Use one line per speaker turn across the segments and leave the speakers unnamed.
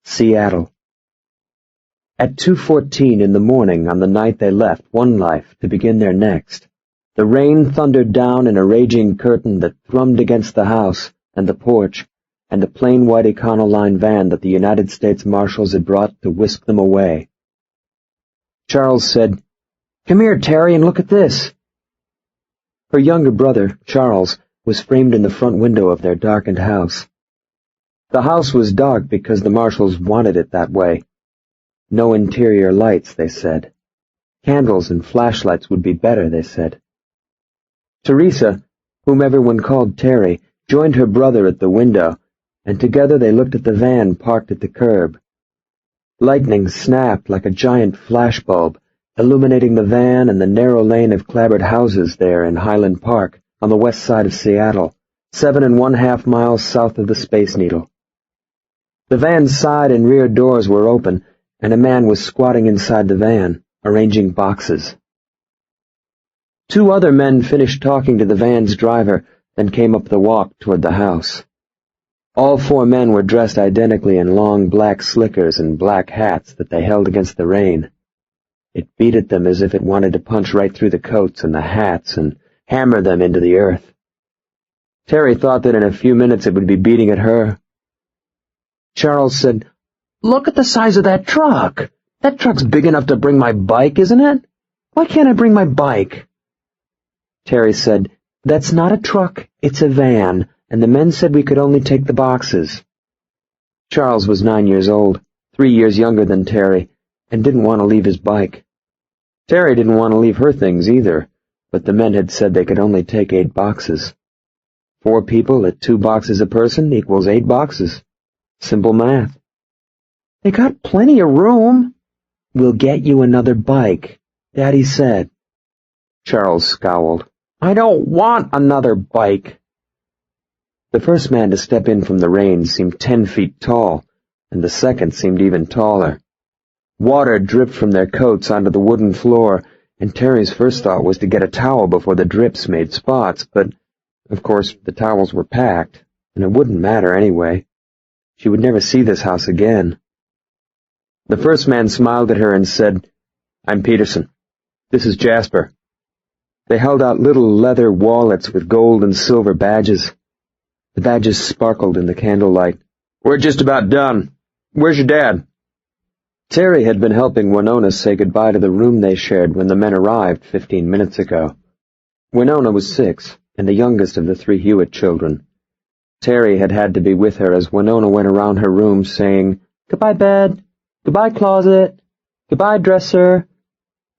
Seattle. At 2:14 in the morning on the night they left one life to begin their next, the rain thundered down in a raging curtain that thrummed against the house and the porch and the plain white Econoline van that the United States Marshals had brought to whisk them away. Charles said, "Come here, Teri, and look at this." Her younger brother, Charles, was framed in the front window of their darkened house. The house was dark because the Marshals wanted it that way. No interior lights, they said. Candles and flashlights would be better, they said. Teresa, whom everyone called Teri, joined her brother at the window, and together they looked at the van parked at the curb. Lightning snapped like a giant flashbulb, illuminating the van and the narrow lane of clapboard houses there in Highland Park, on the west side of Seattle, 7½ miles south of the Space Needle. The van's side and rear doors were open, and a man was squatting inside the van, arranging boxes. Two other men finished talking to the van's driver, then came up the walk toward the house. All four men were dressed identically in long black slickers and black hats that they held against the rain. It beat at them as if it wanted to punch right through the coats and the hats and hammer them into the earth. Teri thought that in a few minutes it would be beating at her. Charles said, "Look at the size of that truck. That truck's big enough to bring my bike, isn't it? Why can't I bring my bike?" Teri said, "That's not a truck, it's a van, and the men said we could only take the boxes." Charles was 9 years old, 3 years younger than Teri, and didn't want to leave his bike. Teri didn't want to leave her things either, but the men had said they could only take 8 boxes. 4 people at 2 boxes a person equals 8 boxes. Simple math. "They got plenty of room." "We'll get you another bike," Daddy said. Charles scowled. "I don't want another bike." The first man to step in from the rain seemed 10 feet tall, and the second seemed even taller. Water dripped from their coats onto the wooden floor, and Teri's first thought was to get a towel before the drips made spots, but, of course, the towels were packed, and it wouldn't matter anyway. She would never see this house again. The first man smiled at her and said, "I'm Peterson. This is Jasper." They held out little leather wallets with gold and silver badges. The badges sparkled in the candlelight. "We're just about done. Where's your dad?" Teri had been helping Winona say goodbye to the room they shared when the men arrived 15 minutes ago. Winona was 6, and the youngest of the 3 Hewitt children. Teri had had to be with her as Winona went around her room saying, "Goodbye, bed. Goodbye, closet. Goodbye, dresser."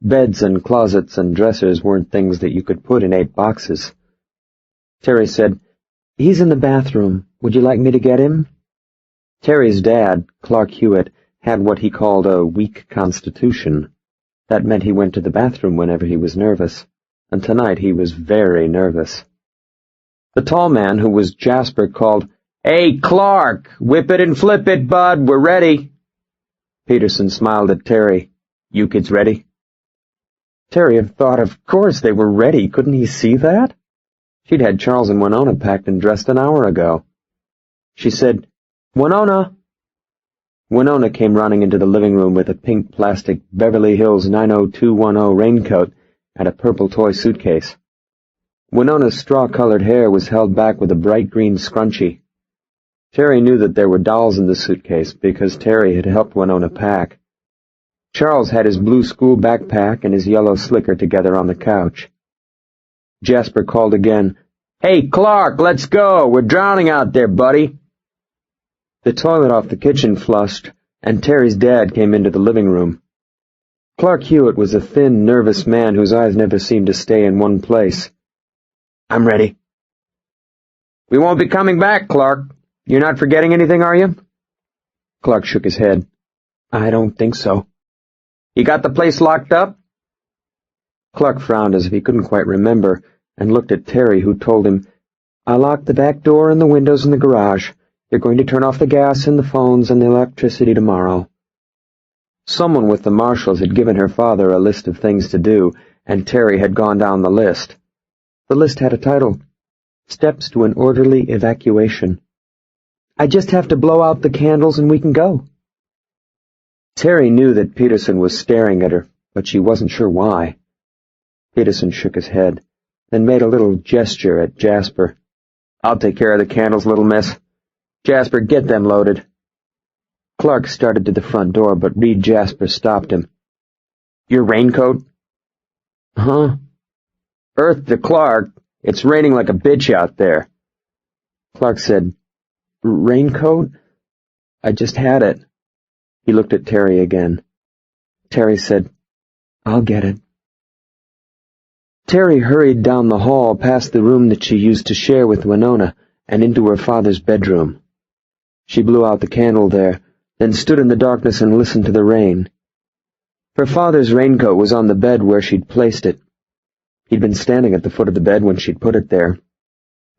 Beds and closets and dressers weren't things that you could put in 8 boxes. Teri said, "He's in the bathroom. Would you like me to get him?" Teri's dad, Clark Hewitt, had what he called a weak constitution. That meant he went to the bathroom whenever he was nervous, and tonight he was very nervous. The tall man, who was Jasper, called, "Hey, Clark, whip it and flip it, bud, we're ready." Peterson smiled at Teri. "You kids ready?" Teri had thought of course they were ready. Couldn't he see that? She'd had Charles and Winona packed and dressed an hour ago. She said, "Winona!" Winona came running into the living room with a pink plastic Beverly Hills 90210 raincoat and a purple toy suitcase. Winona's straw-colored hair was held back with a bright green scrunchie. Teri knew that there were dolls in the suitcase because Teri had helped Winona pack. Charles had his blue school backpack and his yellow slicker together on the couch. Jasper called again, "Hey, Clark, let's go! We're drowning out there, buddy!" The toilet off the kitchen flushed, and Teri's dad came into the living room. Clark Hewitt was a thin, nervous man whose eyes never seemed to stay in one place. "I'm ready." "We won't be coming back, Clark. You're not forgetting anything, are you?" Clark shook his head. "I don't think so." "You got the place locked up?" Clark frowned as if he couldn't quite remember, and looked at Teri, who told him, "I locked the back door and the windows in the garage. They're going to turn off the gas and the phones and the electricity tomorrow." Someone with the Marshals had given her father a list of things to do, and Teri had gone down the list. The list had a title, Steps to an Orderly Evacuation. "I just have to blow out the candles and we can go," Teri knew that Peterson was staring at her, but she wasn't sure why. Peterson shook his head, then made a little gesture at Jasper. "I'll take care of the candles, little miss. Jasper, get them loaded." Clark started to the front door, but Reed Jasper stopped him. "Your raincoat?" "Huh?" "Earth to Clark. It's raining like a bitch out there." Clark said, "Raincoat? I just had it." He looked at Teri again. Teri said, "I'll get it." Teri hurried down the hall past the room that she used to share with Winona and into her father's bedroom. She blew out the candle there, then stood in the darkness and listened to the rain. Her father's raincoat was on the bed where she'd placed it. He'd been standing at the foot of the bed when she'd put it there.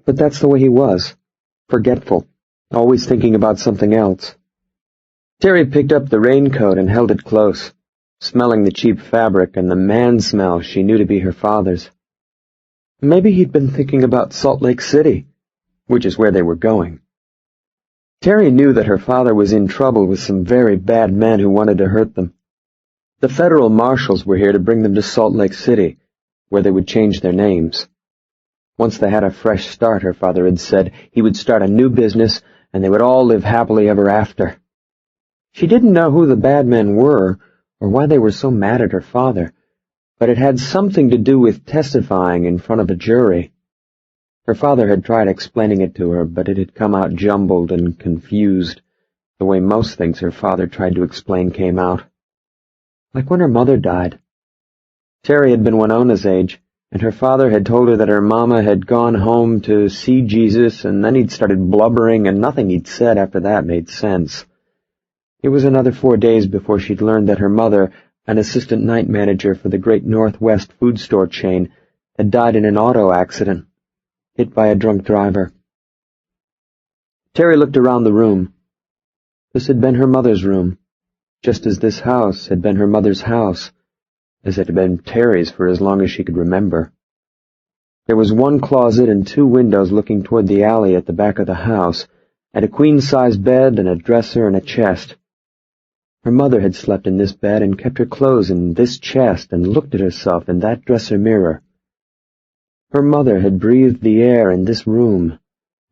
But that's the way he was, forgetful, always thinking about something else. Teri picked up the raincoat and held it close, smelling the cheap fabric and the man smell she knew to be her father's. Maybe he'd been thinking about Salt Lake City, which is where they were going. Teri knew that her father was in trouble with some very bad men who wanted to hurt them. The federal marshals were here to bring them to Salt Lake City, where they would change their names. Once they had a fresh start, her father had said, he would start a new business, and they would all live happily ever after. She didn't know who the bad men were, or why they were so mad at her father, but it had something to do with testifying in front of a jury. Her father had tried explaining it to her, but it had come out jumbled and confused, the way most things her father tried to explain came out. Like when her mother died. Teri had been Winona's age, and her father had told her that her mama had gone home to see Jesus, and then he'd started blubbering, and nothing he'd said after that made sense. It was another 4 days before she'd learned that her mother, an assistant night manager for the great Northwest food store chain, had died in an auto accident, hit by a drunk driver. Teri looked around the room. This had been her mother's room, just as this house had been her mother's house, as it had been Teri's for as long as she could remember. There was one closet and 2 windows looking toward the alley at the back of the house, and a queen-size bed and a dresser and a chest. Her mother had slept in this bed and kept her clothes in this chest and looked at herself in that dresser mirror. Her mother had breathed the air in this room,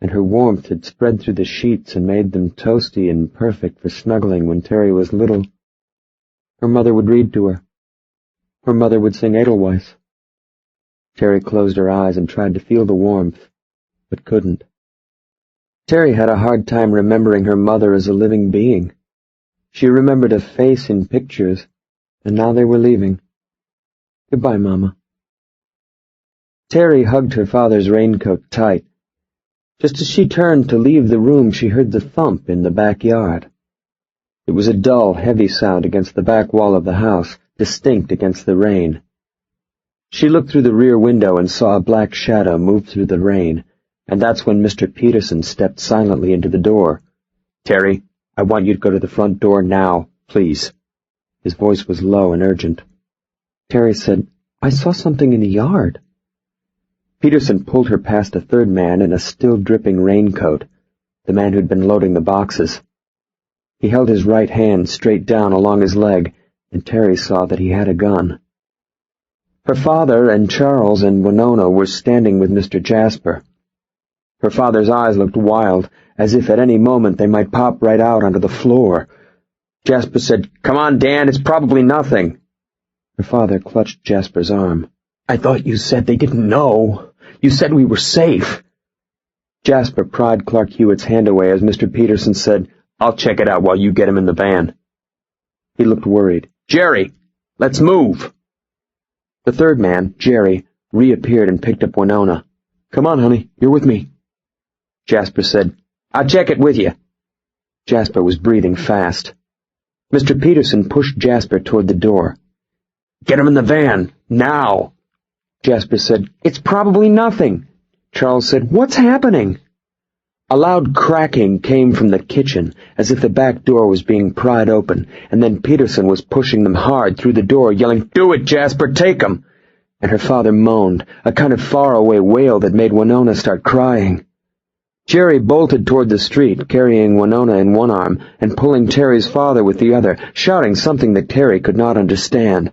and her warmth had spread through the sheets and made them toasty and perfect for snuggling when Teri was little. Her mother would read to her. Her mother would sing Edelweiss. Teri closed her eyes and tried to feel the warmth, but couldn't. Teri had a hard time remembering her mother as a living being. She remembered a face in pictures, and now they were leaving. Goodbye, Mama. Teri hugged her father's raincoat tight. Just as she turned to leave the room, she heard the thump in the backyard. It was a dull, heavy sound against the back wall of the house, distinct against the rain. She looked through the rear window and saw a black shadow move through the rain, and that's when Mr. Peterson stepped silently into the door. "Teri, I want you to go to the front door now, please." His voice was low and urgent. Teri said, "I saw something in the yard." Peterson pulled her past a third man in a still-dripping raincoat, the man who'd been loading the boxes. He held his right hand straight down along his leg, and Teri saw that he had a gun. Her father and Charles and Winona were standing with Mr. Jasper. Her father's eyes looked wild, as if at any moment they might pop right out onto the floor. Jasper said, "Come on, Dan, it's probably nothing." Her father clutched Jasper's arm. "I thought you said they didn't know. You said we were safe." Jasper pried Clark Hewitt's hand away as Mr. Peterson said, "I'll check it out while you get him in the van." He looked worried. "Jerry, let's move." The third man, Jerry, reappeared and picked up Winona. "Come on, honey, you're with me." Jasper said, "I'll check it with you." Jasper was breathing fast. Mr. Peterson pushed Jasper toward the door. "Get him in the van, now." Jasper said, "It's probably nothing." Charles said, "What's happening?" A loud cracking came from the kitchen, as if the back door was being pried open, and then Peterson was pushing them hard through the door, yelling, "Do it, Jasper, take him!" And her father moaned, a kind of faraway wail that made Winona start crying. Jerry bolted toward the street, carrying Winona in one arm and pulling Teri's father with the other, shouting something that Teri could not understand.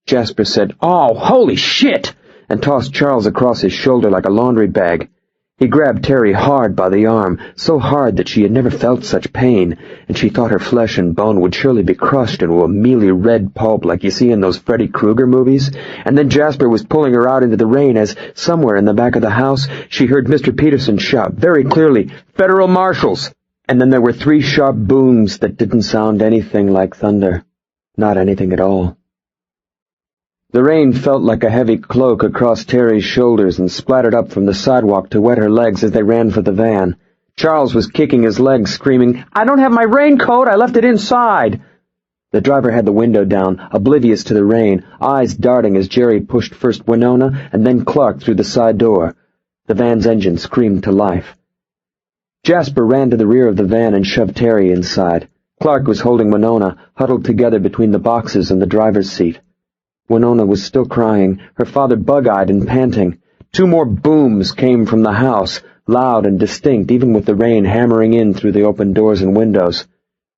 Jasper said, "Oh, holy shit!" and tossed Charles across his shoulder like a laundry bag. He grabbed Teri hard by the arm, so hard that she had never felt such pain, and she thought her flesh and bone would surely be crushed into a mealy red pulp like you see in those Freddy Krueger movies. And then Jasper was pulling her out into the rain as, somewhere in the back of the house, she heard Mr. Peterson shout very clearly, "Federal Marshals!" And then there were 3 sharp booms that didn't sound anything like thunder. Not anything at all. The rain felt like a heavy cloak across Teri's shoulders and splattered up from the sidewalk to wet her legs as they ran for the van. Charles was kicking his legs, screaming, "I don't have my raincoat! I left it inside!" The driver had the window down, oblivious to the rain, eyes darting as Jerry pushed first Winona and then Clark through the side door. The van's engine screamed to life. Jasper ran to the rear of the van and shoved Teri inside. Clark was holding Winona, huddled together between the boxes and the driver's seat. Winona was still crying, her father bug-eyed and panting. 2 more booms came from the house, loud and distinct, even with the rain hammering in through the open doors and windows.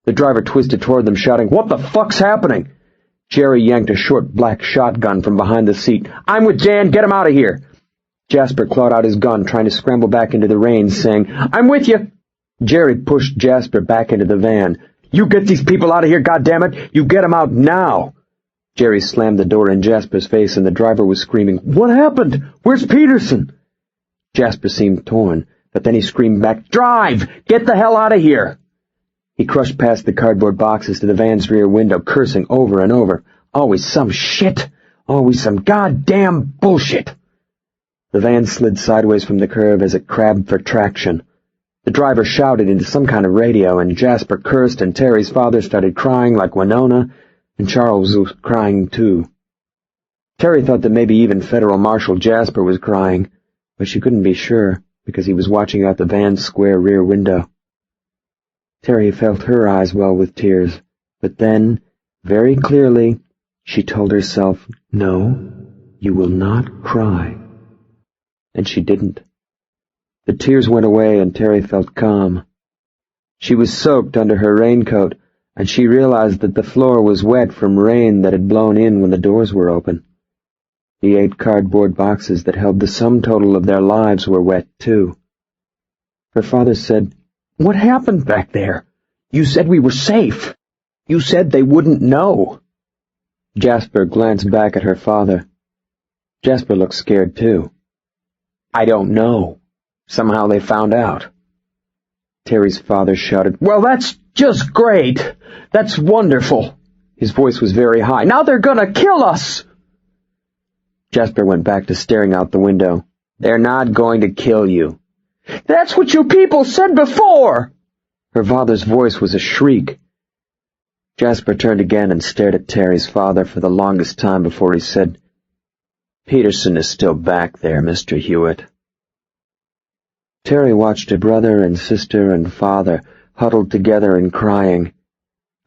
The driver twisted toward them, shouting, "What the fuck's happening?" Jerry yanked a short black shotgun from behind the seat. "I'm with Jan, get him out of here!" Jasper clawed out his gun, trying to scramble back into the rain, saying, "I'm with you!" Jerry pushed Jasper back into the van. "You get these people out of here, goddammit! You get them out now!" Jerry slammed the door in Jasper's face, and the driver was screaming, "What happened? Where's Peterson?" Jasper seemed torn, but then he screamed back, "Drive! Get the hell out of here!" He crushed past the cardboard boxes to the van's rear window, cursing over and over. Always some shit! Always some goddamn bullshit! The van slid sideways from the curve as it crabbed for traction. The driver shouted into some kind of radio, and Jasper cursed, and Teri's father started crying like Winona, and Charles was crying too. Teri thought that maybe even Federal Marshal Jasper was crying, but she couldn't be sure, because he was watching out the van's square rear window. Teri felt her eyes well with tears, but then, very clearly, she told herself, "No, you will not cry." And she didn't. The tears went away, and Teri felt calm. She was soaked under her raincoat, and she realized that the floor was wet from rain that had blown in when the doors were open. The 8 cardboard boxes that held the sum total of their lives were wet, too. Her father said, "What happened back there? You said we were safe. You said they wouldn't know." Jasper glanced back at her father. Jasper looked scared, too. "I don't know. Somehow they found out." Teri's father shouted, "Well, that's just great! That's wonderful!" His voice was very high. "Now they're gonna kill us!" Jasper went back to staring out the window. "They're not going to kill you." "That's what you people said before!" Her father's voice was a shriek. Jasper turned again and stared at Teri's father for the longest time before he said, "Peterson is still back there, Mr. Hewitt." Teri watched her brother and sister and father huddled together and crying,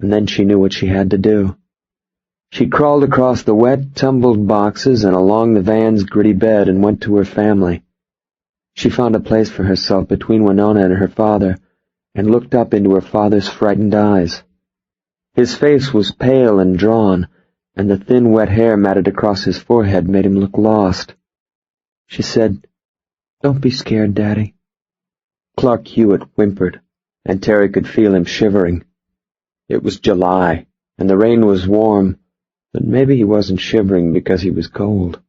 and then she knew what she had to do. She crawled across the wet, tumbled boxes and along the van's gritty bed and went to her family. She found a place for herself between Winona and her father and looked up into her father's frightened eyes. His face was pale and drawn, and the thin, wet hair matted across his forehead made him look lost. She said, "Don't be scared, Daddy." Clark Hewitt whimpered, and Teri could feel him shivering. It was July, and the rain was warm, but maybe he wasn't shivering because he was cold.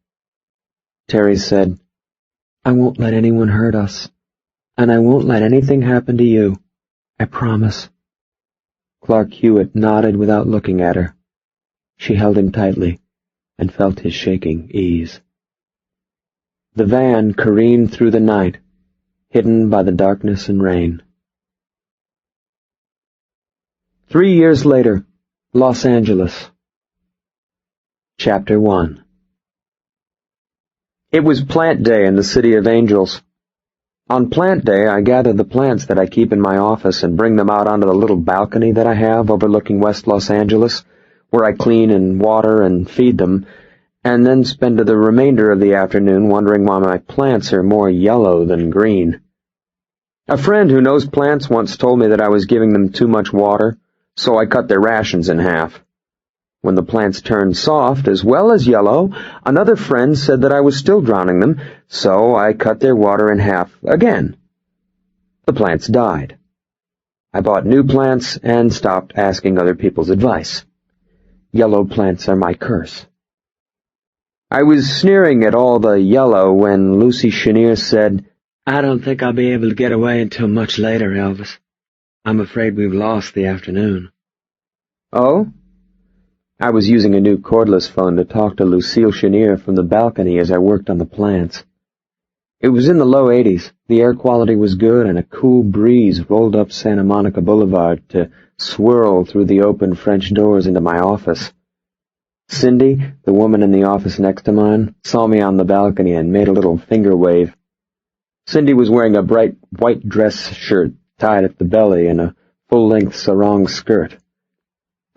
Teri said, "I won't let anyone hurt us, and I won't let anything happen to you. I promise." Clark Hewitt nodded without looking at her. She held him tightly and felt his shaking ease. The van careened through the night, hidden by the darkness and rain. 3 years later, Los Angeles. Chapter 1. It was Plant Day in the City of Angels. On Plant Day, I gather the plants that I keep in my office and bring them out onto the little balcony that I have overlooking West Los Angeles, where I clean and water and feed them, and then spend the remainder of the afternoon wondering why my plants are more yellow than green. A friend who knows plants once told me that I was giving them too much water, so I cut their rations in half. When the plants turned soft as well as yellow, another friend said that I was still drowning them, so I cut their water in half again. The plants died. I bought new plants and stopped asking other people's advice. Yellow plants are my curse. I was sneering at all the yellow when Lucy Chenier said, "I don't think I'll be able to get away until much later, Elvis. I'm afraid we've lost the afternoon." "Oh?" I was using a new cordless phone to talk to Lucille Chenier from the balcony as I worked on the plants. It was in the low 80s, the air quality was good, and a cool breeze rolled up Santa Monica Boulevard to swirl through the open French doors into my office. Cindy, the woman in the office next to mine, saw me on the balcony and made a little finger wave. Cindy was wearing a bright white dress shirt tied at the belly and a full-length sarong skirt.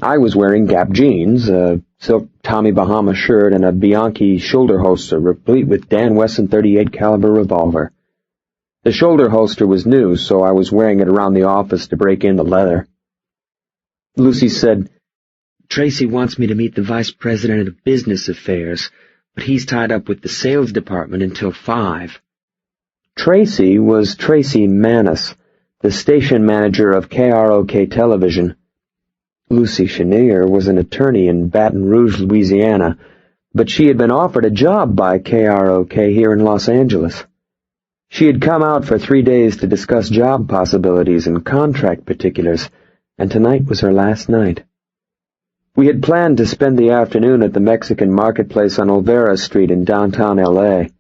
I was wearing Gap jeans, a silk Tommy Bahama shirt, and a Bianchi shoulder holster replete with Dan Wesson .38 caliber revolver. The shoulder holster was new, so I was wearing it around the office to break in the leather. Lucy said, "Tracy wants me to meet the vice president of business affairs, but he's tied up with the sales department until 5. Tracy was Tracy Manis, the station manager of KROK Television. Lucy Chenier was an attorney in Baton Rouge, Louisiana, but she had been offered a job by KROK here in Los Angeles. She had come out for 3 days to discuss job possibilities and contract particulars, and tonight was her last night. We had planned to spend the afternoon at the Mexican marketplace on Olvera Street in downtown L.A.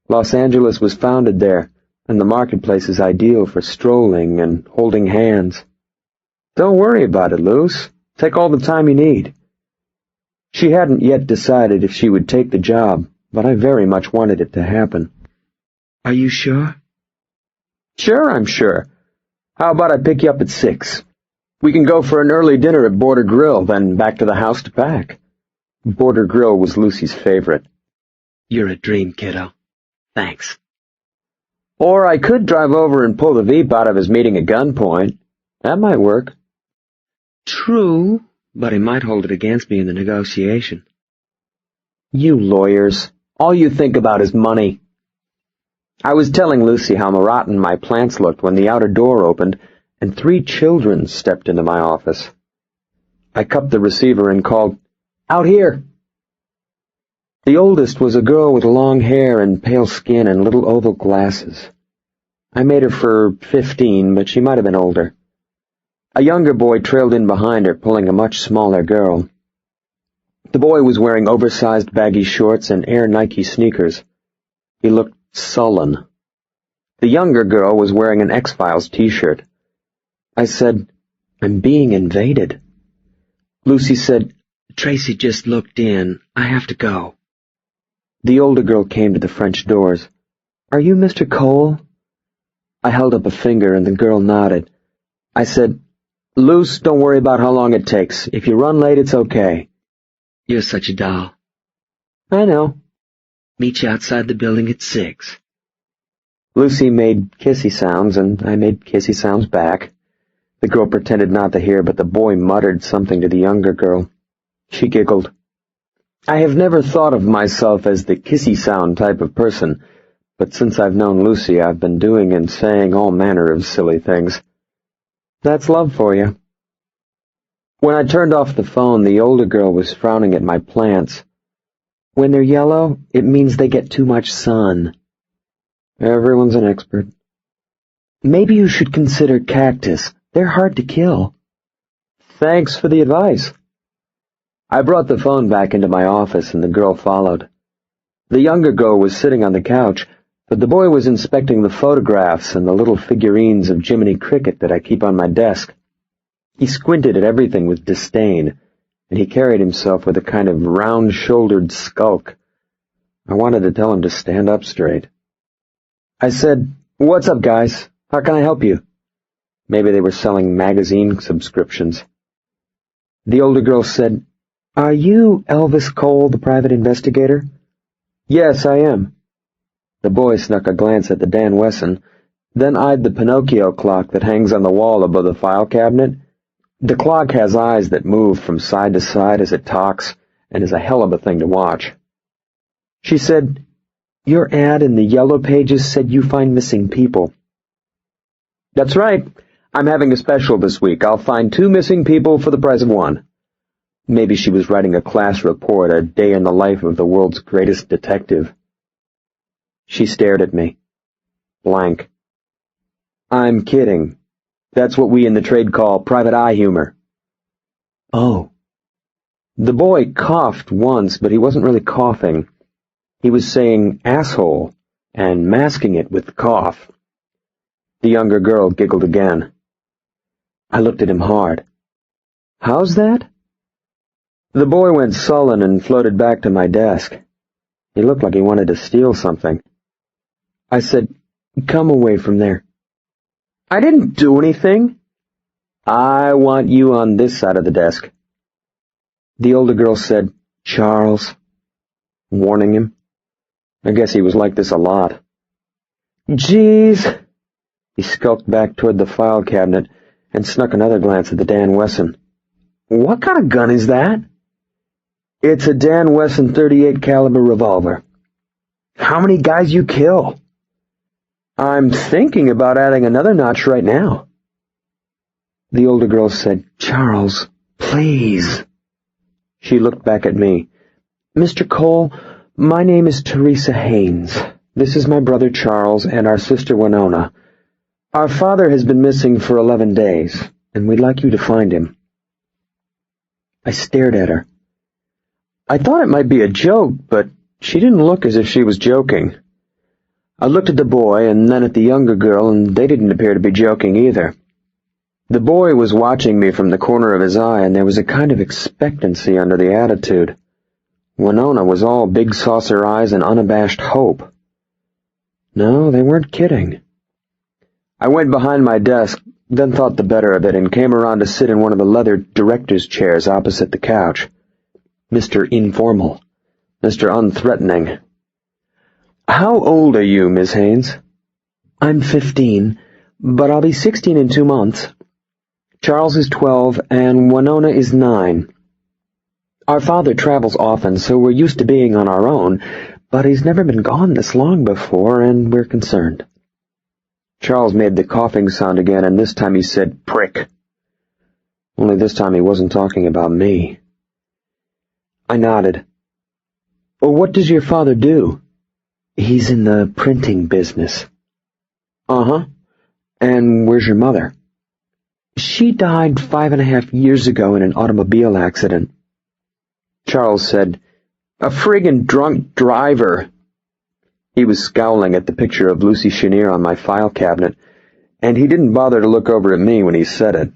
Los Angeles was founded there, and the marketplace is ideal for strolling and holding hands. Don't worry about it, Luce. Take all the time you need." She hadn't yet decided if she would take the job, but I very much wanted it to happen. "Are you sure?" "Sure, I'm sure. How about I pick you up at 6? We can go for an early dinner at Border Grill, then back to the house to pack." Border Grill was Lucy's favorite. "You're a dream, kiddo. Thanks." "Or I could drive over and pull the Veep out of his meeting at gunpoint. That might work." "True, but he might hold it against me in the negotiation." "You lawyers. All you think about is money." I was telling Lucy how rotten my plants looked when the outer door opened and 3 children stepped into my office. I cupped the receiver and called, "Out here!" The oldest was a girl with long hair and pale skin and little oval glasses. I made her for 15, but she might have been older. A younger boy trailed in behind her, pulling a much smaller girl. The boy was wearing oversized baggy shorts and Air Nike sneakers. He looked sullen. The younger girl was wearing an X-Files t-shirt. I said, "I'm being invaded." Lucy said, "Tracy just looked in. I have to go." The older girl came to the French doors. "Are you Mr. Cole?" I held up a finger and the girl nodded. I said, "Luce, don't worry about how long it takes. If you run late, it's okay." "You're such a doll." "I know." "Meet you outside the building at 6. Lucy made kissy sounds, and I made kissy sounds back. The girl pretended not to hear, but the boy muttered something to the younger girl. She giggled. I have never thought of myself as the kissy sound type of person, but since I've known Lucy, I've been doing and saying all manner of silly things. That's love for you. When I turned off the phone, the older girl was frowning at my plants. When they're yellow, it means they get too much sun. Everyone's an expert. Maybe you should consider cactus. They're hard to kill. Thanks for the advice. I brought the phone back into my office, and the girl followed. The younger girl was sitting on the couch, but the boy was inspecting the photographs and the little figurines of Jiminy Cricket that I keep on my desk. He squinted at everything with disdain, and he carried himself with a kind of round-shouldered skulk. I wanted to tell him to stand up straight. I said, "What's up, guys? How can I help you?" Maybe they were selling magazine subscriptions. The older girl said, "Are you Elvis Cole, the private investigator?" "Yes, I am." The boy snuck a glance at the Dan Wesson, then eyed the Pinocchio clock that hangs on the wall above the file cabinet. The clock has eyes that move from side to side as it talks, and is a hell of a thing to watch. She said, "Your ad in the Yellow Pages said you find missing people." "That's right. I'm having a special this week. I'll find 2 missing people for the price of 1. Maybe she was writing a class report, a day in the life of the world's greatest detective. She stared at me. Blank. "I'm kidding. That's what we in the trade call private eye humor." "Oh." The boy coughed once, but he wasn't really coughing. He was saying asshole and masking it with the cough. The younger girl giggled again. I looked at him hard. "How's that?" The boy went sullen and floated back to my desk. He looked like he wanted to steal something. I said, "Come away from there." "I didn't do anything." "I want you on this side of the desk." The older girl said, "Charles," warning him. I guess he was like this a lot. "Geez." He skulked back toward the file cabinet and snuck another glance at the Dan Wesson. "What kind of gun is that?" "It's a Dan Wesson .38 caliber revolver." "How many guys you kill?" "I'm thinking about adding another notch right now." The older girl said, "Charles, please." She looked back at me. "Mr. Cole, my name is Teresa Haynes. This is my brother Charles and our sister Winona. Our father has been missing for 11 days, and we'd like you to find him." I stared at her. I thought it might be a joke, but she didn't look as if she was joking. I looked at the boy and then at the younger girl, and they didn't appear to be joking either. The boy was watching me from the corner of his eye, and there was a kind of expectancy under the attitude. Winona was all big saucer eyes and unabashed hope. No, they weren't kidding. I went behind my desk, then thought the better of it, and came around to sit in one of the leather director's chairs opposite the couch. Mr. Informal, Mr. Unthreatening. "How old are you, Miss Haynes?" "I'm 15, but I'll be 16 in 2 months. Charles is 12, and Winona is 9. Our father travels often, so we're used to being on our own, but he's never been gone this long before, and we're concerned." Charles made the coughing sound again, and this time he said, "Prick." Only this time he wasn't talking about me. I nodded. "Well, what does your father do?" "He's in the printing business." "Uh-huh. And where's your mother?" "She died 5.5 years ago in an automobile accident." Charles said, "A friggin' drunk driver." He was scowling at the picture of Lucy Chenier on my file cabinet, and he didn't bother to look over at me when he said it.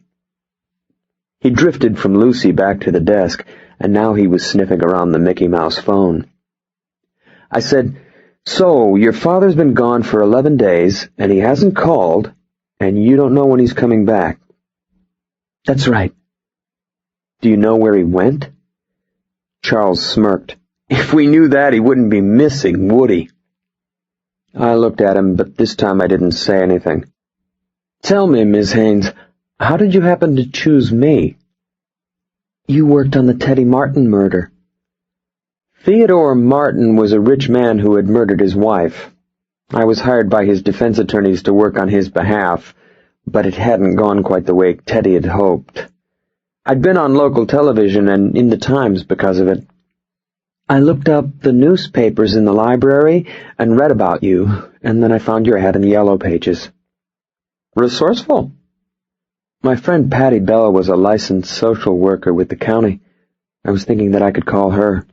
He drifted from Lucy back to the desk, and now he was sniffing around the Mickey Mouse phone. I said, "So, your father's been gone for 11 days, and he hasn't called, and you don't know when he's coming back." "That's right." "Do you know where he went?" Charles smirked. "If we knew that, he wouldn't be missing, would he?" I looked at him, but this time I didn't say anything. "Tell me, Miss Haynes, how did you happen to choose me?" "You worked on the Teddy Martin murder." Theodore Martin was a rich man who had murdered his wife. I was hired by his defense attorneys to work on his behalf, but it hadn't gone quite the way Teddy had hoped. I'd been on local television and in the Times because of it. I looked up the newspapers in the library and read about you, and then I found your ad in the Yellow Pages. Resourceful. My friend Patty Bell was a licensed social worker with the county. I was thinking that I could call her.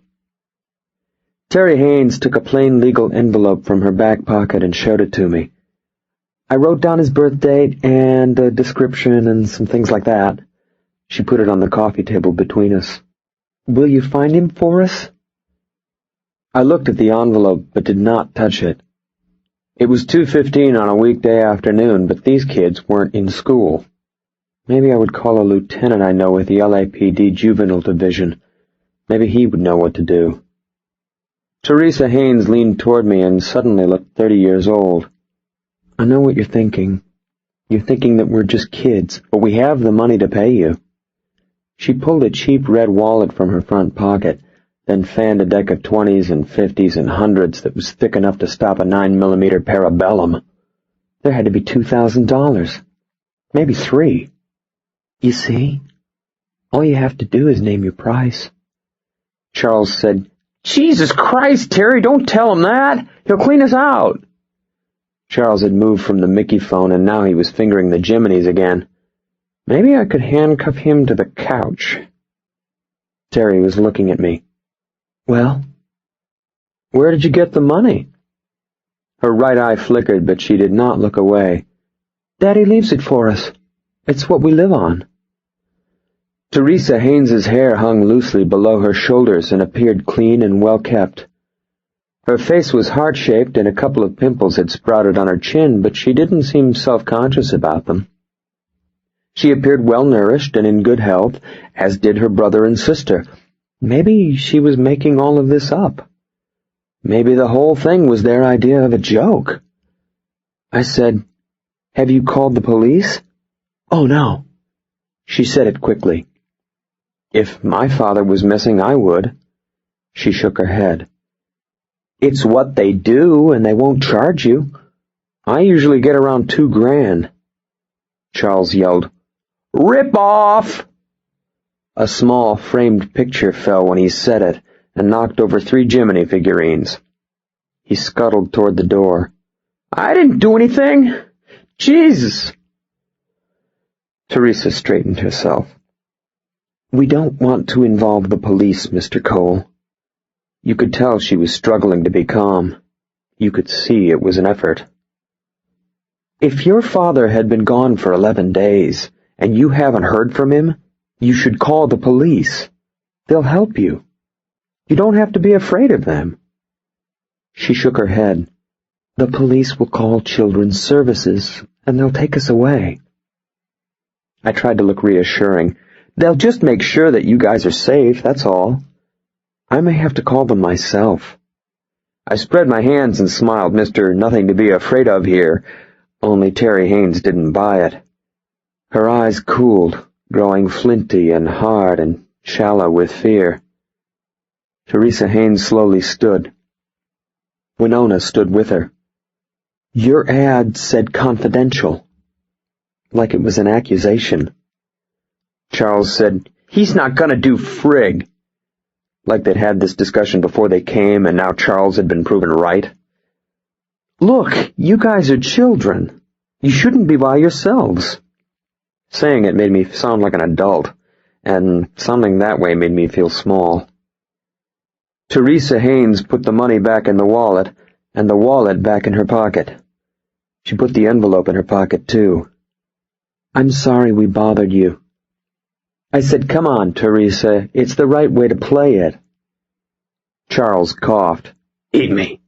Teri Haynes took a plain legal envelope from her back pocket and showed it to me. I wrote down his birth date and a description and some things like that. She put it on the coffee table between us. "Will you find him for us?" I looked at the envelope but did not touch it. It was 2:15 on a weekday afternoon, but these kids weren't in school. Maybe I would call a lieutenant I know with the LAPD Juvenile Division. Maybe he would know what to do. Teresa Haynes leaned toward me and suddenly looked 30 years old. I know what you're thinking. You're thinking that we're just kids, but we have the money to pay you. She pulled a cheap red wallet from her front pocket, then fanned a deck of 20s and 50s and 100s that was thick enough to stop a 9mm Parabellum. There had to be $2,000. Maybe $3. You see? All you have to do is name your price. Charles said, "Jesus Christ, Teri, don't tell him that. He'll clean us out." Charles had moved from the Mickey phone, and now he was fingering the Jiminy's again. Maybe I could handcuff him to the couch. Teri was looking at me. "Well?" "Where did you get the money?" Her right eye flickered, but she did not look away. "Daddy leaves it for us. It's what we live on." Teresa Haynes's hair hung loosely below her shoulders and appeared clean and well-kept. Her face was heart-shaped and a couple of pimples had sprouted on her chin, but she didn't seem self-conscious about them. She appeared well-nourished and in good health, as did her brother and sister. Maybe she was making all of this up. Maybe the whole thing was their idea of a joke. I said, "Have you called the police?" "Oh, no." She said it quickly. "If my father was missing, I would." She shook her head. "It's what they do, and they won't charge you. I usually get around $2,000. Charles yelled, "Rip off!" A small framed picture fell when he said it and knocked over 3 Jiminy figurines. He scuttled toward the door. "I didn't do anything! Jesus!" Teresa straightened herself. "We don't want to involve the police, Mr. Cole." You could tell she was struggling to be calm. You could see it was an effort. "If your father had been gone for 11 days, and you haven't heard from him, you should call the police. They'll help you. You don't have to be afraid of them." She shook her head. "The police will call Children's Services, and they'll take us away." I tried to look reassuring. "They'll just make sure that you guys are safe, that's all. I may have to call them myself." I spread my hands and smiled, Mr. Nothing to be afraid of here, only Teri Haynes didn't buy it. Her eyes cooled, growing flinty and hard and shallow with fear. Teresa Haynes slowly stood. Winona stood with her. "Your ad said confidential," like it was an accusation. Charles said, "He's not gonna do frig." Like they'd had this discussion before they came, and now Charles had been proven right. "Look, you guys are children. You shouldn't be by yourselves." Saying it made me sound like an adult, and sounding that way made me feel small. Teresa Haynes put the money back in the wallet, and the wallet back in her pocket. She put the envelope in her pocket, too. "I'm sorry we bothered you." I said, "Come on, Teresa, it's the right way to play it." Charles coughed. "Eat me."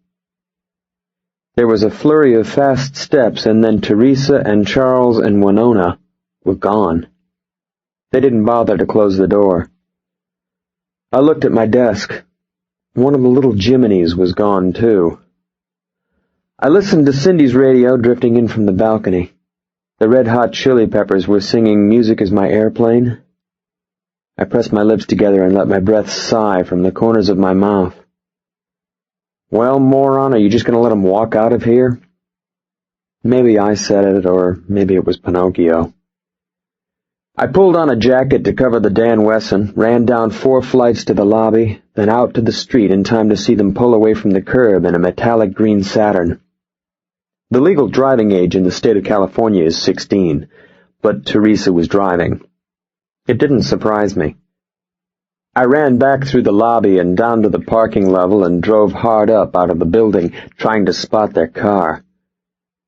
There was a flurry of fast steps, and then Teresa and Charles and Winona were gone. They didn't bother to close the door. I looked at my desk. One of the little Jiminy's was gone, too. I listened to Cindy's radio drifting in from the balcony. The Red Hot Chili Peppers were singing "Music is My Airplane." I pressed my lips together and let my breath sigh from the corners of my mouth. "Well, moron, are you just going to let him walk out of here?" Maybe I said it, or maybe it was Pinocchio. I pulled on a jacket to cover the Dan Wesson, ran down 4 flights to the lobby, then out to the street in time to see them pull away from the curb in a metallic green Saturn. The legal driving age in the state of California is 16, but Teresa was driving. It didn't surprise me. I ran back through the lobby and down to the parking level and drove hard up out of the building, trying to spot their car.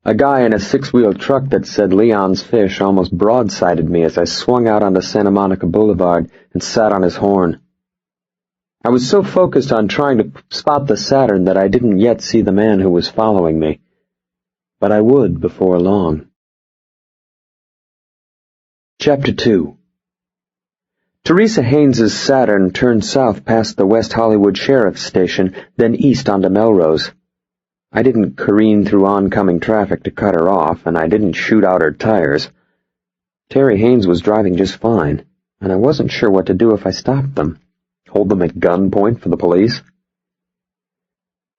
A guy in a 6-wheel truck that said Leon's Fish almost broadsided me as I swung out onto Santa Monica Boulevard and sat on his horn. I was so focused on trying to spot the Saturn that I didn't yet see the man who was following me. But I would before long. Chapter 2. Teresa Haynes's Saturn turned south past the West Hollywood Sheriff's Station, then east onto Melrose. I didn't careen through oncoming traffic to cut her off, and I didn't shoot out her tires. Teri Haynes was driving just fine, and I wasn't sure what to do if I stopped them. Hold them at gunpoint for the police?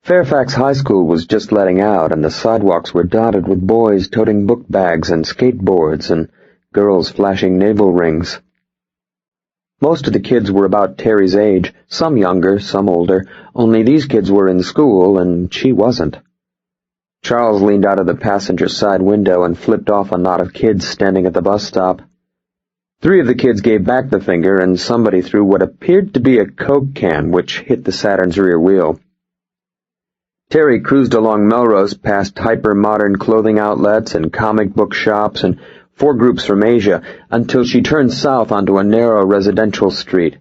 Fairfax High School was just letting out, and the sidewalks were dotted with boys toting book bags and skateboards and girls flashing navel rings. Most of the kids were about Teri's age, some younger, some older, only these kids were in school, and she wasn't. Charles leaned out of the passenger side window and flipped off a knot of kids standing at the bus stop. 3 of the kids gave back the finger, and somebody threw what appeared to be a Coke can, which hit the Saturn's rear wheel. Teri cruised along Melrose past hyper-modern clothing outlets and comic book shops and 4 groups from Asia, until she turned south onto a narrow residential street.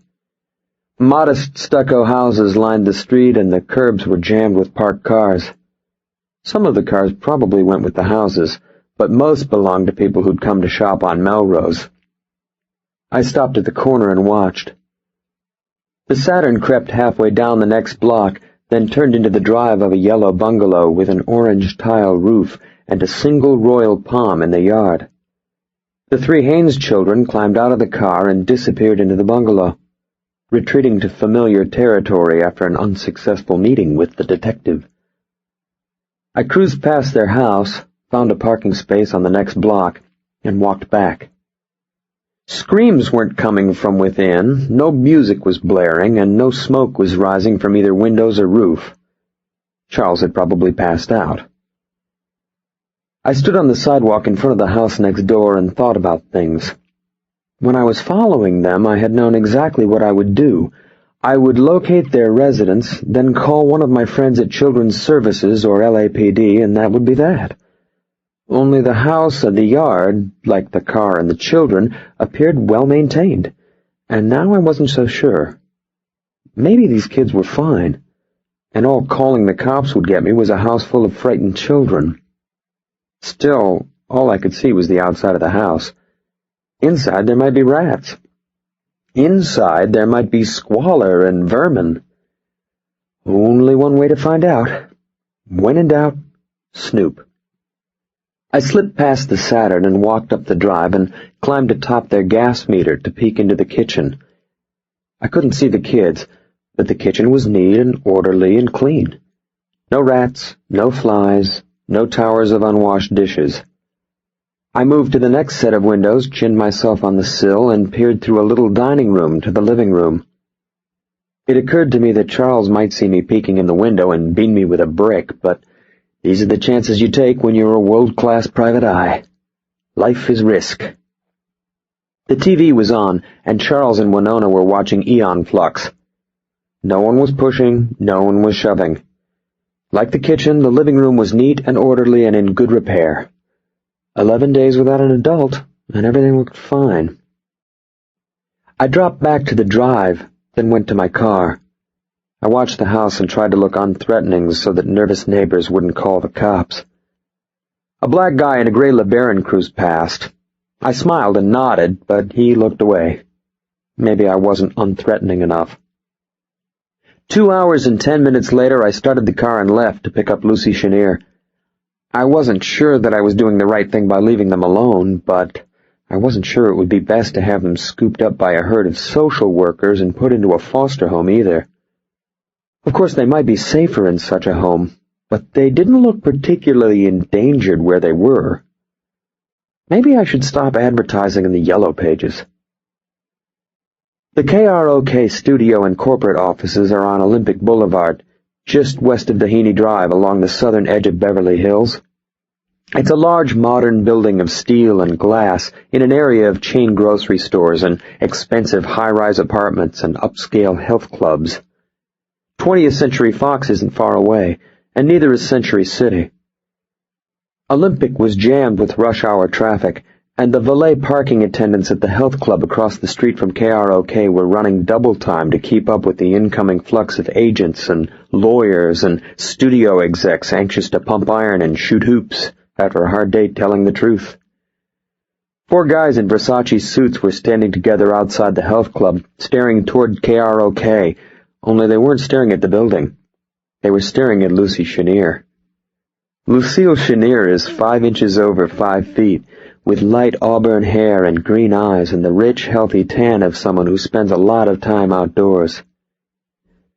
Modest stucco houses lined the street, and the curbs were jammed with parked cars. Some of the cars probably went with the houses, but most belonged to people who'd come to shop on Melrose. I stopped at the corner and watched. The Saturn crept halfway down the next block, then turned into the drive of a yellow bungalow with an orange tile roof and a single royal palm in the yard. The 3 Haynes children climbed out of the car and disappeared into the bungalow, retreating to familiar territory after an unsuccessful meeting with the detective. I cruised past their house, found a parking space on the next block, and walked back. Screams weren't coming from within, no music was blaring, and no smoke was rising from either windows or roof. Charles had probably passed out. I stood on the sidewalk in front of the house next door and thought about things. When I was following them, I had known exactly what I would do. I would locate their residence, then call one of my friends at Children's Services or LAPD, and that would be that. Only the house and the yard, like the car and the children, appeared well-maintained, and now I wasn't so sure. Maybe these kids were fine, and all calling the cops would get me was a house full of frightened children. Still, all I could see was the outside of the house. Inside there might be rats. Inside there might be squalor and vermin. Only one way to find out. When in doubt, snoop. I slipped past the Saturn and walked up the drive and climbed atop their gas meter to peek into the kitchen. I couldn't see the kids, but the kitchen was neat and orderly and clean. No rats, no flies, no towers of unwashed dishes. I moved to the next set of windows, chinned myself on the sill, and peered through a little dining room to the living room. It occurred to me that Charles might see me peeking in the window and bean me with a brick, but these are the chances you take when you're a world-class private eye. Life is risk. The TV was on, and Charles and Winona were watching Eon Flux. No one was pushing, no one was shoving. Like the kitchen, the living room was neat and orderly and in good repair. 11 days without an adult, and everything looked fine. I dropped back to the drive, then went to my car. I watched the house and tried to look unthreatening so that nervous neighbors wouldn't call the cops. A black guy in a gray LeBaron cruised past. I smiled and nodded, but he looked away. Maybe I wasn't unthreatening enough. 2 hours and 10 minutes later, I started the car and left to pick up Lucy Chenier. I wasn't sure that I was doing the right thing by leaving them alone, but I wasn't sure it would be best to have them scooped up by a herd of social workers and put into a foster home either. Of course, they might be safer in such a home, but they didn't look particularly endangered where they were. Maybe I should stop advertising in the yellow pages. The KROK studio and corporate offices are on Olympic Boulevard, just west of Doheny Drive along the southern edge of Beverly Hills. It's a large modern building of steel and glass in an area of chain grocery stores and expensive high-rise apartments and upscale health clubs. 20th Century Fox isn't far away, and neither is Century City. Olympic was jammed with rush-hour traffic, and the valet parking attendants at the health club across the street from KROK were running double time to keep up with the incoming flux of agents and lawyers and studio execs anxious to pump iron and shoot hoops after a hard day telling the truth. 4 guys in Versace suits were standing together outside the health club, staring toward KROK, only they weren't staring at the building. They were staring at Lucy Chenier. Lucille Chenier is 5 inches over 5 feet, with light auburn hair and green eyes and the rich, healthy tan of someone who spends a lot of time outdoors.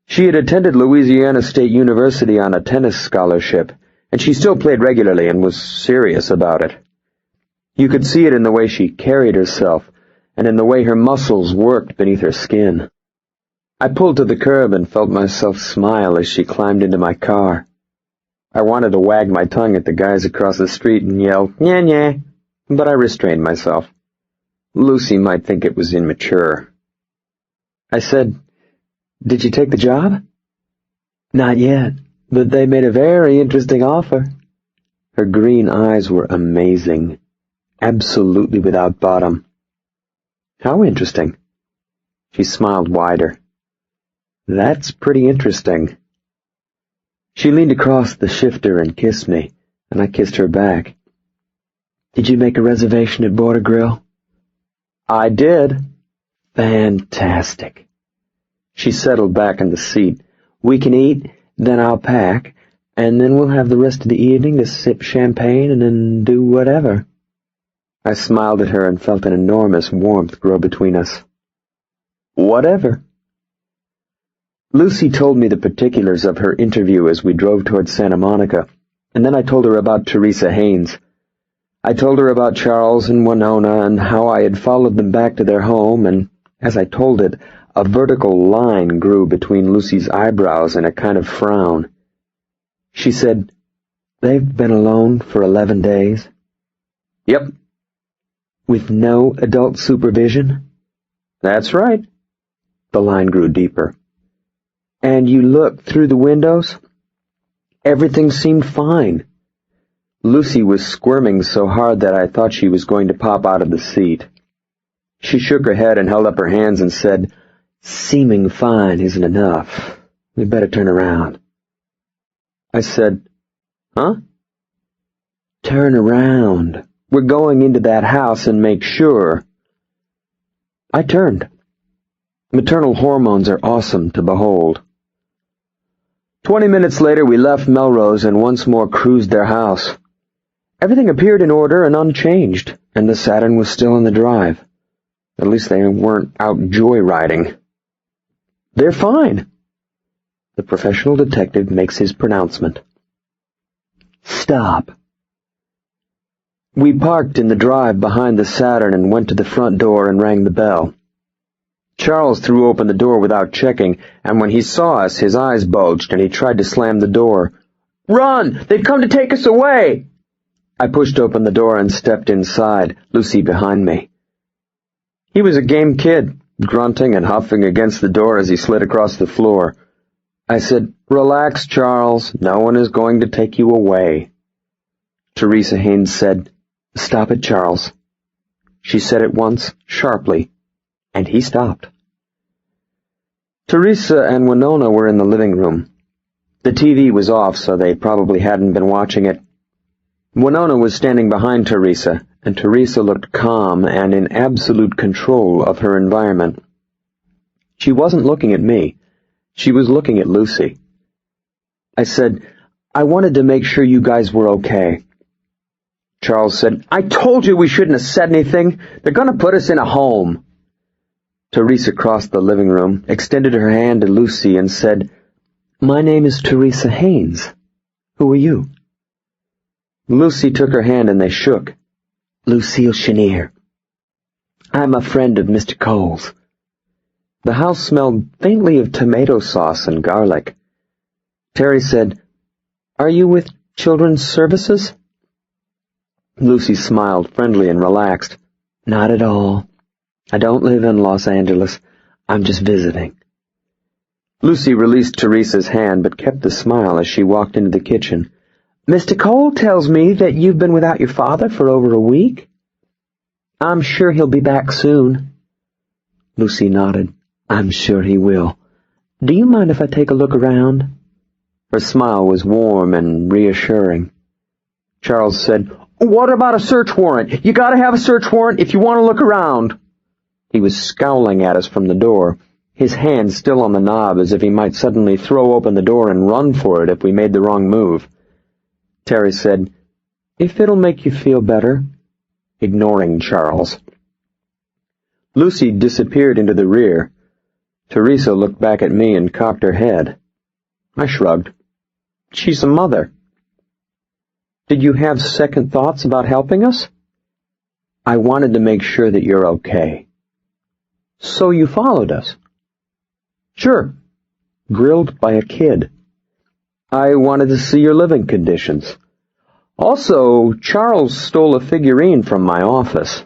She had attended Louisiana State University on a tennis scholarship, and she still played regularly and was serious about it. You could see it in the way she carried herself, and in the way her muscles worked beneath her skin. I pulled to the curb and felt myself smile as she climbed into my car. I wanted to wag my tongue at the guys across the street and yell, "Nya nya," but I restrained myself. Lucy might think it was immature. I said, "Did you take the job?" "Not yet, but they made a very interesting offer." Her green eyes were amazing, absolutely without bottom. "How interesting?" She smiled wider. "That's pretty interesting." She leaned across the shifter and kissed me, and I kissed her back. "Did you make a reservation at Border Grill?" "I did." "Fantastic." She settled back in the seat. "We can eat, then I'll pack, and then we'll have the rest of the evening to sip champagne and then do whatever." I smiled at her and felt an enormous warmth grow between us. "Whatever." Lucy told me the particulars of her interview as we drove towards Santa Monica, and then I told her about Teresa Haynes. I told her about Charles and Winona and how I had followed them back to their home, and as I told it, a vertical line grew between Lucy's eyebrows in a kind of frown. She said, "They've been alone for 11 days?" "Yep." "With no adult supervision?" "That's right." The line grew deeper. "And you looked through the windows?" "Everything seemed fine." Lucy was squirming so hard that I thought she was going to pop out of the seat. She shook her head and held up her hands and said, "Seeming fine isn't enough. We'd better turn around." I said, "Huh?" "Turn around. We're going into that house and make sure." I turned. Maternal hormones are awesome to behold. 20 minutes later we left Melrose and once more cruised their house. Everything appeared in order and unchanged, and the Saturn was still in the drive. At least they weren't out joyriding. "They're fine." The professional detective makes his pronouncement. "Stop." We parked in the drive behind the Saturn and went to the front door and rang the bell. Charles threw open the door without checking, and when he saw us, his eyes bulged and he tried to slam the door. "Run! They've come to take us away!" I pushed open the door and stepped inside, Lucy behind me. He was a game kid, grunting and huffing against the door as he slid across the floor. I said, "Relax, Charles. No one is going to take you away." Teresa Haynes said, "Stop it, Charles." She said it once, sharply, and he stopped. Teresa and Winona were in the living room. The TV was off, so they probably hadn't been watching it. Winona was standing behind Teresa, and Teresa looked calm and in absolute control of her environment. She wasn't looking at me. She was looking at Lucy. I said, "I wanted to make sure you guys were okay." Charles said, "I told you we shouldn't have said anything. They're going to put us in a home." Teresa crossed the living room, extended her hand to Lucy, and said, "My name is Teresa Haynes. Who are you?" Lucy took her hand and they shook. "Lucille Chenier. I'm a friend of Mr. Cole's." The house smelled faintly of tomato sauce and garlic. Teri said, "Are you with Children's Services?" Lucy smiled, friendly and relaxed. "Not at all. I don't live in Los Angeles. I'm just visiting." Lucy released Teresa's hand but kept the smile as she walked into the kitchen. "Mr. Cole tells me that you've been without your father for over a week." "I'm sure he'll be back soon." Lucy nodded. "I'm sure he will. Do you mind if I take a look around?" Her smile was warm and reassuring. Charles said, "What about a search warrant? You gotta have a search warrant if you want to look around." He was scowling at us from the door, his hand still on the knob as if he might suddenly throw open the door and run for it if we made the wrong move. Teri said, "If it'll make you feel better," ignoring Charles. Lucy disappeared into the rear. Teresa looked back at me and cocked her head. I shrugged. She's a mother. "Did you have second thoughts about helping us?" "I wanted to make sure that you're okay." "So you followed us?" "Sure. Grilled by a kid. I wanted to see your living conditions. Also, Charles stole a figurine from my office."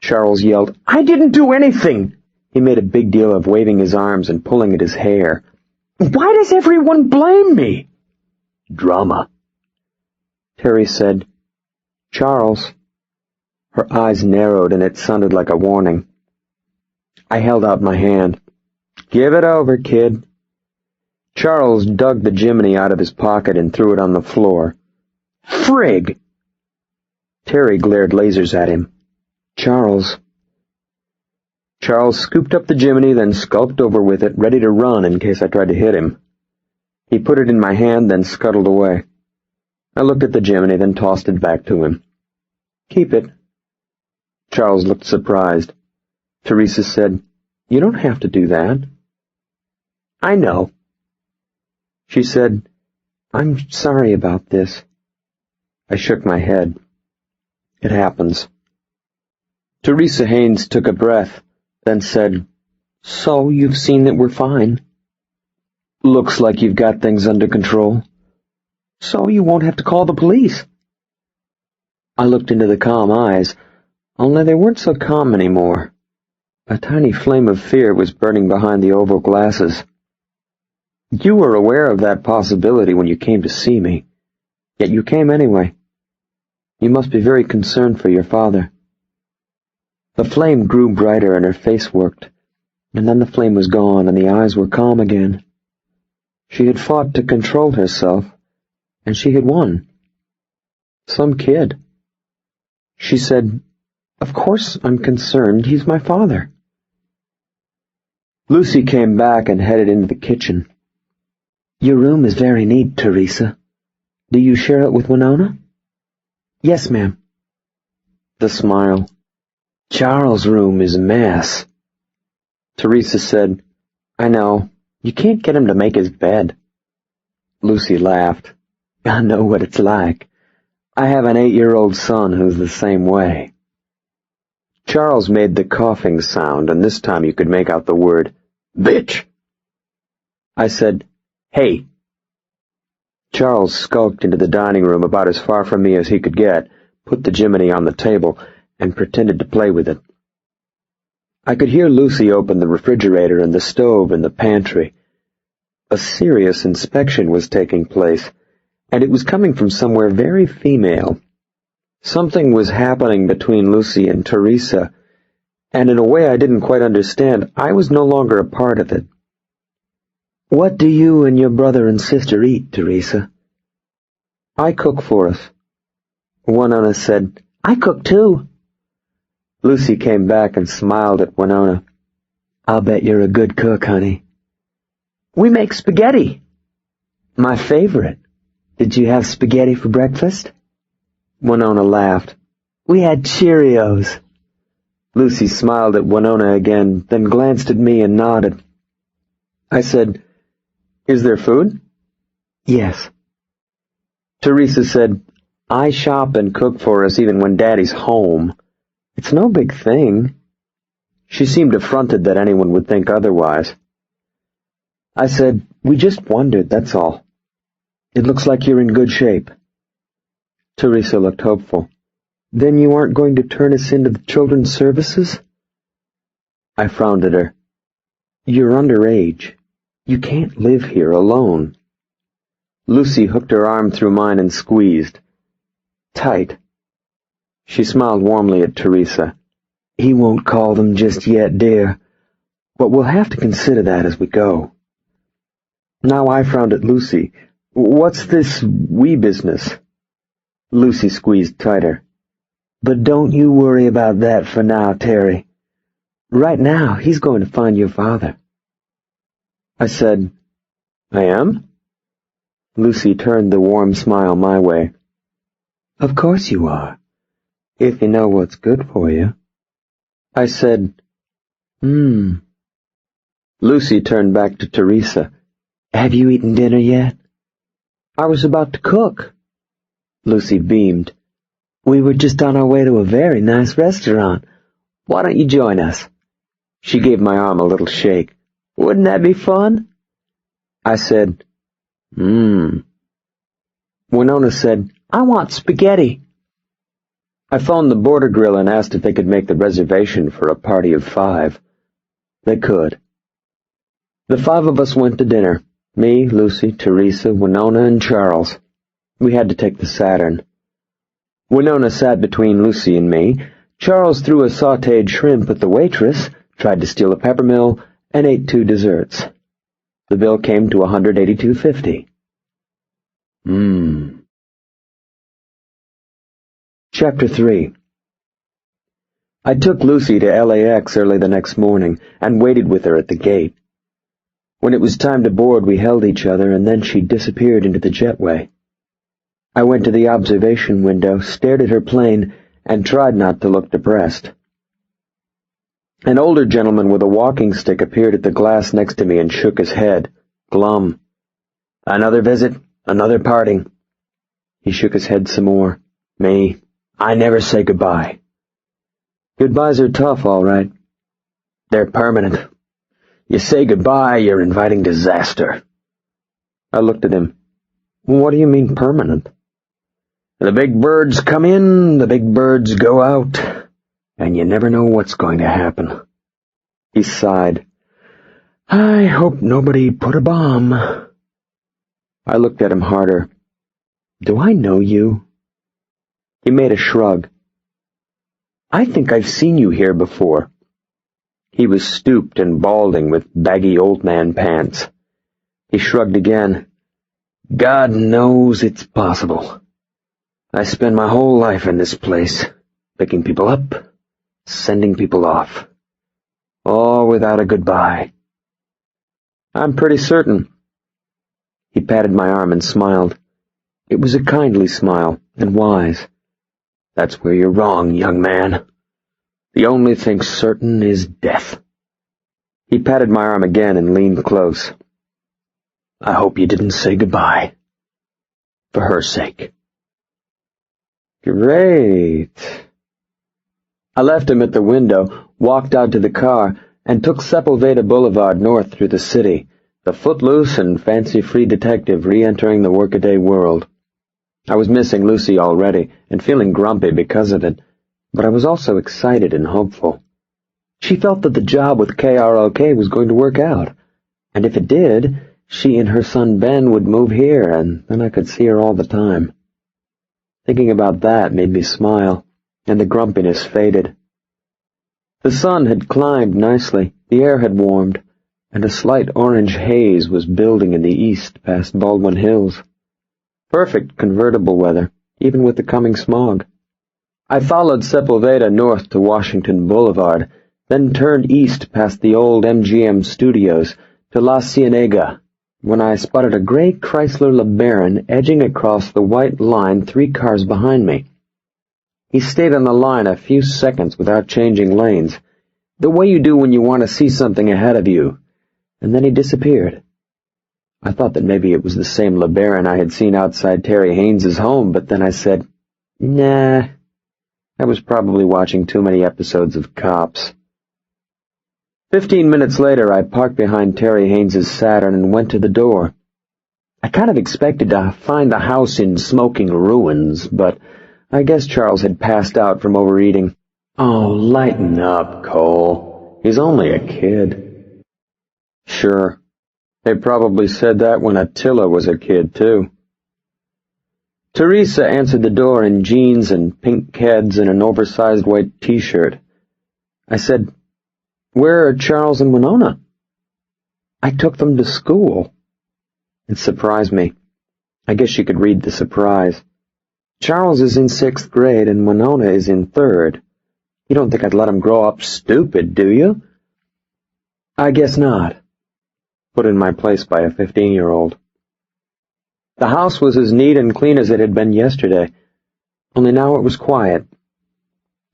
Charles yelled, "I didn't do anything!" He made a big deal of waving his arms and pulling at his hair. "Why does everyone blame me?" "Drama." Teri said, "Charles." Her eyes narrowed and it sounded like a warning. I held out my hand. "Give it over, kid." Charles dug the jiminy out of his pocket and threw it on the floor. "Frig!" Teri glared lasers at him. "Charles." Charles scooped up the jiminy, then skulked over with it, ready to run in case I tried to hit him. He put it in my hand, then scuttled away. I looked at the jiminy, then tossed it back to him. "Keep it." Charles looked surprised. Teresa said, "You don't have to do that." "I know." She said, "I'm sorry about this." I shook my head. "It happens." Teresa Haynes took a breath, then said, "So you've seen that we're fine?" "Looks like you've got things under control." "So you won't have to call the police." I looked into the calm eyes, only they weren't so calm anymore. A tiny flame of fear was burning behind the oval glasses. "You were aware of that possibility when you came to see me, yet you came anyway. You must be very concerned for your father." The flame grew brighter and her face worked, and then the flame was gone and the eyes were calm again. She had fought to control herself, and she had won. Some kid. She said, "Of course I'm concerned. He's my father." Lucy came back and headed into the kitchen. "Your room is very neat, Teresa. Do you share it with Winona?" "Yes, ma'am." The smile. "Charles' room is a mess." Teresa said, "I know. You can't get him to make his bed." Lucy laughed. "I know what it's like. I have an 8-year-old son who's the same way." Charles made the coughing sound, and this time you could make out the word, "Bitch." I said, "Hey." Charles skulked into the dining room about as far from me as he could get, put the jiminy on the table, and pretended to play with it. I could hear Lucy open the refrigerator and the stove and the pantry. A serious inspection was taking place, and it was coming from somewhere very female. Something was happening between Lucy and Teresa, and in a way I didn't quite understand, I was no longer a part of it. "What do you and your brother and sister eat, Teresa?" "I cook for us." Winona said, "I cook too." Lucy came back and smiled at Winona. "I'll bet you're a good cook, honey." "We make spaghetti." "My favorite. Did you have spaghetti for breakfast?" Winona laughed. "We had Cheerios." Lucy smiled at Winona again, then glanced at me and nodded. I said, "Is there food?" "Yes." Teresa said, "I shop and cook for us even when Daddy's home. It's no big thing." She seemed affronted that anyone would think otherwise. I said, "We just wondered, that's all. It looks like you're in good shape." Teresa looked hopeful. "Then you aren't going to turn us into the children's services?" I frowned at her. "You're underage. You can't live here alone." Lucy hooked her arm through mine and squeezed. Tight. She smiled warmly at Teresa. "He won't call them just yet, dear, but we'll have to consider that as we go." Now I frowned at Lucy. "What's this we business?" Lucy squeezed tighter. "But don't you worry about that for now, Teri. Right now, he's going to find your father." I said, "I am?" Lucy turned the warm smile my way. Of course you are, if you know what's good for you. I said, Lucy turned back to Teresa. Have you eaten dinner yet? I was about to cook. Lucy beamed. We were just on our way to a very nice restaurant. Why don't you join us? She gave my arm a little shake. Wouldn't that be fun? I said, Winona said, I want spaghetti. I phoned the Border Grill and asked if they could make the reservation for a party of 5. They could. The 5 of us went to dinner. Me, Lucy, Teresa, Winona, and Charles. We had to take the Saturn. Winona sat between Lucy and me. Charles threw a sautéed shrimp at the waitress, tried to steal a peppermill, and ate 2 desserts. The bill came to $182.50. Chapter 3. I took Lucy to LAX early the next morning and waited with her at the gate. When it was time to board, we held each other, and then she disappeared into the jetway. I went to the observation window, stared at her plane, and tried not to look depressed. An older gentleman with a walking stick appeared at the glass next to me and shook his head, glum. Another visit, another parting. He shook his head some more. Me, I never say goodbye. Goodbyes are tough, all right. They're permanent. You say goodbye, you're inviting disaster. I looked at him. What do you mean permanent? The big birds come in, the big birds go out, and you never know what's going to happen. He sighed. I hope nobody put a bomb. I looked at him harder. Do I know you? He made a shrug. I think I've seen you here before. He was stooped and balding with baggy old man pants. He shrugged again. God knows it's possible. I spend my whole life in this place, picking people up, sending people off. All without a goodbye. I'm pretty certain. He patted my arm and smiled. It was a kindly smile, and wise. That's where you're wrong, young man. The only thing certain is death. He patted my arm again and leaned close. I hope you didn't say goodbye. For her sake. Great. I left him at the window, walked out to the car, and took Sepulveda Boulevard north through the city, the footloose and fancy-free detective re-entering the workaday world. I was missing Lucy already, and feeling grumpy because of it, but I was also excited and hopeful. She felt that the job with KROK was going to work out, and if it did, she and her son Ben would move here, and then I could see her all the time. Thinking about that made me smile, and the grumpiness faded. The sun had climbed nicely, the air had warmed, and a slight orange haze was building in the east past Baldwin Hills. Perfect convertible weather, even with the coming smog. I followed Sepulveda north to Washington Boulevard, then turned east past the old MGM studios to La Cienega, when I spotted a gray Chrysler LeBaron edging across the white line 3 cars behind me. He stayed on the line a few seconds without changing lanes, the way you do when you want to see something ahead of you, and then he disappeared. I thought that maybe it was the same LeBaron I had seen outside Teri Haynes's home, but then I said, nah, I was probably watching too many episodes of Cops. 15 minutes later, I parked behind Teri Haynes's Saturn and went to the door. I kind of expected to find the house in smoking ruins, but I guess Charles had passed out from overeating. Oh, lighten up, Cole. He's only a kid. Sure. They probably said that when Attila was a kid, too. Teresa answered the door in jeans and pink Keds and an oversized white t-shirt. I said, Where are Charles and Winona? I took them to school. It surprised me. I guess she could read the surprise. Charles is in 6th grade and Winona is in 3rd. You don't think I'd let him grow up stupid, do you? I guess not. Put in my place by a 15-year-old. The house was as neat and clean as it had been yesterday, only now it was quiet.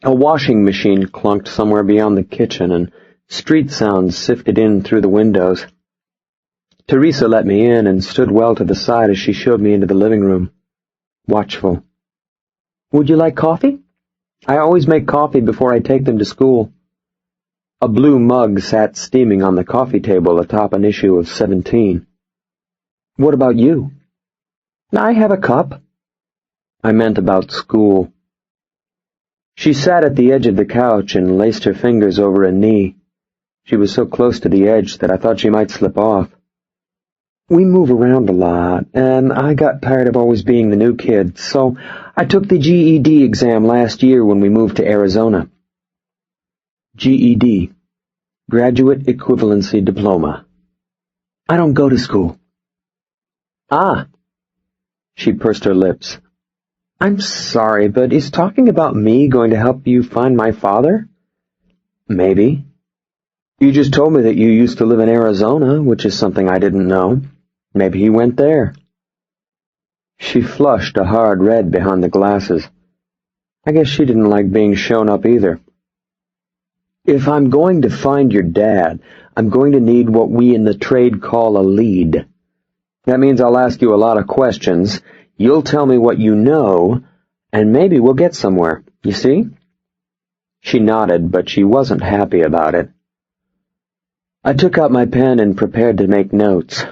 A washing machine clunked somewhere beyond the kitchen, and street sounds sifted in through the windows. Teresa let me in and stood well to the side as she showed me into the living room, watchful. "Would you like coffee? I always make coffee before I take them to school." A blue mug sat steaming on the coffee table atop an issue of 17. "What about you?" "I have a cup." I meant about school. She sat at the edge of the couch and laced her fingers over a knee. She was so close to the edge that I thought she might slip off. "We move around a lot, and I got tired of always being the new kid, so I took the GED exam last year when we moved to Arizona." GED, Graduate Equivalency Diploma. "I don't go to school." "Ah." She pursed her lips. "I'm sorry, but is talking about me going to help you find my father?" "Maybe. You just told me that you used to live in Arizona, which is something I didn't know. Maybe he went there." She flushed a hard red behind the glasses. I guess she didn't like being shown up either. "If I'm going to find your dad, I'm going to need what we in the trade call a lead. That means I'll ask you a lot of questions, you'll tell me what you know, and maybe we'll get somewhere. You see?" She nodded, but she wasn't happy about it. I took out my pen and prepared to make notes.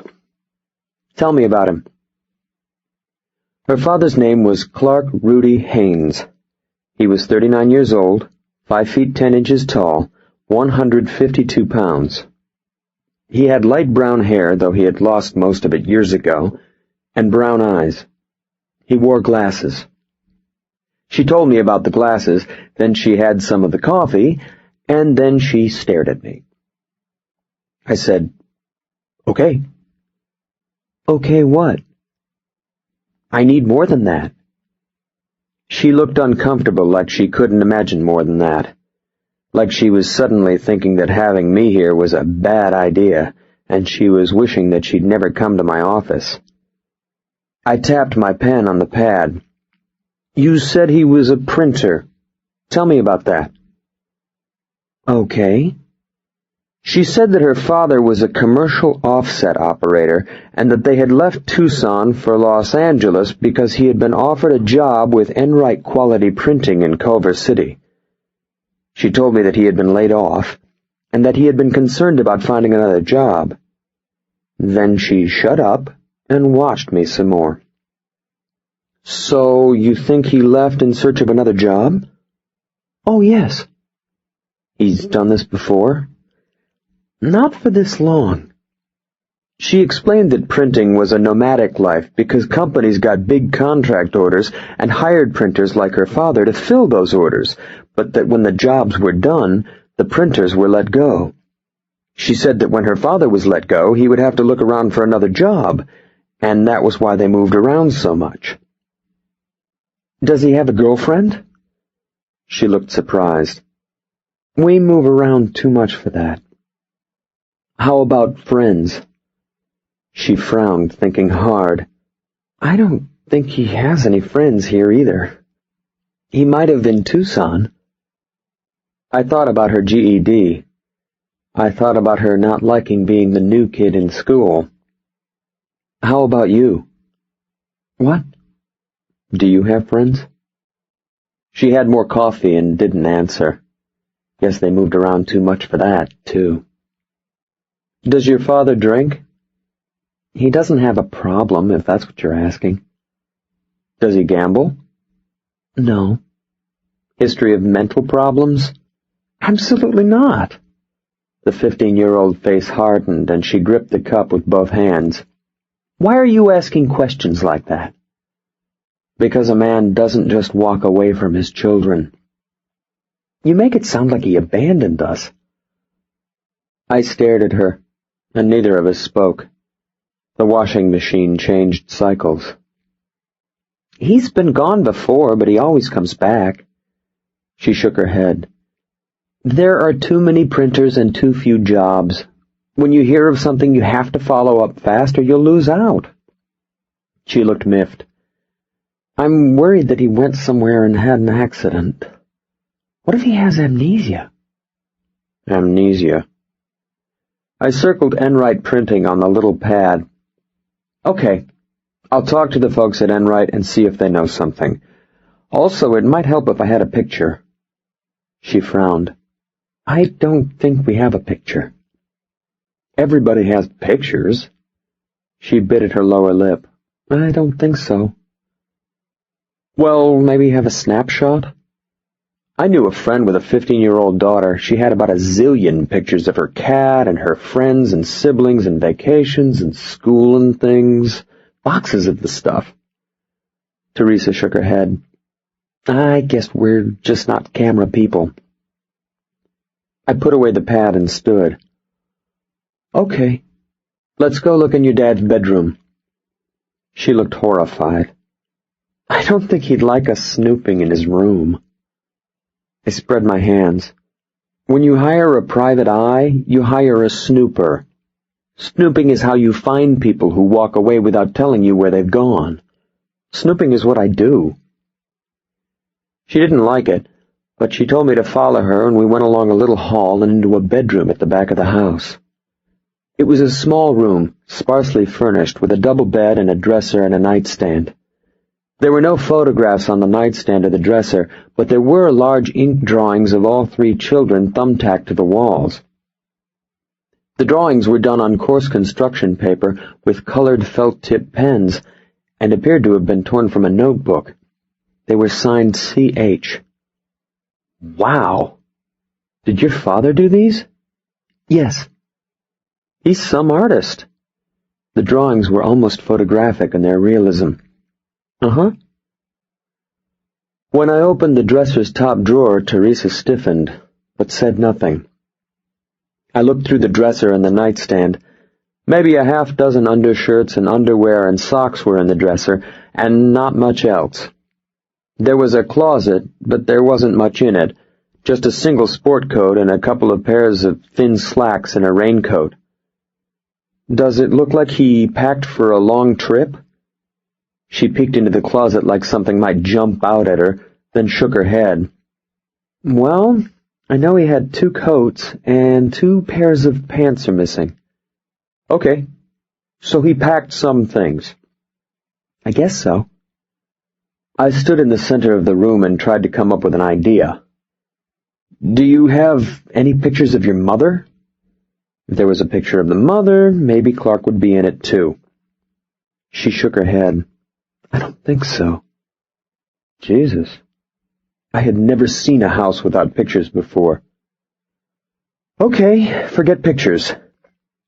"Tell me about him." Her father's name was Clark Rudy Haynes. He was 39 years old, 5 feet 10 inches tall, 152 pounds. He had light brown hair, though he had lost most of it years ago, and brown eyes. He wore glasses. She told me about the glasses, then she had some of the coffee, and then she stared at me. I said, "Okay." "Okay what?" "I need more than that." She looked uncomfortable, like she couldn't imagine more than that. Like she was suddenly thinking that having me here was a bad idea, and she was wishing that she'd never come to my office. I tapped my pen on the pad. "You said he was a printer. Tell me about that." "Okay." She said that her father was a commercial offset operator and that they had left Tucson for Los Angeles because he had been offered a job with Enright Quality Printing in Culver City. She told me that he had been laid off and that he had been concerned about finding another job. Then she shut up and watched me some more. "So you think he left in search of another job?" "Oh, yes." "He's done this before?" "Not for this long." She explained that printing was a nomadic life because companies got big contract orders and hired printers like her father to fill those orders, but that when the jobs were done, the printers were let go. She said that when her father was let go, he would have to look around for another job, and that was why they moved around so much. "Does he have a girlfriend?" She looked surprised. "We move around too much for that." "How about friends?" She frowned, thinking hard. "I don't think he has any friends here either. He might have in Tucson." I thought about her GED. I thought about her not liking being the new kid in school. "How about you?" "What?" "Do you have friends?" She had more coffee and didn't answer. Guess they moved around too much for that, too. "Does your father drink?" "He doesn't have a problem, if that's what you're asking." "Does he gamble?" "No." "History of mental problems?" "Absolutely not." The 15-year-old face hardened, and she gripped the cup with both hands. "Why are you asking questions like that?" "Because a man doesn't just walk away from his children." "You make it sound like he abandoned us." I stared at her, and neither of us spoke. The washing machine changed cycles. "He's been gone before, but he always comes back." She shook her head. "There are too many printers and too few jobs. When you hear of something, you have to follow up fast or you'll lose out." She looked miffed. I'm worried that he went somewhere and had an accident. What if he has amnesia? Amnesia. I circled Enright Printing on the little pad. Okay, I'll talk to the folks at Enright and see if they know something. Also, it might help if I had a picture. She frowned. I don't think we have a picture. Everybody has pictures. She bit at her lower lip. I don't think so. Well, maybe have a snapshot? I knew a friend with a 15-year-old daughter. She had about a zillion pictures of her cat and her friends and siblings and vacations and school and things. Boxes of the stuff. Teresa shook her head. I guess we're just not camera people. I put away the pad and stood. Okay, let's go look in your dad's bedroom. She looked horrified. I don't think he'd like us snooping in his room. I spread my hands. When you hire a private eye, you hire a snooper. Snooping is how you find people who walk away without telling you where they've gone. Snooping is what I do. She didn't like it, but she told me to follow her, and we went along a little hall and into a bedroom at the back of the house. It was a small room, sparsely furnished, with a double bed and a dresser and a nightstand. There were no photographs on the nightstand or the dresser, but there were large ink drawings of all three children thumbtacked to the walls. The drawings were done on coarse construction paper with colored felt-tip pens and appeared to have been torn from a notebook. They were signed C.H. Wow! Did your father do these? Yes. He's some artist. The drawings were almost photographic in their realism. Uh-huh. When I opened the dresser's top drawer, Teresa stiffened, but said nothing. I looked through the dresser and the nightstand. Maybe a half-dozen undershirts and underwear and socks were in the dresser, and not much else. There was a closet, but there wasn't much in it, just a single sport coat and a couple of pairs of thin slacks and a raincoat. Does it look like he packed for a long trip? She peeked into the closet like something might jump out at her, then shook her head. Well, I know he had 2 coats, and 2 pairs of pants are missing. Okay, so he packed some things. I guess so. I stood in the center of the room and tried to come up with an idea. Do you have any pictures of your mother? If there was a picture of the mother, maybe Clark would be in it too. She shook her head. I don't think so. Jesus. I had never seen a house without pictures before. Okay, forget pictures.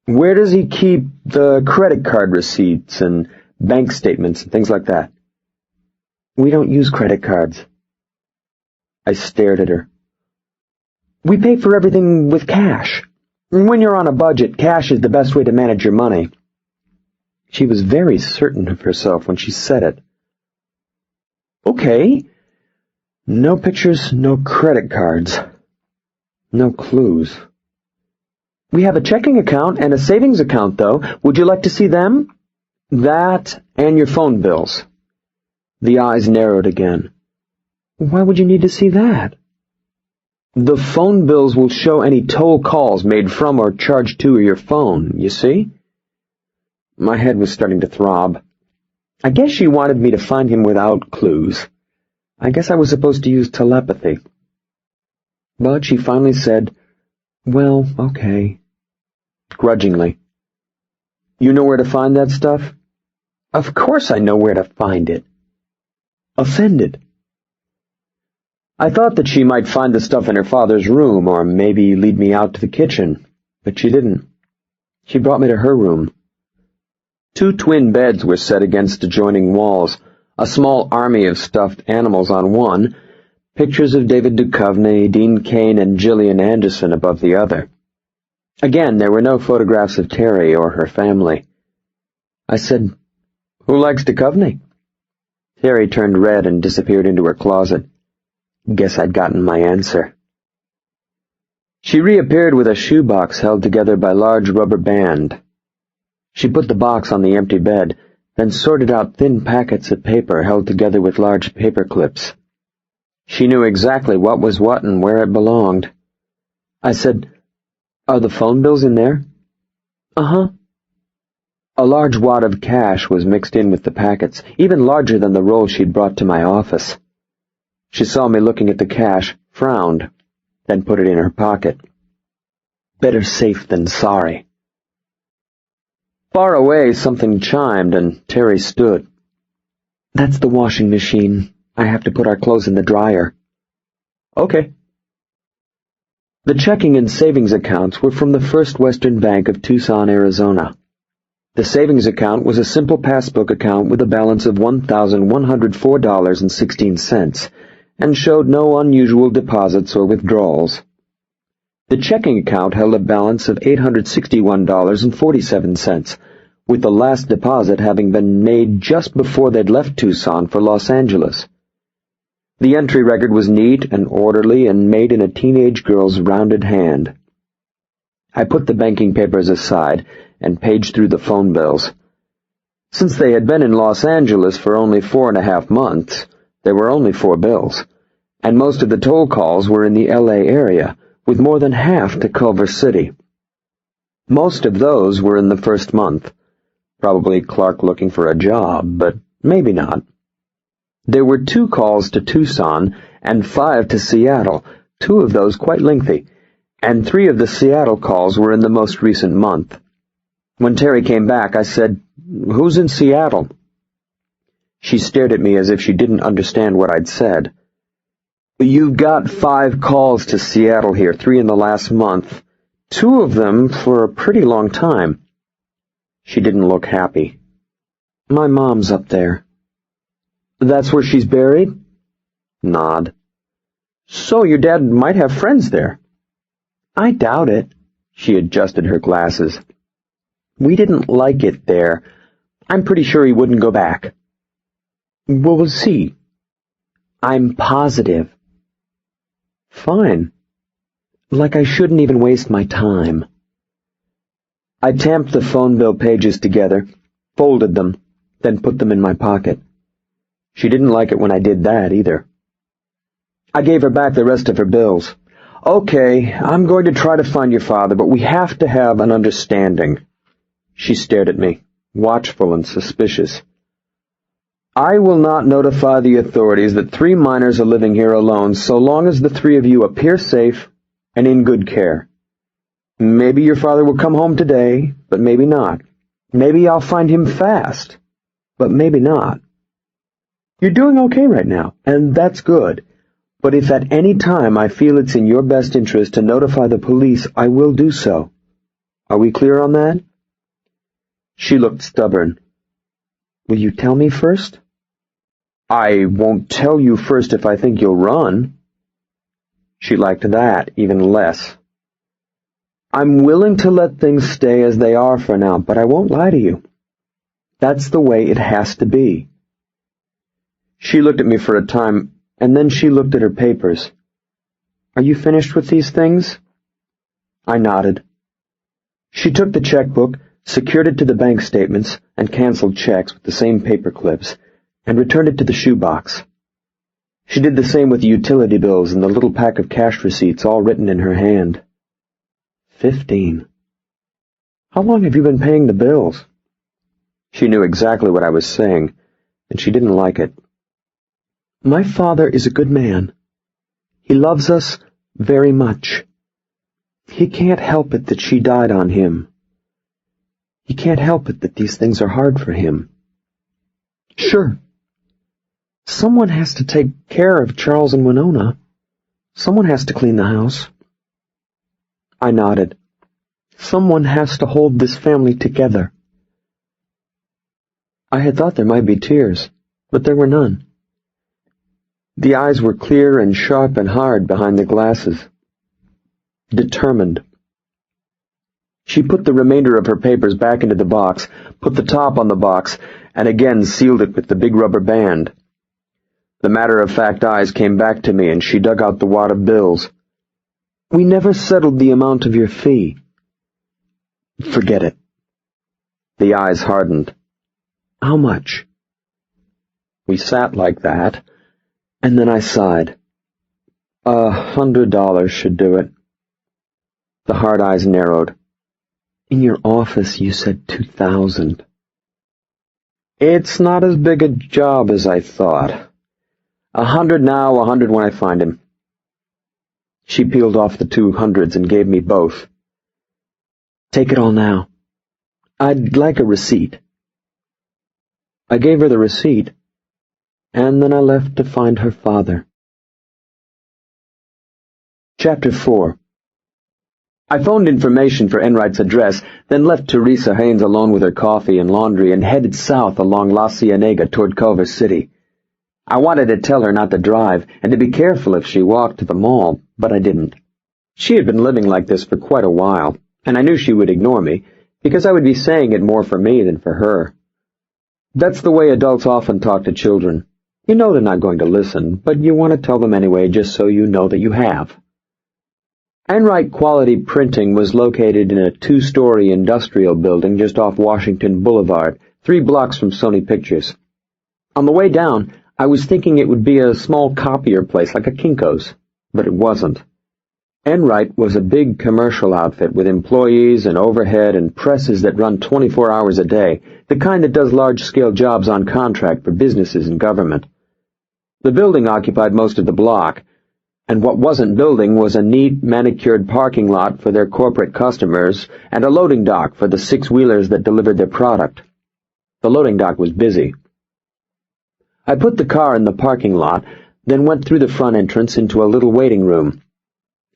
Where does he keep the credit card receipts and bank statements and things like that? We don't use credit cards. I stared at her. We pay for everything with cash. When you're on a budget, cash is the best way to manage your money. She was very certain of herself when she said it. Okay. No pictures, no credit cards. No clues. We have a checking account and a savings account, though. Would you like to see them? That and your phone bills. The eyes narrowed again. Why would you need to see that? The phone bills will show any toll calls made from or charged to your phone, you see? My head was starting to throb. I guess she wanted me to find him without clues. I guess I was supposed to use telepathy. But she finally said, well, okay. Grudgingly. You know where to find that stuff? Of course I know where to find it. Offended. I thought that she might find the stuff in her father's room, or maybe lead me out to the kitchen, but she didn't. She brought me to her room. 2 twin beds were set against adjoining walls, a small army of stuffed animals on one, pictures of David Duchovny, Dean Cain, and Gillian Anderson above the other. Again, there were no photographs of Teri or her family. I said, Who likes Duchovny? Teri turned red and disappeared into her closet. Guess I'd gotten my answer. She reappeared with a shoebox held together by large rubber band. She put the box on the empty bed, then sorted out thin packets of paper held together with large paper clips. She knew exactly what was what and where it belonged. I said, "Are the phone bills in there?" "Uh-huh." A large wad of cash was mixed in with the packets, even larger than the roll she'd brought to my office. She saw me looking at the cash, frowned, then put it in her pocket. Better safe than sorry. Far away, something chimed, and Teri stood. "That's the washing machine. I have to put our clothes in the dryer." "Okay." The checking and savings accounts were from the First Western Bank of Tucson, Arizona. The savings account was a simple passbook account with a balance of $1,104.16 and showed no unusual deposits or withdrawals. The checking account held a balance of $861.47, with the last deposit having been made just before they'd left Tucson for Los Angeles. The entry record was neat and orderly and made in a teenage girl's rounded hand. I put the banking papers aside and paged through the phone bills. Since they had been in Los Angeles for only 4.5 months, there were only 4 bills, and most of the toll calls were in the L.A. area, with more than half to Culver City. Most of those were in the first month. Probably Clark looking for a job, but maybe not. There were 2 calls to Tucson and 5 to Seattle, 2 of those quite lengthy, and 3 of the Seattle calls were in the most recent month. When Teri came back, I said, "Who's in Seattle?" She stared at me as if she didn't understand what I'd said. "You've got 5 calls to Seattle here, 3 in the last month, 2 of them for a pretty long time." She didn't look happy. "My mom's up there." "That's where she's buried?" Nod. "So your dad might have friends there." "I doubt it." She adjusted her glasses. "We didn't like it there. I'm pretty sure he wouldn't go back." "What was he?" "I'm positive." "Fine. Like I shouldn't even waste my time." I tamped the phone bill pages together, folded them, then put them in my pocket. She didn't like it when I did that, either. I gave her back the rest of her bills. "Okay, I'm going to try to find your father, but we have to have an understanding." She stared at me, watchful and suspicious. "I will not notify the authorities that 3 minors are living here alone so long as the 3 of you appear safe and in good care. Maybe your father will come home today, but maybe not. Maybe I'll find him fast, but maybe not. You're doing okay right now, and that's good. But if at any time I feel it's in your best interest to notify the police, I will do so. Are we clear on that?" She looked stubborn. "Will you tell me first?" "I won't tell you first if I think you'll run." She liked that even less. "I'm willing to let things stay as they are for now, but I won't lie to you. That's the way it has to be." She looked at me for a time, and then she looked at her papers. "Are you finished with these things?" I nodded. She took the checkbook, secured it to the bank statements, and canceled checks with the same paper clips, and returned it to the shoebox. She did the same with the utility bills and the little pack of cash receipts, all written in her hand. 15. "How long have you been paying the bills?" She knew exactly what I was saying, and she didn't like it. "My father is a good man. He loves us very much. He can't help it that she died on him. He can't help it that these things are hard for him. Sure. Someone has to take care of Charles and Winona. Someone has to clean the house." I nodded. "Someone has to hold this family together." I had thought there might be tears, but there were none. The eyes were clear and sharp and hard behind the glasses. Determined. She put the remainder of her papers back into the box, put the top on the box, and again sealed it with the big rubber band. The matter-of-fact eyes came back to me, and she dug out the wad of bills. "We never settled the amount of your fee." "Forget it." The eyes hardened. How much?" We sat like that, and then I sighed. $100 should do it." The hard eyes narrowed. "In your office you said 2,000. "It's not as big a job as I thought. 100 now, 100 when I find him." She peeled off the 200s and gave me both. "Take it all now. I'd like a receipt." I gave her the receipt, and then I left to find her father. Chapter 4. I phoned information for Enright's address, then left Teresa Haynes alone with her coffee and laundry and headed south along La Cienega toward Culver City. I wanted to tell her not to drive and to be careful if she walked to the mall, but I didn't. She had been living like this for quite a while, and I knew she would ignore me, because I would be saying it more for me than for her. That's the way adults often talk to children. You know they're not going to listen, but you want to tell them anyway just so you know that you have. Enright Quality Printing was located in a 2-story industrial building just off Washington Boulevard, 3 blocks from Sony Pictures. On the way down, I was thinking it would be a small copier place like a Kinko's, but it wasn't. Enright was a big commercial outfit with employees and overhead and presses that run 24 hours a day, the kind that does large-scale jobs on contract for businesses and government. The building occupied most of the block, and what wasn't building was a neat, manicured parking lot for their corporate customers and a loading dock for the 6-wheelers that delivered their product. The loading dock was busy. I put the car in the parking lot, then went through the front entrance into a little waiting room.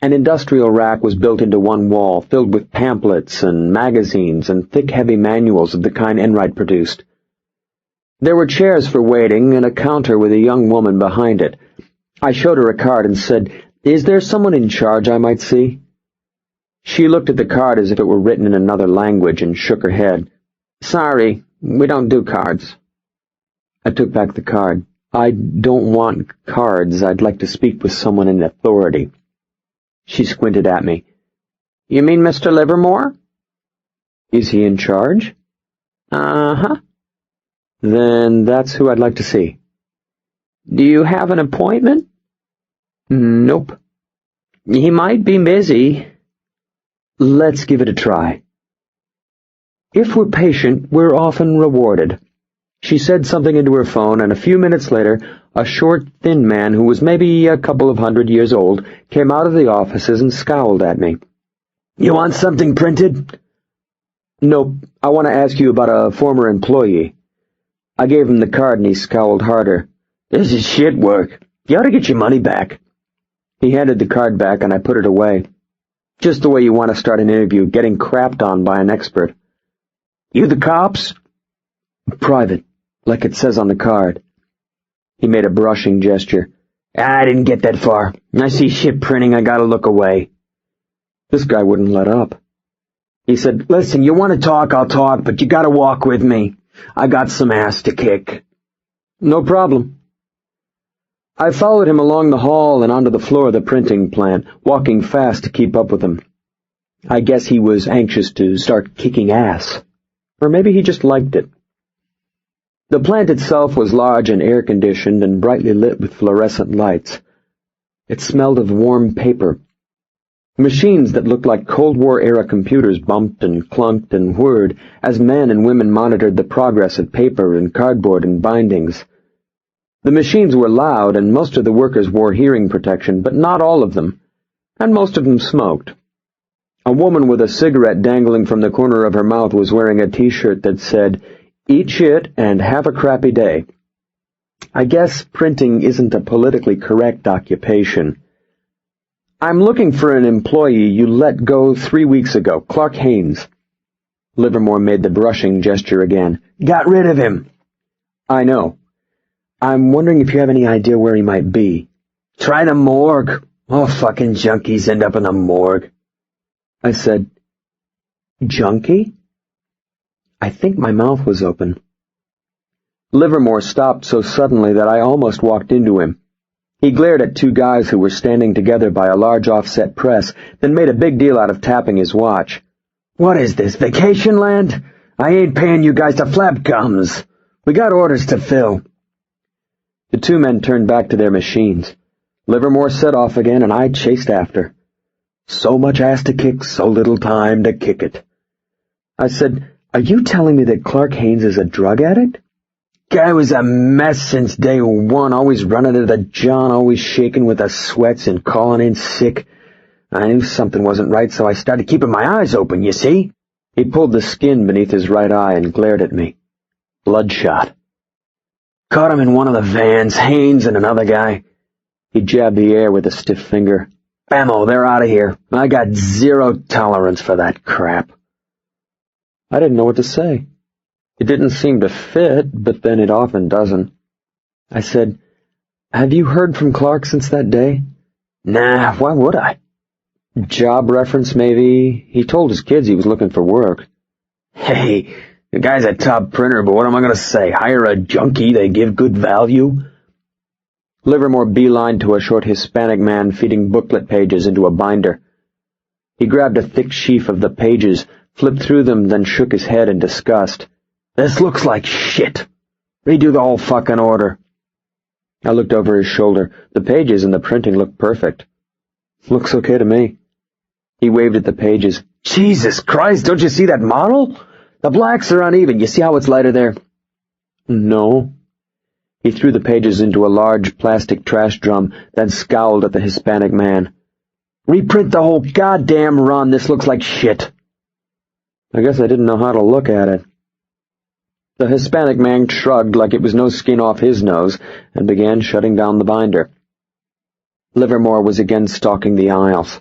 An industrial rack was built into one wall, filled with pamphlets and magazines and thick, heavy manuals of the kind Enright produced. There were chairs for waiting and a counter with a young woman behind it. I showed her a card and said, "Is there someone in charge I might see?" She looked at the card as if it were written in another language and shook her head. "Sorry, we don't do cards." I took back the card. "I don't want cards. I'd like to speak with someone in authority." She squinted at me. "You mean Mr. Livermore?" "Is he in charge?" "Uh-huh." "Then that's who I'd like to see." "Do you have an appointment?" "Nope." "He might be busy." "Let's give it a try." If we're patient, we're often rewarded. She said something into her phone, and a few minutes later, a short, thin man who was maybe a couple of 100 years old came out of the offices and scowled at me. "You want something printed?" "Nope. I want to ask you about a former employee." I gave him the card, and he scowled harder. "This is shit work. You ought to get your money back." He handed the card back, and I put it away. Just the way you want to start an interview, getting crapped on by an expert. "You the cops?" "Private, like it says on the card." He made a brushing gesture. "I didn't get that far. I see shit printing, I gotta look away." This guy wouldn't let up. He said, "Listen, you want to talk, I'll talk, but you gotta walk with me. I got some ass to kick." "No problem." I followed him along the hall and onto the floor of the printing plant, walking fast to keep up with him. I guess he was anxious to start kicking ass. Or maybe he just liked it. The plant itself was large and air-conditioned and brightly lit with fluorescent lights. It smelled of warm paper. Machines that looked like Cold War-era computers bumped and clunked and whirred as men and women monitored the progress of paper and cardboard and bindings. The machines were loud, and most of the workers wore hearing protection, but not all of them, and most of them smoked. A woman with a cigarette dangling from the corner of her mouth was wearing a T-shirt that said, "Eat shit and have a crappy day." I guess printing isn't a politically correct occupation. "I'm looking for an employee you let go 3 weeks ago, Clark Haynes." Livermore made the brushing gesture again. "Got rid of him." "I know. I'm wondering if you have any idea where he might be." "Try the morgue. All fucking junkies end up in the morgue." I said, "Junkie?" I think my mouth was open. Livermore stopped so suddenly that I almost walked into him. He glared at 2 guys who were standing together by a large offset press, then made a big deal out of tapping his watch. "What is this, vacation land? I ain't paying you guys to flap gums. "We got orders to fill." The two men turned back to their machines. Livermore set off again, and I chased after. So much ass to kick, so little time to kick it. I said, "Are you telling me that Clark Haynes is a drug addict?" "Guy was a mess since day one, always running to the John, always shaking with the sweats and calling in sick. I knew something wasn't right, so I started keeping my eyes open, you see?" He pulled the skin beneath his right eye and glared at me. "Bloodshot. Caught him in one of the vans, Haynes and another guy." He jabbed the air with a stiff finger. "Bammo, they're out of here. I got zero tolerance for that crap." I didn't know what to say. It didn't seem to fit, but then it often doesn't. I said, "Have you heard from Clark since that day?" "Nah, why would I?" "Job reference, maybe? He told his kids he was looking for work." "Hey, the guy's a top printer, but what am I going to say? Hire a junkie, they give good value?" Livermore beelined to a short Hispanic man feeding booklet pages into a binder. He grabbed a thick sheaf of the pages, flipped through them, then shook his head in disgust. "This looks like shit. Redo the whole fucking order." I looked over his shoulder. The pages and the printing looked perfect. "Looks okay to me." He waved at the pages. "Jesus Christ, don't you see that model? The blacks are uneven. You see how it's lighter there?" "No." He threw the pages into a large plastic trash drum, then scowled at the Hispanic man. "Reprint the whole goddamn run. This looks like shit." I guess I didn't know how to look at it. The Hispanic man shrugged like it was no skin off his nose and began shutting down the binder. Livermore was again stalking the aisles.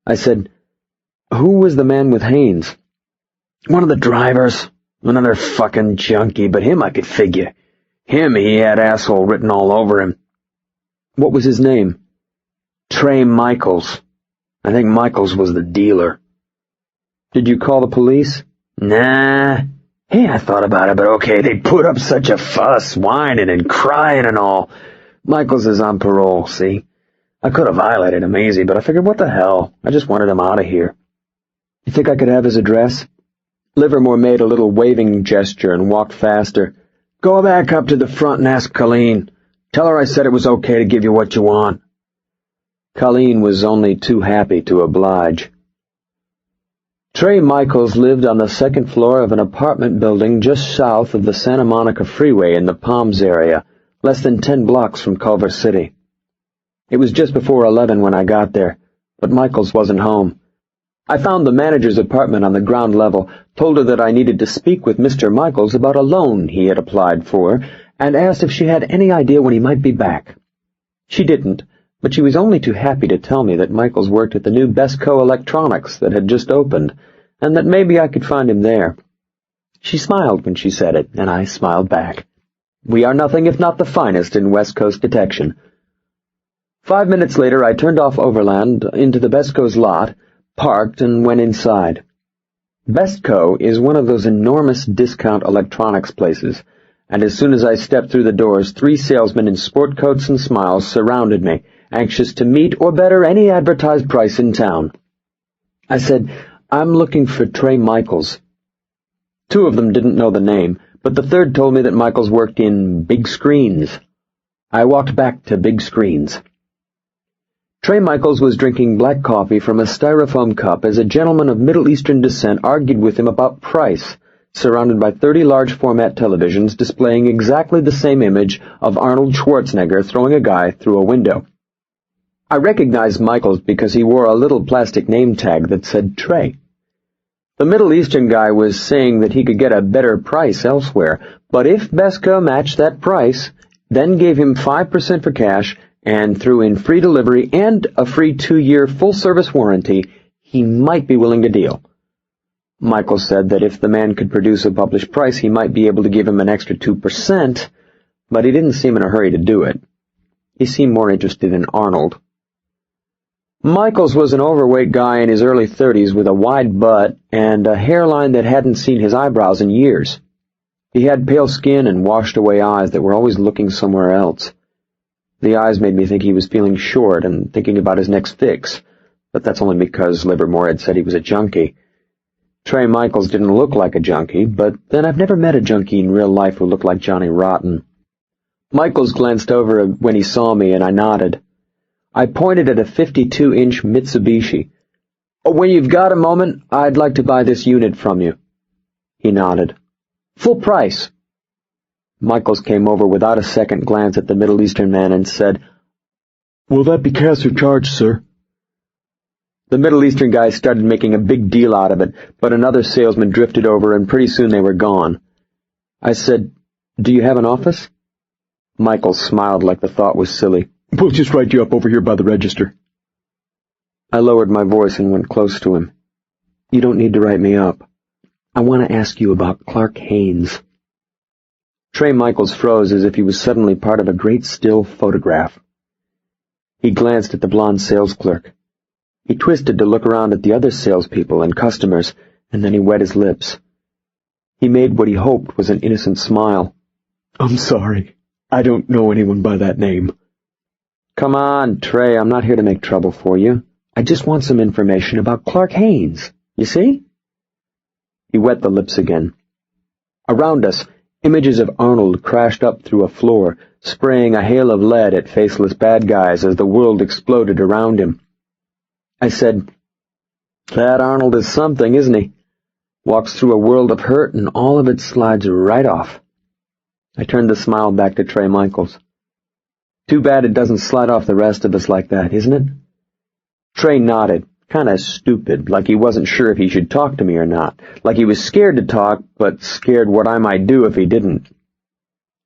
I said, "Who was the man with Haynes?" "One of the drivers. Another fucking junkie, but him I could figure. Him, he had asshole written all over him." "What was his name?" "Trey Michaels. I think Michaels was the dealer." "Did you call the police?" "Nah. Hey, I thought about it, but okay, they put up such a fuss, whining and crying and all. Michaels is on parole, see? I could have violated him easy, but I figured, what the hell? I just wanted him out of here." "You think I could have his address?" Livermore made a little waving gesture and walked faster. "Go back up to the front and ask Colleen. Tell her I said it was okay to give you what you want." Colleen was only too happy to oblige. Trey Michaels lived on the second floor of an apartment building just south of the Santa Monica Freeway in the Palms area, less than 10 blocks from Culver City. It was just before 11 when I got there, but Michaels wasn't home. I found the manager's apartment on the ground level, told her that I needed to speak with Mr. Michaels about a loan he had applied for, and asked if she had any idea when he might be back. She didn't, but she was only too happy to tell me that Michaels worked at the new Besco Electronics that had just opened, and that maybe I could find him there. She smiled when she said it, and I smiled back. We are nothing if not the finest in West Coast detection. 5 minutes later I turned off overland into the Besco's lot, parked, and went inside. Besco is one of those enormous discount electronics places, and as soon as I stepped through the doors, 3 salesmen in sport coats and smiles surrounded me, anxious to meet or better any advertised price in town. I said, "I'm looking for Trey Michaels." 2 of them didn't know the name, but the third told me that Michaels worked in Big Screens. I walked back to Big Screens. Trey Michaels was drinking black coffee from a styrofoam cup as a gentleman of Middle Eastern descent argued with him about price, surrounded by 30 large-format televisions displaying exactly the same image of Arnold Schwarzenegger throwing a guy through a window. I recognized Michaels because he wore a little plastic name tag that said Trey. The Middle Eastern guy was saying that he could get a better price elsewhere, but if Besco matched that price, then gave him 5% for cash, and threw in free delivery and a free 2-year full-service warranty, he might be willing to deal. Michael said that if the man could produce a published price, he might be able to give him an extra 2%, but he didn't seem in a hurry to do it. He seemed more interested in Arnold. Michaels was an overweight guy in his early 30s with a wide butt and a hairline that hadn't seen his eyebrows in years. He had pale skin and washed-away eyes that were always looking somewhere else. The eyes made me think he was feeling short and thinking about his next fix, but that's only because Livermore had said he was a junkie. Trey Michaels didn't look like a junkie, but then I've never met a junkie in real life who looked like Johnny Rotten. Michaels glanced over when he saw me, and I nodded. I pointed at a 52-inch Mitsubishi. "When you've got a moment, I'd like to buy this unit from you." He nodded. "Full price." Michaels came over without a second glance at the Middle Eastern man and said, "Will that be cash or charge, sir?" The Middle Eastern guy started making a big deal out of it, but another salesman drifted over, and pretty soon they were gone. I said, "Do you have an office?" Michaels smiled like the thought was silly. "We'll just write you up over here by the register." I lowered my voice and went close to him. "You don't need to write me up. I want to ask you about Clark Haynes." Trey Michaels froze as if he was suddenly part of a great still photograph. He glanced at the blonde sales clerk. He twisted to look around at the other salespeople and customers, and then he wet his lips. He made what he hoped was an innocent smile. "I'm sorry. I don't know anyone by that name." "Come on, Trey, I'm not here to make trouble for you. I just want some information about Clark Haynes, you see?" He wet the lips again. Around us, images of Arnold crashed up through a floor, spraying a hail of lead at faceless bad guys as the world exploded around him. I said, "That Arnold is something, isn't he? Walks through a world of hurt and all of it slides right off." I turned the smile back to Trey Michaels. "Too bad it doesn't slide off the rest of us like that, isn't it?" Trey nodded, kinda stupid, like he wasn't sure if he should talk to me or not, like he was scared to talk, but scared what I might do if he didn't.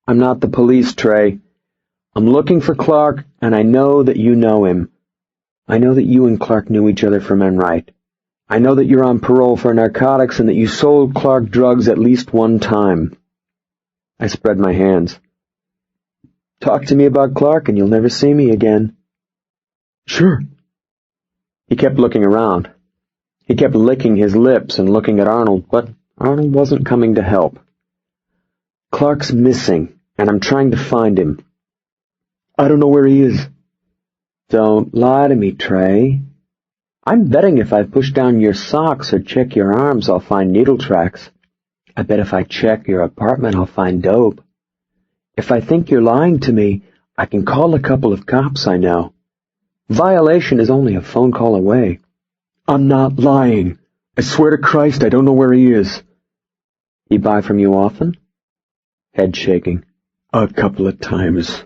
"I'm not the police, Trey. I'm looking for Clark, and I know that you know him. I know that you and Clark knew each other from Enright. I know that you're on parole for narcotics and that you sold Clark drugs at least one time." I spread my hands. "Talk to me about Clark and you'll never see me again." "Sure." He kept looking around. He kept licking his lips and looking at Arnold, but Arnold wasn't coming to help. "Clark's missing, and I'm trying to find him." "I don't know where he is." "Don't lie to me, Trey. I'm betting if I push down your socks or check your arms, I'll find needle tracks. I bet if I check your apartment, I'll find dope. If I think you're lying to me, I can call a couple of cops I know. Violation is only a phone call away." "I'm not lying. I swear to Christ I don't know where he is." "He buy from you often?" Head shaking. "A couple of times.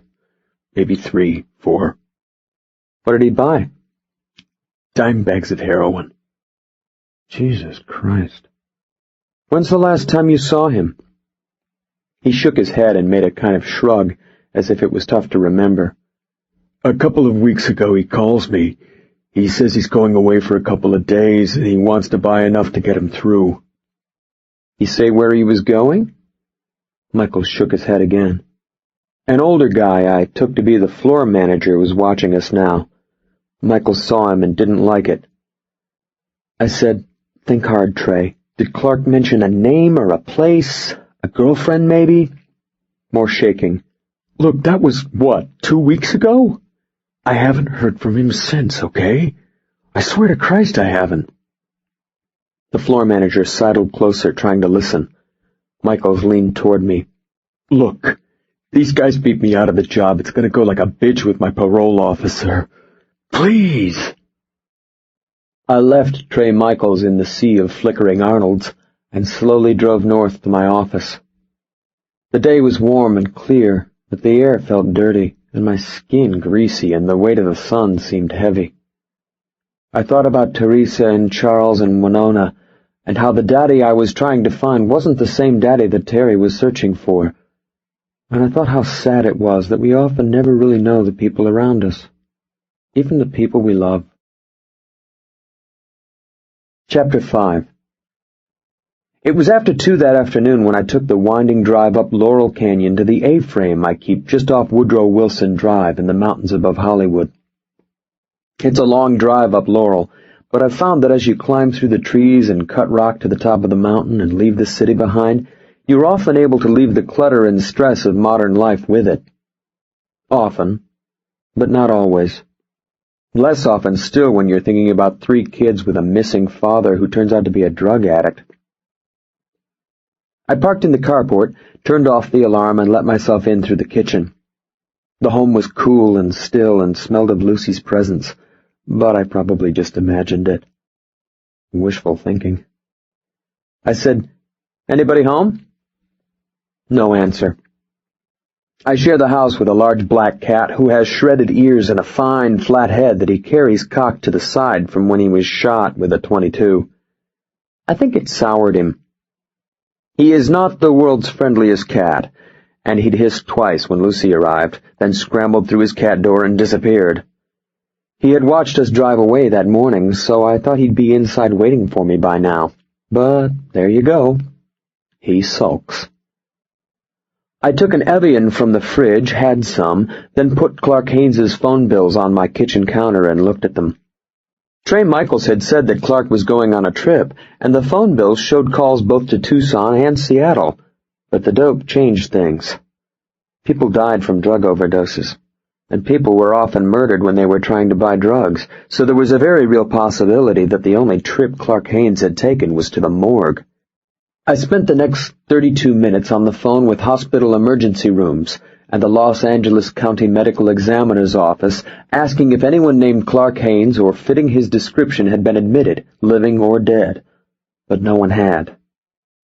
Maybe 3, 4. "What did he buy?" "Dime bags of heroin." "Jesus Christ. When's the last time you saw him?" He shook his head and made a kind of shrug, as if it was tough to remember. "A couple of weeks ago he calls me. He says he's going away for a couple of days, and he wants to buy enough to get him through." "He say where he was going?" Michael shook his head again. An older guy I took to be the floor manager was watching us now. Michael saw him and didn't like it. I said, "Think hard, Trey. Did Clark mention a name or a place? A girlfriend, maybe?" More shaking. "Look, that was, 2 weeks ago? I haven't heard from him since, okay? I swear to Christ I haven't." The floor manager sidled closer, trying to listen. Michaels leaned toward me. "Look, these guys beat me out of the job. It's going to go like a bitch with my parole officer. Please." I left Trey Michaels in the sea of flickering Arnolds and slowly drove north to my office. The day was warm and clear, but the air felt dirty, and my skin greasy, and the weight of the sun seemed heavy. I thought about Teresa and Charles and Winona, and how the daddy I was trying to find wasn't the same daddy that Teri was searching for, and I thought how sad it was that we often never really know the people around us, even the people we love. Chapter 5. It was after 2 that afternoon when I took the winding drive up Laurel Canyon to the A-frame I keep just off Woodrow Wilson Drive in the mountains above Hollywood. It's a long drive up Laurel, but I've found that as you climb through the trees and cut rock to the top of the mountain and leave the city behind, you're often able to leave the clutter and stress of modern life with it. Often, but not always. Less often still when you're thinking about 3 kids with a missing father who turns out to be a drug addict. I parked in the carport, turned off the alarm, and let myself in through the kitchen. The home was cool and still and smelled of Lucy's presence, but I probably just imagined it. Wishful thinking. I said, "Anybody home?" No answer. I share the house with a large black cat who has shredded ears and a fine, flat head that he carries cocked to the side from when he was shot with a .22. I think it soured him. He is not the world's friendliest cat, and he'd hissed twice when Lucy arrived, then scrambled through his cat door and disappeared. He had watched us drive away that morning, so I thought he'd be inside waiting for me by now. But there you go. He sulks. I took an Evian from the fridge, had some, then put Clark Haynes's phone bills on my kitchen counter and looked at them. Trey Michaels had said that Clark was going on a trip, and the phone bills showed calls both to Tucson and Seattle, but the dope changed things. People died from drug overdoses, and people were often murdered when they were trying to buy drugs, so there was a very real possibility that the only trip Clark Haynes had taken was to the morgue. I spent the next 32 minutes on the phone with hospital emergency rooms and the Los Angeles County Medical Examiner's office, asking if anyone named Clark Haynes or fitting his description had been admitted, living or dead. But no one had.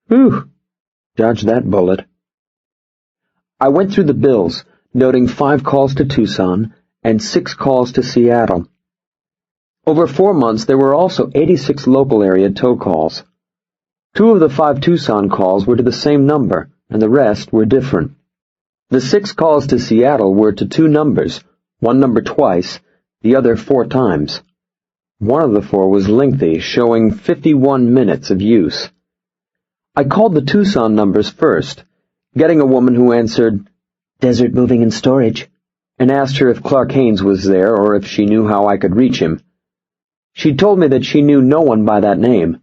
Whew! Dodged that bullet. I went through the bills, noting 5 calls to Tucson and 6 calls to Seattle. Over 4 months, there were also 86 local area tow calls. 2 of the 5 Tucson calls were to the same number, and the rest were different. The 6 calls to Seattle were to 2 numbers, one number twice, the other 4 times. One of the 4 was lengthy, showing 51 minutes of use. I called the Tucson numbers first, getting a woman who answered, "Desert Moving and Storage," and asked her if Clark Haynes was there or if she knew how I could reach him. She told me that she knew no one by that name.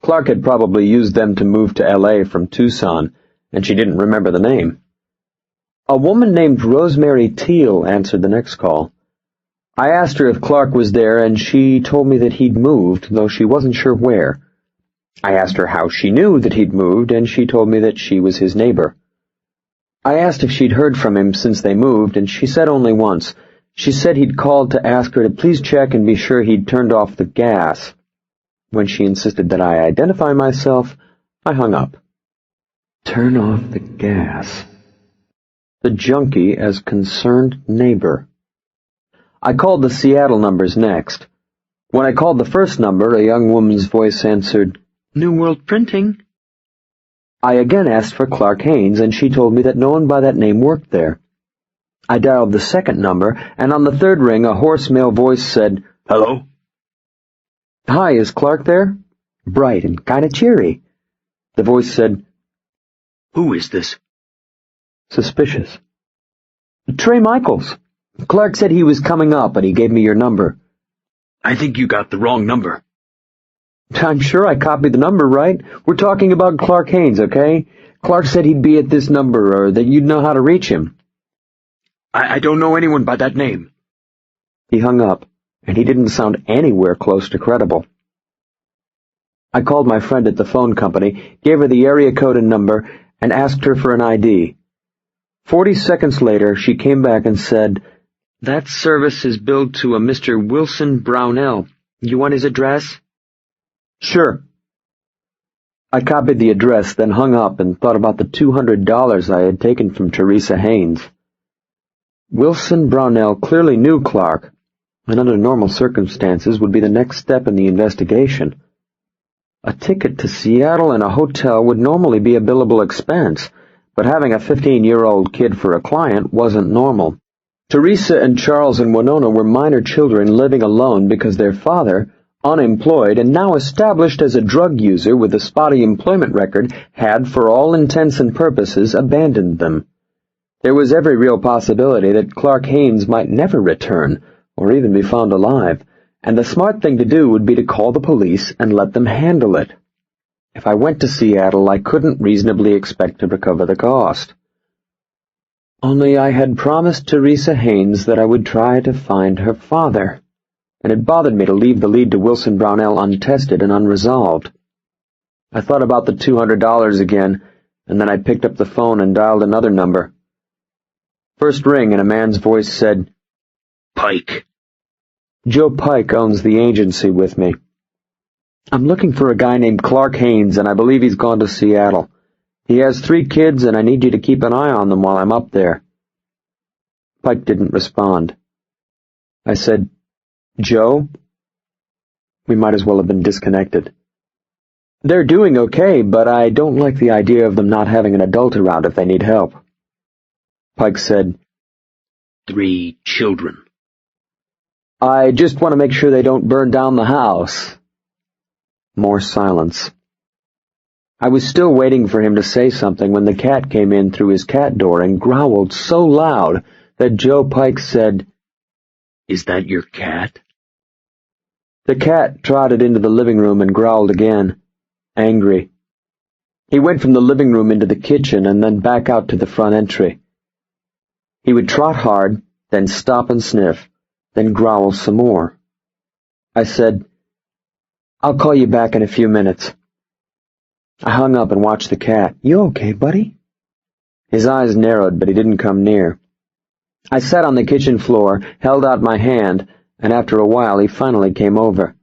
Clark had probably used them to move to L.A. from Tucson, and she didn't remember the name. A woman named Rosemary Teal answered the next call. I asked her if Clark was there, and she told me that he'd moved, though she wasn't sure where. I asked her how she knew that he'd moved, and she told me that she was his neighbor. I asked if she'd heard from him since they moved, and she said only once. She said he'd called to ask her to please check and be sure he'd turned off the gas. When she insisted that I identify myself, I hung up. Turn off the gas. The junkie as concerned neighbor. I called the Seattle numbers next. When I called the first number, a young woman's voice answered, "New World Printing." I again asked for Clark Haynes, and she told me that no one by that name worked there. I dialed the second number, and on the third ring a hoarse male voice said, "Hello?" "Hi, is Clark there?" Bright and kinda cheery. The voice said, "Who is this?" Suspicious. "Trey Michaels. Clark said he was coming up, and he gave me your number." "I think you got the wrong number." "I'm sure I copied the number right. We're talking about Clark Haynes, okay? Clark said he'd be at this number, or that you'd know how to reach him." I don't know anyone by that name." He hung up, and he didn't sound anywhere close to credible. I called my friend at the phone company, gave her the area code and number, and asked her for an ID. 40 seconds later, she came back and said, "That service is billed to a Mr. Wilson Brownell. You want his address?" "Sure." I copied the address, then hung up and thought about the $200 I had taken from Teresa Haynes. Wilson Brownell clearly knew Clark, and under normal circumstances would be the next step in the investigation. A ticket to Seattle and a hotel would normally be a billable expense, but having a 15-year-old kid for a client wasn't normal. Teresa and Charles and Winona were minor children living alone because their father, unemployed and now established as a drug user with a spotty employment record, had, for all intents and purposes, abandoned them. There was every real possibility that Clark Haynes might never return, or even be found alive, and the smart thing to do would be to call the police and let them handle it. If I went to Seattle, I couldn't reasonably expect to recover the cost. Only I had promised Teresa Haynes that I would try to find her father. and it bothered me to leave the lead to Wilson Brownell untested and unresolved. I thought about the $200 again, and then I picked up the phone and dialed another number. First ring, and a man's voice said, "Pike." Joe Pike owns the agency with me. I'm looking for a guy named Clark Haynes, and I believe he's gone to Seattle. He has 3 kids, and I need you to keep an eye on them while I'm up there. Pike didn't respond. I said, "Joe?" We might as well have been disconnected. "They're doing okay, but I don't like the idea of them not having an adult around if they need help." Pike said,
3 children.
"I just want to make sure they don't burn down the house." More silence. I was still waiting for him to say something when the cat came in through his cat door and growled so loud that Joe Pike said,
"Is that your cat?"
The cat trotted into the living room and growled again, angry. He went from the living room into the kitchen and then back out to the front entry. He would trot hard, then stop and sniff, then growl some more. I said, "I'll call you back in a few minutes." I hung up and watched the cat. "You okay, buddy?" His eyes narrowed, but he didn't come near. I sat on the kitchen floor, held out my hand, and after a while he finally came over.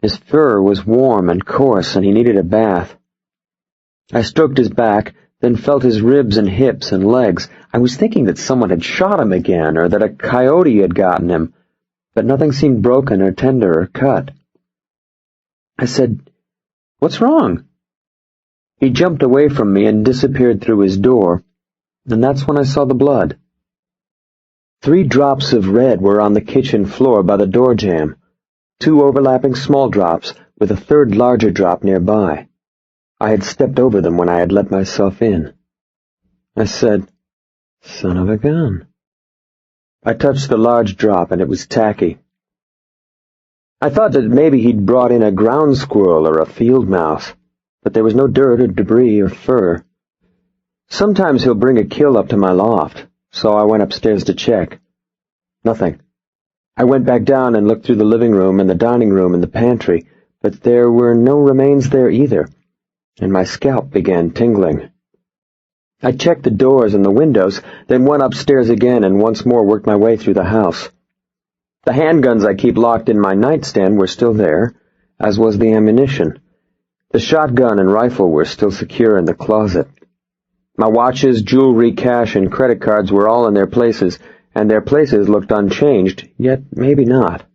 His fur was warm and coarse, and he needed a bath. I stroked his back, then felt his ribs and hips and legs. I was thinking that someone had shot him again, or that a coyote had gotten him, but nothing seemed broken or tender or cut. I said, "What's wrong?" He jumped away from me and disappeared through his door, and that's when I saw the blood. 3 drops of red were on the kitchen floor by the door jamb, 2 overlapping small drops, with a 3rd larger drop nearby. I had stepped over them when I had let myself in. I said, "Son of a gun." I touched the large drop, and it was tacky. I thought that maybe he'd brought in a ground squirrel or a field mouse, but there was no dirt or debris or fur. Sometimes he'll bring a kill up to my loft, so I went upstairs to check. Nothing. I went back down and looked through the living room and the dining room and the pantry, but there were no remains there either, and my scalp began tingling. I checked the doors and the windows, then went upstairs again and once more worked my way through the house. The handguns I keep locked in my nightstand were still there, as was the ammunition. The shotgun and rifle were still secure in the closet. My watches, jewelry, cash, and credit cards were all in their places, and their places looked unchanged, yet maybe not.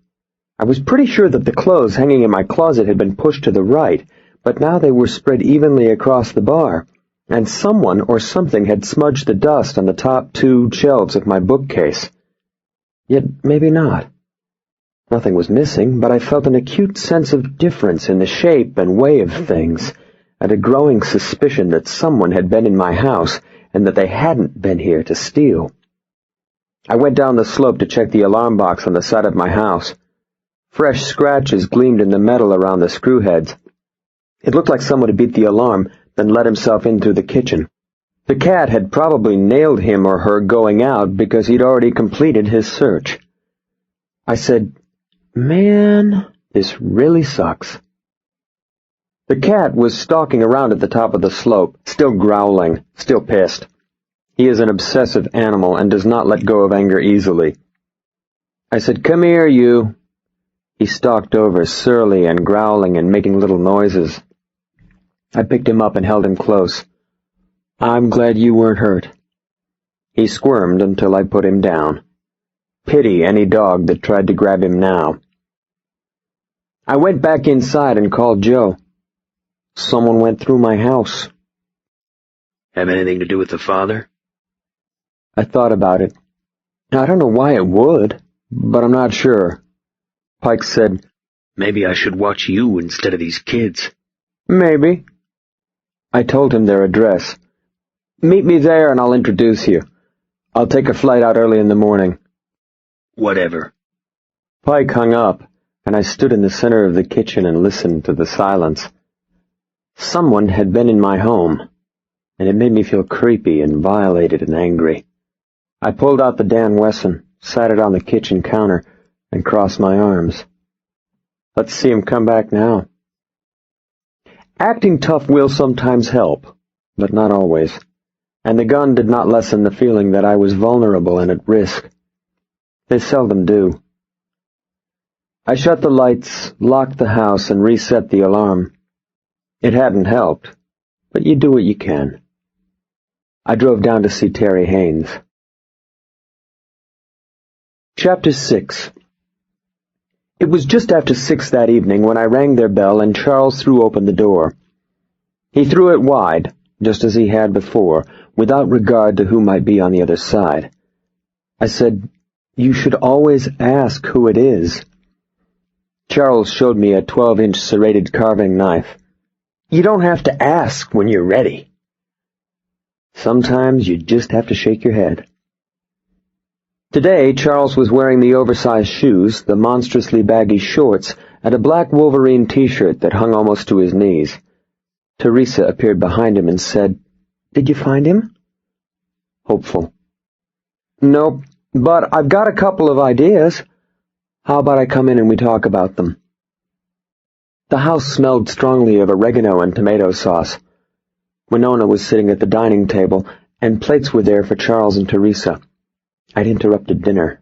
I was pretty sure that the clothes hanging in my closet had been pushed to the right, but now they were spread evenly across the bar, and someone or something had smudged the dust on the top 2 shelves of my bookcase. Yet maybe not. Nothing was missing, but I felt an acute sense of difference in the shape and way of things, and a growing suspicion that someone had been in my house and that they hadn't been here to steal. I went down the slope to check the alarm box on the side of my house. Fresh scratches gleamed in the metal around the screw heads. It looked like someone had beat the alarm, then let himself in through the kitchen. The cat had probably nailed him or her going out because he'd already completed his search. I said, "Man, this really sucks." The cat was stalking around at the top of the slope, still growling, still pissed. He is an obsessive animal and does not let go of anger easily. I said, "Come here, you." He stalked over, surly and growling and making little noises. I picked him up and held him close. "I'm glad you weren't hurt." He squirmed until I put him down. Pity any dog that tried to grab him now. I went back inside and called Joe. "Someone went through my house."
Have anything to do with the father?
I thought about it. I don't know why it would, but I'm not sure. Pike said,
"Maybe I should watch you instead of these kids."
"Maybe." I told him their address. "Meet me there and I'll introduce you. I'll take a flight out early in the morning."
"Whatever."
Pike hung up, and I stood in the center of the kitchen and listened to the silence. Someone had been in my home, and it made me feel creepy and violated and angry. I pulled out the Dan Wesson, sat it on the kitchen counter, and cross my arms. Let's see him come back now. Acting tough will sometimes help, but not always, and the gun did not lessen the feeling that I was vulnerable and at risk. They seldom do. I shut the lights, locked the house, and reset the alarm. It hadn't helped, but you do what you can. I drove down to see Teri Haynes. Chapter 6. It was just after 6 that evening when I rang their bell and Charles threw open the door. He threw it wide, just as he had before, without regard to who might be on the other side. I said, "You should always ask who it is." Charles showed me a 12-inch serrated carving knife. "You don't have to ask when you're ready." Sometimes you just have to shake your head. Today, Charles was wearing the oversized shoes, the monstrously baggy shorts, and a black Wolverine t-shirt that hung almost to his knees. Teresa appeared behind him and said, "Did you find him?" Hopeful. "Nope, but I've got a couple of ideas. How about I come in and we talk about them?" The house smelled strongly of oregano and tomato sauce. Winona was sitting at the dining table, and plates were there for Charles and Teresa. I'd interrupted dinner.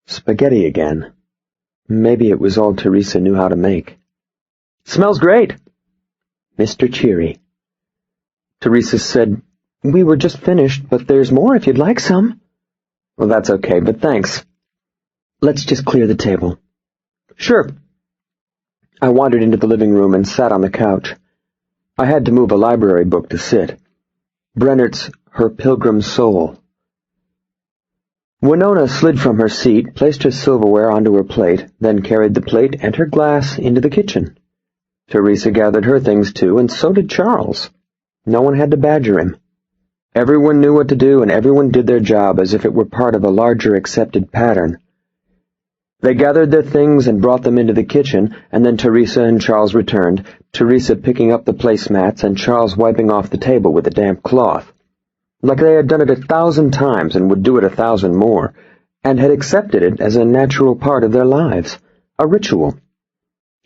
Spaghetti again. Maybe it was all Teresa knew how to make. "Smells great." Mr. Cheery. Teresa said, "We were just finished, but there's more if you'd like some." "Well, that's okay, but thanks. Let's just clear the table." "Sure." I wandered into the living room and sat on the couch. I had to move a library book to sit. Brennert's Her Pilgrim's Soul. Winona slid from her seat, placed her silverware onto her plate, then carried the plate and her glass into the kitchen. Teresa gathered her things too, and so did Charles. No one had to badger him. Everyone knew what to do, and everyone did their job as if it were part of a larger accepted pattern. They gathered their things and brought them into the kitchen, and then Teresa and Charles returned, Teresa picking up the placemats and Charles wiping off the table with a damp cloth. Like they had done it 1,000 times and would do it 1,000 more, and had accepted it as a natural part of their lives, a ritual.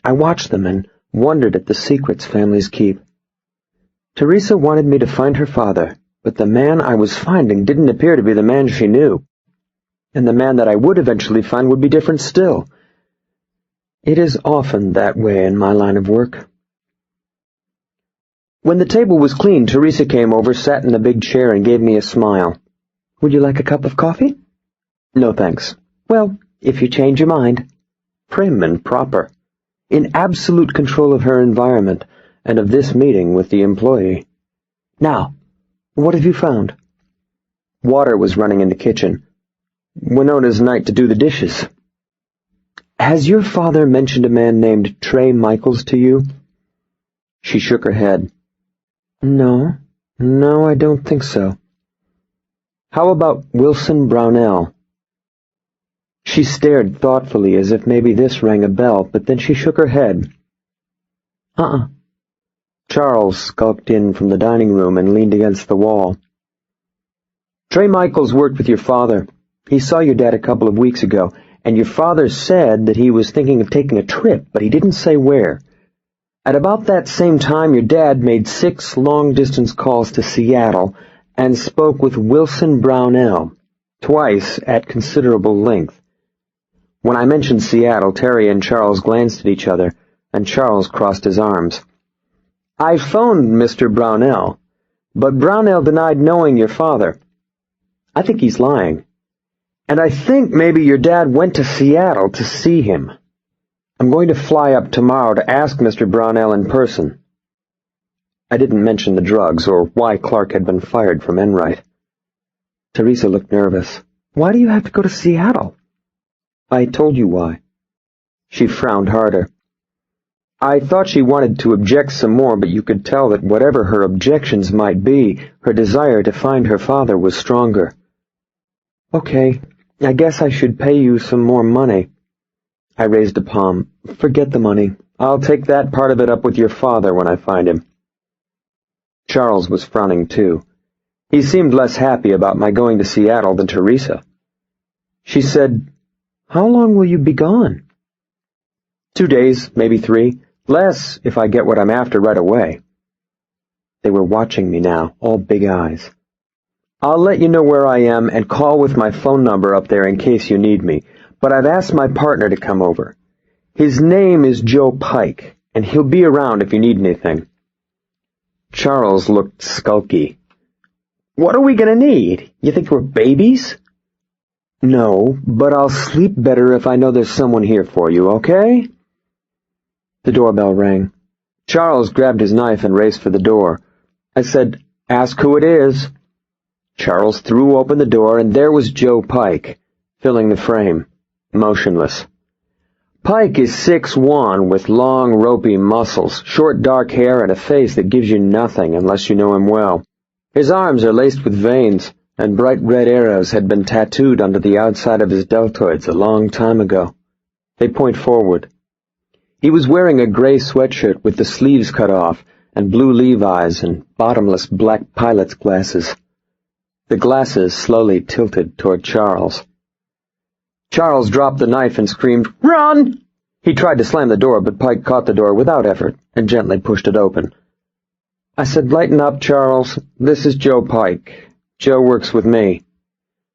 I watched them and wondered at the secrets families keep. Teresa wanted me to find her father, but the man I was finding didn't appear to be the man she knew, and the man that I would eventually find would be different still. It is often that way in my line of work. When the table was clean, Teresa came over, sat in the big chair, and gave me a smile. "Would you like a cup of coffee?" "No, thanks." "Well, if you change your mind." Prim and proper. In absolute control of her environment, and of this meeting with the employee. "Now, what have you found?" Water was running in the kitchen. Winona's night to do the dishes. "Has your father mentioned a man named Trey Michaels to you?" She shook her head. No, I don't think so." "How about Wilson Brownell?" She stared thoughtfully as if maybe this rang a bell, but then she shook her head. Charles skulked in from the dining room and leaned against the wall. "Trey Michaels worked with your father. He saw your dad a couple of weeks ago, and your father said that he was thinking of taking a trip, but he didn't say where. At about that same time, your dad made 6 long-distance calls to Seattle and spoke with Wilson Brownell, twice at considerable length. When I mentioned Seattle, Teri and Charles glanced at each other, and Charles crossed his arms. "I phoned Mr. Brownell, but Brownell denied knowing your father. I think he's lying. And I think maybe your dad went to Seattle to see him. I'm going to fly up tomorrow to ask Mr. Brownell in person." I didn't mention the drugs or why Clark had been fired from Enright. Teresa looked nervous. "Why do you have to go to Seattle?" "I told you why." She frowned harder. I thought she wanted to object some more, but you could tell that whatever her objections might be, her desire to find her father was stronger. "Okay, I guess I should pay you some more money." I raised a palm. "Forget the money. I'll take that part of it up with your father when I find him." Charles was frowning too. He seemed less happy about my going to Seattle than Teresa. She said, How long will you be gone? 2 days, maybe 3. Less if I get what I'm after right away. They were watching me now, all big eyes. I'll let you know where I am and call with my phone number up there in case you need me, but I've asked my partner to come over. His name is Joe Pike, and he'll be around if you need anything. Charles looked skulky. What are we gonna need? You think we're babies? No, but I'll sleep better if I know there's someone here for you, okay? The doorbell rang. Charles grabbed his knife and raced for the door. I said, Ask who it is. Charles threw open the door, and there was Joe Pike, filling the frame, motionless. Pike is 6'1", with long, ropey muscles, short dark hair, and a face that gives you nothing unless you know him well. His arms are laced with veins, and bright red arrows had been tattooed onto the outside of his deltoids a long time ago. They point forward. He was wearing a gray sweatshirt with the sleeves cut off, and blue Levi's and bottomless black pilot's glasses. The glasses slowly tilted toward Charles. Charles dropped the knife and screamed, Run! He tried to slam the door, but Pike caught the door without effort and gently pushed it open. I said, Lighten up, Charles. This is Joe Pike. Joe works with me.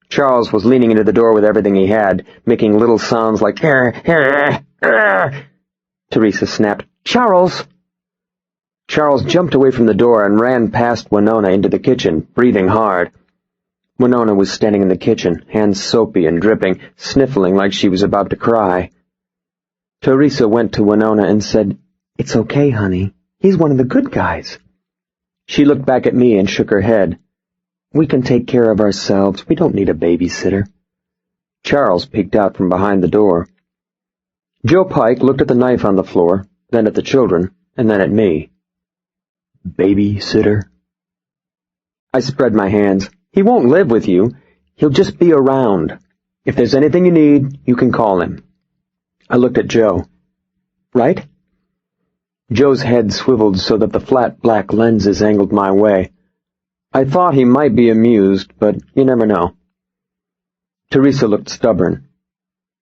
Charles was leaning into the door with everything he had, making little sounds like, Teresa snapped, Charles! Charles jumped away from the door and ran past Winona into the kitchen, breathing hard. Winona was standing in the kitchen, hands soapy and dripping, sniffling like she was about to cry. Teresa went to Winona and said, It's okay, honey. He's one of the good guys. She looked back at me and shook her head. We can take care of ourselves. We don't need a babysitter. Charles peeked out from behind the door. Joe Pike looked at the knife on the floor, then at the children, and then at me. Babysitter? I spread my hands. He won't live with you. He'll just be around. If there's anything you need, you can call him. I looked at Joe. Right? Joe's head swiveled so that the flat black lenses angled my way. I thought he might be amused, but you never know. Teresa looked stubborn.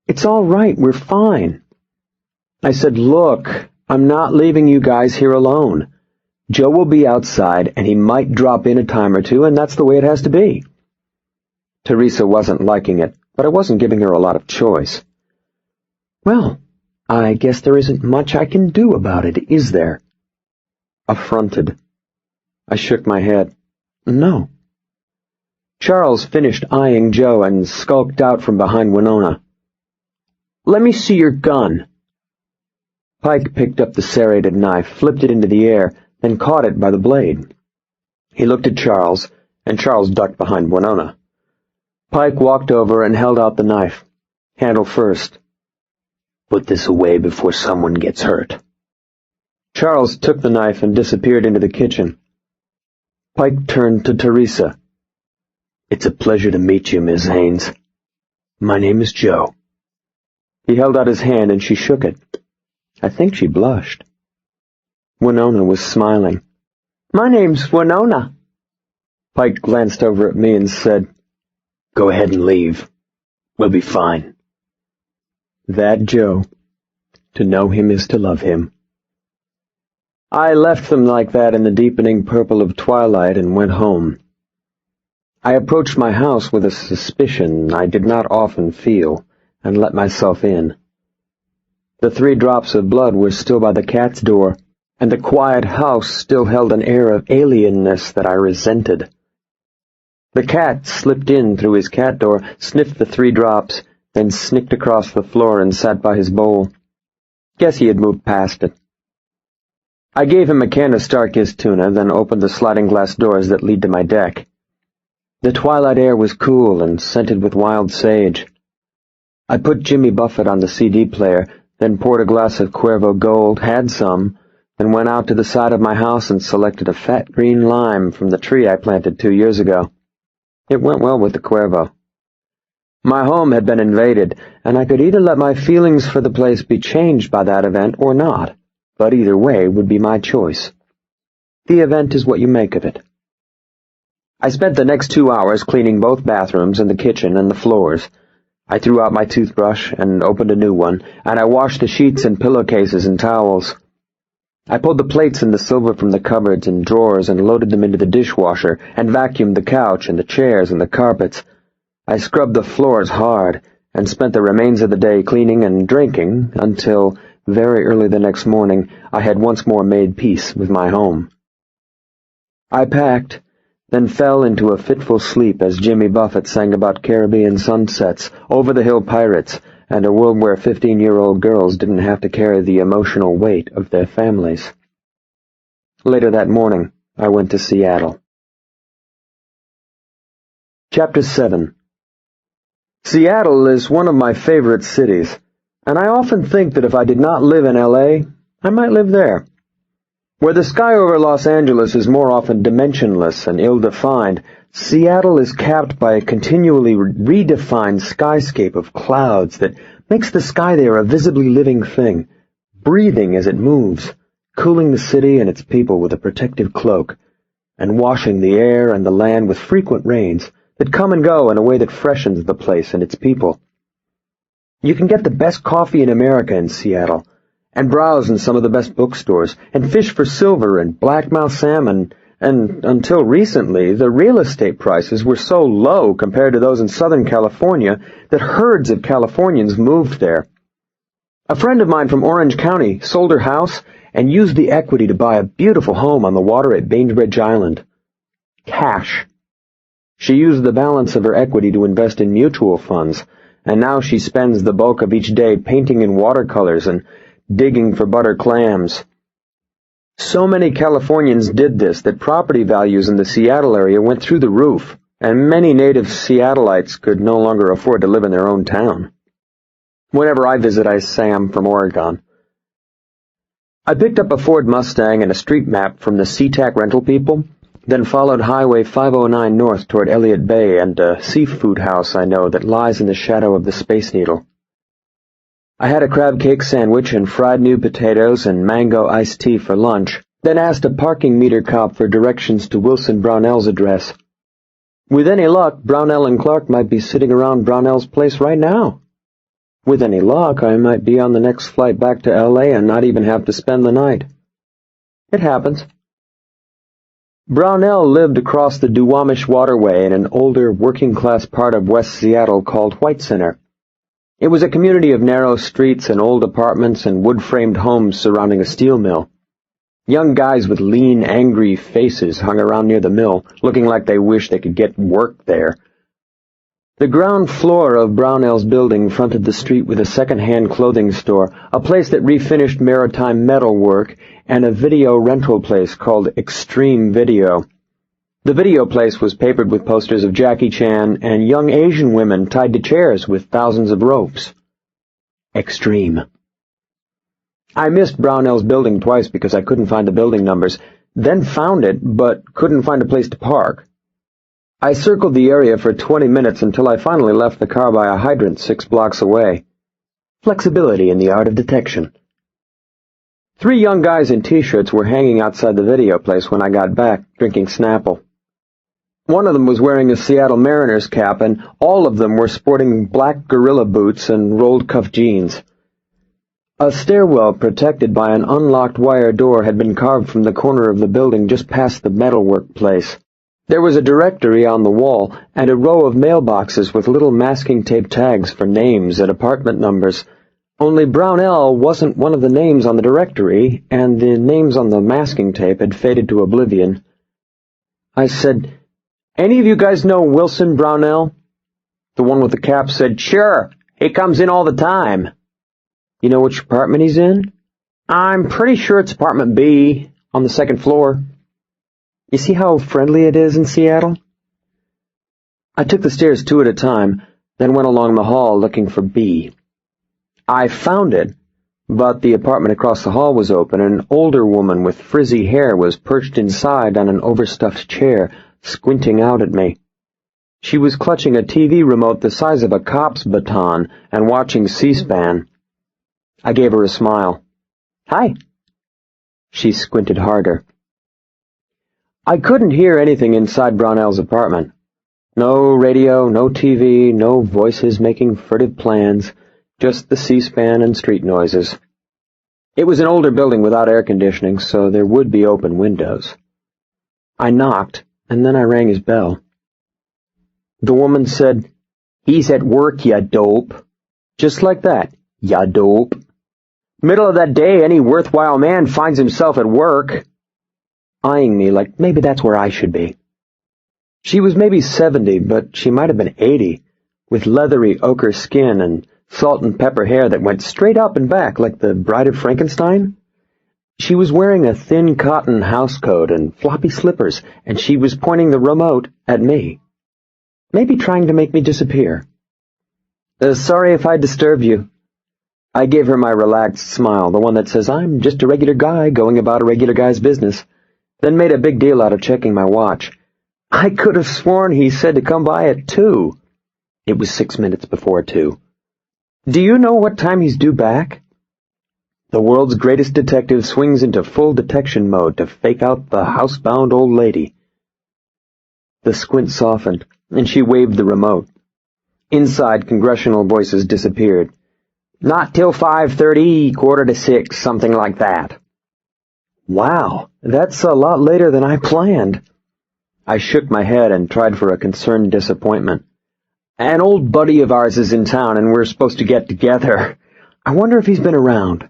It's all right, we're fine. I said, Look, I'm not leaving you guys here alone. Joe will be outside, and he might drop in a time or two, and that's the way it has to be. Teresa wasn't liking it, but I wasn't giving her a lot of choice. Well, I guess there isn't much I can do about it, is there? Affronted. I shook my head. No. Charles finished eyeing Joe and skulked out from behind Winona. Let me see your gun. Pike picked up the serrated knife, flipped it into the air, then caught it by the blade. He looked at Charles, and Charles ducked behind Winona. Pike walked over and held out the knife, handle first. Put this away before someone gets hurt. Charles took the knife and disappeared into the kitchen. Pike turned to Teresa. It's a pleasure to meet you, Miss Haynes. My name is Joe. He held out his hand and she shook it. I think she blushed. Winona was smiling. My name's Winona. Pike glanced over at me and said, Go ahead and leave. We'll be fine. That Joe. To know him is to love him. I left them like that in the deepening purple of twilight and went home. I approached my house with a suspicion I did not often feel, and let myself in. The 3 drops of blood were still by the cat's door, and the quiet house still held an air of alienness that I resented. The cat slipped in through his cat door, sniffed the 3 drops, then snicked across the floor and sat by his bowl. Guess he had moved past it. I gave him a can of Star-Kissed tuna, then opened the sliding glass doors that lead to my deck. The twilight air was cool and scented with wild sage. I put Jimmy Buffett on the CD player, then poured a glass of Cuervo Gold, had some, then went out to the side of my house and selected a fat green lime from the tree I planted 2 years ago. It went well with the Cuervo. My home had been invaded, and I could either let my feelings for the place be changed by that event or not, but either way would be my choice. The event is what you make of it. I spent the next 2 hours cleaning both bathrooms and the kitchen and the floors. I threw out my toothbrush and opened a new one, and I washed the sheets and pillowcases and towels. I pulled the plates and the silver from the cupboards and drawers and loaded them into the dishwasher and vacuumed the couch and the chairs and the carpets. I scrubbed the floors hard and spent the remains of the day cleaning and drinking until, very early the next morning, I had once more made peace with my home. I packed, then fell into a fitful sleep as Jimmy Buffett sang about Caribbean sunsets, over-the-hill pirates, and a world where 15-year-old girls didn't have to carry the emotional weight of their families. Later that morning, I went to Seattle. Chapter 7. Seattle is one of my favorite cities, and I often think that if I did not live in L.A., I might live there. Where the sky over Los Angeles is more often dimensionless and ill-defined, Seattle is capped by a continually redefined skyscape of clouds that makes the sky there a visibly living thing, breathing as it moves, cooling the city and its people with a protective cloak, and washing the air and the land with frequent rains that come and go in a way that freshens the place and its people. You can get the best coffee in America in Seattle, and browse in some of the best bookstores, and fish for silver and blackmouth salmon, and until recently, the real estate prices were so low compared to those in Southern California that herds of Californians moved there. A friend of mine from Orange County sold her house and used the equity to buy a beautiful home on the water at Bainbridge Island. Cash. She used the balance of her equity to invest in mutual funds, and now she spends the bulk of each day painting in watercolors and digging for butter clams. So many Californians did this that property values in the Seattle area went through the roof, and many native Seattleites could no longer afford to live in their own town. Whenever I visit, I say I'm from Oregon. I picked up a Ford Mustang and a street map from the SeaTac rental people, then followed Highway 509 north toward Elliott Bay and a seafood house I know that lies in the shadow of the Space Needle. I had a crab cake sandwich and fried new potatoes and mango iced tea for lunch, then asked a parking meter cop for directions to Wilson Brownell's address. With any luck, Brownell and Clark might be sitting around Brownell's place right now. With any luck, I might be on the next flight back to L.A. and not even have to spend the night. It happens. Brownell lived across the Duwamish Waterway in an older, working-class part of West Seattle called White Center. It was a community of narrow streets and old apartments and wood-framed homes surrounding a steel mill. Young guys with lean, angry faces hung around near the mill, looking like they wished they could get work there. The ground floor of Brownell's building fronted the street with a second-hand clothing store, a place that refinished maritime metal work, and a video rental place called Extreme Video. The video place was papered with posters of Jackie Chan and young Asian women tied to chairs with thousands of ropes. Extreme. I missed Brownell's building twice because I couldn't find the building numbers, then found it, but couldn't find a place to park. I circled the area for 20 minutes until I finally left the car by a hydrant 6 blocks away. Flexibility in the art of detection. 3 young guys in T-shirts were hanging outside the video place when I got back, drinking Snapple. One of them was wearing a Seattle Mariners cap, and all of them were sporting black gorilla boots and rolled-cuff jeans. A stairwell protected by an unlocked wire door had been carved from the corner of the building just past the metalwork place. There was a directory on the wall and a row of mailboxes with little masking tape tags for names and apartment numbers. Only Brownell wasn't one of the names on the directory, and the names on the masking tape had faded to oblivion. I said, "Any of you guys know Wilson Brownell?" The one with the cap said, "Sure, he comes in all the time." "You know which apartment he's in?" "I'm pretty sure it's apartment B, on the 2nd floor. You see how friendly it is in Seattle? I took the stairs 2 at a time, then went along the hall looking for B. I found it, but the apartment across the hall was open, and an older woman with frizzy hair was perched inside on an overstuffed chair, squinting out at me. She was clutching a TV remote the size of a cop's baton and watching C-SPAN. I gave her a smile. "Hi." She squinted harder. I couldn't hear anything inside Brownell's apartment. No radio, no TV, no voices making furtive plans, just the C-SPAN and street noises. It was an older building without air conditioning, so there would be open windows. I knocked, and then I rang his bell. The woman said, "He's at work, ya dope." Just like that, ya dope. Middle of that day, any worthwhile man finds himself at work. Eyeing me like maybe that's where I should be. She was maybe 70, but she might have been 80, with leathery ochre skin and salt and pepper hair that went straight up and back like the Bride of Frankenstein. She was wearing a thin cotton housecoat and floppy slippers, and she was pointing the remote at me. Maybe trying to make me disappear. Sorry if I disturbed you." I gave her my relaxed smile, the one that says I'm just a regular guy going about a regular guy's business, then made a big deal out of checking my watch. I could have sworn he said to come by at 2. It was 6 minutes before 2. "Do you know what time he's due back?" The world's greatest detective swings into full detection mode to fake out the housebound old lady. The squint softened, and she waved the remote. Inside, congressional voices disappeared. "Not till 5:30, 5:45, something like that." Wow, that's a lot later than I planned. I shook my head and tried for a concerned disappointment. "An old buddy of ours is in town, and we're supposed to get together. I wonder if he's been around."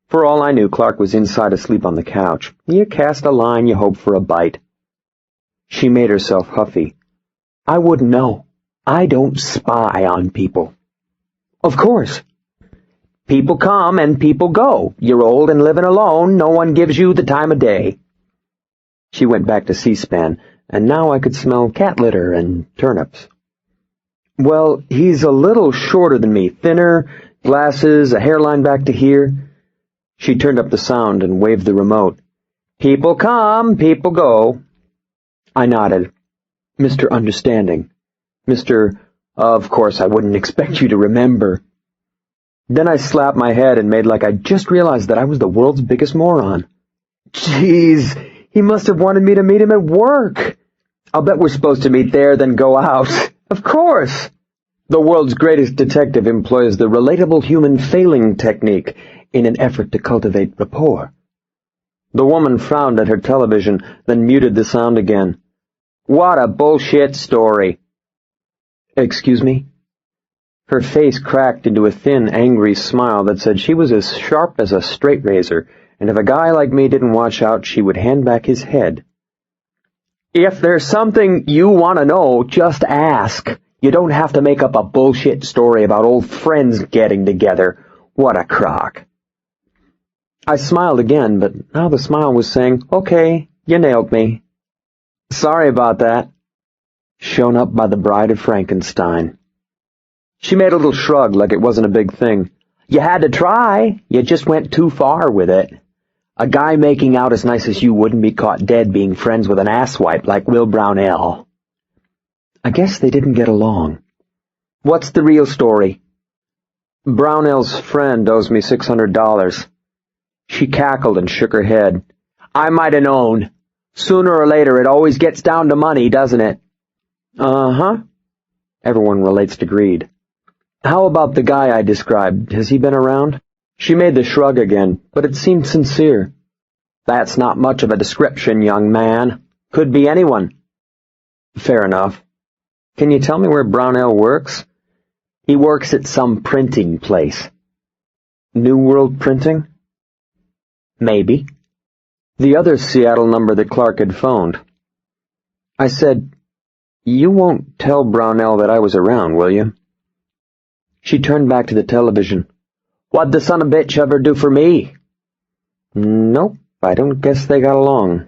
For all I knew, Clark was inside asleep on the couch. You cast a line, you hope for a bite. She made herself huffy. "I wouldn't know. I don't spy on people." "Of course." "People come and people go. You're old and living alone. No one gives you the time of day." She went back to C-SPAN, and now I could smell cat litter and turnips. "Well, he's a little shorter than me, thinner, glasses, a hairline back to here." She turned up the sound and waved the remote. "People come, people go." I nodded. "Mr. Understanding. Mr. Of course I wouldn't expect you to remember." Then I slapped my head and made like I just realized that I was the world's biggest moron. "Jeez, he must have wanted me to meet him at work. I'll bet we're supposed to meet there, then go out. Of course." The world's greatest detective employs the relatable human failing technique in an effort to cultivate rapport. The woman frowned at her television, then muted the sound again. "What a bullshit story." "Excuse me?" Her face cracked into a thin, angry smile that said she was as sharp as a straight razor, and if a guy like me didn't watch out, she would hand back his head. "If there's something you want to know, just ask. You don't have to make up a bullshit story about old friends getting together. What a crock." I smiled again, but now the smile was saying, "Okay, you nailed me." "Sorry about that." Shown up by the Bride of Frankenstein. She made a little shrug like it wasn't a big thing. "You had to try. You just went too far with it. A guy making out as nice as you wouldn't be caught dead being friends with an asswipe like Will Brownell." I guess they didn't get along. "What's the real story?" "Brownell's friend owes me $600. She cackled and shook her head. "I might have known. Sooner or later it always gets down to money, doesn't it?" "Uh-huh." Everyone relates to greed. "How about the guy I described? Has he been around?" She made the shrug again, but it seemed sincere. "That's not much of a description, young man. Could be anyone." "Fair enough. Can you tell me where Brownell works?" "He works at some printing place." "New World Printing?" "Maybe." The other Seattle number that Clark had phoned. I said, "You won't tell Brownell that I was around, will you?" She turned back to the television. "What'd the son of a bitch ever do for me?" "Nope, I don't guess they got along."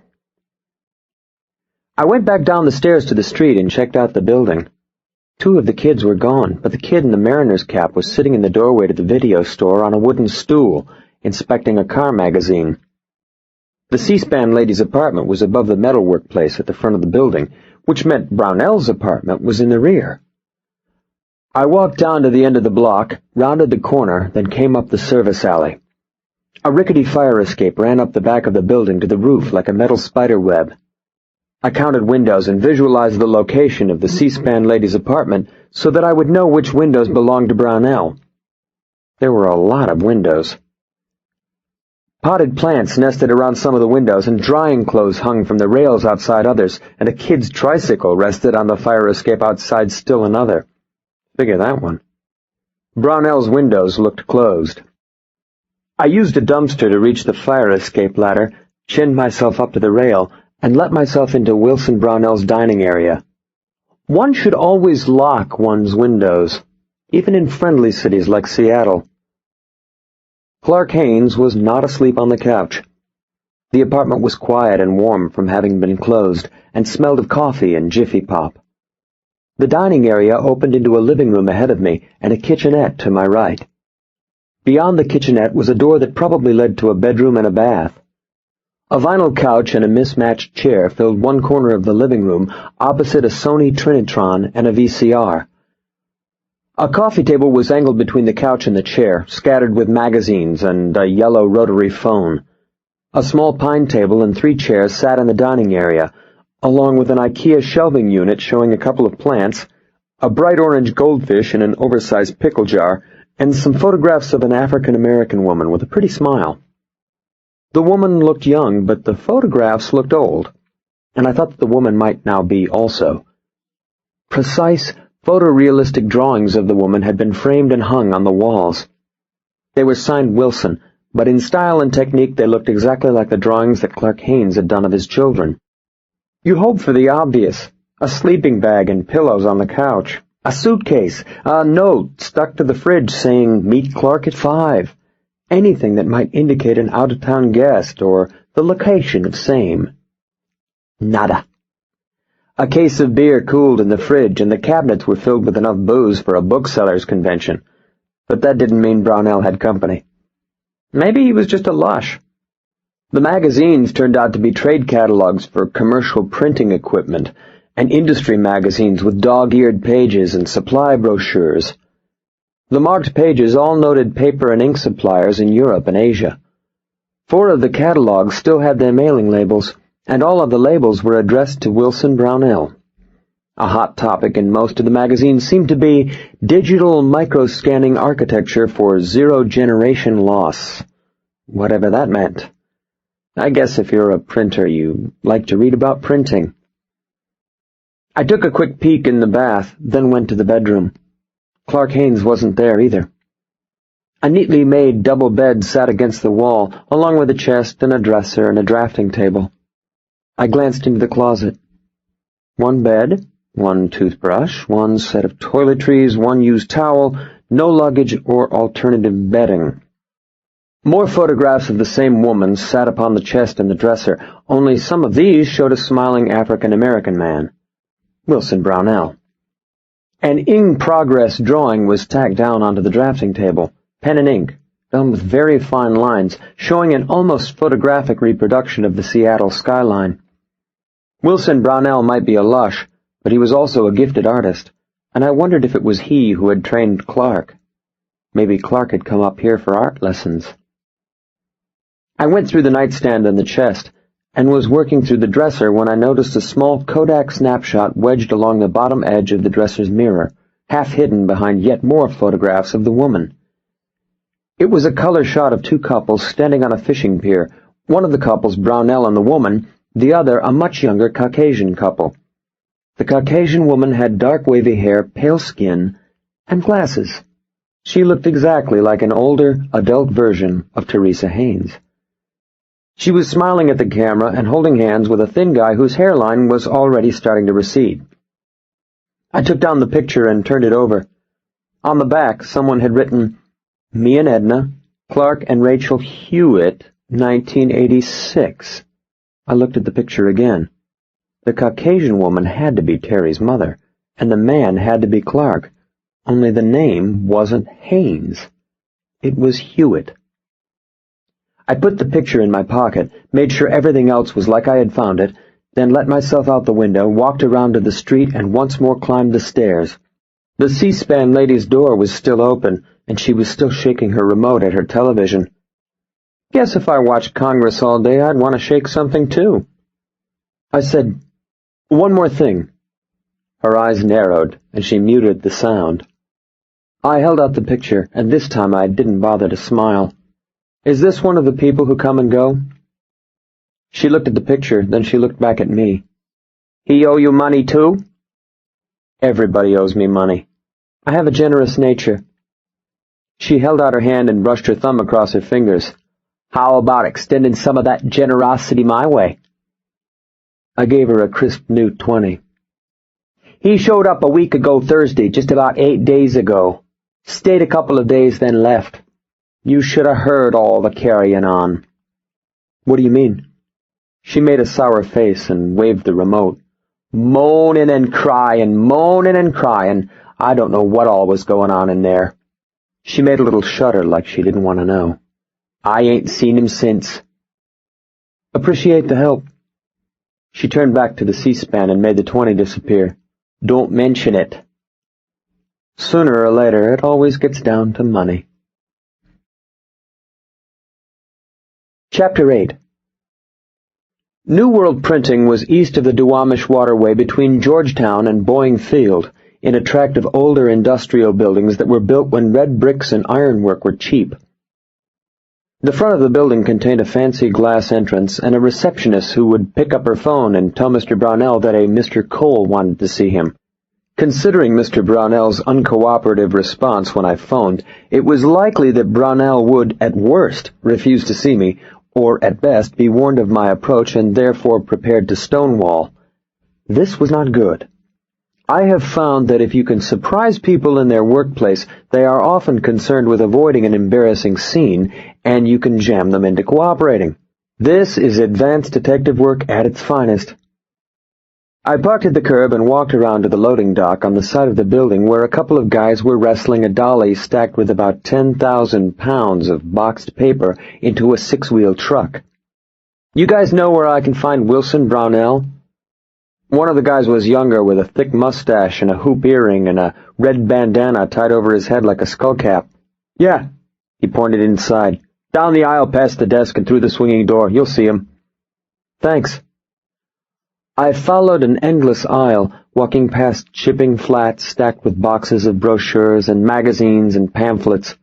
I went back down the stairs to the street and checked out the building. 2 of the kids were gone, but the kid in the mariner's cap was sitting in the doorway to the video store on a wooden stool, inspecting a car magazine. The C-SPAN lady's apartment was above the metalwork place at the front of the building, which meant Brownell's apartment was in the rear. I walked down to the end of the block, rounded the corner, then came up the service alley. A rickety fire escape ran up the back of the building to the roof like a metal spider web. I counted windows and visualized the location of the C-SPAN lady's apartment so that I would know which windows belonged to Brownell. There were a lot of windows. Potted plants nested around some of the windows, and drying clothes hung from the rails outside others, and a kid's tricycle rested on the fire escape outside still another. Figure that one. Brownell's windows looked closed. I used a dumpster to reach the fire escape ladder, chinned myself up to the rail, and let myself into Wilson Brownell's dining area. One should always lock one's windows, even in friendly cities like Seattle. Clark Haynes was not asleep on the couch. The apartment was quiet and warm from having been closed, and smelled of coffee and Jiffy Pop. The dining area opened into a living room ahead of me and a kitchenette to my right. Beyond the kitchenette was a door that probably led to a bedroom and a bath. A vinyl couch and a mismatched chair filled one corner of the living room, opposite a Sony Trinitron and a VCR. A coffee table was angled between the couch and the chair, scattered with magazines and a yellow rotary phone. A small pine table and 3 chairs sat in the dining area, along with an IKEA shelving unit showing a couple of plants, a bright orange goldfish in an oversized pickle jar, and some photographs of an African-American woman with a pretty smile. The woman looked young, but the photographs looked old, and I thought that the woman might now be also. Precise, photorealistic drawings of the woman had been framed and hung on the walls. They were signed Wilson, but in style and technique they looked exactly like the drawings that Clark Haynes had done of his children. You hope for the obvious: a sleeping bag and pillows on the couch, a suitcase, a note stuck to the fridge saying, "Meet Clark at 5." Anything that might indicate an out-of-town guest or the location of same. Nada. A case of beer cooled in the fridge, and the cabinets were filled with enough booze for a booksellers' convention. But that didn't mean Brownell had company. Maybe he was just a lush. The magazines turned out to be trade catalogs for commercial printing equipment, and industry magazines with dog-eared pages and supply brochures. The marked pages all noted paper and ink suppliers in Europe and Asia. 4 of the catalogs still had their mailing labels, and all of the labels were addressed to Wilson Brownell. A hot topic in most of the magazines seemed to be digital microscanning architecture for zero-generation loss, whatever that meant. I guess if you're a printer, you like to read about printing. I took a quick peek in the bath, then went to the bedroom. Clark Haynes wasn't there either. A neatly made double bed sat against the wall, along with a chest and a dresser and a drafting table. I glanced into the closet. 1 bed, 1 toothbrush, 1 set of toiletries, 1 used towel, no luggage or alternative bedding. More photographs of the same woman sat upon the chest and the dresser, only some of these showed a smiling African-American man. Wilson Brownell. An in-progress drawing was tacked down onto the drafting table, pen and ink, done with very fine lines, showing an almost photographic reproduction of the Seattle skyline. Wilson Brownell might be a lush, but he was also a gifted artist, and I wondered if it was he who had trained Clark. Maybe Clark had come up here for art lessons. I went through the nightstand and the chest, and was working through the dresser when I noticed a small Kodak snapshot wedged along the bottom edge of the dresser's mirror, half hidden behind yet more photographs of the woman. It was a color shot of 2 couples standing on a fishing pier, one of the couples Brownell and the woman, the other a much younger Caucasian couple. The Caucasian woman had dark wavy hair, pale skin, and glasses. She looked exactly like an older, adult version of Teresa Haynes. She was smiling at the camera and holding hands with a thin guy whose hairline was already starting to recede. I took down the picture and turned it over. On the back, someone had written, "Me and Edna, Clark and Rachel Hewitt, 1986. I looked at the picture again. The Caucasian woman had to be Teri's mother, and the man had to be Clark, only the name wasn't Haynes. It was Hewitt. I put the picture in my pocket, made sure everything else was like I had found it, then let myself out the window, walked around to the street, and once more climbed the stairs. The C-SPAN lady's door was still open, and she was still shaking her remote at her television. Guess if I watched Congress all day, I'd want to shake something too. I said, One more thing." Her eyes narrowed, and she muted the sound. I held out the picture, and this time I didn't bother to smile. "Is this one of the people who come and go?" She looked at the picture, then she looked back at me. "He owe you money too?" "Everybody owes me money. I have a generous nature." She held out her hand and brushed her thumb across her fingers. "How about extending some of that generosity my way?" I gave her a crisp new 20. "He showed up a week ago Thursday, just about 8 days ago. Stayed a couple of days, then left. You should have heard all the carrying on." "What do you mean?" She made a sour face and waved the remote. Moaning and crying. I don't know what all was going on in there." She made a little shudder like she didn't want to know. "I ain't seen him since." "Appreciate the help." She turned back to the C-SPAN and made the 20 disappear. "Don't mention it." Sooner or later, it always gets down to money. Chapter 8. New World Printing was east of the Duwamish Waterway between Georgetown and Boeing Field, in a tract of older industrial buildings that were built when red bricks and ironwork were cheap. The front of the building contained a fancy glass entrance and a receptionist who would pick up her phone and tell Mr. Brownell that a Mr. Cole wanted to see him. Considering Mr. Brownell's uncooperative response when I phoned, it was likely that Brownell would, at worst, refuse to see me, or at best be warned of my approach and therefore prepared to stonewall. This was not good. I have found that if you can surprise people in their workplace, they are often concerned with avoiding an embarrassing scene, and you can jam them into cooperating. This is advanced detective work at its finest. I parked at the curb and walked around to the loading dock on the side of the building where a couple of guys were wrestling a dolly stacked with about 10,000 pounds of boxed paper into a 6-wheel truck. "You guys know where I can find Wilson Brownell?" One of the guys was younger, with a thick mustache and a hoop earring and a red bandana tied over his head like a skullcap. "Yeah." He pointed inside. "Down the aisle past the desk and through the swinging door. You'll see him." "Thanks." I followed an endless aisle, walking past shipping flats stacked with boxes of brochures and magazines and pamphlets.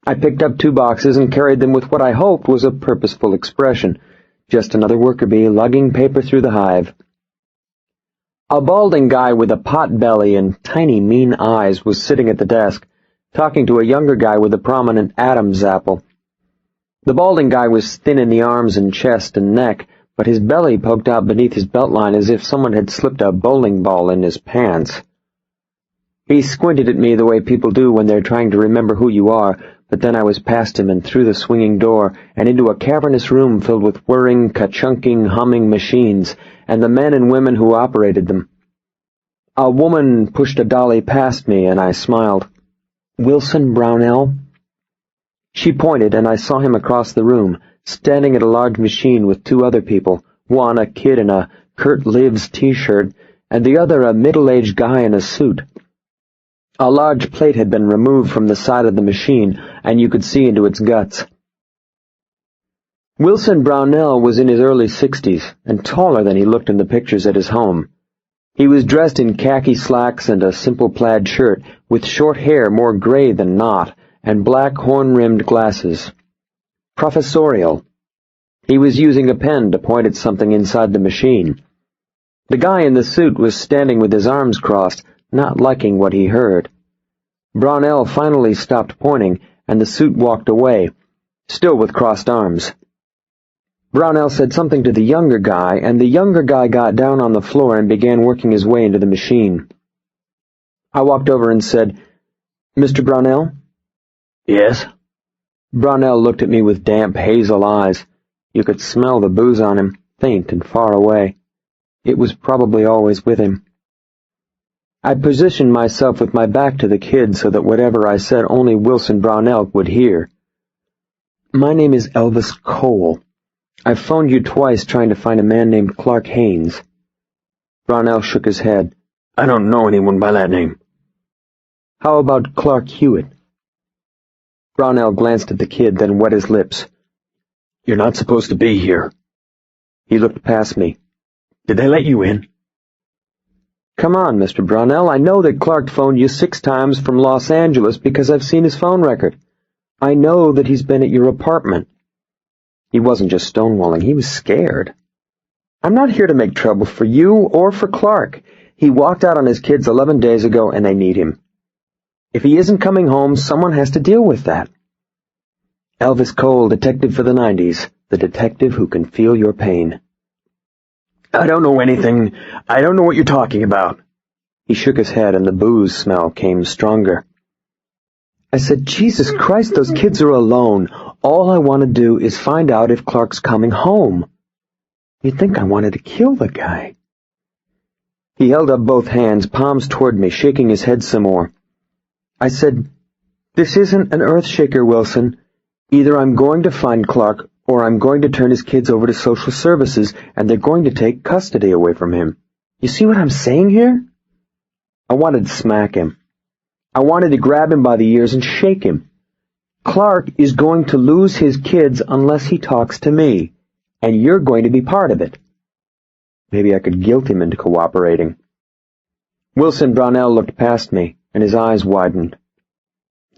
I picked up 2 boxes and carried them with what I hoped was a purposeful expression. Just another worker bee lugging paper through the hive. A balding guy with a pot belly and tiny mean eyes was sitting at the desk, talking to a younger guy with a prominent Adam's apple. The balding guy was thin in the arms and chest and neck, but his belly poked out beneath his belt line as if someone had slipped a bowling ball in his pants. He squinted at me the way people do when they're trying to remember who you are, but then I was past him and through the swinging door and into a cavernous room filled with whirring, ka-chunking, humming machines, and the men and women who operated them. A woman pushed a dolly past me, and I smiled. "Wilson Brownell?" She pointed, and I saw him across the room, standing at a large machine with 2 other people, one a kid in a Kurt Lives t-shirt, and the other a middle-aged guy in a suit. A large plate had been removed from the side of the machine, and you could see into its guts. Wilson Brownell was in his early 60s, and taller than he looked in the pictures at his home. He was dressed in khaki slacks and a simple plaid shirt, with short hair more gray than not, and black horn-rimmed glasses. Professorial. He was using a pen to point at something inside the machine. The guy in the suit was standing with his arms crossed, not liking what he heard. Brownell finally stopped pointing, and the suit walked away, still with crossed arms. Brownell said something to the younger guy, and the younger guy got down on the floor and began working his way into the machine. I walked over and said, "Mr. Brownell?"
"Yes?"
Brownell looked at me with damp hazel eyes. You could smell the booze on him, faint and far away. It was probably always with him. I positioned myself with my back to the kid so that whatever I said only Wilson Brownell would hear. "My name is Elvis Cole. I've phoned you twice trying to find a man named Clark Haynes." Brownell shook his head.
"I don't know anyone by that name."
"How about Clark Hewitt?" Brownell glanced at the kid, then wet his lips.
"You're not supposed to be here."
He looked past me.
"Did they let you in?"
Come on, Mr. Brownell, I know that Clark phoned you 6 times from Los Angeles because I've seen his phone record. I know that he's been at your apartment. He wasn't just stonewalling, he was scared. I'm not here to make trouble for you or for Clark. He walked out on his kids 11 days ago and they need him. If he isn't coming home, someone has to deal with that. Elvis Cole, detective for the 90s, the detective who can feel your pain.
I don't know anything. I don't know what you're talking about.
He shook his head and the booze smell came stronger. I said, Jesus Christ, those kids are alone. All I want to do is find out if Clark's coming home. You'd think I wanted to kill the guy. He held up both hands, palms toward me, shaking his head some more. I said, this isn't an earthshaker, Wilson. Either I'm going to find Clark, or I'm going to turn his kids over to social services, and they're going to take custody away from him. You see what I'm saying here? I wanted to smack him. I wanted to grab him by the ears and shake him. Clark is going to lose his kids unless he talks to me, and you're going to be part of it. Maybe I could guilt him into cooperating. Wilson Brownell looked past me, and his eyes widened.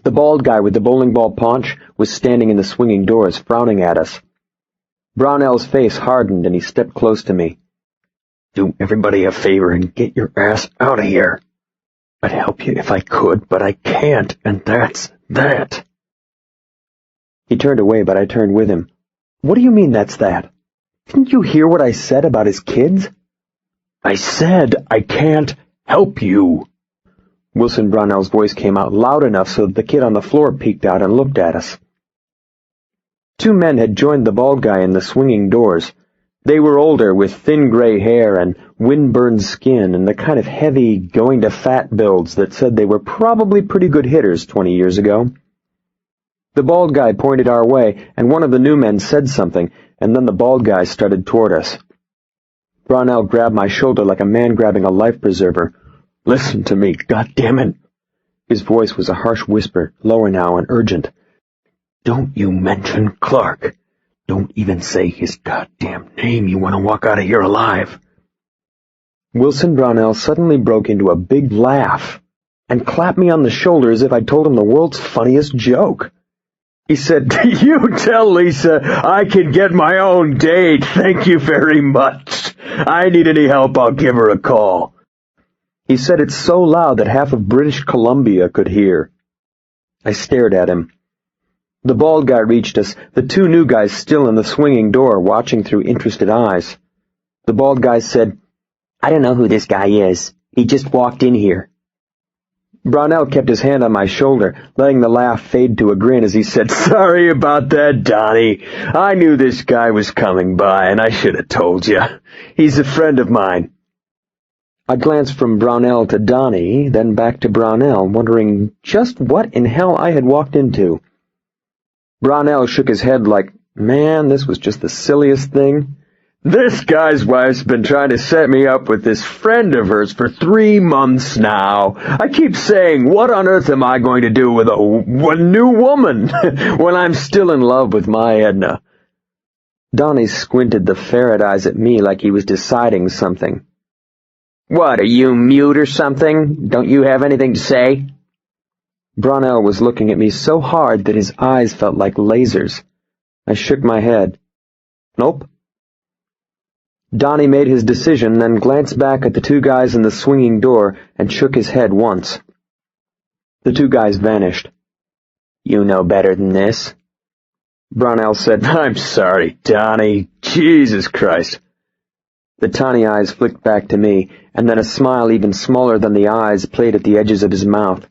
The bald guy with the bowling ball paunch was standing in the swinging doors, frowning at us. Brownell's face hardened, and he stepped close to me.
Do everybody a favor and get your ass out of here. I'd help you if I could, but I can't, and that's that.
He turned away, but I turned with him. What do you mean that's that? Didn't you hear what I said about his kids?
I said I can't help you.
Wilson Brownell's voice came out loud enough so that the kid on the floor peeked out and looked at us. 2 men had joined the bald guy in the swinging doors. They were older, with thin gray hair and wind-burned skin and the kind of heavy, going-to-fat builds that said they were probably pretty good hitters 20 years ago. The bald guy pointed our way, and one of the new men said something, and then the bald guy started toward us. Brownell grabbed my shoulder like a man grabbing a life-preserver.
Listen to me, goddammit.
His voice was a harsh whisper, lower now and urgent.
Don't you mention Clark. Don't even say his goddamn name. You want to walk out of here alive.
Wilson Brownell suddenly broke into a big laugh and clapped me on the shoulder as if I'd told him the world's funniest joke.
He said, You tell Lisa I can get my own date. Thank you very much. I need any help, I'll give her a call.
He said it so loud that half of British Columbia could hear. I stared at him. The bald guy reached us, the 2 new guys still in the swinging door, watching through interested eyes. The bald guy said, I don't know who this guy is. He just walked in here. Brownell kept his hand on my shoulder, letting the laugh fade to a grin as he said, Sorry about that, Donnie. I knew this guy was coming by, and I should have told you. He's a friend of mine. I glanced from Brownell to Donnie, then back to Brownell, wondering just what in hell I had walked into. Brownell shook his head like, Man, this was just the silliest thing. This guy's wife's been trying to set me up with this friend of hers for 3 months now. I keep saying, what on earth am I going to do with a new woman when I'm still in love with my Edna? Donnie squinted the ferret eyes at me like he was deciding something. What, are you mute or something? Don't you have anything to say? Brownell was looking at me so hard that his eyes felt like lasers. I shook my head. Nope. Donnie made his decision, then glanced back at the 2 guys in the swinging door and shook his head once. The 2 guys vanished. You know better than this. Brownell said, I'm sorry, Donnie. Jesus Christ. The tawny eyes flicked back to me, and then a smile even smaller than the eyes played at the edges of his mouth.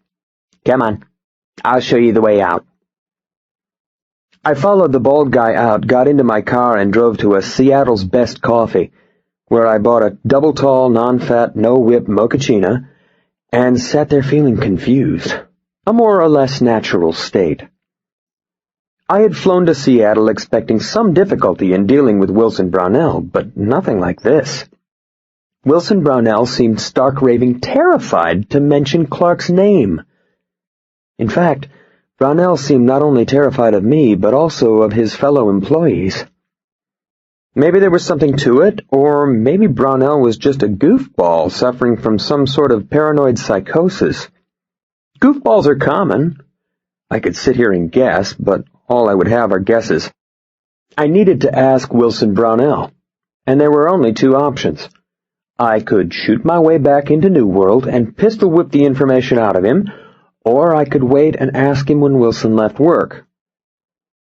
Come on, I'll show you the way out. I followed the bald guy out, got into my car, and drove to a Seattle's Best Coffee, where I bought a double tall, non-fat, no-whip mochaccino, and sat there feeling confused, a more or less natural state. I had flown to Seattle expecting some difficulty in dealing with Wilson Brownell, but nothing like this. Wilson Brownell seemed stark-raving terrified to mention Clark's name. In fact, Brownell seemed not only terrified of me, but also of his fellow employees. Maybe there was something to it, or maybe Brownell was just a goofball suffering from some sort of paranoid psychosis. Goofballs are common. I could sit here and guess, but all I would have are guesses. I needed to ask Wilson Brownell, and there were only two options. I could shoot my way back into New World and pistol-whip the information out of him, or I could wait and ask him when Wilson left work.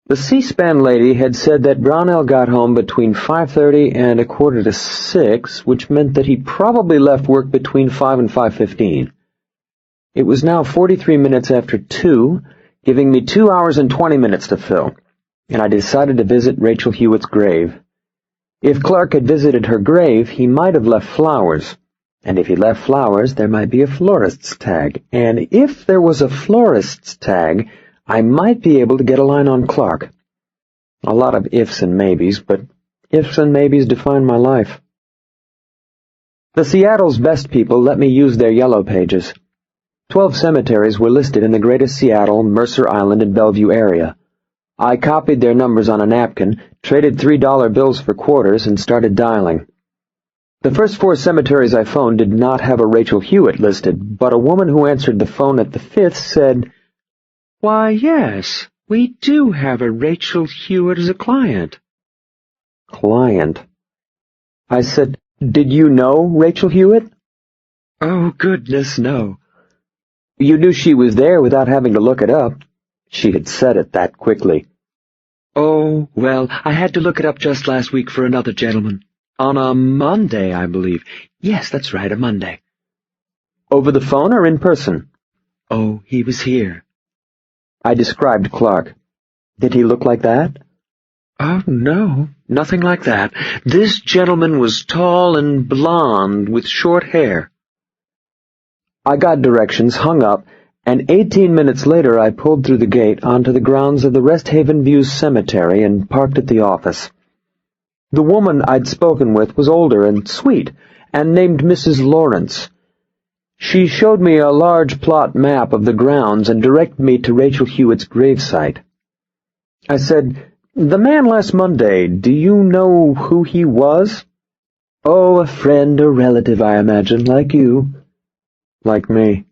The C-SPAN lady had said that Brownell got home between 5:30 and 5:45, which meant that he probably left work between 5 and 5:15. It was now 43 minutes after 2, giving me 2 hours and 20 minutes to fill, and I decided to visit Rachel Hewitt's grave. If Clark had visited her grave, he might have left flowers, and if he left flowers, there might be a florist's tag, and if there was a florist's tag, I might be able to get a line on Clark. A lot of ifs and maybes, but ifs and maybes define my life. The Seattle's best people let me use their yellow pages. 12 cemeteries were listed in the greater Seattle, Mercer Island, and Bellevue area. I copied their numbers on a napkin, traded $3 bills for quarters, and started dialing. The first 4 cemeteries I phoned did not have a Rachel Hewitt listed, but a woman who answered the phone at the 5th said, "Why, yes, we do have a Rachel Hewitt as a client." Client? I said, "Did you know Rachel Hewitt?" "Oh, goodness, no." "You knew she was there without having to look it up." She had said it that quickly. "Oh, well, I had to look it up just last week for another gentleman. On a Monday, I believe. Yes, that's right, a Monday." "Over the phone or in person?" "Oh, he was here." I described Clark. "Did he look like that?" "Oh, no, nothing like that. This gentleman was tall and blond with short hair." I got directions, hung up, and 18 minutes later I pulled through the gate onto the grounds of the Rest Haven Views Cemetery and parked at the office. The woman I'd spoken with was older and sweet, and named Mrs. Lawrence. She showed me a large plot map of the grounds and directed me to Rachel Hewitt's gravesite. I said, "The man last Monday, do you know who he was?" "Oh, a friend or relative, I imagine, like you." Like me.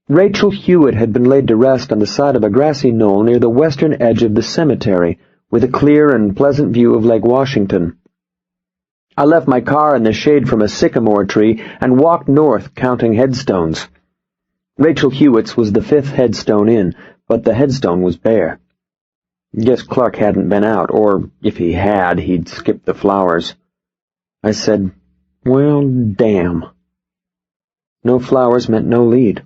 Rachel Hewitt had been laid to rest on the side of a grassy knoll near the western edge of the cemetery, with a clear and pleasant view of Lake Washington. I left my car in the shade from a sycamore tree and walked north, counting headstones. Rachel Hewitt's was the 5th headstone in, but the headstone was bare. Guess Clark hadn't been out, or if he had, he'd skipped the flowers. I said, "Well, damn." No flowers meant no lead.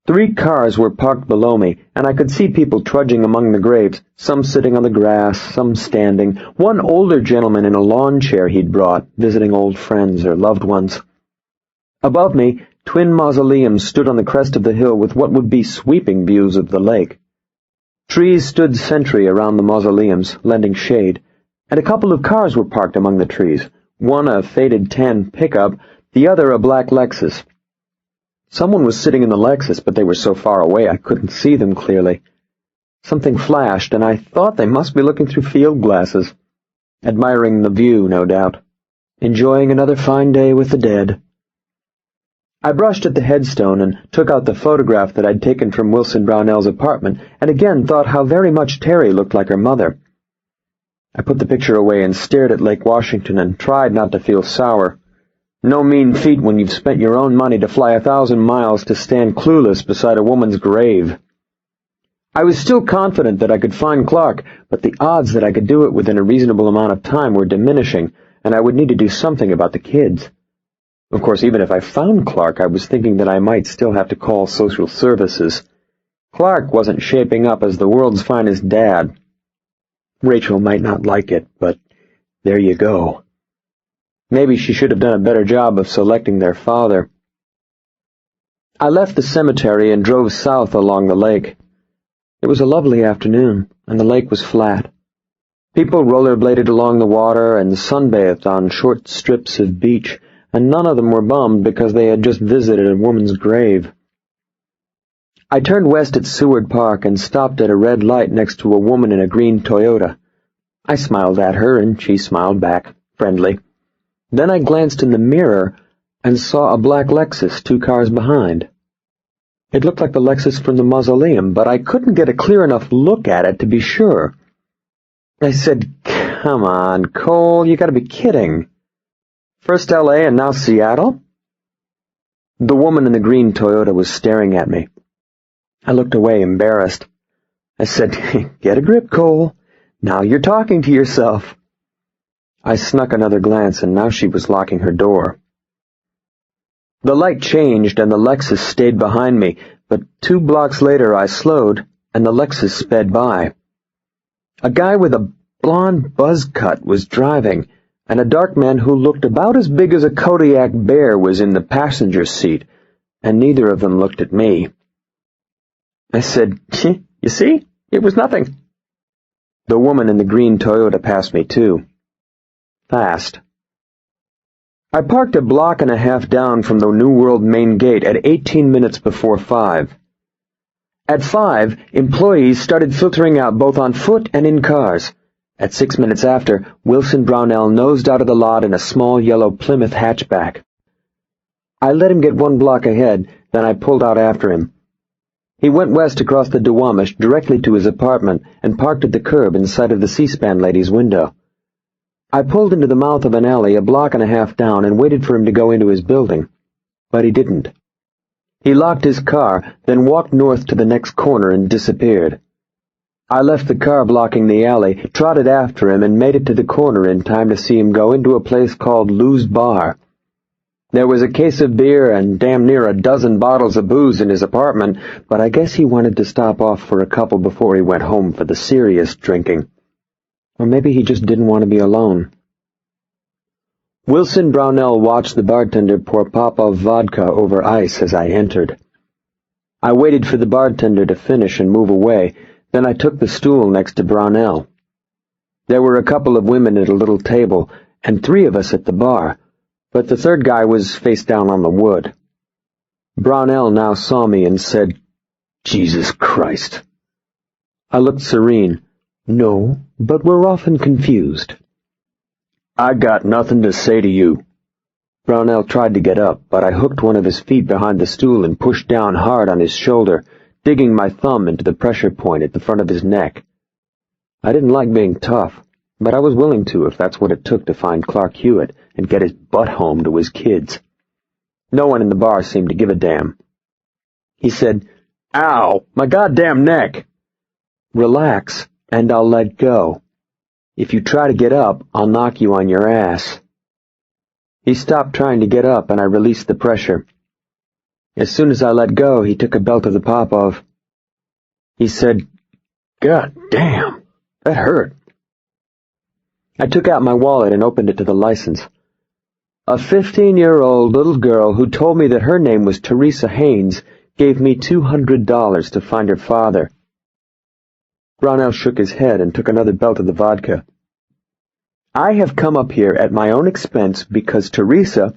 3 cars were parked below me, and I could see people trudging among the graves, some sitting on the grass, some standing, one older gentleman in a lawn chair he'd brought, visiting old friends or loved ones. Above me, twin mausoleums stood on the crest of the hill with what would be sweeping views of the lake. Trees stood sentry around the mausoleums, lending shade, and a couple of cars were parked among the trees, one a faded tan pickup, the other a black Lexus. Someone was sitting in the Lexus, but they were so far away I couldn't see them clearly. Something flashed, and I thought they must be looking through field glasses, admiring the view, no doubt, enjoying another fine day with the dead. I brushed at the headstone and took out the photograph that I'd taken from Wilson Brownell's apartment, and again thought how very much Teri looked like her mother. I put the picture away and stared at Lake Washington and tried not to feel sour. No mean feat when you've spent your own money to fly 1,000 miles to stand clueless beside a woman's grave. I was still confident that I could find Clark, but the odds that I could do it within a reasonable amount of time were diminishing, and I would need to do something about the kids. Of course, even if I found Clark, I was thinking that I might still have to call social services. Clark wasn't shaping up as the world's finest dad. Rachel might not like it, but there you go. Maybe she should have done a better job of selecting their father. I left the cemetery and drove south along the lake. It was a lovely afternoon, and the lake was flat. People rollerbladed along the water and sunbathed on short strips of beach, and none of them were bummed because they had just visited a woman's grave. I turned west at Seward Park and stopped at a red light next to a woman in a green Toyota. I smiled at her, and she smiled back, friendly. Then I glanced in the mirror and saw a black Lexus 2 cars behind. It looked like the Lexus from the mausoleum, but I couldn't get a clear enough look at it to be sure. I said, "Come on, Cole, you gotta be kidding. First L.A. and now Seattle?" The woman in the green Toyota was staring at me. I looked away, embarrassed. I said, "Get a grip, Cole. Now you're talking to yourself." I snuck another glance, and now she was locking her door. The light changed, and the Lexus stayed behind me, but 2 blocks later I slowed, and the Lexus sped by. A guy with a blonde buzz cut was driving, and a dark man who looked about as big as a Kodiak bear was in the passenger seat, and neither of them looked at me. I said, "You see? It was nothing." The woman in the green Toyota passed me too. Fast. I parked a block and a half down from the New World main gate at 18 minutes before 5. At 5, employees started filtering out both on foot and in cars. At 6 minutes after, Wilson Brownell nosed out of the lot in a small yellow Plymouth hatchback. I let him get 1 block ahead, then I pulled out after him. He went west across the Duwamish directly to his apartment and parked at the curb in sight of the C-SPAN lady's window. I pulled into the mouth of an alley a block and a half down and waited for him to go into his building. But he didn't. He locked his car, then walked north to the next corner and disappeared. I left the car blocking the alley, trotted after him, and made it to the corner in time to see him go into a place called Lou's Bar. There was a case of beer and damn near a dozen bottles of booze in his apartment, but I guess he wanted to stop off for a couple before he went home for the serious drinking. Or maybe he just didn't want to be alone. Wilson Brownell watched the bartender pour Popov vodka over ice as I entered. I waited for the bartender to finish and move away, then I took the stool next to Brownell. There were a couple of women at a little table, and 3 of us at the bar, but the third guy was face down on the wood. Brownell now saw me and said, "Jesus Christ." I looked serene. "No, but we're often confused." "I got nothing to say to you." Brownell tried to get up, but I hooked one of his feet behind the stool and pushed down hard on his shoulder, digging my thumb into the pressure point at the front of his neck. I didn't like being tough, but I was willing to if that's what it took to find Clark Hewitt and get his butt home to his kids. No one in the bar seemed to give a damn. He said, "Ow, my goddamn neck." "Relax, and I'll let go. If you try to get up, I'll knock you on your ass." He stopped trying to get up, and I released the pressure. As soon as I let go, he took a belt of the Popov. He said, "God damn, that hurt." I took out my wallet and opened it to the license. A 15-year-old little girl who told me that her name was Teresa Haynes gave me $200 to find her father. Brownell shook his head and took another belt of the vodka. "I have come up here at my own expense because Teresa,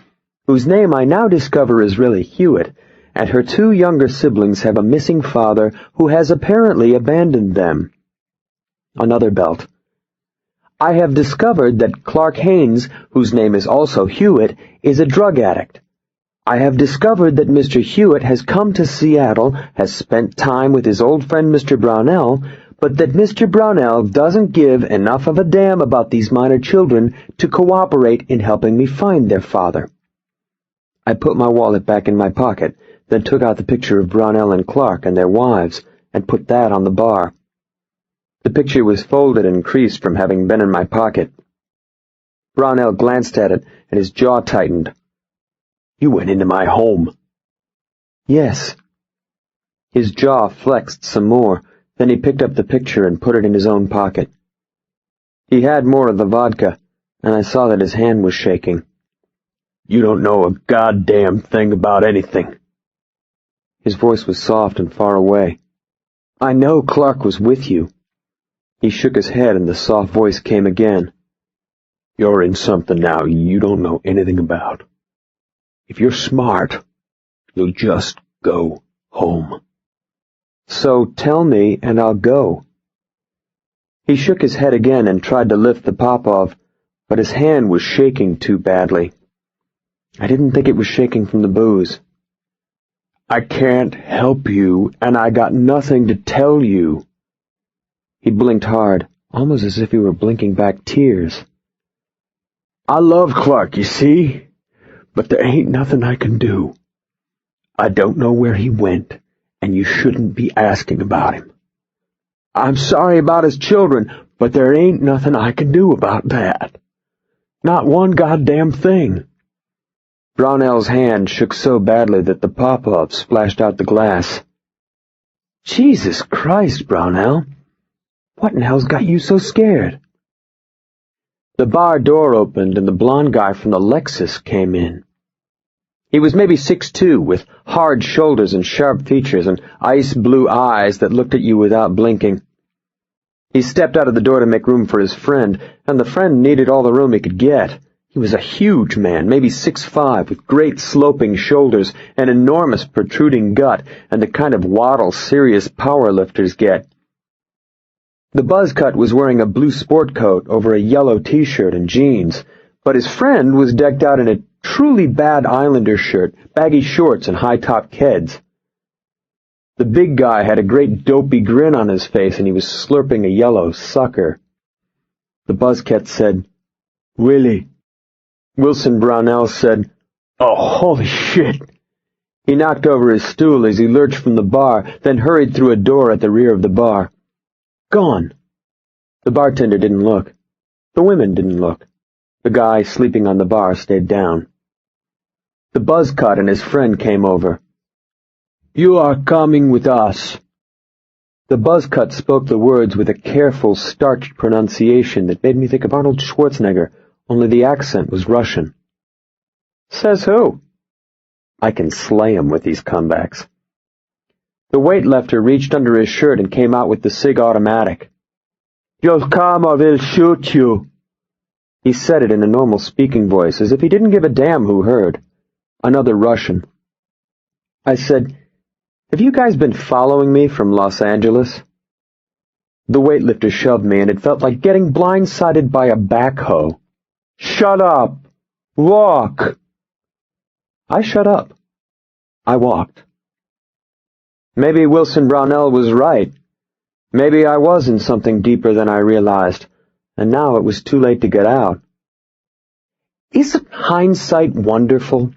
whose name I now discover is really Hewitt, and her 2 younger siblings have a missing father who has apparently abandoned them." Another belt. "I have discovered that Clark Haynes, whose name is also Hewitt, is a drug addict. I have discovered that Mr. Hewitt has come to Seattle, has spent time with his old friend Mr. Brownell, but that Mr. Brownell doesn't give enough of a damn about these minor children to cooperate in helping me find their father." I put my wallet back in my pocket, then took out the picture of Brownell and Clark and their wives, and put that on the bar. The picture was folded and creased from having been in my pocket. Brownell glanced at it, and his jaw tightened. "You went into my home." "Yes." His jaw flexed some more, then he picked up the picture and put it in his own pocket. He had more of the vodka, and I saw that his hand was shaking. "You don't know a goddamn thing about anything." His voice was soft and far away. "I know Clark was with you." He shook his head, and the soft voice came again. "You're in something now you don't know anything about. If you're smart, you'll just go home." "So tell me, and I'll go." He shook his head again and tried to lift the Popov, but his hand was shaking too badly. I didn't think it was shaking from the booze. "I can't help you, and I got nothing to tell you." He blinked hard, almost as if he were blinking back tears. "I love Clark, you see, but there ain't nothing I can do. I don't know where he went, and you shouldn't be asking about him. I'm sorry about his children, but there ain't nothing I can do about that. Not one goddamn thing." Brownell's hand shook so badly that the Popov splashed out the glass. "Jesus Christ, Brownell! What in hell's got you so scared?" The bar door opened and the blond guy from the Lexus came in. He was maybe 6'2", with hard shoulders and sharp features and ice-blue eyes that looked at you without blinking. He stepped out of the door to make room for his friend, and the friend needed all the room he could get. He was a huge man, maybe 6'5", with great sloping shoulders, an enormous protruding gut, and the kind of waddle serious powerlifters get. The buzzcut was wearing a blue sport coat over a yellow T-shirt and jeans, but his friend was decked out in a truly bad Islander shirt, baggy shorts, and high-top Keds. The big guy had a great dopey grin on his face, and he was slurping a yellow sucker. The buzzcut said, "Willie." Wilson Brownell said, "Oh, holy shit." He knocked over his stool as he lurched from the bar, then hurried through a door at the rear of the bar. Gone. The bartender didn't look. The women didn't look. The guy sleeping on the bar stayed down. The buzzcut and his friend came over. "You are coming with us." The buzzcut spoke the words with a careful, starched pronunciation that made me think of Arnold Schwarzenegger, only the accent was Russian. Says who? I can slay him with these comebacks. The weightlifter reached under his shirt and came out with the SIG automatic. "Just come or we'll shoot you." He said it in a normal speaking voice, as if he didn't give a damn who heard. Another Russian. I said, "Have you guys been following me from Los Angeles?" The weightlifter shoved me, and it felt like getting blindsided by a backhoe. "Shut up! Walk!" I shut up. I walked. Maybe Wilson Brownell was right. Maybe I was in something deeper than I realized, and now it was too late to get out. Isn't hindsight wonderful?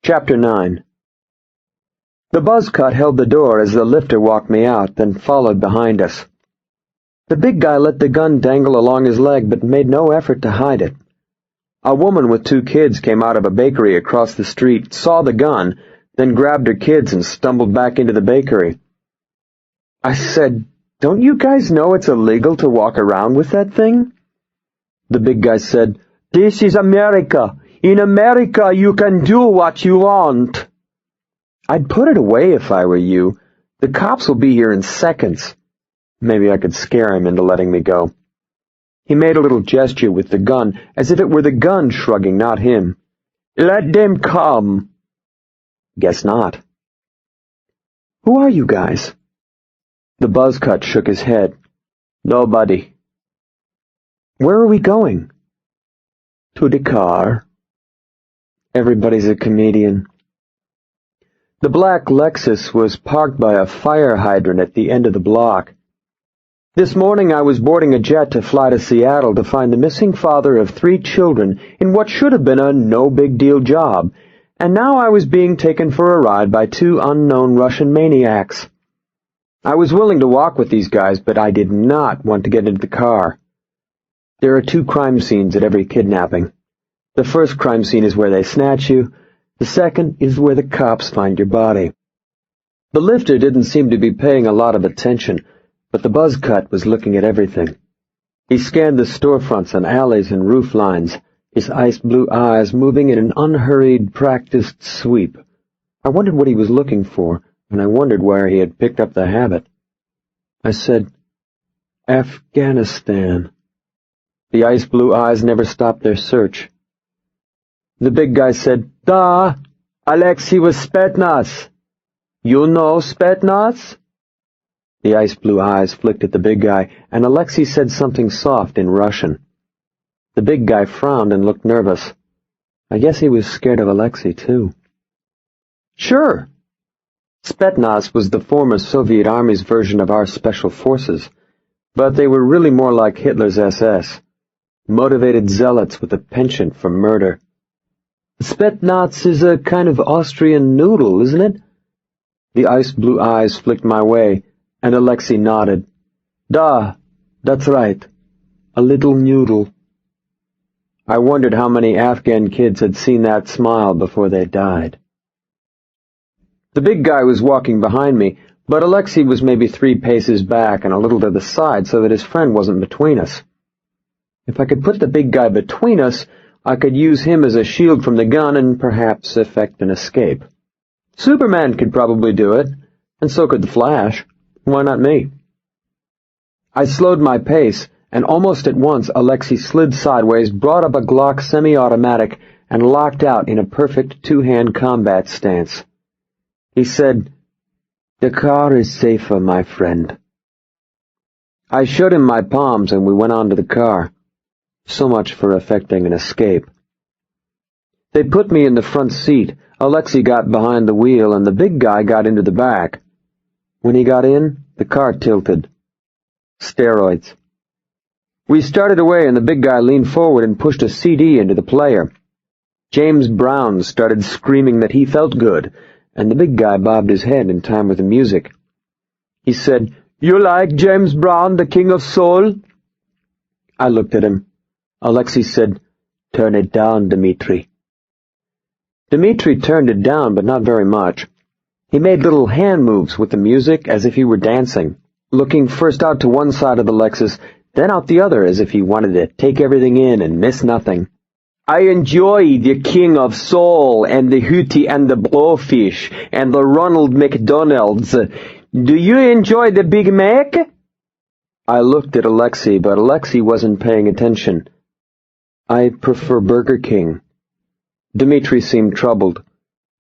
Chapter 9. The buzzcut held the door as the lifter walked me out, then followed behind us. The big guy let the gun dangle along his leg, but made no effort to hide it. A woman with 2 kids came out of a bakery across the street, saw the gun, then grabbed her kids and stumbled back into the bakery. I said, "Don't you guys know it's illegal to walk around with that thing?" The big guy said, "This is America. In America you can do what you want." I'd put it away if I were you. The cops will be here in seconds. Maybe I could scare him into letting me go. He made a little gesture with the gun, as if it were the gun shrugging, not him. "Let them come." Guess not. "Who are you guys?" The buzzcut shook his head. "Nobody." "Where are we going?" "To the car." Everybody's a comedian. The black Lexus was parked by a fire hydrant at the end of the block. This morning I was boarding a jet to fly to Seattle to find the missing father of 3 children in what should have been a no-big-deal job, and now I was being taken for a ride by 2 unknown Russian maniacs. I was willing to walk with these guys, but I did not want to get into the car. There are 2 crime scenes at every kidnapping. The first crime scene is where they snatch you. The second is where the cops find your body. The lifter didn't seem to be paying a lot of attention, but the buzzcut was looking at everything. He scanned the storefronts and alleys and roof lines, his ice-blue eyes moving in an unhurried, practiced sweep. I wondered what he was looking for, and I wondered where he had picked up the habit. I said, "Afghanistan." The ice-blue eyes never stopped their search. The big guy said, "Da, Alexei was Spetsnaz. You know Spetsnaz?" The ice-blue eyes flicked at the big guy, and Alexei said something soft in Russian. The big guy frowned and looked nervous. I guess he was scared of Alexei, too. Sure. Spetsnaz was the former Soviet Army's version of our special forces, but they were really more like Hitler's SS, motivated zealots with a penchant for murder. Spetsnaz is a kind of Austrian noodle, isn't it? The ice-blue eyes flicked my way, and Alexei nodded. Da, that's right. A little noodle. I wondered how many Afghan kids had seen that smile before they died. The big guy was walking behind me, but Alexei was maybe 3 paces back and a little to the side so that his friend wasn't between us. If I could put the big guy between us, I could use him as a shield from the gun and perhaps effect an escape. Superman could probably do it, and so could the Flash. Why not me? I slowed my pace, and almost at once Alexei slid sideways, brought up a Glock semi-automatic, and locked out in a perfect 2-hand combat stance. He said, "The car is safer, my friend." I showed him my palms, and we went on to the car. So much for effecting an escape. They put me in the front seat. Alexei got behind the wheel, and the big guy got into the back. When he got in, the car tilted. Steroids. We started away, and the big guy leaned forward and pushed a CD into the player. James Brown started screaming that he felt good, and the big guy bobbed his head in time with the music. He said, "You like James Brown, the King of Soul?" I looked at him. Alexei said, "Turn it down, Dmitri." Dmitri turned it down, but not very much. He made little hand moves with the music as if he were dancing, looking first out to one side of the Lexus, then out the other as if he wanted to take everything in and miss nothing. "I enjoy the King of Soul and the Hootie and the Blowfish and the Ronald McDonald's. Do you enjoy the Big Mac?" I looked at Alexei, but Alexei wasn't paying attention. "I prefer Burger King." Dmitri seemed troubled.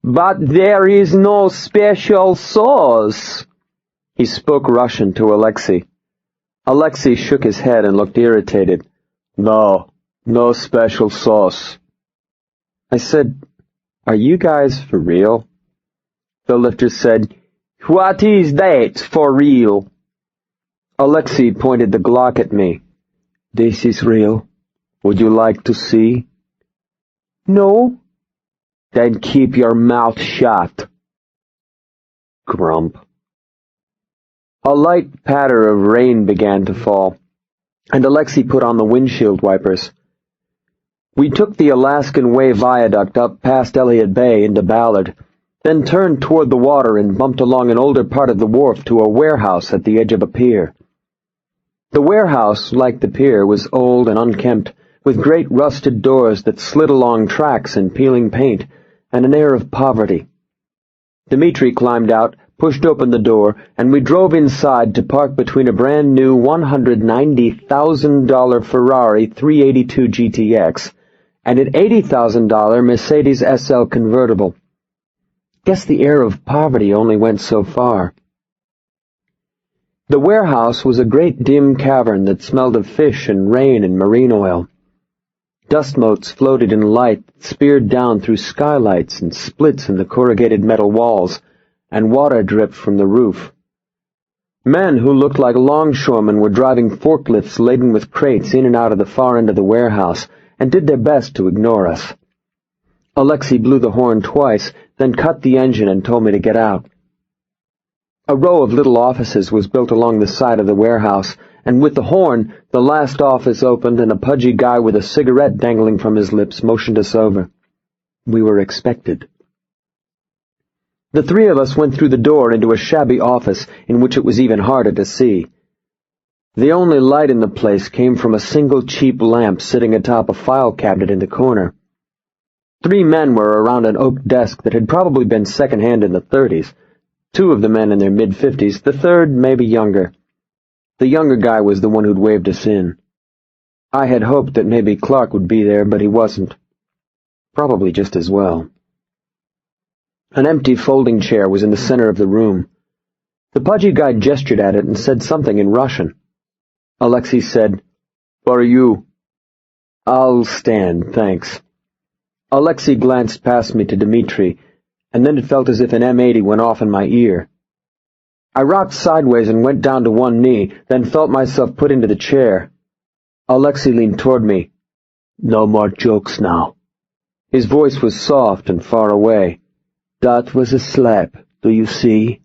"But there is no special sauce." He spoke Russian to Alexei. Alexei shook his head and looked irritated. No special sauce." I said, "Are you guys for real?" The lifter said, "What is that for real?" Alexei pointed the Glock at me. "This is real. Would you like to see?" "No." "Then keep your mouth shut." Grump. A light patter of rain began to fall, and Alexei put on the windshield wipers. We took the Alaskan Way Viaduct up past Elliott Bay into Ballard, then turned toward the water and bumped along an older part of the wharf to a warehouse at the edge of a pier. The warehouse, like the pier, was old and unkempt, with great rusted doors that slid along tracks and peeling paint, and an air of poverty. Dmitri climbed out, pushed open the door, and we drove inside to park between a brand-new $190,000 Ferrari 382 GTX and an $80,000 Mercedes SL convertible. Guess the air of poverty only went so far. The warehouse was a great dim cavern that smelled of fish and rain and marine oil. Dust motes floated in light that speared down through skylights and splits in the corrugated metal walls, and water dripped from the roof. Men who looked like longshoremen were driving forklifts laden with crates in and out of the far end of the warehouse, and did their best to ignore us. Alexei blew the horn twice, then cut the engine and told me to get out. A row of little offices was built along the side of the warehouse, and with the horn, the last office opened and a pudgy guy with a cigarette dangling from his lips motioned us over. We were expected. The 3 of us went through the door into a shabby office in which it was even harder to see. The only light in the place came from a single cheap lamp sitting atop a file cabinet in the corner. 3 men were around an oak desk that had probably been second-hand in the 30s. 2 of the men in their mid-50s, the third maybe younger. The younger guy was the one who'd waved us in. I had hoped that maybe Clark would be there, but he wasn't. Probably just as well. An empty folding chair was in the center of the room. The pudgy guy gestured at it and said something in Russian. Alexei said, "For you." "I'll stand, thanks." Alexei glanced past me to Dmitri, and then it felt as if an M80 went off in my ear. I rocked sideways and went down to one knee, then felt myself put into the chair. Alexei leaned toward me. "No more jokes now." His voice was soft and far away. "That was a slap, do you see?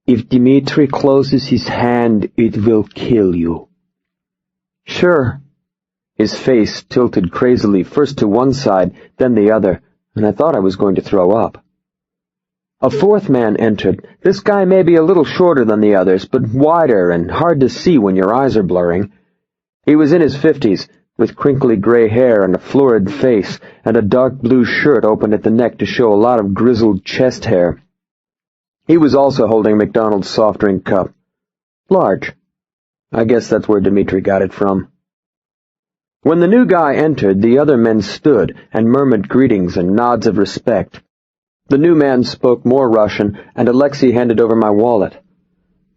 If Dmitri closes his hand, it will kill you." "Sure." His face tilted crazily, first to one side, then the other, and I thought I was going to throw up. A fourth man entered. This guy may be a little shorter than the others, but wider and hard to see when your eyes are blurring. He was in his 50s, with crinkly gray hair and a florid face, and a dark blue shirt opened at the neck to show a lot of grizzled chest hair. He was also holding a McDonald's soft drink cup. Large. I guess that's where Dmitri got it from. When the new guy entered, the other men stood and murmured greetings and nods of respect. The new man spoke more Russian, and Alexei handed over my wallet.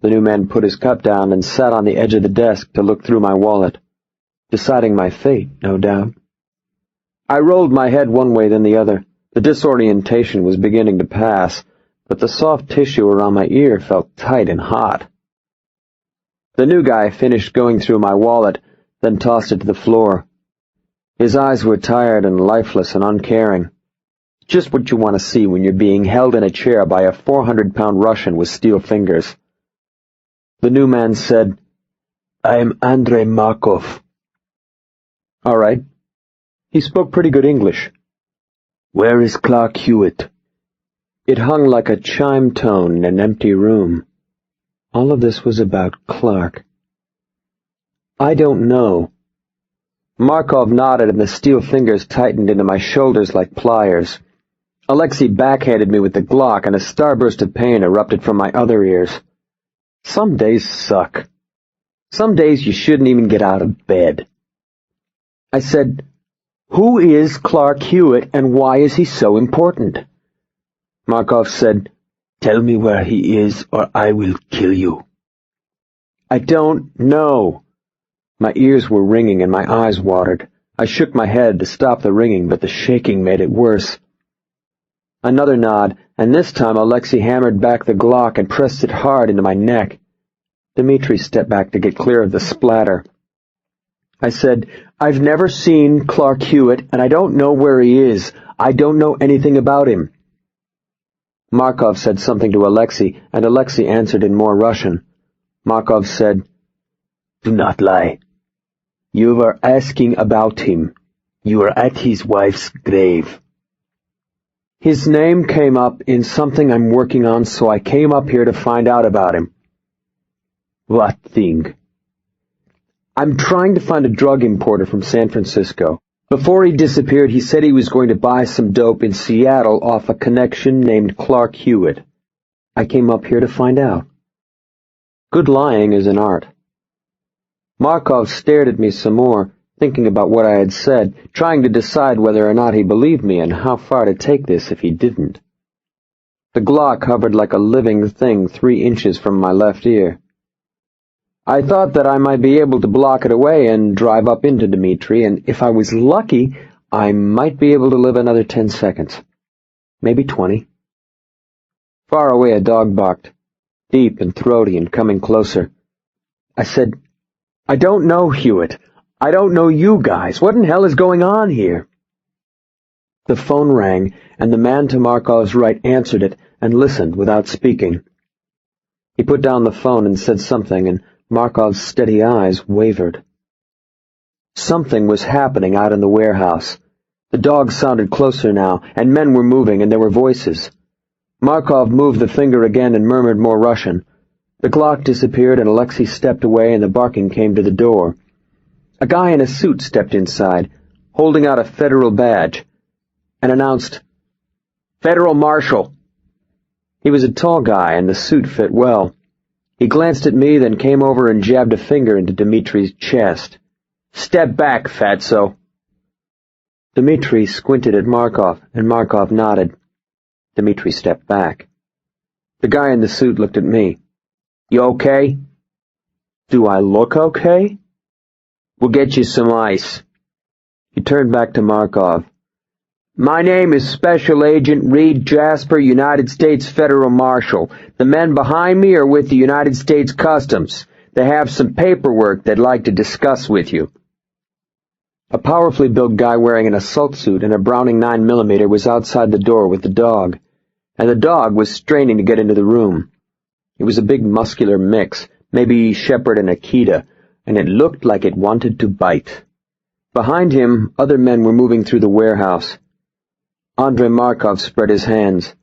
The new man put his cup down and sat on the edge of the desk to look through my wallet, deciding my fate, no doubt. I rolled my head one way then the other. The disorientation was beginning to pass, but the soft tissue around my ear felt tight and hot. The new guy finished going through my wallet, then tossed it to the floor. His eyes were tired and lifeless and uncaring. Just what you want to see when you're being held in a chair by a 400-pound Russian with steel fingers. The new man said, "I am Andrei Markov." "All right." He spoke pretty good English. "Where is Clark Hewitt?" It hung like a chime tone in an empty room. All of this was about Clark. "I don't know." Markov nodded, and the steel fingers tightened into my shoulders like pliers. Alexei backhanded me with the Glock, and a starburst of pain erupted from my other ears. Some days suck. Some days you shouldn't even get out of bed. I said, "Who is Clark Hewitt, and why is he so important?" Markov said, "Tell me where he is, or I will kill you." "I don't know." My ears were ringing and my eyes watered. I shook my head to stop the ringing, but the shaking made it worse. Another nod, and this time Alexei hammered back the Glock and pressed it hard into my neck. Dmitri stepped back to get clear of the splatter. I said, "I've never seen Clark Hewitt, and I don't know where he is. I don't know anything about him." Markov said something to Alexei, and Alexei answered in more Russian. Markov said, "Do not lie. You were asking about him. You were at his wife's grave." "His name came up in something I'm working on, so I came up here to find out about him." "What thing?" "I'm trying to find a drug importer from San Francisco. Before he disappeared, he said he was going to buy some dope in Seattle off a connection named Clark Hewitt. I came up here to find out." Good lying is an art. Markov stared at me some more, thinking about what I had said, trying to decide whether or not he believed me and how far to take this if he didn't. The Glock hovered like a living thing 3 inches from my left ear. I thought that I might be able to block it away and drive up into Dmitri, and if I was lucky, I might be able to live another 10 seconds. Maybe 20. Far away a dog barked, deep and throaty and coming closer. I said, "I don't know, Hewitt. I don't know you guys. What in hell is going on here?" The phone rang, and the man to Markov's right answered it and listened without speaking. He put down the phone and said something, and Markov's steady eyes wavered. Something was happening out in the warehouse. The dogs sounded closer now, and men were moving, and there were voices. Markov moved the finger again and murmured more Russian. The Glock disappeared, and Alexei stepped away, and the barking came to the door. A guy in a suit stepped inside, holding out a federal badge, and announced, "Federal Marshal." He was a tall guy, and the suit fit well. He glanced at me, then came over and jabbed a finger into Dmitri's chest. "Step back, fatso." Dmitri squinted at Markov, and Markov nodded. Dmitri stepped back. The guy in the suit looked at me.
You okay?
Do I look okay?
We'll get you some ice.
He turned back to Markov.
My name is Special Agent Reed Jasper, United States Federal Marshal. The men behind me are with the United States Customs. They have some paperwork they'd like to discuss with you.
A powerfully built guy wearing an assault suit and a Browning 9mm was outside the door with the dog, and the dog was straining to get into the room. It was a big muscular mix, maybe Shepherd and Akita, and it looked like it wanted to bite. Behind him, other men were moving through the warehouse. Andrei Markov spread his hands.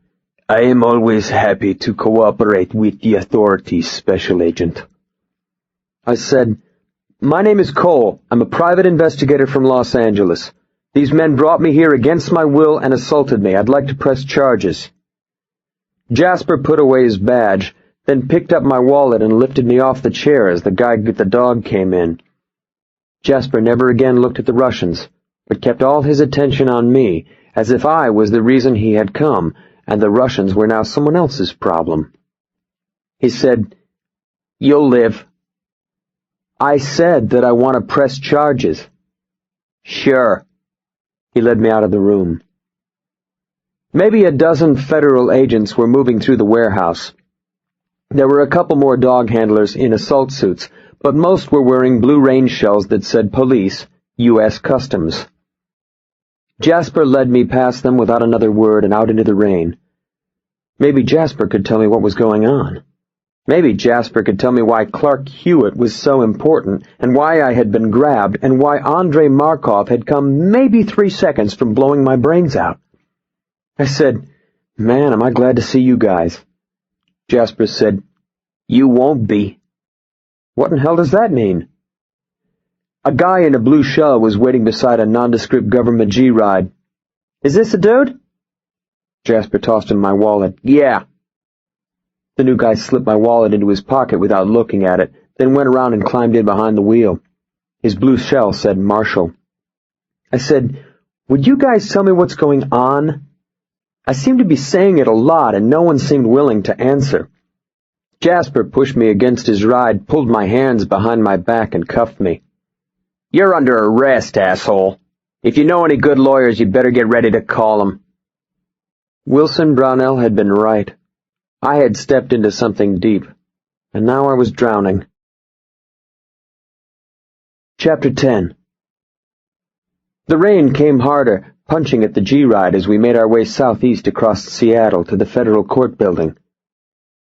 I am always happy to cooperate with the authorities, Special Agent.
I said, My name is Cole. I'm a private investigator from Los Angeles. These men brought me here against my will and assaulted me. I'd like to press charges. Jasper put away his badge, then picked up my wallet and lifted me off the chair as the guy with the dog came in. Jasper never again looked at the Russians, but kept all his attention on me, as if I was the reason he had come, and the Russians were now someone else's problem. He said, You'll live. I said that I want to press charges.
Sure.
He led me out of the room. Maybe a dozen federal agents were moving through the warehouse. There were a couple more dog handlers in assault suits, but most were wearing blue rain shells that said Police, U.S. Customs. Jasper led me past them without another word and out into the rain. Maybe Jasper could tell me what was going on. Maybe Jasper could tell me why Teri Hewitt was so important, and why I had been grabbed, and why Andrei Markov had come maybe 3 seconds from blowing my brains out. I said, Man, am I glad to see you guys. Jasper said, You won't be. What in hell does that mean? A guy in a blue shell was waiting beside a nondescript government G-ride. Is this a dude? Jasper tossed him my wallet. Yeah. The new guy slipped my wallet into his pocket without looking at it, then went around and climbed in behind the wheel. His blue shell said Marshal. I said, Would you guys tell me what's going on? I seemed to be saying it a lot, and no one seemed willing to answer. Jasper pushed me against his ride, pulled my hands behind my back, and cuffed me.
You're under arrest, asshole. If you know any good lawyers, you'd better get ready to call them.
Wilson Brownell had been right. I had stepped into something deep, and now I was drowning. Chapter 10. The rain came harder, punching at the G-ride as we made our way southeast across Seattle to the federal court building.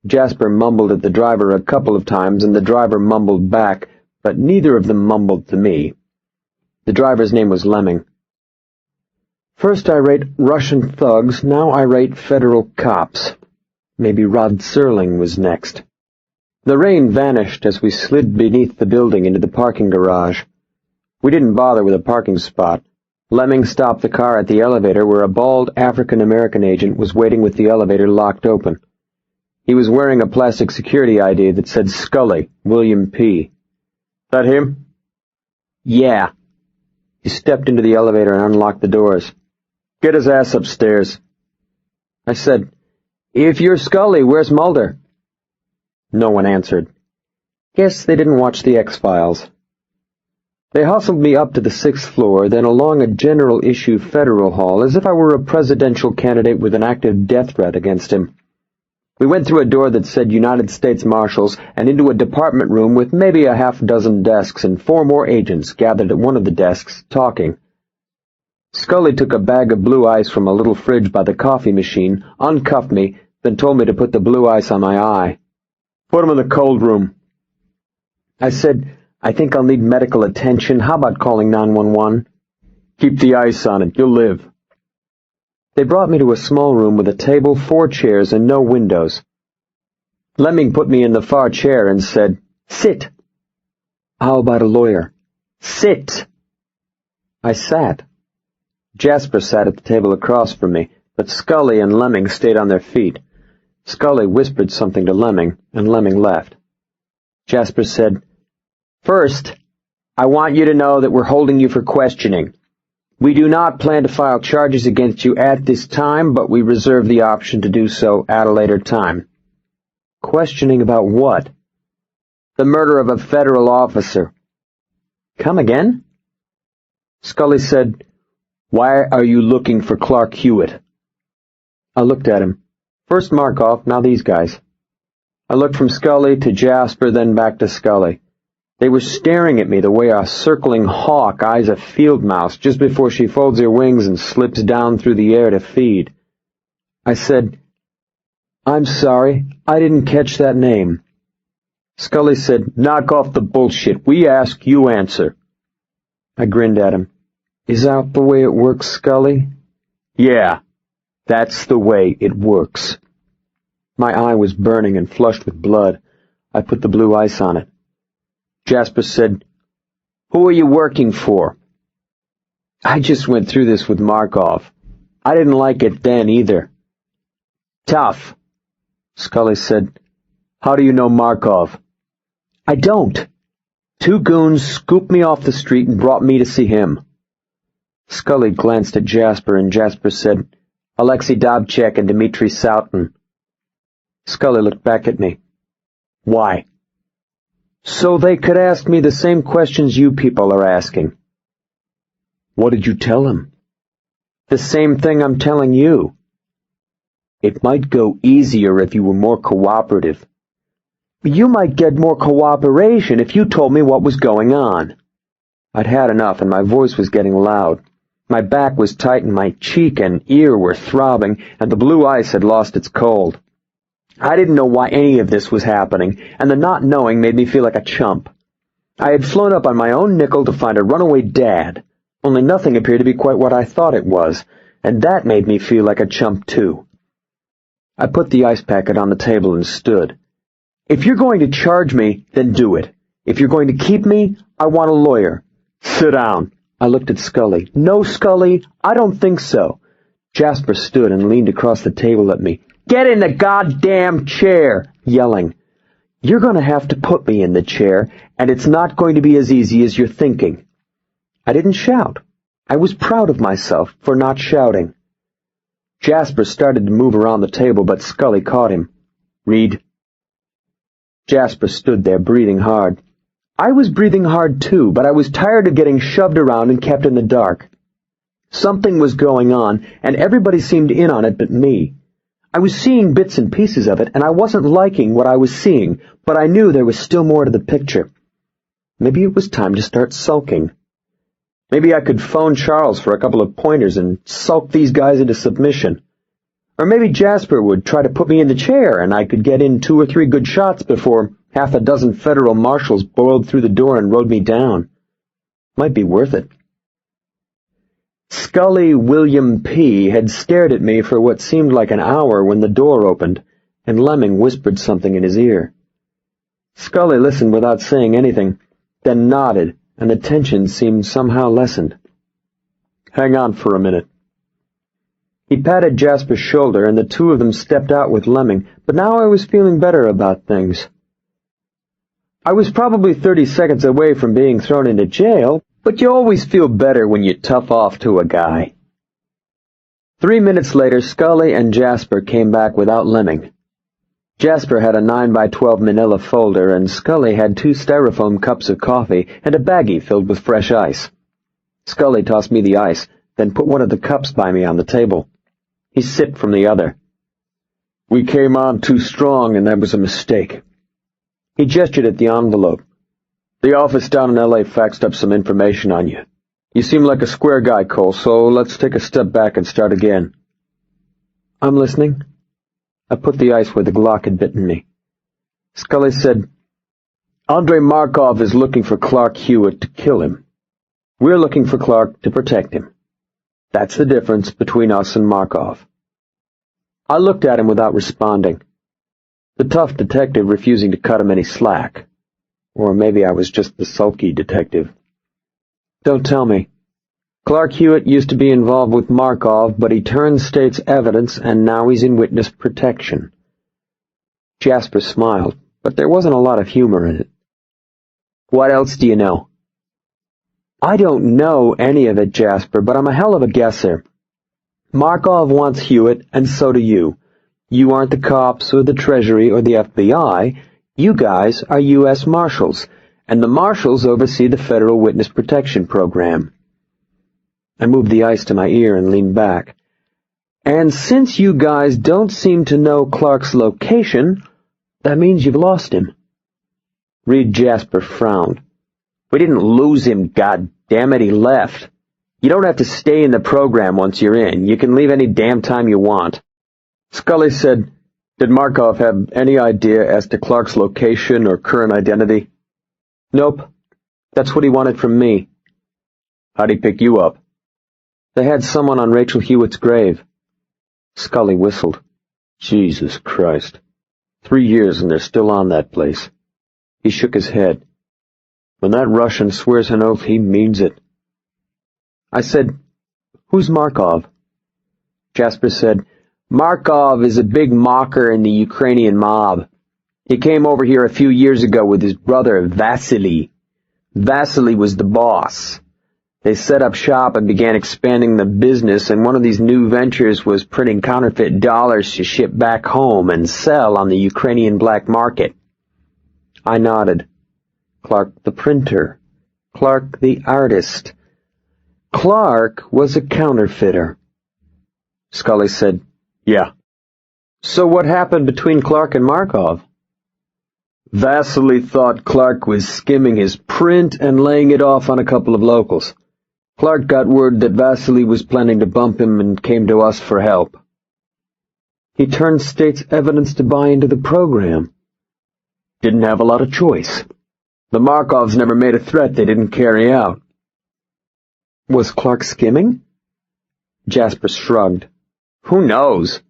Jasper mumbled at the driver a couple of times, and the driver mumbled back, but neither of them mumbled to me. The driver's name was Lemming. First I rate Russian thugs, now I rate federal cops. Maybe Rod Serling was next. The rain vanished as we slid beneath the building into the parking garage. We didn't bother with a parking spot. Lemming stopped the car at the elevator where a bald African-American agent was waiting with the elevator locked open. He was wearing a plastic security ID that said Scully, William P.
That him?
Yeah. He stepped into the elevator and unlocked the doors.
Get his ass upstairs.
I said, If you're Scully, where's Mulder? No one answered. Guess they didn't watch the X-Files. They hustled me up to the 6th floor, then along a general issue federal hall, as if I were a presidential candidate with an active death threat against him. We went through a door that said United States Marshals and into a department room with maybe a half-dozen desks and 4 more agents gathered at one of the desks, talking. Scully took a bag of blue ice from a little fridge by the coffee machine, uncuffed me, then told me to put the blue ice on my eye.
Put him in the cold room.
I said, I think I'll need medical attention. How about calling 911?
Keep the ice on it. You'll live.
They brought me to a small room with a table, 4 chairs, and no windows. Lemming put me in the far chair and said, Sit. How about a lawyer? Sit. I sat. Jasper sat at the table across from me, but Scully and Lemming stayed on their feet. Scully whispered something to Lemming, and Lemming left. Jasper said, First, I want you to know that we're holding you for questioning. We do not plan to file charges against you at this time, but we reserve the option to do so at a later time. Questioning about what?
The murder of a federal officer."
"Come again?"
Scully said, "Why are you looking for Clark Hewitt?"
I looked at him. First Markov, now these guys. I looked from Scully to Jasper, then back to Scully. They were staring at me the way a circling hawk eyes a field mouse just before she folds her wings and slips down through the air to feed. I said, "I'm sorry, I didn't catch that name." Scully said, "Knock off the bullshit. We ask, you answer." I grinned at him. "Is that the way it works, Scully?"
"Yeah, that's the way it works."
My eye was burning and flushed with blood. I put the blue ice on it.
Jasper said, "Who are you working for?"
"I just went through this with Markov. I didn't like it then either."
"Tough."
Scully said, "How do you know Markov?" "I don't. 2 goons scooped me off the street and brought me to see him." Scully glanced at Jasper, and Jasper said, "Alexei Dobchek and Dmitri Sautin." Scully looked back at me. "Why?" "So they could ask me the same questions you people are asking."
"What did you tell him?"
"The same thing I'm telling you."
"It might go easier if you were more cooperative."
"You might get more cooperation if you told me what was going on." I'd had enough, and my voice was getting loud. My back was tight, and my cheek and ear were throbbing, and the blue ice had lost its cold. I didn't know why any of this was happening, and the not knowing made me feel like a chump. I had flown up on my own nickel to find a runaway dad, only nothing appeared to be quite what I thought it was, and that made me feel like a chump too. I put the ice packet on the table and stood. "If you're going to charge me, then do it. If you're going to keep me, I want a lawyer."
"Sit down."
I looked at Scully. "No, Scully, I don't think so." Jasper stood and leaned across the table at me. "Get in the goddamn chair!" yelling. "You're going to have to put me in the chair, and it's not going to be as easy as you're thinking." I didn't shout. I was proud of myself for not shouting. Jasper started to move around the table, but Scully caught him. "Read." Jasper stood there, breathing hard. I was breathing hard too, but I was tired of getting shoved around and kept in the dark. Something was going on, and everybody seemed in on it but me. I was seeing bits and pieces of it, and I wasn't liking what I was seeing, but I knew there was still more to the picture. Maybe it was time to start sulking. Maybe I could phone Charles for a couple of pointers and sulk these guys into submission. Or maybe Jasper would try to put me in the chair, and I could get in 2 or 3 good shots before half a dozen federal marshals boiled through the door and rode me down. Might be worth it. Scully William P. had stared at me for what seemed like an hour when the door opened, and Lemming whispered something in his ear. Scully listened without saying anything, then nodded, and the tension seemed somehow lessened. "Hang on for a minute." He patted Jasper's shoulder, and the 2 of them stepped out with Lemming, but now I was feeling better about things. I was probably 30 seconds away from being thrown into jail, but you always feel better when you tough off to a guy. 3 minutes later, Scully and Jasper came back without Lemming. Jasper had a 9x12 manila folder, and Scully had 2 styrofoam cups of coffee and a baggie filled with fresh ice. Scully tossed me the ice, then put one of the cups by me on the table. He sipped from the other. "We came on too strong, and that was a mistake." He gestured at the envelope. "The office down in L.A. faxed up some information on you. You seem like a square guy, Cole, so let's take a step back and start again." "I'm listening." I put the ice where the Glock had bitten me. Scully said, "Andrei Markov is looking for Clark Hewitt to kill him. We're looking for Clark to protect him. That's the difference between us and Markov." I looked at him without responding. The tough detective refusing to cut him any slack. Or maybe I was just the sulky detective. "Don't tell me. Clark Hewitt used to be involved with Markov, but he turned state's evidence, and now he's in witness protection." Jasper smiled, but there wasn't a lot of humor in it. "What else do you know?" "I don't know any of it, Jasper, but I'm a hell of a guesser. Markov wants Hewitt, and so do you. You aren't the cops or the Treasury or the FBI.
You guys are U.S. Marshals, and the Marshals oversee the Federal Witness Protection Program. I moved the ice to my ear and leaned back. And since you guys don't seem to know Clark's location, that means you've lost him. Reed Jasper frowned. We didn't lose him, goddammit, he left. You don't have to stay in the program once you're in. You can leave any damn time you want. Scully said, Did Markov have any idea as to Clark's location or current identity? Nope. That's what he wanted from me. How'd he pick you up? They had someone on Rachel Hewitt's grave. Scully whistled. Jesus Christ. 3 years and they're still on that place. He shook his head. When that Russian swears an oath, he means it. I said, Who's Markov? Jasper said, Markov is a big mocker in the Ukrainian mob. He came over here a few years ago with his brother, Vasily. Vasily was the boss. They set up shop and began expanding the business, and one of these new ventures was printing counterfeit dollars to ship back home and sell on the Ukrainian black market. I nodded. Clark the printer. Clark the artist. Clark was a counterfeiter. Scully said, Yeah. So what happened between Clark and Markov? Vasily thought Clark was skimming his print and laying it off on a couple of locals. Clark got word that Vasily was planning to bump him and came to us for help. He turned state's evidence to buy into the program. Didn't have a lot of choice. The Markovs never made a threat they didn't carry out. Was Clark skimming? Jasper shrugged. Who knows?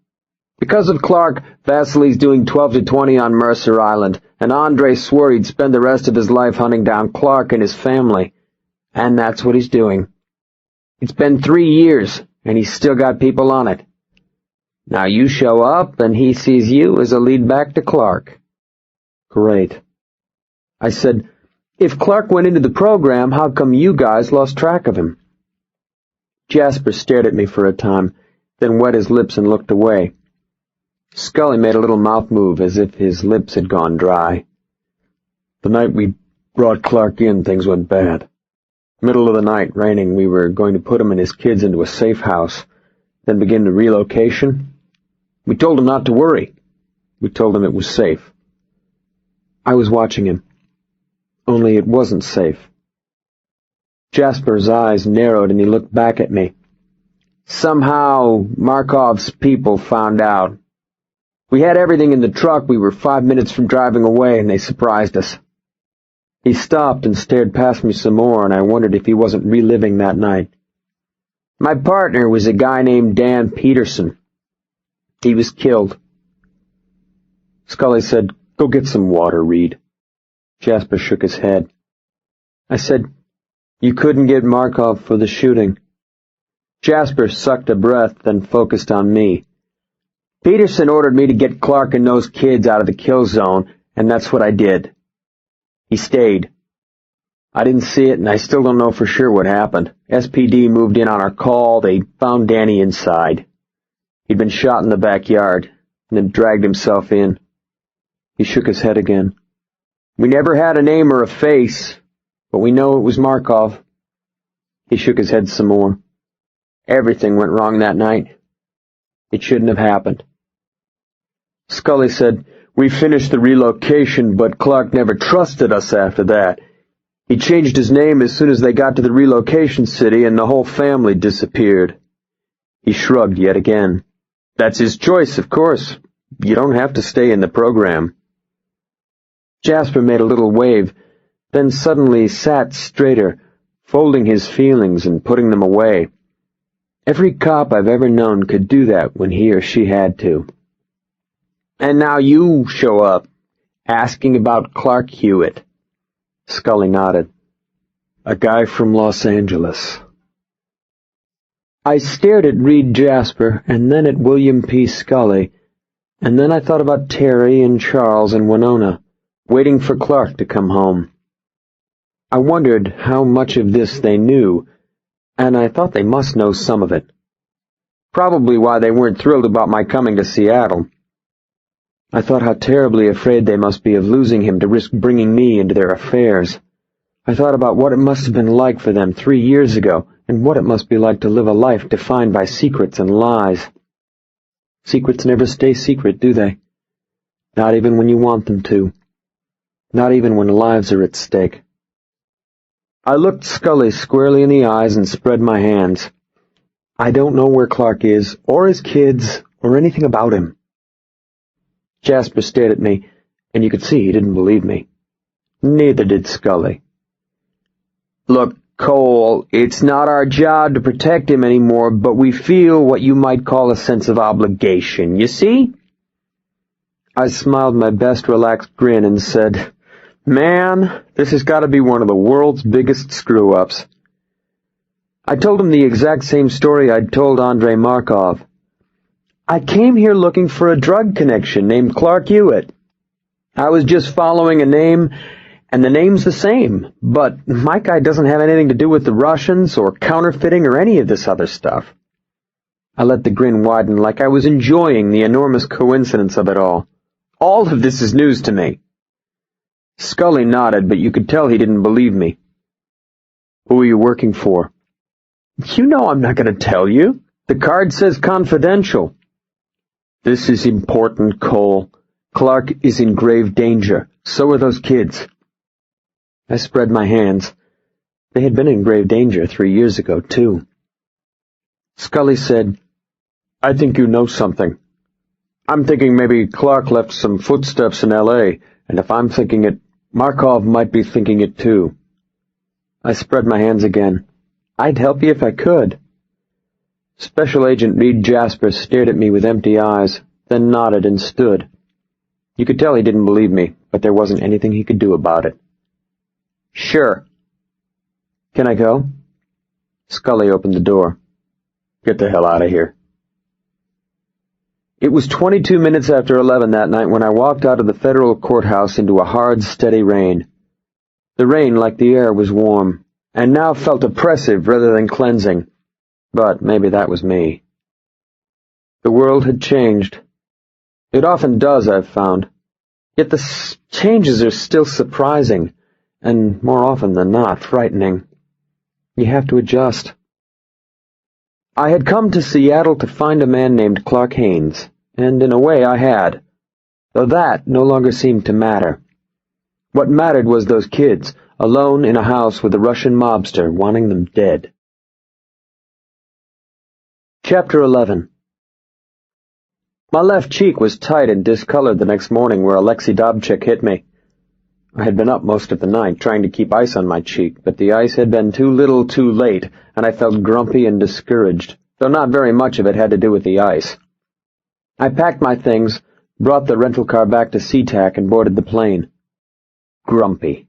Because of Clark, Vasily's doing 12 to 20 on Mercer Island, and Andre swore he'd spend the rest of his life hunting down Clark and his family. And that's what he's doing. It's been 3 years, and he's still got people on it. Now you show up, and he sees you as a lead back to Clark. Great. I said, If Clark went into the program, how come you guys lost track of him? Jasper stared at me for a time, then wet his lips and looked away. Scully made a little mouth move as if his lips had gone dry. The night we brought Clark in, things went bad. Middle of the night, raining, we were going to put him and his kids into a safe house, then begin the relocation. We told him not to worry. We told him it was safe. I was watching him. Only it wasn't safe. Jasper's eyes narrowed and he looked back at me. Somehow, Markov's people found out. We had everything in the truck. We were 5 minutes from driving away and they surprised us. He stopped and stared past me some more, and I wondered if he wasn't reliving that night. My partner was a guy named Dan Peterson. He was killed. Scully said, Go get some water, Reed. Jasper shook his head. I said, You couldn't get Markov for the shooting. Jasper sucked a breath, then focused on me. Peterson ordered me to get Clark and those kids out of the kill zone, and that's what I did. He stayed. I didn't see it, and I still don't know for sure what happened. SPD moved in on our call. They found Danny inside. He'd been shot in the backyard, and then dragged himself in. He shook his head again. We never had a name or a face, but we know it was Markov. He shook his head some more. Everything went wrong that night. It shouldn't have happened. Scully said, We finished the relocation, but Clark never trusted us after that. He changed his name as soon as they got to the relocation city, and the whole family disappeared. He shrugged yet again. That's his choice, of course. You don't have to stay in the program. Jasper made a little wave, then suddenly sat straighter, folding his feelings and putting them away. Every cop I've ever known could do that when he or she had to. And now you show up, asking about Clark Hewitt. Scully nodded. A guy from Los Angeles. I stared at Reed Jasper, and then at William P. Scully, and then I thought about Teri and Charles and Winona, waiting for Clark to come home. I wondered how much of this they knew, and I thought they must know some of it. Probably why they weren't thrilled about my coming to Seattle. I thought how terribly afraid they must be of losing him to risk bringing me into their affairs. I thought about what it must have been like for them 3 years ago, and what it must be like to live a life defined by secrets and lies. Secrets never stay secret, do they? Not even when you want them to. Not even when lives are at stake. I looked Scully squarely in the eyes and spread my hands. I don't know where Clark is, or his kids, or anything about him. Jasper stared at me, and you could see he didn't believe me. Neither did Scully. Look, Cole, it's not our job to protect him anymore, but we feel what you might call a sense of obligation, you see? I smiled my best relaxed grin and said, Man, this has got to be one of the world's biggest screw-ups. I told him the exact same story I'd told Andrei Markov. I came here looking for a drug connection named Clark Hewitt. I was just following a name, and the name's the same, but my guy doesn't have anything to do with the Russians or counterfeiting or any of this other stuff. I let the grin widen like I was enjoying the enormous coincidence of it all. All of this is news to me. Scully nodded, but you could tell he didn't believe me. Who are you working for? You know I'm not going to tell you. The card says confidential. This is important, Cole. Clark is in grave danger. So are those kids. I spread my hands. They had been in grave danger 3 years ago, too. Scully said, I think you know something. I'm thinking maybe Clark left some footsteps in L.A., and if I'm thinking it, Markov might be thinking it too. I spread my hands again. I'd help you if I could. Special Agent Reed Jasper stared at me with empty eyes, then nodded and stood. You could tell he didn't believe me, but there wasn't anything he could do about it. Sure. Can I go? Scully opened the door. Get the hell out of here. It was 22 minutes after 11 that night when I walked out of the federal courthouse into a hard, steady rain. The rain, like the air, was warm, and now felt oppressive rather than cleansing. But maybe that was me. The world had changed. It often does, I've found. Yet the changes are still surprising, and more often than not, frightening. You have to adjust. I had come to Seattle to find a man named Clark Haynes, and in a way I had, though that no longer seemed to matter. What mattered was those kids, alone in a house with a Russian mobster wanting them dead. Chapter 11. My left cheek was tight and discolored the next morning where Alexei Dobchik hit me. I had been up most of the night trying to keep ice on my cheek, but the ice had been too little too late, and I felt grumpy and discouraged, though not very much of it had to do with the ice. I packed my things, brought the rental car back to SeaTac, and boarded the plane. Grumpy.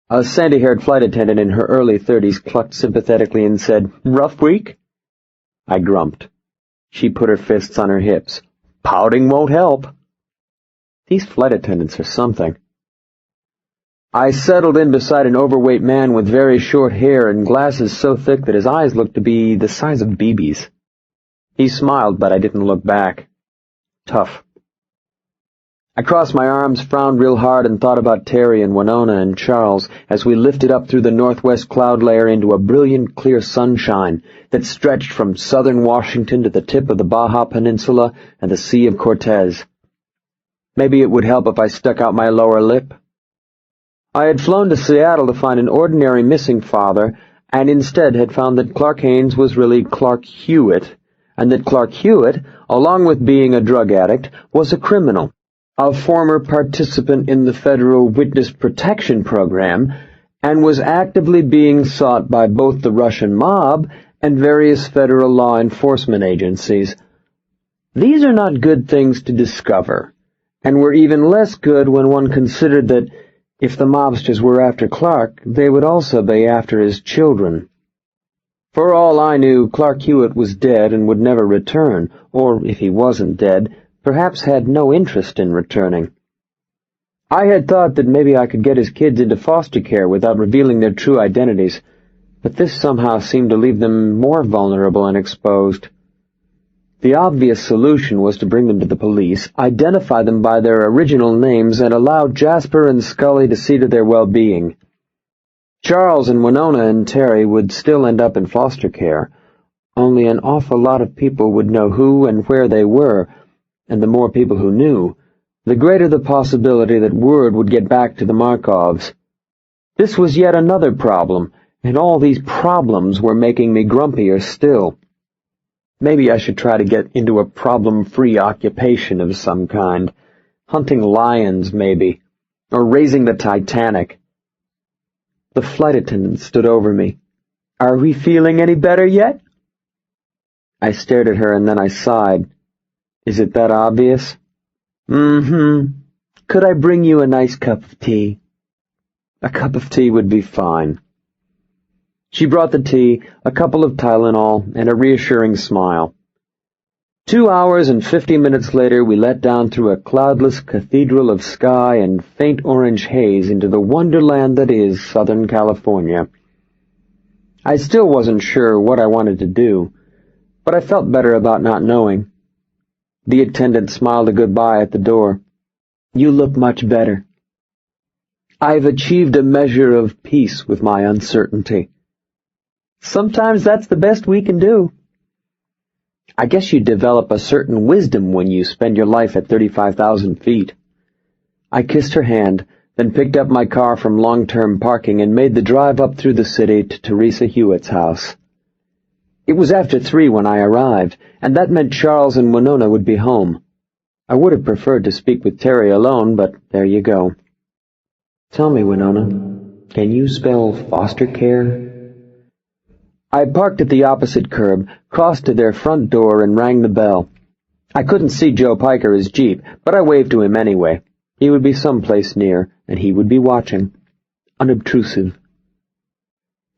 A sandy-haired flight attendant in her early 30s clucked sympathetically and said, "Rough week?" I grumped. She put her fists on her hips. "Pouting won't help." These flight attendants are something. I settled in beside an overweight man with very short hair and glasses so thick that his eyes looked to be the size of BBs. He smiled, but I didn't look back. Tough. I crossed my arms, frowned real hard, and thought about Teri and Winona and Charles as we lifted up through the northwest cloud layer into a brilliant, clear sunshine that stretched from southern Washington to the tip of the Baja Peninsula and the Sea of Cortez. Maybe it would help if I stuck out my lower lip. I had flown to Seattle to find an ordinary missing father, and instead had found that Clark Haynes was really Clark Hewitt, and that Clark Hewitt, along with being a drug addict, was a criminal, a former participant in the federal witness protection program, and was actively being sought by both the Russian mob and various federal law enforcement agencies. These are not good things to discover, and were even less good when one considered that if the mobsters were after Clark, they would also be after his children. For all I knew, Clark Hewitt was dead and would never return, or if he wasn't dead, perhaps had no interest in returning. I had thought that maybe I could get his kids into foster care without revealing their true identities, but this somehow seemed to leave them more vulnerable and exposed. The obvious solution was to bring them to the police, identify them by their original names, and allow Jasper and Scully to see to their well-being. Charles and Winona and Teri would still end up in foster care. Only an awful lot of people would know who and where they were, and the more people who knew, the greater the possibility that word would get back to the Markovs. This was yet another problem, and all these problems were making me grumpier still. Maybe I should try to get into a problem-free occupation of some kind. Hunting lions, maybe, or raising the Titanic. The flight attendant stood over me. "Are we feeling any better yet?" I stared at her and then I sighed. "Is it that obvious?" Could I bring you a nice cup of tea?" "A cup of tea would be fine." She brought the tea, a couple of Tylenol, and a reassuring smile. 2 hours and 50 minutes later, we let down through a cloudless cathedral of sky and faint orange haze into the wonderland that is Southern California. I still wasn't sure what I wanted to do, but I felt better about not knowing. The attendant smiled a goodbye at the door. "You look much better." "I've achieved a measure of peace with my uncertainty." "Sometimes that's the best we can do." "I guess you develop a certain wisdom when you spend your life at 35,000 feet. I kissed her hand, then picked up my car from long-term parking and made the drive up through the city to Teri Hewitt's house. It was after 3 when I arrived, and that meant Charles and Winona would be home. I would have preferred to speak with Teri alone, but there you go. "Tell me, Winona, can you spell foster care?" I parked at the opposite curb, crossed to their front door, and rang the bell. I couldn't see Joe Pike or his Jeep, but I waved to him anyway. He would be someplace near, and he would be watching. Unobtrusive.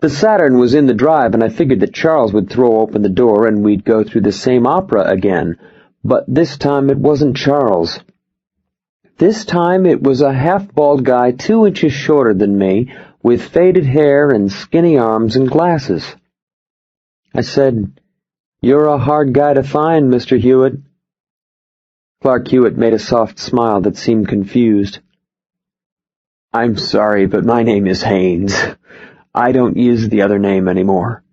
The Saturn was in the drive, and I figured that Charles would throw open the door and we'd go through the same opera again. But this time it wasn't Charles. This time it was a half-bald guy 2 inches shorter than me, with faded hair and skinny arms and glasses. I said, "You're a hard guy to find, Mr. Hewitt." Clark Hewitt made a soft smile that seemed confused. "I'm sorry, but my name is Haynes. I don't use the other name anymore."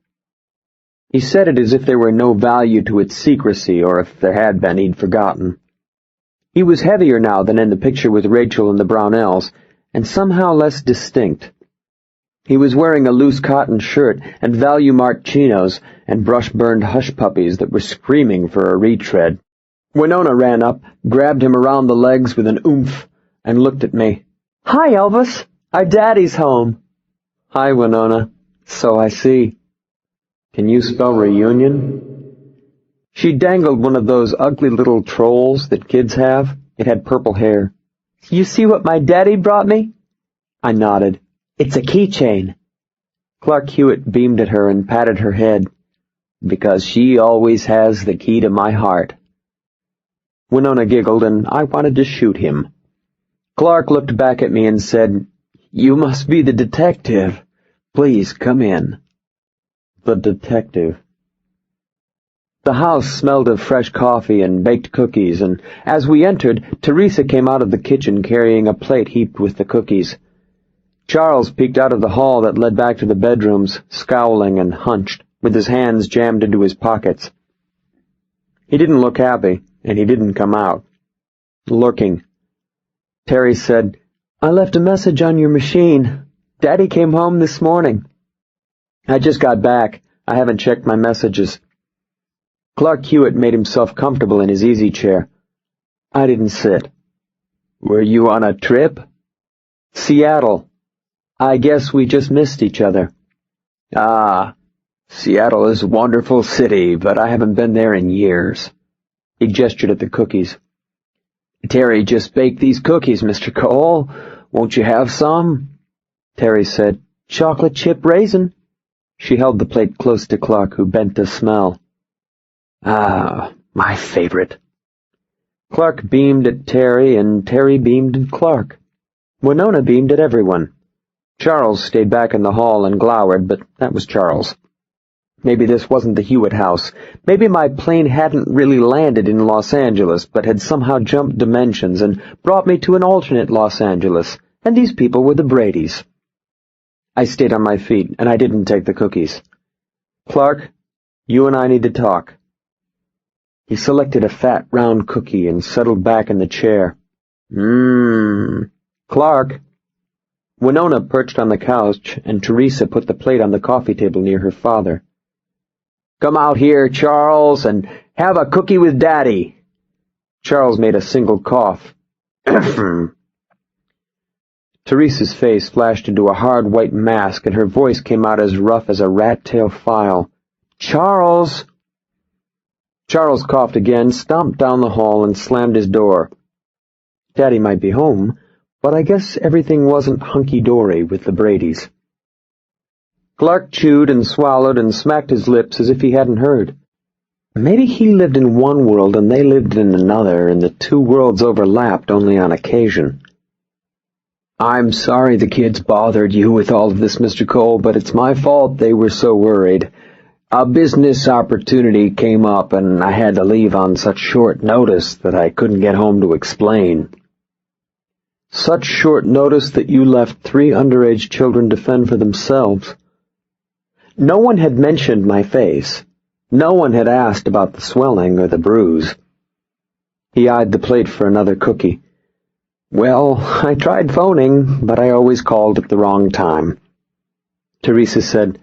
He said it as if there were no value to its secrecy, or if there had been, he'd forgotten. He was heavier now than in the picture with Rachel and the Brownells, and somehow less distinct. He was wearing a loose cotton shirt and value-marked chinos and brush-burned hush-puppies that were screaming for a retread. Winona ran up, grabbed him around the legs with an oomph, and looked at me. "Hi, Elvis. Our daddy's home." "Hi, Winona. So I see. Can you spell reunion?" She dangled one of those ugly little trolls that kids have. It had purple hair. "You see what my daddy brought me?" I nodded. "It's a keychain." Clark Hewitt beamed at her and patted her head. "Because she always has the key to my heart." Winona giggled, and I wanted to shoot him. Clark looked back at me and said, "You must be the detective. Please, come in." The detective. The house smelled of fresh coffee and baked cookies, and as we entered, Teresa came out of the kitchen carrying a plate heaped with the cookies. Charles peeked out of the hall that led back to the bedrooms, scowling and hunched, with his hands jammed into his pockets. He didn't look happy, and he didn't come out. Lurking. Teri said, "I left a message on your machine. Daddy came home this morning." "I just got back. I haven't checked my messages." Clark Hewitt made himself comfortable in his easy chair. I didn't sit. "Were you on a trip?" "Seattle. I guess we just missed each other." "Ah, Seattle is a wonderful city, but I haven't been there in years." He gestured at the cookies. "Teri just baked these cookies, Mr. Cole. Won't you have some?" Teri said, "Chocolate chip raisin." She held the plate close to Clark, who bent to smell. "Ah, my favorite." Clark beamed at Teri, and Teri beamed at Clark. Winona beamed at everyone. Charles stayed back in the hall and glowered, but that was Charles. Maybe this wasn't the Hewitt house. Maybe my plane hadn't really landed in Los Angeles, but had somehow jumped dimensions and brought me to an alternate Los Angeles, and these people were the Bradys. I stayed on my feet, and I didn't take the cookies. "Clark, you and I need to talk." He selected a fat, round cookie and settled back in the chair. Clark." Winona perched on the couch, and Teresa put the plate on the coffee table near her father. "Come out here, Charles, and have a cookie with Daddy." Charles made a single cough. Teresa's face flashed into a hard white mask, and her voice came out as rough as a rat-tail file. "Charles!" Charles coughed again, stomped down the hall, and slammed his door. Daddy might be home, but I guess everything wasn't hunky-dory with the Bradys. Clark chewed and swallowed and smacked his lips as if he hadn't heard. Maybe he lived in one world and they lived in another, and the two worlds overlapped only on occasion. "I'm sorry the kids bothered you with all of this, Mr. Cole, but it's my fault they were so worried. A business opportunity came up, and I had to leave on such short notice that I couldn't get home to explain." "Such short notice that you left 3 underage children to fend for themselves." No one had mentioned my face. No one had asked about the swelling or the bruise. He eyed the plate for another cookie. "Well, I tried phoning, but I always called at the wrong time." Teresa said,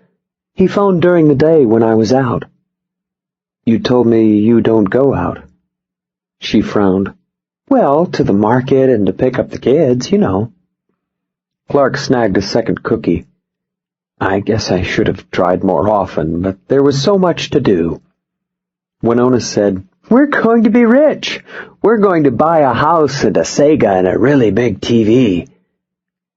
"He phoned during the day when I was out." "You told me you don't go out." She frowned. "Well, to the market and to pick up the kids, you know." Clark snagged a second cookie. "I guess I should have tried more often, but there was so much to do." Winona said, "We're going to be rich. We're going to buy a house and a Sega and a really big TV."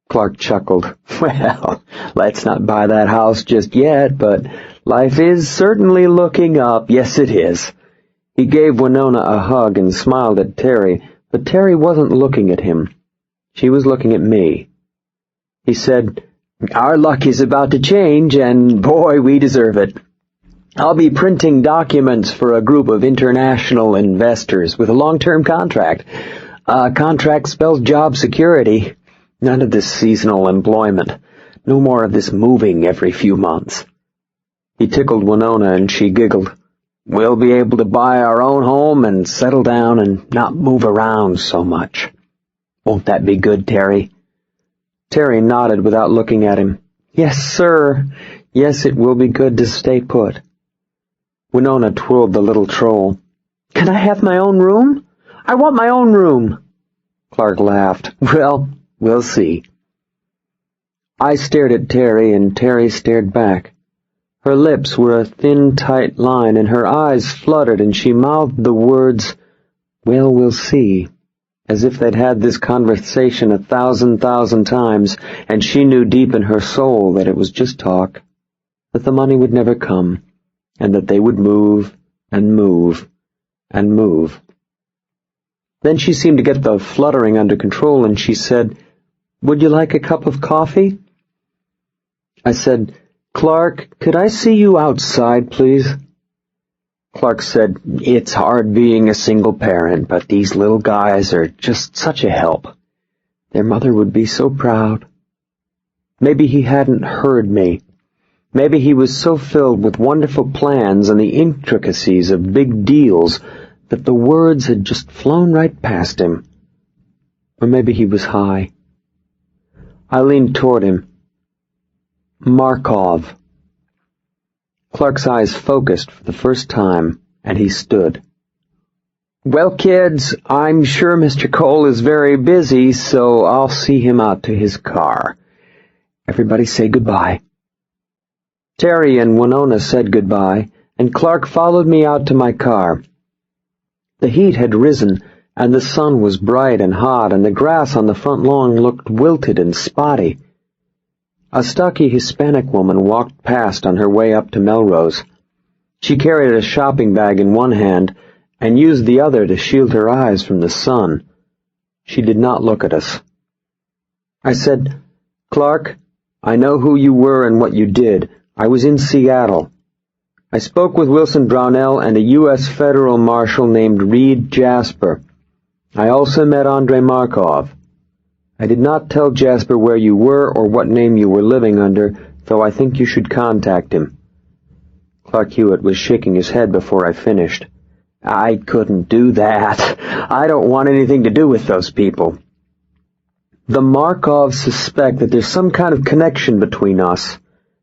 Clark chuckled. "Well, let's not buy that house just yet, but life is certainly looking up. Yes, it is." He gave Winona a hug and smiled at Teri, but Teri wasn't looking at him. She was looking at me. He said, "Our luck is about to change, and boy, we deserve it. I'll be printing documents for a group of international investors with a long-term contract. A contract spells job security. None of this seasonal employment. No more of this moving every few months." He tickled Winona, and she giggled. "We'll be able to buy our own home and settle down and not move around so much. Won't that be good, Teri?" Teri nodded without looking at him. "Yes, sir. Yes, it will be good to stay put." Winona twirled the little troll. "Can I have my own room? I want my own room." Clark laughed. "Well, we'll see." I stared at Teri, and Teri stared back. Her lips were a thin, tight line, and her eyes fluttered, and she mouthed the words, "Well, we'll see," as if they'd had this conversation 1,000 times, and she knew deep in her soul that it was just talk, that the money would never come, and that they would move and move and move. Then she seemed to get the fluttering under control, and she said, "Would you like a cup of coffee?" I said, "Clark, could I see you outside, please?" Clark said, "It's hard being a single parent, but these little guys are just such a help. Their mother would be so proud." Maybe he hadn't heard me. Maybe he was so filled with wonderful plans and the intricacies of big deals that the words had just flown right past him. Or maybe he was high. I leaned toward him. "Markov." Clark's eyes focused for the first time, and he stood. "Well, kids, I'm sure Mr. Cole is very busy, so I'll see him out to his car. Everybody say goodbye." Teri and Winona said goodbye, and Clark followed me out to my car. The heat had risen, and the sun was bright and hot, and the grass on the front lawn looked wilted and spotty. A stocky Hispanic woman walked past on her way up to Melrose. She carried a shopping bag in one hand and used the other to shield her eyes from the sun. She did not look at us. I said, "Clark, I know who you were and what you did. I was in Seattle." I spoke with Wilson Brownell and a U.S. federal marshal named Reed Jasper. I also met Andrei Markov. I did not tell Jasper where you were or what name you were living under, though I think you should contact him." Clark Hewitt was shaking his head before I finished. "I couldn't do that. I don't want anything to do with those people. The Markovs suspect that there's some kind of connection between us,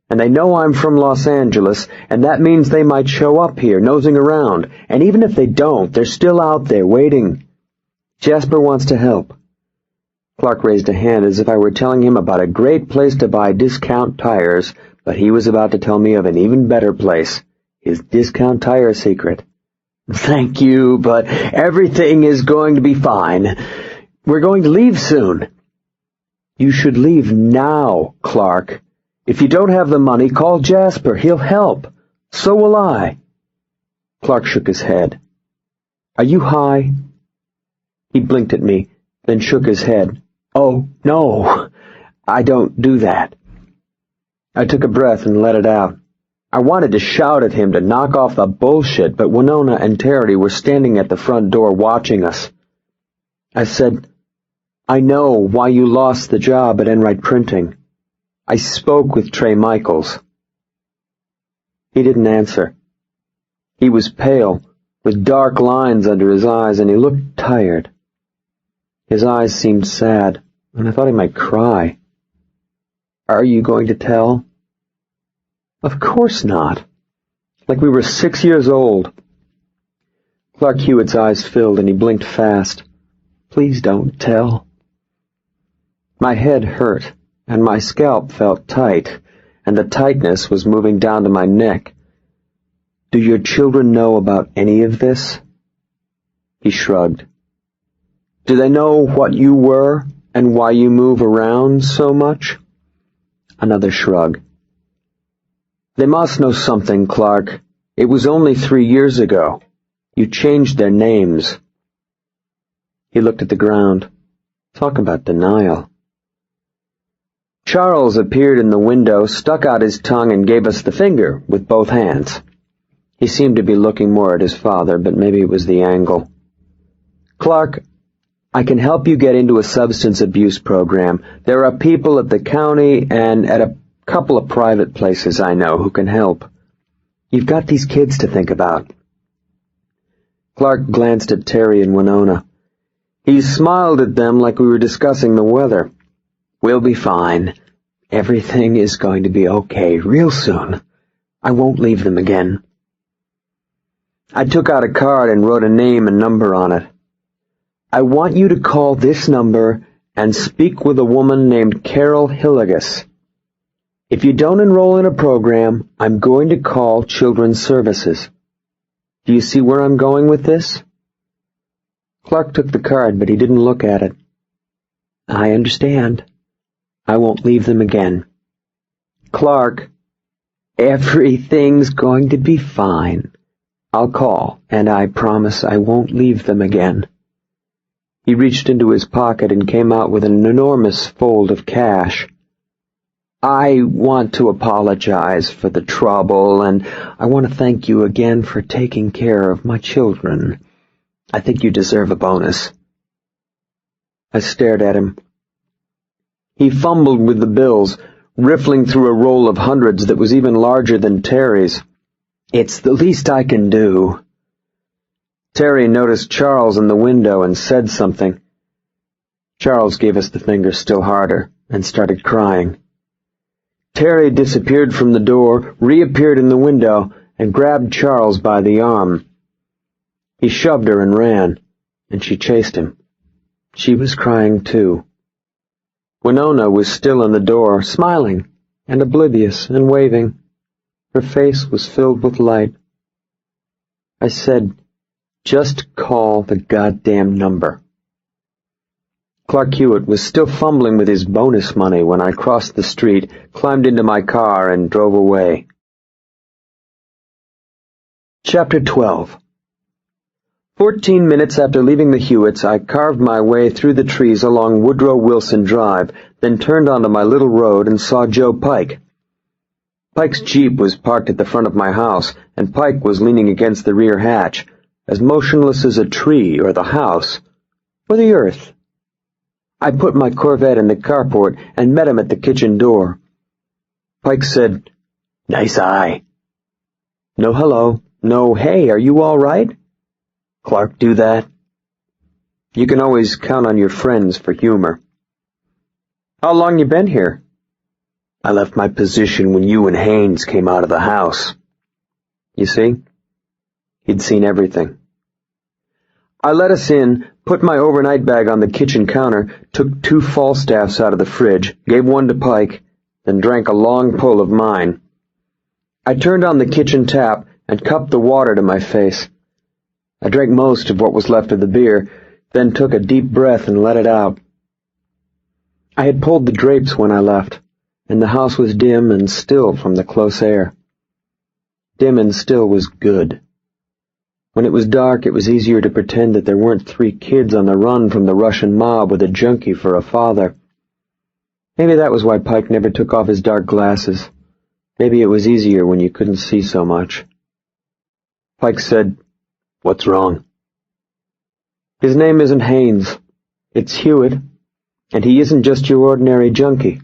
and they know I'm from Los Angeles, and that means they might show up here, nosing around, and even if they don't, they're still out there waiting. Jasper wants to help." Clark raised a hand as if I were telling him about a great place to buy discount tires, but he was about to tell me of an even better place, his discount tire secret. "Thank you, but everything is going to be fine. We're going to leave soon." "You should leave now, Clark. If you don't have the money, call Jasper. He'll help. So will I." Clark shook his head. "Are you high?" He blinked at me, then shook his head. "Oh, no, I don't do that." I took a breath and let it out. I wanted to shout at him to knock off the bullshit, but Winona and Teri were standing at the front door watching us. I said, "I know why you lost the job at Enright Printing. I spoke with Trey Michaels." He didn't answer. He was pale, with dark lines under his eyes, and he looked tired. His eyes seemed sad, and I thought he might cry. "Are you going to tell?" "Of course not. Like we were 6 years old." Clark Hewitt's eyes filled, and he blinked fast. "Please don't tell." My head hurt, and my scalp felt tight, and the tightness was moving down to my neck. "Do your children know about any of this?" He shrugged. "Do they know what you were and why you move around so much?" Another shrug. "They must know something, Clark. It was only 3 years ago. You changed their names." He looked at the ground. Talk about denial. Charles appeared in the window, stuck out his tongue, and gave us the finger with both hands. He seemed to be looking more at his father, but maybe it was the angle. "Clark, I can help you get into a substance abuse program. There are people at the county and at a couple of private places I know who can help. You've got these kids to think about." Clark glanced at Teri and Winona. He smiled at them like we were discussing the weather. "We'll be fine. Everything is going to be okay real soon. I won't leave them again." I took out a card and wrote a name and number on it. "I want you to call this number and speak with a woman named Carol Hillegas. If you don't enroll in a program, I'm going to call Children's Services. Do you see where I'm going with this?" Clark took the card, but he didn't look at it. "I understand. I won't leave them again." "Clark, everything's going to be fine. I'll call, and I promise I won't leave them again." He reached into his pocket and came out with an enormous fold of cash. "I want to apologize for the trouble, and I want to thank you again for taking care of my children. I think you deserve a bonus." I stared at him. He fumbled with the bills, riffling through a roll of hundreds that was even larger than Teri's. "It's the least I can do." Teri noticed Charles in the window and said something. Charles gave us the finger still harder and started crying. Teri disappeared from the door, reappeared in the window, and grabbed Charles by the arm. He shoved her and ran, and she chased him. She was crying too. Winona was still in the door, smiling and oblivious and waving. Her face was filled with light. I said, "Just call the goddamn number." Clark Hewitt was still fumbling with his bonus money when I crossed the street, climbed into my car, and drove away. Chapter 12. 14 minutes after leaving the Hewitts, I carved my way through the trees along Woodrow Wilson Drive, then turned onto my little road and saw Joe Pike. Pike's Jeep was parked at the front of my house, and Pike was leaning against the rear hatch, as motionless as a tree or the house or the earth. I put my Corvette in the carport and met him at the kitchen door. Pike said, "Nice eye." No hello, no hey, are you all right? Clark do that? You can always count on your friends for humor. How long you been here? I left my position when you and Haynes came out of the house. You see? He'd seen everything. I let us in, put my overnight bag on the kitchen counter, took 2 Falstaffs out of the fridge, gave one to Pike, then drank a long pull of mine. I turned on the kitchen tap and cupped the water to my face. I drank most of what was left of the beer, then took a deep breath and let it out. I had pulled the drapes when I left, and the house was dim and still from the close air. Dim and still was good. When it was dark, it was easier to pretend that there weren't 3 kids on the run from the Russian mob with a junkie for a father. Maybe that was why Pike never took off his dark glasses. Maybe it was easier when you couldn't see so much. Pike said, "What's wrong?" His name isn't Haynes. It's Hewitt, and he isn't just your ordinary junkie.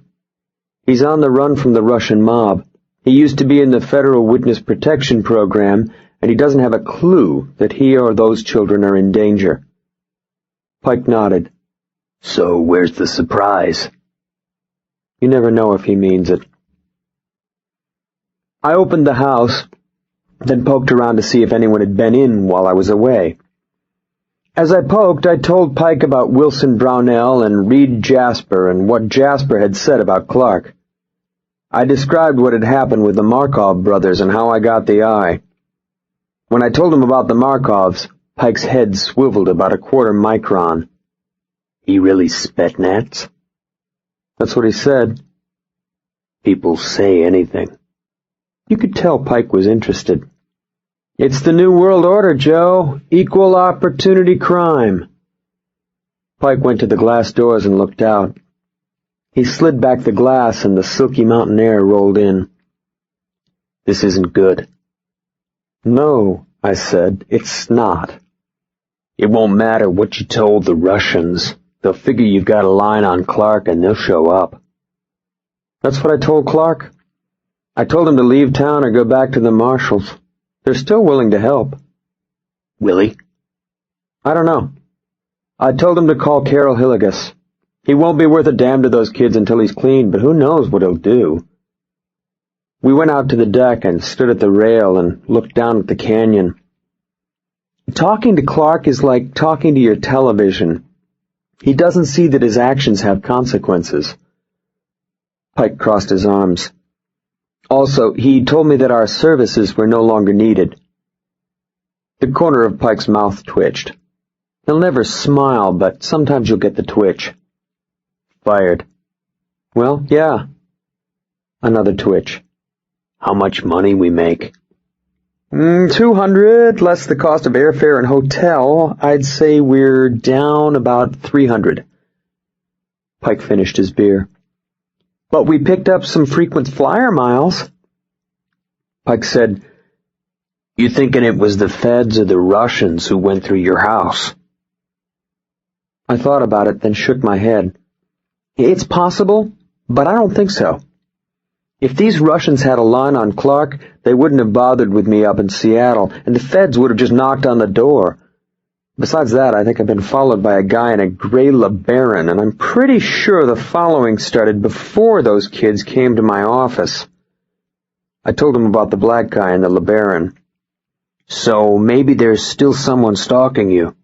He's on the run from the Russian mob. He used to be in the Federal Witness Protection Program, and he doesn't have a clue that he or those children are in danger. Pike nodded. So where's the surprise? You never know if he means it. I opened the house, then poked around to see if anyone had been in while I was away. As I poked, I told Pike about Wilson Brownell and Reed Jasper and what Jasper had said about Clark. I described what had happened with the Markov brothers and how I got the eye. When I told him about the Markovs, Pike's head swiveled about a 1/4 micron. He really Spetsnaz? That's what he said. People say anything. You could tell Pike was interested. It's the New World Order, Joe. Equal opportunity crime. Pike went to the glass doors and looked out. He slid back the glass and the silky mountain air rolled in. This isn't good. No, I said, it's not. It won't matter what you told the Russians. They'll figure you've got a line on Clark and they'll show up. That's what I told Clark. I told him to leave town or go back to the marshals. They're still willing to help. Willie? I don't know. I told him to call Carol Hilligus. He won't be worth a damn to those kids until he's clean, but who knows what he'll do. We went out to the deck and stood at the rail and looked down at the canyon. Talking to Clark is like talking to your television. He doesn't see that his actions have consequences. Pike crossed his arms. Also, he told me that our services were no longer needed. The corner of Pike's mouth twitched. He'll never smile, but sometimes you'll get the twitch. Fired. Well, yeah. Another twitch. How much money we make? 200, less the cost of airfare and hotel. I'd say we're down about 300. Pike finished his beer. But we picked up some frequent flyer miles. Pike said, You thinking it was the feds or the Russians who went through your house? I thought about it, then shook my head. It's possible, but I don't think so. If these Russians had a line on Clark, they wouldn't have bothered with me up in Seattle, and the feds would have just knocked on the door. Besides that, I think I've been followed by a guy in a gray LeBaron, and I'm pretty sure the following started before those kids came to my office. I told him about the black guy in the LeBaron. So maybe there's still someone stalking you.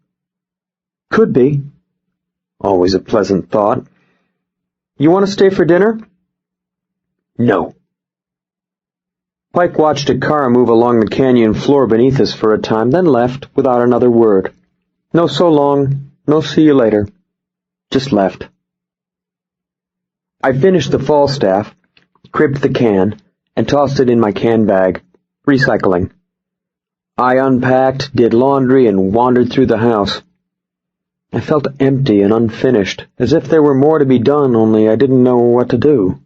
Could be. Always a pleasant thought. You want to stay for dinner? No. Pike watched a car move along the canyon floor beneath us for a time, then left without another word. No so long, no see you later. Just left. I finished the Falstaff, cribbed the can, and tossed it in my can bag, recycling. I unpacked, did laundry, and wandered through the house. I felt empty and unfinished, as if there were more to be done, only I didn't know what to do.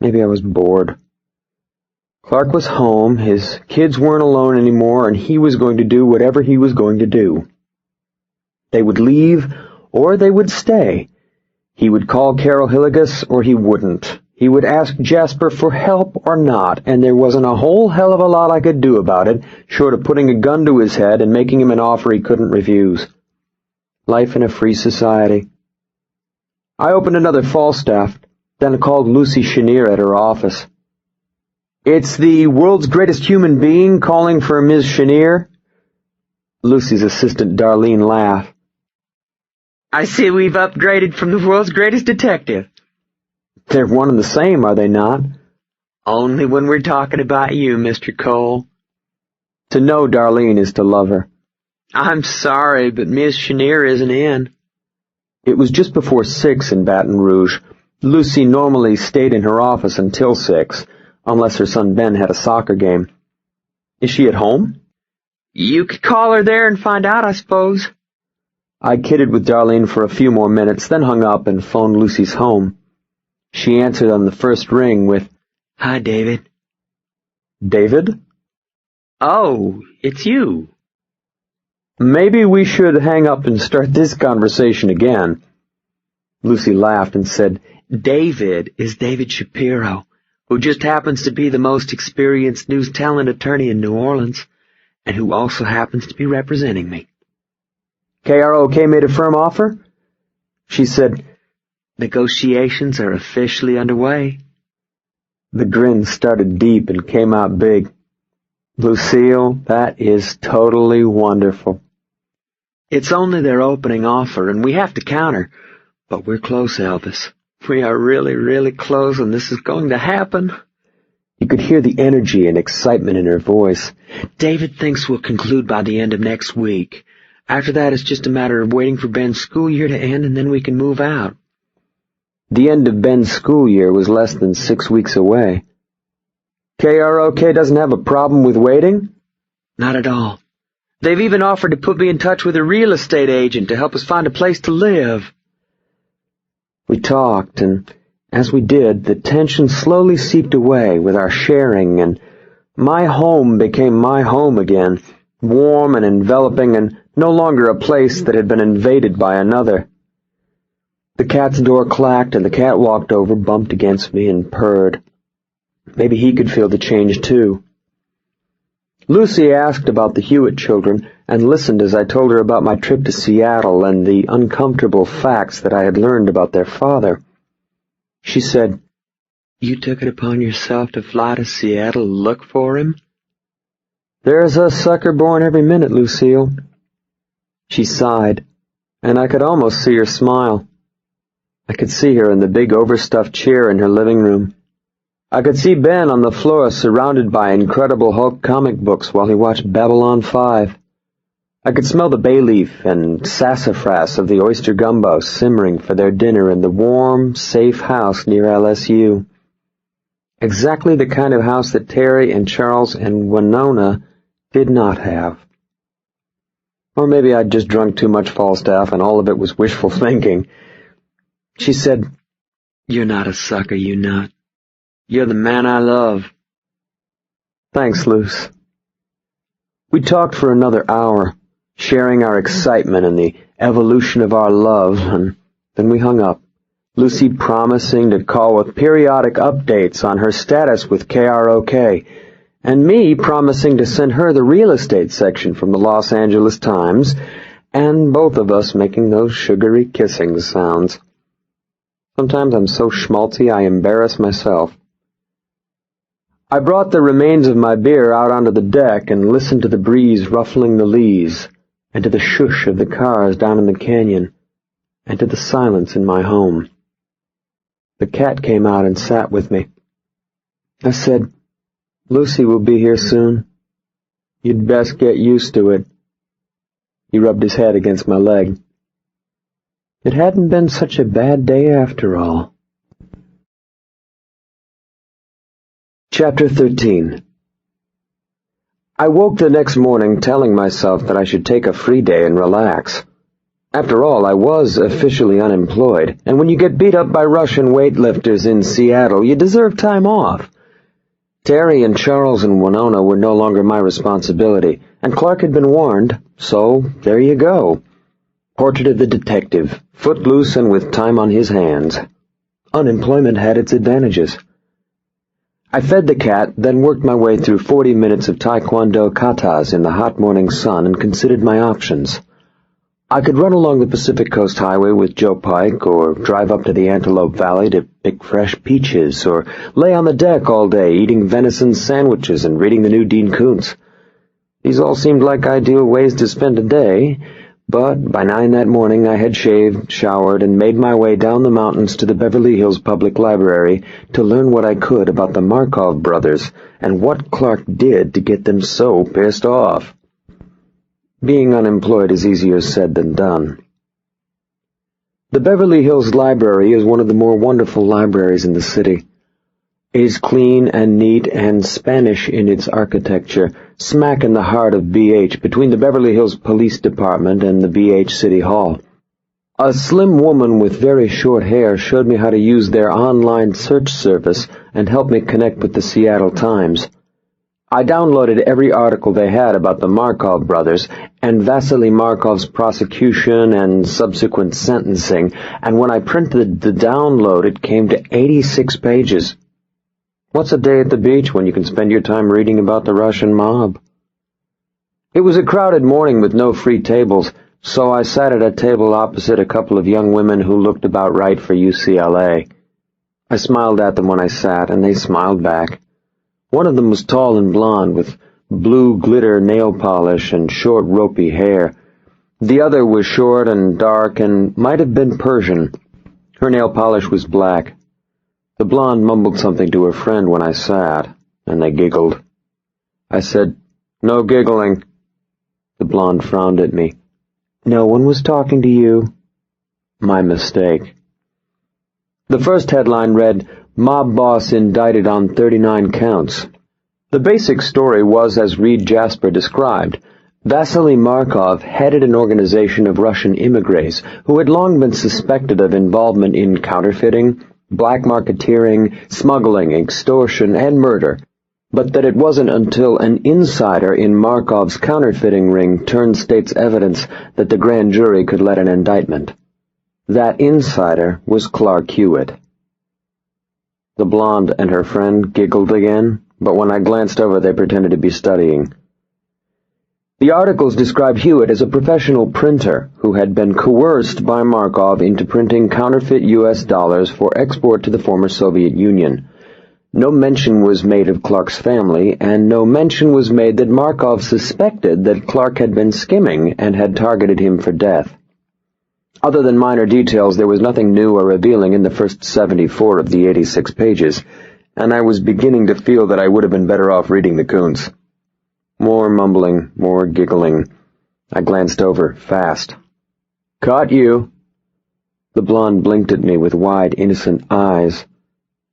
Maybe I was bored. Clark was home, his kids weren't alone anymore, and he was going to do whatever he was going to do. They would leave, or they would stay. He would call Carol Hilligus, or he wouldn't. He would ask Jasper for help or not, and there wasn't a whole hell of a lot I could do about it, short of putting a gun to his head and making him an offer he couldn't refuse. Life in a free society. I opened another Falstaff, then called Lucy Chenier at her office. "It's the world's greatest human being calling for Ms. Chenier?" Lucy's assistant Darlene laughed. "I see we've upgraded from the world's greatest detective." "They're one and the same, are they not?" "Only when we're talking about you, Mr. Cole." To know Darlene is to love her. "I'm sorry, but Ms. Chenier isn't in." It was just before 6 in Baton Rouge. Lucy normally stayed in her office until 6, unless her son Ben had a soccer game. "Is she at home?" "You could call her there and find out, I suppose." I kidded with Darlene for a few more minutes, then hung up and phoned Lucy's home. She answered on the first ring with, "Hi, David." "David?" "Oh, it's you." "Maybe we should hang up and start this conversation again." Lucy laughed and said, "David is David Shapiro, who just happens to be the most experienced news talent attorney in New Orleans, and who also happens to be representing me." "KROK made a firm offer?" She said, "Negotiations are officially underway." The grin started deep and came out big. "Lucille, that is totally wonderful." "It's only their opening offer, and we have to counter. But we're close, Elvis. We are really, really close, and this is going to happen." You could hear the energy and excitement in her voice. "David thinks we'll conclude by the end of next week. After that, it's just a matter of waiting for Ben's school year to end, and then we can move out." The end of Ben's school year was less than 6 weeks away. "KROK doesn't have a problem with waiting?" "Not at all. They've even offered to put me in touch with a real estate agent to help us find a place to live." We talked, and as we did, the tension slowly seeped away with our sharing, and my home became my home again, warm and enveloping, and no longer a place that had been invaded by another. The cat's door clacked, and the cat walked over, bumped against me, and purred. Maybe he could feel the change, too. Lucy asked about the Hewitt children, and listened as I told her about my trip to Seattle and the uncomfortable facts that I had learned about their father. She said, "You took it upon yourself to fly to Seattle to look for him?" "There's a sucker born every minute, Lucille." She sighed, and I could almost see her smile. I could see her in the big overstuffed chair in her living room. I could see Ben on the floor surrounded by Incredible Hulk comic books while he watched Babylon 5. I could smell the bay leaf and sassafras of the oyster gumbo simmering for their dinner in the warm, safe house near LSU. Exactly the kind of house that Teri and Charles and Winona did not have. Or maybe I'd just drunk too much Falstaff and all of it was wishful thinking. She said, "You're not a sucker, you nut. You're the man I love." Thanks, Luce. We talked for another hour, sharing our excitement and the evolution of our love, and then we hung up, Lucy promising to call with periodic updates on her status with KROK, and me promising to send her the real estate section from the Los Angeles Times, and both of us making those sugary kissing sounds. Sometimes I'm so schmaltzy I embarrass myself. I brought the remains of my beer out onto the deck and listened to the breeze ruffling the leaves, and to the shush of the cars down in the canyon, and to the silence in my home. The cat came out and sat with me. I said, "Lucy will be here soon. You'd best get used to it." He rubbed his head against my leg. It hadn't been such a bad day after all. Chapter 13. I woke the next morning telling myself that I should take a free day and relax. After all, I was officially unemployed, and when you get beat up by Russian weightlifters in Seattle, you deserve time off.
Teri and Charles and Winona were no longer my responsibility, and Clark had been warned, so there you go. Portrait of the detective, footloose and with time on his hands. Unemployment had its advantages. I fed the cat, then worked my way through 40 minutes of taekwondo katas in the hot morning sun and considered my options. I could run along the Pacific Coast Highway with Joe Pike, or drive up to the Antelope Valley to pick fresh peaches, or lay on the deck all day eating venison sandwiches and reading the new Dean Koontz. These all seemed like ideal ways to spend a day, but by 9 that morning I had shaved, showered, and made my way down the mountains to the Beverly Hills Public Library to learn what I could about the Markov brothers and what Clark did to get them so pissed off. Being unemployed is easier said than done. The Beverly Hills Library is one of the more wonderful libraries in the city. It is clean and neat and Spanish in its architecture, smack in the heart of BH, between the Beverly Hills Police Department and the BH City Hall. A slim woman with very short hair showed me how to use their online search service and helped me connect with the Seattle Times. I downloaded every article they had about the Markov brothers and Vasily Markov's prosecution and subsequent sentencing, and when I printed the download, it came to 86 pages. What's a day at the beach when you can spend your time reading about the Russian mob? It was a crowded morning with no free tables, so I sat at a table opposite a couple of young women who looked about right for UCLA. I smiled at them when I sat, and they smiled back. One of them was tall and blonde, with blue glitter nail polish and short, ropey hair. The other was short and dark and might have been Persian. Her nail polish was black. The blonde mumbled something to her friend when I sat, and they giggled. I said, "No giggling." The blonde frowned at me. "No one was talking to you." My mistake. The first headline read, "Mob Boss Indicted on 39 Counts." The basic story was as Reed Jasper described. Vasily Markov headed an organization of Russian immigrants who had long been suspected of involvement in counterfeiting, black marketeering, smuggling, extortion, and murder, but that it wasn't until an insider in Markov's counterfeiting ring turned state's evidence that the grand jury could let an indictment. That insider was Clark Hewitt. The blonde and her friend giggled again, but when I glanced over they pretended to be studying. The articles described Hewitt as a professional printer who had been coerced by Markov into printing counterfeit U.S. dollars for export to the former Soviet Union. No mention was made of Clark's family, and no mention was made that Markov suspected that Clark had been skimming and had targeted him for death. Other than minor details, there was nothing new or revealing in the first 74 of the 86 pages, and I was beginning to feel that I would have been better off reading the Koontz. More mumbling, more giggling. I glanced over, fast. "Caught you." The blonde blinked at me with wide, innocent eyes.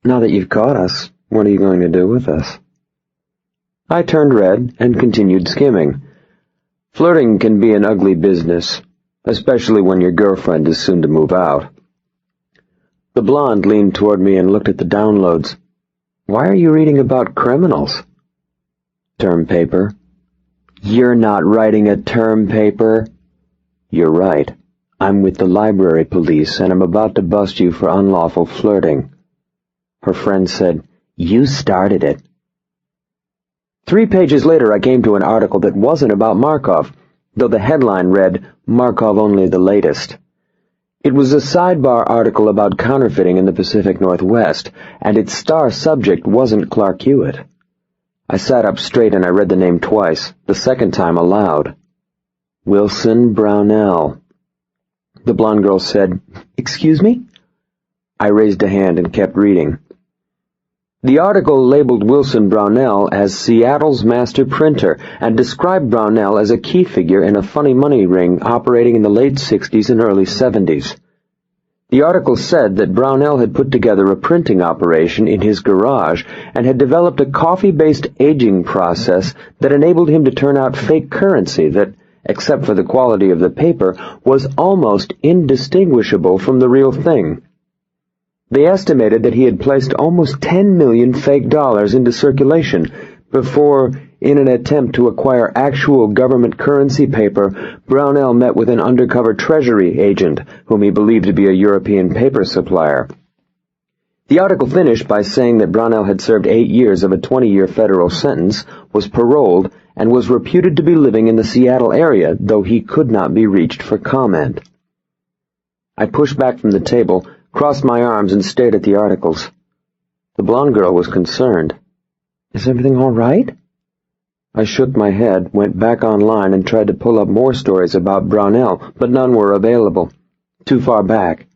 "Now that you've caught us, what are you going to do with us?" I turned red and continued skimming. Flirting can be an ugly business, especially when your girlfriend is soon to move out. The blonde leaned toward me and looked at the downloads. "Why are you reading about criminals?" "Term paper." "You're not writing a term paper." "You're right. I'm with the library police, and I'm about to bust you for unlawful flirting." Her friend said, "You started it." 3 pages later I came to an article that wasn't about Markov, though the headline read, "Markov Only the Latest." It was a sidebar article about counterfeiting in the Pacific Northwest, and its star subject wasn't Clark Hewitt. I sat up straight and I read the name twice, the second time aloud. Wilson Brownell. The blonde girl said, "Excuse me?" I raised a hand and kept reading. The article labeled Wilson Brownell as Seattle's master printer and described Brownell as a key figure in a funny money ring operating in the late 60s and early 70s. The article said that Brownell had put together a printing operation in his garage and had developed a coffee-based aging process that enabled him to turn out fake currency that, except for the quality of the paper, was almost indistinguishable from the real thing.
They estimated that he had placed almost 10 million fake dollars into circulation before, in an attempt to acquire actual government currency paper, Brownell met with an undercover treasury agent whom he believed to be a European paper supplier. The article finished by saying that Brownell had served 8 years of a 20-year federal sentence, was paroled, and was reputed to be living in the Seattle area, though he could not be reached for comment. I pushed back from the table, crossed my arms, and stared at the articles. The blonde girl was concerned. "Is everything all right?" I shook my head, went back online, and tried to pull up more stories about Brownell, but none were available. Too far back.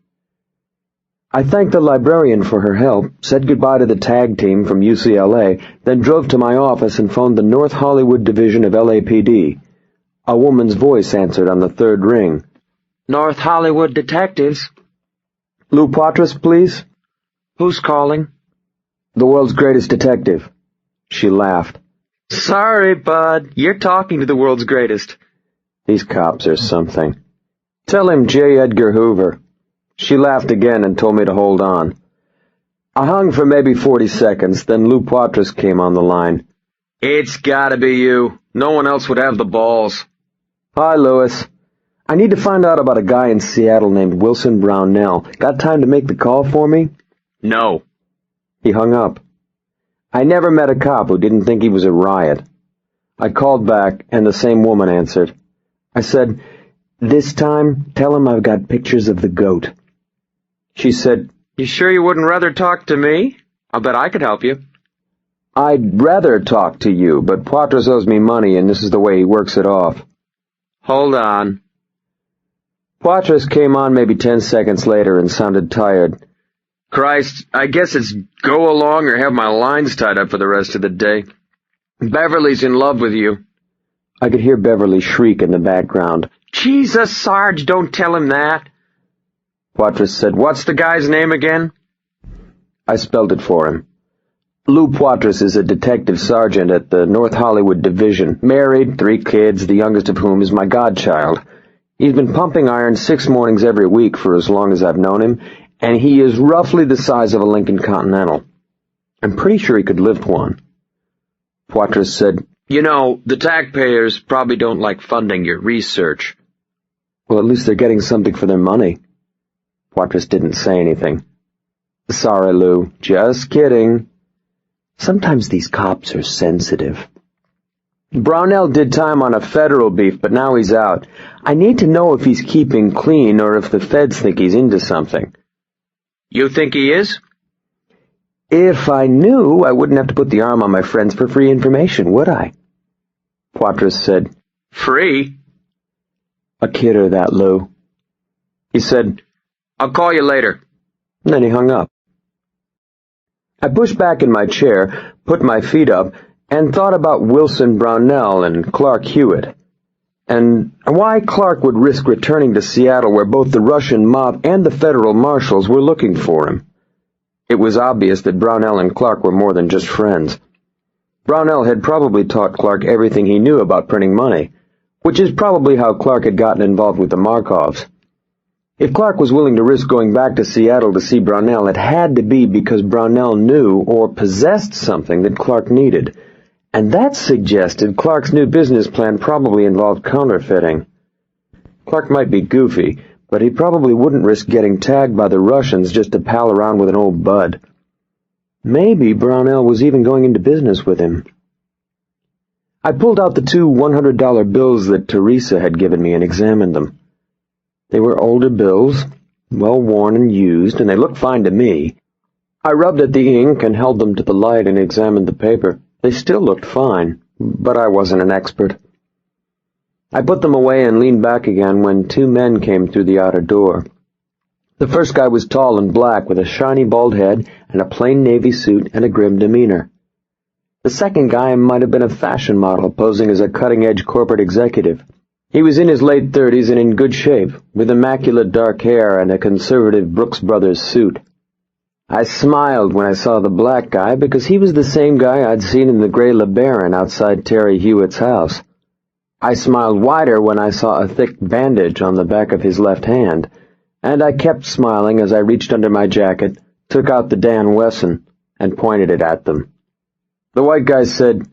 I thanked the librarian for her help, said goodbye to the tag team from UCLA, then drove to my office and phoned the North Hollywood division of LAPD. A woman's voice answered on the third ring.
North Hollywood detectives.
"Lou Poitras, please?"
Who's calling?
"The world's greatest detective." She laughed.
Sorry, bud. You're talking to the world's greatest.
These cops are something. "Tell him J. Edgar Hoover." She laughed again and told me to hold on. I hung for maybe 40 seconds, then Lou Poitras came on the line.
It's gotta be you. No one else would have the balls.
"Hi, Louis. I need to find out about a guy in Seattle named Wilson Brownell. Got time to make the call for me?"
No.
He hung up. I never met a cop who didn't think he was a riot. I called back, and the same woman answered. I said, "This time, tell him I've got pictures of the goat." She said,
You sure you wouldn't rather talk to me? I'll bet I could help you.
"I'd rather talk to you, but Poitras owes me money, and this is the way he works it off."
Hold on.
Poitras came on maybe 10 seconds later and sounded tired.
Christ, I guess it's go along or have my lines tied up for the rest of the day. Beverly's in love with you.
I could hear Beverly shriek in the background.
Jesus, Sarge, don't tell him that.
Poitras said,
What's the guy's name again?
I spelled it for him. Lou Poitras is a detective sergeant at the North Hollywood division, married, 3 kids, the youngest of whom is my godchild. He's been pumping iron 6 mornings every week for as long as I've known him, and he is roughly the size of a Lincoln Continental. I'm pretty sure he could lift one. Poitras said,
You know, the taxpayers probably don't like funding your research.
Well, at least they're getting something for their money. Poitras didn't say anything. Sorry, Lou. Just kidding. Sometimes these cops are sensitive. Brownell did time on a federal beef, but now he's out. I need to know if he's keeping clean or if the feds think he's into something.
You think he is?
If I knew, I wouldn't have to put the arm on my friends for free information, would I? Poitras said,
Free?
A kidder, that, Lou. He said,
I'll call you later.
And then he hung up. I pushed back in my chair, put my feet up, and thought about Wilson Brownell and Clark Hewitt, and why Clark would risk returning to Seattle where both the Russian mob and the federal marshals were looking for him. It was obvious that Brownell and Clark were more than just friends. Brownell had probably taught Clark everything he knew about printing money, which is probably how Clark had gotten involved with the Markovs. If Clark was willing to risk going back to Seattle to see Brownell, it had to be because Brownell knew or possessed something that Clark needed, and that suggested Clark's new business plan probably involved counterfeiting. Clark might be goofy, but he probably wouldn't risk getting tagged by the Russians just to pal around with an old bud. Maybe Brownell was even going into business with him. I pulled out the 2 $100 bills that Teresa had given me and examined them. They were older bills, well worn and used, and they looked fine to me. I rubbed at the ink and held them to the light and examined the paper. They still looked fine, but I wasn't an expert. I put them away and leaned back again when 2 men came through the outer door. The first guy was tall and black with a shiny bald head and a plain navy suit and a grim demeanor. The second guy might have been a fashion model posing as a cutting-edge corporate executive. He was in his late 30s and in good shape, with immaculate dark hair and a conservative Brooks Brothers suit. I smiled when I saw the black guy because he was the same guy I'd seen in the gray LeBaron outside Teri Hewitt's house. I smiled wider when I saw a thick bandage on the back of his left hand, and I kept smiling as I reached under my jacket, took out the Dan Wesson, and pointed it at them. The white guy said,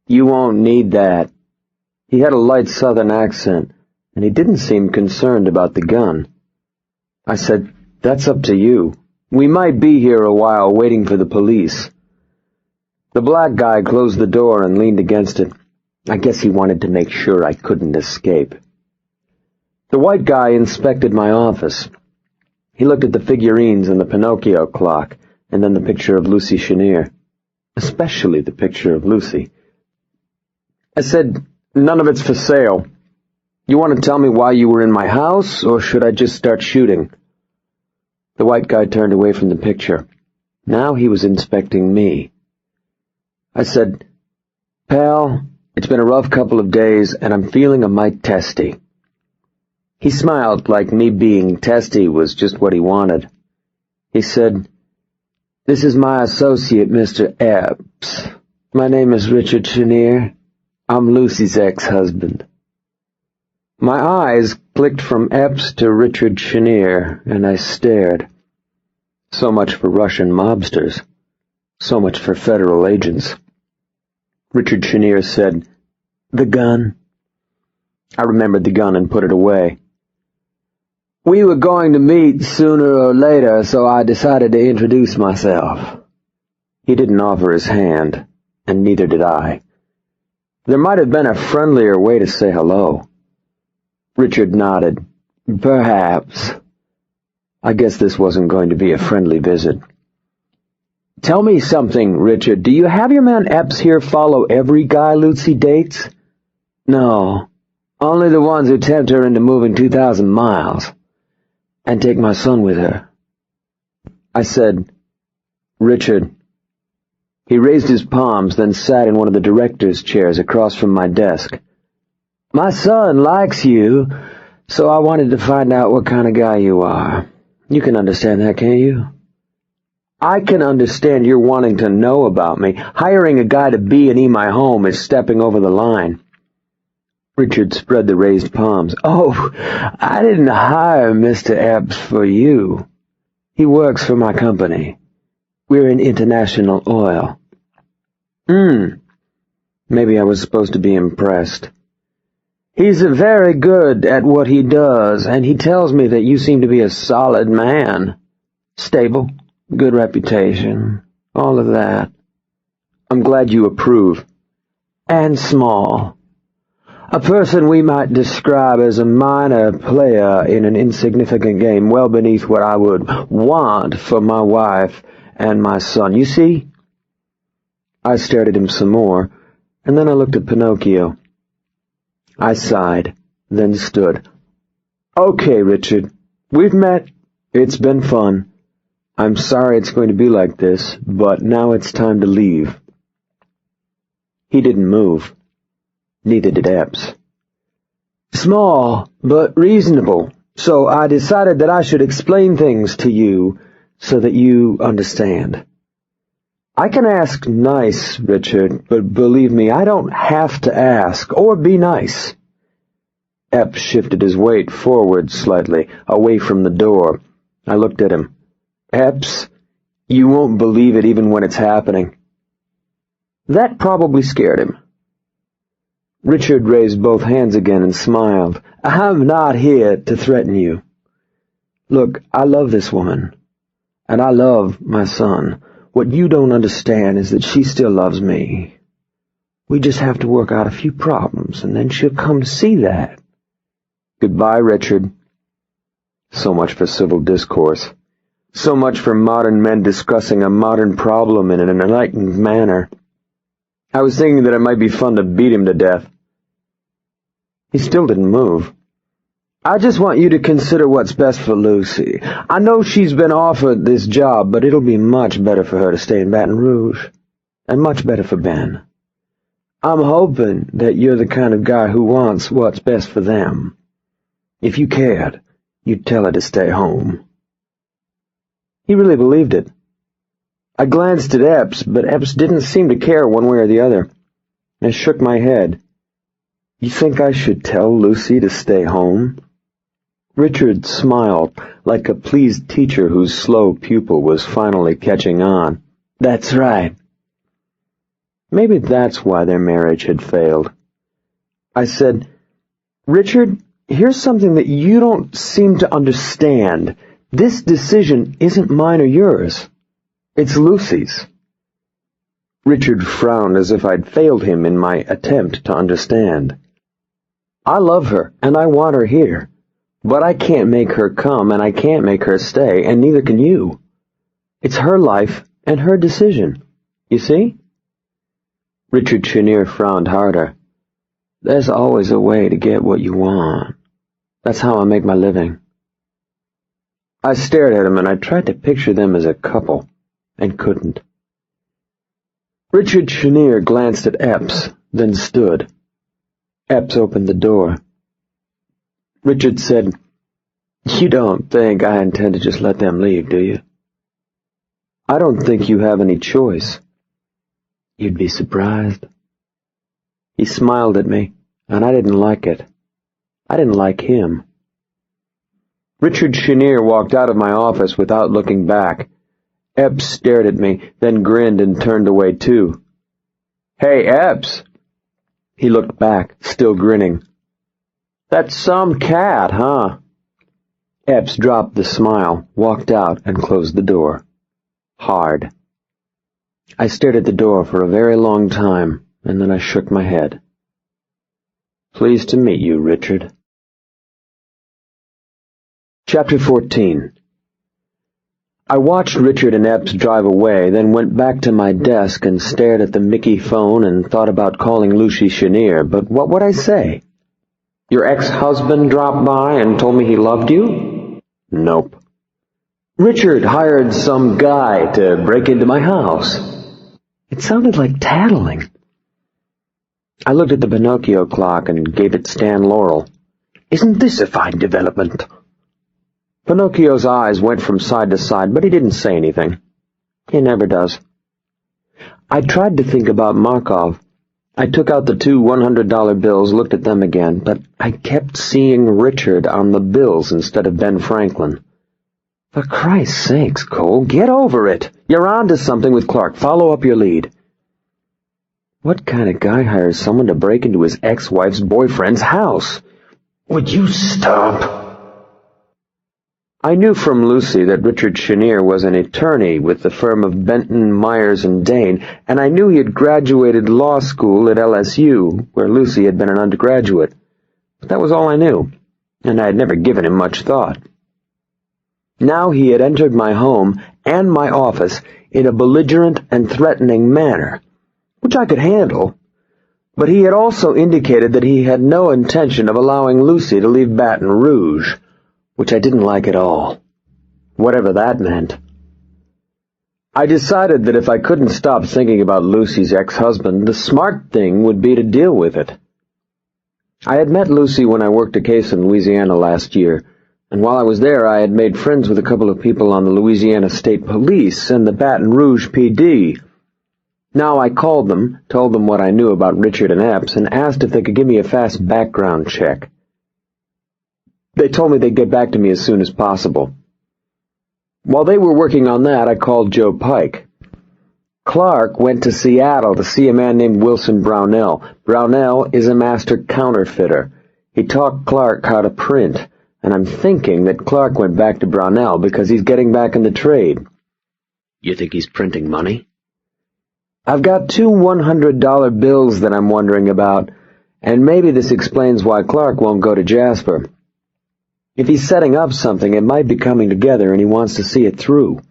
"You won't need that." He had a light southern accent, and he didn't seem concerned about the gun. I said, "That's up to you. We might be here a while waiting for the police." The black guy closed the door and leaned against it. I guess he wanted to make sure I couldn't escape. The white guy inspected my office. He looked at the figurines and the Pinocchio clock, and then the picture of Lucy Chenier, especially the picture of Lucy. I said, "None of it's for sale. You want to tell me why you were in my house, or should I just start shooting?" The white guy turned away from the picture. Now he was inspecting me. I said, "Pal, it's been a rough couple of days, and I'm feeling a mite testy." He smiled like me being testy was just what he wanted. He said, "This is my associate, Mr. Epps. My name is Richard Chenier. I'm Lucy's ex-husband." My eyes clicked from Epps to Richard Chenier, and I stared. So much for Russian mobsters. So much for federal agents. Richard Chenier said, "The gun?" I remembered the gun and put it away. "We were going to meet sooner or later, so I decided to introduce myself." He didn't offer his hand, and neither did I. There might have been a friendlier way to say hello. Richard nodded. "Perhaps." I guess this wasn't going to be a friendly visit. "Tell me something, Richard. Do you have your man Epps here follow every guy Lucy dates?" "No. Only the ones who tempt her into moving 2,000 miles. And take my son with her." I said, "Richard." He raised his palms, then sat in one of the director's chairs across from my desk. "My son likes you, so I wanted to find out what kind of guy you are. You can understand that, can't you?" "I can understand your wanting to know about me. Hiring a guy to B&E my home is stepping over the line." Richard spread the raised palms. "Oh, I didn't hire Mr. Epps for you. He works for my company. We're in International Oil." Maybe I was supposed to be impressed. "He's very good at what he does, and he tells me that you seem to be a solid man. Stable, good reputation, all of that." "I'm glad you approve." "And small. A person we might describe as a minor player in an insignificant game well beneath what I would want for my wife and my son. You see?" I stared at him some more, and then I looked at Pinocchio. I sighed, then stood. "Okay, Richard. We've met. It's been fun. I'm sorry it's going to be like this, but now it's time to leave." He didn't move. Neither did Epps. "Small, but reasonable, so I decided that I should explain things to you so that you understand. I can ask nice, Richard, but believe me, I don't have to ask or be nice." Epps shifted his weight forward slightly, away from the door. I looked at him. "Epps, you won't believe it even when it's happening." That probably scared him. Richard raised both hands again and smiled. "I'm not here to threaten you. Look, I love this woman, and I love my son. What you don't understand is that she still loves me. We just have to work out a few problems, and then she'll come to see that." "Goodbye, Richard." So much for civil discourse. So much for modern men discussing a modern problem in an enlightened manner. I was thinking that it might be fun to beat him to death. He still didn't move. "I just want you to consider what's best for Lucy. I know she's been offered this job, but it'll be much better for her to stay in Baton Rouge, and much better for Ben. I'm hoping that you're the kind of guy who wants what's best for them. If you cared, you'd tell her to stay home." He really believed it. I glanced at Epps, but Epps didn't seem to care one way or the other. I shook my head. "You think I should tell Lucy to stay home?"
Richard smiled, like a pleased teacher whose slow pupil was finally catching on. "That's right." Maybe that's why their marriage had failed. I said, "Richard, here's something that you don't seem to understand. This decision isn't mine or yours. It's Lucy's." Richard frowned as if I'd failed him in my attempt to understand. "I love her, and I want her here. But I can't make her come, and I can't make her stay, and neither can you. It's her life and her decision. You see?" Richard Chenier frowned harder. "There's always a way to get what you want. That's how I make my living." I stared at him, and I tried to picture them as a couple, and couldn't. Richard Chenier glanced at Epps, then stood. Epps opened the door. Richard said, "You don't think I intend to just let them leave, do you?" "I don't think you have any choice." "You'd be surprised." He smiled at me, and I didn't like it. I didn't like him. Richard Chenier walked out of my office without looking back. Epps stared at me, then grinned and turned away too. "Hey, Epps!" He looked back, still grinning. "That's some cat, huh?" Epps dropped the smile, walked out, and closed the door. Hard. I stared at the door for a very long time, and then I shook my head. "Pleased to meet you, Richard." Chapter 14. I watched Richard and Epps drive away, then went back to my desk and stared at the Mickey phone and thought about calling Lucy Chenier, but what would I say? "Your ex-husband dropped by and told me he loved you?" Nope. "Richard hired some guy to break into my house." It sounded like tattling. I looked at the Pinocchio clock and gave it Stan Laurel. "Isn't this a fine development?" Pinocchio's eyes went from side to side, but he didn't say anything. He never does. I tried to think about Markov. I took out the 2 $100 bills, looked at them again, but I kept seeing Richard on the bills instead of Ben Franklin. For Christ's sakes, Cole, get over it. You're on to something with Clark. Follow up your lead. What kind of guy hires someone to break into his ex-wife's boyfriend's house? Would you stop? I knew from Lucy that Richard Chenier was an attorney with the firm of Benton, Myers and Dane, and I knew he had graduated law school at LSU, where Lucy had been an undergraduate. But that was all I knew, and I had never given him much thought. Now he had entered my home and my office in a belligerent and threatening manner, which I could handle, but he had also indicated that he had no intention of allowing Lucy to leave Baton Rouge, which I didn't like at all, whatever that meant. I decided that if I couldn't stop thinking about Lucy's ex-husband, the smart thing would be to deal with it. I had met Lucy when I worked a case in Louisiana last year, and while I was there I had made friends with a couple of people on the Louisiana State Police and the Baton Rouge PD. Now I called them, told them what I knew about Richard and Epps, and asked if they could give me a fast background check. They told me they'd get back to me as soon as possible. While they were working on that, I called Joe Pike. Clark went to Seattle to see a man named Wilson Brownell. Brownell is a master counterfeiter. He taught Clark how to print, and I'm thinking that Clark went back to Brownell because he's getting back in the trade. You think he's printing money? I've got 2 $100 bills that I'm wondering about, and maybe this explains why Clark won't go to Jasper. If he's setting up something, it might be coming together and he wants to see it through.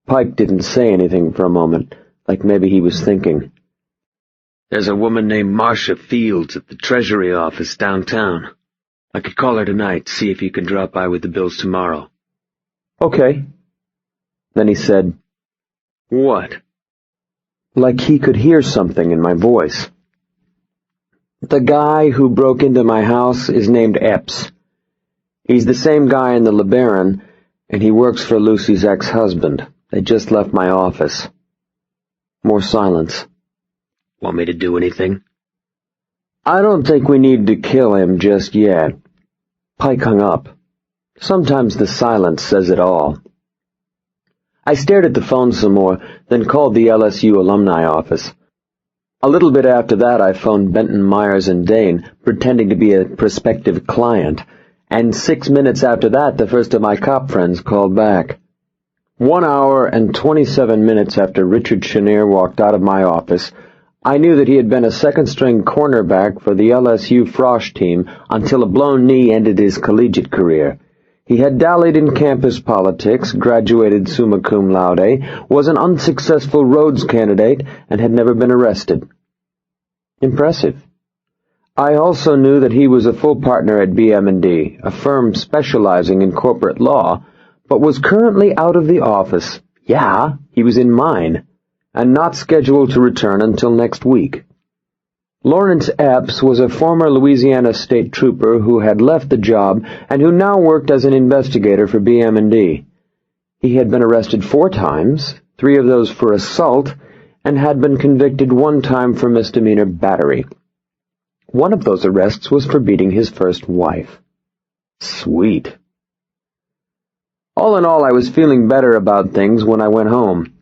Pike didn't say anything for a moment, like maybe he was thinking. There's a woman named Marcia Fields at the Treasury office downtown. I could call her tonight, see if you can drop by with the bills tomorrow. Okay. Then he said, What? Like he could hear something in my voice. The guy who broke into my house is named Epps. He's the same guy in the LeBaron, and he works for Lucy's ex-husband. They just left my office. More silence. Want me to do anything? I don't think we need to kill him just yet. Pike hung up. Sometimes the silence says it all. I stared at the phone some more, then called the LSU alumni office. A little bit after that, I phoned Benton, Myers, and Dane, pretending to be a prospective client, and 6 minutes after that, the first of my cop friends called back. 1 hour and 27 minutes after Richard Chenier walked out of my office, I knew that he had been a second-string cornerback for the LSU Frosh team until a blown knee ended his collegiate career. He had dallied in campus politics, graduated summa cum laude, was an unsuccessful Rhodes candidate, and had never been arrested. Impressive. I also knew that he was a full partner at BM&D, a firm specializing in corporate law, but was currently out of the office. Yeah, he was in mine, and not scheduled to return until next week. Lawrence Epps was a former Louisiana state trooper who had left the job and who now worked as an investigator for BM&D. He had been arrested 4 times, 3 of those for assault, and had been convicted 1 time for misdemeanor battery. One of those arrests was for beating his first wife. Sweet. All in all, I was feeling better about things when I went home.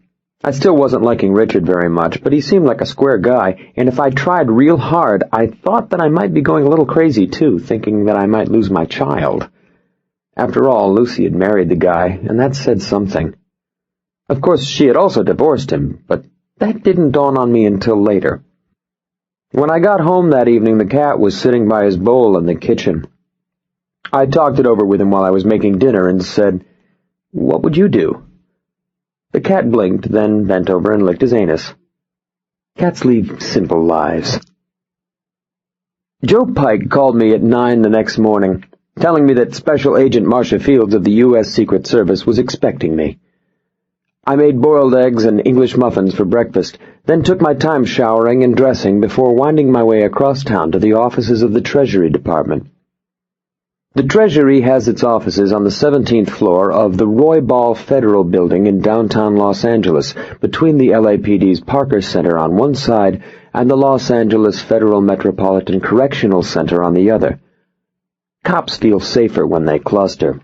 I still wasn't liking Richard very much, but he seemed like a square guy, and if I tried real hard, I thought that I might be going a little crazy, too, thinking that I might lose my child. After all, Lucy had married the guy, and that said something. Of course, she had also divorced him, but that didn't dawn on me until later. When I got home that evening, the cat was sitting by his bowl in the kitchen. I talked it over with him while I was making dinner and said, "What would you do?" The cat blinked, then bent over and licked his anus. Cats lead simple lives. Joe Pike called me at 9 the next morning, telling me that Special Agent Marcia Fields of the U.S. Secret Service was expecting me. I made boiled eggs and English muffins for breakfast, then took my time showering and dressing before winding my way across town to the offices of the Treasury Department. The Treasury has its offices on the 17th floor of the Roy Ball Federal Building in downtown Los Angeles, between the LAPD's Parker Center on one side and the Los Angeles Federal Metropolitan Correctional Center on the other. Cops feel safer when they cluster.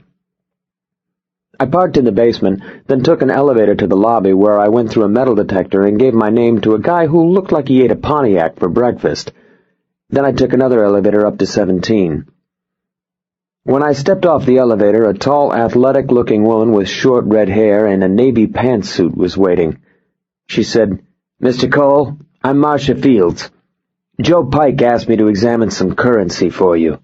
I parked in the basement, then took an elevator to the lobby where I went through a metal detector and gave my name to a guy who looked like he ate a Pontiac for breakfast. Then I took another elevator up to 17. When I stepped off the elevator, a tall, athletic-looking woman with short red hair and a navy pantsuit was waiting. She said, "Mr. Cole, I'm Marcia Fields. Joe Pike asked me to examine some currency for you."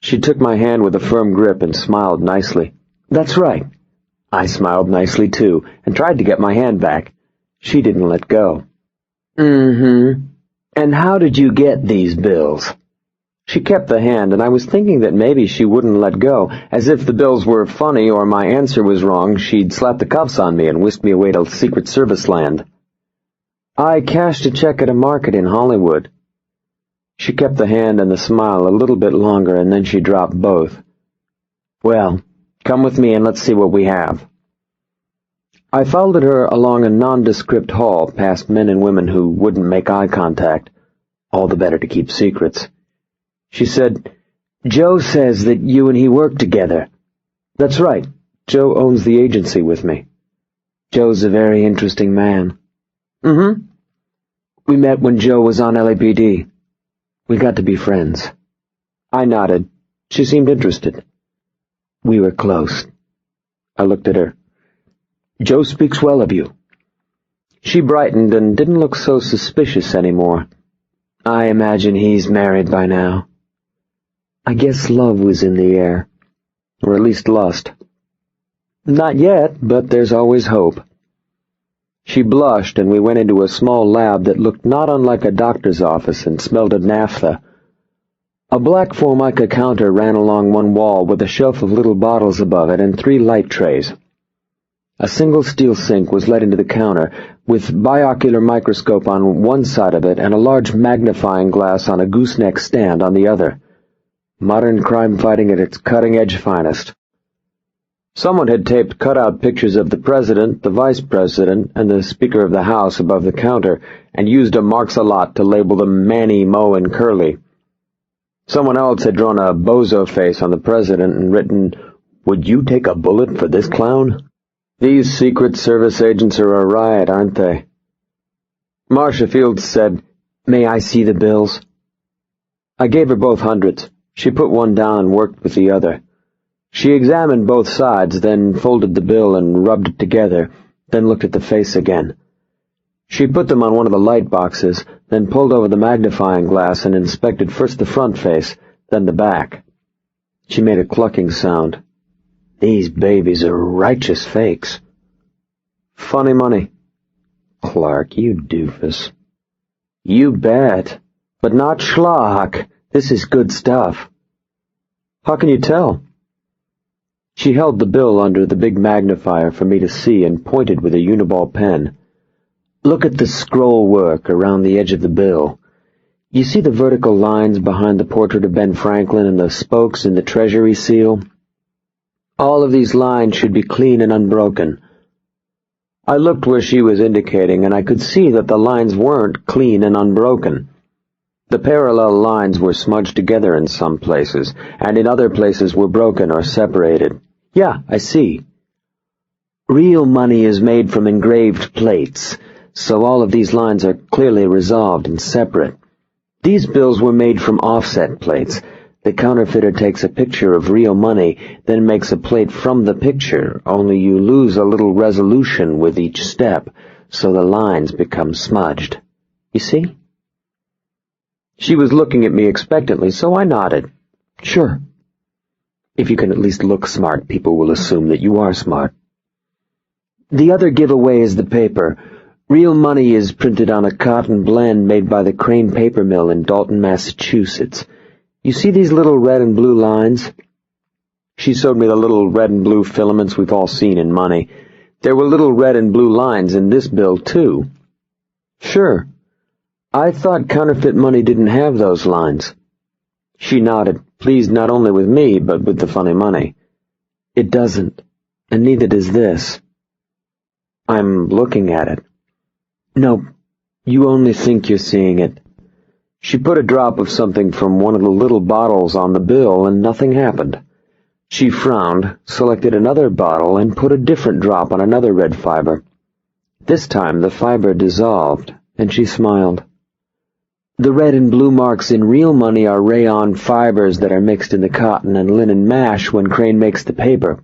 She took my hand with a firm grip and smiled nicely. "That's right." I smiled nicely, too, and tried to get my hand back. She didn't let go. "Mm-hmm. And how did you get these bills?" She kept the hand, and I was thinking that maybe she wouldn't let go. As if the bills were funny or my answer was wrong, she'd slap the cuffs on me and whisk me away to Secret Service land. "I cashed a check at a market in Hollywood." She kept the hand and the smile a little bit longer, and then she dropped both. "Well, come with me and let's see what we have." I followed her along a nondescript hall past men and women who wouldn't make eye contact, all the better to keep secrets. She said, "Joe says that you and he work together." "That's right. Joe owns the agency with me." "Joe's a very interesting man." "Mm-hmm. We met when Joe was on LAPD. We got to be friends." I nodded. She seemed interested. "We were close." I looked at her. "Joe speaks well of you." She brightened and didn't look so suspicious anymore. "I imagine he's married by now." I guess love was in the air, or at least lust. "Not yet, but there's always hope." She blushed, and we went into a small lab that looked not unlike a doctor's office and smelled of naphtha. A black formica counter ran along one wall with a shelf of little bottles above it and 3 light trays. A single steel sink was let into the counter, with binocular microscope on one side of it and a large magnifying glass on a gooseneck stand on the other. Modern crime fighting at its cutting-edge finest. Someone had taped cutout pictures of the president, the vice president, and the Speaker of the House above the counter, and used a marks-a-lot to label them Manny, Mo, and Curly.
Someone else had drawn a bozo face on the president and written, "Would you take a bullet for this clown?" These Secret Service agents are a riot, aren't they? Marcia Fields said, "May I see the bills?" I gave her both hundreds. She put one down and worked with the other. She examined both sides, then folded the bill and rubbed it together, then looked at the face again. She put them on one of the light boxes, then pulled over the magnifying glass and inspected first the front face, then the back. She made a clucking sound. "These babies are righteous fakes." "Funny money." "Clark, you doofus." "You bet. But not schlock. This is good stuff." "How can you tell?" She held the bill under the big magnifier for me to see and pointed with a uniball pen. "Look at the scroll work around the edge of the bill. You see the vertical lines behind the portrait of Ben Franklin and the spokes in the Treasury seal? All of these lines should be clean and unbroken." I looked where she was indicating, and I could see that the lines weren't clean and unbroken. The parallel lines were smudged together in some places, and in other places were broken or separated. "Yeah, I see." "Real money is made from engraved plates, so all of these lines are clearly resolved and separate. These bills were made from offset plates. The counterfeiter takes a picture of real money, then makes a plate from the picture, only you lose a little resolution with each step, so the lines become smudged. You see?" She was looking at me expectantly, so I nodded. "Sure. If you can at least look smart, people will assume that you are smart." "The other giveaway is the paper. Real money is printed on a cotton blend made by the Crane Paper Mill in Dalton, Massachusetts. You see these little red and blue lines?" She showed me the little red and blue filaments we've all seen in money. There were little red and blue lines in this bill, too. "Sure. I thought counterfeit money didn't have those lines." She nodded, pleased not only with me, but with the funny money. "It doesn't, and neither does this." I'm looking at it. "No, you only think you're seeing it." She put a drop of something from one of the little bottles on the bill, and nothing happened. She frowned, selected another bottle, and put a different drop on another red fiber. This time the fiber dissolved, and she smiled. "The red and blue marks in real money are rayon fibers that are mixed in the cotton and linen mash when Crane makes the paper."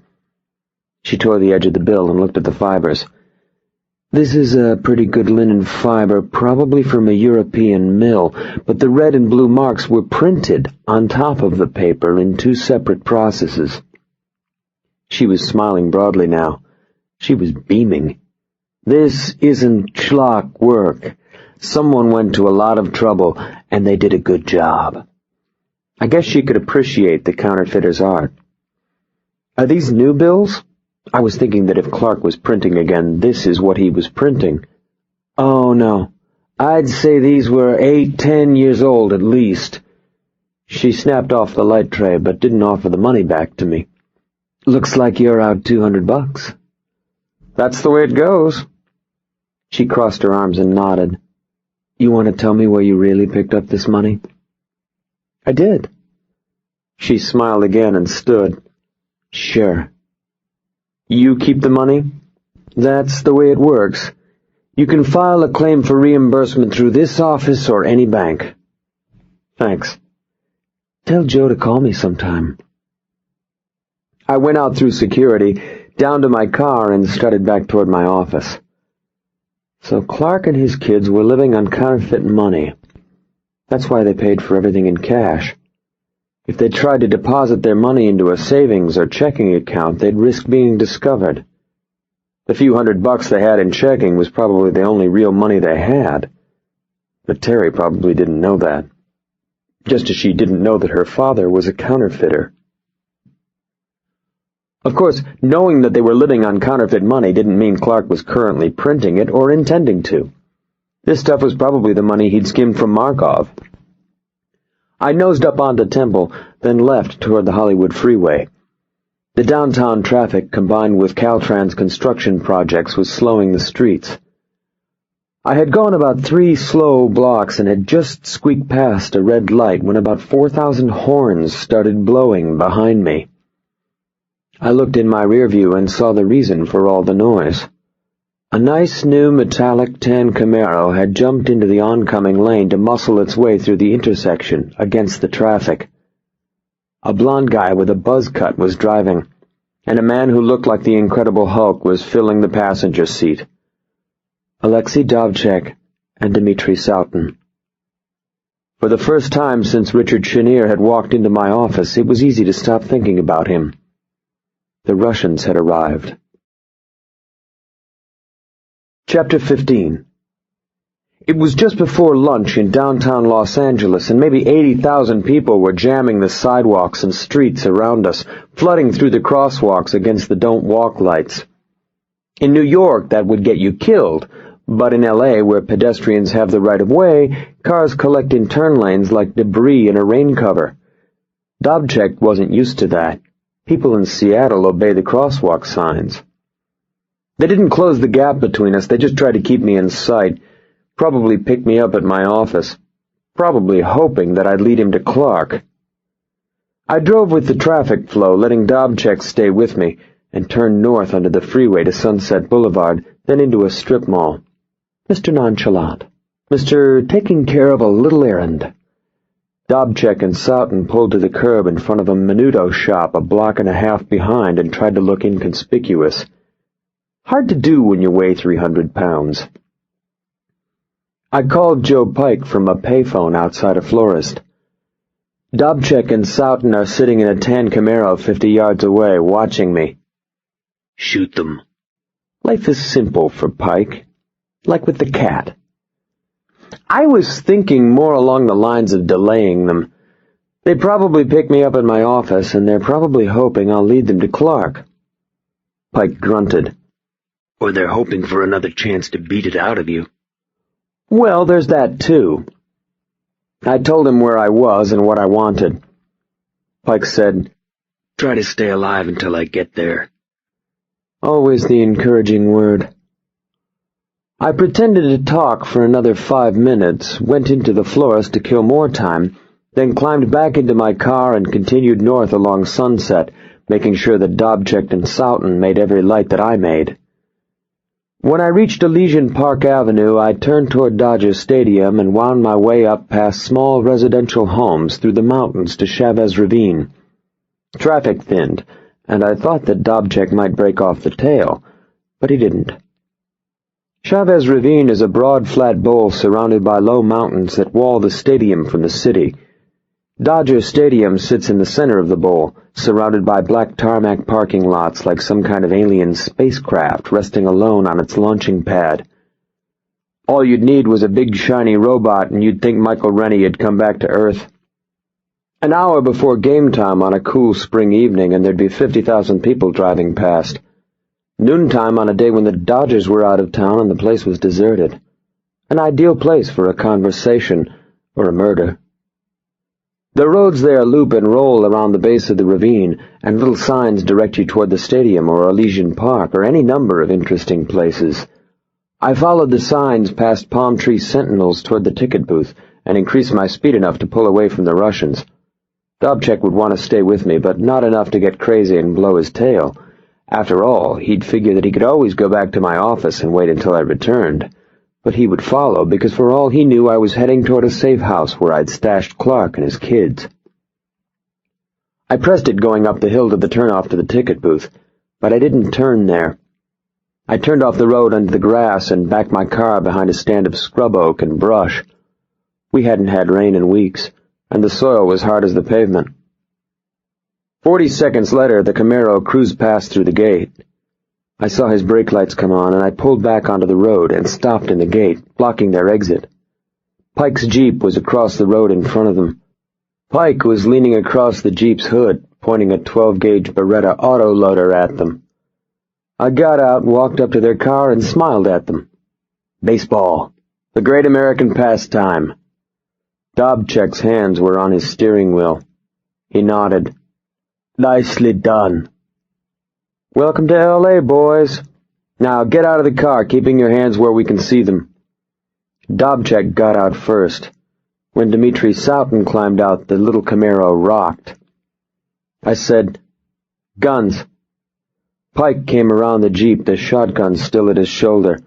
She tore the edge of the bill and looked at the fibers. "This is a pretty good linen fiber, probably from a European mill, but the red and blue marks were printed on top of the paper in two separate processes." She was smiling broadly now. She was beaming. "This isn't schlock work. Someone went to a lot of trouble, and they did a good job." I guess she could appreciate the counterfeiter's art. "Are these new bills?" I was thinking that if Clark was printing again, this is what he was printing. "Oh, no. I'd say these were 8-10 years old at least." She snapped off the light tray, but didn't offer the money back to me. "Looks like you're out $200. "That's the way it goes." She crossed her arms and nodded. "You want to tell me where you really picked up this money?" "I did." She smiled again and stood. "Sure." "You keep the money?" "That's the way it works. You can file a claim for reimbursement through this office or any bank." "Thanks." "Tell Joe to call me sometime." I went out through security, down to my car, and started back toward my office. So Clark and his kids were living on counterfeit money. That's why they paid for everything in cash. If they tried to deposit their money into a savings or checking account, they'd risk being discovered. The few $100 they had in checking was probably the only real money they had. But Teri probably didn't know that. Just as she didn't know that her father was a counterfeiter. Of course, knowing that they were living on counterfeit money didn't mean Clark was currently printing it or intending to. This stuff was probably the money he'd skimmed from Markov. I nosed up onto Temple, then left toward the Hollywood freeway. The downtown traffic, combined with Caltrans construction projects, was slowing the streets.
I had gone about 3 slow blocks and had just squeaked past a red light when about 4,000 horns started blowing behind me. I looked in my rear view and saw the reason for all the noise. A nice new metallic tan Camaro had jumped into the oncoming lane to muscle its way through the intersection against the traffic. A blond guy with a buzz cut was driving, and a man who looked like the Incredible Hulk was filling the passenger seat. Alexei Dovchak and Dmitri Sautin. For the first time since Richard Chenier had walked into my office, it was easy to stop thinking about him. The Russians had arrived. Chapter 15. It was just before lunch in downtown Los Angeles, and maybe 80,000 people were jamming the sidewalks and streets around us, flooding through the crosswalks against the don't walk lights. In New York, that would get you killed, but in L.A., where pedestrians have the right of way, cars collect in turn lanes like debris in a rain cover. Dovchak wasn't used to that. People in Seattle obey the crosswalk signs. They didn't close the gap between us, they just tried to keep me in sight, probably pick me up at my office, probably hoping that I'd lead him to Clark. I drove with the traffic flow, letting Dovchak stay with me, and turned north onto the freeway to Sunset Boulevard, then into a strip mall. Mr. Nonchalant. Mr. Taking care of a little errand. Dovchak and Sautin pulled to the curb in front of a Menudo shop a block and a half behind and tried to look inconspicuous. Hard to do when you weigh 300 pounds. I called Joe Pike from a payphone outside a florist. Dovchak and Sautin are sitting in a tan Camaro 50 yards away, watching me. Shoot them. Life is simple for Pike, like with the cat. I was thinking more along the lines of delaying them. They probably pick me up at my office, and they're probably hoping I'll lead them to Clark. Pike grunted. Or they're hoping for another chance to beat it out of you. Well, there's that, too. I told him where I was and what I wanted. Pike said, Try to stay alive until I get there. Always the encouraging word. I pretended to talk for another 5 minutes, went into the florist to kill more time, then climbed back into my car and continued north along Sunset, making sure that Dovchak and Sautin made every light that I made. When I reached Elysian Park Avenue, I turned toward Dodger Stadium and wound my way up past small residential homes through the mountains to Chavez Ravine. Traffic thinned, and I thought that Dovchak might break off the tail, but he didn't. Chavez Ravine is a broad, flat bowl surrounded by low mountains that wall the stadium from the city. Dodger Stadium sits in the center of the bowl, surrounded by black tarmac parking lots like some kind of alien spacecraft resting alone on its launching pad. All you'd need was a big shiny robot and you'd think Michael Rennie had come back to Earth. An hour before game time on a cool spring evening and there'd be 50,000 people driving past. Noontime on a day when the Dodgers were out of town and the place was deserted. An ideal place for a conversation or a murder. The roads there loop and roll around the base of the ravine, and little signs direct you toward the stadium or Elysian Park or any number of interesting places. I followed the signs past palm tree sentinels toward the ticket booth and increased my speed enough to pull away from the Russians. Dovchak would want to stay with me, but not enough to get crazy and blow his tail. After all, he'd figure that he could always go back to my office and wait until I returned. But he would follow, because for all he knew I was heading toward a safe house where I'd stashed Clark and his kids. I pressed it going up the hill to the turnoff to the ticket booth, but I didn't turn there. I turned off the road onto the grass and backed my car behind a stand of scrub oak and brush. We hadn't had rain in weeks, and the soil was hard as the pavement. 40 seconds later, the Camaro cruised past through the gate. I saw his brake lights come on, and I pulled back onto the road and stopped in the gate, blocking their exit. Pike's Jeep was across the road in front of them. Pike was leaning across the Jeep's hood, pointing a 12-gauge Beretta autoloader at them. I got out, walked up to their car, and smiled at them. Baseball, the great American pastime. Dovchak's hands were on his steering wheel. He nodded. Nicely done. Welcome to L.A., boys. Now get out of the car, keeping your hands where we can see them.
Dobchek got out first. When Dmitri Soughton climbed out, the little Camaro rocked. I said, "Guns." Pike came around the Jeep, the shotgun still at his shoulder.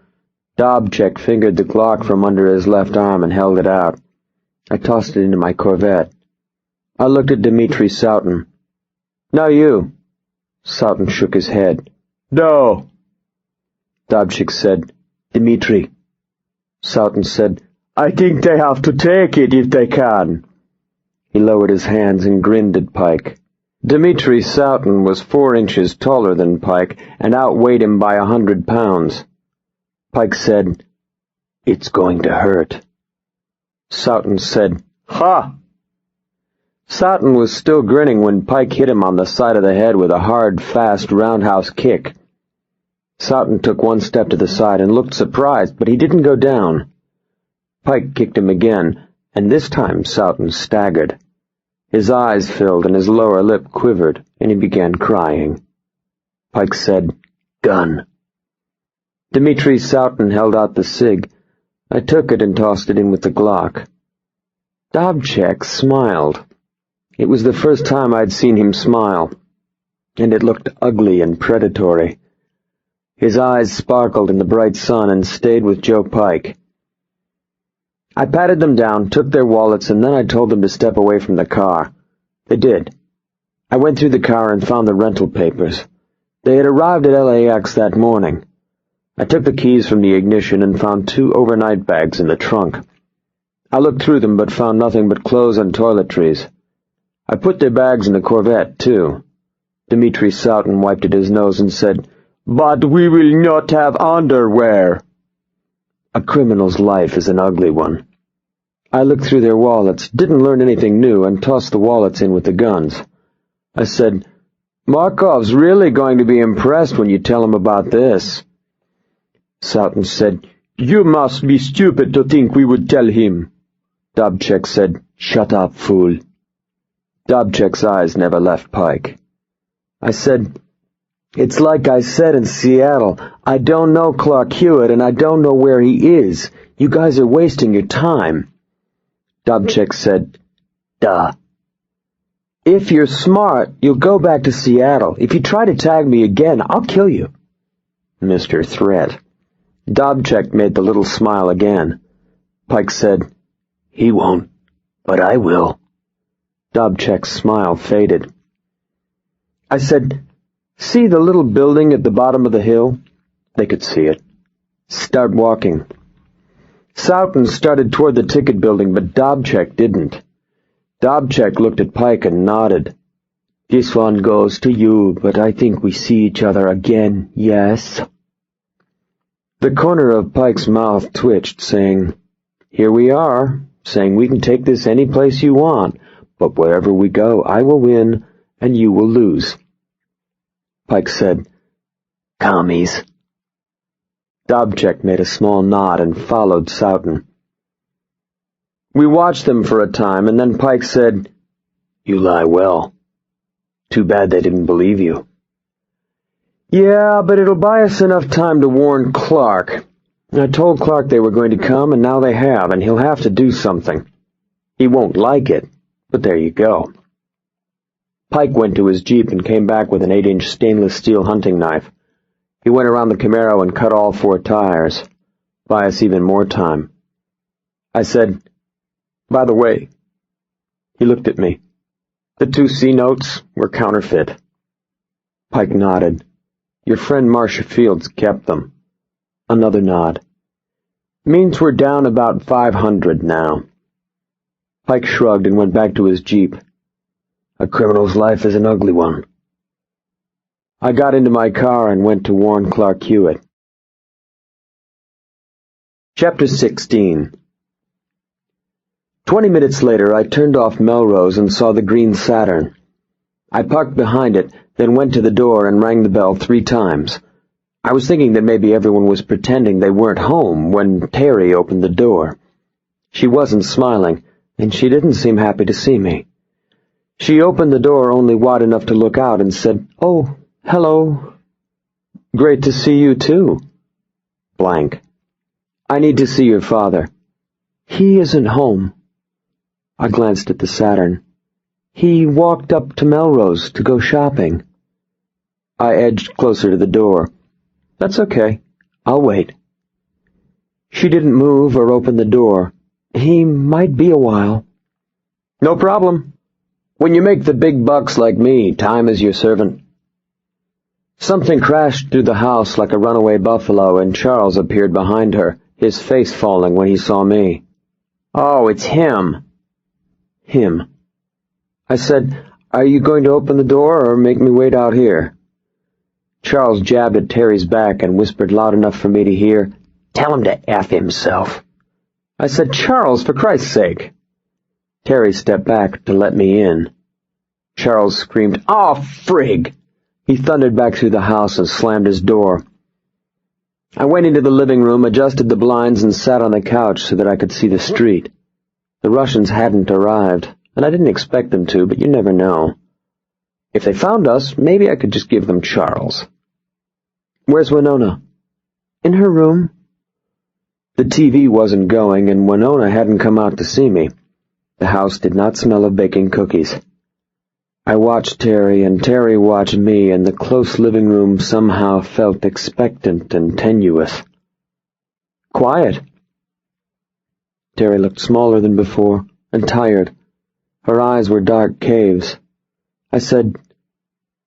Dobchek fingered the Glock from under his left arm and held it out. I tossed it into my Corvette. I looked at Dmitri Soughton. "Now you." Soughton shook his head. "No." Dobchek said, "Dmitri." Soughton said, "I think they have to take it if they can." He lowered his hands and grinned at Pike. Dmitri Soughton was 4 inches taller than Pike and outweighed him by 100 pounds. Pike said, "It's going to hurt." Soughton said, "Ha!" Soughton was still grinning when Pike hit him on the side of the head with a hard, fast roundhouse kick. Soughton took 1 step to the side and looked surprised, but he didn't go down. Pike kicked him again, and this time Soughton staggered. His eyes filled and his lower lip quivered, and he began crying. Pike said, "Gun." Dmitri Soughton held out the cig. I took it and tossed it in with the Glock. Dobchek smiled. It was the first time I'd seen him smile, and it looked ugly and predatory. His eyes sparkled in the bright sun and stayed with Joe Pike. I patted them down, took their wallets, and then I told them to step away from the car. They did. I went through the car and found the rental papers. They had arrived at LAX that morning. I took the keys from the ignition and found 2 overnight bags in the trunk. I looked through them but found nothing but clothes and toiletries. I put their bags in the Corvette, too. Dmitri Soughton wiped at his nose and said, "But we will not have underwear." A criminal's life is an ugly one. I looked through their wallets, didn't learn anything new, and tossed the wallets in with the guns. I said, "Markov's really going to be impressed when you tell him about this." Soughton said, "You must be stupid to think we would tell him." Dobchek said, "Shut up, fool." Dobchek's eyes never left Pike. I said, "It's like I said in Seattle. I don't know Clark Hewitt, and I don't know where he is. You guys are wasting your time." Dobchek said, "Duh. If you're smart, you'll go back to Seattle. If you try to tag me again, I'll kill you." Mr. Threat. Dobchek made the little smile again. Pike said, "He won't, but I will." Dobchek's smile faded. I said, "See the little building at the bottom of the hill?" They could see it. "Start walking." Soughton started toward the ticket building, but Dobchek didn't. Dobchek looked at Pike and nodded. "This one goes to you, but I think we see each other again, yes?" The corner of Pike's mouth twitched, saying, "Here we are, saying we can take this any place you want, but wherever we go, I will win, and you will lose." Pike said, "Commies." Dobchek made a small nod and followed Soughton. We watched them for a time, and then Pike said, "You lie well. Too bad they didn't believe you." "Yeah, but it'll buy us enough time to warn Clark. I told Clark they were going to come, and now they have, and he'll have to do something. He won't like it, but there you go." Pike went to his Jeep and came back with an 8-inch stainless steel hunting knife. He went around the Camaro and cut all 4 tires. Buy us even more time. I said, "By the way," he looked at me, "the 2 C notes were counterfeit." Pike nodded. "Your friend Marcia Fields kept them." Another nod. "Means we're down about 500 now." Pike shrugged and went back to his Jeep. A criminal's life is an ugly one. I got into my car and went to warn Clark Hewitt. Chapter 16. 20 minutes later, I turned off Melrose and saw the green Saturn. I parked behind it, then went to the door and rang the bell 3 times. I was thinking that maybe everyone was pretending they weren't home when Teri opened the door. She wasn't smiling, and she didn't seem happy to see me. She opened the door only wide enough to look out and said, "Oh, hello. Great to see you, too." Blank. "I need to see your father." He isn't home. I glanced at the Saturn. He walked up to Melrose to go shopping. I edged closer to the door. That's okay. I'll wait. She didn't move or open the door. He might be a while. No problem. When you make the big bucks like me, time is your servant. Something crashed through the house like a runaway buffalo, and Charles appeared behind her, his face falling when he saw me. Oh, it's him. Him. I said, Are you going to open the door or make me wait out here? Charles jabbed at Teri's back and whispered loud enough for me to hear, Tell him to F himself. I said, Charles, for Christ's sake. Teri stepped back to let me in. Charles screamed, Oh, frig! He thundered back through the house and slammed his door. I went into the living room, adjusted the blinds, and sat on the couch so that I could see the street. The Russians hadn't arrived, and I didn't expect them to, but you never know. If they found us, maybe I could just give them Charles. Where's Winona? In her room. The TV wasn't going, and Winona hadn't come out to see me. The house did not smell of baking cookies. I watched Teri, and Teri watched me, and the close living room somehow felt expectant and tenuous. Quiet. Teri looked smaller than before, and tired. Her eyes were dark caves. I said,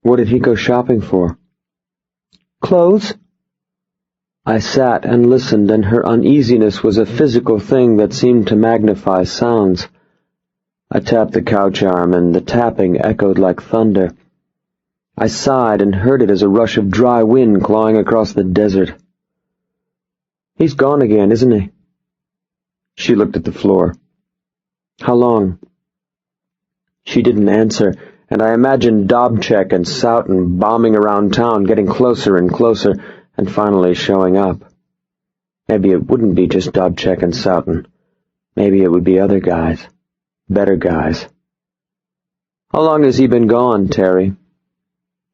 What did he go shopping for? Clothes? I sat and listened, and her uneasiness was a physical thing that seemed to magnify sounds. I tapped the couch arm, and the tapping echoed like thunder. I sighed and heard it as a rush of dry wind clawing across the desert. He's gone again, isn't he? She looked at the floor. How long? She didn't answer, and I imagined Dobchek and Soughton bombing around town, getting closer and closer, and finally showing up. Maybe it wouldn't be just Dobchek and Soughton. Maybe it would be other guys. Better guys. How long has he been gone, Teri?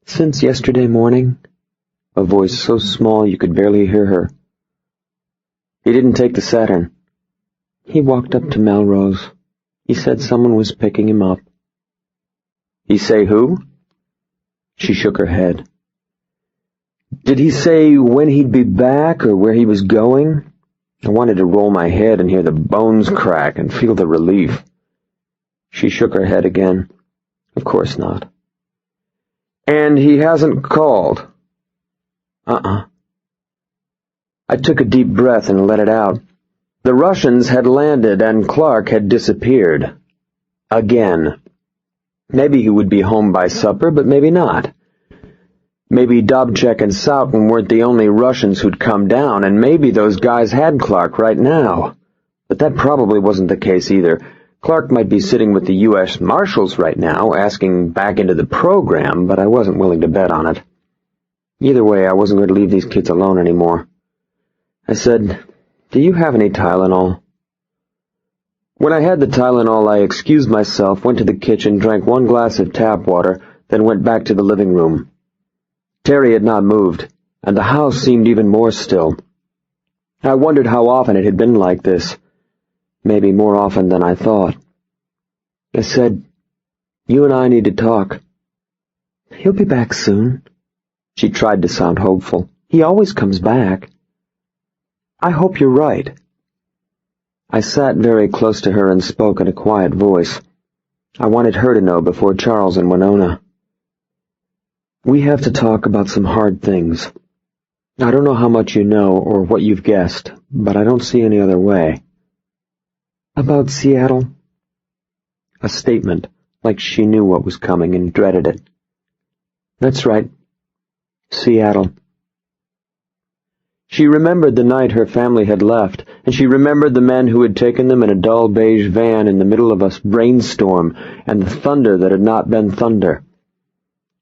Since yesterday morning. A voice so small you could barely hear her. He didn't take the Saturn. He walked up to Melrose. He said someone was picking him up. He say who? She shook her head. Did he say when he'd be back or where he was going? I wanted to roll my head and hear the bones crack and feel the relief. She shook her head again. Of course not. And he hasn't called? I took a deep breath and let it out. The Russians had landed and Clark had disappeared. Again. Maybe he would be home by supper, but maybe not. Maybe Dobchek and Soughton weren't the only Russians who'd come down, and maybe those guys had Clark right now. But that probably wasn't the case either. Clark might be sitting with the U.S. Marshals right now, asking back into the program, but I wasn't willing to bet on it. Either way, I wasn't going to leave these kids alone anymore. I said, Do you have any Tylenol? When I had the Tylenol, I excused myself, went to the kitchen, drank one glass of tap water, then went back to the living room. Teri had not moved, and the house seemed even more still. I wondered how often it had been like this. Maybe more often than I thought. I said, You and I need to talk. He'll be back soon. She tried to sound hopeful. He always comes back. I hope you're right. I sat very close to her and spoke in a quiet voice. I wanted her to know before Charles and Winona. We have to talk about some hard things. I don't know how much you know or what you've guessed, but I don't see any other way. About Seattle? A statement, like she knew what was coming and dreaded it. That's right. Seattle. She remembered the night her family had left, and she remembered the men who had taken them in a dull beige van in the middle of a rainstorm, and the thunder that had not been thunder.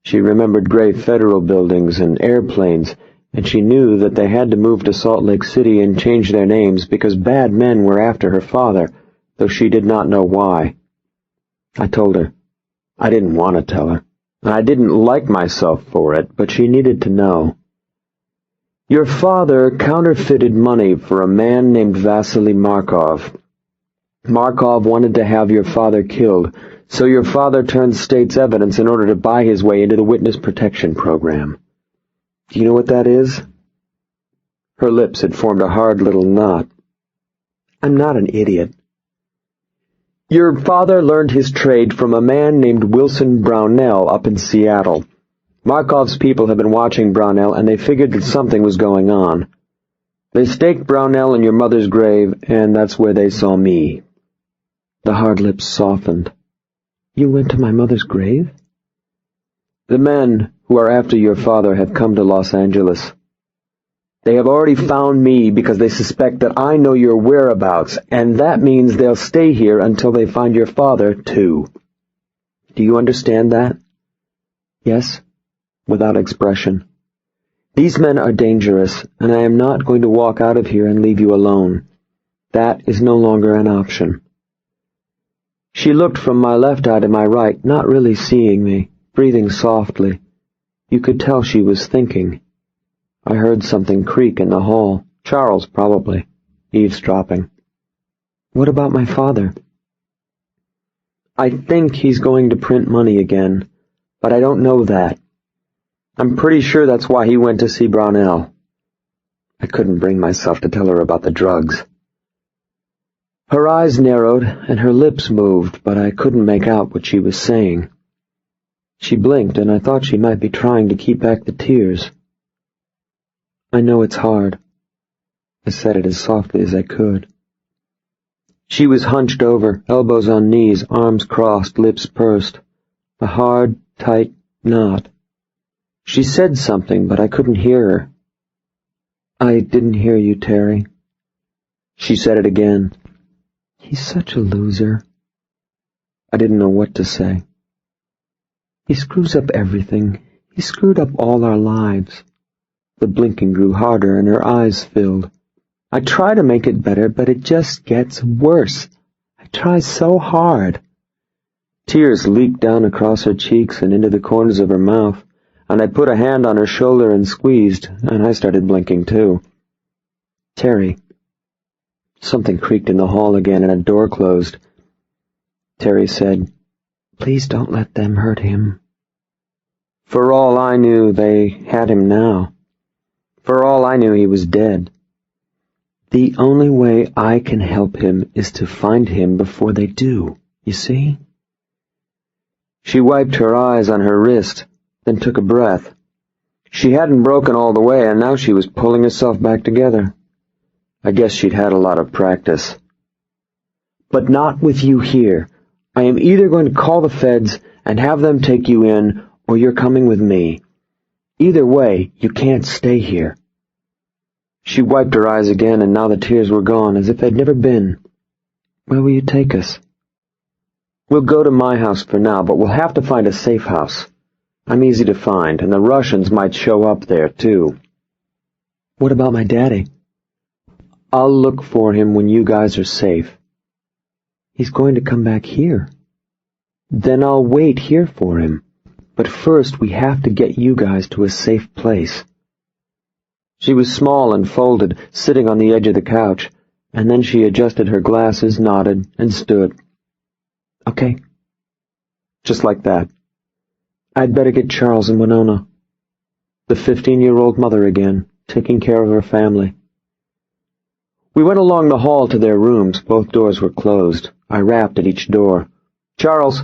She remembered gray federal buildings and airplanes, and she knew that they had to move to Salt Lake City and change their names because bad men were after her father, though she did not know why. I told her. I didn't want to tell her, and I didn't like myself for it, but she needed to know. Your father counterfeited money for a man named Vasily Markov. Markov wanted to have your father killed, so your father turned state's evidence in order to buy his way into the witness protection program. Do you know what that is?" Her lips had formed a hard little knot. "I'm not an idiot." "Your father learned his trade from a man named Wilson Brownell up in Seattle. Markov's people have been watching Brownell, and they figured that something was going on. They staked Brownell in your mother's grave, and that's where they saw me." The hard lips softened. "You went to my mother's grave?" "The men who are after your father have come to Los Angeles. They have already found me because they suspect that I know your whereabouts, and that means they'll stay here until they find your father, too. Do you understand that?" "Yes," without expression. "These men are dangerous, and I am not going to walk out of here and leave you alone. That is no longer an option." She looked from my left eye to my right, not really seeing me, breathing softly. You could tell she was thinking. I heard something creak in the hall. Charles, probably, eavesdropping. "What about my father?" "I think he's going to print money again, but I don't know that. I'm pretty sure that's why he went to see Brownell." I couldn't bring myself to tell her about the drugs. Her eyes narrowed and her lips moved, but I couldn't make out what she was saying. She blinked, and I thought she might be trying to keep back the tears. "I know it's hard." I said it as softly as I could. She was hunched over, elbows on knees, arms crossed, lips pursed. A hard, tight knot. She said something, but I couldn't hear her. "I didn't hear you, Teri." She said it again. "He's such a loser." I didn't know what to say. "He screws up everything. He screwed up all our lives." The blinking grew harder and her eyes filled. "I try to make it better, but it just gets worse. I try so hard." Tears leaked down across her cheeks and into the corners of her mouth, and I put a hand on her shoulder and squeezed, and I started blinking too. "Teri." Something creaked in the hall again and a door closed. Teri said, "Please don't let them hurt him." For all I knew, they had him now. For all I knew, he was dead. The only way I can help him is to find him before they do, you see? She wiped her eyes on her wrist, then took a breath. She hadn't broken all the way, and now she was pulling herself back together. I guess she'd had a lot of practice. "But not with you here. I am either going to call the feds and have them take you in, or you're coming with me. Either way, you can't stay here." She wiped her eyes again, and now the tears were gone, as if they'd never been. "Where will you take us?" "We'll go to my house for now, but we'll have to find a safe house. I'm easy to find, and the Russians might show up there, too." "What about my daddy?" "I'll look for him when you guys are safe." "He's going to come back here." "Then I'll wait here for him. But first we have to get you guys to a safe place." She was small and folded, sitting on the edge of the couch, and then she adjusted her glasses, nodded, and stood. "Okay." Just like that. I'd better get Charles and Winona. The 15-year-old mother again, taking care of her family. We went along the hall to their rooms. Both doors were closed. I rapped at each door. "Charles,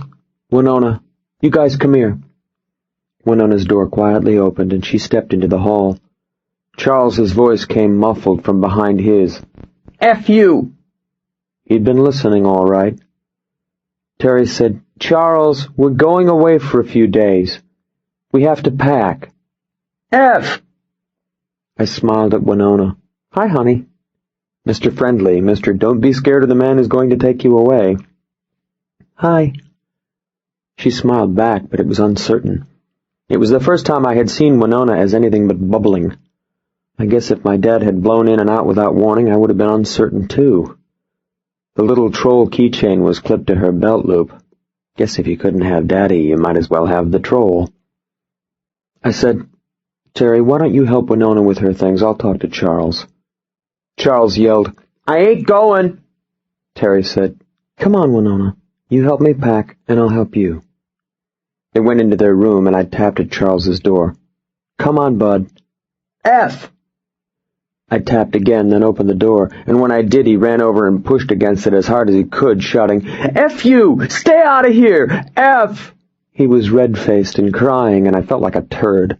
Winona, you guys come here." Winona's door quietly opened, and she stepped into the hall. Charles's voice came muffled from behind his. "F you!" He'd been listening all right. Teri said, "Charles, we're going away for a few days. We have to pack." "F!" I smiled at Winona. "Hi, honey." Mr. Friendly, Mr. Don't be scared of the man who's going to take you away. "Hi." She smiled back, but it was uncertain. It was the first time I had seen Winona as anything but bubbling. I guess if my dad had blown in and out without warning, I would have been uncertain too. The little troll keychain was clipped to her belt loop. Guess if you couldn't have Daddy, you might as well have the troll. I said, "Teri, why don't you help Winona with her things? I'll talk to Charles." Charles yelled, "I ain't going." Teri said,
Come on, Winona. You help me pack, and I'll help you. They went into their room, and I tapped at Charles's door. Come on, Bud.
F!
I tapped again, then opened the door, and when I did, he ran over and pushed against it as hard as he could, shouting, F you! Stay out of here! F! He was red-faced and crying, and I felt like a turd.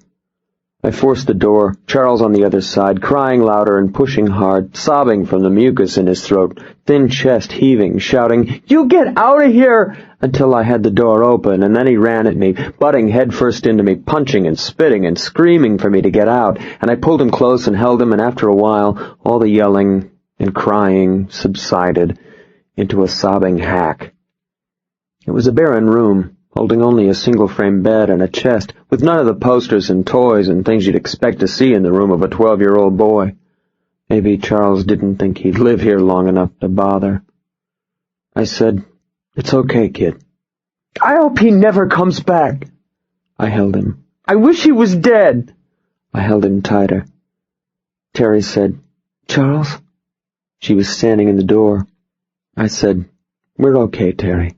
I forced the door, Charles on the other side, crying louder and pushing hard, sobbing from the mucus in his throat, thin chest heaving, shouting, You get out of here! Until I had the door open, and then he ran at me, butting headfirst into me, punching and spitting and screaming for me to get out, and I pulled him close and held him, and after a while, all the yelling and crying subsided into a sobbing hack. It was a barren room, holding only a single-frame bed and a chest, with none of the posters and toys and things you'd expect to see in the room of a 12-year-old boy. Maybe Charles didn't think he'd live here long enough to bother. I said, It's okay, kid.
I hope he never comes back.
I held him.
I wish he was dead.
I held him tighter. Teri said, Charles? She was standing in the door. I said, We're okay, Teri.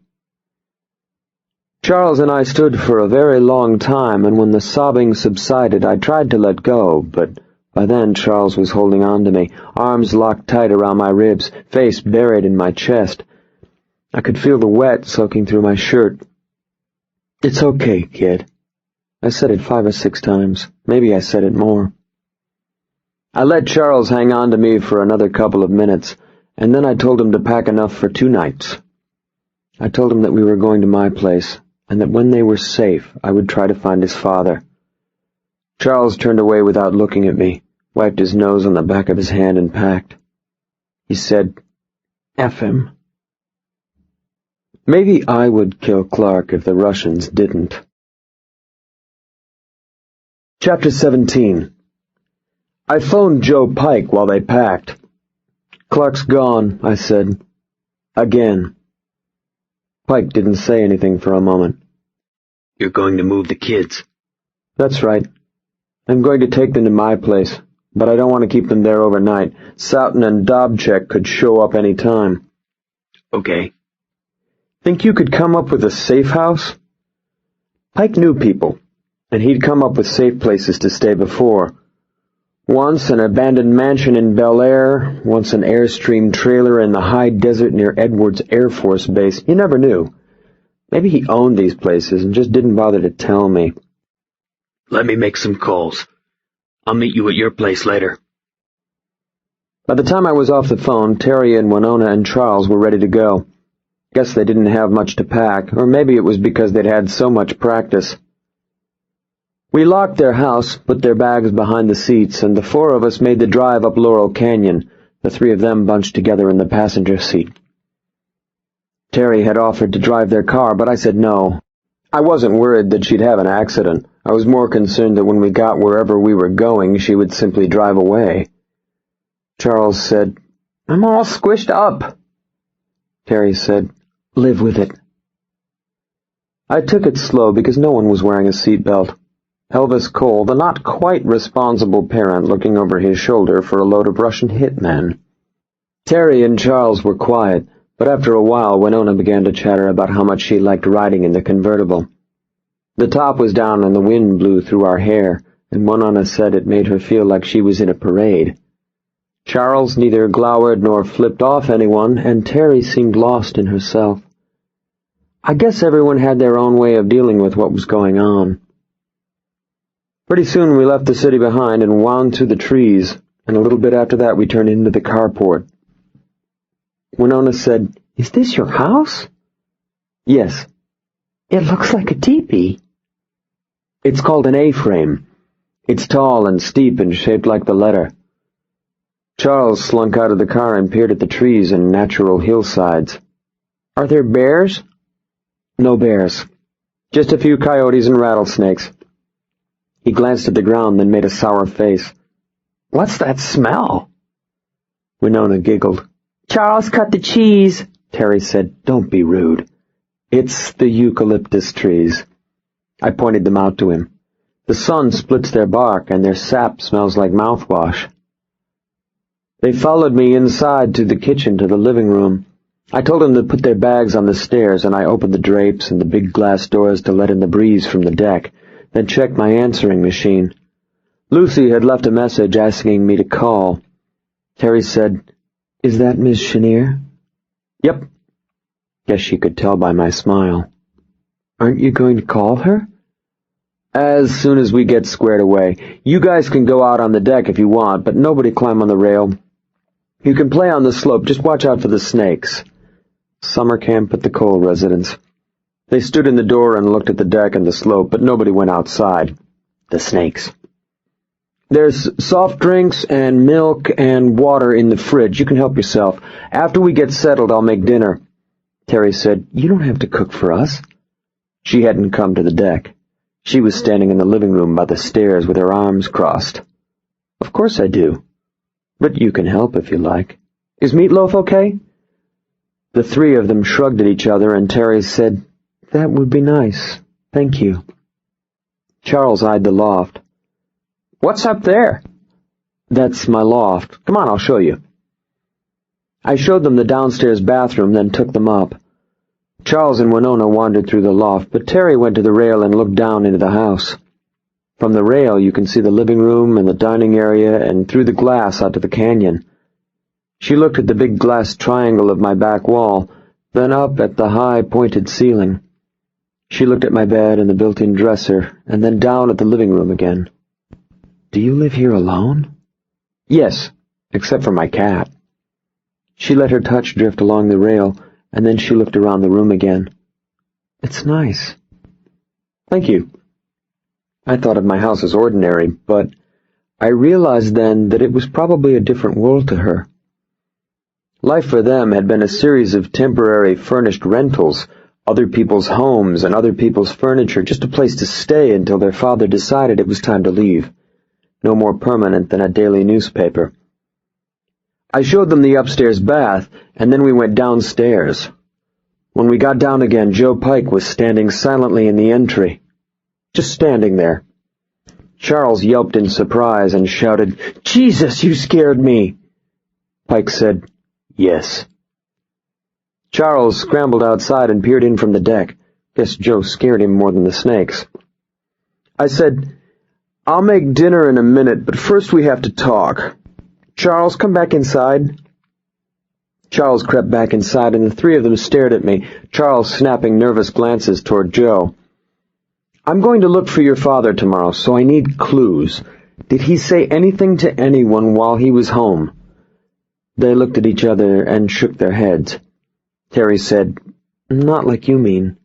Charles and I stood for a very long time, and when the sobbing subsided, I tried to let go, but by then Charles was holding on to me, arms locked tight around my ribs, face buried in my chest. I could feel the wet soaking through my shirt. It's okay, kid. I said it 5 or 6 times. Maybe I said it more. I let Charles hang on to me for another couple of minutes, and then I told him to pack enough for 2 nights. I told him that we were going to my place, and that when they were safe, I would try to find his father. Charles turned away without looking at me, wiped his nose on the back of his hand, and packed. He said, F him. Maybe I would kill Clark if the Russians didn't. Chapter 17. I phoned Joe Pike while they packed. Clark's gone, I said. Again. Pike didn't say anything for a moment. You're going to move the kids? That's right. I'm going to take them to my place, but I don't want to keep them there overnight. Soughton and Dobchek could show up any time. Okay. Think you could come up with a safe house? Pike knew people, and he'd come up with safe places to stay before. Once an abandoned mansion in Bel Air, once an Airstream trailer in the high desert near Edwards Air Force Base. You never knew. Maybe he owned these places and just didn't bother to tell me. Let me make some calls. I'll meet you at your place later. By the time I was off the phone, Teri and Winona and Charles were ready to go. Guess they didn't have much to pack, or maybe it was because they'd had so much practice. We locked their house, put their bags behind the seats, and the 4 of us made the drive up Laurel Canyon, the 3 of them bunched together in the passenger seat. Teri had offered to drive their car, but I said no. I wasn't worried that she'd have an accident. I was more concerned that when we got wherever we were going, she would simply drive away. Charles said, I'm all squished up. Teri said, Live with it. I took it slow because no one was wearing a seatbelt. Elvis Cole, the not quite responsible parent, looking over his shoulder for a load of Russian hitmen. Teri and Charles were quiet, but after a while Winona began to chatter about how much she liked riding in the convertible. The top was down and the wind blew through our hair, and Winona said it made her feel like she was in a parade. Charles neither glowered nor flipped off anyone, and Teri seemed lost in herself. I guess everyone had their own way of dealing with what was going on. Pretty soon we left the city behind and wound through the trees, and a little bit after that we turned into the carport. Winona said, Is this your house? Yes. It looks like a teepee. It's called an A-frame. It's tall and steep and shaped like the letter. Charles slunk out of the car and peered at the trees and natural hillsides. Are there bears? No bears. Just a few coyotes and rattlesnakes. He glanced at the ground, then made a sour face. What's that smell? Winona giggled. Charles cut the cheese, Teri said. Don't be rude. It's the eucalyptus trees. I pointed them out to him. The sun splits their bark, and their sap smells like mouthwash. They followed me inside through the kitchen to the living room. I told them to put their bags on the stairs, and I opened the drapes and the big glass doors to let in the breeze from the deck, then checked my answering machine. Lucy had left a message asking me to call. Teri said, "Is that Miss Chenier?" "Yep." Guess she could tell by my smile. "Aren't you going to call her?" "As soon as we get squared away. You guys can go out on the deck if you want, but nobody climb on the rail. You can play on the slope, just watch out for the snakes." Summer camp at the Cole residence. They stood in the door and looked at the deck and the slope, but nobody went outside. The snakes. "There's soft drinks and milk and water in the fridge. You can help yourself. After we get settled, I'll make dinner." Teri said, "You don't have to cook for us." She hadn't come to the deck. She was standing in the living room by the stairs with her arms crossed. "Of course I do. But you can help if you like. Is meatloaf okay?" The three of them shrugged at each other, and Teri said, "That would be nice. Thank you." Charles eyed the loft. "What's up there?" "That's my loft. Come on, I'll show you." I showed them the downstairs bathroom, then took them up. Charles and Winona wandered through the loft, but Teri went to the rail and looked down into the house. From the rail you can see the living room and the dining area and through the glass out to the canyon. She looked at the big glass triangle of my back wall, then up at the high, pointed ceiling. She looked at my bed and the built-in dresser, and then down at the living room again. "Do you live here alone?" "Yes, except for my cat." She let her touch drift along the rail, and then she looked around the room again. "It's nice." "Thank you." I thought of my house as ordinary, but I realized then that it was probably a different world to her. Life for them had been a series of temporary furnished rentals, other people's homes and other people's furniture, just a place to stay until their father decided it was time to leave. No more permanent than a daily newspaper. I showed them the upstairs bath, and then we went downstairs. When we got down again, Joe Pike was standing silently in the entry. Just standing there. Charles yelped in surprise and shouted, "Jesus, you scared me!" Pike said, "Yes." Charles scrambled outside and peered in from the deck. Guess Joe scared him more than the snakes. I said, "I'll make dinner in a minute, but first we have to talk. Charles, come back inside." Charles crept back inside, and the three of them stared at me, Charles snapping nervous glances toward Joe. "I'm going to look for your father tomorrow, so I need clues. Did he say anything to anyone while he was home?" They looked at each other and shook their heads. Teri said, "Not like you mean."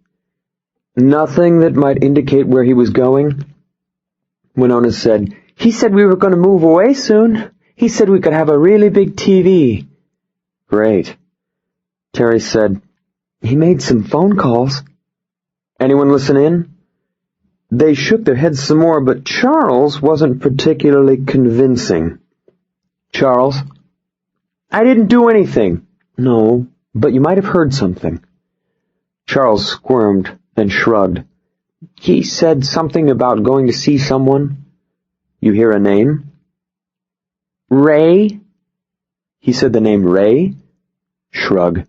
"Nothing that might indicate where he was going?" Winona said, "He said we were going to move away soon. He said we could have a really big TV." "Great." Teri said, "He made some phone calls." "Anyone listen in?" They shook their heads some more, but Charles wasn't particularly convincing. "Charles?" "I didn't do anything." "No, but you might have heard something." Charles squirmed, then shrugged. "He said something about going to see someone." "You hear a name?" "Ray?" "He said the name Ray?" Shrug.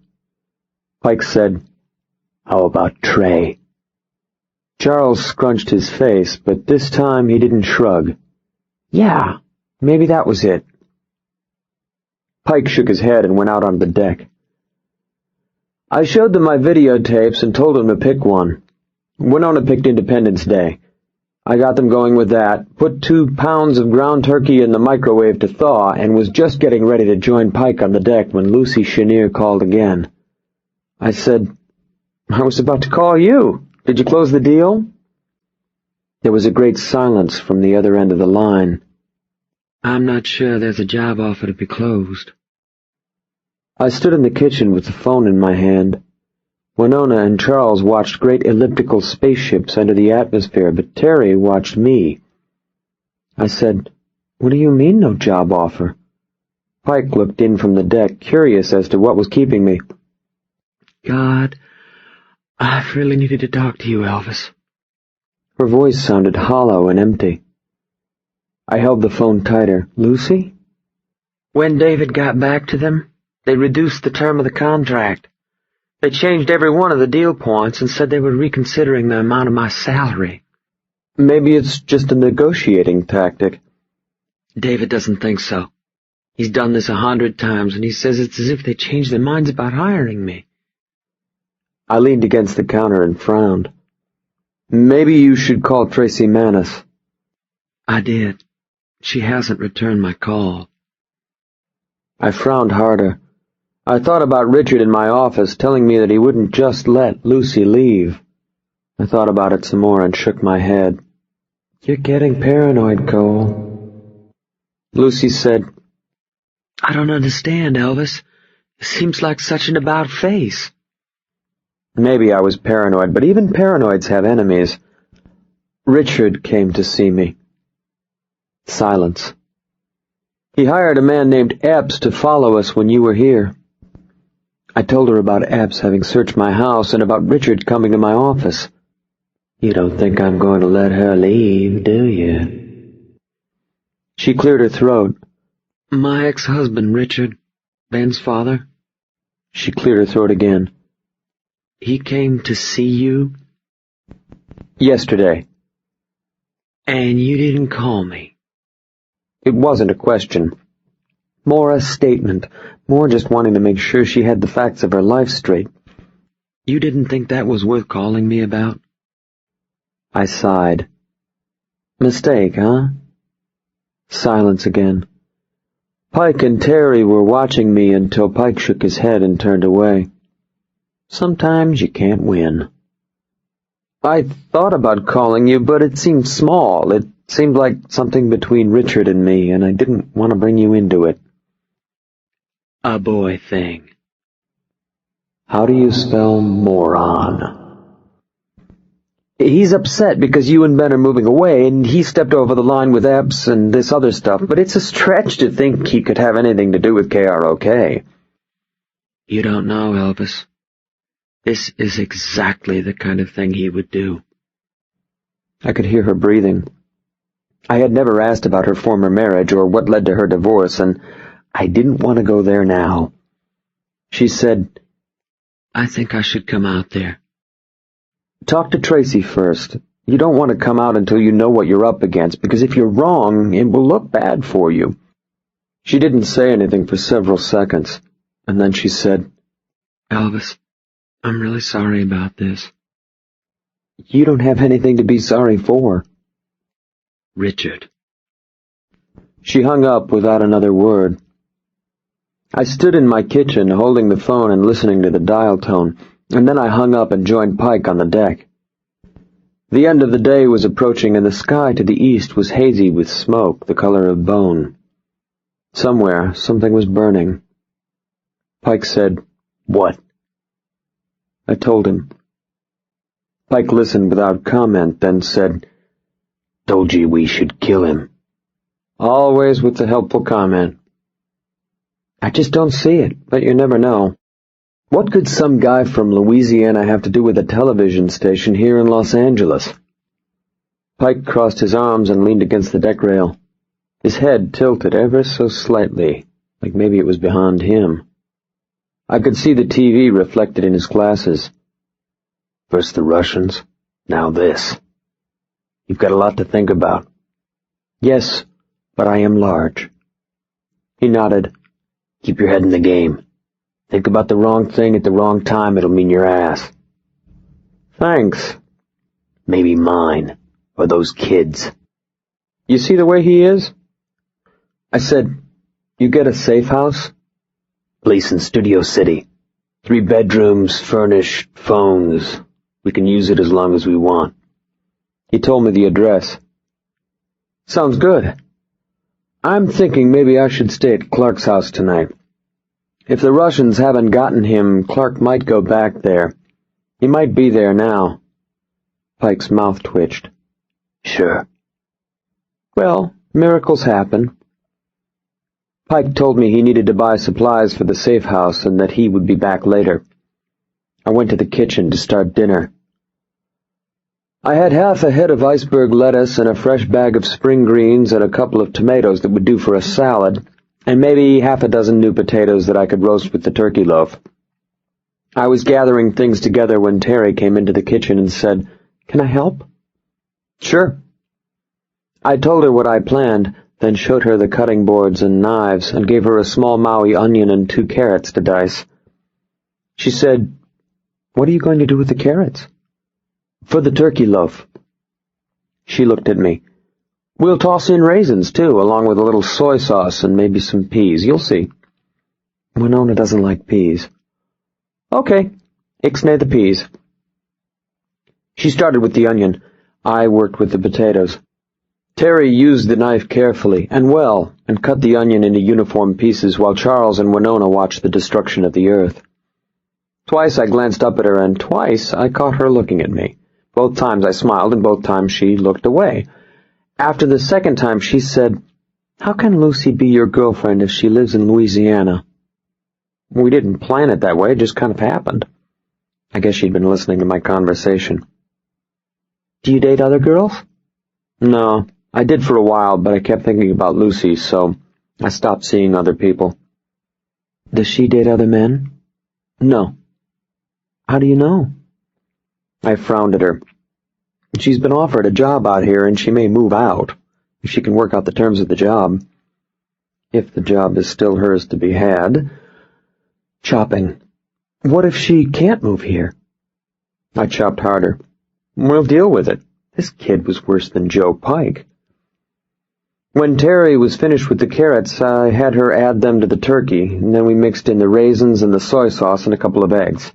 Pike said, "How about Trey?" Charles scrunched his face, but this time he didn't shrug. "Yeah, maybe that was it." Pike shook his head and went out on the deck. I showed them my videotapes and told them to pick one. Winona picked Independence Day. I got them going with that, put 2 pounds of ground turkey in the microwave to thaw, and was just getting ready to join Pike on the deck when Lucy Chenier called again. I said, "I was about to call you. Did you close the deal?" There was a great silence from the other end of the line. "I'm not sure there's a job offer to be closed." I stood in the kitchen with the phone in my hand. Winona and Charles watched great elliptical spaceships enter the atmosphere, but Teri watched me. I said, "What do you mean, no job offer?" Pike looked in from the deck, curious as to what was keeping me. "God, I've really needed to talk to you, Elvis." Her voice sounded hollow and empty. I held the phone tighter. "Lucy?" "When David got back to them, they reduced the term of the contract.
They changed every one of the deal points and said they were reconsidering the amount of my salary.
Maybe it's just a negotiating tactic.
David doesn't think so. He's done this 100 times, and he says it's as if they changed their minds about hiring me.
I leaned against the counter and frowned. Maybe you should call Tracy Manis.
I did. She hasn't returned my call.
I frowned harder. I thought about Richard in my office telling me that he wouldn't just let Lucy leave. I thought about it some more and shook my head. You're getting paranoid, Cole. Lucy said,
I don't understand, Elvis. It seems like such an about-face.
Maybe I was paranoid, but even paranoids have enemies. Richard came to see me. Silence. He hired a man named Epps to follow us when you were here. I told her about Epps having searched my house and about Richard coming to my office. You don't think I'm going to let her leave, do you? She cleared her throat.
My ex-husband, Richard, Ben's father.
She cleared her throat again.
He came to see you?
Yesterday.
And you didn't call me?
It wasn't a question. More a statement. More just wanting to make sure she had the facts of her life straight.
You didn't think that was worth calling me about?
I sighed. Mistake, huh? Silence again. Pike and Teri were watching me until Pike shook his head and turned away. Sometimes you can't win. I thought about calling you, but it seemed small. It seemed like something between Richard and me, and I didn't want to bring you into it.
A boy thing.
How do you spell moron?
He's upset because you and Ben are moving away, and he stepped over the line with Epps and this other stuff, but it's a stretch to think he could have anything to do with KROK. You don't know, Elvis. This is exactly the kind of thing he would do.
I could hear her breathing. I had never asked about her former marriage or what led to her divorce, and I didn't want to go there now. She said,
I think I should come out there.
Talk to Tracy first. You don't want to come out until you know what you're up against, because if you're wrong, it will look bad for you. She didn't say anything for several seconds, and then she said,
Elvis, I'm really sorry about this.
You don't have anything to be sorry for.
Richard.
She hung up without another word. I stood in my kitchen, holding the phone and listening to the dial tone, and then I hung up and joined Pike on the deck. The end of the day was approaching, and the sky to the east was hazy with smoke, the color of bone. Somewhere, something was burning. Pike said, What? I told him. Pike listened without comment, then said, Told you we should kill him. Always with the helpful comment. I just don't see it, but you never know. What could some guy from Louisiana have to do with a television station here in Los Angeles? Pike crossed his arms and leaned against the deck rail. His head tilted ever so slightly, like maybe it was behind him. I could see the TV reflected in his glasses. First the Russians, now this. You've got a lot to think about. Yes, but I am large. He nodded. Keep your head in the game. Think about the wrong thing at the wrong time, it'll mean your ass. Thanks. Maybe mine, or those kids. You see the way he is? I said, You get a safe house? Place in Studio City. 3 bedrooms, furnished, phones. We can use it as long as we want. He told me the address. Sounds good. I'm thinking maybe I should stay at Clark's house tonight. If the Russians haven't gotten him, Clark might go back there. He might be there now. Pike's mouth twitched. Sure. Well, miracles happen. Pike told me he needed to buy supplies for the safe house and that he would be back later. I went to the kitchen to start dinner. I had half a head of iceberg lettuce and a fresh bag of spring greens and a couple of tomatoes that would do for a salad, and maybe half a dozen new potatoes that I could roast with the turkey loaf.
I was gathering things together when Teri came into the kitchen and said, "Can I help?" "Sure." I told her what I planned, then showed her the cutting boards and knives and gave her a small Maui onion and 2 carrots to dice. She said, "What are you going to do with the carrots?" "For the turkey loaf." She looked at me. "We'll toss in raisins, too, along with a little soy sauce and maybe some peas. You'll see." "Winona doesn't like peas." "Okay, ixnay the peas." She started with the onion. I worked with the potatoes. Teri used the knife carefully and well and cut the onion into uniform pieces while Charles and Winona watched the destruction of the earth. Twice I glanced up at her, and twice I caught her looking at me. Both times I smiled, and both times she looked away. After the second time she said, "How can Lucy be your girlfriend if she lives in Louisiana?" We didn't plan it that way, it just kind of happened. I guess she'd been listening to my conversation. "Do you date other girls?" "No, I did for a while, but I kept thinking about Lucy, so I stopped seeing other people." "Does she date other men?" "No." "How do you know?" I frowned at her. "She's been offered a job out here, and she may move out, if she can work out the terms of the job. If the job is still hers to be had. Chopping. What if she can't move here?" I chopped harder. "We'll deal with it. This kid was worse than Joe Pike." When Teri was finished with the carrots, I had her add them to the turkey, and then we mixed in the raisins and the soy sauce and a couple of eggs.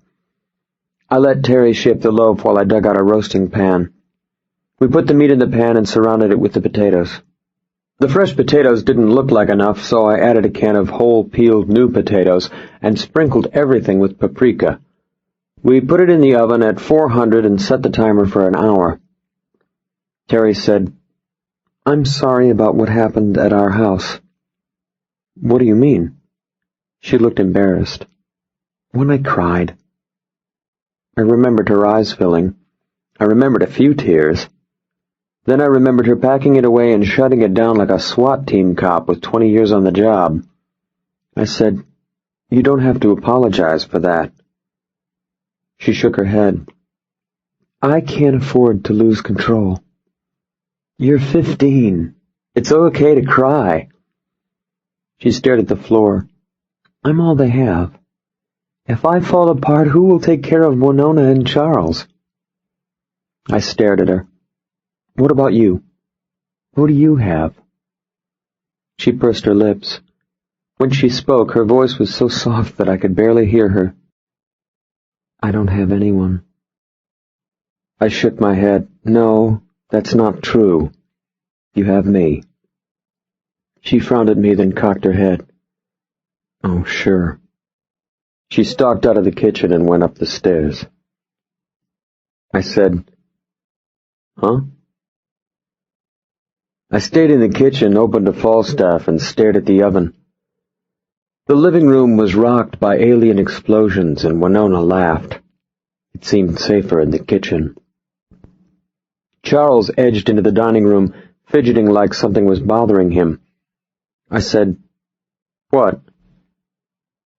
I let Teri shape the loaf while I dug out a roasting pan. We put the meat in the pan and surrounded it with the potatoes. The fresh potatoes didn't look like enough, so I added a can of whole peeled new potatoes and sprinkled everything with paprika. We put it in the oven at 400 and set the timer for an hour. Teri said, "I'm sorry about what happened at our house." "What do you mean?" She looked embarrassed. "When I cried." I remembered her eyes filling. I remembered a few tears. Then I remembered her packing it away and shutting it down like a SWAT team cop with 20 years on the job. I said, "You don't have to apologize for that." She shook her head. "I can't afford to lose control." "You're 15. It's okay to cry." She stared at the floor. "I'm all they have. If I fall apart, who will take care of Winona and Charles?" I stared at her. "What about you? Who do you have?" She pursed her lips. When she spoke, her voice was so soft that I could barely hear her. "I don't have anyone." I shook my head. "No, that's not true. You have me." She frowned at me, then cocked her head. "Oh, sure." She stalked out of the kitchen and went up the stairs. I said, "Huh?" I stayed in the kitchen, opened a Falstaff, and stared at the oven. The living room was rocked by alien explosions, and Winona laughed. It seemed safer in the kitchen. Charles edged into the dining room, fidgeting like something was bothering him. I said, "What?"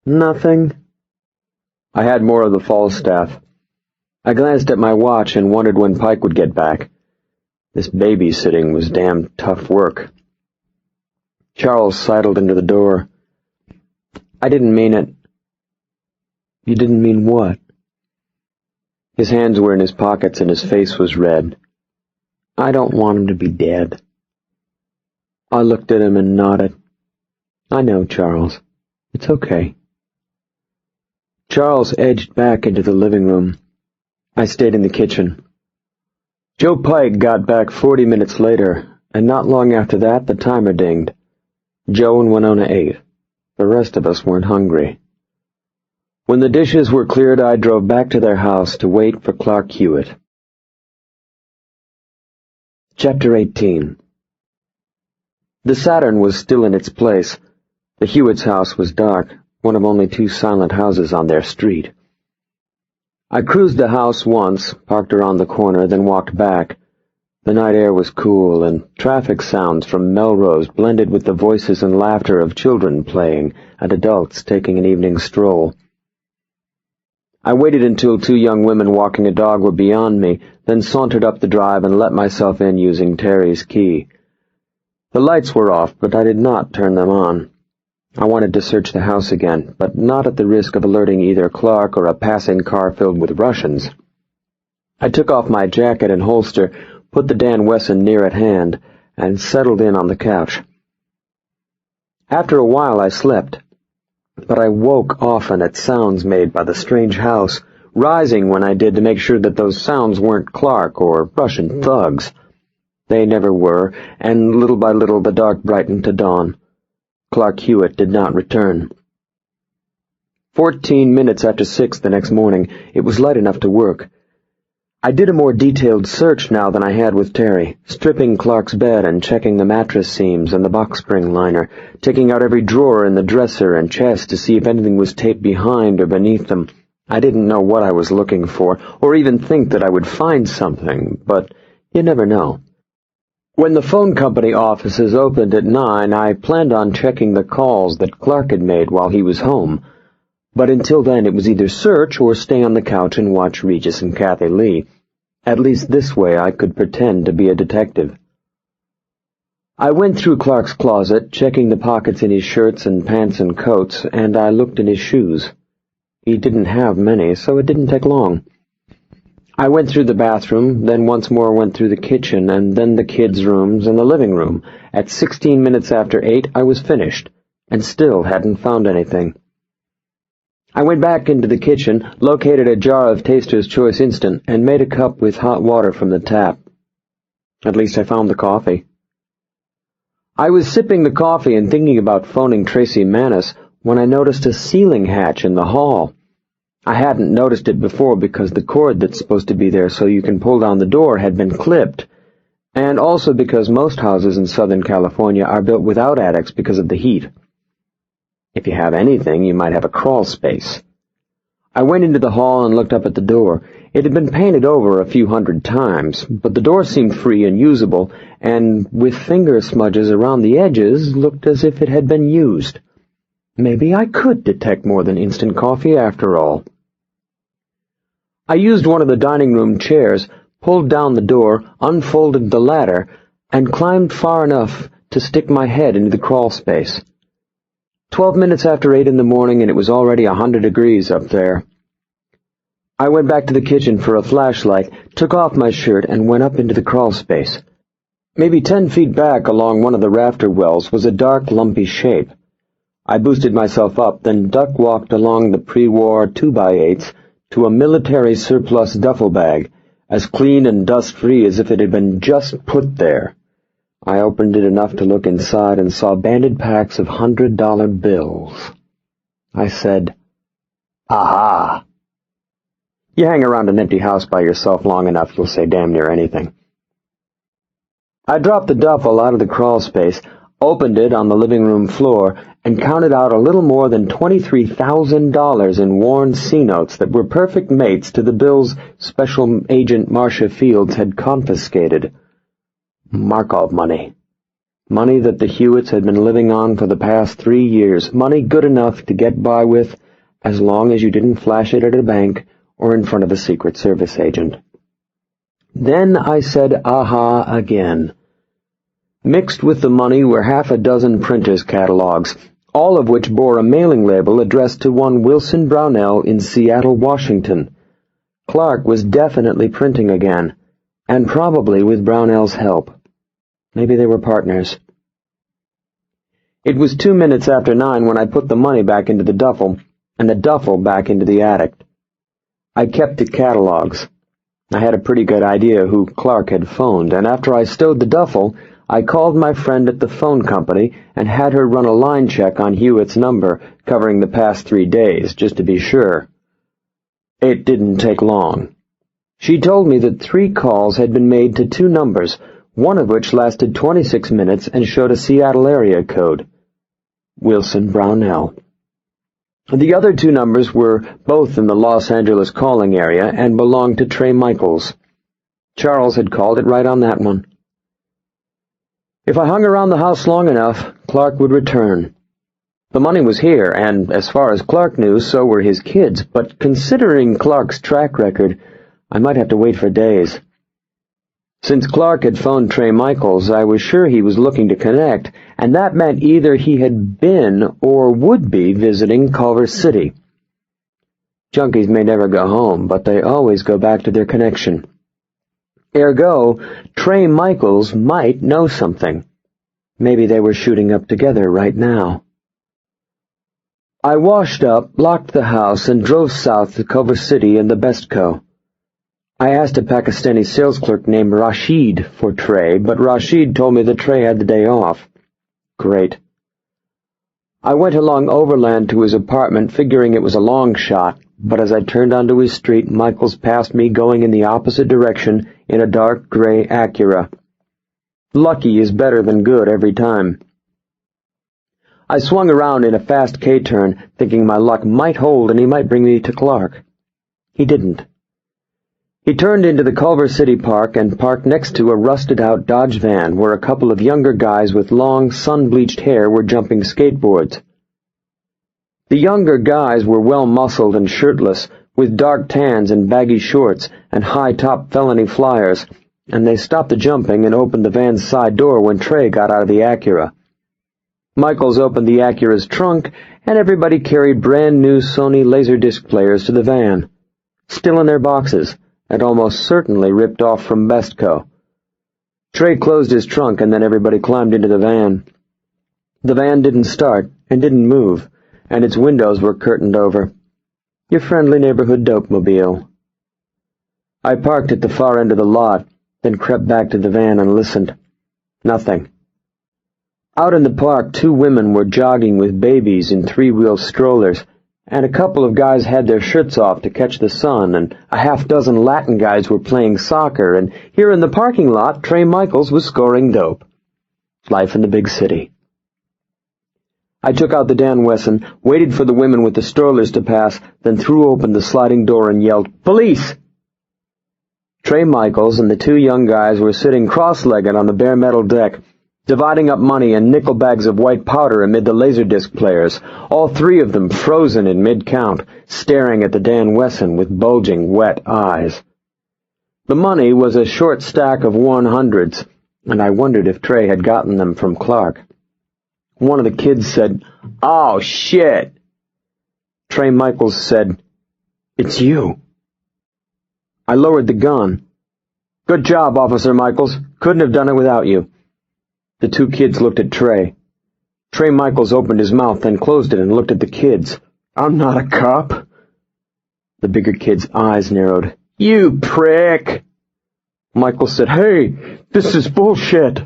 "Nothing." I had more of the Falstaff. I glanced at my watch and wondered when Pike would get back. This babysitting was damn tough work. Charles sidled into the door. "I didn't mean it." "You didn't mean what?" His hands were in his pockets and his face was red. "I don't want him to be dead." I looked at him and nodded. "I know, Charles. It's okay." Charles edged back into the living room. I stayed in the kitchen. Joe Pike got back 40 minutes later, and not long after that the timer dinged. Joe and Winona ate. The rest of us weren't hungry. When the dishes were cleared, I drove back to their house to wait for Clark Hewitt. Chapter 18. The Saturn was still in its place. The Hewitts' house was dark, one of only 2 silent houses on their street. I cruised the house once, parked around the corner, then walked back. The night air was cool, and traffic sounds from Melrose blended with the voices and laughter of children playing and adults taking an evening stroll. I waited until two young women walking a dog were beyond me, then sauntered up the drive and let myself in using Teri's key. The lights were off, but I did not turn them on. I wanted to search the house again, but not at the risk of alerting either Clark or a passing car filled with Russians. I took off my jacket and holster, put the Dan Wesson near at hand, and settled in on the couch. After a while I slept, but I woke often at sounds made by the strange house, rising when I did to make sure that those sounds weren't Clark or Russian thugs. They never were, and little by little the dark brightened to dawn. Clark Hewitt did not return. 14 minutes after 6 the next morning, it was light enough to work. I did a more detailed search now than I had with Teri, stripping Clark's bed and checking the mattress seams and the box spring liner, taking out every drawer in the dresser and chest to see if anything was taped behind or beneath them. I didn't know what I was looking for, or even think that I would find something, but you never know. When the phone company offices opened at 9, I planned on checking the calls that Clark had made while he was home. But until then it was either search or stay on the couch and watch Regis and Kathy Lee. At least this way I could pretend to be a detective. I went through Clark's closet, checking the pockets in his shirts and pants and coats, and I looked in his shoes. He didn't have many, so it didn't take long. I went through the bathroom, then once more went through the kitchen, and then the kids' rooms and the living room. At 16 minutes after 8 I was finished, and still hadn't found anything. I went back into the kitchen, located a jar of Taster's Choice Instant, and made a cup with hot water from the tap. At least I found the coffee. I was sipping the coffee and thinking about phoning Tracy Manis when I noticed a ceiling hatch in the hall. I hadn't noticed it before because the cord that's supposed to be there so you can pull down the door had been clipped, and also because most houses in Southern California are built without attics because of the heat. If you have anything, you might have a crawl space. I went into the hall and looked up at the door. It had been painted over a few hundred times, but the door seemed free and usable, and with finger smudges around the edges, looked as if it had been used. Maybe I could detect more than instant coffee after all. I used one of the dining room chairs, pulled down the door, unfolded the ladder, and climbed far enough to stick my head into the crawl space. 12 minutes after 8 in the morning, and it was already 100 degrees up there. I went back to the kitchen for a flashlight, took off my shirt, and went up into the crawl space. Maybe 10 feet back along one of the rafter wells was a dark, lumpy shape. I boosted myself up, then duck-walked along the pre-war 2x8s to a military surplus duffel bag, as clean and dust-free as if it had been just put there. I opened it enough to look inside and saw banded packs of $100 bills. I said, "Aha!" You hang around an empty house by yourself long enough, you'll say damn near anything. I dropped the duffel out of the crawl space, opened it on the living room floor, and counted out a little more than $23,000 in worn C-notes that were perfect mates to the bills Special Agent Marcia Fields had confiscated. Markov money. Money that the Hewitts had been living on for the past 3 years. Money good enough to get by with as long as you didn't flash it at a bank or in front of a Secret Service agent. Then I said aha again. Mixed with the money were half a dozen printers' catalogs, all of which bore a mailing label addressed to one Wilson Brownell in Seattle, Washington. Clark was definitely printing again, and probably with Brownell's help. Maybe they were partners. It was 2 minutes after 9 when I put the money back into the duffel, and the duffel back into the attic. I kept the catalogs. I had a pretty good idea who Clark had phoned, and after I stowed the duffel, I called my friend at the phone company and had her run a line check on Hewitt's number, covering the past 3 days, just to be sure. It didn't take long. She told me that 3 calls had been made to 2 numbers, one of which lasted 26 minutes and showed a Seattle area code. Wilson Brownell. The other 2 numbers were both in the Los Angeles calling area and belonged to Trey Michaels. Charles had called it right on that one. If I hung around the house long enough, Clark would return. The money was here, and as far as Clark knew, so were his kids, but considering Clark's track record, I might have to wait for days. Since Clark had phoned Trey Michaels, I was sure he was looking to connect, and that meant either he had been or would be visiting Culver City. Junkies may never go home, but they always go back to their connection. Ergo, Trey Michaels might know something. Maybe they were shooting up together right now. I washed up, locked the house, and drove south to Culver City in the Bestco. I asked a Pakistani sales clerk named Rashid for Trey, but Rashid told me that Trey had the day off. Great. I went along overland to his apartment, figuring it was a long shot, but as I turned onto his street, Michaels passed me going in the opposite direction in a dark gray Acura. Lucky is better than good every time. I swung around in a fast K-turn, thinking my luck might hold and he might bring me to Clark. He didn't. He turned into the Culver City Park and parked next to a rusted-out Dodge van where a couple of younger guys with long, sun-bleached hair were jumping skateboards. The younger guys were well-muscled and shirtless, with dark tans and baggy shorts and high-top felony flyers, and they stopped the jumping and opened the van's side door when Trey got out of the Acura. Michaels opened the Acura's trunk, and everybody carried brand-new Sony Laserdisc players to the van, still in their boxes, and almost certainly ripped off from Bestco. Trey closed his trunk, and then everybody climbed into the van. The van didn't start and didn't move, and its windows were curtained over. Your friendly neighborhood dope-mobile. I parked at the far end of the lot, then crept back to the van and listened. Nothing. Out in the park, 2 women were jogging with babies in 3-wheel strollers, and a couple of guys had their shirts off to catch the sun, and a half-dozen Latin guys were playing soccer, and here in the parking lot, Trey Michaels was scoring dope. Life in the big city. I took out the Dan Wesson, waited for the women with the strollers to pass, then threw open the sliding door and yelled, "Police!" Trey Michaels and the 2 young guys were sitting cross-legged on the bare metal deck, dividing up money and nickel bags of white powder amid the Laserdisc players, all 3 of them frozen in mid-count, staring at the Dan Wesson with bulging, wet eyes. The money was a short stack of 100s, and I wondered if Trey had gotten them from Clark. One of the kids said, "Oh, shit!" Trey Michaels said, "It's you." I lowered the gun. "Good job, Officer Michaels. Couldn't have done it without you." The 2 kids looked at Trey. Trey Michaels opened his mouth, then closed it and looked at the kids. "I'm not a cop." The bigger kid's eyes narrowed. "You prick!" Michaels said, "Hey, this is bullshit."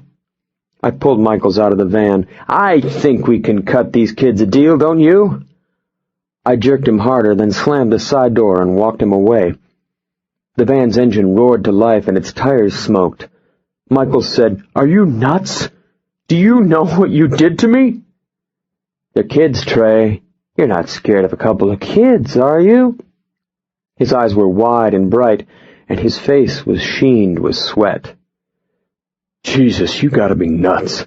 I pulled Michaels out of the van. "I think we can cut these kids a deal, don't you?" I jerked him harder, then slammed the side door and walked him away. The van's engine roared to life and its tires smoked. Michaels said, "Are you nuts? Do you know what you did to me?" "They're kids, Trey. You're not scared of a couple of kids, are you?" His eyes were wide and bright, and his face was sheened with sweat. "Jesus, you gotta be nuts."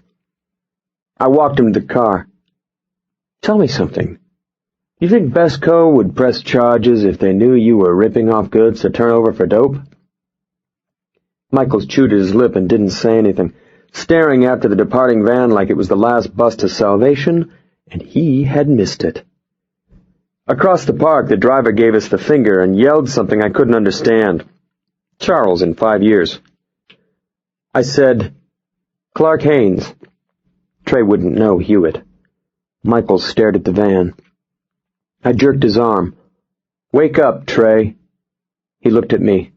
I walked him to the car. "Tell me something. You think Bestco would press charges if they knew you were ripping off goods to turn over for dope?" Michaels chewed his lip and didn't say anything, staring after the departing van like it was the last bus to salvation, and he had missed it. Across the park, the driver gave us the finger and yelled something I couldn't understand. Charles in 5 years. I said, "Clark Haynes." Trey wouldn't know Hewitt. Michaels stared at the van. I jerked his arm. "Wake up, Trey." He looked at me.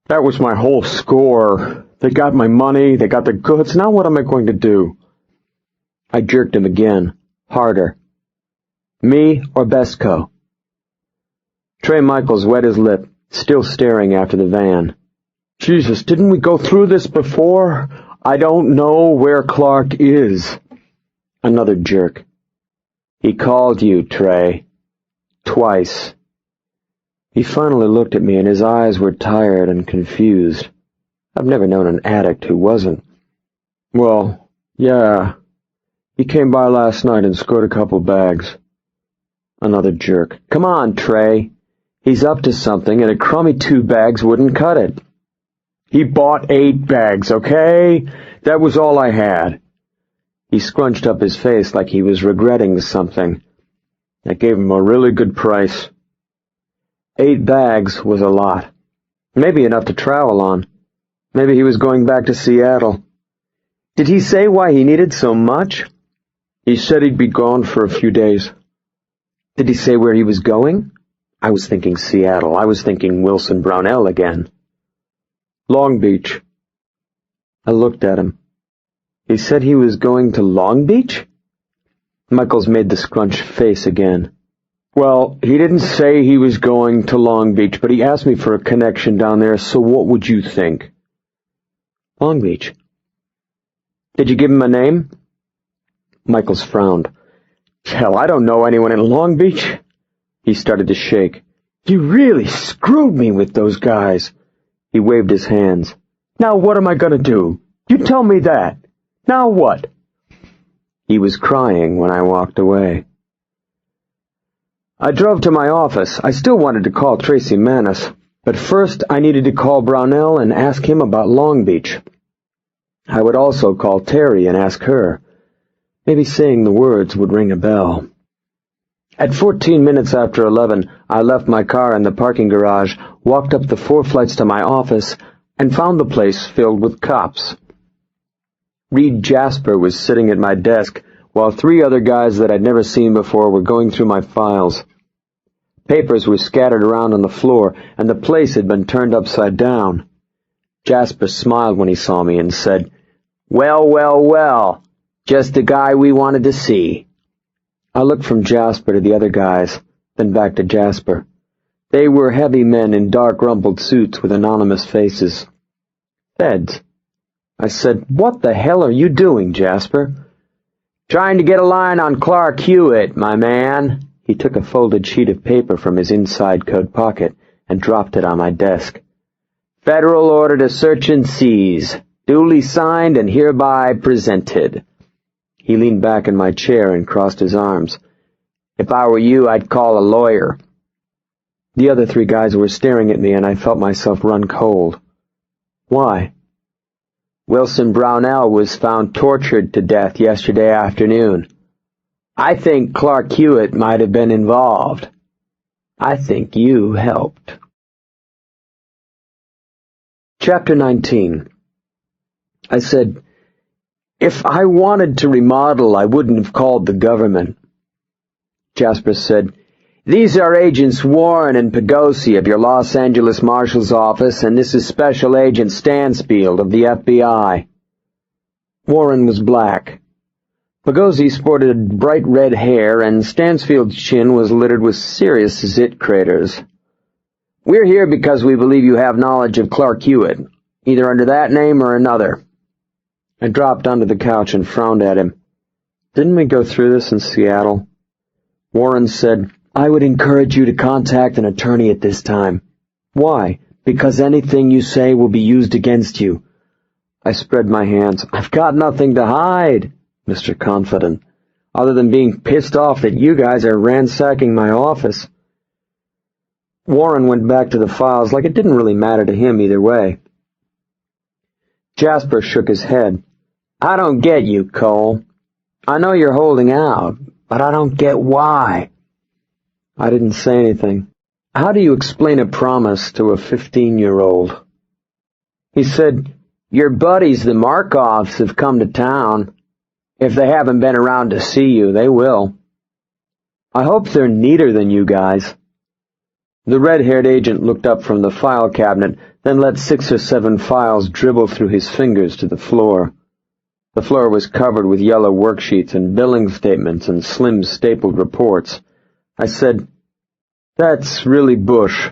"That was my whole score. They got my money, they got the goods, now what am I going to do?" I jerked him again, harder. "Me or Bestco?" Trey Michaels wet his lip, still staring after the van. "Jesus, didn't we go through this before? I don't know where Clark is." Another jerk. "He called you, Trey. Twice." He finally looked at me, and his eyes were tired and confused. I've never known an addict who wasn't. "Well, yeah." He came by last night and scored a couple bags. Another jerk. Come on, Trey. He's up to something, and a crummy 2 bags wouldn't cut it. He bought 8 bags, okay? That was all I had. He scrunched up his face like he was regretting something. I gave him a really good price. 8 bags was a lot. Maybe enough to travel on. Maybe he was going back to Seattle. Did he say why he needed so much? He said he'd be gone for a few days. Did he say where he was going? I was thinking Seattle. I was thinking Wilson Brownell again. Long Beach. I looked at him. He said he was going to Long Beach? Michaels made the scrunched face again. Well, he didn't say he was going to Long Beach, but he asked me for a connection down there, so what would you think? Long Beach. Did you give him a name? Michaels frowned. Hell, I don't know anyone in Long Beach. He started to shake. You really screwed me with those guys. He waved his hands. Now what am I going to do? You tell me that. Now what? He was crying when I walked away. I drove to my office. I still wanted to call Tracy Manis, but first I needed to call Brownell and ask him about Long Beach. I would also call Teri and ask her. Maybe saying the words would ring a bell. At 14 minutes after 11, I left my car in the parking garage, walked up the 4 flights to my office, and found the place filled with cops. Reed Jasper was sitting at my desk, while 3 other guys that I'd never seen before were going through my files. Papers were scattered around on the floor, and the place had been turned upside down. Jasper smiled when he saw me and said, Well, well, well, just the guy we wanted to see. I looked from Jasper to the other guys, then back to Jasper. They were heavy men in dark rumpled suits with anonymous faces. Feds. I said, What the hell are you doing, Jasper? Trying to get a line on Clark Hewitt, my man. He took a folded sheet of paper from his inside coat pocket and dropped it on my desk. Federal order to search and seize. Duly signed and hereby presented. He leaned back in my chair and crossed his arms. If I were you, I'd call a lawyer. The other 3 guys were staring at me, and I felt myself run cold. Why? Wilson Brownell was found tortured to death yesterday afternoon. I think Clark Hewitt might have been involved. I think you helped. Chapter 19. I said, If I wanted to remodel, I wouldn't have called the government. Jasper said, These are Agents Warren and Pagosi of your Los Angeles Marshal's Office, and this is Special Agent Stansfield of the FBI. Warren was black. Pagosi sported bright red hair, and Stansfield's chin was littered with serious zit craters. We're here because we believe you have knowledge of Clark Hewitt, either under that name or another. I dropped onto the couch and frowned at him. Didn't we go through this in Seattle? Warren said, I would encourage you to contact an attorney at this time. Why? Because anything you say will be used against you. I spread my hands. I've got nothing to hide, Mr. Confident, other than being pissed off that you guys are ransacking my office. Warren went back to the files like it didn't really matter to him either way. Jasper shook his head. I don't get you, Cole. I know you're holding out, but I don't get why. I didn't say anything. How do you explain a promise to a 15-year-old? He said, Your buddies, the Markovs, have come to town. If they haven't been around to see you, they will. I hope they're neater than you guys. The red-haired agent looked up from the file cabinet, then let 6 or 7 files dribble through his fingers to the floor. The floor was covered with yellow worksheets and billing statements and slim stapled reports. I said, That's really Bush.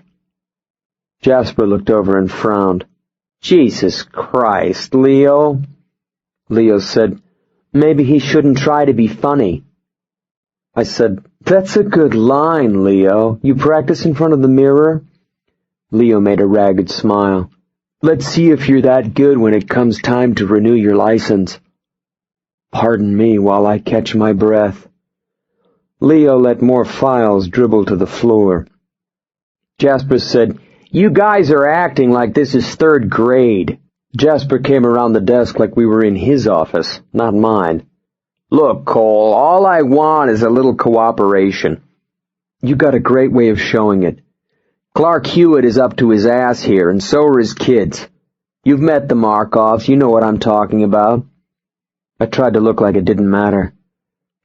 Jasper looked over and frowned. Jesus Christ, Leo. Leo said, Maybe he shouldn't try to be funny. I said, That's a good line, Leo. You practice in front of the mirror? Leo made a ragged smile. Let's see if you're that good when it comes time to renew your license. Pardon me while I catch my breath. Leo let more files dribble to the floor. Jasper said, "You guys are acting like this is third grade." Jasper came around the desk like we were in his office, not mine. "Look, Cole, all I want is a little cooperation." "You got a great way of showing it. Clark Hewitt is up to his ass here, and so are his kids. You've met the Markovs, you know what I'm talking about." I tried to look like it didn't matter.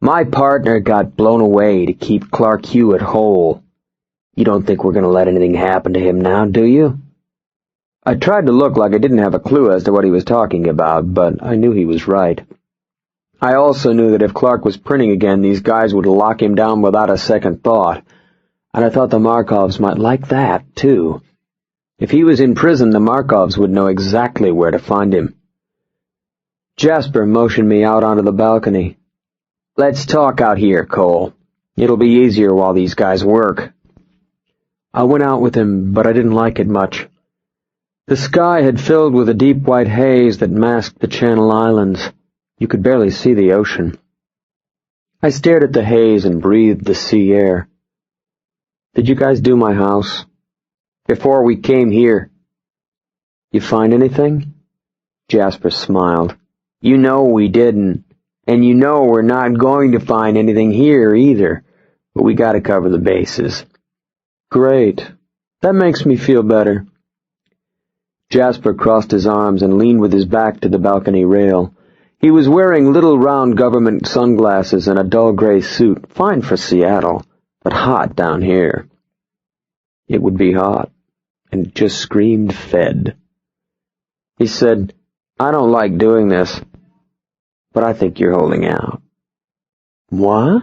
"My partner got blown away to keep Clark Hewitt whole. You don't think we're going to let anything happen to him now, do you?" I tried to look like I didn't have a clue as to what he was talking about, but I knew he was right. I also knew that if Clark was printing again, these guys would lock him down without a second thought, and I thought the Markovs might like that, too. If he was in prison, the Markovs would know exactly where to find him. Jasper motioned me out onto the balcony. "Let's talk out here, Cole. It'll be easier while these guys work." I went out with him, but I didn't like it much. The sky had filled with a deep white haze that masked the Channel Islands. You could barely see the ocean. I stared at the haze and breathed the sea air. "Did you guys do my house?" "Before we came here." "You find anything?" Jasper smiled. "You know we didn't, and you know we're not going to find anything here either, but we gotta cover the bases." "Great. That makes me feel better." Jasper crossed his arms and leaned with his back to the balcony rail. He was wearing little round government sunglasses and a dull gray suit, fine for Seattle, but hot down here. It would be hot, and it just screamed Fed. He said, "I don't like doing this, but I think you're holding out." "What?"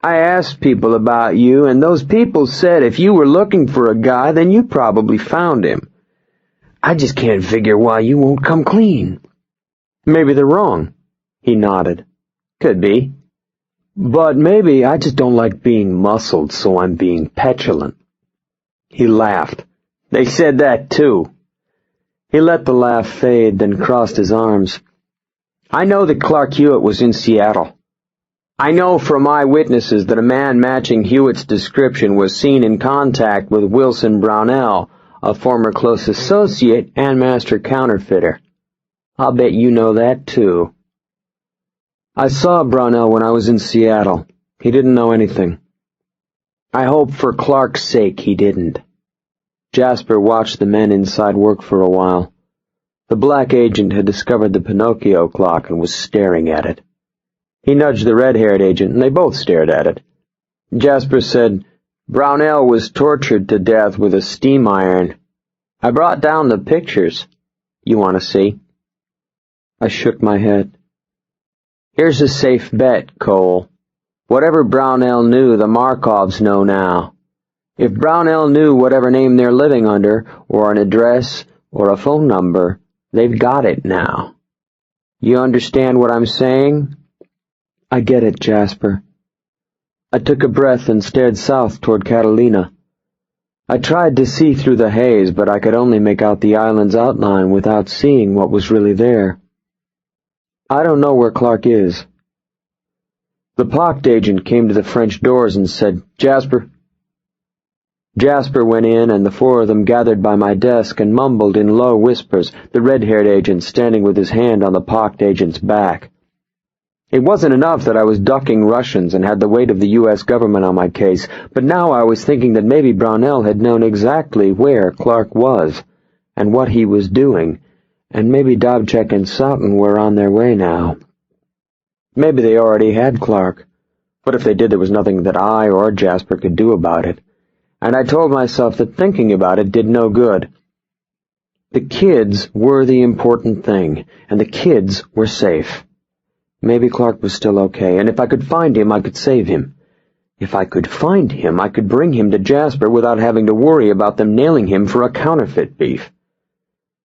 "I asked people about you, and those people said if you were looking for a guy, then you probably found him. I just can't figure why you won't come clean." "Maybe they're wrong." He nodded. "Could be. But maybe I just don't like being muscled, so I'm being petulant." He laughed. "They said that too." He let the laugh fade, then crossed his arms. "I know that Clark Hewitt was in Seattle. I know from eyewitnesses that a man matching Hewitt's description was seen in contact with Wilson Brownell, a former close associate and master counterfeiter. I'll bet you know that, too." "I saw Brownell when I was in Seattle. He didn't know anything." "I hope for Clark's sake he didn't." Jasper watched the men inside work for a while. The black agent had discovered the Pinocchio clock and was staring at it. He nudged the red-haired agent, and they both stared at it. Jasper said, "Brownell was tortured to death with a steam iron. I brought down the pictures. You want to see?" I shook my head. "Here's a safe bet, Cole. Whatever Brownell knew, the Markovs know now. If Brownell knew whatever name they're living under, or an address, or a phone number, they've got it now. You understand what I'm saying?" "I get it, Jasper." I took a breath and stared south toward Catalina. I tried to see through the haze, but I could only make out the island's outline without seeing what was really there. "I don't know where Clark is." The pocked agent came to the French doors and said, "Jasper." Jasper went in, and the four of them gathered by my desk and mumbled in low whispers, the red-haired agent standing with his hand on the pocked agent's back. It wasn't enough that I was ducking Russians and had the weight of the U.S. government on my case, but now I was thinking that maybe Brownell had known exactly where Clark was and what he was doing, and maybe Dobchek and Soughton were on their way now. Maybe they already had Clark, but if they did, there was nothing that I or Jasper could do about it, and I told myself that thinking about it did no good. The kids were the important thing, and the kids were safe. Maybe Clark was still okay, and if I could find him, I could save him. If I could find him, I could bring him to Jasper without having to worry about them nailing him for a counterfeit beef.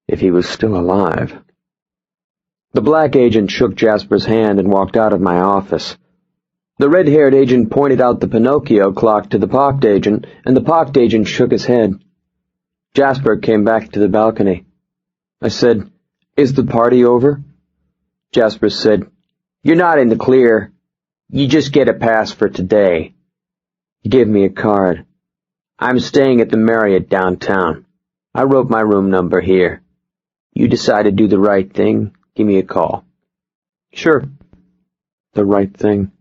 If he was still alive. The black agent shook Jasper's hand and walked out of my office. The red-haired agent pointed out the Pinocchio clock to the pocked agent, and the pocked agent shook his head. Jasper came back to the balcony. I said, "Is the party over?" Jasper said, You're not in the clear. You just get a pass for today." He gave me a card. "I'm staying at the Marriott downtown. I wrote my room number here. You decide to do the right thing, give me a call." "Sure." The right thing.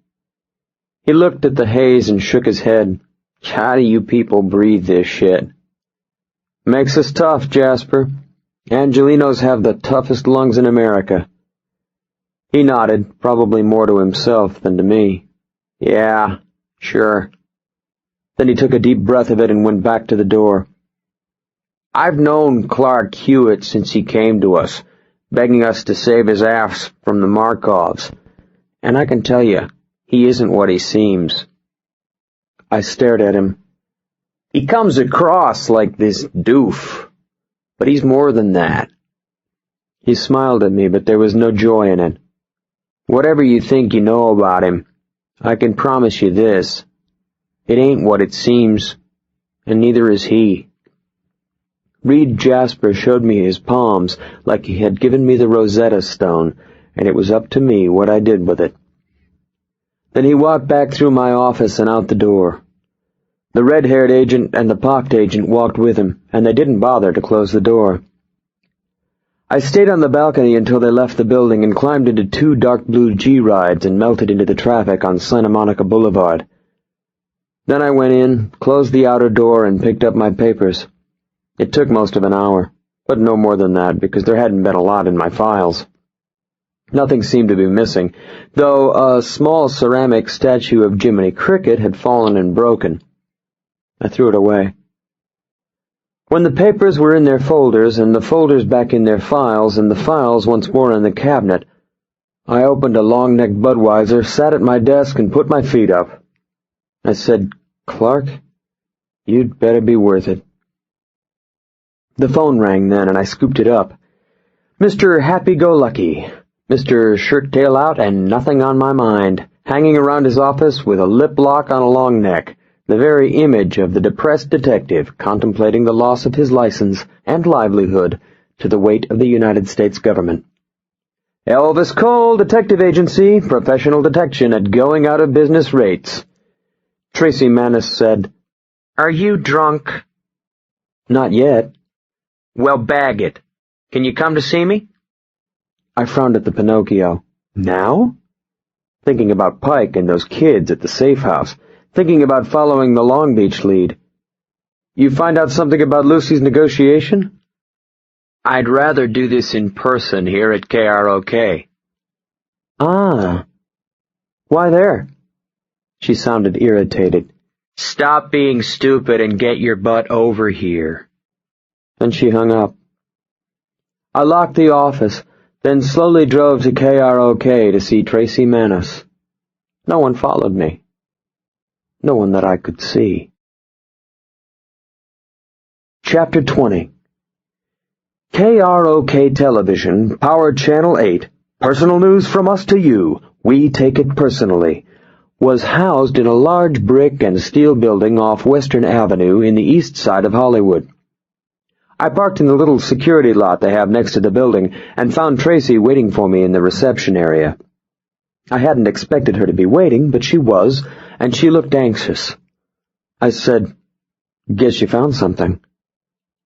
He looked at the haze and shook his head. "How do you people breathe this shit?" "Makes us tough, Jasper. Angelinos have the toughest lungs in America." He nodded, probably more to himself than to me. "Yeah, sure." Then he took a deep breath of it and went back to the door. "I've known Clark Hewitt since he came to us, begging us to save his ass from the Markovs. And I can tell you, he isn't what he seems." I stared at him. "He comes across like this doof, but he's more than that." He smiled at me, but there was no joy in it. "Whatever you think you know about him, I can promise you this. It ain't what it seems, and neither is he." Reed Jasper showed me his palms like he had given me the Rosetta Stone, and it was up to me what I did with it. Then he walked back through my office and out the door. The red-haired agent and the pocked agent walked with him, and they didn't bother to close the door. I stayed on the balcony until they left the building and climbed into 2 dark blue G-rides and melted into the traffic on Santa Monica Boulevard. Then I went in, closed the outer door, and picked up my papers. It took most of an hour, but no more than that, because there hadn't been a lot in my files. Nothing seemed to be missing, though a small ceramic statue of Jiminy Cricket had fallen and broken. I threw it away. When the papers were in their folders, and the folders back in their files, and the files once more in the cabinet, I opened a long-necked Budweiser, sat at my desk, and put my feet up. I said, "Clark, you'd better be worth it." The phone rang then, and I scooped it up. Mr. Happy-Go-Lucky, Mr. Shirt-tail out and nothing on my mind, hanging around his office with a lip lock on a long neck, the very image of the depressed detective contemplating the loss of his license and livelihood to the weight of the United States government. "Elvis Cole, Detective Agency, professional detection at going-out-of-business rates." Tracy Maness said, "Are you drunk?" "Not yet." "Well, bag it. Can you come to see me?" I frowned at the Pinocchio. Now? Thinking about Pike and those kids at the safe house. Thinking about following the Long Beach lead. "You find out something about Lucy's negotiation?" "I'd rather do this in person here at KROK. "Ah. Why there?" She sounded irritated. "Stop being stupid and get your butt over here." Then she hung up. I locked the office, then slowly drove to KROK to see Tracy Maness. No one followed me. No one that I could see. Chapter 20. KROK Television, Power Channel 8, personal news from us to you, we take it personally, was housed in a large brick and steel building off Western Avenue in the east side of Hollywood. I parked in the little security lot they have next to the building and found Tracy waiting for me in the reception area. I hadn't expected her to be waiting, but she was, and she looked anxious. I said, "Guess you found something."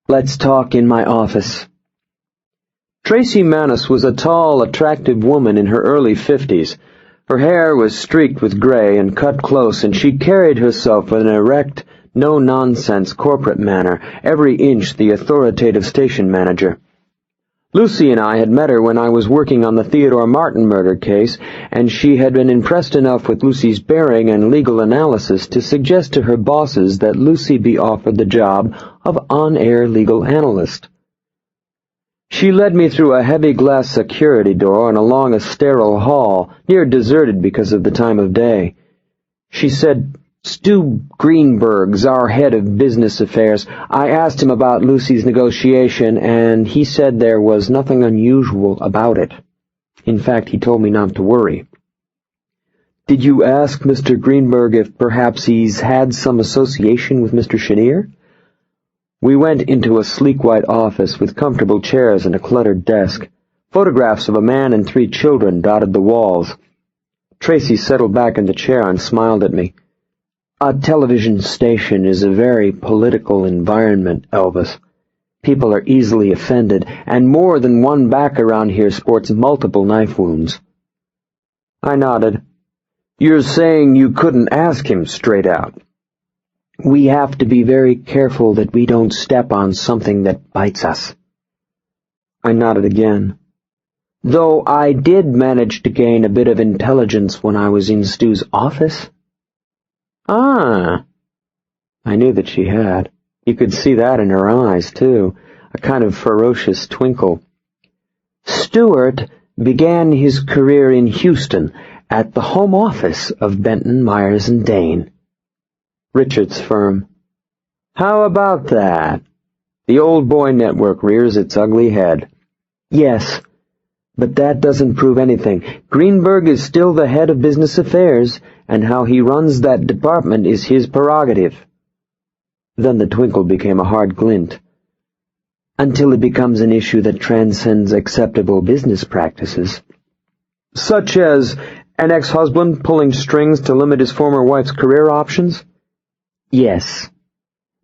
"Let's talk in my office." Tracy Maness was a tall, attractive woman in her early 50s. Her hair was streaked with gray and cut close, and she carried herself with an erect, no-nonsense corporate manner, every inch the authoritative station manager. Lucy and I had met her when I was working on the Theodore Martin murder case, and she had been impressed enough with Lucy's bearing and legal analysis to suggest to her bosses that Lucy be offered the job of on-air legal analyst. She led me through a heavy glass security door and along a sterile hall, near deserted because of the time of day. She said, "Stu Greenberg's our head of business affairs. I asked him about Lucy's negotiation, and he said there was nothing unusual about it. In fact, he told me not to worry." "Did you ask Mr. Greenberg if perhaps he's had some association with Mr. Chenier?" We went into a sleek white office with comfortable chairs and a cluttered desk. Photographs of a man and 3 children dotted the walls. Tracy settled back in the chair and smiled at me. A television station is a very political environment, Elvis. People are easily offended, and more than one back around here sports multiple knife wounds. I nodded. You're saying you couldn't ask him straight out? We have to be very careful that we don't step on something that bites us. I nodded again. Though I did manage to gain a bit of intelligence when I was in Stu's office. Ah. I knew that she had. You could see that in her eyes, too, a kind of ferocious twinkle. Stuart began his career in Houston at the home office of Benton, Myers and Dane, Richard's firm. How about that? The old boy network rears its ugly head. Yes, but that doesn't prove anything. Greenberg is still the head of business affairs, and how he runs that department is his prerogative. Then the twinkle became a hard glint. Until it becomes an issue that transcends acceptable business practices. Such as an ex-husband pulling strings to limit his former wife's career options? Yes.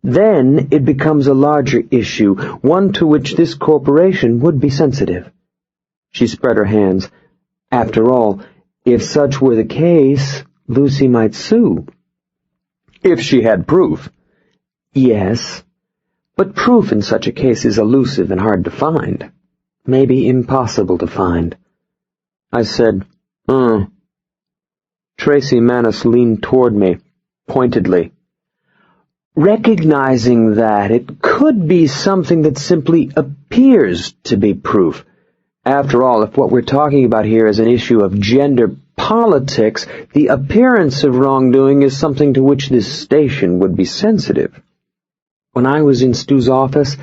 Then it becomes a larger issue, one to which this corporation would be sensitive. She spread her hands. After all, if such were the case, Lucy might sue. If she had proof. Yes, but proof in such a case is elusive and hard to find. Maybe impossible to find. I said, Tracy Manis leaned toward me, pointedly. Recognizing that it could be something that simply appears to be proof. After all, if what we're talking about here is an issue of gender politics, the appearance of wrongdoing is something to which this station would be sensitive. When I was in Stu's office,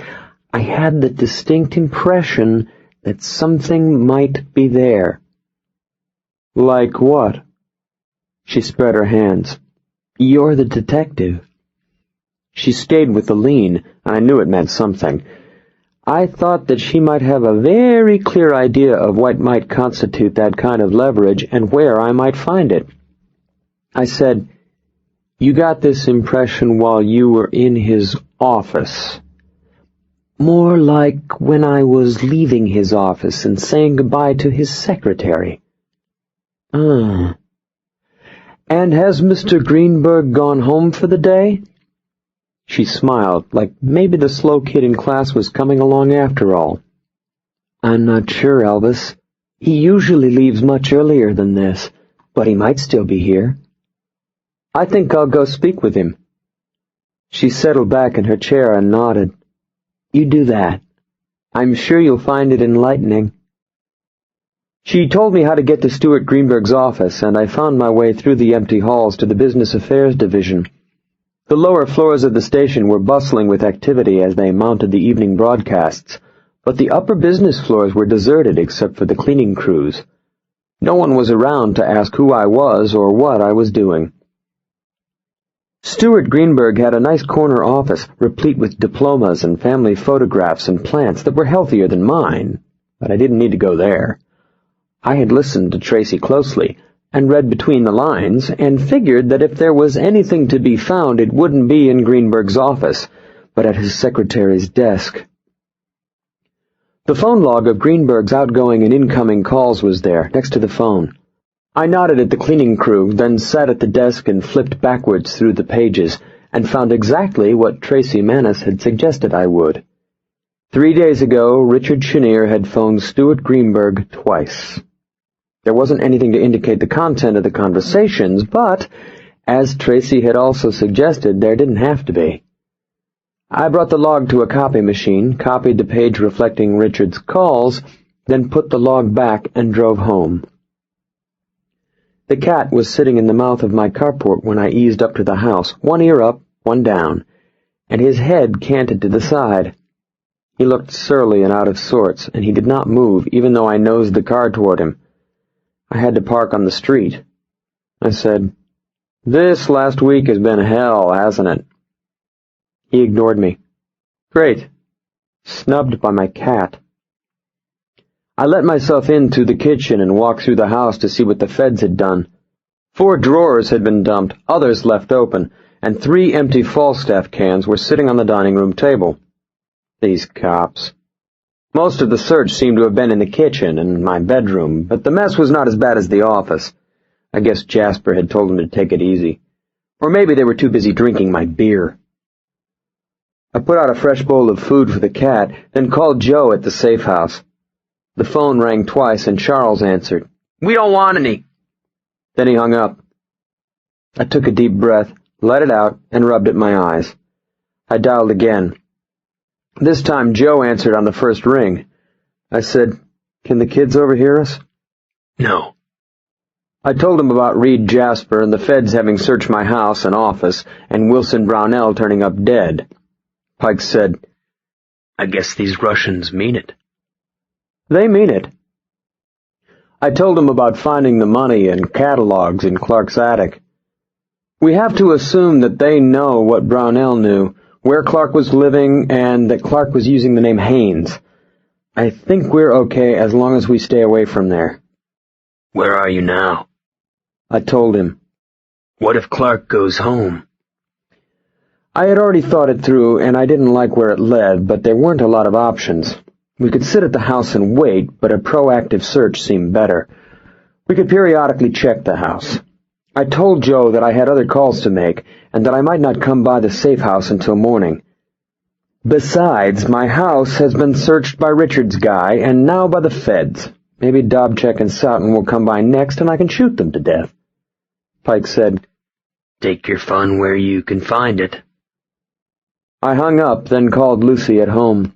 I had the distinct impression that something might be there. Like what? She spread her hands. You're the detective. She stayed with the lean, and I knew it meant something. I thought that she might have a very clear idea of what might constitute that kind of leverage and where I might find it. I said, You got this impression while you were in his office. More like when I was leaving his office and saying goodbye to his secretary. And has Mr. Greenberg gone home for the day? She smiled, like maybe the slow kid in class was coming along after all. I'm not sure, Elvis. He usually leaves much earlier than this, but he might still be here. I think I'll go speak with him. She settled back in her chair and nodded. You do that. I'm sure you'll find it enlightening. She told me how to get to Stuart Greenberg's office, and I found my way through the empty halls to the Business Affairs Division. The lower floors of the station were bustling with activity as they mounted the evening broadcasts, but the upper business floors were deserted except for the cleaning crews. No one was around to ask who I was or what I was doing. Stuart Greenberg had a nice corner office, replete with diplomas and family photographs and plants that were healthier than mine, but I didn't need to go there. I had listened to Tracy closely, and read between the lines, and figured that if there was anything to be found, it wouldn't be in Greenberg's office, but at his secretary's desk. The phone log of Greenberg's outgoing and incoming calls was there, next to the phone. I nodded at the cleaning crew, then sat at the desk and flipped backwards through the pages, and found exactly what Tracy Manis had suggested I would. 3 days ago, Richard Chenier had phoned Stuart Greenberg twice. There wasn't anything to indicate the content of the conversations, but, as Tracy had also suggested, there didn't have to be. I brought the log to a copy machine, copied the page reflecting Richard's calls, then put the log back and drove home. The cat was sitting in the mouth of my carport when I eased up to the house, one ear up, one down, and his head canted to the side. He looked surly and out of sorts, and he did not move, even though I nosed the car toward him. I had to park on the street. I said, This last week has been hell, hasn't it? He ignored me. Great. Snubbed by my cat. I let myself into the kitchen and walked through the house to see what the feds had done. 4 drawers had been dumped, others left open, and 3 empty Falstaff cans were sitting on the dining room table. These cops. Most of the search seemed to have been in the kitchen and my bedroom, but the mess was not as bad as the office. I guess Jasper had told them to take it easy. Or maybe they were too busy drinking my beer. I put out a fresh bowl of food for the cat, then called Joe at the safe house. The phone rang twice and Charles answered.
We don't want any.
Then he hung up. I took a deep breath, let it out, and rubbed at my eyes. I dialed again. This time Joe answered on the first ring. I said, "Can the kids overhear us?"
No.
I told him about Reed Jasper and the feds having searched my house and office, and Wilson Brownell turning up dead. Pike said,
I guess these Russians mean it.
They mean it. I told him about finding the money and catalogs in Clark's attic. We have to assume that they know what Brownell knew, where Clark was living, and that Clark was using the name Haynes. I think we're okay as long as we stay away from there.
Where are you now?
I told him.
What if Clark goes home?
I had already thought it through, and I didn't like where it led, but there weren't a lot of options. We could sit at the house and wait, but a proactive search seemed better. We could periodically check the house. I told Joe that I had other calls to make, and that I might not come by the safe house until morning. Besides, my house has been searched by Richard's guy, and now by the feds. Maybe Dobchek and Soughton will come by next, and I can shoot them to death. Pike said,
Take your fun where you can find it.
I hung up, then called Lucy at home.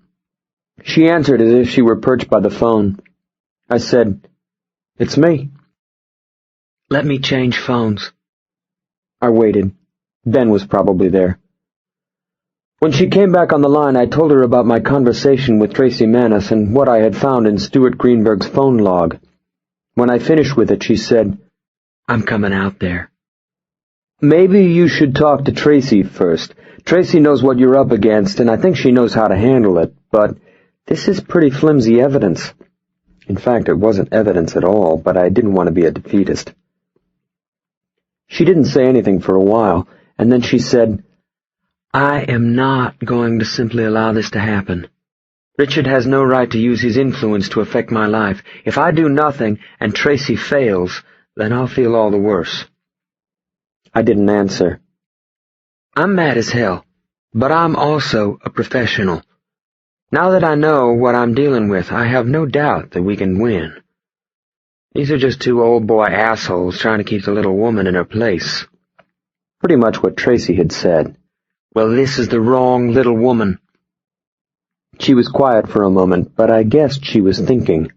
She answered as if she were perched by the phone. I said, It's me.
Let me change phones.
I waited. Ben was probably there. When she came back on the line, I told her about my conversation with Tracy Manis and what I had found in Stuart Greenberg's phone log. When I finished with it, she said,
I'm coming out there.
Maybe you should talk to Tracy first. Tracy knows what you're up against, and I think she knows how to handle it, but this is pretty flimsy evidence. In fact, it wasn't evidence at all, but I didn't want to be a defeatist. She didn't say anything for a while, and then she said,
I am not going to simply allow this to happen. Richard has no right to use his influence to affect my life. If I do nothing and Tracy fails, then I'll feel all the worse.
I didn't answer.
I'm mad as hell, but I'm also a professional. Now that I know what I'm dealing with, I have no doubt that we can win. These are just 2 old boy assholes trying to keep the little woman in her place.
Pretty much what Tracy had said.
Well, this is the wrong little woman.
She was quiet for a moment, but I guessed she was thinking.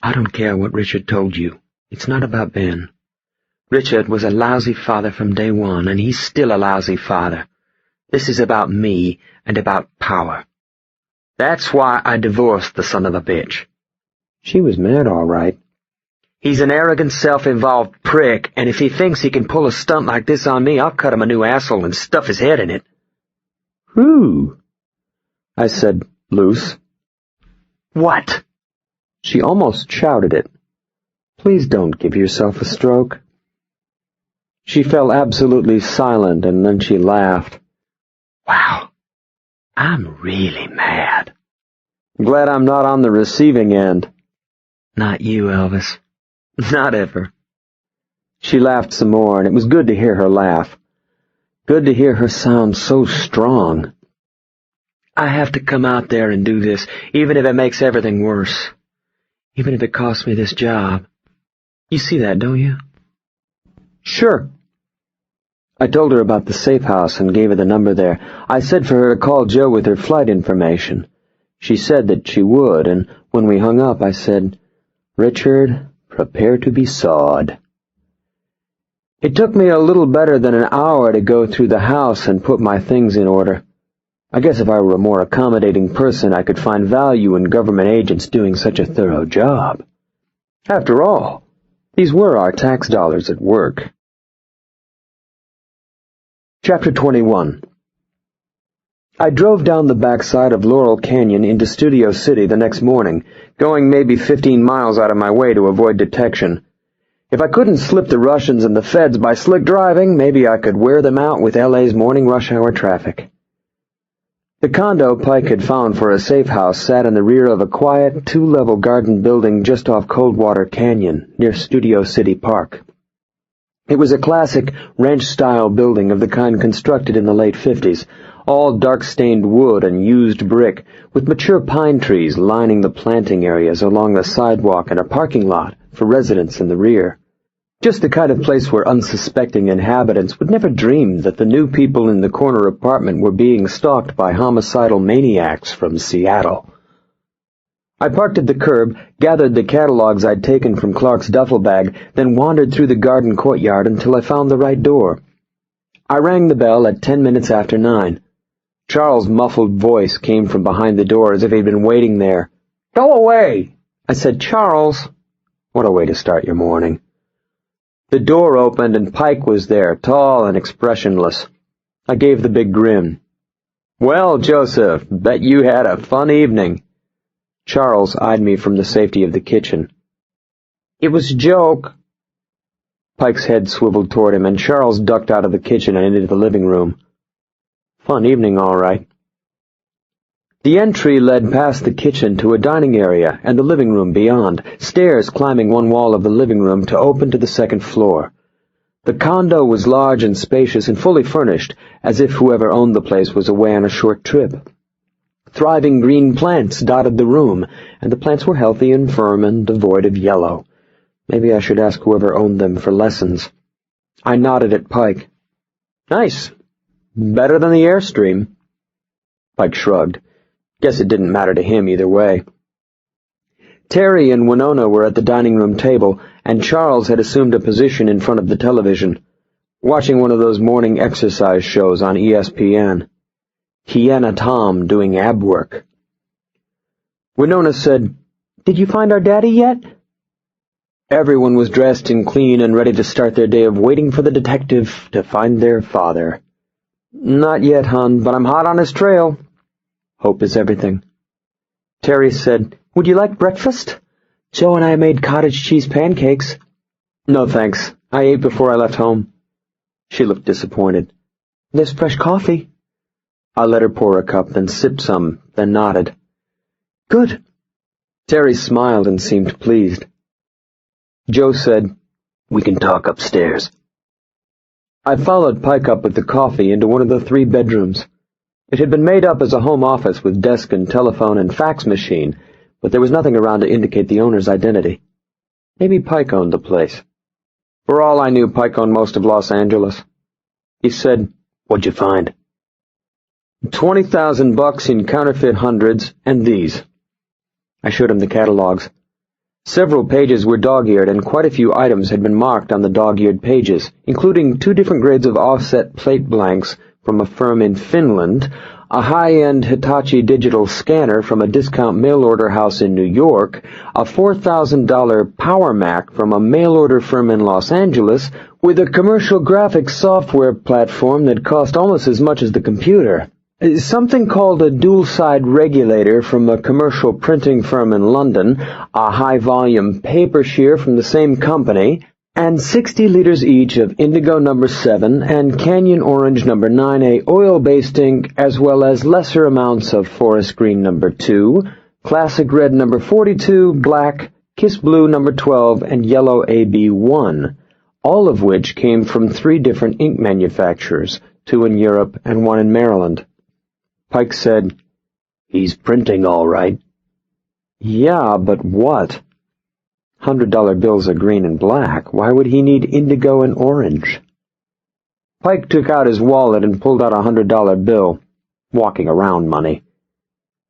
I don't care what Richard told you. It's not about Ben. Richard was a lousy father from day one, and he's still a lousy father. This is about me and about power. That's why I divorced the son of a bitch.
She was mad, all right.
He's an arrogant, self-involved prick, and if he thinks he can pull a stunt like this on me, I'll cut him a new asshole and stuff his head in it.
Who? I said, loose.
What?
She almost shouted it. Please don't give yourself a stroke. She fell absolutely silent, and then she laughed.
Wow, I'm really mad.
Glad I'm not on the receiving end.
Not you, Elvis. Not ever.
She laughed some more, and it was good to hear her laugh. Good to hear her sound so strong.
I have to come out there and do this, even if it makes everything worse. Even if it costs me this job. You see that, don't you?
Sure. I told her about the safe house and gave her the number there. I said for her to call Joe with her flight information. She said that she would, and when we hung up, I said, Richard, prepare to be sawed. It took me a little better than an hour to go through the house and put my things in order. I guess if I were a more accommodating person, I could find value in government agents doing such a thorough job. After all, these were our tax dollars at work. Chapter 21. I drove down the backside of Laurel Canyon into Studio City the next morning, going maybe 15 miles out of my way to avoid detection. If I couldn't slip the Russians and the feds by slick driving, maybe I could wear them out with LA's morning rush hour traffic. The condo Pike had found for a safe house sat in the rear of a quiet, two-level garden building just off Coldwater Canyon, near Studio City Park. It was a classic ranch-style building of the kind constructed in the late 50s, all dark-stained wood and used brick, with mature pine trees lining the planting areas along the sidewalk and a parking lot for residents in the rear. Just the kind of place where unsuspecting inhabitants would never dream that the new people in the corner apartment were being stalked by homicidal maniacs from Seattle. I parked at the curb, gathered the catalogs I'd taken from Clark's duffel bag, then wandered through the garden courtyard until I found the right door. I rang the bell at 10 minutes after 9. Charles' muffled voice came from behind the door as if he'd been waiting there. "Go away!" I said, "Charles." What a way to start your morning. The door opened and Pike was there, tall and expressionless. I gave the big grin. "Well, Joseph, bet you had a fun evening." Charles eyed me from the safety of the kitchen. "It was a joke." Pike's head swiveled toward him, and Charles ducked out of the kitchen and into the living room. Fun evening, all right. The entry led past the kitchen to a dining area and the living room beyond, stairs climbing one wall of the living room to open to the second floor. The condo was large and spacious and fully furnished, as if whoever owned the place was away on a short trip. Thriving green plants dotted the room, and the plants were healthy and firm and devoid of yellow. Maybe I should ask whoever owned them for lessons. I nodded at Pike. "Nice. Better than the Airstream." Pike shrugged. Guess it didn't matter to him either way. Teri and Winona were at the dining room table, and Charles had assumed a position in front of the television, watching one of those morning exercise shows on ESPN. Hyena Tom doing ab work. Winona said, "Did you find our daddy yet?" Everyone was dressed and clean and ready to start their day of waiting for the detective to find their father. "Not yet, hon, but I'm hot on his trail." Hope is everything. Teri said, "Would you like breakfast? Joe and I made cottage cheese pancakes." "No, thanks. I ate before I left home." She looked disappointed. "There's fresh coffee." I let her pour a cup, then sipped some, then nodded. "Good." Teri smiled and seemed pleased. Joe said, "We can talk upstairs." I followed Pike up with the coffee into one of the 3 bedrooms. It had been made up as a home office with desk and telephone and fax machine, but there was nothing around to indicate the owner's identity. Maybe Pike owned the place. For all I knew, Pike owned most of Los Angeles. He said, "What'd you find?" $20,000 in counterfeit hundreds, and these. I showed him the catalogs. Several pages were dog-eared, and quite a few items had been marked on the dog-eared pages, including 2 different grades of offset plate blanks from a firm in Finland, a high-end Hitachi digital scanner from a discount mail-order house in New York, a $4,000 Power Mac from a mail-order firm in Los Angeles, with a commercial graphics software platform that cost almost as much as the computer. Something called a dual-side regulator from a commercial printing firm in London, a high-volume paper shear from the same company, and 60 liters each of Indigo No. 7 and Canyon Orange No. 9A oil-based ink, as well as lesser amounts of Forest Green No. 2, Classic Red No. 42, Black, Kiss Blue No. 12, and Yellow AB1, all of which came from 3 different ink manufacturers, 2 in Europe and 1 in Maryland. Pike said, "He's printing all right." "Yeah, but what? $100 bills are green and black. Why would he need indigo and orange?" Pike took out his wallet and pulled out a $100 bill. Walking around money.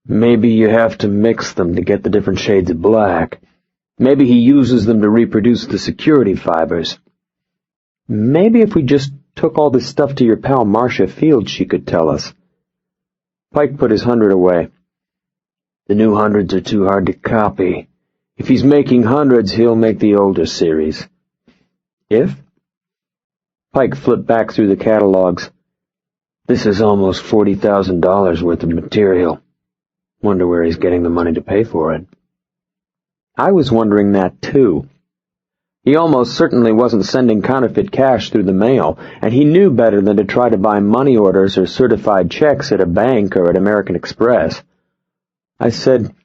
"Maybe you have to mix them to get the different shades of black. Maybe he uses them to reproduce the security fibers. Maybe if we just took all this stuff to your pal Marcia Field, she could tell us." Pike put his 100 away. "The new hundreds are too hard to copy. If he's making hundreds, he'll make the older series." "If?" Pike flipped back through the catalogs. "This is almost $40,000 worth of material. Wonder where he's getting the money to pay for it." I was wondering that, too. He almost certainly wasn't sending counterfeit cash through the mail, and he knew better than to try to buy money orders or certified checks at a bank or at American Express. I said,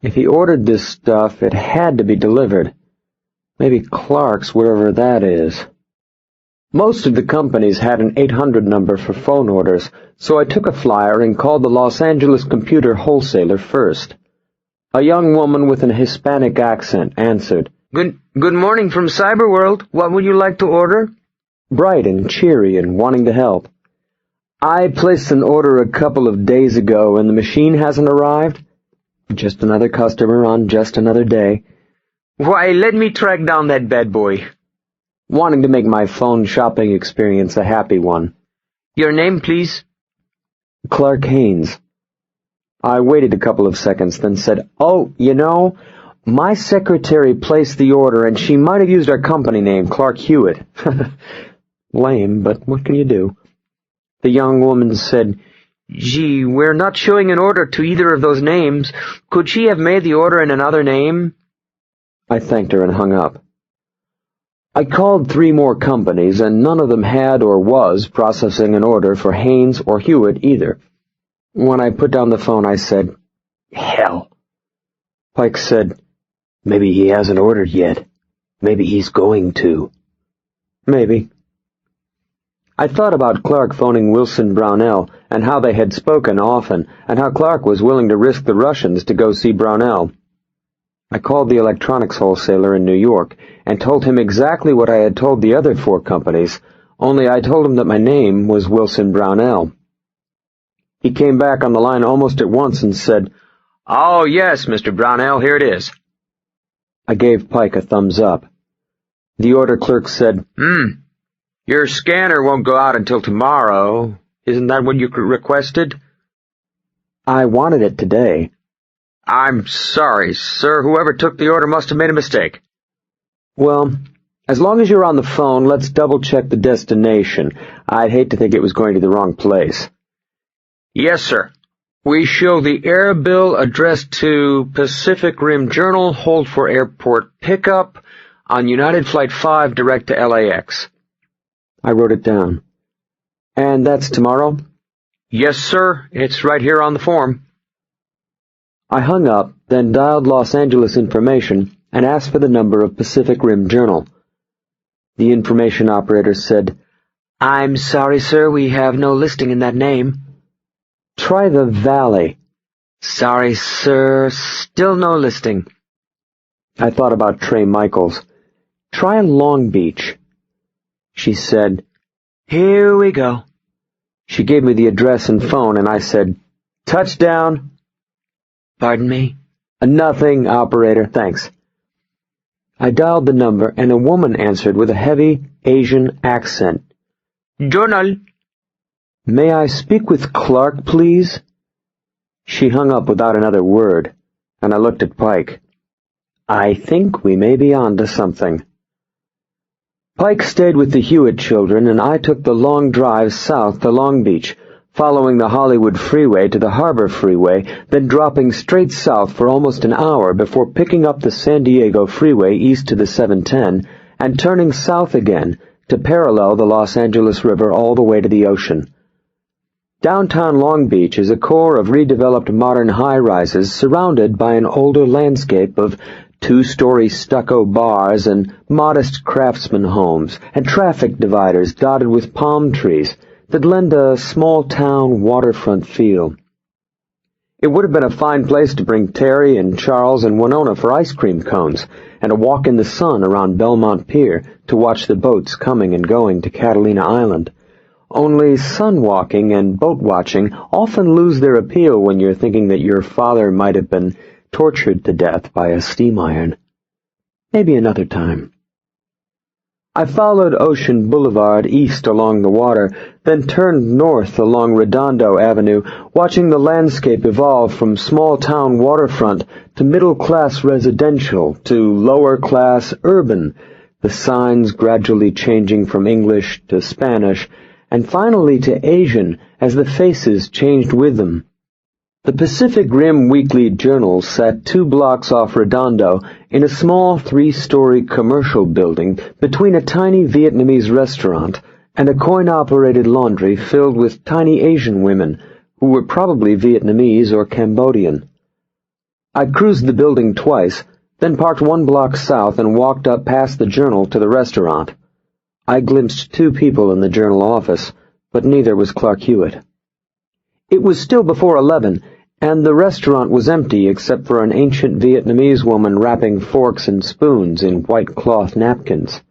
if he ordered this stuff, it had to be delivered. Maybe Clark's, wherever that is. Most of the companies had an 800 number for phone orders, so I took a flyer and called the Los Angeles computer wholesaler first. A young woman with an Hispanic accent answered.
Good morning from Cyberworld. What would you like to order?
Bright and cheery and wanting to help. I placed an order a couple of days ago and the machine hasn't arrived. Just another customer on just another day.
Why, let me track down that bad boy.
Wanting to make my phone shopping experience a happy one.
Your name, please?
Clark Haynes. I waited a couple of seconds, then said, "Oh, you know, my secretary placed the order and she might have used our company name, Teri Hewitt." Lame, but what can you do? The young woman said,
Gee, we're not showing an order to either of those names. Could she have made the order in another name?
I thanked her and hung up. I called 3 more companies, and none of them had or was processing an order for Haynes or Hewitt either. When I put down the phone, I said, "Hell." Pike said, "Maybe he hasn't ordered yet. Maybe he's going to." Maybe. I thought about Clark phoning Wilson Brownell, and how they had spoken often, and how Clark was willing to risk the Russians to go see Brownell. I called the electronics wholesaler in New York, and told him exactly what I had told the other 4 companies, only I told him that my name was Wilson Brownell. He came back on the line almost at once and said,
"Oh, yes, Mr. Brownell, here it is."
I gave Pike a thumbs up. The order clerk said,
Your scanner won't go out until tomorrow. Isn't that what you requested?
I wanted it today.
I'm sorry, sir. Whoever took the order must have made a mistake.
Well, as long as you're on the phone, let's double-check the destination. I'd hate to think it was going to the wrong place.
Yes, sir. We show the air bill addressed to Pacific Rim Journal, hold for airport pickup, on United Flight 5 direct to LAX.
I wrote it down. And that's tomorrow?
Yes, sir. It's right here on the form.
I hung up, then dialed Los Angeles information and asked for the number of Pacific Rim Journal. The information operator said,
I'm sorry, sir. We have no listing in that name.
Try the Valley.
Sorry, sir. Still no listing.
I thought about Trey Michaels. Try Long Beach. She said,
Here we go.
She gave me the address and phone, and I said, Touchdown.
Pardon me?
Nothing, operator, thanks. I dialed the number, and a woman answered with a heavy Asian accent.
Journal.
May I speak with Clark, please? She hung up without another word, and I looked at Pike. I think we may be on to something. Pike stayed with the Hewitt children, and I took the long drive south to Long Beach, following the Hollywood Freeway to the Harbor Freeway, then dropping straight south for almost an hour before picking up the San Diego Freeway east to the 710 and turning south again to parallel the Los Angeles River all the way to the ocean. Downtown Long Beach is a core of redeveloped modern high-rises surrounded by an older landscape of 2-story stucco bars and modest craftsman homes and traffic dividers dotted with palm trees that lend a small-town waterfront feel. It would have been a fine place to bring Terry and Charles and Winona for ice cream cones and a walk in the sun around Belmont Pier to watch the boats coming and going to Catalina Island. Only sun-walking and boat-watching often lose their appeal when you're thinking that your father might have been tortured to death by a steam iron. Maybe another time. I followed Ocean Boulevard east along the water, then turned north along Redondo Avenue, watching the landscape evolve from small-town waterfront to middle-class residential to lower-class urban, the signs gradually changing from English to Spanish, and finally to Asian as the faces changed with them. The Pacific Rim Weekly Journal sat 2 blocks off Redondo in a small 3-story commercial building between a tiny Vietnamese restaurant and a coin-operated laundry filled with tiny Asian women who were probably Vietnamese or Cambodian. I cruised the building twice, then parked 1 block south and walked up past the Journal to the restaurant. I glimpsed 2 people in the Journal office, but neither was Clark Hewitt. It was still before 11, and the restaurant was empty except for an ancient Vietnamese woman wrapping forks and spoons in white cloth napkins,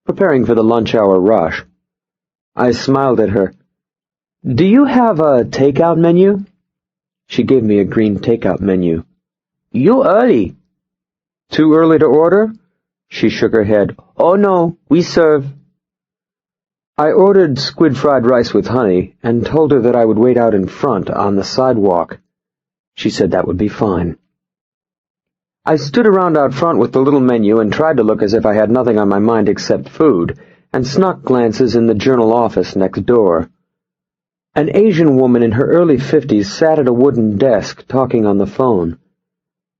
preparing for the lunch-hour rush. I smiled at her. "Do you have a takeout menu?" She gave me a green takeout menu. "You early." "Too early to order?" She shook her head. "Oh no, we serve." I ordered squid fried rice with honey and told her that I would wait out in front on the sidewalk. She said that would be fine. I stood around out front with the little menu and tried to look as if I had nothing on my mind except food, and snuck glances in the Journal office next door. An Asian woman in her early 50s sat at a wooden desk talking on the phone.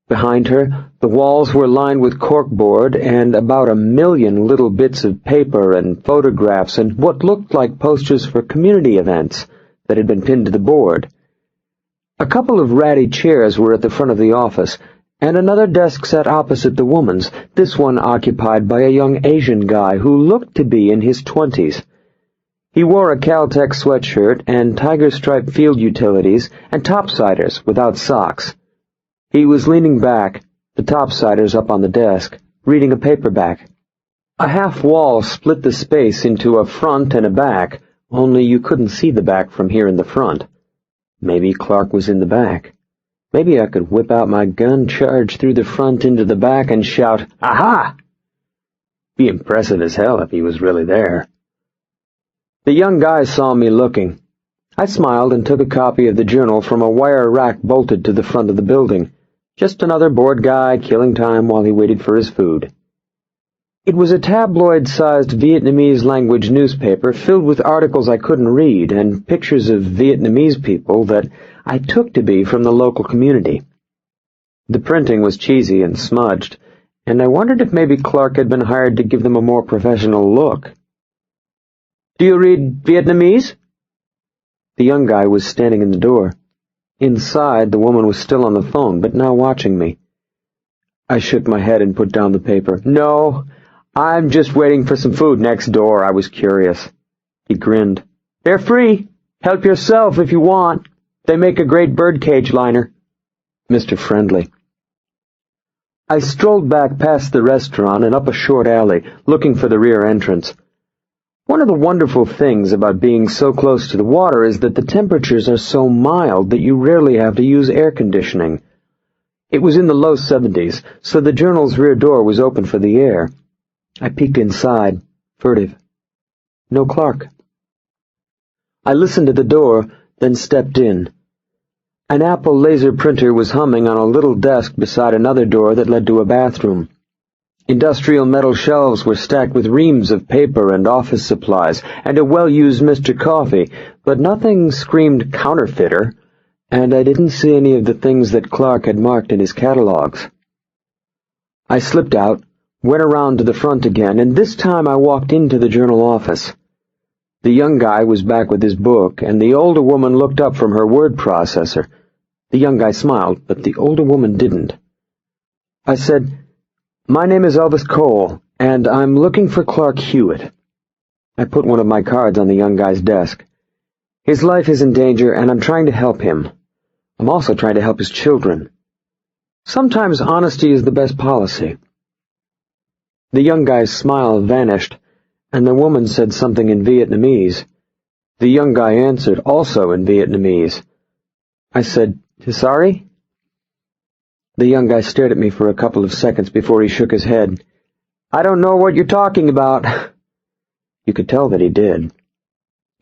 Behind her, the walls were lined with corkboard and about 1,000,000 little bits of paper and photographs and what looked like posters for community events that had been pinned to the board. A couple of ratty chairs were at the front of the office, and another desk sat opposite the woman's, this one occupied by a young Asian guy who looked to be in his 20s. He wore a Caltech sweatshirt and tiger-striped field utilities and topsiders without socks. He was leaning back, the topsiders up on the desk, reading a paperback. A half wall split the space into a front and a back, only you couldn't see the back from here in the front. Maybe Clark was in the back. Maybe I could whip out my gun, charge through the front into the back, and shout, "Aha!" Be impressive as hell if he was really there. The young guy saw me looking. I smiled and took a copy of the Journal from a wire rack bolted to the front of the building. Just another bored guy killing time while he waited for his food. It was a tabloid-sized Vietnamese-language newspaper filled with articles I couldn't read and pictures of Vietnamese people that I took to be from the local community. The printing was cheesy and smudged, and I wondered if maybe Clark had been hired to give them a more professional look. "Do you read Vietnamese?" The young guy was standing in the door. Inside, the woman was still on the phone, but now watching me. I shook my head and put down the paper. "No, I'm just waiting for some food next door. I was curious." He grinned. "They're free. Help yourself if you want. They make a great birdcage liner." Mr. Friendly. I strolled back past the restaurant and up a short alley, looking for the rear entrance. One of the wonderful things about being so close to the water is that the temperatures are so mild that you rarely have to use air conditioning. It was in the low 70s, so the Journal's rear door was open for the air. I peeked inside, furtive. No Clark. I listened at the door, then stepped in. An Apple laser printer was humming on a little desk beside another door that led to a bathroom. Industrial metal shelves were stacked with reams of paper and office supplies, and a well-used Mr. Coffee, but nothing screamed counterfeiter, and I didn't see any of the things that Clark had marked in his catalogs. I slipped out, went around to the front again, and this time I walked into the Journal office. The young guy was back with his book, and the older woman looked up from her word processor. The young guy smiled, but the older woman didn't. I said, "My name is Elvis Cole, and I'm looking for Clark Hewitt." I put one of my cards on the young guy's desk. "His life is in danger, and I'm trying to help him. I'm also trying to help his children. Sometimes honesty is the best policy." The young guy's smile vanished, and the woman said something in Vietnamese. The young guy answered, also in Vietnamese. I said, "Sorry?" The young guy stared at me for a couple of seconds before he shook his head. "I don't know what you're talking about." You could tell that he did.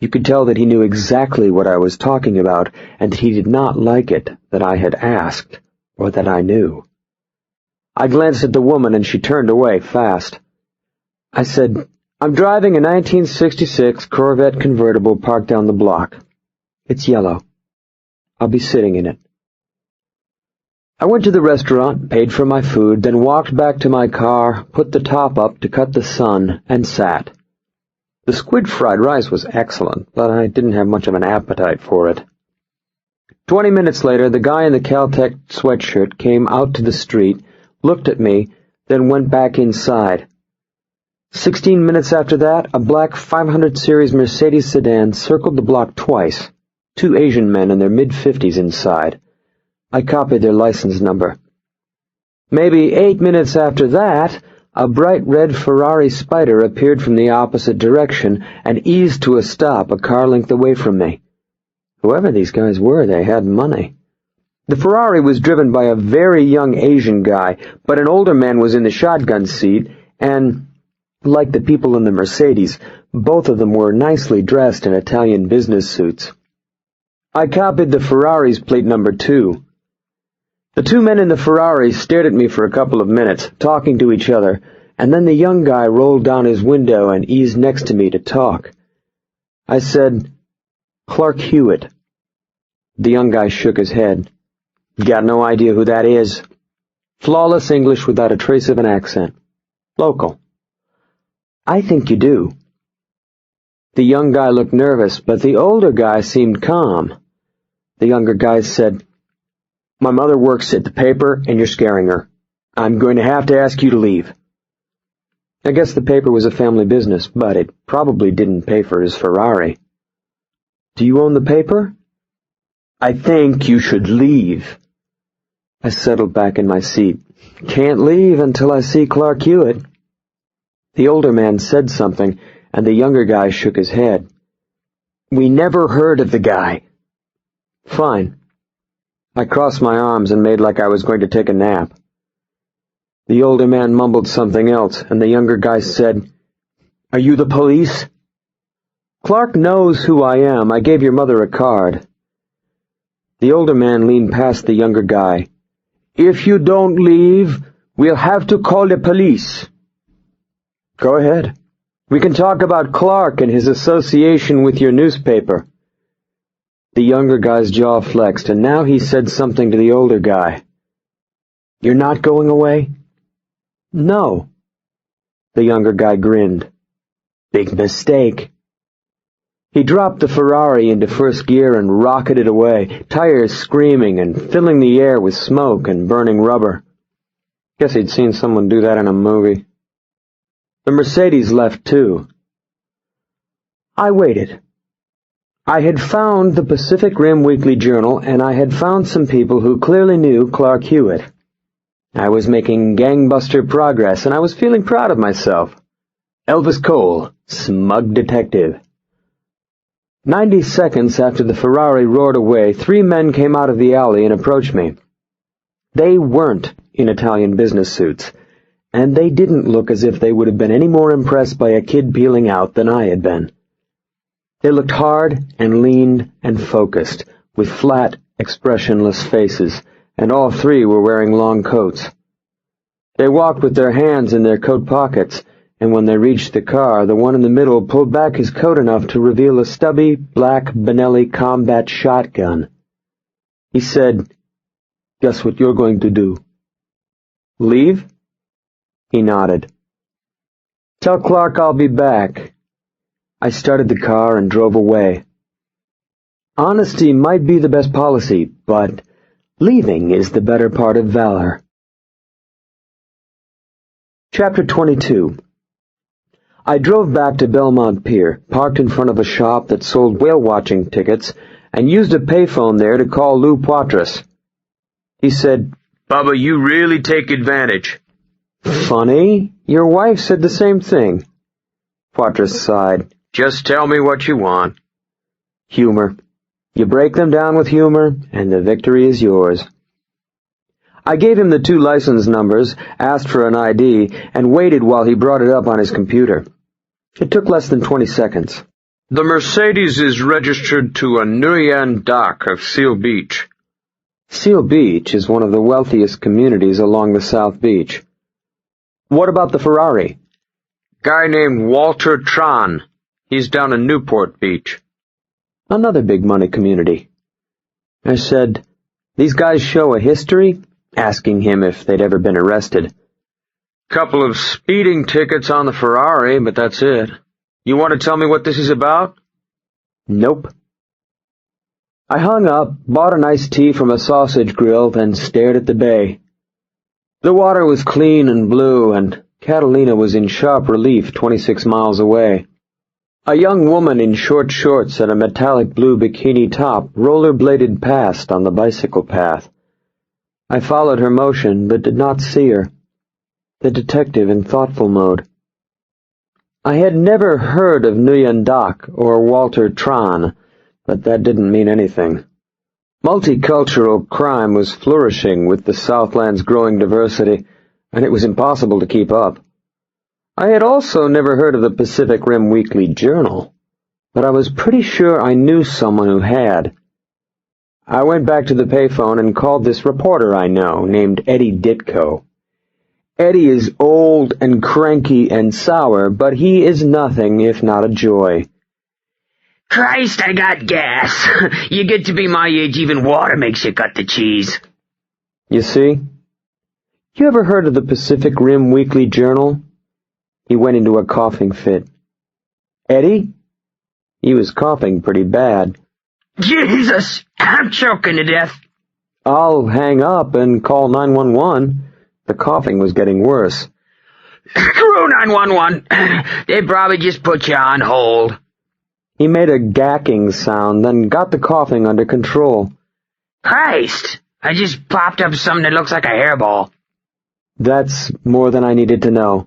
You could tell that he knew exactly what I was talking about, and that he did not like it that I had asked, or that I knew. I glanced at the woman, and she turned away fast. I said, "I'm driving a 1966 Corvette convertible parked down the block. It's yellow. I'll be sitting in it." I went to the restaurant, paid for my food, then walked back to my car, put the top up to cut the sun, and sat. The squid fried rice was excellent, but I didn't have much of an appetite for it. 20 minutes later, the guy in the Caltech sweatshirt came out to the street, looked at me, then went back inside. 16 minutes after that, a black 500 series Mercedes sedan circled the block twice, 2 Asian men in their mid-50s inside. I copied their license number. Maybe 8 minutes after that, a bright red Ferrari Spider appeared from the opposite direction and eased to a stop a car length away from me. Whoever these guys were, they had money. The Ferrari was driven by a very young Asian guy, but an older man was in the shotgun seat, and, like the people in the Mercedes, both of them were nicely dressed in Italian business suits. I copied the Ferrari's plate number too. The 2 men in the Ferrari stared at me for a couple of minutes, talking to each other, and then the young guy rolled down his window and eased next to me to talk. I said, "Clark Hewitt." The young guy shook his head. "Got no idea who that is." Flawless English without a trace of an accent. Local. "I think you do." The young guy looked nervous, but the older guy seemed calm. The younger guy said, "My mother works at the paper, and you're scaring her. I'm going to have to ask you to leave." I guess the paper was a family business, but it probably didn't pay for his Ferrari. "Do you own the paper?" "I think you should leave." I settled back in my seat. Can't leave until I see Clark Hewitt. The older man said something, and the younger guy shook his head. "We never heard of the guy." "Fine." I crossed my arms and made like I was going to take a nap. The older man mumbled something else, and the younger guy said, "Are you the police?" "Clark knows who I am. I gave your mother a card." The older man leaned past the younger guy. "If you don't leave, we'll have to call the police." "Go ahead. We can talk about Clark and his association with your newspaper." The younger guy's jaw flexed, and now he said something to the older guy. "You're not going away?" "No." The younger guy grinned. "Big mistake." He dropped the Ferrari into first gear and rocketed away, tires screaming and filling the air with smoke and burning rubber. Guess he'd seen someone do that in a movie. The Mercedes left too. I waited. I had found the Pacific Rim Weekly Journal, and I had found some people who clearly knew Clark Hewitt. I was making gangbuster progress, and I was feeling proud of myself. Elvis Cole, smug detective. 90 seconds after the Ferrari roared away, 3 men came out of the alley and approached me. They weren't in Italian business suits, and they didn't look as if they would have been any more impressed by a kid peeling out than I had been. They looked hard and lean and focused, with flat, expressionless faces, and all 3 were wearing long coats. They walked with their hands in their coat pockets, and when they reached the car, the one in the middle pulled back his coat enough to reveal a stubby, black Benelli combat shotgun. He said, "Guess what you're going to do?" "Leave?" He nodded. "Tell Clark I'll be back." I started the car and drove away. Honesty might be the best policy, but leaving is the better part of valor. Chapter 22. I drove back to Belmont Pier, parked in front of a shop that sold whale-watching tickets, and used a payphone there to call Lou Poitras. He said, "Bubba, you really take advantage." "Funny. Your wife said the same thing." Poitras sighed. "Just tell me what you want." Humor. You break them down with humor, and the victory is yours. I gave him the 2 license numbers, asked for an ID, and waited while he brought it up on his computer. It took less than 20 seconds. "The Mercedes is registered to a Nguyen dock of Seal Beach." Seal Beach is one of the wealthiest communities along the South Beach. "What about the Ferrari?" "Guy named Walter Tron. He's down in Newport Beach." Another big money community. I said, "These guys show a history?" asking him if they'd ever been arrested.
Couple of speeding tickets on the Ferrari, but that's it. You want to tell me what this is about?
Nope. I hung up, bought an iced tea from a sausage grill, then stared at the bay. The water was clean and blue, and Catalina was in sharp relief 26 miles away. A young woman in short shorts and a metallic blue bikini top rollerbladed past on the bicycle path. I followed her motion, but did not see her. The detective in thoughtful mode. I had never heard of Nguyen Doc or Walter Tran, but that didn't mean anything. Multicultural crime was flourishing with the Southland's growing diversity, and it was impossible to keep up. I had also never heard of the Pacific Rim Weekly Journal, but I was pretty sure I knew someone who had. I went back to the payphone and called this reporter I know, named Eddie Ditko. Eddie is old and cranky and sour, but he is nothing if not a joy.
Christ, I got gas. You get to be my age, even water makes you cut the cheese.
You see? You ever heard of the Pacific Rim Weekly Journal? He went into a coughing fit. Eddie? He was coughing pretty bad.
Jesus, I'm choking to death.
I'll hang up and call 911. The coughing was getting worse.
Screw 911. They probably just put you on hold.
He made a gacking sound, then got the coughing under control.
Christ, I just popped up something that looks like a hairball.
That's more than I needed to know.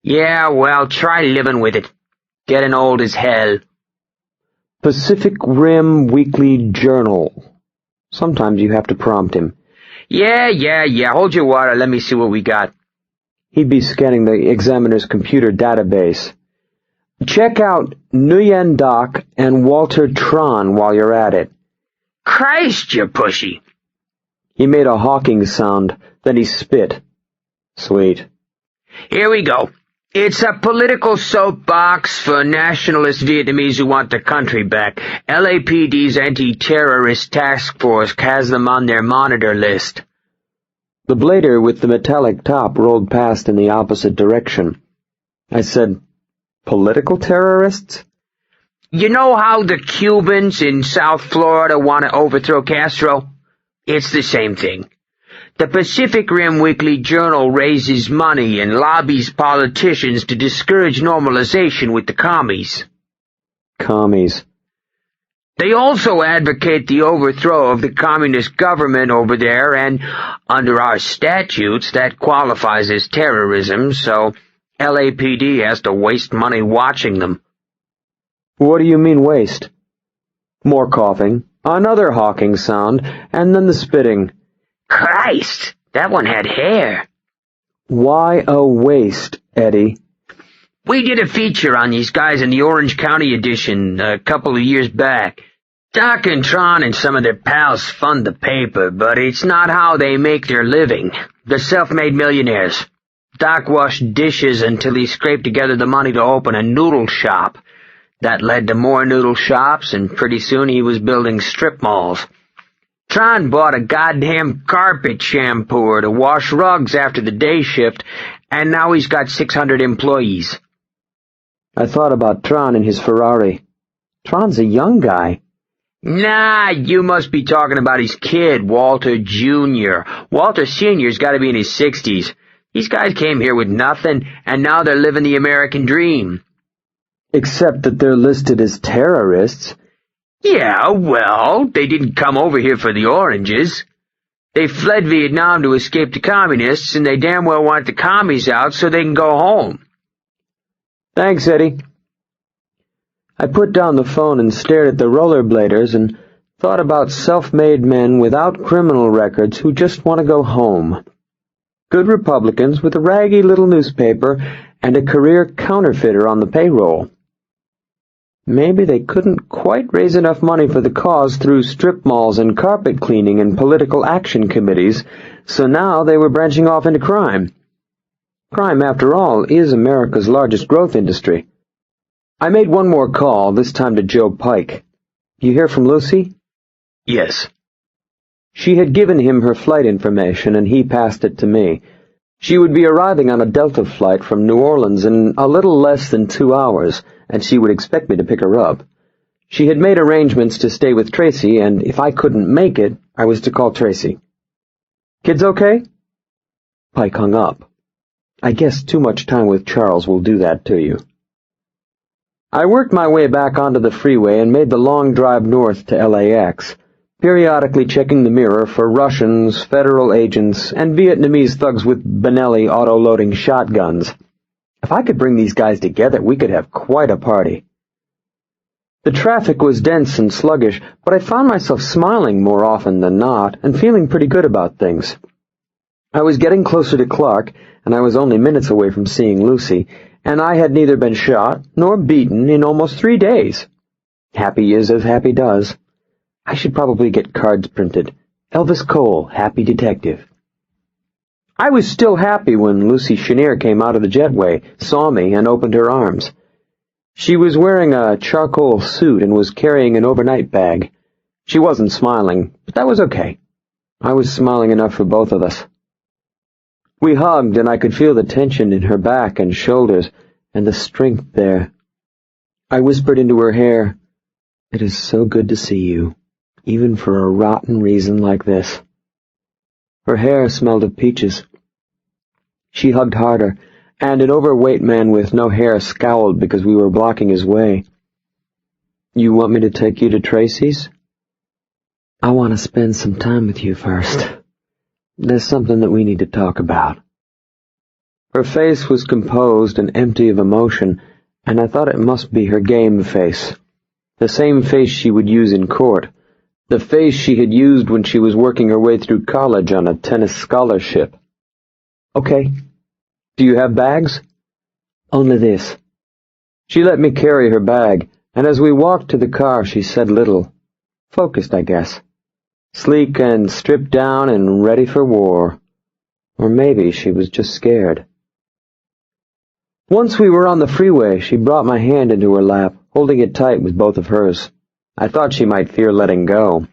Yeah, well, try living with it. Getting old as hell.
Pacific Rim Weekly Journal. Sometimes you have to prompt him.
Yeah, hold your water, let me see what we got.
He'd be scanning the examiner's computer database. Check out Nguyen Doc and Walter Tran while you're at it.
Christ, you're pushy.
He made a hawking sound, then he spit. Sweet.
Here we go. It's a political soapbox for nationalist Vietnamese who want the country back. LAPD's anti-terrorist task force has them on their monitor list.
The blader with the metallic top rolled past in the opposite direction. I said, political terrorists?
You know how the Cubans in South Florida want to overthrow Castro? It's the same thing. The Pacific Rim Weekly Journal raises money and lobbies politicians to discourage normalization with the commies.
Commies.
They also advocate the overthrow of the communist government over there, and under our statutes that qualifies as terrorism, so LAPD has to waste money watching them.
What do you mean waste? More coughing, another hawking sound, and then the spitting.
Christ, that one had hair.
Why a waste, Eddie?
We did a feature on these guys in the Orange County edition a couple of years back. Doc and Tron and some of their pals fund the paper, but it's not how they make their living. They're self-made millionaires. Doc washed dishes until he scraped together the money to open a noodle shop. That led to more noodle shops, and pretty soon he was building strip malls. Tron bought a goddamn carpet shampooer to wash rugs after the day shift, and now he's got 600 employees.
I thought about Tron and his Ferrari. Tron's a young guy.
Nah, you must be talking about his kid, Walter Jr. Walter Sr.'s got to be in his 60s. These guys came here with nothing, and now they're living the American dream.
Except that they're listed as terrorists.
Yeah, well, they didn't come over here for the oranges. They fled Vietnam to escape the communists, and they damn well want the commies out so they can go home.
Thanks, Eddie. I put down the phone and stared at the rollerbladers and thought about self-made men without criminal records who just want to go home. Good Republicans with a raggy little newspaper and a career counterfeiter on the payroll. Maybe they couldn't quite raise enough money for the cause through strip malls and carpet cleaning and political action committees, so now they were branching off into crime. Crime, after all, is America's largest growth industry. I made one more call, this time to Joe Pike. You hear from Lucy?
Yes.
She had given him her flight information, and he passed it to me. She would be arriving on a Delta flight from New Orleans in a little less than 2 hours, and she would expect me to pick her up. She had made arrangements to stay with Tracy, and if I couldn't make it, I was to call Tracy. "Kids okay?" Pike hung up. I guess too much time with Charles will do that to you. I worked my way back onto the freeway and made the long drive north to LAX, periodically checking the mirror for Russians, federal agents, and Vietnamese thugs with Benelli auto-loading shotguns. If I could bring these guys together, we could have quite a party. The traffic was dense and sluggish, but I found myself smiling more often than not and feeling pretty good about things. I was getting closer to Clark, and I was only minutes away from seeing Lucy, and I had neither been shot nor beaten in almost 3 days. Happy is as happy does. I should probably get cards printed. Elvis Cole, Happy Detective. I was still happy when Lucy Chenier came out of the jetway, saw me, and opened her arms. She was wearing a charcoal suit and was carrying an overnight bag. She wasn't smiling, but that was okay. I was smiling enough for both of us. We hugged, and I could feel the tension in her back and shoulders, and the strength there. I whispered into her hair, "It is so good to see you, even for a rotten reason like this." Her hair smelled of peaches. She hugged harder, and an overweight man with no hair scowled because we were blocking his way. "You want me to take you to Tracy's?" "I want to spend some time with you first. There's something that we need to talk about." Her face was composed and empty of emotion, and I thought it must be her game face. The same face she would use in court. The face she had used when she was working her way through college on a tennis scholarship. "Okay. Do you have bags?" "Only this." She let me carry her bag, and as we walked to the car she said little. Focused, I guess. Sleek and stripped down and ready for war. Or maybe she was just scared. Once we were on the freeway, she brought my hand into her lap, holding it tight with both of hers. I thought she might fear letting go.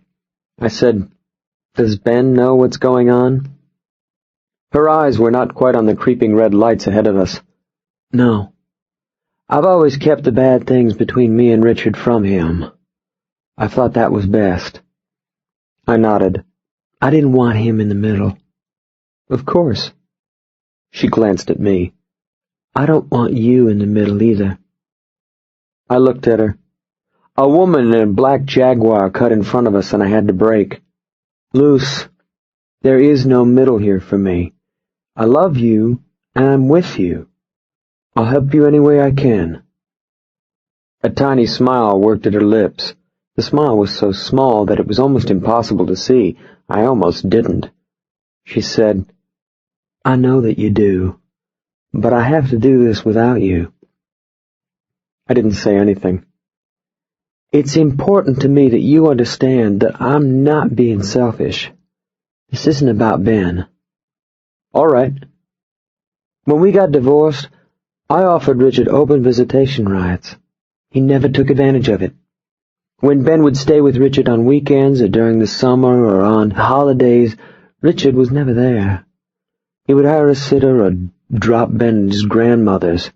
I said, "Does Ben know what's going on?" Her eyes were not quite on the creeping red lights ahead of us. "No. I've always kept the bad things between me and Richard from him. I thought that was best." I nodded. "I didn't want him in the middle." "Of course." She glanced at me. "I don't want you in the middle either." I looked at her. A woman in a black Jaguar cut in front of us, and I had to brake. "Luce, there is no middle here for me. I love you, and I'm with you. I'll help you any way I can." A tiny smile worked at her lips. The smile was so small that it was almost impossible to see. I almost didn't. She said, "I know that you do, but I have to do this without you." I didn't say anything. "It's important to me that you understand that I'm not being selfish. This isn't about Ben." "All right." "When we got divorced, I offered Richard open visitation rights. He never took advantage of it. When Ben would stay with Richard on weekends or during the summer or on holidays, Richard was never there. He would hire a sitter or drop Ben at his grandmother's.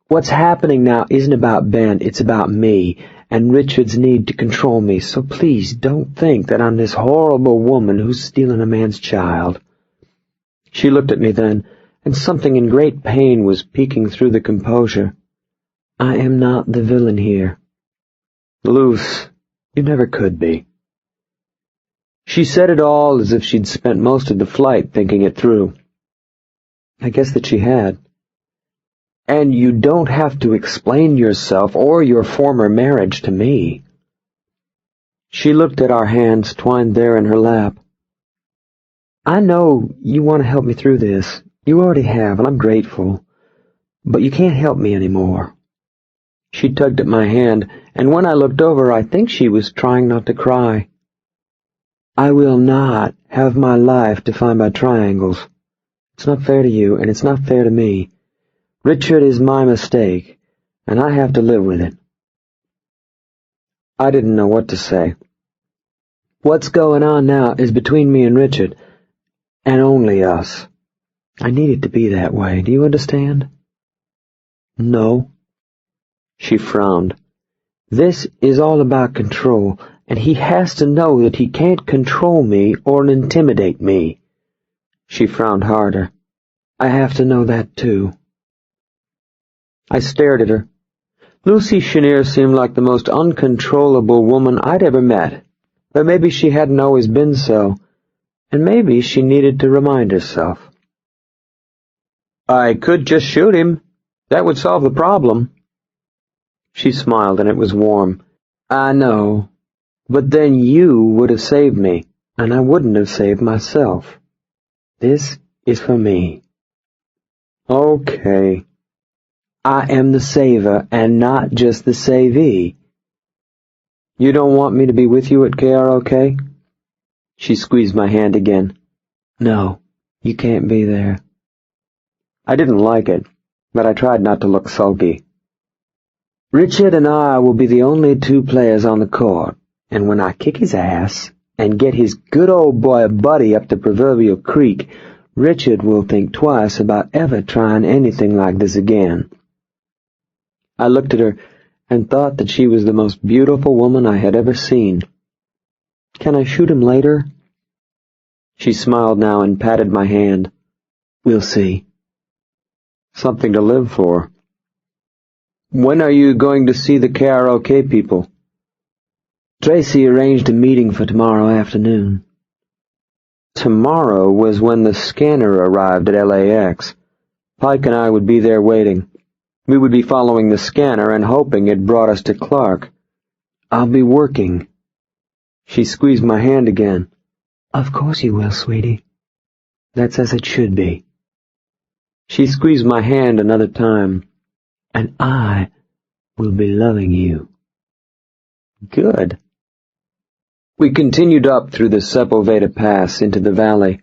What's happening now isn't about Ben, it's about me, and Richard's need to control me, so please don't think that I'm this horrible woman who's stealing a man's child." She looked at me then, and something in great pain was peeking through the composure. "I am not the villain here." "Luce, you never could be." She said it all as if she'd spent most of the flight thinking it through. I guess that she had. "And you don't have to explain yourself or your former marriage to me." She looked at our hands twined there in her lap. "I know you want to help me through this. You already have, and I'm grateful. But you can't help me anymore." She tugged at my hand, and when I looked over, I think she was trying not to cry. "I will not have my life defined by triangles. It's not fair to you, and it's not fair to me. Richard is my mistake, and I have to live with it." I didn't know what to say.
What's going on now is between me and Richard, and only us. I need it to be that way, do you understand? No. She frowned. This is all about control, and he has to know that he can't control me or intimidate me. She frowned harder. I have to know that too. I stared at her. Lucy Chenier seemed like the most uncontrollable woman I'd ever met, but maybe she hadn't always been so, and maybe she needed to remind herself. I could just shoot him. That would solve the problem. She smiled, and it was warm. I know, but then you would have saved me, and I wouldn't have saved myself. This is for me. Okay. I am the saver, and not just the savee. You don't want me to be with you at KROK? She squeezed my hand again. No, you can't be there. I didn't like it, but I tried not to look sulky. Richard and I will be the only two players on the court, and when I kick his ass and get his good old boy buddy up the proverbial creek, Richard will think twice about ever trying anything like this again. I looked at her and thought that she was the most beautiful woman I had ever seen. Can I shoot him later? She smiled now and patted my hand. We'll see. Something to live for. When are you going to see the KROK people? Tracy arranged a meeting for tomorrow afternoon. Tomorrow was when the scanner arrived at LAX. Pike and I would be there waiting. We would be following the scanner and hoping it brought us to Clark. I'll be working. She squeezed my hand again. Of course you will, sweetie. That's as it should be. She squeezed my hand another time. And I will be loving you. Good. We continued up through the Sepulveda Pass into the valley,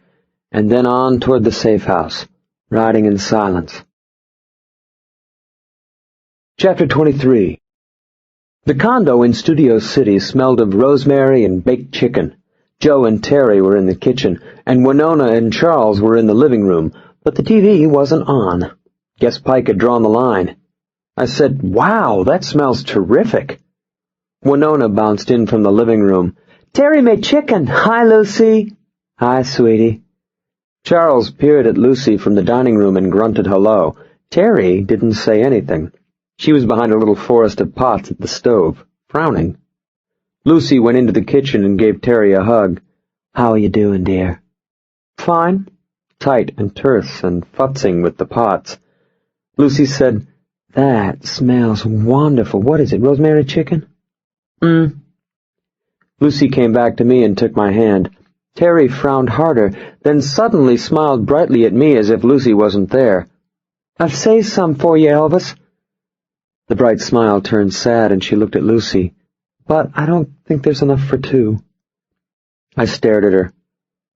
and then on toward the safe house, riding in silence. Chapter 23. The condo in Studio City smelled of rosemary and baked chicken. Joe and Teri were in the kitchen, and Winona and Charles were in the living room, but the TV wasn't on. Guess Pike had drawn the line. I said, "Wow, that smells terrific." Winona bounced in from the living room. "Teri made chicken. Hi, Lucy." "Hi, sweetie." Charles peered at Lucy from the dining room and grunted hello. Teri didn't say anything. She was behind a little forest of pots at the stove, frowning. Lucy went into the kitchen and gave Teri a hug. "How are you doing, dear?" "Fine." Tight and terse and futzing with the pots. Lucy said, "That smells wonderful. What is it, rosemary chicken?" Lucy came back to me and took my hand. Teri frowned harder, then suddenly smiled brightly at me as if Lucy wasn't there. "I'll say some for you, Elvis." The bright smile turned sad, and she looked at Lucy. "But I don't think there's enough for two." I stared at her.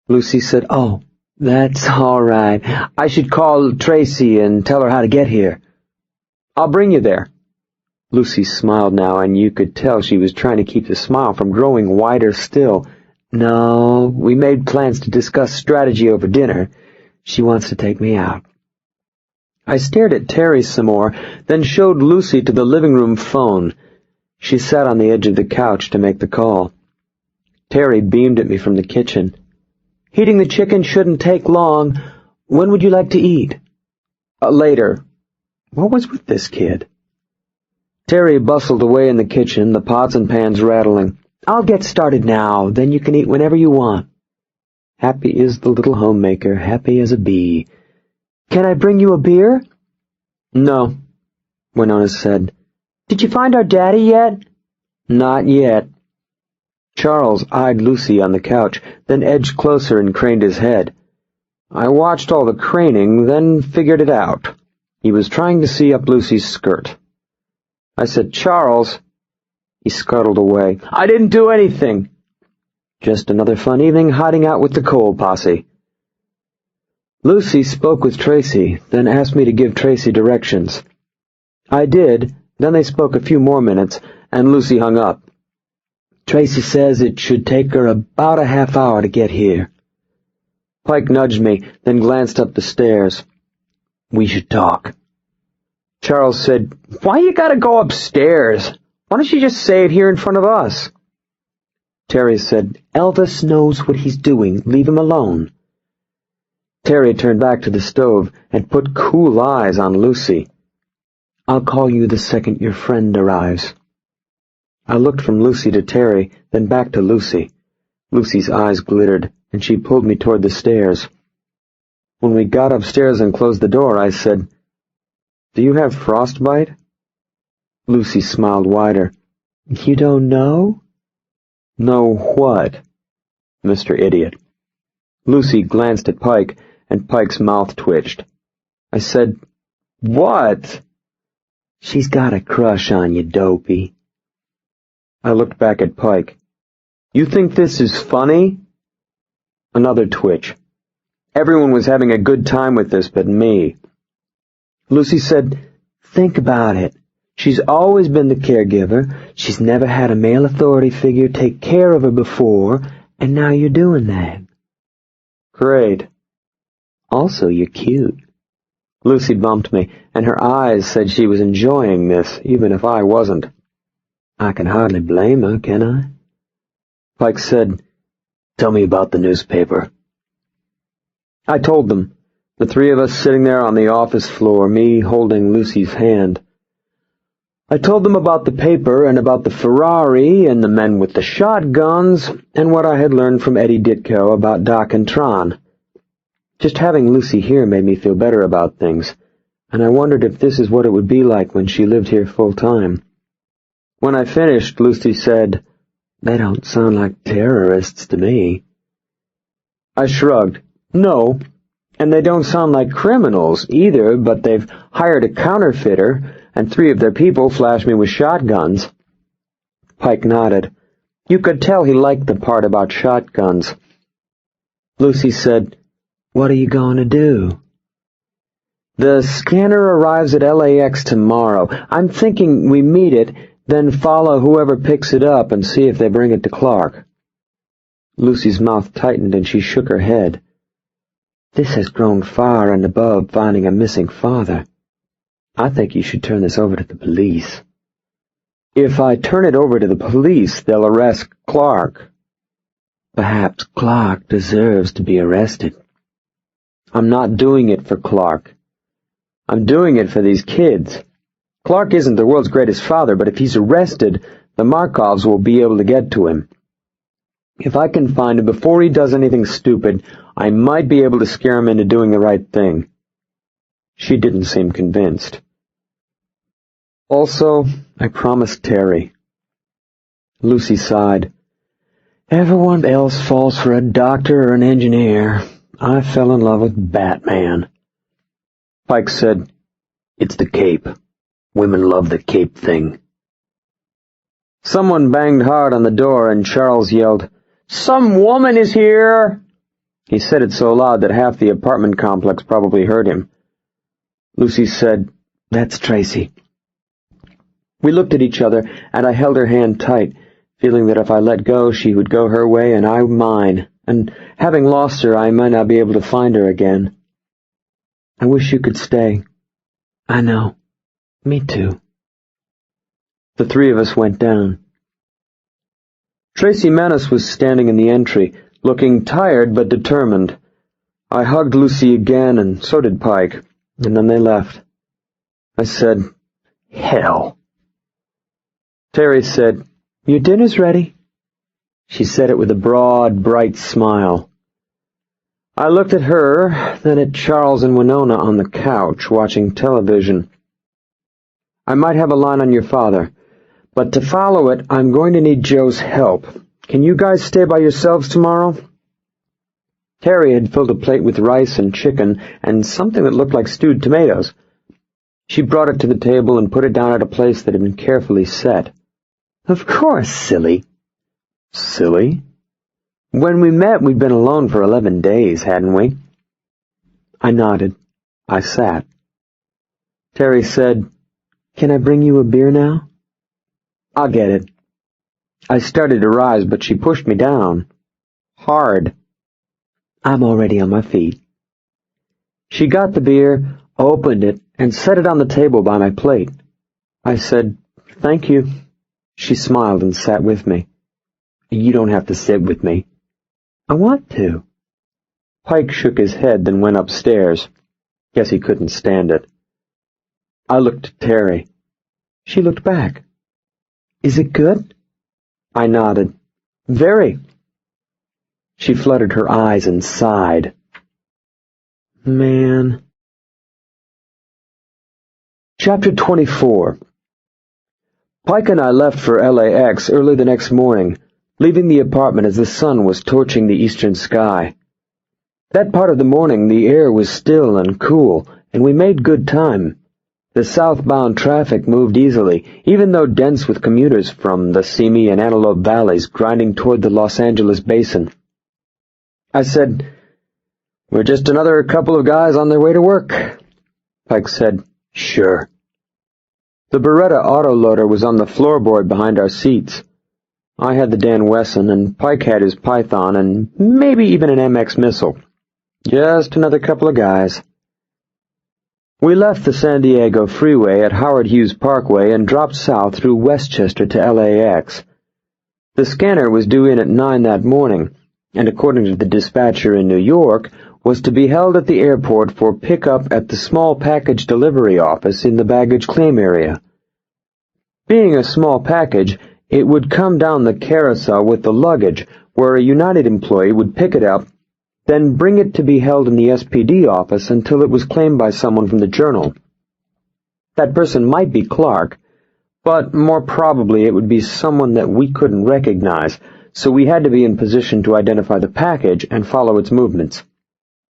Lucy said, "Oh, that's all right. I should call Tracy and tell her how to get here." "I'll bring you there." Lucy smiled now, and you could tell she was trying to keep the smile from growing wider still. "No, we made plans to discuss strategy over dinner. She wants to take me out." I stared at Teri some more, then showed Lucy to the living room phone. She sat on the edge of the couch to make the call. Teri beamed at me from the kitchen. "Heating the chicken shouldn't take long. When would you like to eat?" Later." What was with this kid? Teri bustled away in the kitchen, the pots and pans rattling. "I'll get started now, then you can eat whenever you want." Happy is the little homemaker, happy as a bee. "Can I bring you a beer?" "No," Winona said. "Did you find our daddy yet?" "Not yet." Charles eyed Lucy on the couch, then edged closer and craned his head. I watched all the craning, then figured it out. He was trying to see up Lucy's skirt. I said, "Charles." He scuttled away. "I didn't do anything." Just another fun evening hiding out with the Cole posse. Lucy spoke with Tracy, then asked me to give Tracy directions. I did, then they spoke a few more minutes, and Lucy hung up. Tracy says it should take her about a half hour to get here.
Pike nudged me, then glanced up the stairs.
We should talk.
Charles said, "Why you gotta go upstairs? Why don't you just say it here in front of us?"
Teri said, Elvis knows what he's doing. Leave him alone.
Teri turned back to the stove and put cool eyes on Lucy.
I'll call you the second your friend arrives.
I looked from Lucy to Teri, then back to Lucy. Lucy's eyes glittered, and she pulled me toward the stairs. When we got upstairs and closed the door, I said, "Do you have frostbite?" Lucy smiled wider.
You don't know?
Know what? Mr. Idiot. Lucy glanced at Pike, and Pike's mouth twitched. I said, "What?"
She's got a crush on you, dopey.
I looked back at Pike. You think this is funny? Another twitch. Everyone was having a good time with this but me.
Lucy said, Think about it. She's always been the caregiver. She's never had a male authority figure take care of her before, and now you're doing that.
Great.
Also, you're cute.
Lucy bumped me, and her eyes said she was enjoying this, even if I wasn't.
I can hardly blame her, can I?
Pike said,
Tell me about the newspaper.
I told them, the three of us sitting there on the office floor, me holding Lucy's hand. I told them about the paper and about the Ferrari and the men with the shotguns and what I had learned from Eddie Ditko about Doc and Tron. Just having Lucy here made me feel better about things, and I wondered if this is what it would be like when she lived here full-time. When I finished, Lucy said,
They don't sound like terrorists to me.
I shrugged. No, and they don't sound like criminals either, but they've hired a counterfeiter, and 3 of their people flashed me with shotguns. Pike nodded. You could tell he liked the part about shotguns. Lucy said,
What are you going to do?
The scanner arrives at LAX tomorrow. I'm thinking we meet it, then follow whoever picks it up and see if they bring it to Clark. Lucy's mouth tightened and she shook her head.
This has grown far and above finding a missing father. I think you should turn this over to the police.
If I turn it over to the police, they'll arrest Clark.
Perhaps Clark deserves to be arrested.
I'm not doing it for Clark. I'm doing it for these kids. Clark isn't the world's greatest father, but if he's arrested, the Markovs will be able to get to him. If I can find him before he does anything stupid, I might be able to scare him into doing the right thing. She didn't seem convinced. Also, I promised Teri. Lucy sighed.
Everyone else falls for a doctor or an engineer. I fell in love with Batman.
Pike said,
It's the cape. Women love the cape thing.
Someone banged hard on the door and Charles yelled, Some woman is here! He said it so loud that half the apartment complex probably heard him. Lucy said,
That's Tracy.
We looked at each other, and I held her hand tight, feeling that if I let go, she would go her way and I mine, and having lost her, I might not be able to find her again. I wish you could stay.
I know. Me too.
The 3 of us went down. Tracy Manus was standing in the entry, looking tired but determined. I hugged Lucy again, and so did Pike, and then they left. I said, Hell. Teri said, Your dinner's ready. She said it with a broad, bright smile. I looked at her, then at Charles and Winona on the couch, watching television. I might have a line on your father, but to follow it, I'm going to need Joe's help. Can you guys stay by yourselves tomorrow? Teri had filled a plate with rice and chicken and something that looked like stewed tomatoes. She brought it to the table and put it down at a place that had been carefully set.
Of course, silly.
Silly? When we met, we'd been alone for 11 days, hadn't we? I nodded. I sat. Teri said, Can I bring you a beer now? I'll get it. I started to rise, but she pushed me down. Hard.
I'm already on my feet.
She got the beer, opened it, and set it on the table by my plate. I said, "Thank you." She smiled and sat with me.
You don't have to sit with me.
I want to. Pike shook his head, then went upstairs. Guess he couldn't stand it. I looked at Teri. She looked back.
Is it good?
I nodded. Very.
She fluttered her eyes and sighed.
Man. Chapter 24. Pike and I left for LAX early the next morning, leaving the apartment as the sun was torching the eastern sky. That part of the morning the air was still and cool, and we made good time. The southbound traffic moved easily, even though dense with commuters from the Simi and Antelope valleys grinding toward the Los Angeles basin. I said, "We're just another couple of guys on their way to work." Pike said, "Sure." The Beretta autoloader was on the floorboard behind our seats. I had the Dan Wesson, and Pike had his Python, and maybe even an MX missile. Just another couple of guys. We left the San Diego freeway at Howard Hughes Parkway and dropped south through Westchester to LAX. The scanner was due in at 9 that morning, and according to the dispatcher in New York, was to be held at the airport for pickup at the small package delivery office in the baggage claim area. Being a small package, it would come down the carousel with the luggage, where a United employee would pick it up, then bring it to be held in the SPD office until it was claimed by someone from the Journal. That person might be Clark, but more probably it would be someone that we couldn't recognize, so we had to be in position to identify the package and follow its movements.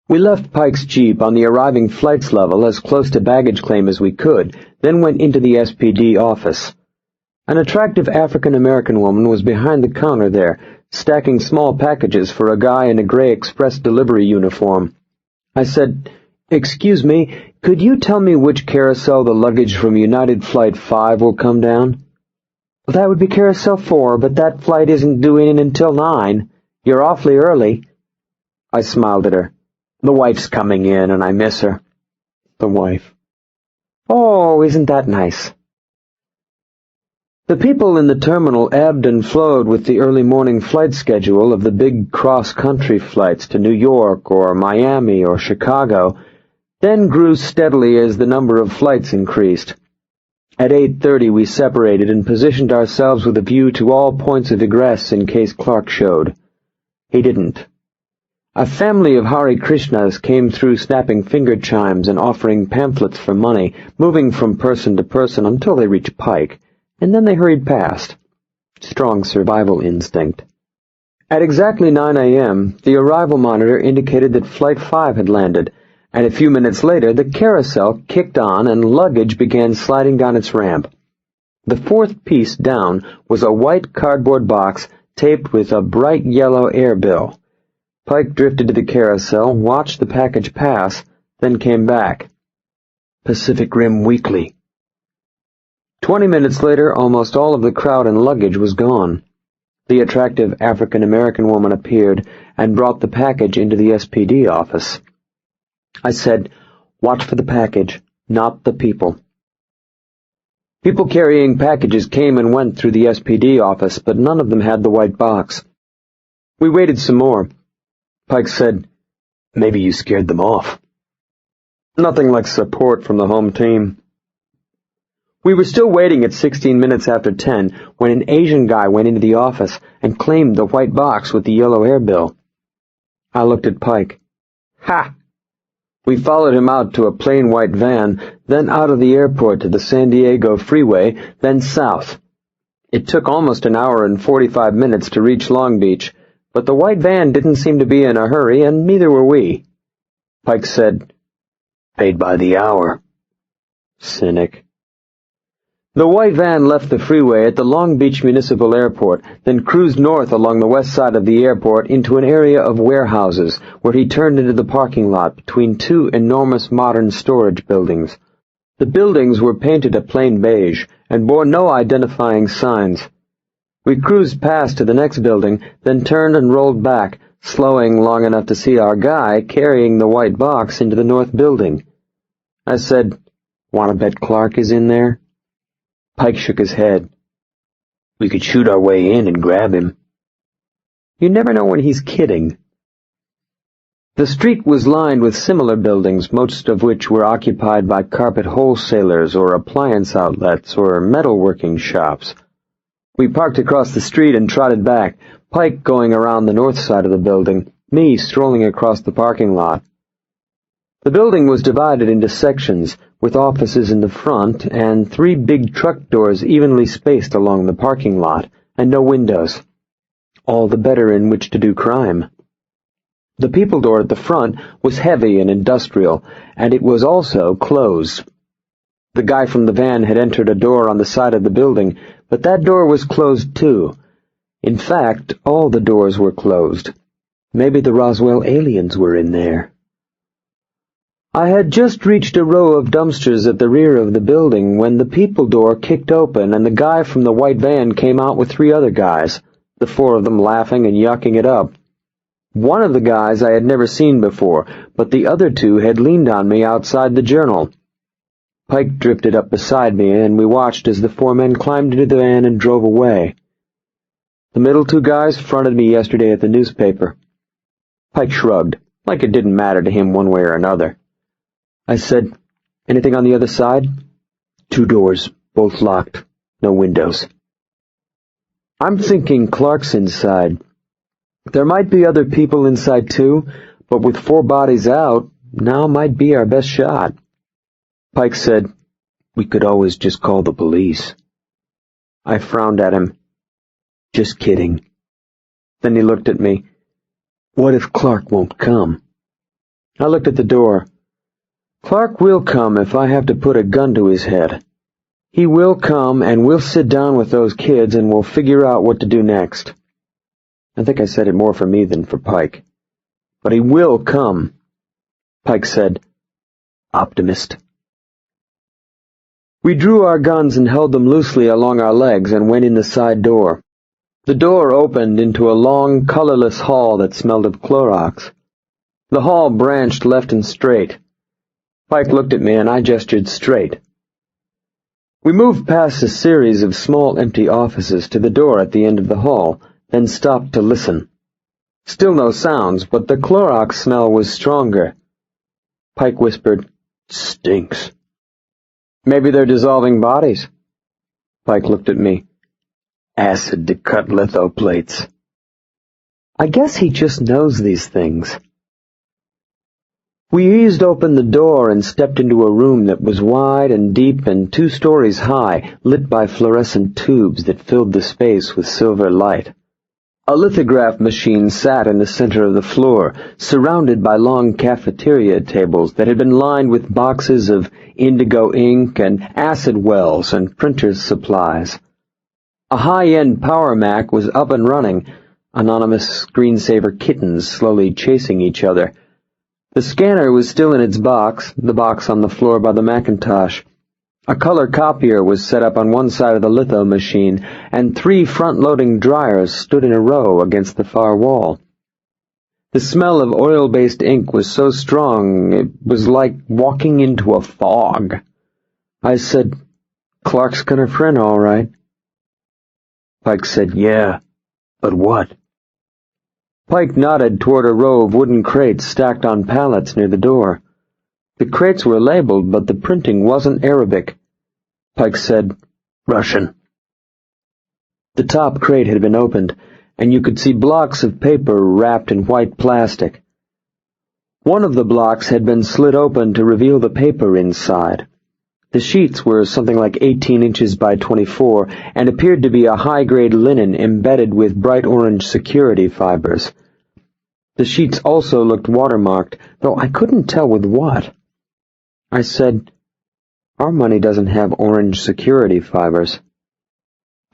We left Pike's Jeep on the arriving flights level as close to baggage claim as we could, then went into the SPD office. An attractive African-American woman was behind the counter there, stacking small packages for a guy in a gray express delivery uniform. I said, "Excuse me, could you tell me which carousel the luggage from United Flight 5 will come down?" "That would be Carousel 4, but that flight isn't due in until 9. You're awfully early." I smiled at her. "The wife's coming in, and I miss her." The wife. "Oh, isn't that nice?" The people in the terminal ebbed and flowed with the early morning flight schedule of the big cross-country flights to New York or Miami or Chicago, then grew steadily as the number of flights increased. At 8:30 we separated and positioned ourselves with a view to all points of egress in case Clark showed. He didn't. A family of Hare Krishnas came through snapping finger chimes and offering pamphlets for money, moving from person to person until they reached Pike, and then they hurried past. Strong survival instinct. At exactly 9 a.m., the arrival monitor indicated that Flight 5 had landed, and a few minutes later the carousel kicked on and luggage began sliding down its ramp. The fourth piece down was a white cardboard box taped with a bright yellow air bill. Pike drifted to the carousel, watched the package pass, then came back. Pacific Rim Weekly. 20 minutes later, almost all of the crowd and luggage was gone. The attractive African-American woman appeared and brought the package into the SPD office. I said, "Watch for the package, not the people." People carrying packages came and went through the SPD office, but none of them had the white box. We waited some more. Pike said, "Maybe you scared them off." Nothing like support from the home team. We were still waiting at 16 minutes after 10 when an Asian guy went into the office and claimed the white box with the yellow air bill. I looked at Pike. Ha! We followed him out to a plain white van, then out of the airport to the San Diego freeway, then south. It took almost an hour and 45 minutes to reach Long Beach, but the white van didn't seem to be in a hurry, and neither were we. Pike said, "Paid by the hour." Cynic. The white van left the freeway at the Long Beach Municipal Airport, then cruised north along the west side of the airport into an area of warehouses, where he turned into the parking lot between two enormous modern storage buildings. The buildings were painted a plain beige and bore no identifying signs. We cruised past to the next building, then turned and rolled back, slowing long enough to see our guy carrying the white box into the north building. I said, "Want to bet Clark is in there?" Pike shook his head.
"We could shoot our way in and grab him."
You never know when he's kidding. The street was lined with similar buildings, most of which were occupied by carpet wholesalers or appliance outlets or metalworking shops. We parked across the street and trotted back, Pike going around the north side of the building, me strolling across the parking lot. The building was divided into sections, with offices in the front and 3 big truck doors evenly spaced along the parking lot, and no windows. All the better in which to do crime. The people door at the front was heavy and industrial, and it was also closed. The guy from the van had entered a door on the side of the building, but that door was closed too. In fact, all the doors were closed. Maybe the Roswell aliens were in there. I had just reached a row of dumpsters at the rear of the building when the people door kicked open and the guy from the white van came out with 3 other guys, the 4 of them laughing and yucking it up. One of the guys I had never seen before, but the other 2 had leaned on me outside the Journal. Pike drifted up beside me, and we watched as the 4 men climbed into the van and drove away. The middle 2 guys fronted me yesterday at the newspaper. Pike shrugged, like it didn't matter to him one way or another. I said, "Anything on the other side?" 2 doors, both locked, no windows. "I'm thinking Clark's inside. There might be other people inside too, but with 4 bodies out, now might be our best shot." Pike said, "We could always just call the police." I frowned at him. "Just kidding." Then he looked at me. "What if Clark won't come?" I looked at the door. "Clark will come if I have to put a gun to his head. He will come, and we'll sit down with those kids and we'll figure out what to do next." I think I said it more for me than for Pike. "But he will come." Pike said, "Optimist." We drew our guns and held them loosely along our legs and went in the side door. The door opened into a long, colorless hall that smelled of Clorox. The hall branched left and straight. Pike looked at me and I gestured straight. We moved past a series of small empty offices to the door at the end of the hall, then stopped to listen. Still no sounds, but the Clorox smell was stronger. Pike whispered, "Stinks." "Maybe they're dissolving bodies." Pike looked at me. "Acid to cut litho plates." I guess he just knows these things. We eased open the door and stepped into a room that was wide and deep and 2 stories high, lit by fluorescent tubes that filled the space with silver light. A lithograph machine sat in the center of the floor, surrounded by long cafeteria tables that had been lined with boxes of indigo ink and acid wells and printer's supplies. A high-end Power Mac was up and running, anonymous screensaver kittens slowly chasing each other. The scanner was still in its box, the box on the floor by the Macintosh. A color copier was set up on one side of the litho machine, and 3 front-loading dryers stood in a row against the far wall. The smell of oil-based ink was so strong it was like walking into a fog. I said, "Clark's gonna print, all right." Pike said, "Yeah, but what?" Pike nodded toward a row of wooden crates stacked on pallets near the door. The crates were labeled, but the printing wasn't Arabic. Pike said, "Russian." The top crate had been opened, and you could see blocks of paper wrapped in white plastic. One of the blocks had been slit open to reveal the paper inside. The sheets were something like 18 inches by 24 and appeared to be a high-grade linen embedded with bright orange security fibers. The sheets also looked watermarked, though I couldn't tell with what. I said, "Our money doesn't have orange security fibers."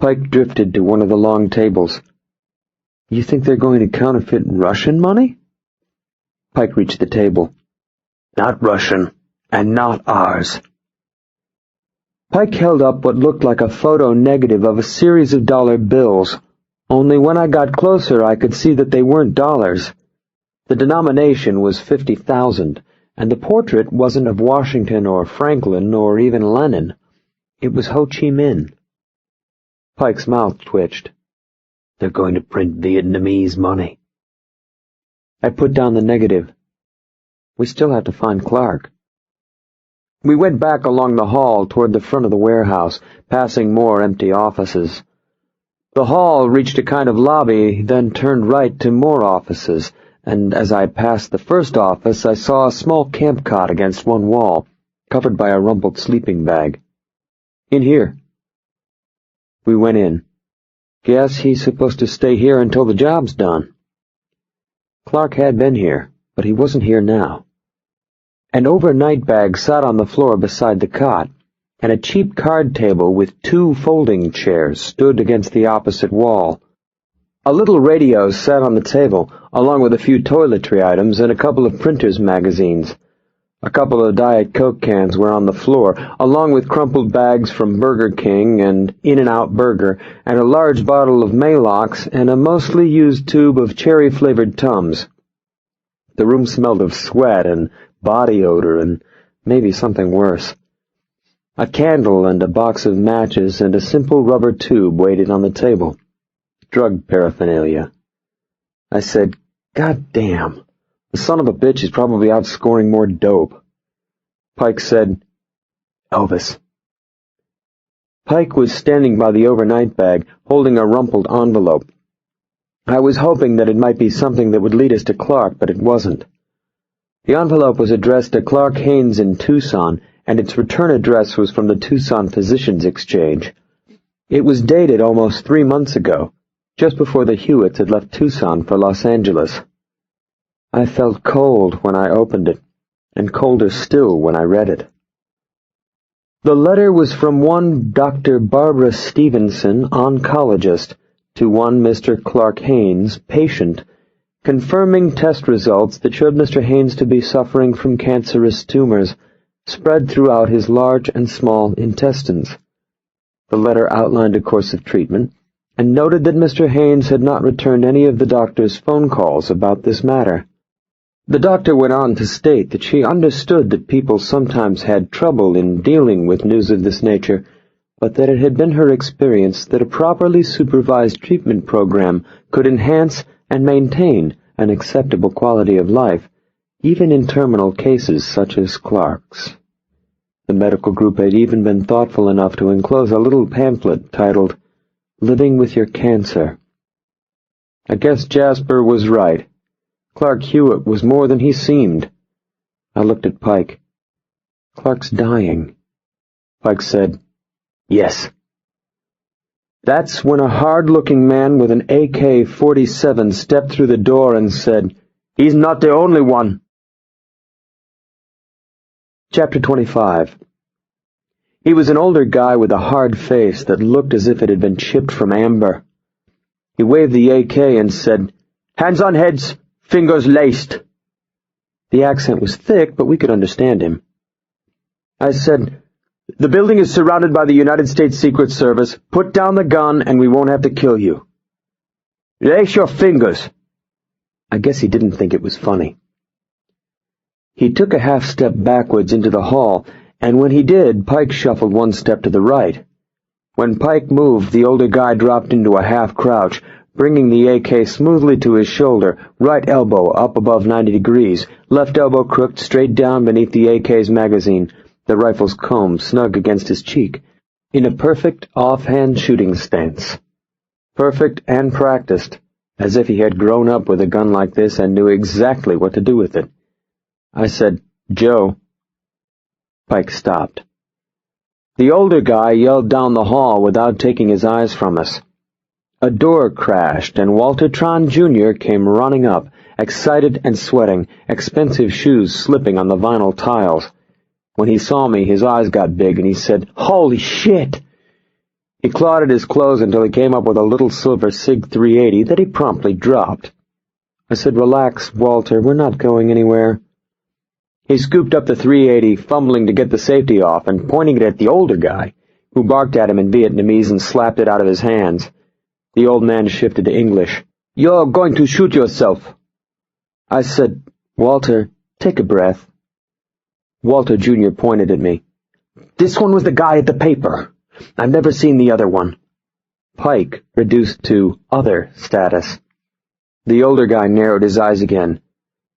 Pike drifted to one of the long tables. "You think they're going to counterfeit Russian money?" Pike reached the table. "Not Russian, and not ours." Pike held up what looked like a photo negative of a series of dollar bills, only when I got closer I could see that they weren't dollars. The denomination was 50,000, and the portrait wasn't of Washington or Franklin or even Lenin. It was Ho Chi Minh. Pike's mouth twitched. They're going to print Vietnamese money. I put down the negative. We still have to find Clark. We went back along the hall toward the front of the warehouse, passing more empty offices. The hall reached a kind of lobby, then turned right to more offices, and as I passed the first office I saw a small camp cot against one wall, covered by a rumpled sleeping bag. In here. We went in. Guess he's supposed to stay here until the job's done. Clark had been here, but he wasn't here now. An overnight bag sat on the floor beside the cot, and a cheap card table with 2 folding chairs stood against the opposite wall. A little radio sat on the table, along with a few toiletry items and a couple of printer's magazines. A couple of Diet Coke cans were on the floor, along with crumpled bags from Burger King and In-N-Out Burger, and a large bottle of Maalox and a mostly used tube of cherry-flavored Tums. The room smelled of sweat and body odor and maybe something worse. A candle and a box of matches and a simple rubber tube waited on the table. Drug paraphernalia. I said, God damn, the son of a bitch is probably out scoring more dope. Pike said, Elvis. Pike was standing by the overnight bag, holding a rumpled envelope. I was hoping that it might be something that would lead us to Clark, but it wasn't. The envelope was addressed to Clark Haynes in Tucson, and its return address was from the Tucson Physicians Exchange. It was dated almost 3 months ago, just before the Hewitts had left Tucson for Los Angeles. I felt cold when I opened it, and colder still when I read it. The letter was from one Dr. Barbara Stevenson, oncologist, to one Mr. Clark Haynes, patient, confirming test results that showed Mr. Haynes to be suffering from cancerous tumors spread throughout his large and small intestines. The letter outlined a course of treatment and noted that Mr. Haynes had not returned any of the doctor's phone calls about this matter. The doctor went on to state that she understood that people sometimes had trouble in dealing with news of this nature, but that it had been her experience that a properly supervised treatment program could enhance and maintain an acceptable quality of life, even in terminal cases such as Clark's. The medical group had even been thoughtful enough to enclose a little pamphlet titled, Living with Your Cancer. I guess Jasper was right. Clark Hewitt was more than he seemed. I looked at Pike. Clark's dying. Pike said, Yes. That's when a hard-looking man with an AK-47 stepped through the door and said, He's not the only one. Chapter 25. He was an older guy with a hard face that looked as if it had been chipped from amber. He waved the AK and said, Hands on heads, fingers laced. The accent was thick, but we could understand him. I said, The building is surrounded by the United States Secret Service. Put down the gun and we won't have to kill you. Lace your fingers. I guess he didn't think it was funny. He took a half step backwards into the hall, and when he did, Pike shuffled 1 step to the right. When Pike moved, the older guy dropped into a half crouch, bringing the AK smoothly to his shoulder, right elbow up above 90 degrees, left elbow crooked straight down beneath the AK's magazine, the rifle's comb snug against his cheek, in a perfect offhand shooting stance. Perfect and practiced, as if he had grown up with a gun like this and knew exactly what to do with it. I said, Joe. Pike stopped. The older guy yelled down the hall without taking his eyes from us. A door crashed, and Walter Tron Jr. came running up, excited and sweating, expensive shoes slipping on the vinyl tiles. When he saw me, his eyes got big, and he said, Holy shit! He clawed at his clothes until he came up with a little silver SIG 380 that he promptly dropped. I said, Relax, Walter, we're not going anywhere. He scooped up the 380, fumbling to get the safety off and pointing it at the older guy. who barked at him in Vietnamese and slapped it out of his hands. The old man shifted to English. "You're going to shoot yourself." I said, "Walter, take a breath." Walter Jr. pointed at me. "This one was the guy at the paper. I've never seen the other one." Pike reduced to other status. The older guy narrowed his eyes again.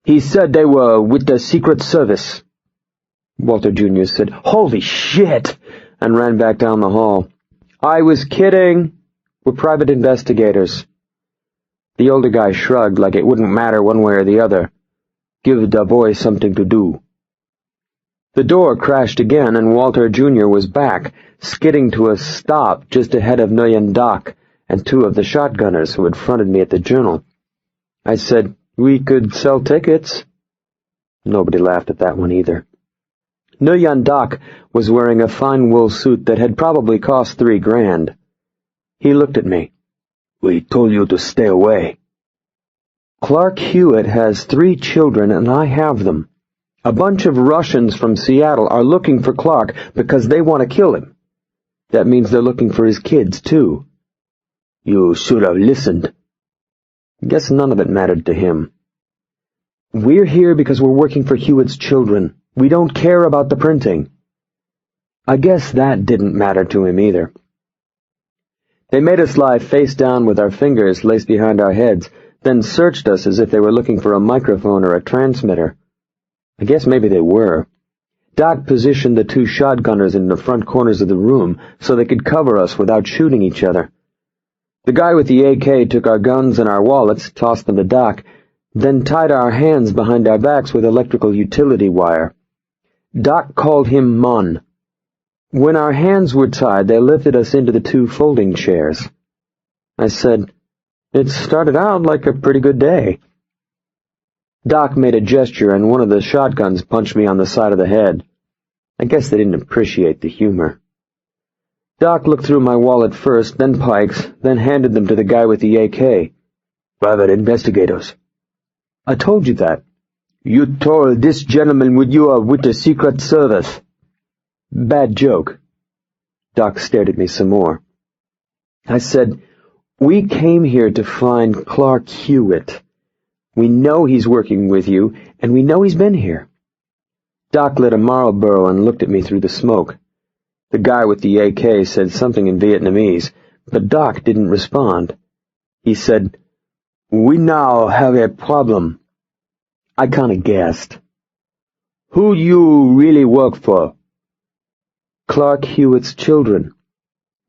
"He said they were with the Secret Service." Walter Jr. said, "Holy shit!" and ran back down the hall. "I was kidding. We're private investigators." The older guy shrugged like it wouldn't matter one way or the other. Give the boy something to do. The door crashed again, and Walter Jr. was back, skidding to a stop just ahead of Nguyen Doc and two of the shotgunners who had fronted me at the Journal. I said, "We could sell tickets." Nobody laughed at that one either. Nguyen Doc was wearing a fine wool suit that had probably cost $3,000. He looked at me. "We told you to stay away." "Clark Hewitt has 3 children, and I have them. A bunch of Russians from Seattle are looking for Clark because they want to kill him. That means they're looking for his kids, too." "You should have listened." Guess none of it mattered to him. "We're here because we're working for Hewitt's children. We don't care about the printing." I guess that didn't matter to him either. They made us lie face down with our fingers laced behind our heads, then searched us as if they were looking for a microphone or a transmitter. I guess maybe they were. Doc positioned the 2 shotgunners in the front corners of the room so they could cover us without shooting each other. The guy with the AK took our guns and our wallets, tossed them to Doc, then tied our hands behind our backs with electrical utility wire. Doc called him Mun. When our hands were tied, they lifted us into the 2 folding chairs. I said, "It started out like a pretty good day." Doc made a gesture, and one of the shotguns punched me on the side of the head. I guess they didn't appreciate the humor. Doc looked through my wallet first, then Pike's, then handed them to the guy with the AK. "Private investigators." "I told you that." "You told this gentleman you are with the Secret Service." "Bad joke." Doc stared at me some more. I said, "We came here to find Clark Hewitt. We know he's working with you, and we know he's been here." Doc lit a Marlboro and looked at me through the smoke. The guy with the AK said something in Vietnamese, but Doc didn't respond. He said, "We now have a problem." I kinda guessed. "Who you really work for?" "Clark Hewitt's children."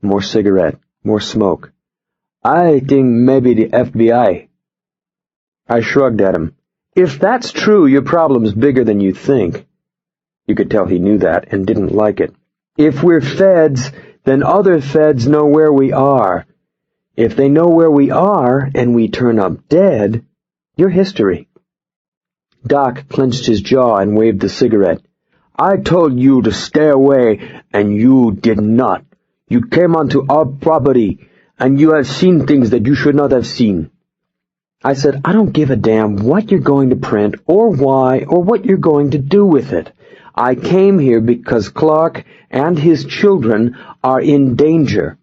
More cigarette, more smoke. "I think maybe the FBI." I shrugged at him. "If that's true, your problem's bigger than you think." You could tell he knew that and didn't like it. "If we're feds, then other feds know where we are. If they know where we are and we turn up dead, you're history." Doc clenched his jaw and waved the cigarette. "I told you to stay away, and you did not. You came onto our property, and you have seen things that you should not have seen." I said, "I don't give a damn what you're going to print, or why, or what you're going to do with it. I came here because Clark and his children are in danger."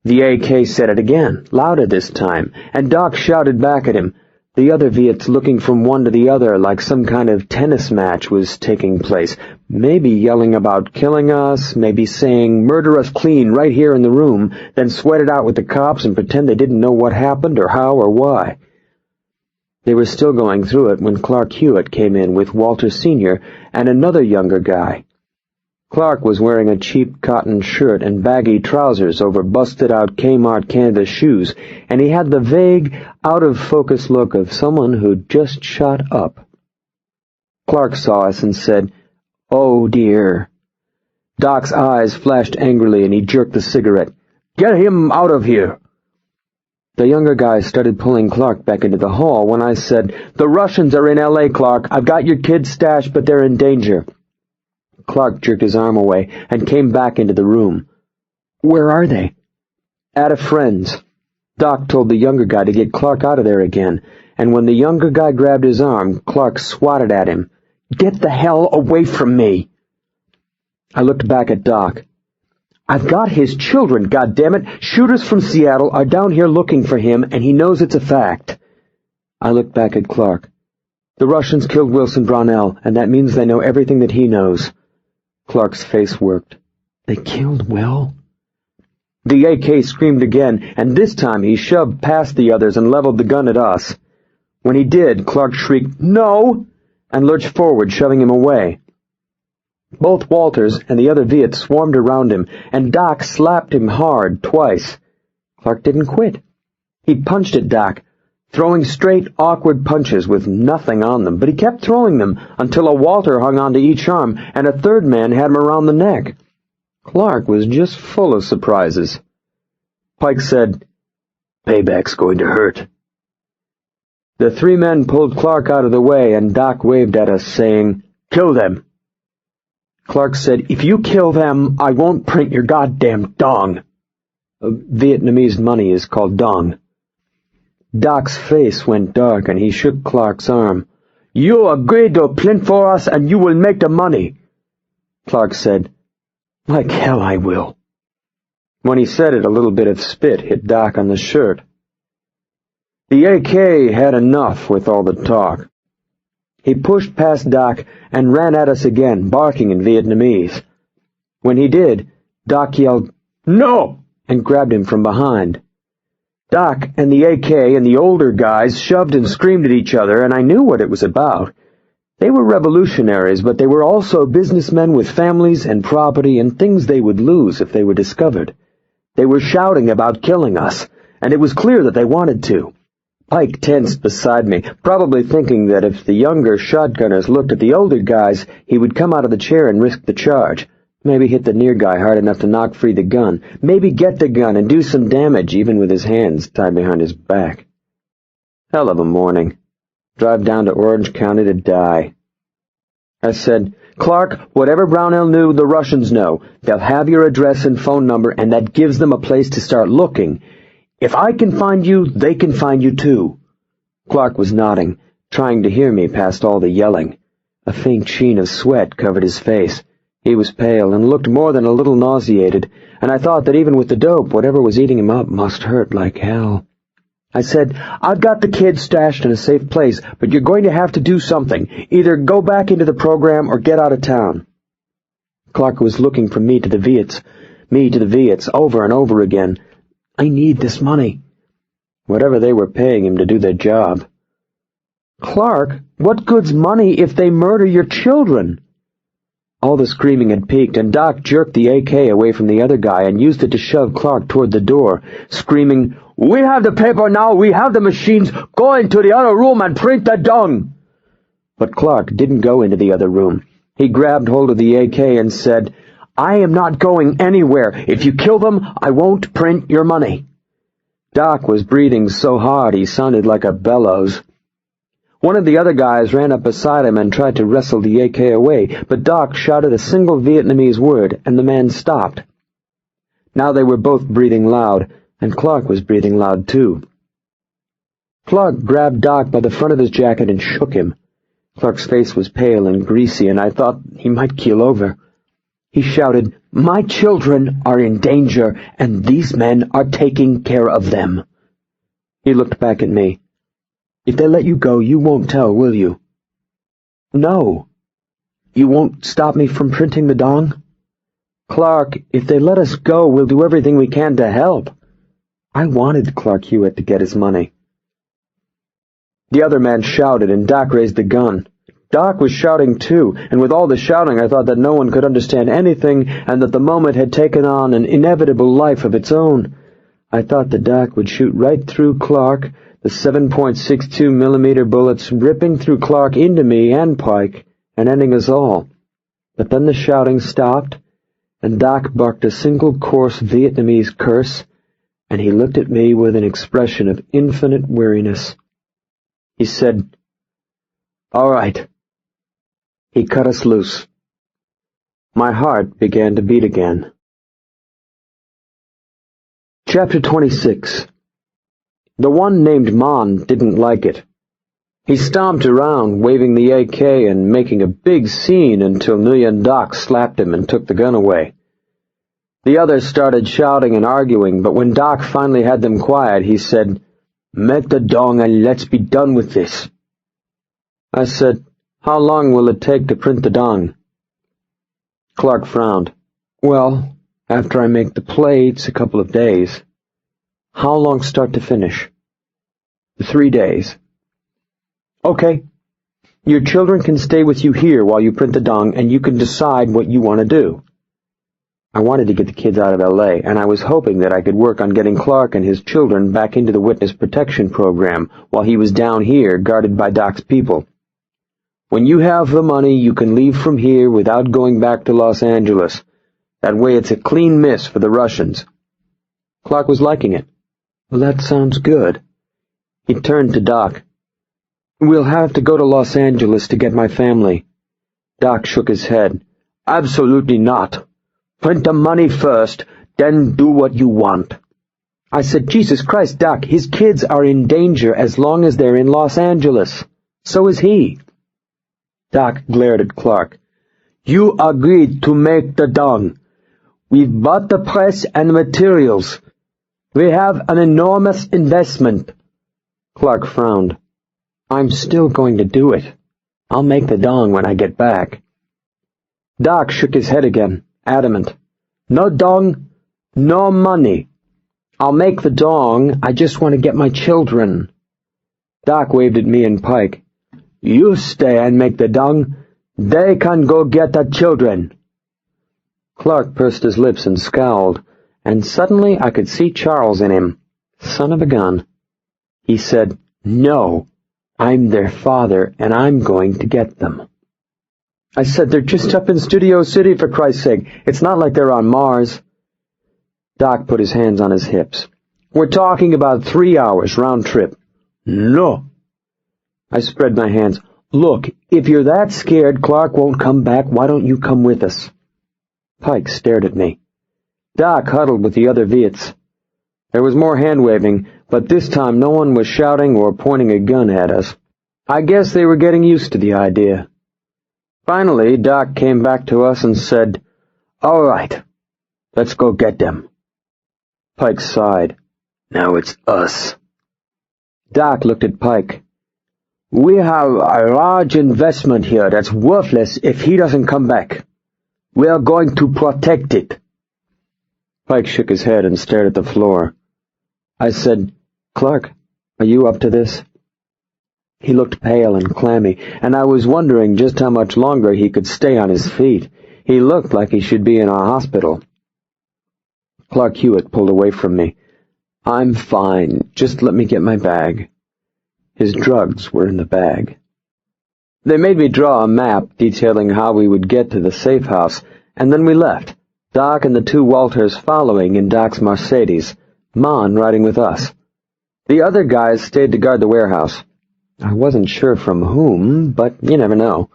The AK said it again, louder this time, and Doc shouted back at him. The other Viets looking from one to the other like some kind of tennis match was taking place, maybe yelling about killing us, maybe saying murder us clean right here in the room, then sweat it out with the cops and pretend they didn't know what happened or how or why. They were still going through it when Clark Hewitt came in with Walter Sr. and another younger guy. Clark was wearing a cheap cotton shirt and baggy trousers over busted-out Kmart canvas shoes, and he had the vague, out-of-focus look of someone who'd just shot up. Clark saw us and said, "Oh, dear." Doc's eyes flashed angrily, and he jerked the cigarette. "Get him out of here!" The younger guy started pulling Clark back into the hall when I said, "The Russians are in L.A., Clark. I've got your kids stashed, but they're in danger." Clark jerked his arm away and came back into the room. "Where are they?" "At a friend's." Doc told the younger guy to get Clark out of there again, and when the younger guy grabbed his arm, Clark swatted at him. "Get the hell away from me!" I looked back at Doc. I've got his children, goddammit. Shooters from Seattle are down here looking for him, and he knows it's a fact. I looked back at Clark. The Russians killed Wilson Brownell, and that means they know everything that he knows. Clark's face worked. They killed Will? The AK screamed again, and this time he shoved past the others and leveled the gun at us. When he did, Clark shrieked, "No!" and lurched forward, shoving him away. Both Walters and the other Viets swarmed around him, and Doc slapped him hard twice. Clark didn't quit. He punched at Doc, throwing straight, awkward punches with nothing on them, but he kept throwing them until a Walter hung onto each arm, and a third man had him around the neck. Clark was just full of surprises. Pike said, "Payback's going to hurt." The three men pulled Clark out of the way, and Doc waved at us, saying, "Kill them." Clark said, "If you kill them, I won't print your goddamn dong." Vietnamese money is called dong. Doc's face went dark, and he shook Clark's arm. "You agreed to print for us, and you will make the money." Clark said, "Like hell I will." When he said it, a little bit of spit hit Doc on the shirt. The AK had enough with all the talk. He pushed past Doc and ran at us again, barking in Vietnamese. When he did, Doc yelled, "No!" and grabbed him from behind. Doc and the AK and the older guys shoved and screamed at each other, and I knew what it was about. They were revolutionaries, but they were also businessmen with families and property and things they would lose if they were discovered. They were shouting about killing us, and it was clear that they wanted to. Pike tensed beside me, probably thinking that if the younger shotgunners looked at the older guys, he would come out of the chair and risk the charge. Maybe hit the near guy hard enough to knock free the gun. Maybe get the gun and do some damage, even with his hands tied behind his back. Hell of a morning. Drive down to Orange County to die. I said, "Clark, whatever Brownell knew, the Russians know. They'll have your address and phone number, and that gives them a place to start looking. If I can find you, they can find you too." Clark was nodding, trying to hear me past all the yelling. A faint sheen of sweat covered his face. He was pale and looked more than a little nauseated, and I thought that even with the dope, whatever was eating him up must hurt like hell. I said, "I've got the kid stashed in a safe place, but you're going to have to do something. Either go back into the program or get out of town." Clark was looking from me to the Viets, over and over again. "I need this money." Whatever they were paying him to do their job. "Clark, what good's money if they murder your children?" All the screaming had peaked, and Doc jerked the AK away from the other guy and used it to shove Clark toward the door, screaming, "We have the paper now, we have the machines, go into the other room and print the dung." But Clark didn't go into the other room. He grabbed hold of the AK and said, "I am not going anywhere. If you kill them, I won't print your money." Doc was breathing so hard he sounded like a bellows. One of the other guys ran up beside him and tried to wrestle the AK away, but Doc shouted a single Vietnamese word, and the man stopped. Now they were both breathing loud, and Clark was breathing loud too. Clark grabbed Doc by the front of his jacket and shook him. Clark's face was pale and greasy, and I thought he might keel over. He shouted, "My children are in danger, and these men are taking care of them." He looked back at me. "If they let you go, you won't tell, will you?" "No." "You won't stop me from printing the dong?" "Clark, if they let us go, we'll do everything we can to help." I wanted Clark Hewitt to get his money. The other man shouted, and Doc raised the gun. Doc was shouting too, and with all the shouting I thought that no one could understand anything, and that the moment had taken on an inevitable life of its own. I thought that Doc would shoot right through Clark, the 7.62 millimeter bullets ripping through Clark into me and Pike, and ending us all. But then the shouting stopped, and Doc barked a single coarse Vietnamese curse, and he looked at me with an expression of infinite weariness. He said, "All right." He cut us loose. My heart began to beat again. Chapter 26. The one named Mon didn't like it. He stomped around, waving the AK and making a big scene until Nguyen Doc slapped him and took the gun away. The others started shouting and arguing, but when Doc finally had them quiet, he said, "Make the dong and let's be done with this." I said, "How long will it take to print the dong?" Clark frowned. "Well, after I make the plates, a couple of days." "How long start to finish?" 3 days. "Okay. Your children can stay with you here while you print the dong, and you can decide what you want to do." I wanted to get the kids out of L.A., and I was hoping that I could work on getting Clark and his children back into the witness protection program while he was down here guarded by Doc's people. "When you have the money, you can leave from here without going back to Los Angeles. That way it's a clean miss for the Russians." Clark was liking it. "Well, that sounds good." He turned to Doc. "We'll have to go to Los Angeles to get my family." Doc shook his head. "Absolutely not. Print the money first, then do what you want." I said, "Jesus Christ, Doc, his kids are in danger as long as they're in Los Angeles. So is he." Doc glared at Clark. "You agreed to make the dong. We've bought the press and materials. We have an enormous investment." Clark frowned. "I'm still going to do it. I'll make the dong when I get back." Doc shook his head again, adamant. "No dong, no money. I'll make the dong, I just want to get my children." Doc waved at me and Pike. "You stay and make the dong. They can go get the children." Clark pursed his lips and scowled, and suddenly I could see Charles in him. Son of a gun. He said, "No, I'm their father, and I'm going to get them." I said, "They're just up in Studio City, for Christ's sake. It's not like they're on Mars." Doc put his hands on his hips. "We're talking about 3 hours round trip." "No." I spread my hands. "Look, if you're that scared Clark won't come back, why don't you come with us?" Pike stared at me. Doc huddled with the other Viets. There was more hand-waving, but this time no one was shouting or pointing a gun at us. I guess they were getting used to the idea. Finally, Doc came back to us and said, "All right, let's go get them." Pike sighed. "Now it's us." Doc looked at Pike. "We have a large investment here that's worthless if he doesn't come back. We are going to protect it." Pike shook his head and stared at the floor. I said, "Clark, are you up to this?" He looked pale and clammy, and I was wondering just how much longer he could stay on his feet. He looked like he should be in a hospital. Clark Hewitt pulled away from me. "I'm fine. Just let me get my bag." His drugs were in the bag. They made me draw a map detailing how we would get to the safe house, and then we left, Doc and the 2 Walters following in Doc's Mercedes, Mon riding with us. The other guys stayed to guard the warehouse. I wasn't sure from whom, but you never know.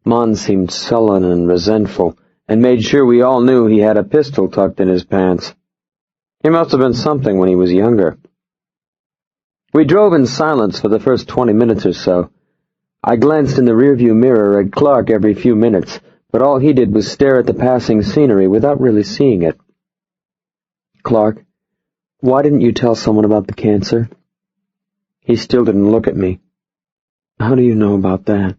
Mon seemed sullen and resentful, and made sure we all knew he had a pistol tucked in his pants. He must have been something when he was younger. We drove in silence for the first 20 minutes or so. I glanced in the rearview mirror at Clark every few minutes, but all he did was stare at the passing scenery without really seeing it. "Clark, why didn't you tell someone about the cancer?" He still didn't look at me. "How do you know about that?"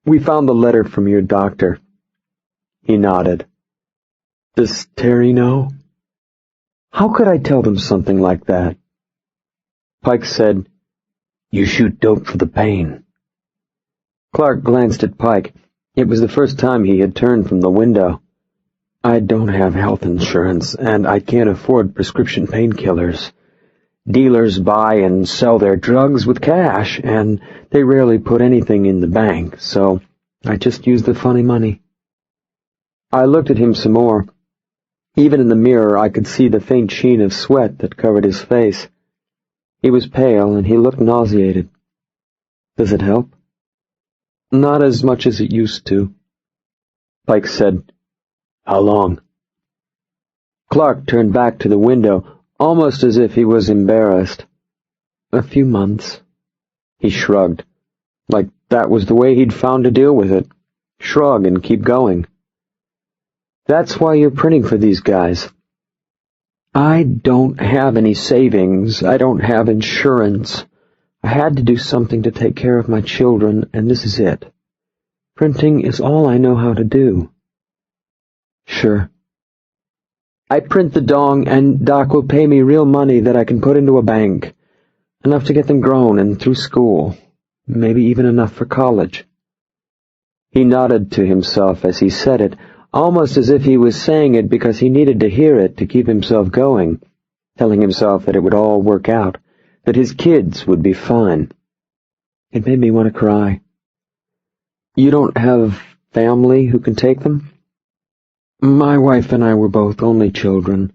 "We found the letter from your doctor." He nodded. "Does Teri know?" "How could I tell them something like that?" Pike said, "You shoot dope for the pain." Clark glanced at Pike. It was the first time he had turned from the window. "I don't have health insurance, and I can't afford prescription painkillers. Dealers buy and sell their drugs with cash, and they rarely put anything in the bank, so I just use the funny money." I looked at him some more. Even in the mirror I could see the faint sheen of sweat that covered his face. He was pale, and he looked nauseated. "Does it help?" "Not as much as it used to." Pike said, "How long?" Clark turned back to the window, almost as if he was embarrassed. "A few months." He shrugged, like that was the way he'd found to deal with it. Shrug and keep going. That's why you're printing for these guys. I don't have any savings. I don't have insurance. I had to do something to take care of my children, and this is it. Printing is all I know how to do. Sure. I print the dong, and Doc will pay me real money that I can put into a bank. Enough to get them grown and through school. Maybe even enough for college. He nodded to himself as he said it, almost as if he was saying it because he needed to hear it to keep himself going, telling himself that it would all work out, that his kids would be fine. It made me want to cry. You don't have family who can take them? My wife and I were both only children.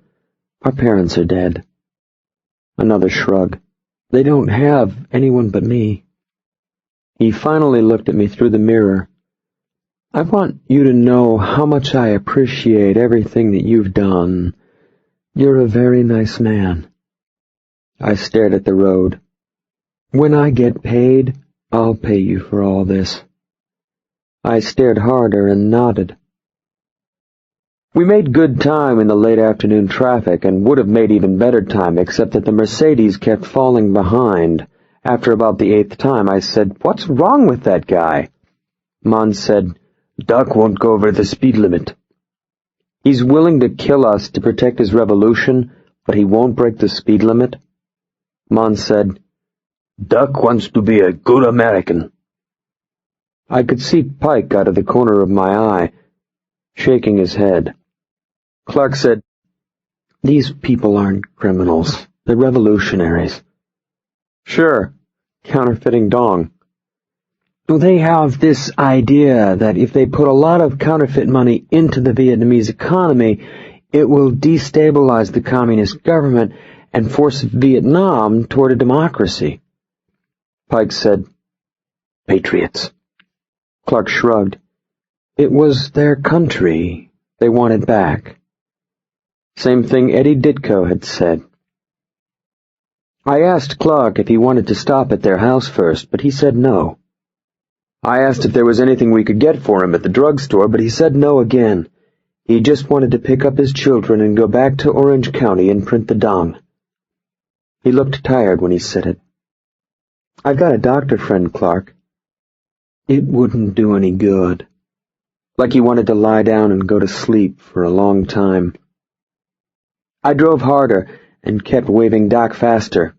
Our parents are dead. Another shrug. They don't have anyone but me. He finally looked at me through the mirror. I want you to know how much I appreciate everything that you've done. You're a very nice man. I stared at the road. When I get paid, I'll pay you for all this. I stared harder and nodded. We made good time in the late afternoon traffic and would have made even better time except that the Mercedes kept falling behind. After about the 8th time, I said, "What's wrong with that guy?" Mon said, "Doc won't go over the speed limit. He's willing to kill us to protect his revolution, but he won't break the speed limit." Mon said, "Doc wants to be a good American." I could see Pike out of the corner of my eye, shaking his head. Clark said, "These people aren't criminals. They're revolutionaries." "Sure, counterfeiting dong." They have this idea that if they put a lot of counterfeit money into the Vietnamese economy, it will destabilize the communist government and force Vietnam toward a democracy. Pike said, "Patriots." Clark shrugged. It was their country. They want it back. Same thing Eddie Ditko had said. I asked Clark if he wanted to stop at their house first, but he said no. I asked if there was anything we could get for him at the drugstore, but he said no again. He just wanted to pick up his children and go back to Orange County and print the dong. He looked tired when he said it. "I've got a doctor friend, Clark." It wouldn't do any good. Like he wanted to lie down and go to sleep for a long time. I drove harder and kept waving Doc faster.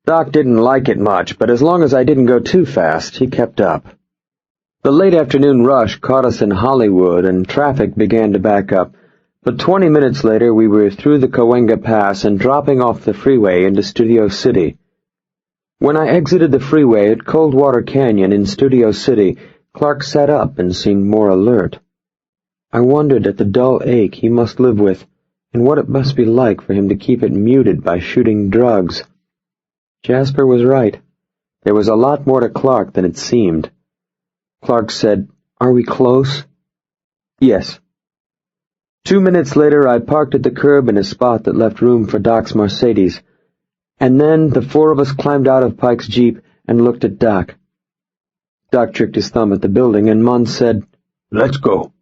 Doc didn't like it much, but as long as I didn't go too fast, he kept up. The late afternoon rush caught us in Hollywood, and traffic began to back up, but 20 minutes later we were through the Cahuenga Pass and dropping off the freeway into Studio City. When I exited the freeway at Coldwater Canyon in Studio City, Clark sat up and seemed more alert. I wondered at the dull ache he must live with, and what it must be like for him to keep it muted by shooting drugs. Jasper was right. There was a lot more to Clark than it seemed. Clark said, "Are we close?" "Yes." 2 minutes later, I parked at the curb in a spot that left room for Doc's Mercedes, and then the 4 of us climbed out of Pike's Jeep and looked at Doc. Doc tricked his thumb at the building, and Munn said, "Let's go."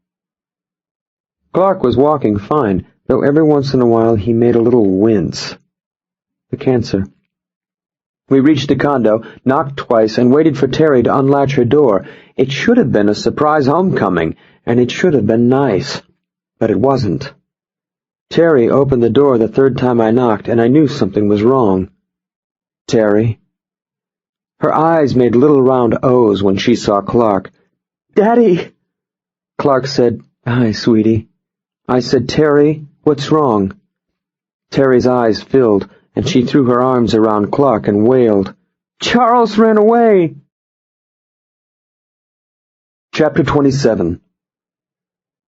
Clark was walking fine, though every once in a while he made a little wince. The cancer. We reached the condo, knocked twice, and waited for Teri to unlatch her door. It should have been a surprise homecoming, and it should have been nice. But it wasn't. Teri opened the door the 3rd time I knocked, and I knew something was wrong. "Teri?" Her eyes made little round O's when she saw Clark. "Daddy!" Clark said, "Hi, sweetie." I said, "Teri, what's wrong?" Teri's eyes filled, and she threw her arms around Clark and wailed, "Charles ran away!" Chapter 27.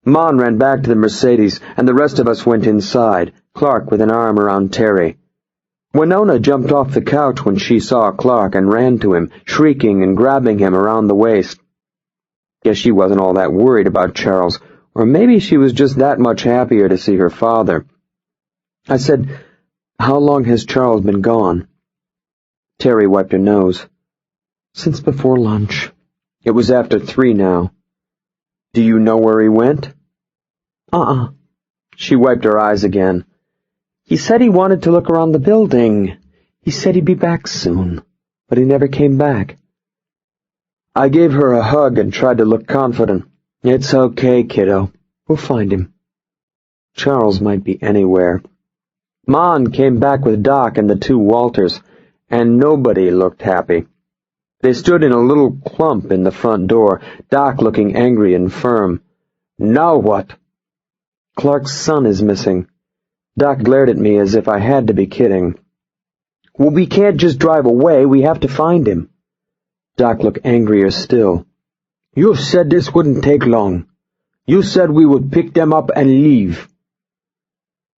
Mon ran back to the Mercedes, and the rest of us went inside, Clark with an arm around Teri. Winona jumped off the couch when she saw Clark and ran to him, shrieking and grabbing him around the waist. Guess she wasn't all that worried about Charles, or maybe she was just that much happier to see her father. I said, "How long has Charles been gone?" Teri wiped her nose. "Since before lunch." It was after 3 now. "Do you know where he went?" She wiped her eyes again. He said he wanted to look around the building. He said he'd be back soon, but he never came back. I gave her a hug and tried to look confident. It's okay, kiddo. We'll find him. Charles might be anywhere. Mon came back with Doc and the two Walters, and nobody looked happy. They stood in a little clump in the front door, Doc looking angry and firm. Now what? Clark's son is missing. Doc glared at me as if I had to be kidding. Well, we can't just drive away. We have to find him. Doc looked angrier still. You said this wouldn't take long. You said we would pick them up and leave.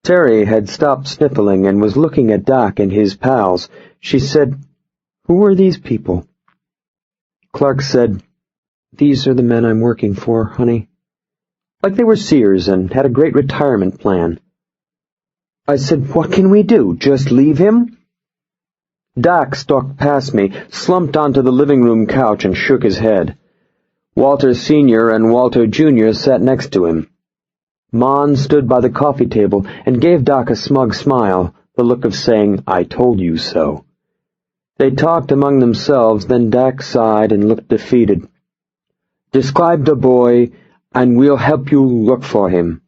Teri had stopped sniffling and was looking at Doc and his pals. She said, Who are these people? Clark said, These are the men I'm working for, honey. Like they were seers and had a great retirement plan. I said, What can we do? Just leave him? Doc stalked past me, slumped onto the living room couch and shook his head. Walter Sr. and Walter Jr. sat next to him. Mon stood by the coffee table and gave Doc a smug smile, the look of saying, I told you so. They talked among themselves, then Doc sighed and looked defeated. Describe the boy, and we'll help you look for him.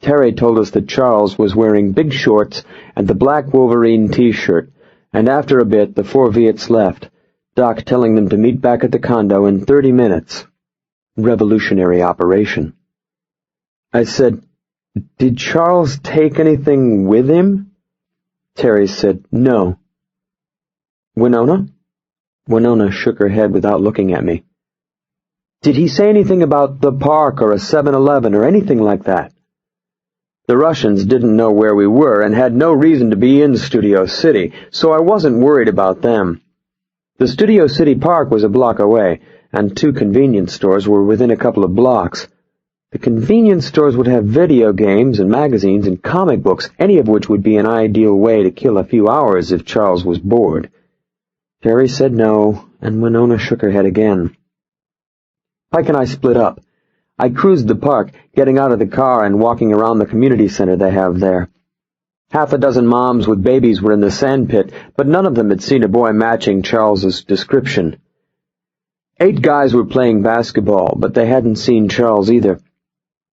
Teri told us that Charles was wearing big shorts and the black Wolverine t-shirt, and after a bit the four Viets left, Doc telling them to meet back at the condo in 30 minutes. Revolutionary operation. I said, Did Charles take anything with him? Teri said, No. Winona? Winona shook her head without looking at me. Did he say anything about the park or a 7-Eleven or anything like that? The Russians didn't know where we were and had no reason to be in Studio City, so I wasn't worried about them. The Studio City Park was a block away, and 2 convenience stores were within a couple of blocks. The convenience stores would have video games and magazines and comic books, any of which would be an ideal way to kill a few hours if Charles was bored. Teri said no, and Winona shook her head again. Pike and I split up. I cruised the park, getting out of the car and walking around the community center they have there. Half a dozen moms with babies were in the sand pit, but none of them had seen a boy matching Charles's description. 8 guys were playing basketball, but they hadn't seen Charles either.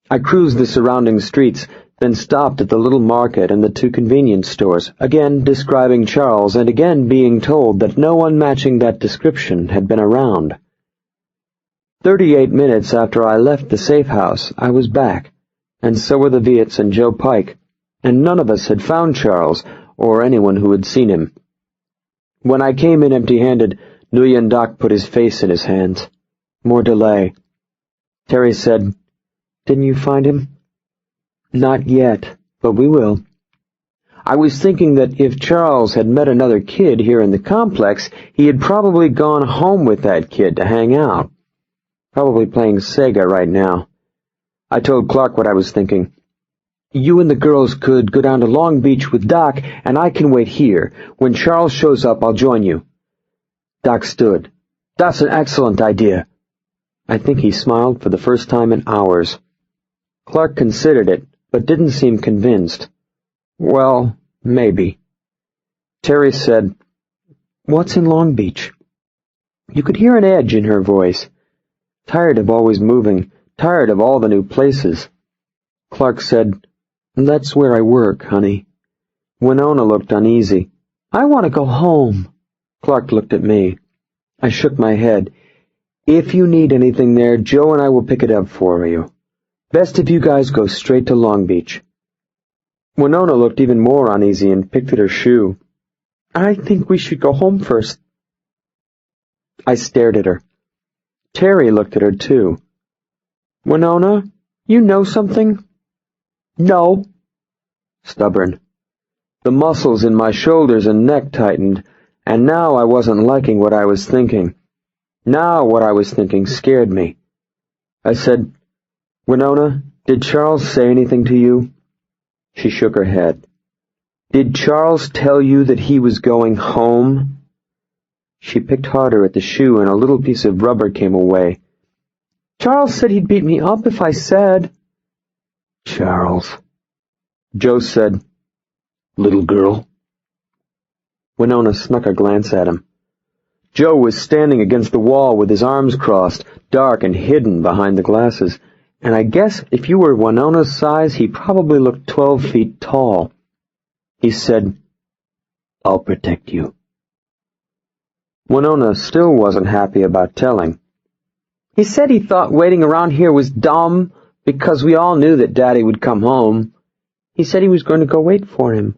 I cruised the surrounding streets, then stopped at the little market and the 2 convenience stores, again describing Charles and again being told that no one matching that description had been around. 38 minutes after I left the safe house, I was back, and so were the Viets and Joe Pike, and none of us had found Charles or anyone who had seen him. When I came in empty-handed, Nguyen Doc put his face in his hands. More delay. Teri said, Didn't you find him? Not yet, but we will. I was thinking that if Charles had met another kid here in the complex, he had probably gone home with that kid to hang out. Probably playing Sega right now. I told Clark what I was thinking. You and the girls could go down to Long Beach with Doc, and I can wait here. When Charles shows up, I'll join you. Doc stood. That's an excellent idea. I think he smiled for the first time in hours. Clark considered it, but didn't seem convinced. Well, maybe. Teri said, What's in Long Beach? You could hear an edge in her voice. Tired of always moving, tired of all the new places. Clark said, That's where I work, honey. Winona looked uneasy. I want to go home. Clark looked at me. I shook my head. If you need anything there, Joe and I will pick it up for you. Best if you guys go straight to Long Beach. Winona looked even more uneasy and picked at her shoe. I think we should go home first. I stared at her. Teri looked at her, too. Winona, you know something? No. Stubborn. The muscles in my shoulders and neck tightened, and now I wasn't liking what I was thinking. Now what I was thinking scared me. I said, Winona, did Charles say anything to you? She shook her head. Did Charles tell you that he was going home? She picked harder at the shoe and a little piece of rubber came away. Charles said he'd beat me up if I said. Charles. Joe said, "Little girl?" Winona snuck a glance at him. Joe was standing against the wall with his arms crossed, dark and hidden behind the glasses, and I guess if you were Winona's size, he probably looked 12 feet tall. He said, "I'll protect you." Winona still wasn't happy about telling. He said he thought waiting around here was dumb because we all knew that Daddy would come home. He said he was going to go wait for him.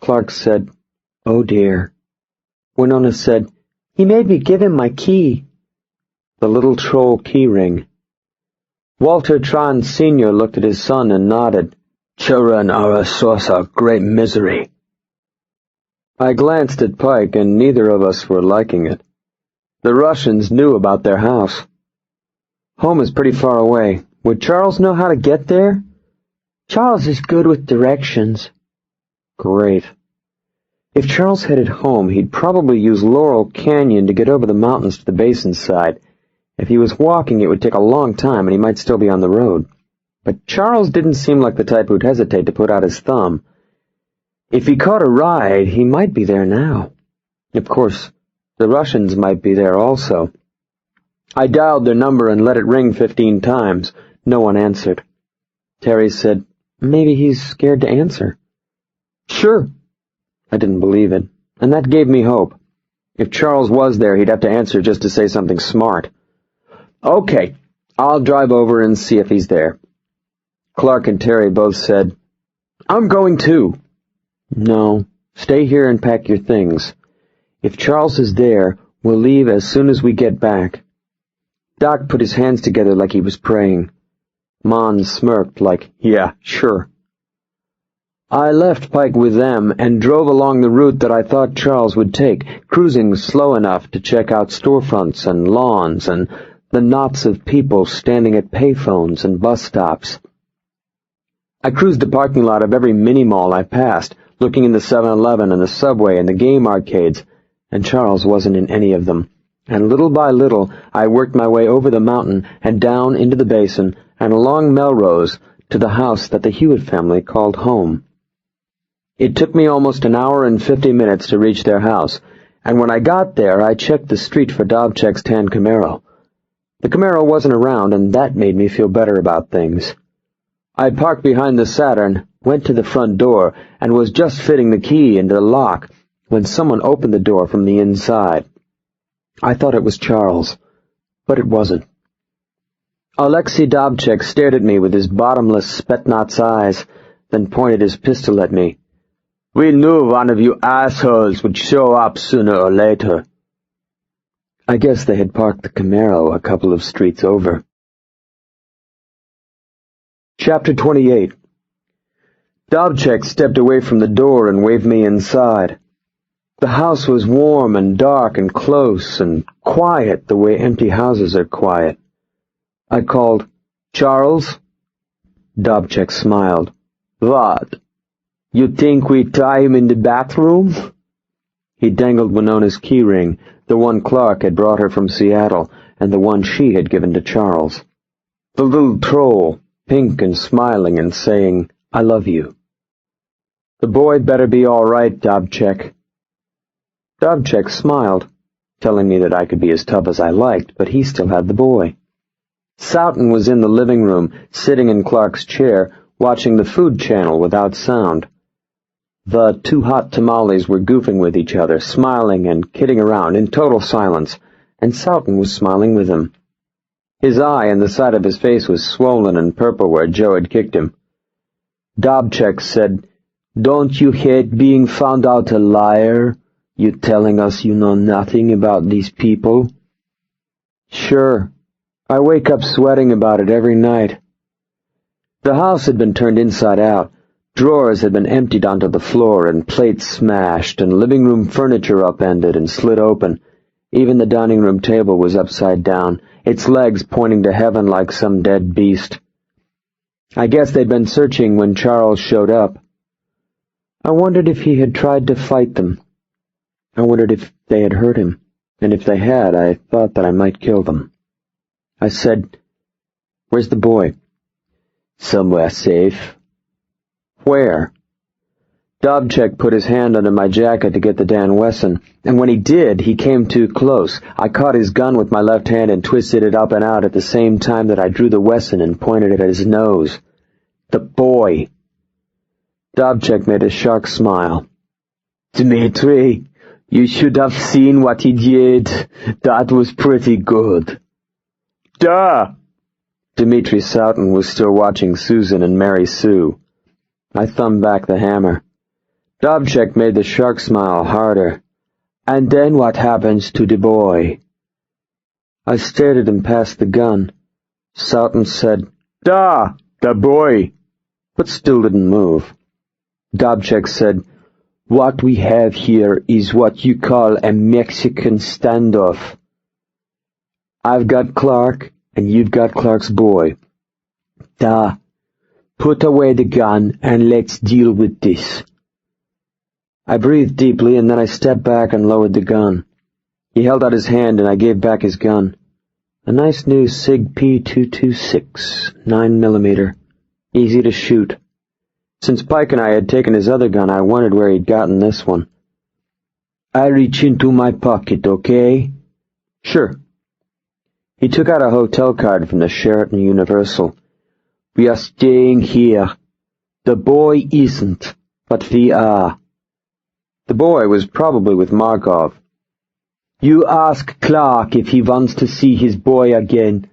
Clark said, "Oh dear." Winona said, "He made me give him my key." The little troll key ring. Walter Tron Sr. looked at his son and nodded. "Children are a source of great misery." I glanced at Pike, and neither of us were liking it. The Russians knew about their house. Home is pretty far away. Would Charles know how to get there? Charles is good with directions. Great. If Charles headed home, he'd probably use Laurel Canyon to get over the mountains to the basin side. If he was walking, it would take a long time, and he might still be on the road. But Charles didn't seem like the type who'd hesitate to put out his thumb. If he caught a ride, he might be there now. Of course, the Russians might be there also. I dialed their number and let it ring 15 times. No one answered. Teri said, "Maybe he's scared to answer." Sure. I didn't believe it, and that gave me hope. If Charles was there, he'd have to answer just to say something smart. "Okay, I'll drive over and see if he's there." Clark and Teri both said, "I'm going too." "No, stay here and pack your things. If Charles is there, we'll leave as soon as we get back." Doc put his hands together like he was praying. Mon smirked like, "Yeah, sure." I left Pike with them and drove along the route that I thought Charles would take, cruising slow enough to check out storefronts and lawns and the knots of people standing at payphones and bus stops. I cruised the parking lot of every mini-mall I passed, looking in the 7-Eleven and the Subway and the game arcades, and Charles wasn't in any of them. And little by little, I worked my way over the mountain and down into the basin and along Melrose to the house that the Hewitt family called home. It took me almost an hour and 50 minutes to reach their house, and when I got there, I checked the street for Dobchek's tan Camaro. The Camaro wasn't around, and that made me feel better about things. I parked behind the Saturn, went to the front door, and was just fitting the key into the lock when someone opened the door from the inside. I thought it was Charles, but it wasn't. Alexei Dobchek stared at me with his bottomless Spetsnaz eyes, then pointed his pistol at me. "We knew one of you assholes would show up sooner or later." I guess they had parked the Camaro a couple of streets over. Chapter 28. Dobchek stepped away from the door and waved me inside. The house was warm and dark and close and quiet the way empty houses are quiet. I called, "Charles?" Dobchek smiled. "What? You think we tie him in the bathroom?" He dangled Winona's key ring, the one Clark had brought her from Seattle, and the one she had given to Charles. The little troll, pink and smiling and saying, "I love you." "The boy better be all right, Dobchek." Dobchek smiled, telling me that I could be as tough as I liked, but he still had the boy. Soughton was in the living room, sitting in Clark's chair, watching the Food Channel without sound. The two hot tamales were goofing with each other, smiling and kidding around in total silence, and Soughton was smiling with him. His eye and the side of his face was swollen and purple where Joe had kicked him. Dobchek said, "Don't you hate being found out a liar? You telling us you know nothing about these people?" "Sure. I wake up sweating about it every night." The house had been turned inside out. Drawers had been emptied onto the floor and plates smashed and living room furniture upended and slid open. Even the dining room table was upside down, its legs pointing to heaven like some dead beast. I guess they'd been searching when Charles showed up. I wondered if he had tried to fight them. I wondered if they had hurt him, and if they had, I thought that I might kill them. I said, "Where's the boy?" Somewhere safe.
Where? Dobchek put his hand under my jacket to get the Dan Wesson, and when he did, he came too close. I caught his gun with my left hand and twisted it up and out at the same time that I drew the Wesson and pointed it at his nose. The boy. Dobchek made a shark smile. Dmitri, you should have seen what he did. That was pretty good. Duh! Dmitri Soughton was still watching Susan and Mary Sue. I thumbed back the hammer. Dobchek made the shark smile harder. And then what happens to the boy? I stared at him past the gun. Soughton said, "Da, the boy," but still didn't move. Dobchek said, "What we have here is what you call a Mexican standoff. I've got Clark, and you've got Clark's boy. Da, put away the gun, and let's deal with this." I breathed deeply, and then I stepped back and lowered the gun. He held out his hand, and I gave back his gun. A nice new SIG P226, 9mm, easy to shoot. Since Pike and I had taken his other gun, I wondered where he'd gotten this one. "I reach into my pocket, okay?" "Sure." He took out a hotel card from the Sheraton Universal. "We are staying here. The boy isn't, but we are." The boy was probably with Markov. "You ask Clark if he wants to see his boy again.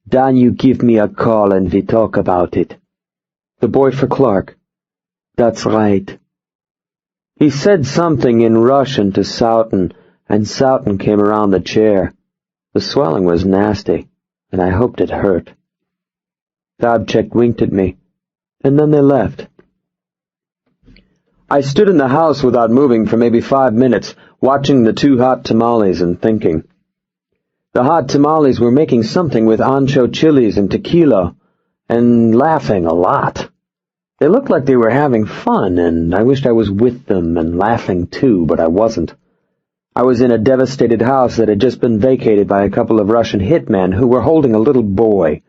Then you give me a call and we talk about it." The boy for Clark. That's right. He said something in Russian to Soughton, and Soughton came around the chair. The swelling was nasty, and I hoped it hurt. Dobchek winked at me, and then they left. I stood in the house without moving for maybe 5 minutes, watching the two hot tamales and thinking. The hot tamales were making something with ancho chilies and tequila, and laughing a lot. They looked like they were having fun, and I wished I was with them and laughing too, but I wasn't. I was in a devastated house that had just been vacated by a couple of Russian hitmen who were holding a little boy,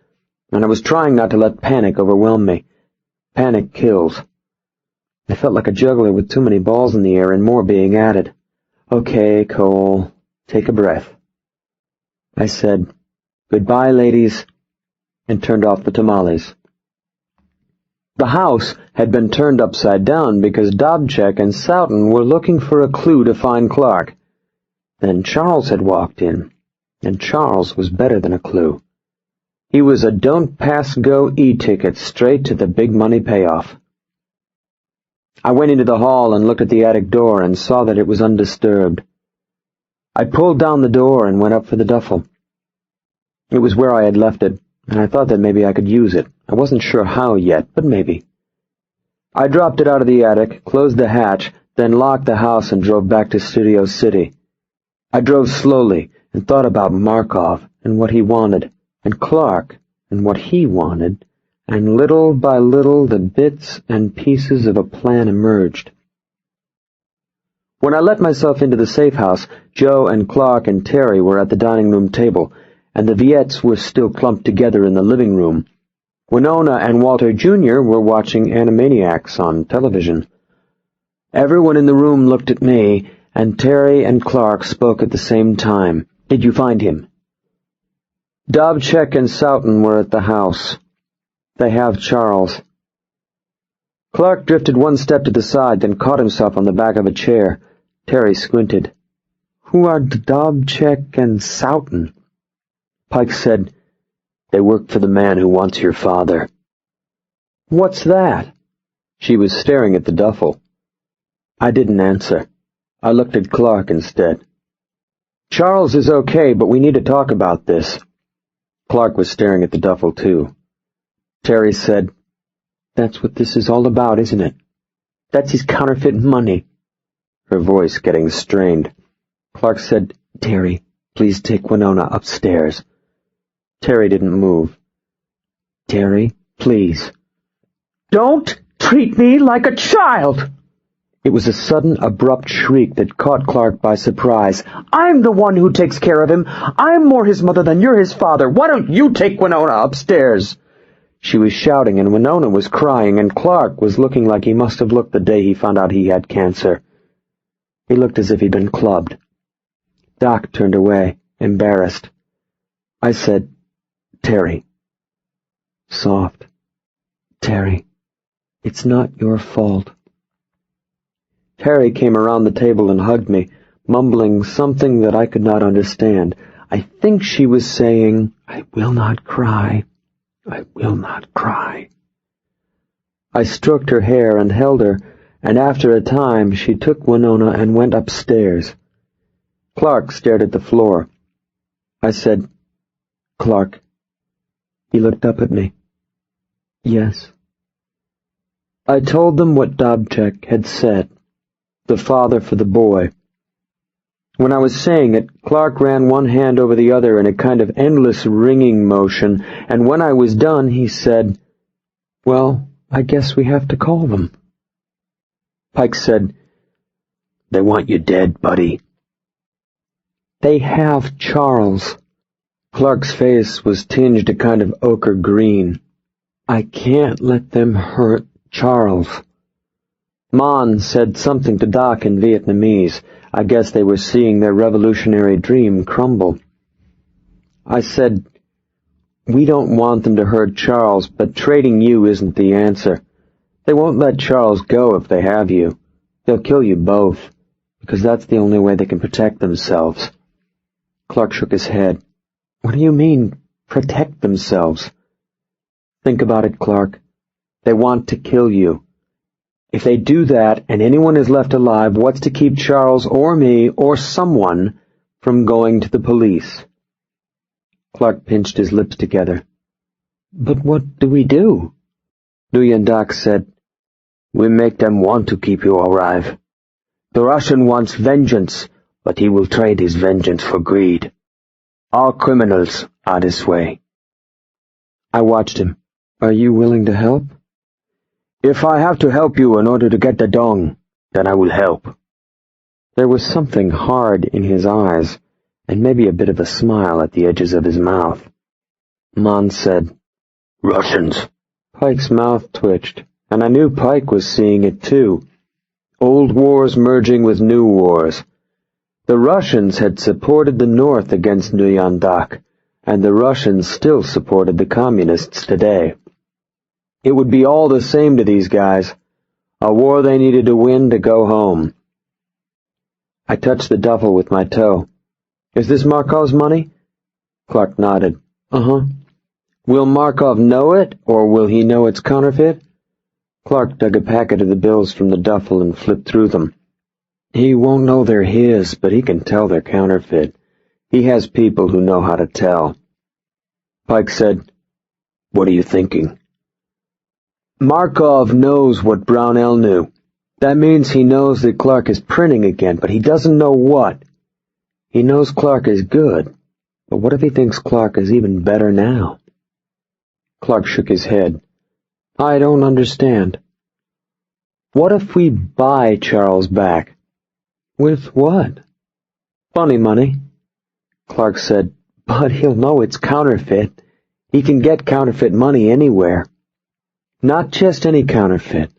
and I was trying not to let panic overwhelm me. Panic kills. I felt like a juggler with too many balls in the air and more being added. "Okay, Cole, take a breath." I said, "Goodbye, ladies," and turned off the tamales. The house had been turned upside down because Dobchek and Soughton were looking for a clue to find Clark. Then Charles had walked in, and Charles was better than a clue. He was a don't-pass-go e-ticket straight to the big money payoff. I went into the hall and looked at the attic door and saw that it was undisturbed. I pulled down the door and went up for the duffel. It was where I had left it, and I thought that maybe I could use it. I wasn't sure how yet, but maybe. I dropped it out of the attic, closed the hatch, then locked the house and drove back to Studio City. I drove slowly and thought about Markov and what he wanted, and Clark and what he wanted, and little by little the bits and pieces of a plan emerged. When I let myself into the safe house, Joe and Clark and Teri were at the dining room table, and the Viettes were still clumped together in the living room. Winona and Walter Jr. were watching Animaniacs on television. Everyone in the room looked at me, and Teri and Clark spoke at the same time. "Did you find him?" Dobchek and Soughton were at the house. "They have Charles." Clark drifted one step to the side, then caught himself on the back of a chair. Teri squinted. "Who are Dobchek and Soughton?" Pike said, "They work for the man who wants your father." "What's that?" She was staring at the duffel. I didn't answer. I looked at Clark instead. "Charles is okay, but we need to talk about this." Clark was staring at the duffel, too. Teri said, "That's what this is all about, isn't it? That's his counterfeit money." Her voice getting strained. Clark said, "Teri, please take Winona upstairs." Teri didn't move. "Teri, please." "Don't treat me like a child!" It was a sudden, abrupt shriek that caught Clark by surprise. "I'm the one who takes care of him. I'm more his mother than you're his father. Why don't you take Winona upstairs?"
She was shouting, and Winona was crying, and Clark was looking like he must have looked the day he found out he had cancer. He looked as if he'd been clubbed. Doc turned away, embarrassed. I said, "Teri." Soft. "Teri, it's not your fault." Teri came around the table and hugged me, mumbling something that I could not understand. I think she was saying, "I will not cry. I will not cry." I stroked her hair and held her, and after a time she took Winona and went upstairs. Clark stared at the floor. I said, "Clark." He looked up at me. "Yes." I told them what Dobchak had said, the father for the boy. When I was saying it, Clark ran one hand over the other in a kind of endless wringing motion, and when I was done, he said, "Well, I guess we have to call them." Pike said, "They want you dead, buddy." "They have Charles." Clark's face was tinged a kind of ochre green. "I can't let them hurt Charles." Mon said something to Doc in Vietnamese. I guess they were seeing their revolutionary dream crumble. I said, "We don't want them to hurt Charles, but trading you isn't the answer. They won't let Charles go if they have you. They'll kill you both, because that's the only way they can protect themselves." Clark shook his head. "What do you mean, protect themselves?" "Think about it, Clark. They want to kill you. If they do that and anyone is left alive, what's to keep Charles or me or someone from going to the police?" Clark pinched his lips together. "But what do we do?" Nguyen Doc said, "We make them want to keep you alive. The Russian wants vengeance, but he will trade his vengeance for greed. All criminals are this way." I watched him. "Are you willing to help?" "If I have to help you in order to get the dong, then I will help." There was something hard in his eyes, and maybe a bit of a smile at the edges of his mouth. Mon said, "Russians." Pike's mouth twitched, and I knew Pike was seeing it too. Old wars merging with new wars. The Russians had supported the North against Nguyen Doc, and the Russians still supported the Communists today. It would be all the same to these guys, a war they needed to win to go home. I touched the duffel with my toe. "Is this Markov's money?" Clark nodded. "Uh-huh." "Will Markov know it, or will he know it's counterfeit?" Clark dug a packet of the bills from the duffel and flipped through them. "He won't know they're his, but he can tell they're counterfeit. He has people who know how to tell." Pike said, "What are you thinking?" "Markov knows what Brownell knew. That means he knows that Clark is printing again, but he doesn't know what. He knows Clark is good, but what if he thinks Clark is even better now?" Clark shook his head. "I don't understand." "What if we buy Charles back?" "With what?" "Funny money." Clark said, "But he'll know it's counterfeit. He can get counterfeit money anywhere." "Not just any counterfeit.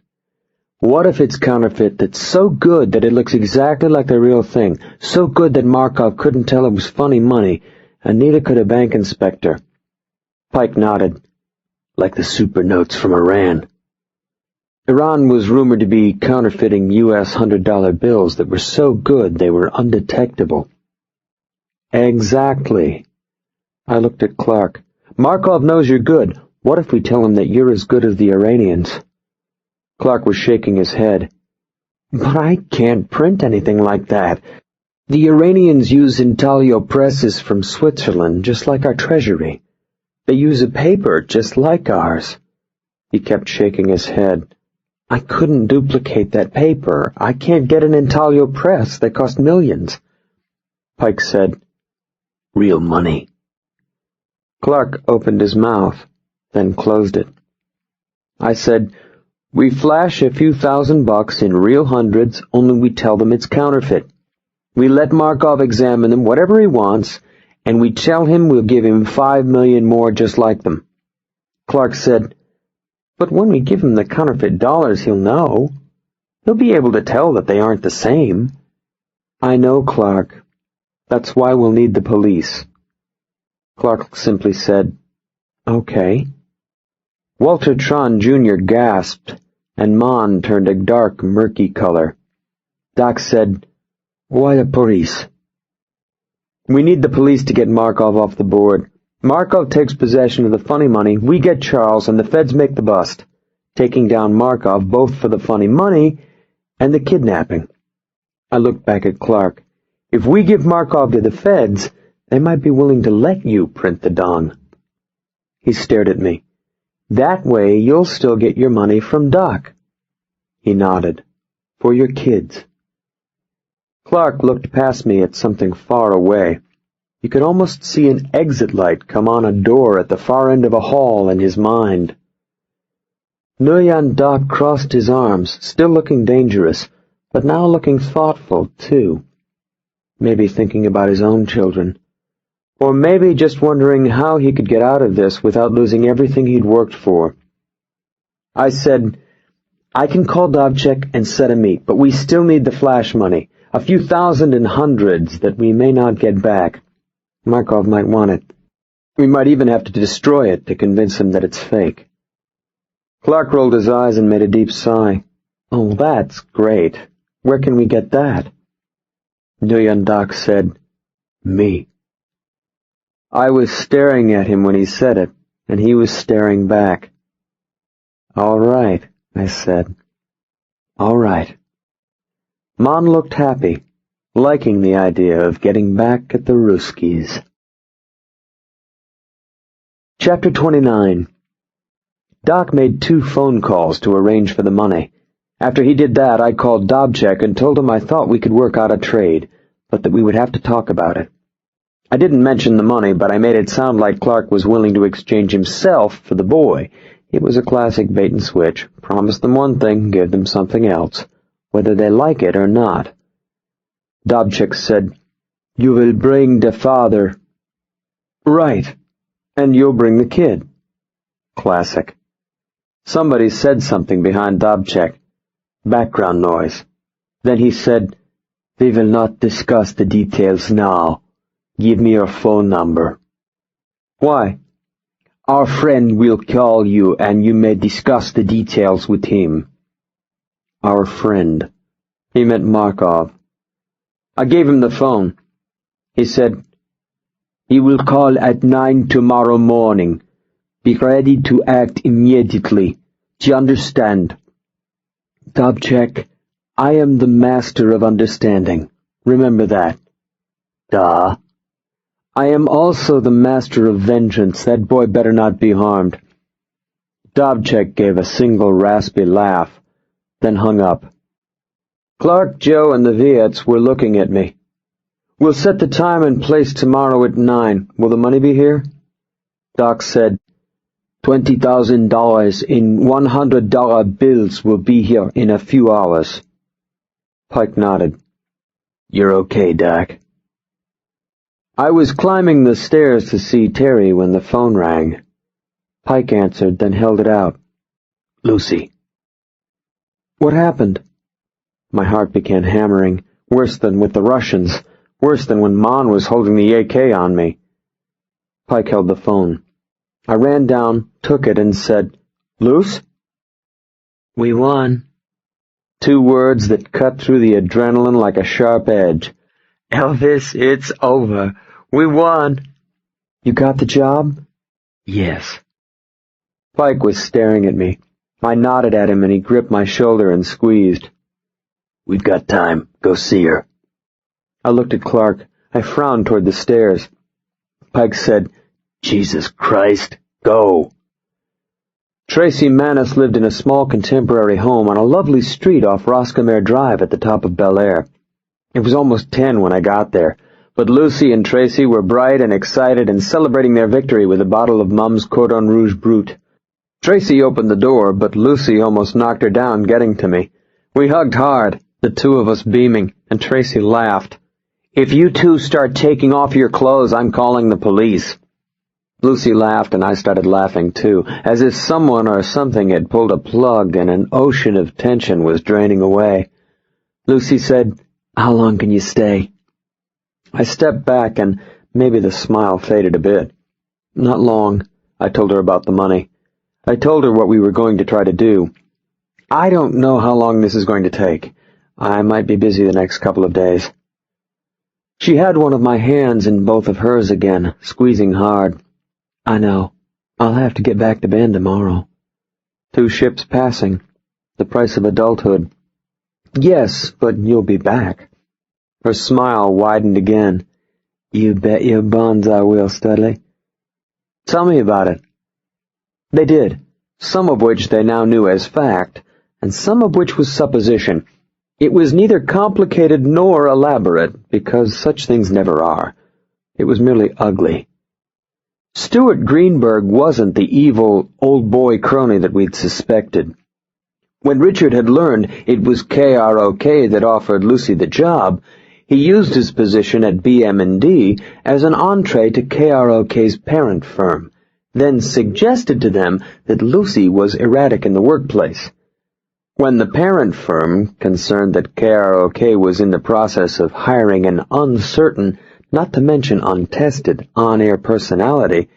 What if it's counterfeit that's so good that it looks exactly like the real thing, so good that Markov couldn't tell it was funny money, and neither could a bank inspector?" Pike nodded. "Like the super notes from Iran." Iran was rumored to be counterfeiting U.S. $100 bills that were so good they were undetectable. "Exactly." I looked at Clark. "Markov knows you're good. What if we tell him that you're as good as the Iranians?" Clark was shaking his head. "But I can't print anything like that. The Iranians use intaglio presses from Switzerland, just like our treasury. They use a paper just like ours." He kept shaking his head. "I couldn't duplicate that paper. I can't get an intaglio press. They cost millions." Pike said, "Real money." Clark opened his mouth, then closed it. I said, "We flash a few $1,000 in real hundreds, only we tell them it's counterfeit. We let Markov examine them, whatever he wants, and we tell him we'll give him $5 million more just like them. Clark said, "But when we give him the counterfeit dollars, he'll know. He'll be able to tell that they aren't the same." "I know, Clark. That's why we'll need the police." Clark simply said, "Okay." Walter Tron Jr. gasped, and Mon turned a dark, murky color. Doc said, "Why the police?" "We need the police to get Markov off the board. Markov takes possession of the funny money, we get Charles, and the feds make the bust, taking down Markov both for the funny money and the kidnapping." I looked back at Clark. "If we give Markov to the feds, they might be willing to let you print the Don." He stared at me. "That way you'll still get your money from Doc." He nodded. "For your kids." Clark looked past me at something far away. You could almost see an exit light come on a door at the far end of a hall in his mind. Nguyen Doc crossed his arms, still looking dangerous, but now looking thoughtful, too. Maybe thinking about his own children. Or maybe just wondering how he could get out of this without losing everything he'd worked for. I said, "I can call Dobchek and set a meet, but we still need the flash money, a few thousand and hundreds that we may not get back. Markov might want it. We might even have to destroy it to convince him that it's fake." Clark rolled his eyes and made a deep sigh. "Oh, that's great. Where can we get that?" Nguyen Doc said, "Me." I was staring at him when he said it, and he was staring back. "All right," I said. "All right." Mon looked happy, liking the idea of getting back at the Ruskies. Chapter 29. Doc made 2 phone calls to arrange for the money. After he did that, I called Dobchek and told him I thought we could work out a trade, but that we would have to talk about it. I didn't mention the money, but I made it sound like Clark was willing to exchange himself for the boy. It was a classic bait and switch. Promise them one thing, give them something else, whether they like it or not. Dobchek said, "You will bring the father." "Right. And you'll bring the kid." Classic. Somebody said something behind Dobchek. Background noise. Then he said, "We will not discuss the details now. Give me your phone number." "Why?" "Our friend will call you, and you may discuss the details with him." Our friend. He meant Markov. I gave him the phone. He said, "He will call at 9 tomorrow morning. Be ready to act immediately. Do you understand?" "Dobchek, I am the master of understanding. Remember that." "Duh." "I am also the master of vengeance. That boy better not be harmed." Dobchek gave a single raspy laugh, then hung up. Clark, Joe, and the Viets were looking at me. "We'll set the time and place tomorrow at 9. Will the money be here?" Doc said, $20,000 in $100 bills will be here in a few hours. Pike nodded. "You're okay, Doc." I was climbing the stairs to see Teri when the phone rang. Pike answered, then held it out. "Lucy." "What happened?" My heart began hammering, worse than with the Russians, worse than when Mon was holding the AK on me. Pike held the phone. I ran down, took it, and said, "Luce?"
"We won."
2 words that cut through the adrenaline like a sharp edge.
"Elvis, it's over. We won."
"You got the job?"
"Yes."
Pike was staring at me. I nodded at him, and he gripped my shoulder and squeezed. "We've got time. Go see her." I looked at Clark. I frowned toward the stairs. Pike said, "Jesus Christ, go." Tracy Maness lived in a small contemporary home on a lovely street off Roscommare Drive at the top of Bel Air. It was almost 10 when I got there, but Lucy and Tracy were bright and excited and celebrating their victory with a bottle of Mum's Cordon Rouge Brut. Tracy opened the door, but Lucy almost knocked her down getting to me. We hugged hard, the 2 of us beaming, and Tracy laughed. "If you 2 start taking off your clothes, I'm calling the police." Lucy laughed, and I started laughing too, as if someone or something had pulled a plug and an ocean of tension was draining away. Lucy said, "How long can you stay?" I stepped back, and maybe the smile faded a bit. "Not long." I told her about the money. I told her what we were going to try to do. "I don't know how long this is going to take. I might be busy the next couple of days." She had one of my hands in both of hers again, squeezing hard. "I know. I'll have to get back to Bend tomorrow." 2 ships passing. The price of adulthood. "Yes, but you'll be back." Her smile widened again. "You bet your buns I will, Studley." "Tell me about it." They did, some of which they now knew as fact, and some of which was supposition. It was neither complicated nor elaborate, because such things never are. It was merely ugly. Stuart Greenberg wasn't the evil, old-boy crony that we'd suspected. When Richard had learned it was KROK that offered Lucy the job, he used his position at BM&D as an entree to KROK's parent firm, then suggested to them that Lucy was erratic in the workplace. When the parent firm, concerned that KROK was in the process of hiring an uncertain, not to mention untested, on-air personality,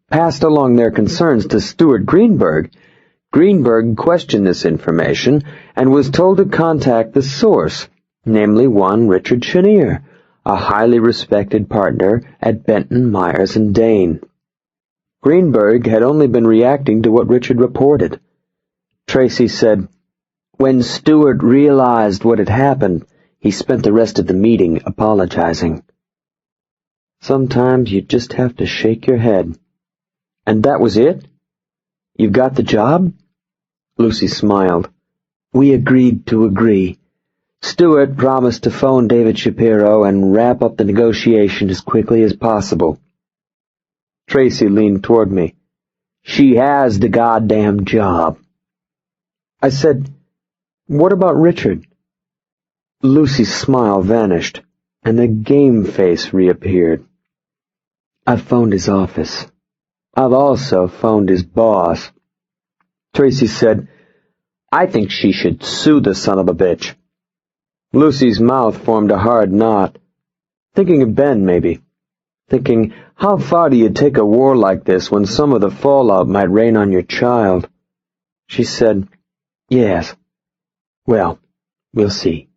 passed along their concerns to Stuart Greenberg, Greenberg questioned this information and was told to contact the source, namely one Richard Chenier, a highly respected partner at Benton, Myers & Dane. Greenberg had only been reacting to what Richard reported. Tracy said, "When Stuart realized what had happened, he spent the rest of the meeting apologizing." Sometimes you just have to shake your head. "And that was it? You've got the job?" Lucy smiled. "We agreed to agree. Stuart promised to phone David Shapiro and wrap up the negotiation as quickly as possible." Tracy leaned toward me. "She has the goddamn job." I said, "What about Richard?" Lucy's smile vanished, and the game face reappeared. "I've phoned his office. I've also phoned his boss." Tracy said, "I think she should sue the son of a bitch." Lucy's mouth formed a hard knot. Thinking of Ben, maybe. Thinking, how far do you take a war like this when some of the fallout might rain on your child? She said, "Yes. Well, we'll see."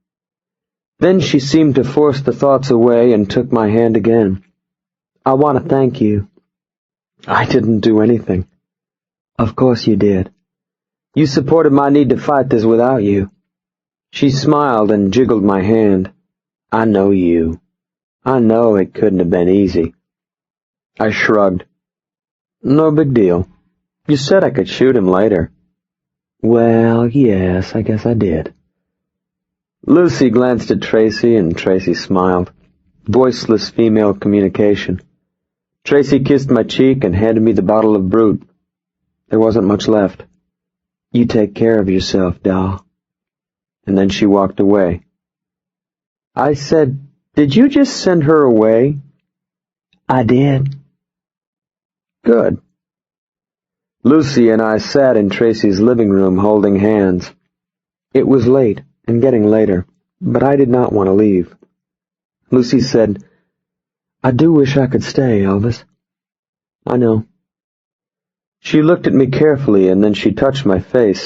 Then she seemed to force the thoughts away and took my hand again. "I want to thank you." "I didn't do anything." "Of course you did. You supported my need to fight this without you." She smiled and jiggled my hand. "I know you. I know it couldn't have been easy." I shrugged. "No big deal. You said I could shoot him later." "Well, yes, I guess I did." Lucy glanced at Tracy, and Tracy smiled. Voiceless female communication. Tracy kissed my cheek and handed me the bottle of Brut. There wasn't much left. "You take care of yourself, doll." And then she walked away. I said, "Did you just send her away?" "I did." Good. Lucy and I sat in Tracy's living room holding hands. It was late and getting later, but I did not want to leave. Lucy said, "I do wish I could stay, Elvis." "I know." She looked at me carefully, and then she touched my face.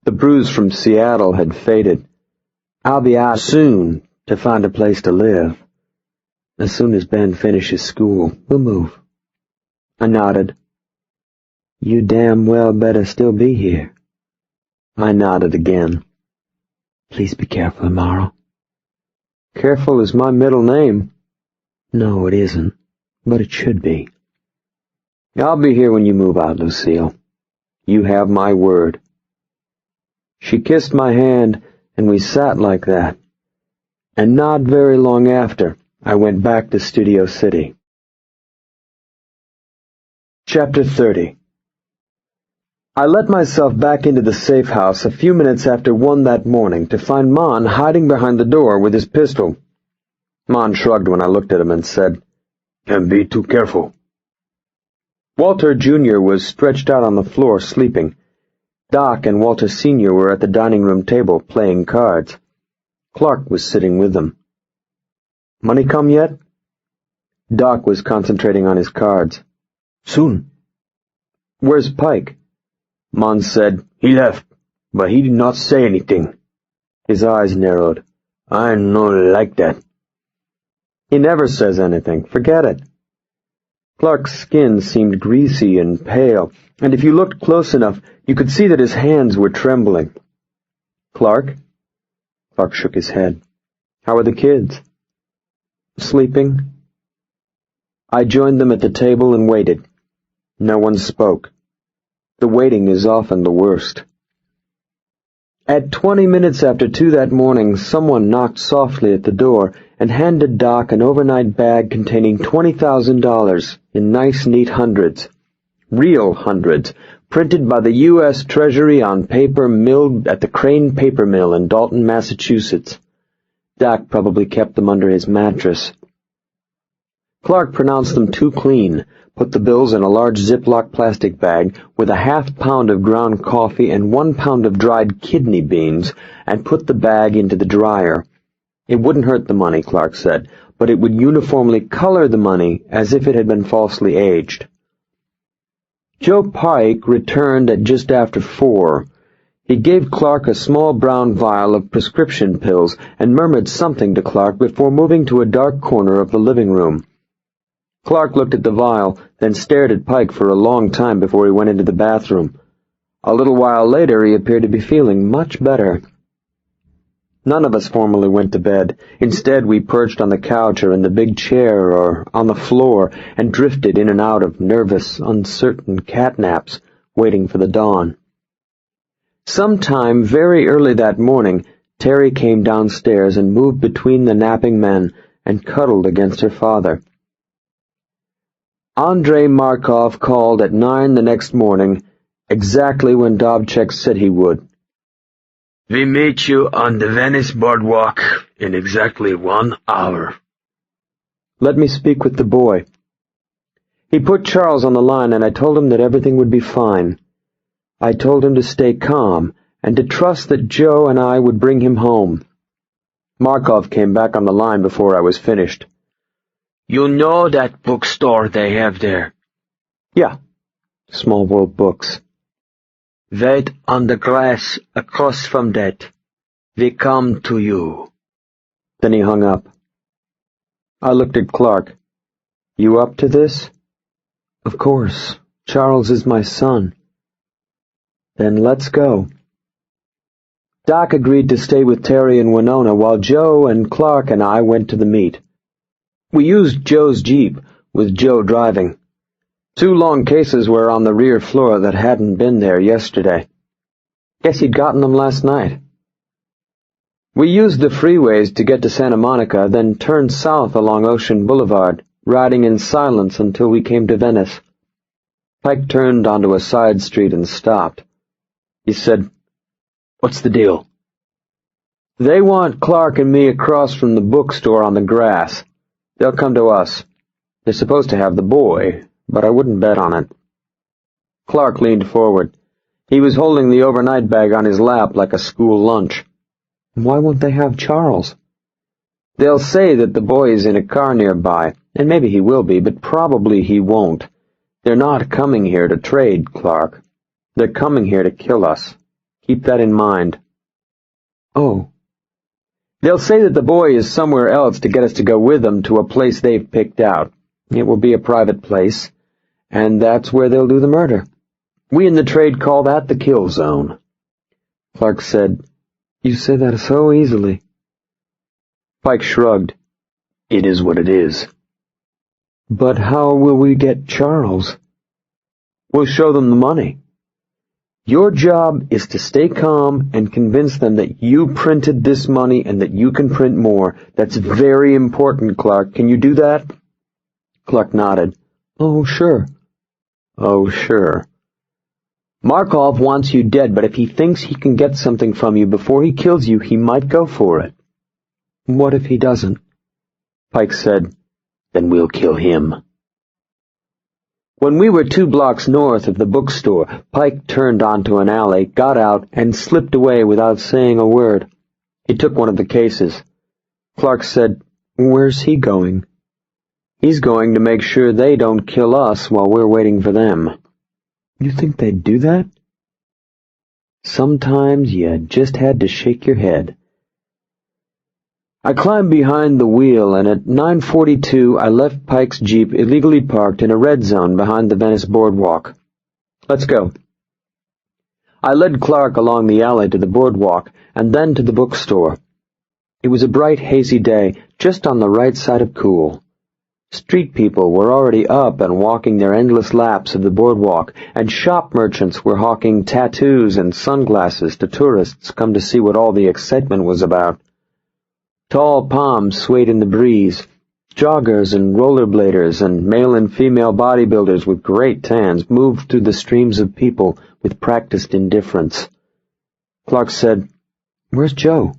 The bruise from Seattle had faded. "I'll be out soon to find a place to live. As soon as Ben finishes school, we'll move." I nodded. "You damn well better still be here." I nodded again. "Please be careful tomorrow." "Careful is my middle name." "No, it isn't, but it should be." "I'll be here when you move out, Lucille. You have my word." She kissed my hand, and we sat like that. And not very long after, I went back to Studio City. Chapter 30. I let myself back into the safe house a few minutes after 1 that morning to find Mon hiding behind the door with his pistol. Mon shrugged when I looked at him and said, "Can't be too careful." Walter Jr. was stretched out on the floor sleeping. Doc and Walter Sr. were at the dining room table playing cards. Clark was sitting with them. "Money come yet?" Doc was concentrating on his cards. "Soon." "Where's Pike?" Mons said, "He left, but he did not say anything." His eyes narrowed. "I no like that." "He never says anything. Forget it." Clark's skin seemed greasy and pale, and if you looked close enough, you could see that his hands were trembling. "Clark?" Clark shook his head. "How are the kids?" "Sleeping." I joined them at the table and waited. No one spoke. The waiting is often the worst. At 20 minutes after 2 that morning, someone knocked softly at the door and handed Doc an overnight bag containing $20,000 in nice, neat hundreds. Real hundreds, printed by the U.S. Treasury on paper milled at the Crane Paper Mill in Dalton, Massachusetts. Doc probably kept them under his mattress. Clark pronounced them too clean, put the bills in a large Ziploc plastic bag with a half-pound of ground coffee and 1 pound of dried kidney beans, and put the bag into the dryer. It wouldn't hurt the money, Clark said, but it would uniformly color the money as if it had been falsely aged. Joe Pike returned at just after 4. He gave Clark a small brown vial of prescription pills and murmured something to Clark before moving to a dark corner of the living room. Clark looked at the vial, then stared at Pike for a long time before he went into the bathroom. A little while later he appeared to be feeling much better. None of us formally went to bed. Instead, we perched on the couch or in the big chair or on the floor and drifted in and out of nervous, uncertain catnaps, waiting for the dawn. Sometime very early that morning, Teri came downstairs and moved between the napping men and cuddled against her father. Andrei Markov called at 9 the next morning, exactly when Dobchek said he would.
"We meet you on the Venice boardwalk in exactly 1 hour.
"Let me speak with the boy." He put Charles on the line, and I told him that everything would be fine. I told him to stay calm and to trust that Joe and I would bring him home. Markov came back on the line before I was finished.
You know that bookstore they have there?"
"Yeah, Small World Books."
"Wait on the grass across from that. We come to you."
Then he hung up. I looked at Clark. "You up to this?" "Of course. Charles is my son." "Then let's go." Doc agreed to stay with Teri and Winona while Joe and Clark and I went to the meet. We used Joe's Jeep, with Joe driving. 2 long cases were on the rear floor that hadn't been there yesterday. Guess he'd gotten them last night. We used the freeways to get to Santa Monica, then turned south along Ocean Boulevard, riding in silence until we came to Venice. Pike turned onto a side street and stopped. He said, "What's the deal?" "They want Clark and me across from the bookstore on the grass. They'll come to us. They're supposed to have the boy, but I wouldn't bet on it." Clark leaned forward. He was holding the overnight bag on his lap like a school lunch. "Why won't they have Charles?" "They'll say that the boy is in a car nearby, and maybe he will be, but probably he won't. They're not coming here to trade, Clark. They're coming here to kill us. Keep that in mind." "Oh." "They'll say that the boy is somewhere else to get us to go with them to a place they've picked out. It will be a private place, and that's where they'll do the murder. We in the trade call that the kill zone." Clark said, "You say that so easily." Pike shrugged. "It is what it is." "But how will we get Charles?" "We'll show them the money. Your job is to stay calm and convince them that you printed this money and that you can print more. That's very important, Clark. Can you do that?" Clark nodded. "Oh, sure." "Oh, sure. Markov wants you dead, but if he thinks he can get something from you before he kills you, he might go for it." "What if he doesn't?" Pike said, "Then we'll kill him." When we were 2 blocks north of the bookstore, Pike turned onto an alley, got out, and slipped away without saying a word. He took one of the cases. Clark said, "Where's he going?" "He's going to make sure they don't kill us while we're waiting for them."
You think they'd do that? Sometimes you just had to shake your head.
I climbed behind the wheel, and at 9:42 I left Pike's Jeep illegally parked in a red zone behind the Venice boardwalk. "Let's go." I led Clark along the alley to the boardwalk, and then to the bookstore. It was a bright, hazy day, just on the right side of cool. Street people were already up and walking their endless laps of the boardwalk, and shop merchants were hawking tattoos and sunglasses to tourists come to see what all the excitement was about. Tall palms swayed in the breeze. Joggers and rollerbladers and male and female bodybuilders with great tans moved through the streams of people with practiced indifference. Clark said, "Where's Joe?"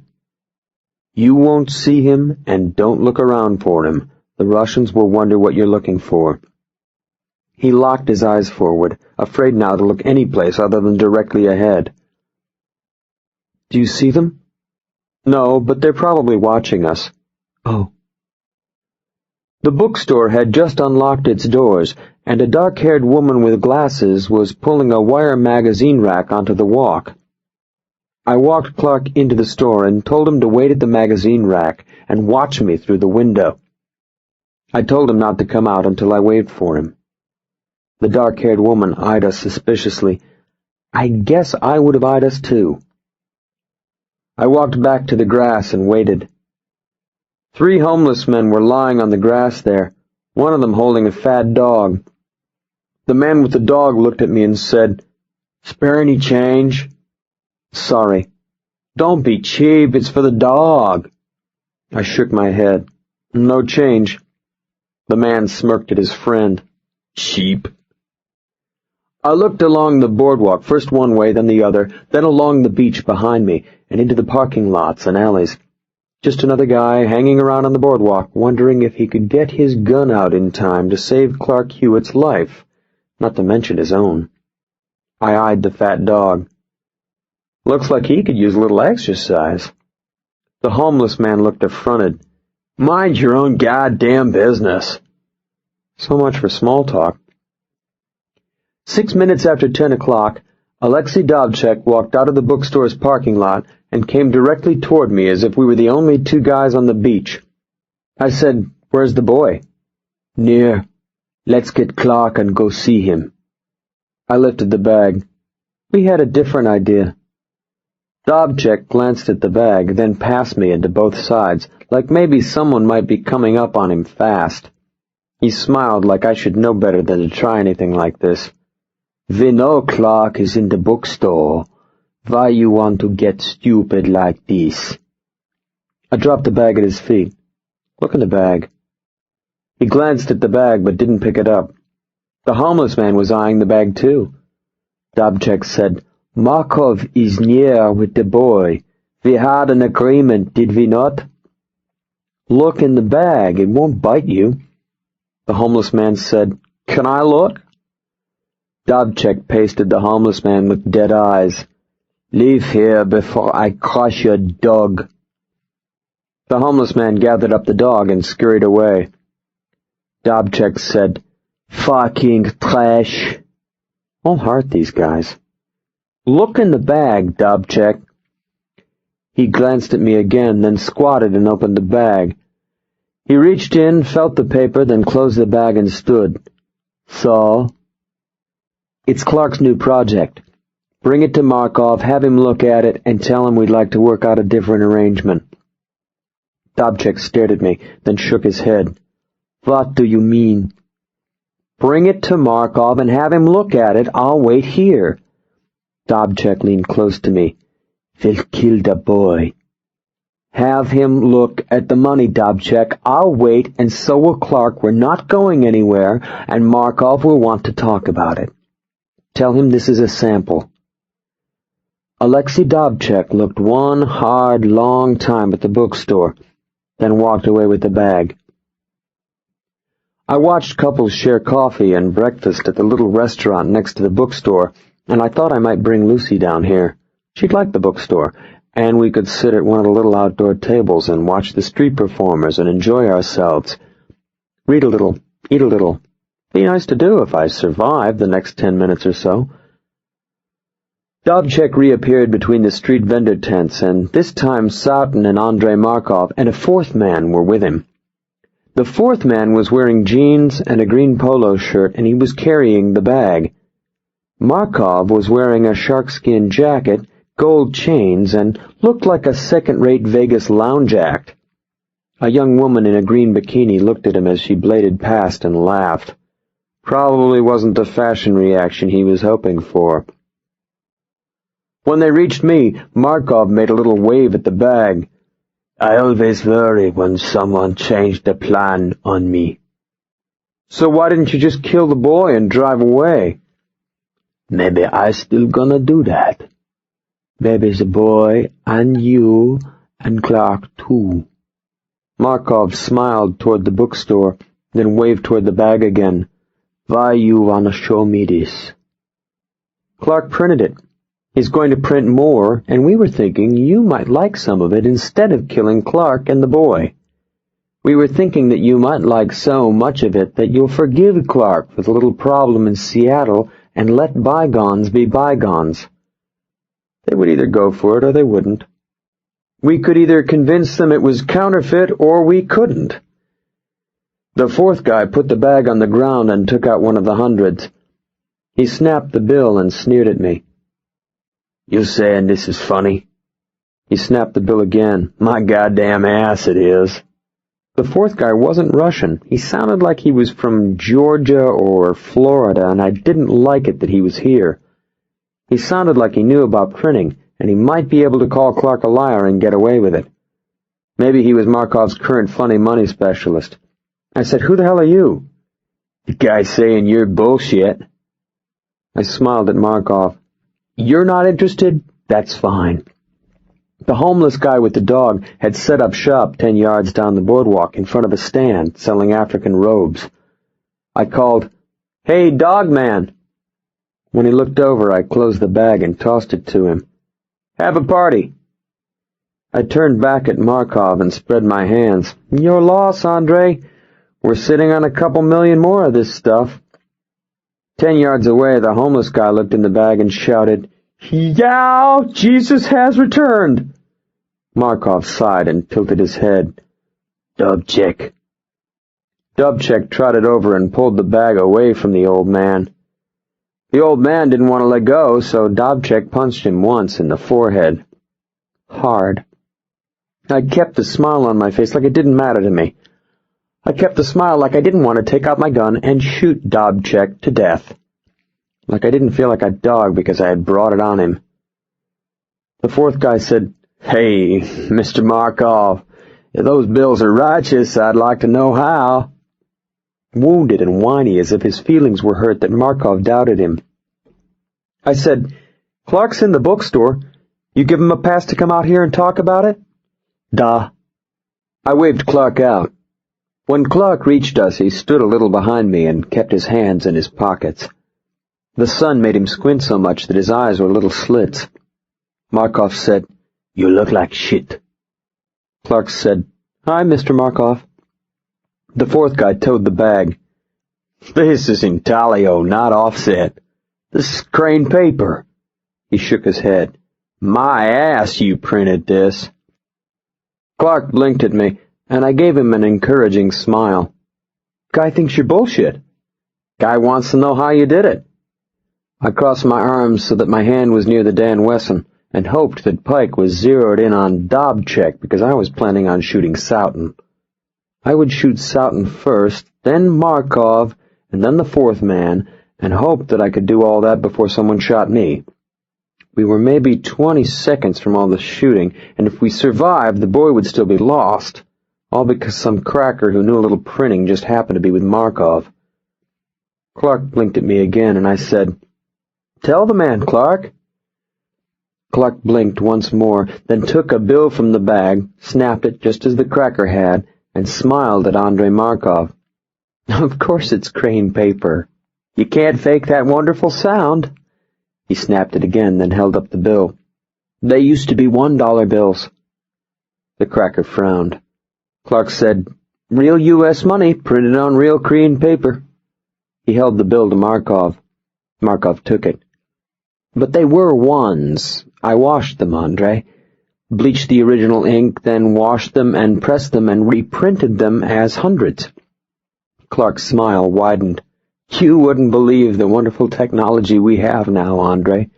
"You won't see him, and don't look around for him. The Russians will wonder what you're looking for." He locked his eyes forward, afraid now to look any place other than directly ahead. "Do you see them?" "No, but they're probably watching us."
"Oh."
The bookstore had just unlocked its doors, and a dark-haired woman with glasses was pulling a wire magazine rack onto the walk. I walked Clark into the store and told him to wait at the magazine rack and watch me through the window. I told him not to come out until I waved for him. The dark-haired woman eyed us suspiciously. I guess I would have eyed us too. I walked back to the grass and waited. 3 homeless men were lying on the grass there, one of them holding a fat dog. The man with the dog looked at me and said, "Spare any change?" "Sorry." "Don't be cheap, it's for the dog." I shook my head. "No change." The man smirked at his friend. "Cheap." I looked along the boardwalk, first one way, then the other, then along the beach behind me, and into the parking lots and alleys. Just another guy hanging around on the boardwalk, wondering if he could get his gun out in time to save Clark Hewitt's life, not to mention his own. I eyed the fat dog. Looks like he could use a little exercise. The homeless man looked affronted. "Mind your own goddamn business." So much for small talk. 6 minutes after 10 o'clock, Alexei Dobchek walked out of the bookstore's parking lot and came directly toward me as if we were the only 2 guys on the beach. I said, "Where's the boy?" "Near. Let's get Clark and go see him." I lifted the bag. We had a different idea. Dobchek glanced at the bag, then passed me into both sides, like maybe someone might be coming up on him fast. He smiled like I should know better than to try anything like this. "We know Clark is in the bookstore. Why you want to get stupid like this?" I dropped the bag at his feet. "Look in the bag." He glanced at the bag but didn't pick it up. The homeless man was eyeing the bag too. Dobchek said, "Markov is near with the boy. We had an agreement, did we not?" "Look in the bag. It won't bite you." The homeless man said, "Can I look?" Dobchek pasted the homeless man with dead eyes. "Leave here before I crush your dog." The homeless man gathered up the dog and scurried away. Dobchek said, "Fucking trash." All heart, these guys. "Look in the bag, Dobchek." He glanced at me again, then squatted and opened the bag. He reached in, felt the paper, then closed the bag and stood. "So?" "It's Clark's new project. Bring it to Markov, have him look at it, and tell him we'd like to work out a different arrangement." Dobchek stared at me, then shook his head. "What do you mean?" "Bring it to Markov and have him look at it. I'll wait here." Dobchek leaned close to me. "We'll kill the boy." "Have him look at the money, Dobchek. I'll wait, and so will Clark. We're not going anywhere, and Markov will want to talk about it. Tell him this is a sample." Alexei Dobchek looked one hard, long time at the bookstore, then walked away with the bag. I watched couples share coffee and breakfast at the little restaurant next to the bookstore, and I thought I might bring Lucy down here. She'd like the bookstore, and we could sit at one of the little outdoor tables and watch the street performers and enjoy ourselves. Read a little, eat a little. Be nice to do if I survived the next 10 minutes or so. Dobchek reappeared between the street vendor tents, and this time Soughton and Andrei Markov and a fourth man were with him. The fourth man was wearing jeans and a green polo shirt, and he was carrying the bag. Markov was wearing a sharkskin jacket, gold chains, and looked like a second-rate Vegas lounge act. A young woman in a green bikini looked at him as she bladed past and laughed. Probably wasn't the fashion reaction he was hoping for. When they reached me, Markov made a little wave at the bag. I always worry when someone changed the plan on me. So why didn't you just kill the boy and drive away? Maybe I still gonna do that. Maybe the boy, and you, and Clark too. Markov smiled toward the bookstore, then waved toward the bag again. Why you wanna show me this? Clark printed it. He's going to print more, and we were thinking you might like some of it instead of killing Clark and the boy. We were thinking that you might like so much of it that you'll forgive Clark for the little problem in Seattle and let bygones be bygones. They would either go for it or they wouldn't. We could either convince them it was counterfeit or we couldn't. The fourth guy put the bag on the ground and took out one of the hundreds. He snapped the bill and sneered at me. You saying this is funny? He snapped the bill again. My goddamn ass it is. The fourth guy wasn't Russian. He sounded like he was from Georgia or Florida, and I didn't like it that he was here. He sounded like he knew about printing, and he might be able to call Clark a liar and get away with it. Maybe he was Markov's current funny money specialist. I said, Who the hell are you? The guy saying you're bullshit. I smiled at Markov. You're not interested? That's fine. The homeless guy with the dog had set up shop 10 yards down the boardwalk in front of a stand selling African robes. I called, Hey, dog man! When he looked over, I closed the bag and tossed it to him. Have a party. I turned back at Markov and spread my hands. Your loss, Andre. We're sitting on a couple million more of this stuff. 10 yards away, the homeless guy looked in the bag and shouted, Yow! Jesus has returned! Markov sighed and tilted his head. Dobchek. Dobchek trotted over and pulled the bag away from the old man. The old man didn't want to let go, so Dobchek punched him once in the forehead. Hard. I kept a smile on my face like it didn't matter to me. I kept a smile like I didn't want to take out my gun and shoot Dobchek to death. Like I didn't feel like a dog because I had brought it on him. The fourth guy said, Hey, Mr. Markov, if those bills are righteous, I'd like to know how. Wounded and whiny as if his feelings were hurt that Markov doubted him. I said, Clark's in the bookstore. You give him a pass to come out here and talk about it? Duh. I waved Clark out. When Clark reached us, he stood a little behind me and kept his hands in his pockets. The sun made him squint so much that his eyes were little slits. Markov said, You look like shit. Clark said, Hi, Mr. Markov. The fourth guy towed the bag. This is intaglio, not offset. This is Crane paper. He shook his head. My ass, you printed this. Clark blinked at me, and I gave him an encouraging smile. Guy thinks you're bullshit. Guy wants to know how you did it. I crossed my arms so that my hand was near the Dan Wesson, and hoped that Pike was zeroed in on Dobchek because I was planning on shooting Soughton. I would shoot Soughton first, then Markov, and then the fourth man, and hoped that I could do all that before someone shot me. We were maybe 20 seconds from all the shooting, and if we survived, the boy would still be lost, all because some cracker who knew a little printing just happened to be with Markov. Clark blinked at me again, and I said, Tell the man, Clark. Clark blinked once more, then took a bill from the bag, snapped it just as the cracker had, and smiled at Andrei Markov. Of course it's crane paper. You can't fake that wonderful sound. He snapped it again, then held up the bill. They used to be $1 bills. The cracker frowned. Clark said, Real U.S. money, printed on real crane paper. He held the bill to Markov. Markov took it. But they were ones. I washed them, Andre. Bleached the original ink, then washed them and pressed them and reprinted them as hundreds. Clark's smile widened. You wouldn't believe the wonderful technology we have now, Andre.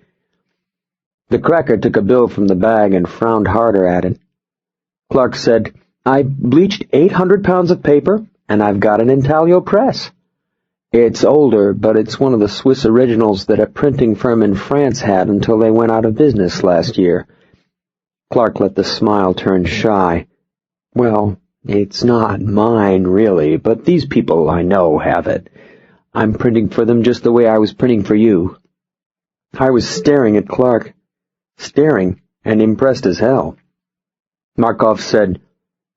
The cracker took a bill from the bag and frowned harder at it. Clark said, I bleached 800 pounds of paper, and I've got an intaglio press. It's older, but it's one of the Swiss originals that a printing firm in France had until they went out of business last year. Clark let the smile turn shy. Well, it's not mine, really, but these people I know have it. I'm printing for them just the way I was printing for you. I was staring at Clark. Staring, and impressed as hell. Markov said,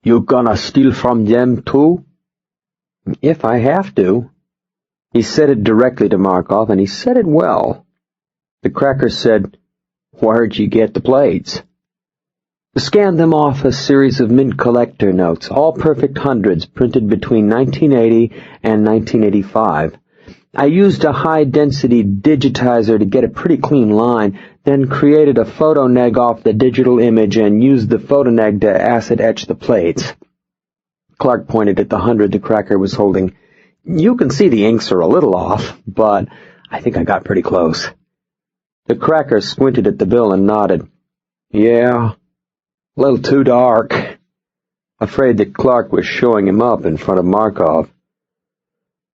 You gonna steal from them, too? If I have to. He said it directly to Markov, and he said it well. The cracker said, Where'd you get the plates? Scanned them off a series of mint collector notes, all perfect hundreds, printed between 1980 and 1985. I used a high-density digitizer to get a pretty clean line, then created a photo neg off the digital image and used the photo neg to acid etch the plates. Clark pointed at the 100 the cracker was holding. You can see the inks are a little off, but I think I got pretty close. The cracker squinted at the bill and nodded. Yeah, a little too dark. Afraid that Clark was showing him up in front of Markov.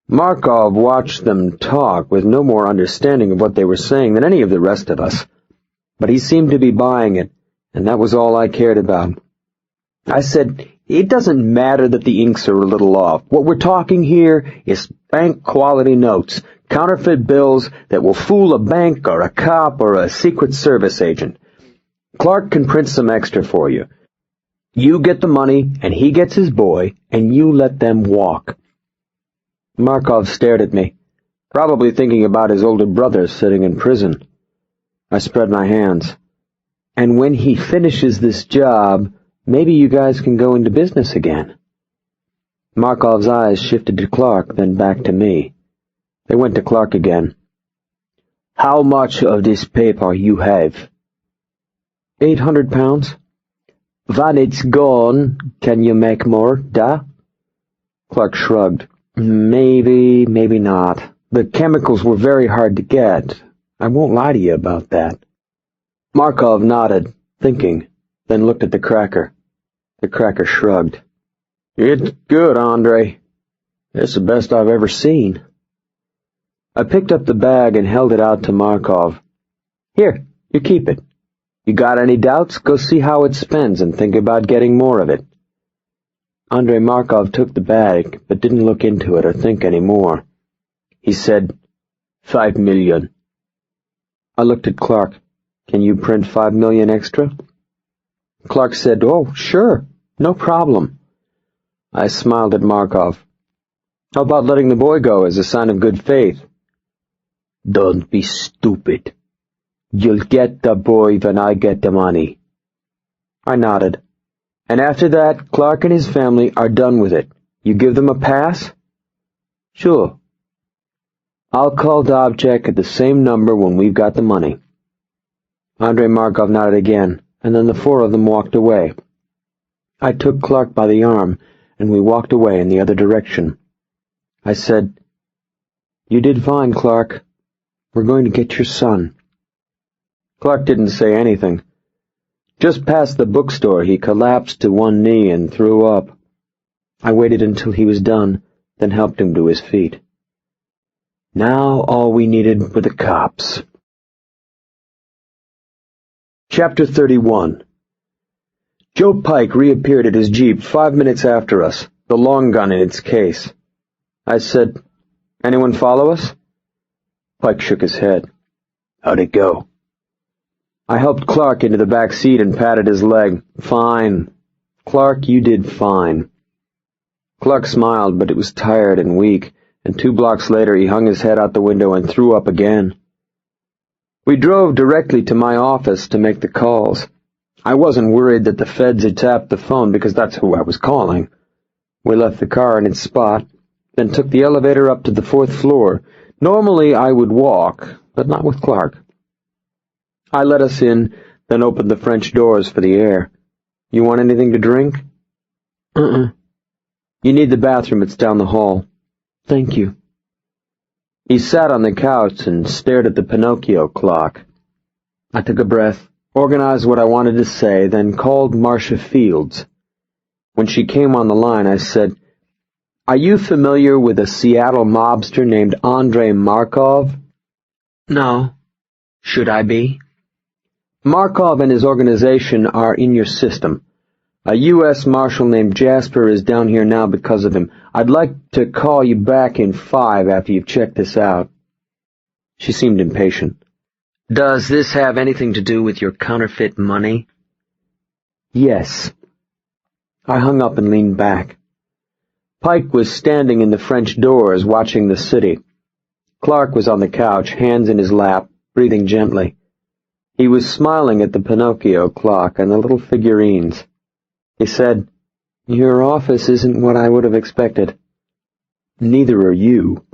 Markov watched them talk with no more understanding of what they were saying than any of the rest of us. But he seemed to be buying it, and that was all I cared about. I said, It doesn't matter that the inks are a little off. What we're talking here is bank-quality notes, counterfeit bills that will fool a bank or a cop or a Secret Service agent. Clark can print some extra for you. You get the money, and he gets his boy, and you let them walk. Markov stared at me, probably thinking about his older brother sitting in prison. I spread my hands. And when he finishes this job, maybe you guys can go into business again. Markov's eyes shifted to Clark, then back to me. They went to Clark again. How much of this paper you have? 800 pounds. When it's gone, can you make more, da? Clark shrugged. Maybe, maybe not. The chemicals were very hard to get. I won't lie to you about that. Markov nodded, thinking, then looked at the cracker. The cracker shrugged. It's good, Andre. It's the best I've ever seen. I picked up the bag and held it out to Markov. Here, you keep it. You got any doubts? Go see how it spends and think about getting more of it. Andrei Markov took the bag, but didn't look into it or think any more. He said, 5 million. I looked at Clark. Can you print 5 million extra? Clark said, Oh, sure, no problem. I smiled at Markov. How about letting the boy go as a sign of good faith? Don't be stupid. You'll get the boy when I get the money. I nodded. And after that, Clark and his family are done with it. You give them a pass? Sure. I'll call Dobchek at the same number when we've got the money. Andrei Markov nodded again, and then the four of them walked away. I took Clark by the arm, and we walked away in the other direction. I said, You did fine, Clark. We're going to get your son. Clark didn't say anything. Just past the bookstore, he collapsed to one knee and threw up. I waited until he was done, then helped him to his feet. Now all we needed were the cops. Chapter 31. Joe Pike reappeared at his Jeep 5 minutes after us, the long gun in its case. I said, Anyone follow us? Pike shook his head. How'd it go? I helped Clark into the back seat and patted his leg. Fine. Clark, you did fine. Clark smiled, but it was tired and weak, and 2 blocks later he hung his head out the window and threw up again. We drove directly to my office to make the calls. I wasn't worried that the feds had tapped the phone because that's who I was calling. We left the car in its spot, then took the elevator up to the 4th floor. Normally I would walk, but not with Clark. I let us in, then opened the French doors for the air. You want anything to drink? You need the bathroom, it's down the hall. Thank you. He sat on the couch and stared at the Pinocchio clock. I took a breath, organized what I wanted to say, then called Marcia Fields. When she came on the line, I said, "Are you familiar with a Seattle mobster named Andrei Markov?"
No. Should I be?
Markov and his organization are in your system. A U.S. Marshal named Jasper is down here now because of him. I'd like to call you back in 5 after you've checked this out. She seemed impatient.
Does this have anything to do with your counterfeit money?
Yes. I hung up and leaned back. Pike was standing in the French doors watching the city. Clark was on the couch, hands in his lap, breathing gently. He was smiling at the Pinocchio clock and the little figurines. He said, "Your office isn't what I would have expected." "Neither are you."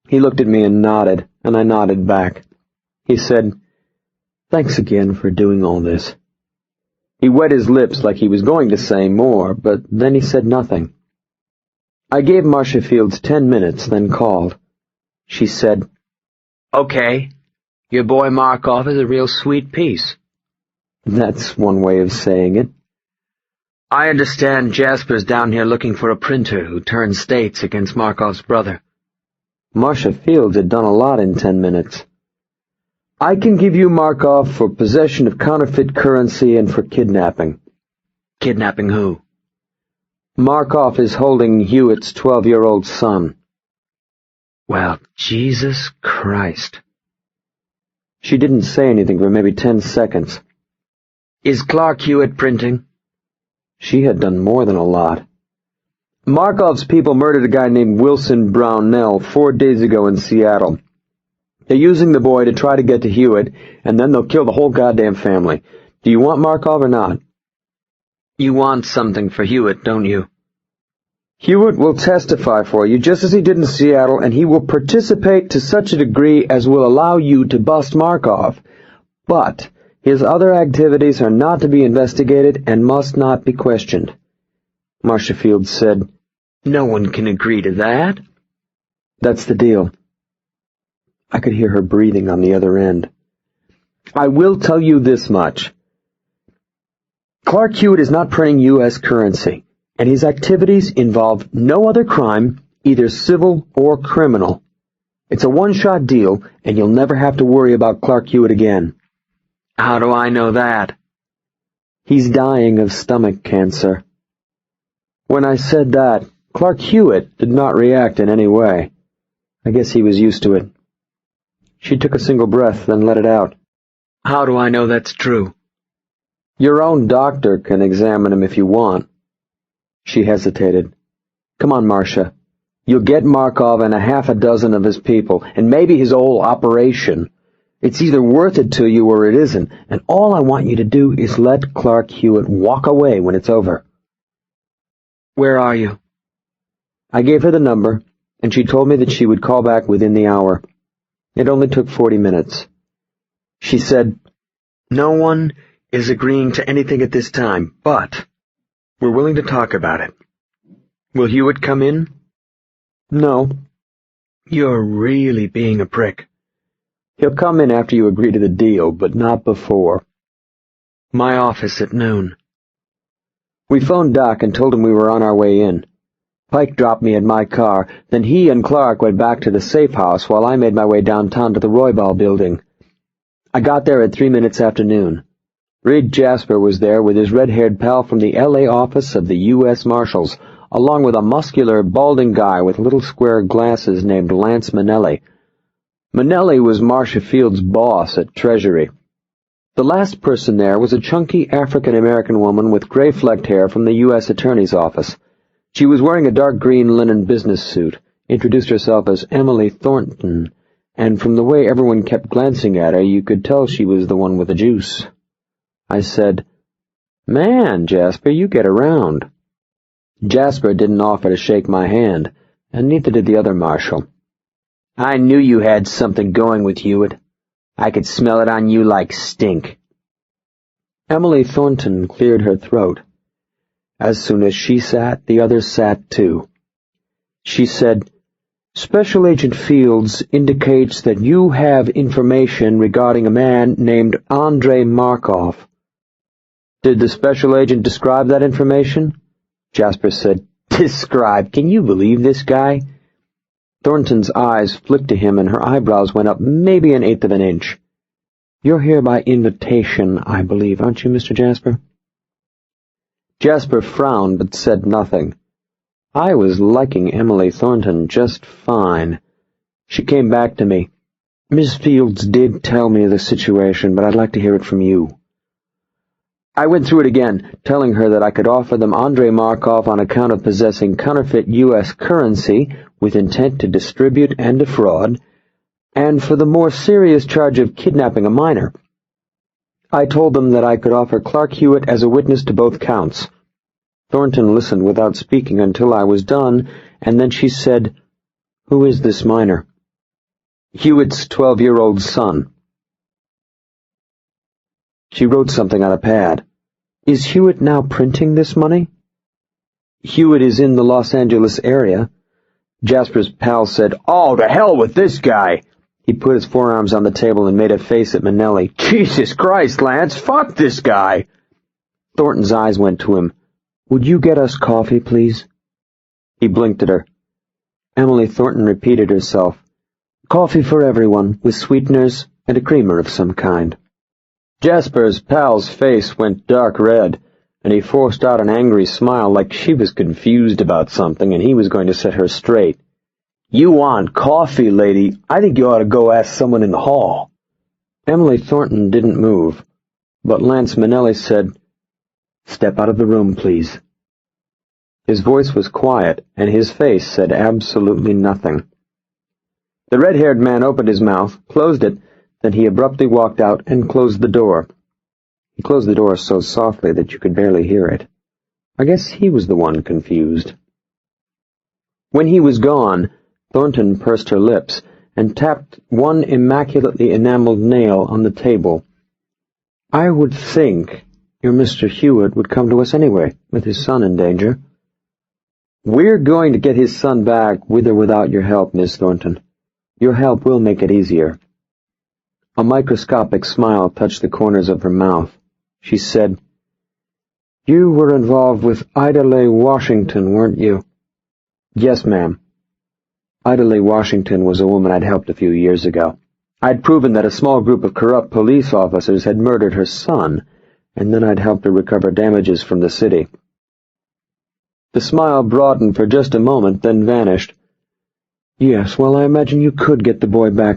He looked at me and nodded, and I nodded back. He said, "Thanks again for doing all this." He wet his lips like he was going to say more, but then he said nothing. I gave Marcia Fields 10 minutes, then called. She said,
Okay. Your boy Markov is a real sweet piece.
That's one way of saying it.
I understand Jasper's down here looking for a printer who turned states against Markov's brother.
Marcia Fields had done a lot in 10 minutes. I can give you Markov for possession of counterfeit currency and for kidnapping.
Kidnapping who?
Markov is holding Hewitt's 12-year-old son.
Well, Jesus Christ.
She didn't say anything for maybe 10 seconds.
Is Clark Hewitt printing?
She had done more than a lot. Markov's people murdered a guy named Wilson Brownell 4 days ago in Seattle. They're using the boy to try to get to Hewitt, and then they'll kill the whole goddamn family. Do you want Markov or not?
You want something for Hewitt, don't you?
Hewitt will testify for you, just as he did in Seattle, and he will participate to such a degree as will allow you to bust Markov. But his other activities are not to be investigated and must not be questioned. Marcia Fields said,
No one can agree to that.
That's the deal. I could hear her breathing on the other end. I will tell you this much. Clark Hewitt is not printing U.S. currency, and his activities involve no other crime, either civil or criminal. It's a one-shot deal, and you'll never have to worry about Clark Hewitt again.
How do I know that?
He's dying of stomach cancer. When I said that, Clark Hewitt did not react in any way. I guess he was used to it. She took a single breath, then let it out.
How do I know that's true?
Your own doctor can examine him if you want. She hesitated. Come on, Marcia. You'll get Markov and a half a dozen of his people, and maybe his whole operation. It's either worth it to you or it isn't, and all I want you to do is let Clark Hewitt walk away when it's over.
Where are you?
I gave her the number, and she told me that she would call back within the hour. It only took 40 minutes. She said,
No one is agreeing to anything at this time, but we're willing to talk about it. Will Hewitt come in?
No.
You're really being a prick.
He'll come in after you agree to the deal, but not before.
My office at noon.
We phoned Doc and told him we were on our way in. Pike dropped me at my car, then he and Clark went back to the safe house while I made my way downtown to the Roybal building. I got there at 3 minutes after noon. Reed Jasper was there with his red-haired pal from the L.A. office of the U.S. Marshals, along with a muscular, balding guy with little square glasses named Lance Manelli. Manelli was Marcia Fields' boss at Treasury. The last person there was a chunky African-American woman with gray-flecked hair from the U.S. Attorney's office. She was wearing a dark green linen business suit, introduced herself as Emily Thornton, and from the way everyone kept glancing at her, you could tell she was the one with the juice. I said, "Man, Jasper, you get around." Jasper didn't offer to shake my hand, and neither did the other marshal. "I knew you had something going with Hewitt. I could smell it on you like stink." Emily Thornton cleared her throat. As soon as she sat, the others sat too. She said, "Special Agent Fields indicates that you have information regarding a man named Andrei Markov." "Did the special agent describe that information?" Jasper said, "Describe? Can you believe this guy?" Thornton's eyes flicked to him and her eyebrows went up maybe 1/8 of an inch. "You're here by invitation, I believe, aren't you, Mr. Jasper?" Jasper frowned but said nothing. I was liking Emily Thornton just fine. She came back to me. "Miss Fields did tell me the situation, but I'd like to hear it from you." I went through it again, telling her that I could offer them Andrei Markov on account of possessing counterfeit U.S. currency with intent to distribute and defraud, and for the more serious charge of kidnapping a minor. I told them that I could offer Clark Hewitt as a witness to both counts. Thornton listened without speaking until I was done, and then she said, "Who is this minor?" "Hewitt's 12-year-old son." She wrote something on a pad. "Is Hewitt now printing this money?" "Hewitt is in the Los Angeles area." Jasper's pal said, "Oh, to hell with this guy." He put his forearms on the table and made a face at Manelli. "Jesus Christ, Lance, fuck this guy." Thornton's eyes went to him. "Would you get us coffee, please?" He blinked at her. Emily Thornton repeated herself. "Coffee for everyone, with sweeteners and a creamer of some kind." Jasper's pal's face went dark red, and he forced out an angry smile like she was confused about something and he was going to set her straight. "You want coffee, lady? I think you ought to go ask someone in the hall." Emily Thornton didn't move, but Lance Manelli said, "Step out of the room, please." His voice was quiet, and his face said absolutely nothing. The red-haired man opened his mouth, closed it, then he abruptly walked out and closed the door. He closed the door so softly that you could barely hear it. I guess he was the one confused. When he was gone, Thornton pursed her lips and tapped one immaculately enameled nail on the table. "I would think your Mr. Hewitt would come to us anyway, with his son in danger." "We're going to get his son back, with or without your help, Miss Thornton. Your help will make it easier." A microscopic smile touched the corners of her mouth. She said, "You were involved with Ida Leigh Washington, weren't you?" "Yes, ma'am." Ida Leigh Washington was a woman I'd helped a few years ago. I'd proven that a small group of corrupt police officers had murdered her son, and then I'd helped her recover damages from the city. The smile broadened for just a moment, then vanished. "Yes, well, I imagine you could get the boy back."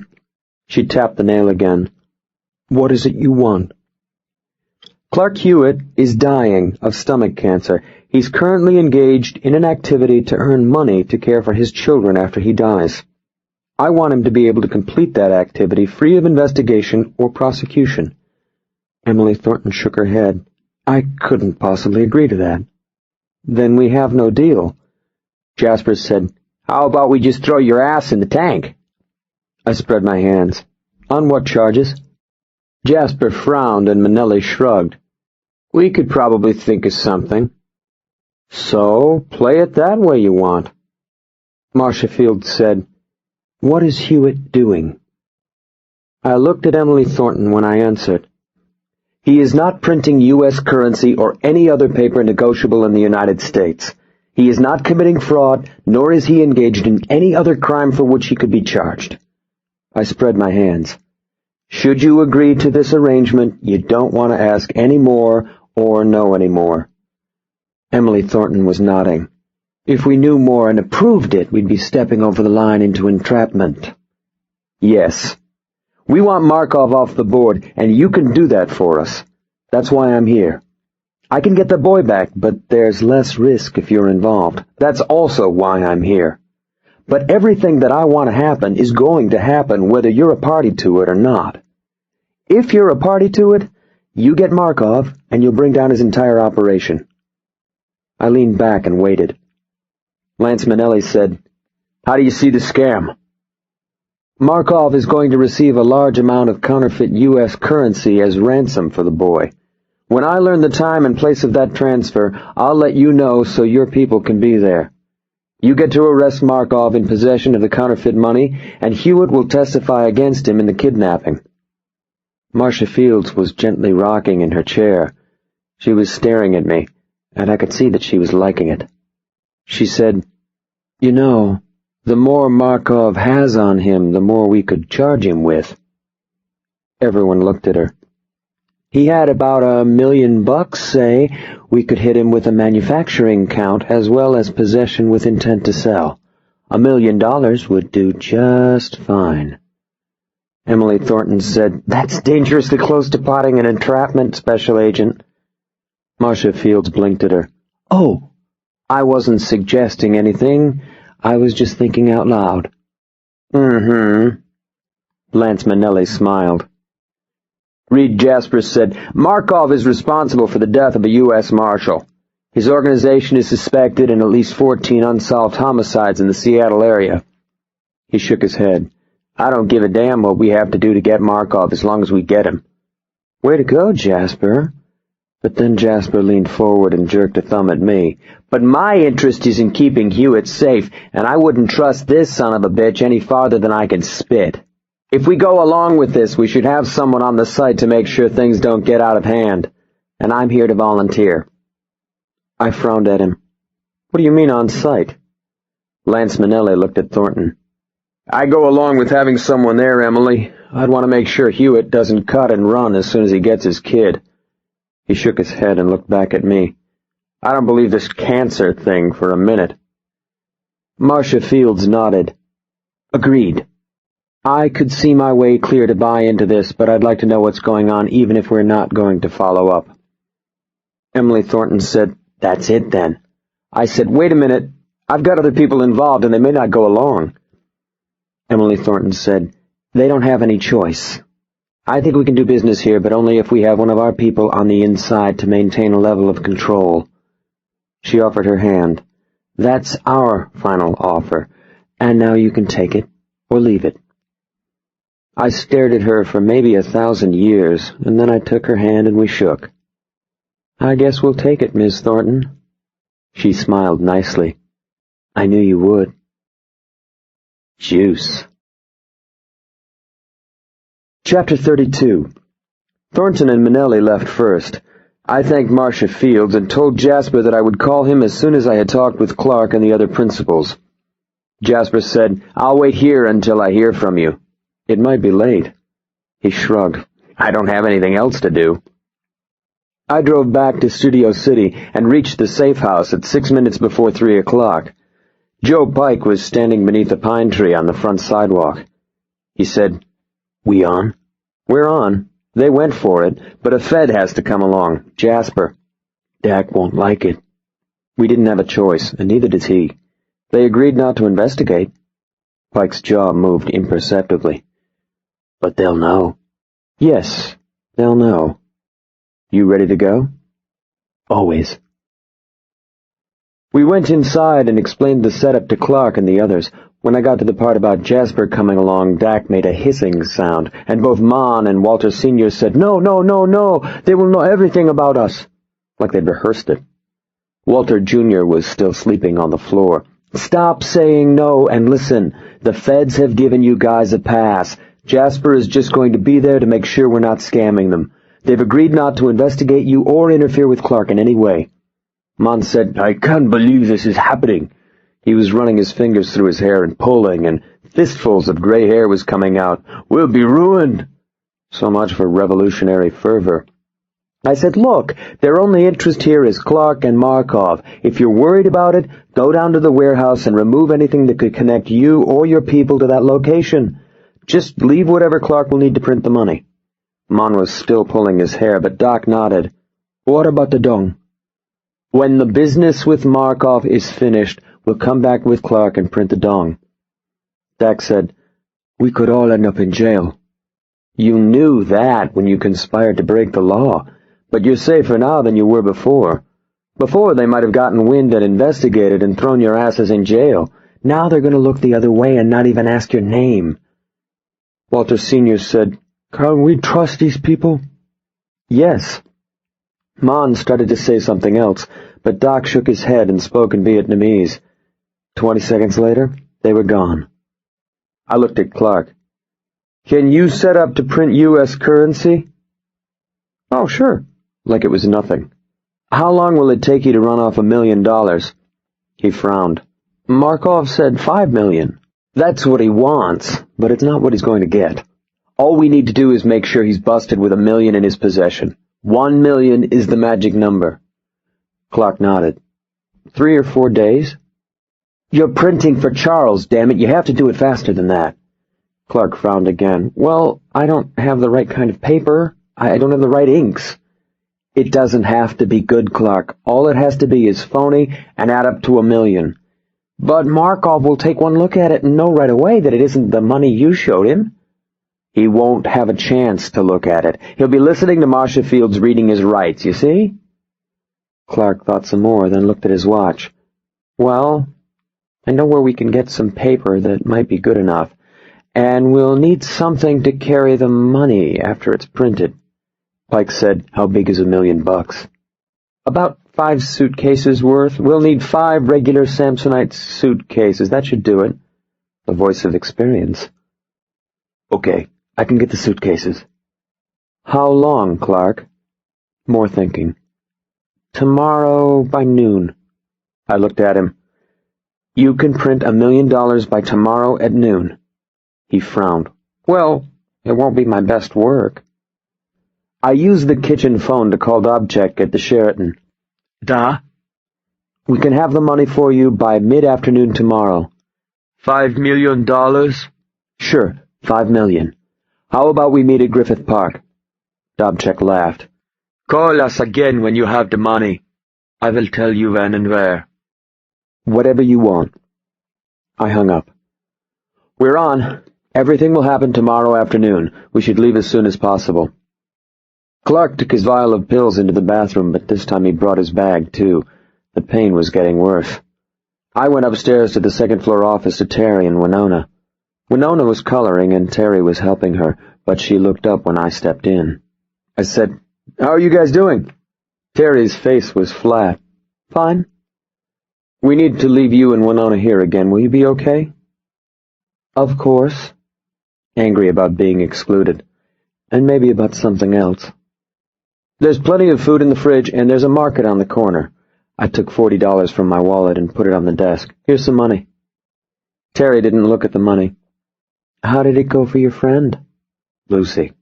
She tapped the nail again. "What is it you want?" "Clark Hewitt is dying of stomach cancer. He's currently engaged in an activity to earn money to care for his children after he dies. I want him to be able to complete that activity free of investigation or prosecution." Emily Thornton shook her head. "I couldn't possibly agree to that." "Then we have no deal." Jasper said, "How about we just throw your ass in the tank?" I spread my hands. "On what charges?" Jasper frowned and Manelli shrugged. "We could probably think of something." "So, play it that way you want." Marcia Fields said, "What is Hewitt doing?" I looked at Emily Thornton when I answered. "He is not printing U.S. currency or any other paper negotiable in the United States. He is not committing fraud, nor is he engaged in any other crime for which he could be charged." I spread my hands. "Should you agree to this arrangement, you don't want to ask any more or know any more." Emily Thornton was nodding. "If we knew more and approved it, we'd be stepping over the line into entrapment." "Yes. We want Markov off the board, and you can do that for us. That's why I'm here. I can get the boy back, but there's less risk if you're involved. That's also why I'm here. But everything that I want to happen is going to happen whether you're a party to it or not. If you're a party to it, you get Markov, and you'll bring down his entire operation." I leaned back and waited. Lance Minnelli said, "How do you see the scam?" "Markov is going to receive a large amount of counterfeit U.S. currency as ransom for the boy. When I learn the time and place of that transfer, I'll let you know so your people can be there. You get to arrest Markov in possession of the counterfeit money, and Hewitt will testify against him in the kidnapping." Marcia Fields was gently rocking in her chair. She was staring at me, and I could see that she was liking it. She said, "You know, the more Markov has on him, the more we could charge him with." Everyone looked at her. "He had about $1 million, say. We could hit him with a manufacturing count as well as possession with intent to sell. $1 million would do just fine." Emily Thornton said, "That's dangerously close to plotting an entrapment, Special Agent." Marcia Fields blinked at her. "Oh, I wasn't suggesting anything. I was just thinking out loud." "Mm-hmm." Lance Minnelli smiled. Reed Jasper said, "Markov is responsible for the death of a U.S. Marshal. His organization is suspected in at least 14 unsolved homicides in the Seattle area." He shook his head. "I don't give a damn what we have to do to get Markov as long as we get him." "Way to go, Jasper." But then Jasper leaned forward and jerked a thumb at me. "But my interest is in keeping Hewitt safe, and I wouldn't trust this son of a bitch any farther than I can spit. If we go along with this, we should have someone on the site to make sure things don't get out of hand, and I'm here to volunteer." I frowned at him. "What do you mean on site?" Lance Minnelli looked at Thornton. "I go along with having someone there, Emily. I'd want to make sure Hewitt doesn't cut and run as soon as he gets his kid." He shook his head and looked back at me. "I don't believe this cancer thing for a minute." Marcia Fields nodded. "Agreed. I could see my way clear to buy into this, but I'd like to know what's going on even if we're not going to follow up." Emily Thornton said, "That's it then." I said, "Wait a minute. I've got other people involved and they may not go along." Emily Thornton said, "They don't have any choice. I think we can do business here, but only if we have one of our people on the inside to maintain a level of control." She offered her hand. "That's our final offer, and now you can take it or leave it." I stared at her for maybe 1,000 years, and then I took her hand and we shook. "I guess we'll take it, Miss Thornton." She smiled nicely. "I knew you would." Juice. Chapter 32. Thornton and Minnelli left first. I thanked Marcia Fields and told Jasper that I would call him as soon as I had talked with Clark and the other principals. Jasper said, "I'll wait here until I hear from you. It might be late." He shrugged. "I don't have anything else to do." I drove back to Studio City and reached the safe house at 6 minutes before 3 o'clock. Joe Pike was standing beneath a pine tree on the front sidewalk. He said, "We on?" "We're on. They went for it, but a Fed has to come along, Jasper." "Dak won't like it." "We didn't have a choice, and neither does he. They agreed not to investigate." Pike's jaw moved imperceptibly. "But they'll know." "Yes, they'll know." "You ready to go?" "Always." We went inside and explained the setup to Clark and the others. When I got to the part about Jasper coming along, Dak made a hissing sound, and both Mon and Walter Sr. said, "No, no, no, no, they will know everything about us," like they'd rehearsed it. Walter Jr. was still sleeping on the floor. "Stop saying no and listen. The feds have given you guys a pass. Jasper is just going to be there to make sure we're not scamming them. They've agreed not to investigate you or interfere with Clark in any way." Mon said, "I can't believe this is happening." He was running his fingers through his hair and pulling, and fistfuls of gray hair was coming out. "We'll be ruined." So much for revolutionary fervor. I said, "Look, their only interest here is Clark and Markov. If you're worried about it, go down to the warehouse and remove anything that could connect you or your people to that location. Just leave whatever Clark will need to print the money." Mon was still pulling his hair, but Doc nodded. "What about the dong?" When the business with Markov is finished, we'll come back with Clark and print the dong. Dak said, "We could all end up in jail." "You knew that when you conspired to break the law, but you're safer now than you were before. Before, they might have gotten wind and investigated and thrown your asses in jail. Now they're going to look the other way and not even ask your name." Walter Sr. said, "Can't we trust these people?" "Yes." Mon started to say something else, but Doc shook his head and spoke in Vietnamese. 20 seconds later, they were gone. I looked at Clark. "Can you set up to print U.S. currency?" "Oh, sure," like it was nothing. "How long will it take you to run off $1 million? He frowned. "Markov said $5 million. That's what he wants, but it's not what he's going to get. All we need to do is make sure he's busted with $1 million in his possession. 1 million is the magic number." Clark nodded. 3 or 4 days? "You're printing for Charles, damn it. You have to do it faster than that." Clark frowned again. "Well, I don't have the right kind of paper. I don't have the right inks." "It doesn't have to be good, Clark. All it has to be is phony and add up to $1 million. But Markov will take one look at it and know right away that it isn't the money you showed him." "He won't have a chance to look at it. He'll be listening to Marcia Fields reading his rights, you see?" Clark thought some more, then looked at his watch. "Well, I know where we can get some paper that might be good enough, and we'll need something to carry the money after it's printed." Pike said, "How big is $1 million?" "About 5 suitcases worth. We'll need 5 regular Samsonite suitcases. That should do it." The voice of experience. "Okay, I can get the suitcases." "How long, Clark?" More thinking. "Tomorrow by noon." I looked at him. "You can print $1 million by tomorrow at noon." He frowned. "Well, it won't be my best work." I used the kitchen phone to call Dobchek at the Sheraton.
Da?
"We can have the money for you by mid-afternoon tomorrow."
$5 million?
"Sure, 5 million. How about we meet at Griffith Park?" Dobchek laughed.
Call us again when you have the money. I will tell you when and where."
"Whatever you want." I hung up. "We're on. Everything will happen tomorrow afternoon. We should leave as soon as possible." Clark took his vial of pills into the bathroom, but this time he brought his bag, too. The pain was getting worse. I went upstairs to the second-floor office to Teri and Winona. Winona was coloring, and Teri was helping her, but she looked up when I stepped in. I said, "How are you guys doing?" Teri's face was flat. "Fine." "We need to leave you and Winona here again. Will you be okay?" "Of course." Angry about being excluded. And maybe about something else. "There's plenty of food in the fridge, and there's a market on the corner." I took $40 from my wallet and put it on the desk. "Here's some money." Teri didn't look at the money. "How did it go for your friend?" "Lucy."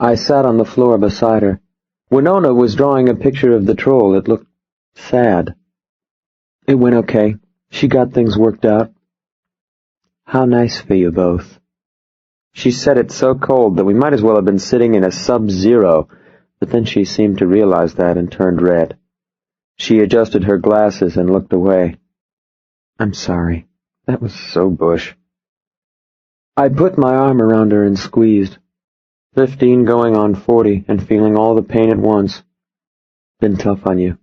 I sat on the floor beside her. Winona was drawing a picture of the troll. It looked sad. "It went okay. She got things worked out." "How nice for you both." She said it so cold that we might as well have been sitting in a sub-zero, but then she seemed to realize that and turned red. She adjusted her glasses and looked away. "I'm sorry. That was so Bush." I put my arm around her and squeezed. 15 going on 40 and feeling all the pain at once. "Been tough on you."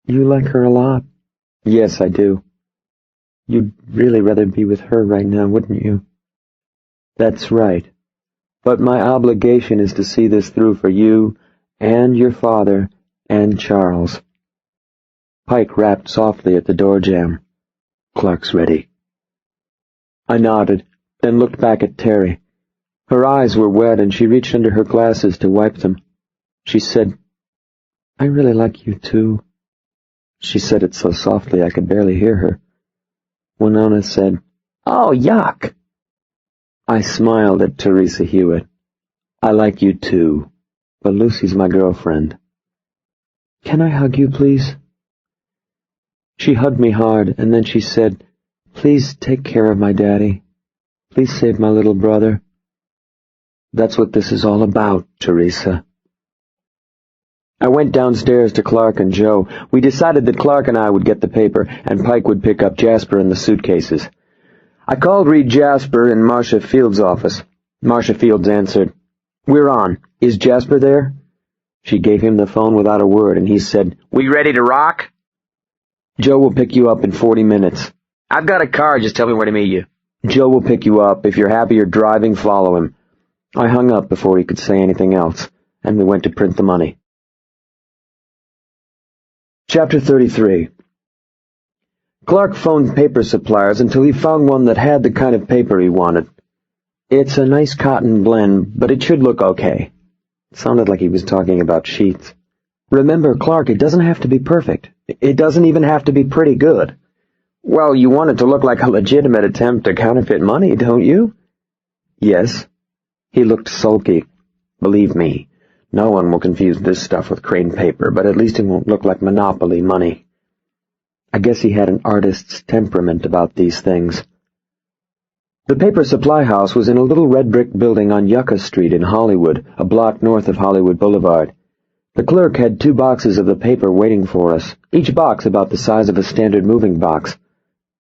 "You like her a lot." "Yes, I do." "You'd really rather be with her right now, wouldn't you?" "That's right. But my obligation is to see this through for you and your father and Charles." Pike rapped softly at the door jamb. "Clark's ready." I nodded, then looked back at Teri. Her eyes were wet, and she reached under her glasses to wipe them. She said, "I really like you, too." She said it so softly I could barely hear her. Winona said, "Oh, yuck." I smiled at Teri Hewitt. "I like you, too, but Lucy's my girlfriend." "Can I hug you, please?" She hugged me hard, and then she said, "Please take care of my daddy. Please save my little brother." That's what this is all about, Teresa. I went downstairs to Clark and Joe. We decided that Clark and I would get the paper, and Pike would pick up Jasper and the suitcases. I called Reed Jasper in Marcia Field's office. Marcia Fields answered. "We're on. Is Jasper there?" She gave him the phone without a word, and he said, "We ready to rock?" "Joe will pick you up in 40 minutes.
I've got a car, just tell me where to meet you.
Joe will pick you up. If you're happier driving, follow him." I hung up before he could say anything else, and we went to print the money. Chapter 33. Clark phoned paper suppliers until he found one that had the kind of paper he wanted. "It's a nice cotton blend, but it should look okay." It sounded like he was talking about sheets. "Remember, Clark, it doesn't have to be perfect. It doesn't even have to be pretty good." "Well, you want it to look like a legitimate attempt to counterfeit money, don't you?" "Yes." He looked sulky. "Believe me, no one will confuse this stuff with cream paper, but at least it won't look like monopoly money." I guess he had an artist's temperament about these things. The paper supply house was in a little red brick building on Yucca Street in Hollywood, a block north of Hollywood Boulevard. The clerk had 2 boxes of the paper waiting for us, each box about the size of a standard moving box.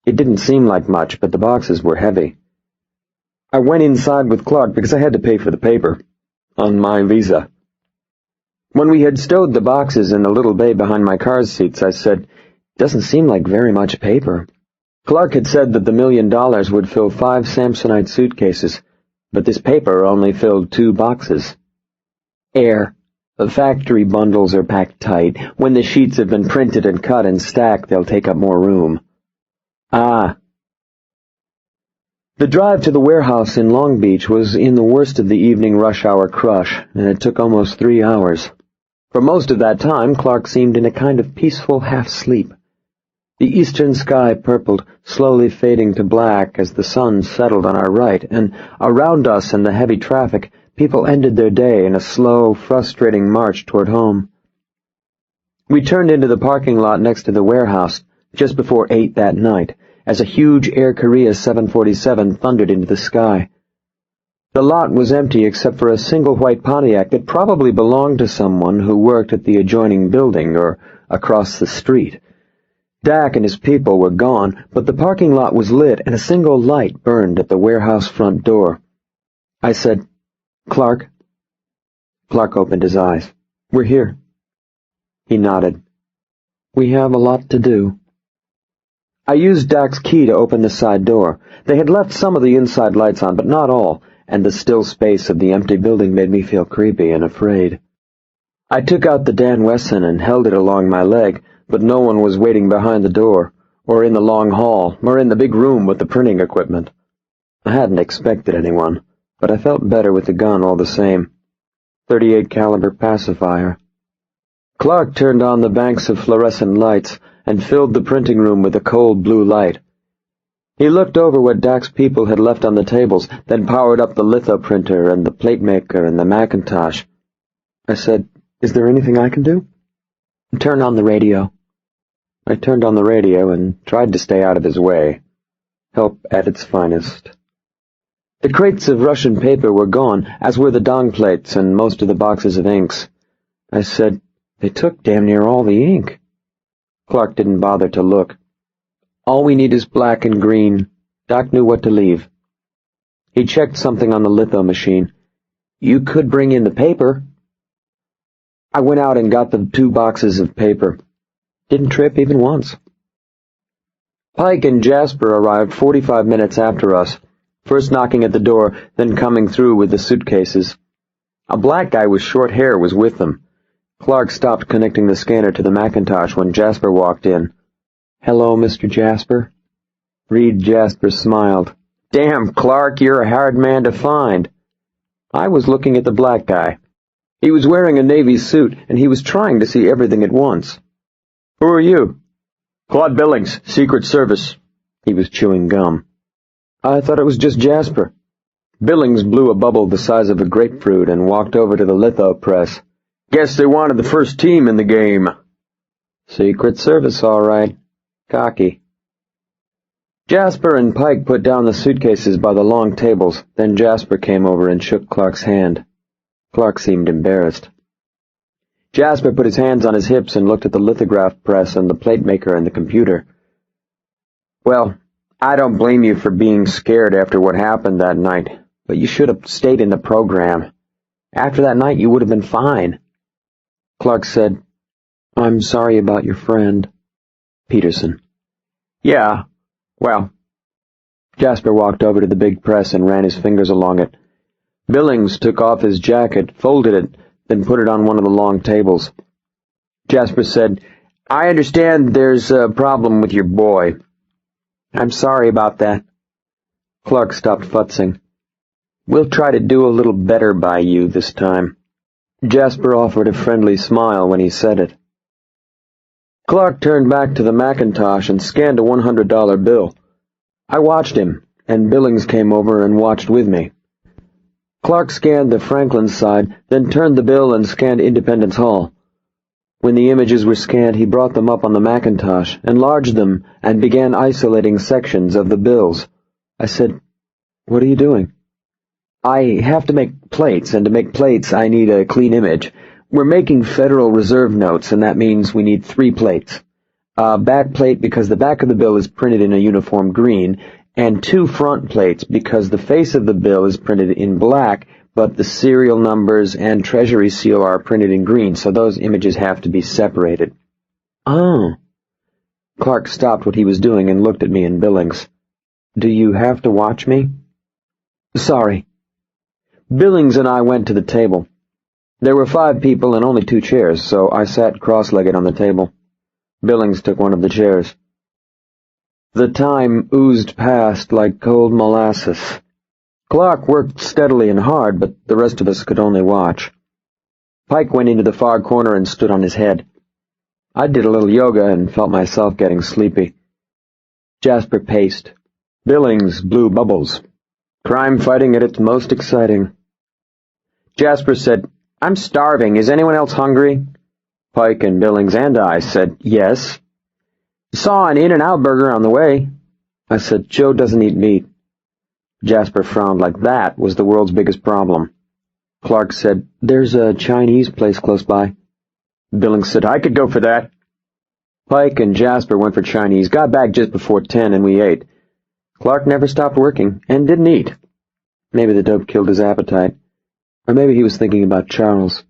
It didn't seem like much, but the boxes were heavy. I went inside with Clark because I had to pay for the paper, on my visa. When we had stowed the boxes in the little bay behind my car's seats, I said, "Doesn't seem like very much paper." Clark had said that the $1 million would fill 5 Samsonite suitcases, but this paper only filled 2 boxes. Air. The factory bundles are packed tight. When the sheets have been printed and cut and stacked, they'll take up more room. Ah. The drive to the warehouse in Long Beach was in the worst of the evening rush hour crush, and it took almost 3 hours. For most of that time, Clark seemed in a kind of peaceful half-sleep. The eastern sky purpled, slowly fading to black as the sun settled on our right, and around us in the heavy traffic, people ended their day in a slow, frustrating march toward home. We turned into the parking lot next to the warehouse, just before 8 that night, as a huge Air Korea 747 thundered into the sky. The lot was empty except for a single white Pontiac that probably belonged to someone who worked at the adjoining building or across the street. Dak and his people were gone, but the parking lot was lit and a single light burned at the warehouse front door. I said, "Clark?" Clark opened his eyes. "We're here." He nodded. "We have a lot to do." I used Dak's key to open the side door. They had left some of the inside lights on, but not all, and the still space of the empty building made me feel creepy and afraid. I took out the Dan Wesson and held it along my leg, but no one was waiting behind the door, or in the long hall, or in the big room with the printing equipment. I hadn't expected anyone, but I felt better with the gun all the same. .38 caliber pacifier. Clark turned on the banks of fluorescent lights and filled the printing room with a cold blue light. He looked over what Dak's people had left on the tables, then powered up the litho printer and the plate maker and the Macintosh. I said, "Is there anything I can do?" "Turn on the radio." I turned on the radio and tried to stay out of his way. Help at its finest. The crates of Russian paper were gone, as were the dong plates and most of the boxes of inks. I said, "They took damn near all the ink." Clark didn't bother to look. "All we need is black and green." Doc knew what to leave. He checked something on the litho machine. "You could bring in the paper." I went out and got the 2 boxes of paper. Didn't trip even once. Pike and Jasper arrived 45 minutes after us, first knocking at the door, then coming through with the suitcases. A black guy with short hair was with them. Clark stopped connecting the scanner to the Macintosh when Jasper walked in. "Hello, Mr. Jasper." Reed Jasper smiled. "Damn, Clark, you're a hard man to find." I was looking at the black guy. He was wearing a Navy suit, and he was trying to see everything at once. "Who are you?" "Claude Billings, Secret Service." He was chewing gum. "I thought it was just Jasper." Billings blew a bubble the size of a grapefruit and walked over to the litho press. "Guess they wanted the first team in the game." "Secret Service, all right. Cocky." Jasper and Pike put down the suitcases by the long tables, then Jasper came over and shook Clark's hand. Clark seemed embarrassed. Jasper put his hands on his hips and looked at the lithograph press and the plate maker and the computer. Well, I don't blame you for being scared after what happened that night, but you should have stayed in the program. After that night, you would have been fine. Clark said, I'm sorry about your friend. Peterson. Yeah, well. Jasper walked over to the big press and ran his fingers along it. Billings took off his jacket, folded it, then put it on one of the long tables. Jasper said, I understand there's a problem with your boy. I'm sorry about that. Clark stopped futzing. We'll try to do a little better by you this time. Jasper offered a friendly smile when he said it. Clark turned back to the Macintosh and scanned a $100 bill. I watched him, and Billings came over and watched with me. Clark scanned the Franklin side, then turned the bill and scanned Independence Hall. When the images were scanned, he brought them up on the Macintosh, enlarged them, and began isolating sections of the bills. I said, What are you doing? I have to make plates, and to make plates I need a clean image. We're making Federal Reserve notes, and that means we need 3 plates. A back plate because the back of the bill is printed in a uniform green, and 2 front plates because the face of the bill is printed in black, but the serial numbers and treasury seal are printed in green, so those images have to be separated. Oh. Clark stopped what he was doing and looked at me and Billings. Do you have to watch me? Sorry. Billings and I went to the table. There were 5 people and only 2 chairs, so I sat cross-legged on the table. Billings took one of the chairs. The time oozed past like cold molasses. Clark worked steadily and hard, but the rest of us could only watch. Pike went into the far corner and stood on his head. I did a little yoga and felt myself getting sleepy. Jasper paced. Billings blew bubbles. Crime fighting at its most exciting. Jasper said, I'm starving. Is anyone else hungry? Pike and Billings and I said, yes. Saw an In-N-Out burger on the way. I said, Joe doesn't eat meat. Jasper frowned like that was the world's biggest problem. Clark said, there's a Chinese place close by. Billings said, I could go for that. Pike and Jasper went for Chinese, got back just before 10, and we ate. Clark never stopped working, and didn't eat. Maybe the dope killed his appetite. Or maybe he was thinking about Charles.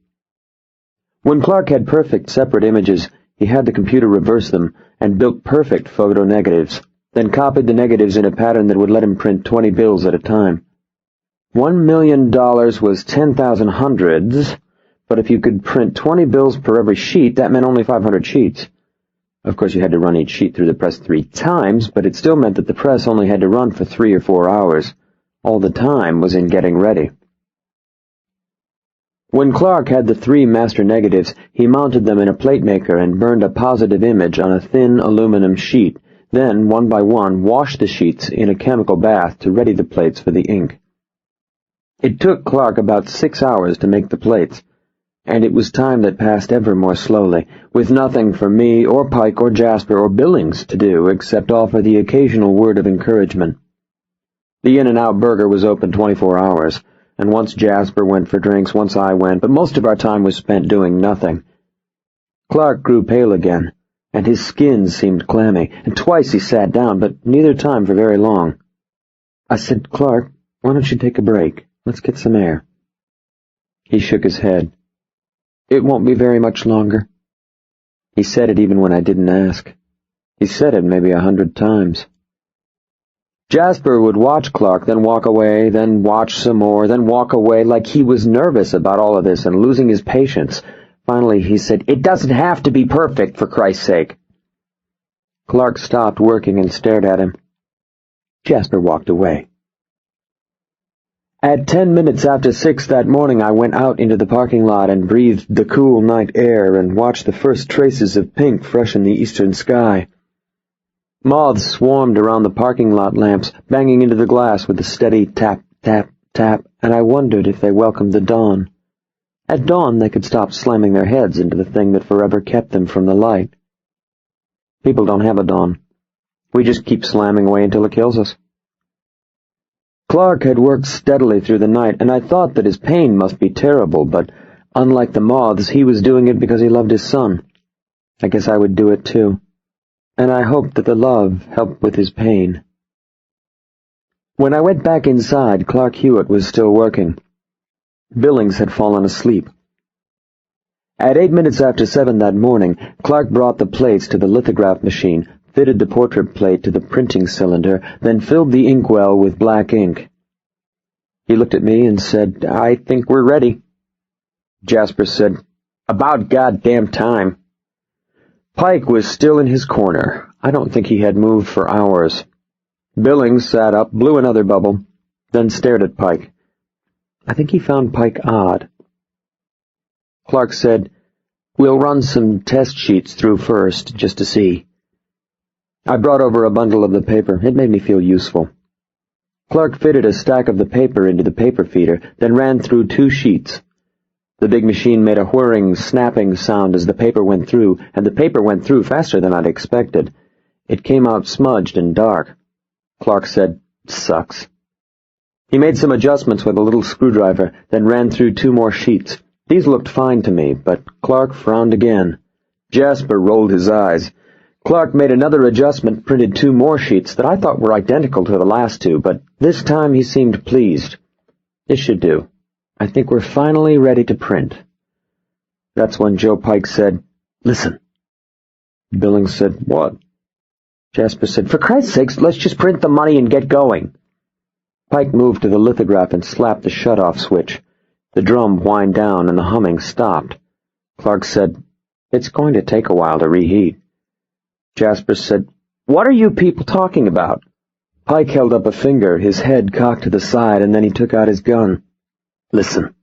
When Clark had perfect separate images, he had the computer reverse them and built perfect photo negatives, then copied the negatives in a pattern that would let him print 20 bills at a time. $1 million was 10,000 hundreds, but if you could print 20 bills per every sheet, that meant only 500 sheets. Of course, you had to run each sheet through the press 3 times, but it still meant that the press only had to run for 3 or 4 hours. All the time was in getting ready. When Clark had the 3 master negatives, he mounted them in a plate maker and burned a positive image on a thin aluminum sheet, then, one by one, washed the sheets in a chemical bath to ready the plates for the ink. It took Clark about 6 hours to make the plates, and it was time that passed ever more slowly, with nothing for me or Pike or Jasper or Billings to do except offer the occasional word of encouragement. The In-N-Out burger was open 24 hours, and once Jasper went for drinks, once I went, but most of our time was spent doing nothing. Clark grew pale again, and his skin seemed clammy, and twice he sat down, but neither time for very long. I said, Clark, why don't you take a break? Let's get some air. He shook his head. It won't be very much longer. He said it even when I didn't ask. He said it maybe 100 times. Jasper would watch Clark, then walk away, then watch some more, then walk away like he was nervous about all of this and losing his patience. Finally, he said, It doesn't have to be perfect, for Christ's sake. Clark stopped working and stared at him. Jasper walked away. At 10 minutes after 6 that morning, I went out into the parking lot and breathed the cool night air and watched the first traces of pink freshen the eastern sky. Moths swarmed around the parking lot lamps, banging into the glass with a steady tap, tap, tap, and I wondered if they welcomed the dawn. At dawn, they could stop slamming their heads into the thing that forever kept them from the light. People don't have a dawn. We just keep slamming away until it kills us. Clark had worked steadily through the night, and I thought that his pain must be terrible, but
Unlike the moths, he was doing it because he loved his son. I guess I would do it too. And I hoped that the love helped with his pain. When I went back inside, Clark Hewitt was still working. Billings had fallen asleep. At 8 minutes after 7 that morning, Clark brought the plates to the lithograph machine, fitted the portrait plate to the printing cylinder, then filled the inkwell with black ink. He looked at me and said, "I think we're ready." Jasper said, "About goddamn time." Pike was still in his corner. I don't think he had moved for hours. Billings sat up, blew another bubble, then stared at Pike. I think he found Pike odd. Clark said, "We'll run some test sheets through first, just to see." I brought over a bundle of the paper. It made me feel useful. Clark fitted a stack of the paper into the paper feeder, then ran through 2 sheets. The big machine made a whirring, snapping sound as the paper went through, and the paper went through faster than I'd expected. It came out smudged and dark. Clark said, "Sucks." He made some adjustments with a little screwdriver, then ran through 2 more sheets. These looked fine to me, but Clark frowned again. Jasper rolled his eyes. Clark made another adjustment, printed 2 more sheets that I thought were identical to the last 2, but this time he seemed pleased. "This should do. I think we're finally ready to print." That's when Joe Pike said, "Listen." Billings said, "What?" Jasper said, "For Christ's sakes, let's just print the money and get going." Pike moved to the lithograph and slapped the shut-off switch. The drum whined down and the humming stopped. Clark said, "It's going to take a while to reheat." Jasper said, "What are you people talking about?" Pike held up a finger, his head cocked to the side, and then he took out his gun. "Listen."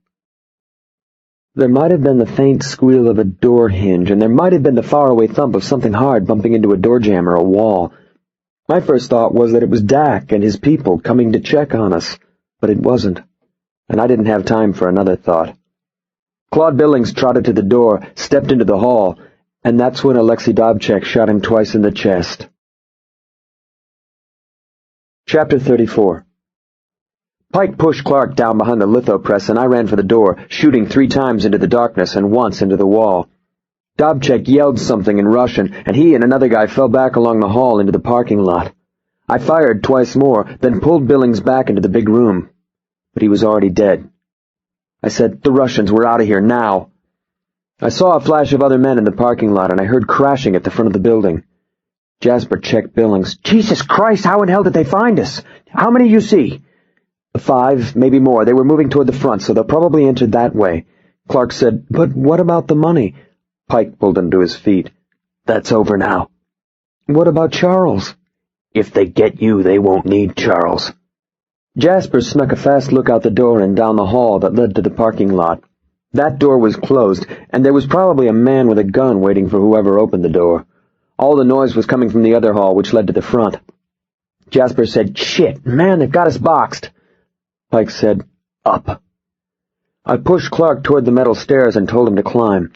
There might have been the faint squeal of a door hinge, and there might have been the faraway thump of something hard bumping into a door jamb or a wall. My first thought was that it was Dak and his people coming to check on us, but it wasn't, and I didn't have time for another thought. Claude Billings trotted to the door, stepped into the hall, and that's when Alexei Dobchek shot him twice in the chest. Chapter 34. Pike pushed Clark down behind the litho press, and I ran for the door, shooting 3 times into the darkness and once into the wall. Dobchek yelled something in Russian, and he and another guy fell back along the hall into the parking lot. I fired twice more, then pulled Billings back into the big room. But he was already dead. I said, "The Russians, we're out of here now." I saw a flash of other men in the parking lot, and I heard crashing at the front of the building. Jasper checked Billings. "Jesus Christ, how in hell did they find us? How many you see?" 5, maybe more. They were moving toward the front, so they'll probably enter that way. Clark said, "But what about the money?" Pike pulled him to his feet. "That's over now." "What about Charles?" "If they get you, they won't need Charles." Jasper snuck a fast look out the door and down the hall that led to the parking lot. That door was closed, and there was probably a man with a gun waiting for whoever opened the door. All the noise was coming from the other hall, which led to the front. Jasper said, "Shit, man, they've got us boxed." Pike said, "Up." I pushed Clark toward the metal stairs and told him to climb.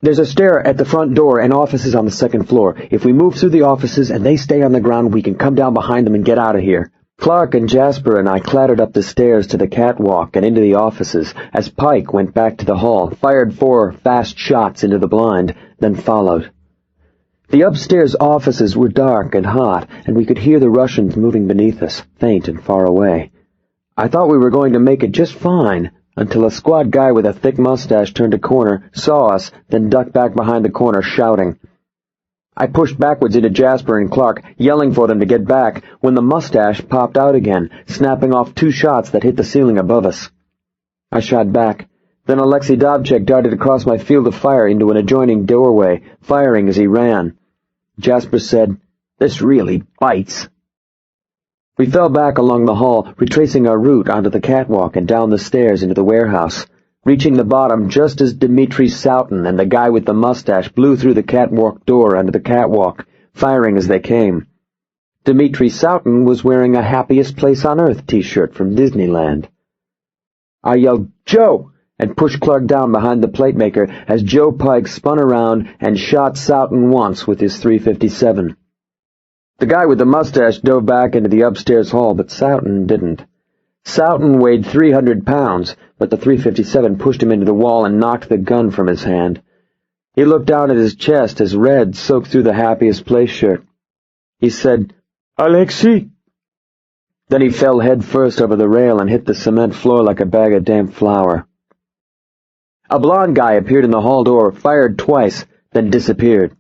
"There's a stair at the front door and offices on the 2nd floor. If we move through the offices and they stay on the ground, we can come down behind them and get out of here." Clark and Jasper and I clattered up the stairs to the catwalk and into the offices as Pike went back to the hall, fired 4 fast shots into the blind, then followed. The upstairs offices were dark and hot, and we could hear the Russians moving beneath us, faint and far away. I thought we were going to make it just fine, until a squat guy with a thick mustache turned a corner, saw us, then ducked back behind the corner, shouting. I pushed backwards into Jasper and Clark, yelling for them to get back, when the mustache popped out again, snapping off 2 shots that hit the ceiling above us. I shot back. Then Alexei Dobchek darted across my field of fire into an adjoining doorway, firing as he ran. Jasper said, "This really bites." We fell back along the hall, retracing our route onto the catwalk and down the stairs into the warehouse, reaching the bottom just as Dmitri Soutin and the guy with the mustache blew through the catwalk door onto the catwalk, firing as they came. Dmitri Soutin was wearing a Happiest Place on Earth t-shirt from Disneyland. I yelled, "Joe!" and pushed Clark down behind the platemaker as Joe Pike spun around and shot Soutin once with his .357. The guy with the mustache dove back into the upstairs hall, but Soutin didn't.
Soughton weighed 300 pounds, but the .357 pushed him into the wall and knocked the gun from his hand. He looked down at his chest as red soaked through the happiest place shirt. He said, "Alexei." Then he fell head first over the rail and hit the cement floor like a bag of damp flour. A blond guy appeared in the hall door, fired twice, then disappeared.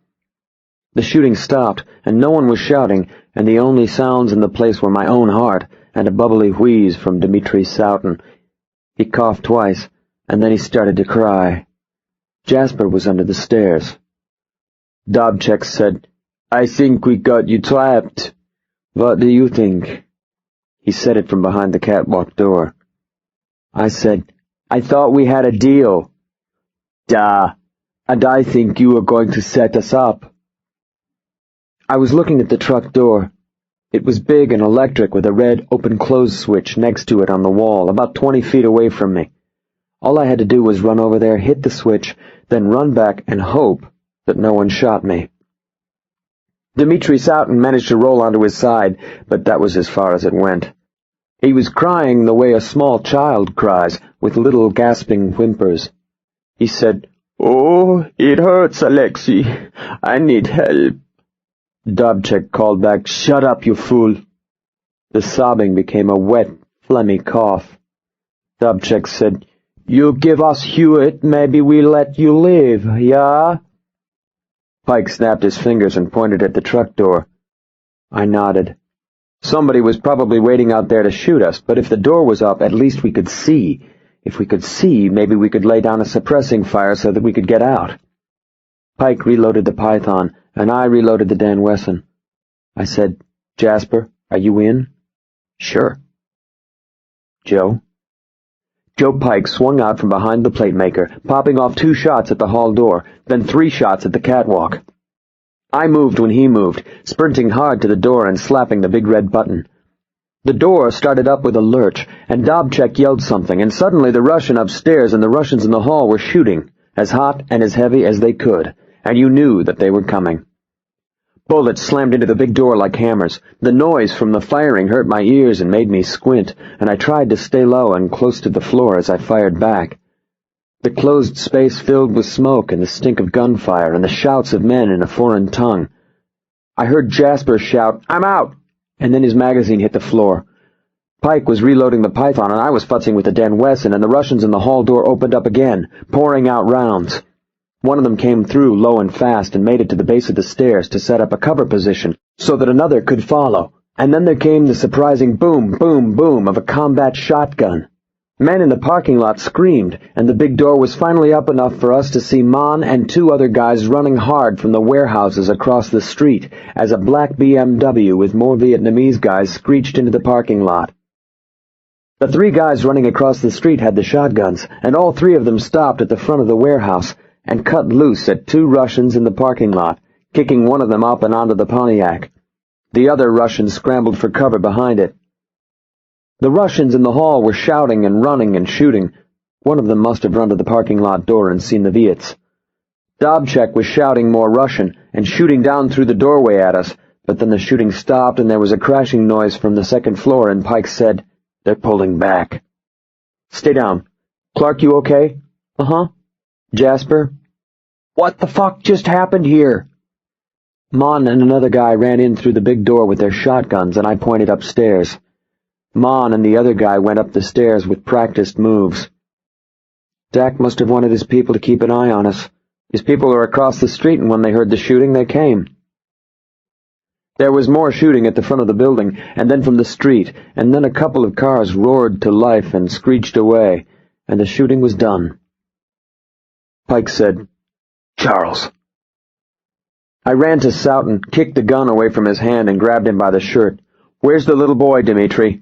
The shooting stopped, and no one was shouting, and the only sounds in the place were my own heart and a bubbly wheeze from Dmitri Soughton. He coughed twice, and then he started to cry. Jasper was under the stairs. Dobchek said, "I think we got you trapped. What do you think?" He said it from behind the catwalk door. I said, "I thought we had a deal." "Duh, and I think you were going to set us up." I was looking at the truck door. It was big and electric with a red open-close switch next to it on the wall, about 20 feet away from me. All I had to do was run over there, hit the switch, then run back and hope that no one shot me. Dmitri Soughton managed to roll onto his side, but that was as far as it went. He was crying the way a small child cries, with little gasping whimpers. He said, "Oh, it hurts, Alexei. I need help." Dobchek called back, "Shut up, you fool." The sobbing became a wet, phlegmy cough. Dobchek said, "You give us Hewitt, maybe we let you live, yeah?" Pike snapped his fingers and pointed at the truck door. I nodded. Somebody was probably waiting out there to shoot us, but if the door was up, at least we could see. If we could see, maybe we could lay down a suppressing fire so that we could get out. Pike reloaded the Python, and I reloaded the Dan Wesson. I said, "Jasper, are you in?" "Sure." "Joe?" Joe Pike swung out from behind the plate maker, popping off 2 shots at the hall door, then 3 shots at the catwalk. I moved when he moved, sprinting hard to the door and slapping the big red button. The door started up with a lurch, and Dobchek yelled something, and suddenly the Russian upstairs and the Russians in the hall were shooting, as hot and as heavy as they could, and you knew that they were coming. Bullets slammed into the big door like hammers. The noise from the firing hurt my ears and made me squint, and I tried to stay low and close to the floor as I fired back. The closed space filled with smoke and the stink of gunfire and the shouts of men in a foreign tongue. I heard Jasper shout, "I'm out!" and then his magazine hit the floor. Pike was reloading the Python, and I was futzing with the Dan Wesson, and the Russians in the hall door opened up again, pouring out rounds. One of them came through low and fast and made it to the base of the stairs to set up a cover position so that another could follow, and then there came the surprising boom, boom, boom of a combat shotgun. Men in the parking lot screamed, and the big door was finally up enough for us to see Mon and 2 other guys running hard from the warehouses across the street as a black BMW with more Vietnamese guys screeched into the parking lot. The 3 guys running across the street had the shotguns, and all 3 of them stopped at the front of the warehouse and cut loose at 2 Russians in the parking lot, kicking one of them up and onto the Pontiac. The other Russian scrambled for cover behind it. The Russians in the hall were shouting and running and shooting. One of them must have run to the parking lot door and seen the Viets. Dobchek was shouting more Russian and shooting down through the doorway at us, but then the shooting stopped and there was a crashing noise from the 2nd floor, and Pike said, "They're pulling back." "Stay down. Clark, you okay?" "Uh-huh." "Jasper?" "What the fuck just happened here?" Mon and another guy ran in through the big door with their shotguns, and I pointed upstairs. Mon and the other guy went up the stairs with practiced moves. Dak must have wanted his people to keep an eye on us. His people were across the street, and when they heard the shooting, they came. There was more shooting at the front of the building, and then from the street, and then a couple of cars roared to life and screeched away, and the shooting was done. Pike said, "Charles." I ran to Soughton, kicked the gun away from his hand, and grabbed him by the shirt. "Where's the little boy, Dmitri?"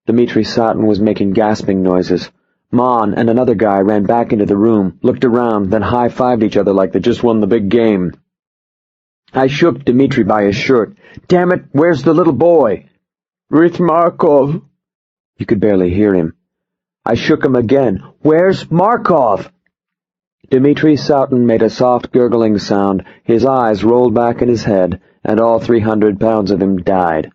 Dmitri Soughton was making gasping noises. Mon and another guy ran back into the room, looked around, then high-fived each other like they just won the big game. I shook Dmitri by his shirt. "Damn it, where's the little boy?" "With Markov." You could barely hear him. I shook him again. "Where's Markov?" Dmitri Soughton made a soft gurgling sound, his eyes rolled back in his head, and all 300 pounds of him died.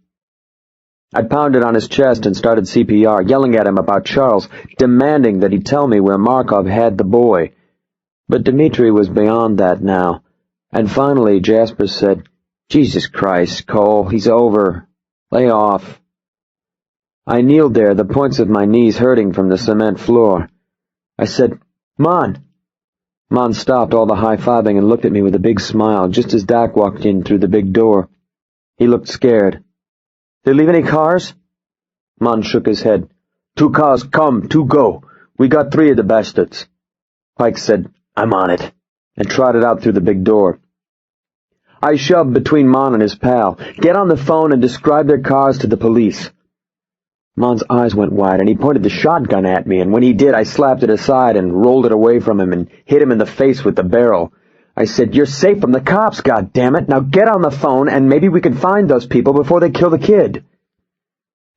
I pounded on his chest and started CPR, yelling at him about Charles, demanding that he tell me where Markov had the boy. But Dmitri was beyond that now, and finally Jasper said, "Jesus Christ, Cole, he's over. Lay off." I kneeled there, the points of my knees hurting from the cement floor. I said, "Mon!" Mon stopped all the high-fiving and looked at me with a big smile just as Doc walked in through the big door. He looked scared. "They leave any cars?" Mon shook his head. "2 cars come, 2 go. We got 3 of the bastards." Pike said, "I'm on it," and trotted out through the big door. I shoved between Mon and his pal. "Get on the phone and describe their cars to the police." Mon's eyes went wide, and he pointed the shotgun at me, and when he did, I slapped it aside and rolled it away from him and hit him in the face with the barrel. I said, "You're safe from the cops, goddammit! Now get on the phone, and maybe we can find those people before they kill the kid."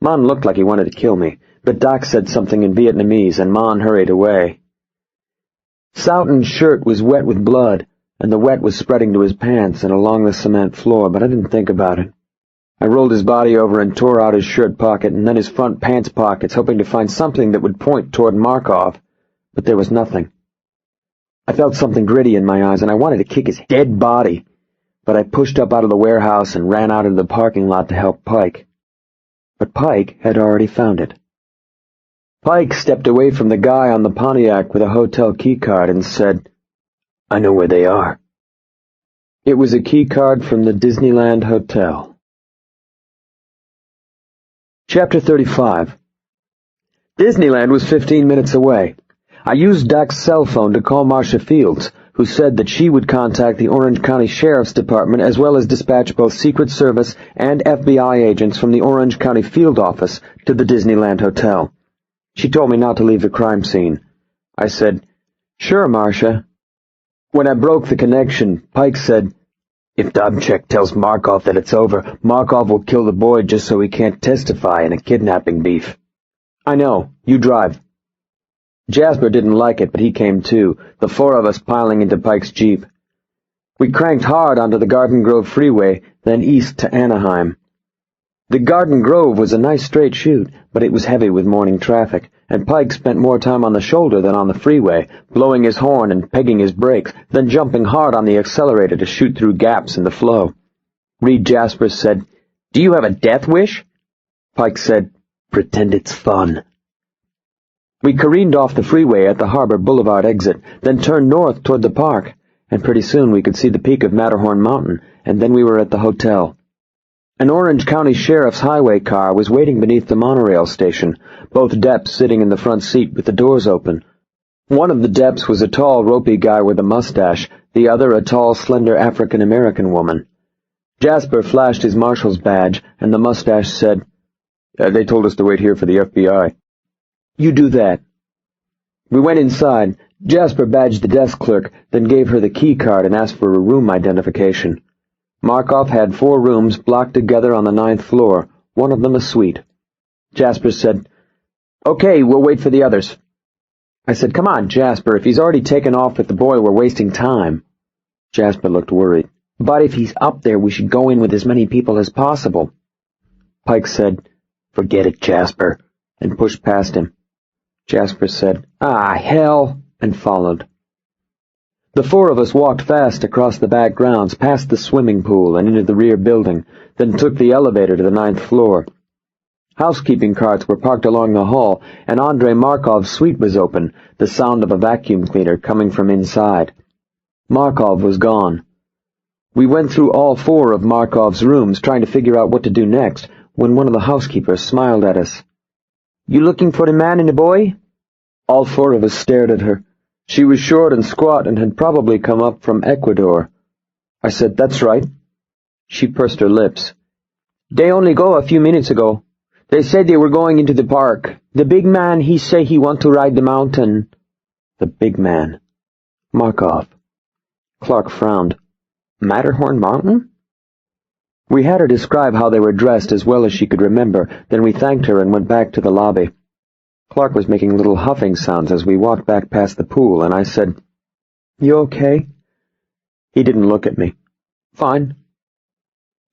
Mon looked like he wanted to kill me, but Doc said something in Vietnamese, and Mon hurried away. Soughton's shirt was wet with blood, and the wet was spreading to his pants and along the cement floor, but I didn't think about it. I rolled his body over and tore out his shirt pocket and then his front pants pockets, hoping to find something that would point toward Markov, but there was nothing. I felt something gritty in my eyes, and I wanted to kick his dead body, but I pushed up out of the warehouse and ran out into the parking lot to help Pike. But Pike had already found it. Pike stepped away from the guy on the Pontiac with a hotel keycard and said, "I know where they are." It was a keycard from the Disneyland Hotel. Chapter 35. Disneyland was 15 minutes away. I used Doc's cell phone to call Marcia Fields, who said that she would contact the Orange County Sheriff's Department as well as dispatch both Secret Service and FBI agents from the Orange County Field Office to the Disneyland Hotel. She told me not to leave the crime scene. I said, "Sure, Marcia." When I broke the connection, Pike said, "If Dobchek tells Markov that it's over, Markov will kill the boy just so he can't testify in a kidnapping beef." "I know. You drive." Jasper didn't like it, but he came too, the 4 of us piling into Pike's Jeep. We cranked hard onto the Garden Grove Freeway, then east to Anaheim. The Garden Grove was a nice straight shoot, but it was heavy with morning traffic, and Pike spent more time on the shoulder than on the freeway, blowing his horn and pegging his brakes, then jumping hard on the accelerator to shoot through gaps in the flow. Reed Jasper said, "Do you have a death wish?" Pike said, "Pretend it's fun." We careened off the freeway at the Harbor Boulevard exit, then turned north toward the park, and pretty soon we could see the peak of Matterhorn Mountain, and then we were at the hotel. An Orange County Sheriff's highway car was waiting beneath the monorail station, both Deps sitting in the front seat with the doors open. One of the Deps was a tall, ropey guy with a mustache, the other a tall, slender African-American woman. Jasper flashed his marshal's badge, and the mustache said, "They told us to wait here for the FBI." "You do that." We went inside. Jasper badged the desk clerk, then gave her the key card and asked for a room identification. Markov had 4 rooms blocked together on the 9th floor, one of them a suite. Jasper said, "Okay, we'll wait for the others." I said, "Come on, Jasper, if he's already taken off with the boy, we're wasting time." Jasper looked worried. "But if he's up there, we should go in with as many people as possible." Pike said, "Forget it, Jasper," and pushed past him. Jasper said, "Ah, hell," and followed. The 4 of us walked fast across the back grounds, past the swimming pool and into the rear building, then took the elevator to the 9th floor. Housekeeping carts were parked along the hall, and Andrei Markov's suite was open, the sound of a vacuum cleaner coming from inside. Markov was gone. We went through all 4 of Markov's rooms, trying to figure out what to do next, when one of the housekeepers smiled at us. "You looking for the man and the boy?" All 4 of us stared at her. She was short and squat and had probably come up from Ecuador. I said, "That's right." She pursed her lips. "They only go a few minutes ago. They said they were going into the park. The big man, he say he want to ride the mountain." The big man. Markov. Clark frowned. "Matterhorn Mountain?" We had her describe how they were dressed as well as she could remember, then we thanked her and went back to the lobby. Clark was making little huffing sounds as we walked back past the pool, and I said, "You okay?" He didn't look at me. "Fine."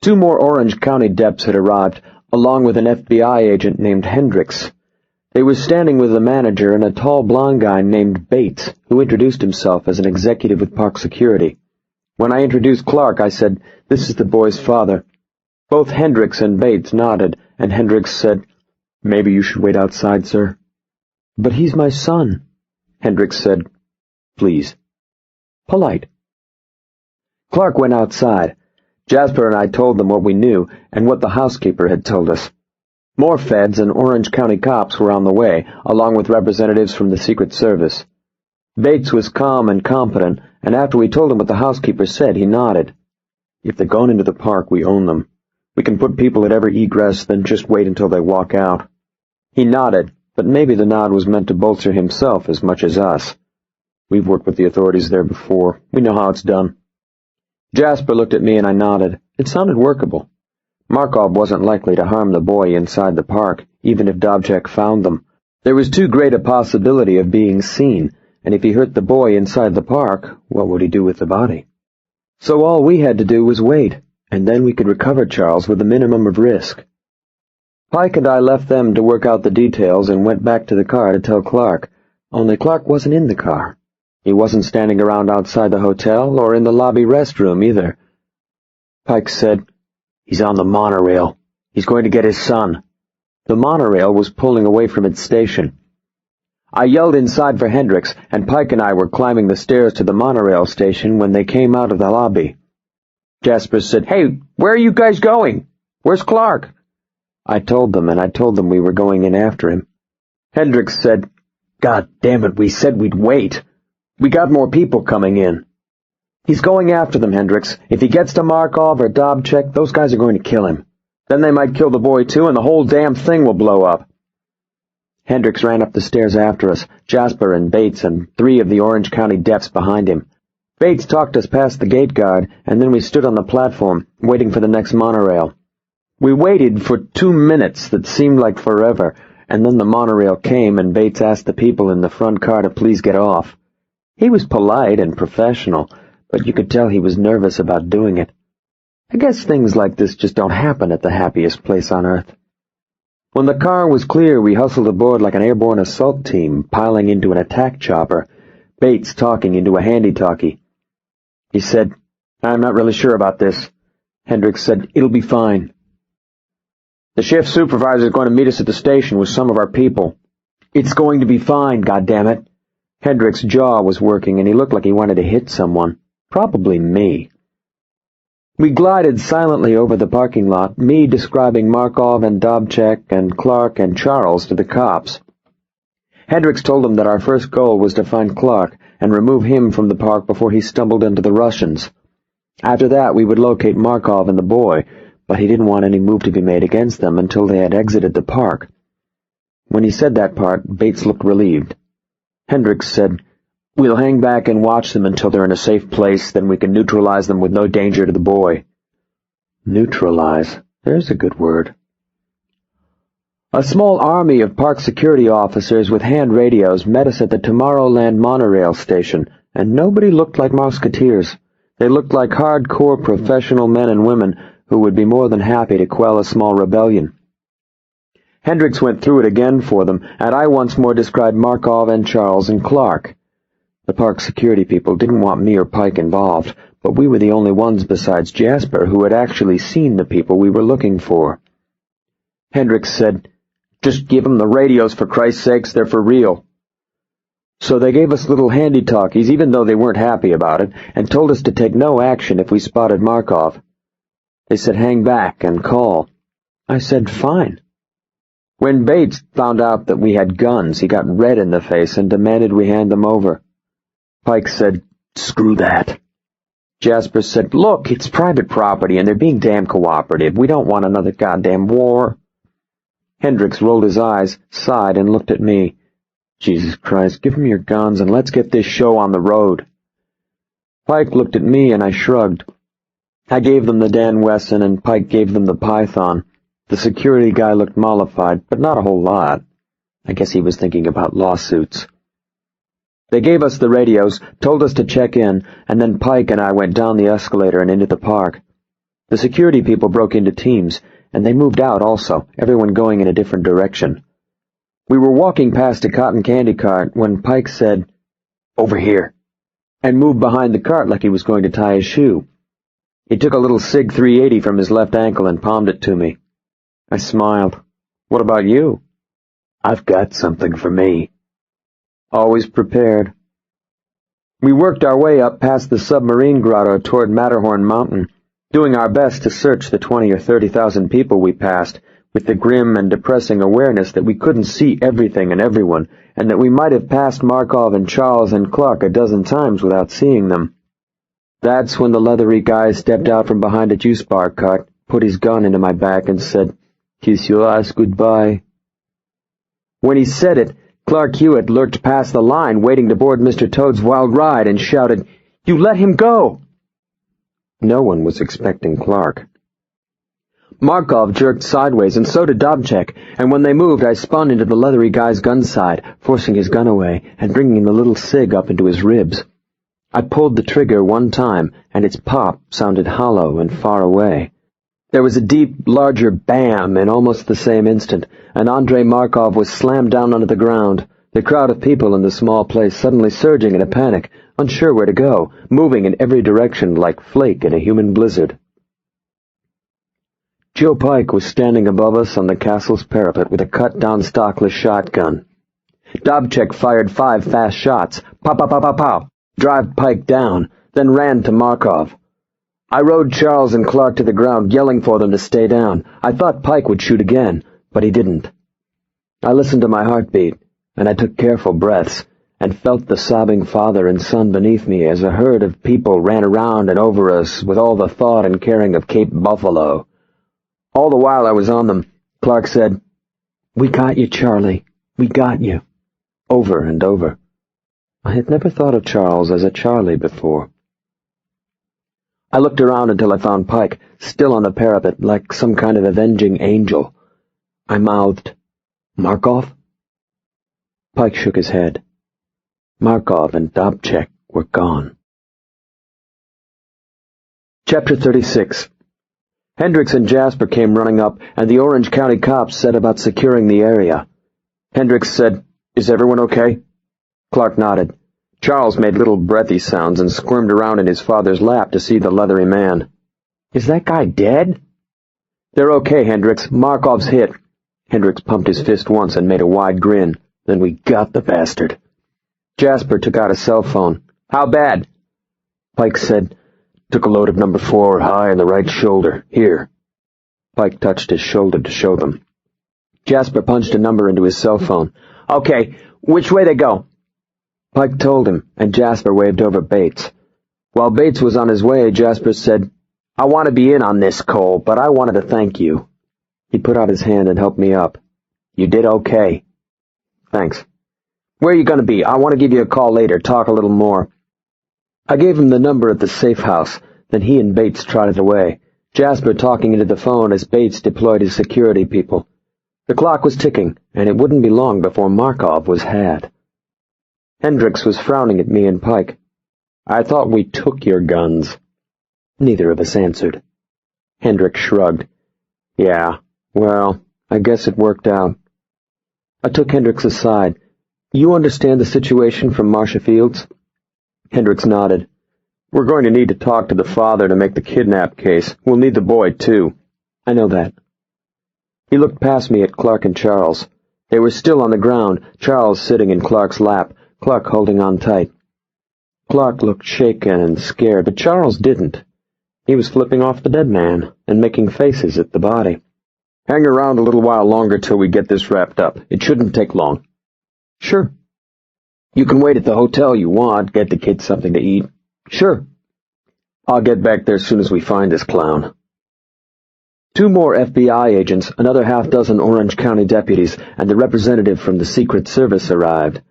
2 more Orange County Deps had arrived. along with an FBI agent named Hendricks. They were standing with the manager and a tall blond guy named Bates, who introduced himself as an executive with Park Security. When I introduced Clark, I said, "This is the boy's father." Both Hendricks and Bates nodded, and Hendricks said, "Maybe you should wait outside, sir." "But he's my son," Hendricks said. "Please." Polite. Clark went outside. Jasper and I told them what we knew and what the housekeeper had told us. More feds and Orange County cops were on the way, along with representatives from the Secret Service. Bates was calm and competent, and after we told him what the housekeeper said, he nodded. "If they're going into the park, we own them. We can put people at every egress, then just wait until they walk out." He nodded, but maybe the nod was meant to bolster himself as much as us. We've worked with the authorities there before. We know how it's done. Jasper looked at me and I nodded. It sounded workable. Markov wasn't likely to harm the boy inside the park, even if Dobchek found them. There was too great a possibility of being seen, and if he hurt the boy inside the park, what would he do with the body? So all we had to do was wait, and then we could recover Charles with a minimum of risk. Pike and I left them to work out the details and went back to the car to tell Clark, only Clark wasn't in the car. He wasn't standing around outside the hotel or in the lobby restroom either. Pike said, "He's on the monorail. He's going to get his son." The monorail was pulling away from its station. I yelled inside for Hendricks, and Pike and I were climbing the stairs to the monorail station when they came out of the lobby. Jasper said, "Hey, where are you guys going? Where's Clark?" I told them, and I told them we were going in after him. Hendricks said, "God damn it, we said we'd wait. We got more people coming in." "He's going after them, Hendricks. If he gets to Markov or Dobchek, those guys are going to kill him. Then they might kill the boy too, and the whole damn thing will blow up." Hendricks ran up the stairs after us, Jasper and Bates and 3 of the Orange County deputies behind him. Bates talked us past the gate guard, and then we stood on the platform, waiting for the next monorail. We waited for 2 minutes that seemed like forever, and then the monorail came and Bates asked the people in the front car to please get off. He was polite and professional, but you could tell he was nervous about doing it. I guess things like this just don't happen at the happiest place on earth. When the car was clear, we hustled aboard like an airborne assault team, piling into an attack chopper, Bates talking into a handy-talkie. He said, "I'm not really sure about this." Hendricks said, "It'll be fine." "The shift supervisor is going to meet us at the station with some of our people." "It's going to be fine, goddammit." Hendricks' jaw was working, and he looked like he wanted to hit someone. Probably me. We glided silently over the parking lot, me describing Markov and Dobchek and Clark and Charles to the cops. Hendricks told them that our first goal was to find Clark and remove him from the park before he stumbled into the Russians. After that, we would locate Markov and the boy, but he didn't want any move to be made against them until they had exited the park. When he said that part, Bates looked relieved. Hendricks said, "We'll hang back and watch them until they're in a safe place, then we can neutralize them with no danger to the boy." Neutralize. There's a good word. A small army of park security officers with hand radios met us at the Tomorrowland monorail station, and nobody looked like musketeers. They looked like hardcore professional men and women who would be more than happy to quell a small rebellion. Hendricks went through it again for them, and I once more described Markov and Charles and Clark. The park security people didn't want me or Pike involved, but we were the only ones besides Jasper who had actually seen the people we were looking for. Hendricks said, "Just give them the radios, for Christ's sakes, they're for real." So they gave us little handy-talkies, even though they weren't happy about it, and told us to take no action if we spotted Markov. They said hang back and call. I said fine. When Bates found out that we had guns, he got red in the face and demanded we hand them over. Pike said, "Screw that." Jasper said, "Look, it's private property and they're being damn cooperative. We don't want another goddamn war." Hendricks rolled his eyes, sighed, and looked at me. "Jesus Christ, give them your guns and let's get this show on the road." Pike looked at me and I shrugged. I gave them the Dan Wesson and Pike gave them the Python. The security guy looked mollified, but not a whole lot. I guess he was thinking about lawsuits. They gave us the radios, told us to check in, and then Pike and I went down the escalator and into the park. The security people broke into teams, and they moved out also, everyone going in a different direction. We were walking past a cotton candy cart when Pike said, "Over here," and moved behind the cart like he was going to tie his shoe. He took a little SIG 380 from his left ankle and palmed it to me. I smiled. "What about you?" "I've got something for me." Always prepared. We worked our way up past the submarine grotto toward Matterhorn Mountain, doing our best to search the 20 or 30,000 people we passed, with the grim and depressing awareness that we couldn't see everything and everyone, and that we might have passed Markov and Charles and Clark a dozen times without seeing them. That's when the leathery guy stepped out from behind a juice bar cart, put his gun into my back, and said, "Kiss your ass goodbye." When he said it, Clark Hewitt lurked past the line, waiting to board Mr. Toad's wild ride, and shouted, "You let him go!" No one was expecting Clark. Markov jerked sideways, and so did Dobchek, and when they moved, I spun into the leathery guy's gun side, forcing his gun away and bringing the little SIG up into his ribs. I pulled the trigger one time, and its pop sounded hollow and far away. There was a deep, larger bam in almost the same instant, and Andrei Markov was slammed down onto the ground, the crowd of people in the small place suddenly surging in a panic, unsure where to go, moving in every direction like flake in a human blizzard. Joe Pike was standing above us on the castle's parapet with a cut-down stockless shotgun. Dobchek fired 5 fast shots, pow-pow-pow-pow-pow, drive Pike down, then ran to Markov. I rode Charles and Clark to the ground, yelling for them to stay down. I thought Pike would shoot again, but he didn't. I listened to my heartbeat, and I took careful breaths, and felt the sobbing father and son beneath me as a herd of people ran around and over us with all the thought and caring of Cape Buffalo. All the while I was on them, Clark said, "We got you, Charlie. We got you." Over and over. I had never thought of Charles as a Charlie before. I looked around until I found Pike, still on the parapet, like some kind of avenging angel. I mouthed, "Markov?" Pike shook his head. Markov and Dobchek were gone. Chapter 36. Hendricks and Jasper came running up, and the Orange County cops set about securing the area. Hendricks said, "Is everyone okay?" Clark nodded. Charles made little breathy sounds and squirmed around in his father's lap to see the leathery man. "Is that guy dead?" "They're okay, Hendricks. Markov's hit." Hendricks pumped his fist once and made a wide grin. "Then we got the bastard." Jasper took out a cell phone. "How bad?" Pike said, "Took a load of number 4 high in the right shoulder. Here." Pike touched his shoulder to show them. Jasper punched a number into his cell phone. "Okay, which way they go?" Pike told him, and Jasper waved over Bates. While Bates was on his way, Jasper said, "I want to be in on this, Cole, but I wanted to thank you." He put out his hand and helped me up. "You did okay." "Thanks. Where are you going to be? I want to give you a call later, talk a little more." I gave him the number at the safe house, then he and Bates trotted away, Jasper talking into the phone as Bates deployed his security people. The clock was ticking, and it wouldn't be long before Markov was had. Hendricks was frowning at me and Pike. "I thought we took your guns." Neither of us answered. Hendricks shrugged. "Yeah, well, I guess it worked out." I took Hendricks aside. "You understand the situation from Marcia Fields?" Hendricks nodded. "We're going to need to talk to the father to make the kidnap case. We'll need the boy, too." "I know that." He looked past me at Clark and Charles. They were still on the ground, Charles sitting in Clark's lap, Clark holding on tight. Clark looked shaken and scared, but Charles didn't. He was flipping off the dead man and making faces at the body. "Hang around a little while longer till we get this wrapped up. It shouldn't take long." "Sure." "You can wait at the hotel you want, get the kids something to eat." "Sure." "I'll get back there as soon as we find this clown." 2 more FBI agents, another half-dozen Orange County deputies, and the representative from the Secret Service arrived.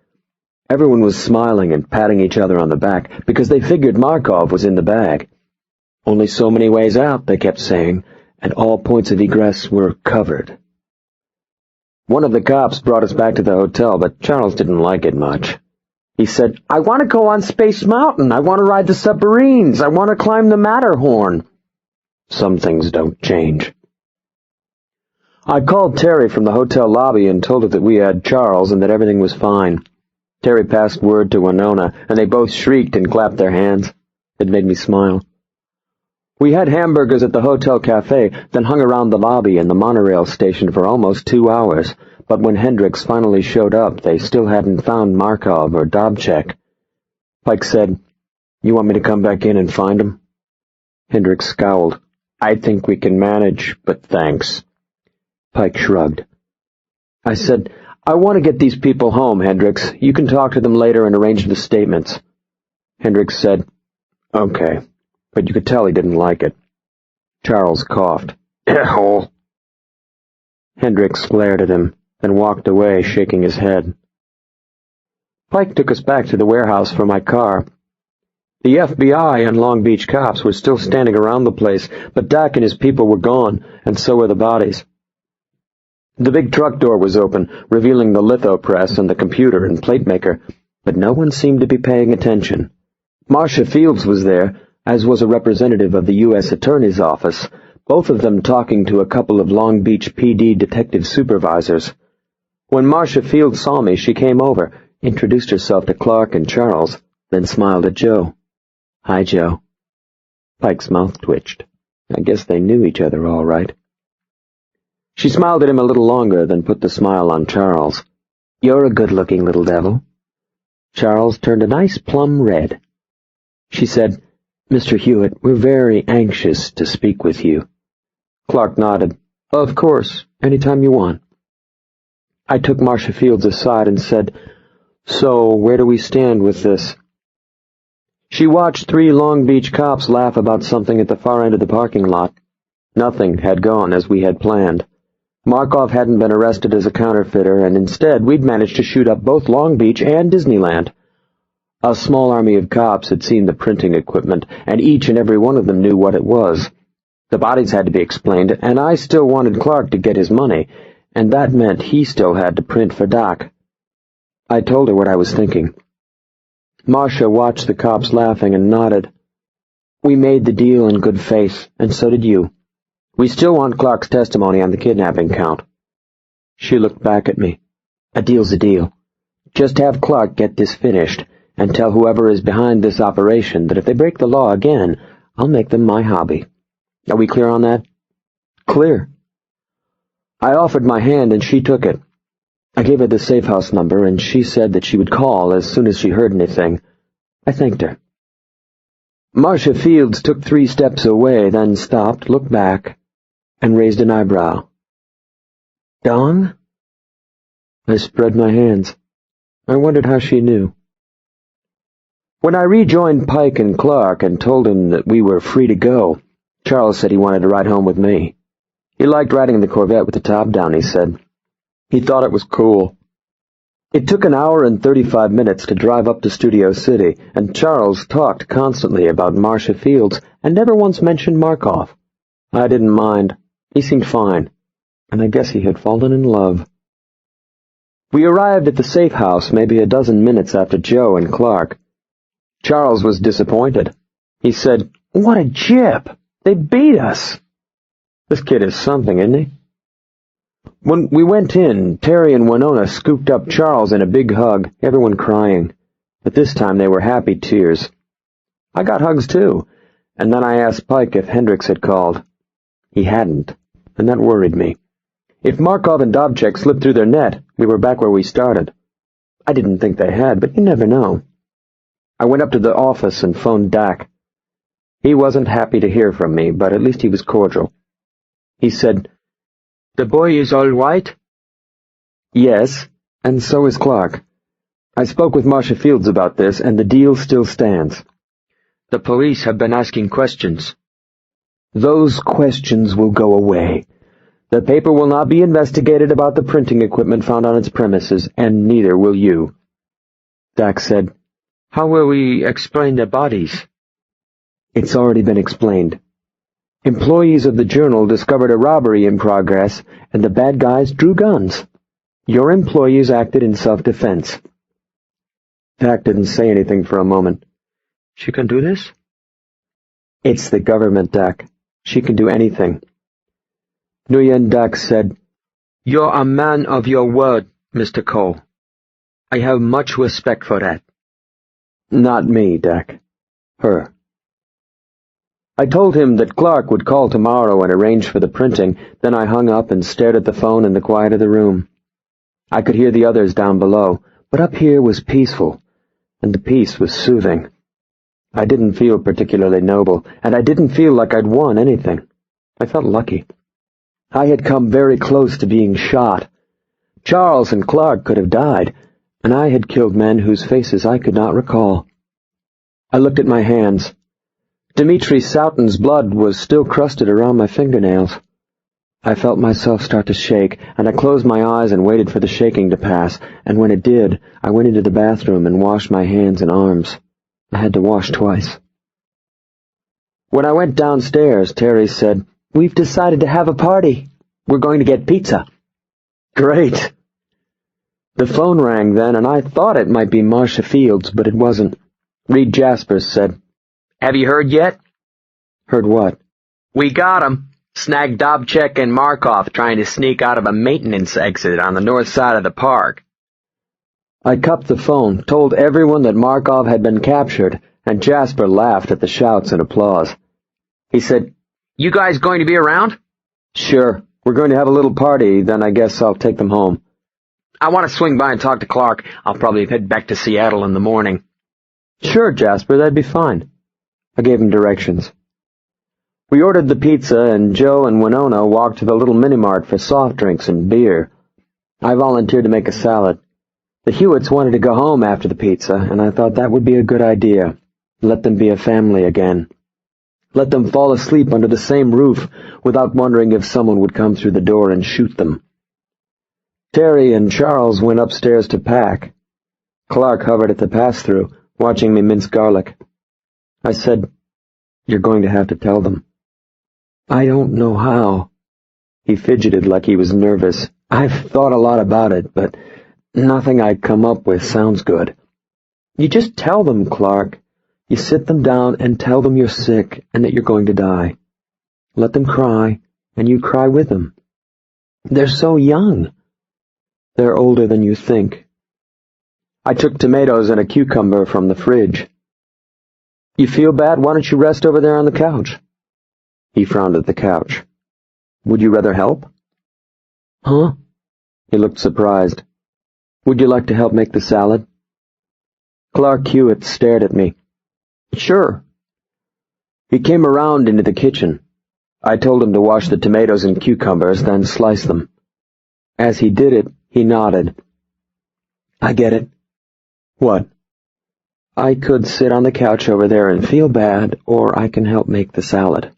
Everyone was smiling and patting each other on the back because they figured Markov was in the bag. Only so many ways out, they kept saying, and all points of egress were covered. One of the cops brought us back to the hotel, but Charles didn't like it much. He said, "I want to go on Space Mountain. I want to ride the submarines. I want to climb the Matterhorn." Some things don't change. I called Teri from the hotel lobby and told her that we had Charles and that everything was fine. Teri passed word to Winona, and they both shrieked and clapped their hands. It made me smile. We had hamburgers at the hotel cafe, then hung around the lobby and the monorail station for almost 2 hours, but when Hendricks finally showed up, they still hadn't found Markov or Dobchek. Pike said, "You want me to come back in and find him?" Hendricks scowled. "I think we can manage, but thanks." Pike shrugged. I said, "I want to get these people home, Hendricks. You can talk to them later and arrange the statements." Hendricks said, "Okay," but you could tell he didn't like it. Charles coughed. "Hole." Hendricks glared at him, then walked away, shaking his head. Pike took us back to the warehouse for my car. The FBI and Long Beach cops were still standing around the place, but Dak and his people were gone, and so were the bodies. The big truck door was open, revealing the litho press and the computer and plate maker, but no one seemed to be paying attention. Marcia Fields was there, as was a representative of the U.S. Attorney's Office, both of them talking to a couple of Long Beach PD detective supervisors. When Marcia Fields saw me, she came over, introduced herself to Clark and Charles, then smiled at Joe. "Hi, Joe." Pike's mouth twitched. I guess they knew each other all right. She smiled at him a little longer, then put the smile on Charles. "You're a good-looking little devil." Charles turned a nice plum red. She said, "Mr. Hewitt, we're very anxious to speak with you." Clark nodded. "Of course, any time you want." I took Marcia Fields aside and said, "So, where do we stand with this?" She watched 3 Long Beach cops laugh about something at the far end of the parking lot. Nothing had gone as we had planned. Markov hadn't been arrested as a counterfeiter, and instead we'd managed to shoot up both Long Beach and Disneyland. A small army of cops had seen the printing equipment, and each and every one of them knew what it was. The bodies had to be explained, and I still wanted Clark to get his money, and that meant he still had to print for Doc. I told her what I was thinking. Marcia watched the cops laughing and nodded. "We made the deal in good faith, and so did you. We still want Clark's testimony on the kidnapping count." She looked back at me. "A deal's a deal. Just have Clark get this finished, and tell whoever is behind this operation that if they break the law again, I'll make them my hobby. Are we clear on that?" "Clear." I offered my hand, and she took it. I gave her the safe house number, and she said that she would call as soon as she heard anything. I thanked her. Marcia Fields took 3 steps away, then stopped, looked back, and raised an eyebrow. "Dong?" I spread my hands. I wondered how she knew. When I rejoined Pike and Clark and told him that we were free to go, Charles said he wanted to ride home with me. He liked riding the Corvette with the top down, he said. He thought it was cool. It took an hour and 35 minutes to drive up to Studio City, and Charles talked constantly about Marcia Fields and never once mentioned Markov. I didn't mind. He seemed fine, and I guess he had fallen in love. We arrived at the safe house maybe a dozen minutes after Joe and Clark. Charles was disappointed. He said, "What a jip! They beat us." This kid is something, isn't he? When we went in, Teri and Winona scooped up Charles in a big hug, everyone crying. But this time they were happy tears. I got hugs too, and then I asked Pike if Hendricks had called. He hadn't, and that worried me. If Markov and Dobchek slipped through their net, we were back where we started. I didn't think they had, but you never know. I went up to the office and phoned Dak. He wasn't happy to hear from me, but at least he was cordial. He said, "The boy is all right?" "Yes, and so is Clark. I spoke with Marcia Fields about this, and the deal still stands."
"The police have been asking questions."
"Those questions will go away. The paper will not be investigated about the printing equipment found on its premises, and neither will you." Dak said,
"How will we explain the bodies?"
"It's already been explained. Employees of the Journal discovered a robbery in progress, and the bad guys drew guns. Your employees acted in self-defense." Dak didn't say anything for a moment.
"She can do this?"
"It's the government, Dak. She can do anything." Nguyen Dak said,
You're a man of your word, Mr. Cole. I have much respect for that.
Not me, Dak. Her. I told him that Clark would call tomorrow and arrange for the printing, then I hung up and stared at the phone in the quiet of the room. I could hear the others down below, but up here was peaceful, and the peace was soothing. I didn't feel particularly noble, and I didn't feel like I'd won anything. I felt lucky. I had come very close to being shot. Charles and Clark could have died, and I had killed men whose faces I could not recall. I looked at my hands. Dmitri Soutin's blood was still crusted around my fingernails. I felt myself start to shake, and I closed my eyes and waited for the shaking to pass, and when it did, I went into the bathroom and washed my hands and arms. I had to wash twice. When I went downstairs, Teri said, "We've decided to have a party. We're going to get pizza." Great! The phone rang then, and I thought it might be Marcia Fields, but it wasn't. Reed Jaspers said,
Have you heard yet?
"Heard what?"
We got 'em. Snagged Dobchek and Markov trying to sneak out of a maintenance exit on the north side of the park.
I cupped the phone, told everyone that Markov had been captured, and Jasper laughed at the shouts and applause. He said,
You guys going to be around?
"Sure, we're going to have a little party, then I guess I'll take them home."
I want to swing by and talk to Clark. I'll probably head back to Seattle in the morning.
"Sure, Jasper, that'd be fine." I gave him directions. We ordered the pizza, and Joe and Winona walked to the little mini-mart for soft drinks and beer. I volunteered to make a salad. The Hewitts wanted to go home after the pizza, and I thought that would be a good idea. Let them be a family again. Let them fall asleep under the same roof without wondering if someone would come through the door and shoot them. Teri and Charles went upstairs to pack. Clark hovered at the pass-through, watching me mince garlic. I said, "You're going to have to tell them." "I don't know how." He fidgeted like he was nervous. "I've thought a lot about it, but nothing I come up with sounds good." "You just tell them, Clark. You sit them down and tell them you're sick and that you're going to die. Let them cry, and you cry with them. They're so young. They're older than you think." I took tomatoes and a cucumber from the fridge. "You feel bad? Why don't you rest over there on the couch?" He frowned at the couch. "Would you rather help?" "Huh?" He looked surprised. "Would you like to help make the salad?" Clark Hewitt stared at me. "Sure." He came around into the kitchen. I told him to wash the tomatoes and cucumbers, then slice them. As he did it, he nodded. "I get it." "What?" "I could sit on the couch over there and feel bad, or I can help make the salad."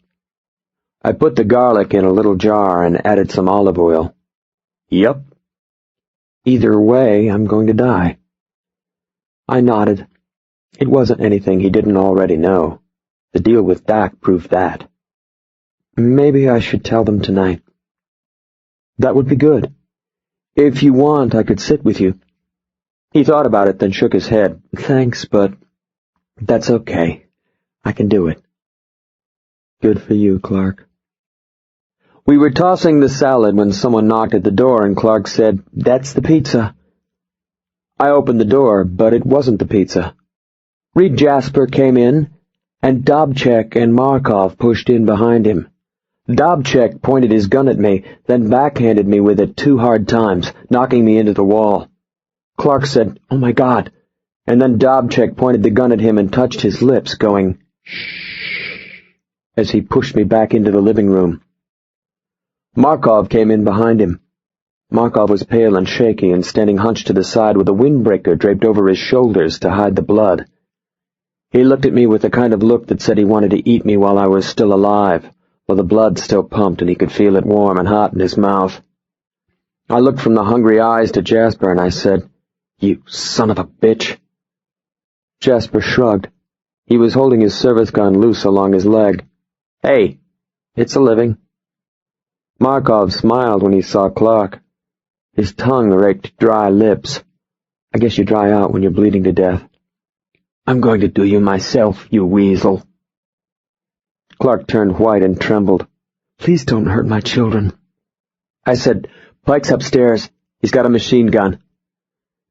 I put the garlic in a little jar and added some olive oil. "Yep." "Either way, I'm going to die." I nodded. It wasn't anything he didn't already know. The deal with Dak proved that. "Maybe I should tell them tonight." "That would be good. If you want, I could sit with you." He thought about it, then shook his head. "Thanks, but that's okay. I can do it." "Good for you, Clark." We were tossing the salad when someone knocked at the door, and Clark said, "That's the pizza." I opened the door, but it wasn't the pizza. Reed Jasper came in, and Dobchek and Markov pushed in behind him. Dobchek pointed his gun at me, then backhanded me with it 2 hard times, knocking me into the wall. Clark said, "Oh my God," and then Dobchek pointed the gun at him and touched his lips, going, "Shh," as he pushed me back into the living room. Markov came in behind him. Markov was pale and shaky and standing hunched to the side with a windbreaker draped over his shoulders to hide the blood. He looked at me with the kind of look that said he wanted to eat me while I was still alive, while the blood still pumped and he could feel it warm and hot in his mouth. I looked from the hungry eyes to Jasper and I said, "You son of a bitch." Jasper shrugged. He was holding his service gun loose along his leg. "Hey, it's a living." Markov smiled when he saw Clark. His tongue raked dry lips. I guess you dry out when you're bleeding to death. "I'm going to do you myself, you weasel." Clark turned white and trembled. "Please don't hurt my children." I said,
Pike's upstairs. He's got a machine gun.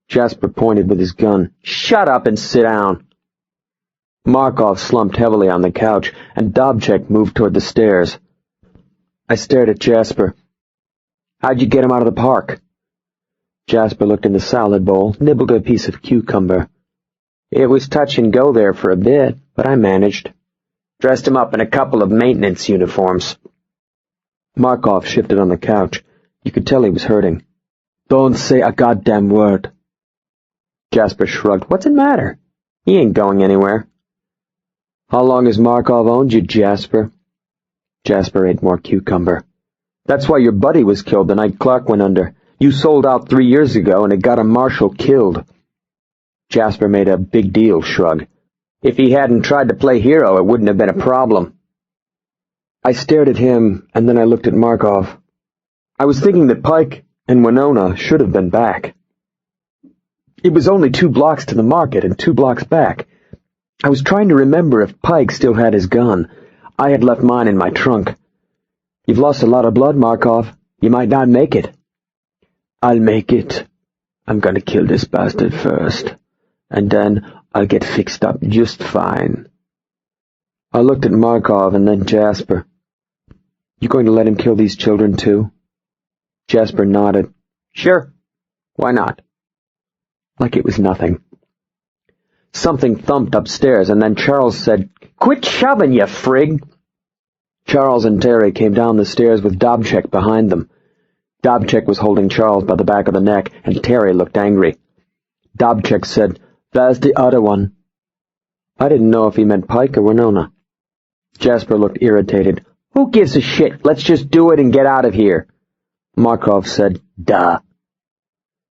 Jasper pointed with his gun. Shut up and sit down. Markov slumped heavily on the couch, and Dobchek moved toward the stairs. I stared at Jasper. How'd you get him out of the park? Jasper looked in the salad bowl, nibbled a piece of cucumber. It was touch and go there for a bit, but I managed. Dressed him up in a couple of maintenance uniforms. Markov shifted on the couch. You could tell he was hurting. Don't say a goddamn word. Jasper shrugged. What's the matter? He ain't going anywhere. How long has Markov owned you, Jasper? Jasper ate more cucumber. That's why your buddy was killed the night Clark went under. You sold out 3 years ago, and it got a marshal killed. Jasper made a big deal shrug. If he hadn't tried to play hero, it wouldn't have been a problem. I stared at him, and then I looked at Markov. I was thinking that Pike and Winona should have been back. It was only 2 blocks to the market and 2 blocks back. I was trying to remember if Pike still had his gun. I had left mine in my trunk. You've lost a lot of blood, Markov. You might not make it. I'll make it. I'm going to kill this bastard first, and then I'll get fixed up just fine. I looked at Markov and then Jasper. You going to let him kill these children too? Jasper nodded. Sure. Why not? Like it was nothing. Something thumped upstairs, and then Charles said, Quit shoving, you frig! Charles and Teri came down the stairs with Dobchek behind them. Dobchek was holding Charles by the back of the neck, and Teri looked angry. Dobchek said, There's the other one. I didn't know if he meant Pike or Winona. Jasper looked irritated. Who gives a shit? Let's just do it and get out of here. Markov said, Duh.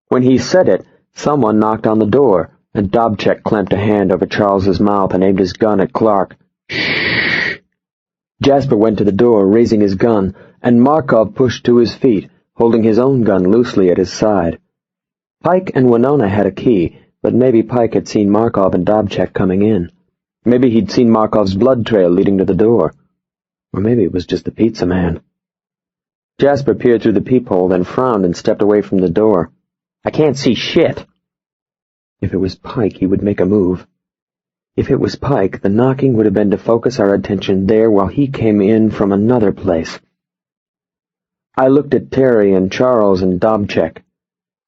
When he said it, someone knocked on the door, and Dobchek clamped a hand over Charles's mouth and aimed his gun at Clark. Shh! Jasper went to the door, raising his gun, and Markov pushed to his feet, holding his own gun loosely at his side. Pike and Winona had a key, but maybe Pike had seen Markov and Dobchek coming in. Maybe he'd seen Markov's blood trail leading to the door. Or maybe it was just the pizza man. Jasper peered through the peephole, then frowned and stepped away from the door. I can't see shit. If it was Pike, he would make a move. If it was Pike, the knocking would have been to focus our attention there while he came in from another place. I looked at Teri and Charles and Dobchek.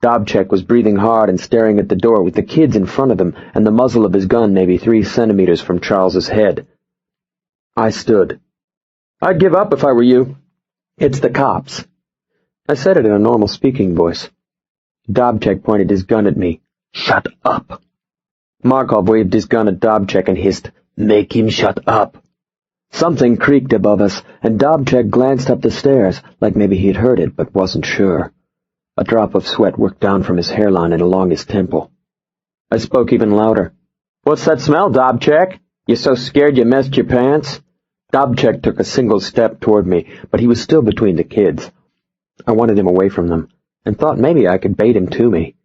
Dobchek was breathing hard and staring at the door with the kids in front of him and the muzzle of his gun maybe 3 centimeters from Charles's head. I stood. I'd give up if I were you. It's the cops. I said it in a normal speaking voice. Dobchek pointed his gun at me. Shut up. Markov waved his gun at Dobchek and hissed, Make him shut up. Something creaked above us, and Dobchek glanced up the stairs, like maybe he'd heard it but wasn't sure. A drop of sweat worked down from his hairline and along his temple. I spoke even louder. What's that smell, Dobchek? You so scared you messed your pants? Dobchek took a single step toward me, but he was still between the kids. I wanted him away from them, and thought maybe I could bait him to me.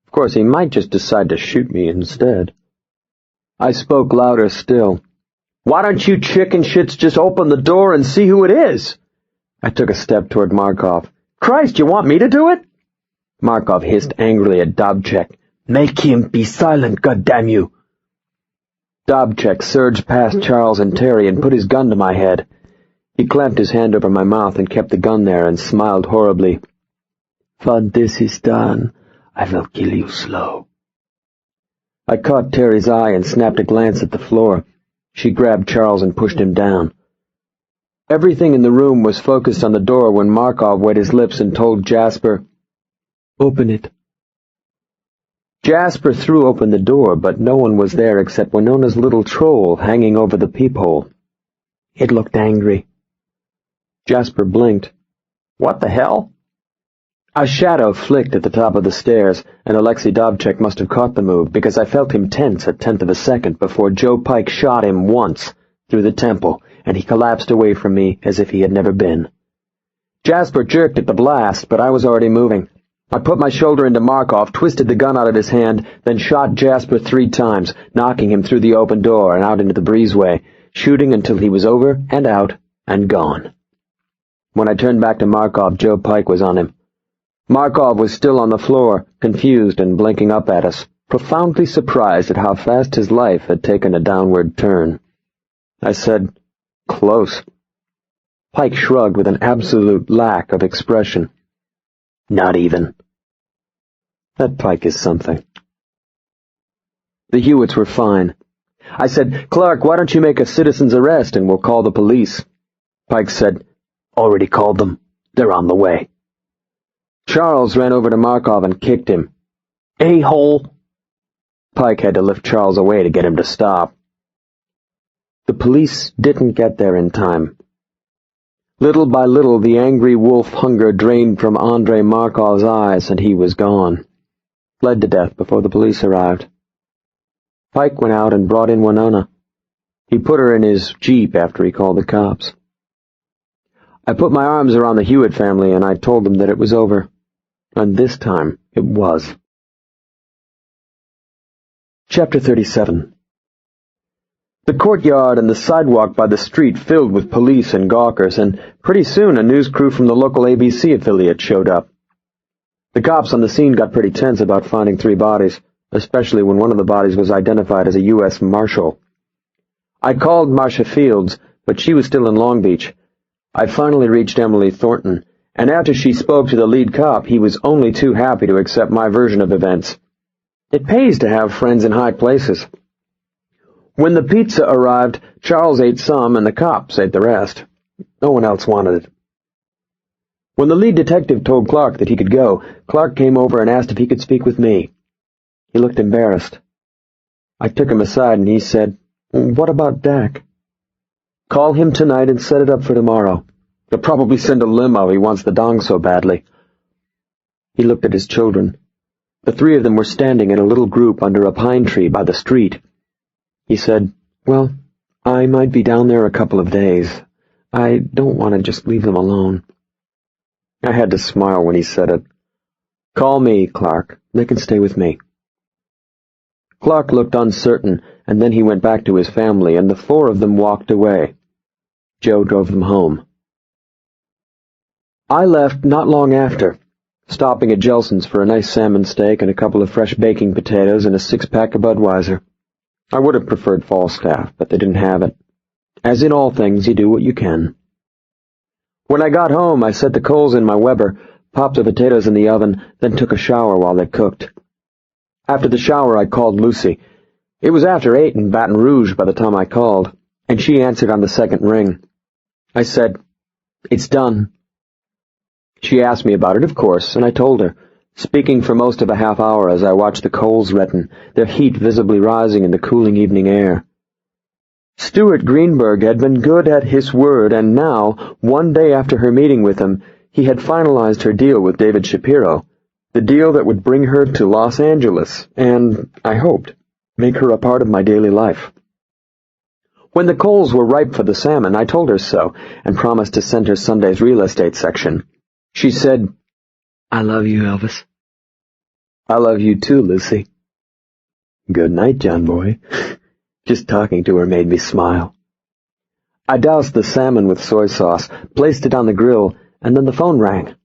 Of course, he might just decide to shoot me instead. I spoke louder still. Why don't you chicken shits just open the door and see who it is? I took a step toward Markov. Christ, you want me to do it? Markov hissed angrily at Dobchek. Make him be silent, goddammit! Dobchek surged past Charles and Teri and put his gun to my head. He clamped his hand over my mouth and kept the gun there and smiled horribly. When this is done, I will kill you slow. I caught Teri's eye and snapped a glance at the floor. She grabbed Charles and pushed him down. Everything in the room was focused on the door when Markov wet his lips and told Jasper, Open it. Jasper threw open the door, but no one was there except Winona's little troll hanging over the peephole. It looked angry. Jasper blinked. What the hell? A shadow flicked at the top of the stairs, and Alexei Dobchek must have caught the move, because I felt him tense a tenth of a second before Joe Pike shot him once through the temple, and he collapsed away from me as if he had never been. Jasper jerked at the blast, but I was already moving. I put my shoulder into Markov, twisted the gun out of his hand, then shot Jasper 3 times, knocking him through the open door and out into the breezeway, shooting until he was over and out and gone. When I turned back to Markov, Joe Pike was on him. Markov was still on the floor, confused and blinking up at us, profoundly surprised at how fast his life had taken a downward turn. I said, "Close." Pike shrugged with an absolute lack of expression. "Not even." That Pike is something. The Hewitts were fine. I said, "Clark, why don't you make a citizen's arrest and we'll call the police?" Pike said, "Already called them. They're on the way." Charles ran over to Markov and kicked him. "A-hole!" Pike had to lift Charles away to get him to stop. The police didn't get there in time. Little by little, the angry wolf hunger drained from Andrei Markov's eyes, and he was gone. Bled to death before the police arrived. Pike went out and brought in Winona. He put her in his Jeep after he called the cops. I put my arms around the Hewitt family and I told them that it was over. And this time it was. Chapter 37. The courtyard and the sidewalk by the street filled with police and gawkers, and pretty soon a news crew from the local ABC affiliate showed up. The cops on the scene got pretty tense about finding 3 bodies, especially when one of the bodies was identified as a U.S. Marshal. I called Marcia Fields, but she was still in Long Beach. I finally reached Emily Thornton, and after she spoke to the lead cop, he was only too happy to accept my version of events. It pays to have friends in high places. When the pizza arrived, Charles ate some and the cops ate the rest. No one else wanted it. When the lead detective told Clark that he could go, Clark came over and asked if he could speak with me. He looked embarrassed. I took him aside and he said, "What about Dak?" "Call him tonight and set it up for tomorrow. He'll probably send a limo, he wants the dong so badly." He looked at his children. The 3 of them were standing in a little group under a pine tree by the street. He said, "Well, I might be down there a couple of days. I don't want to just leave them alone." I had to smile when he said it. "Call me, Clark. They can stay with me." Clark looked uncertain, and then he went back to his family, and the 4 of them walked away. Joe drove them home. I left not long after, stopping at Jelson's for a nice salmon steak and a couple of fresh baking potatoes and a 6-pack of Budweiser. I would have preferred Falstaff, but they didn't have it. As in all things, you do what you can. When I got home, I set the coals in my Weber, popped the potatoes in the oven, then took a shower while they cooked. After the shower, I called Lucy. It was after 8 in Baton Rouge by the time I called, and she answered on the second ring. I said, "It's done." She asked me about it, of course, and I told her, speaking for most of a half hour as I watched the coals redden, their heat visibly rising in the cooling evening air. Stuart Greenberg had been good at his word, and now, one day after her meeting with him, he had finalized her deal with David Shapiro, the deal that would bring her to Los Angeles, and, I hoped, make her a part of my daily life. When the coals were ripe for the salmon, I told her so, and promised to send her Sunday's real estate section. She said,
I love you, Elvis.
"I love you too, Lucy." "Good night, John boy." Just talking to her made me smile. I doused the salmon with soy sauce, placed it on the grill, and then the phone rang.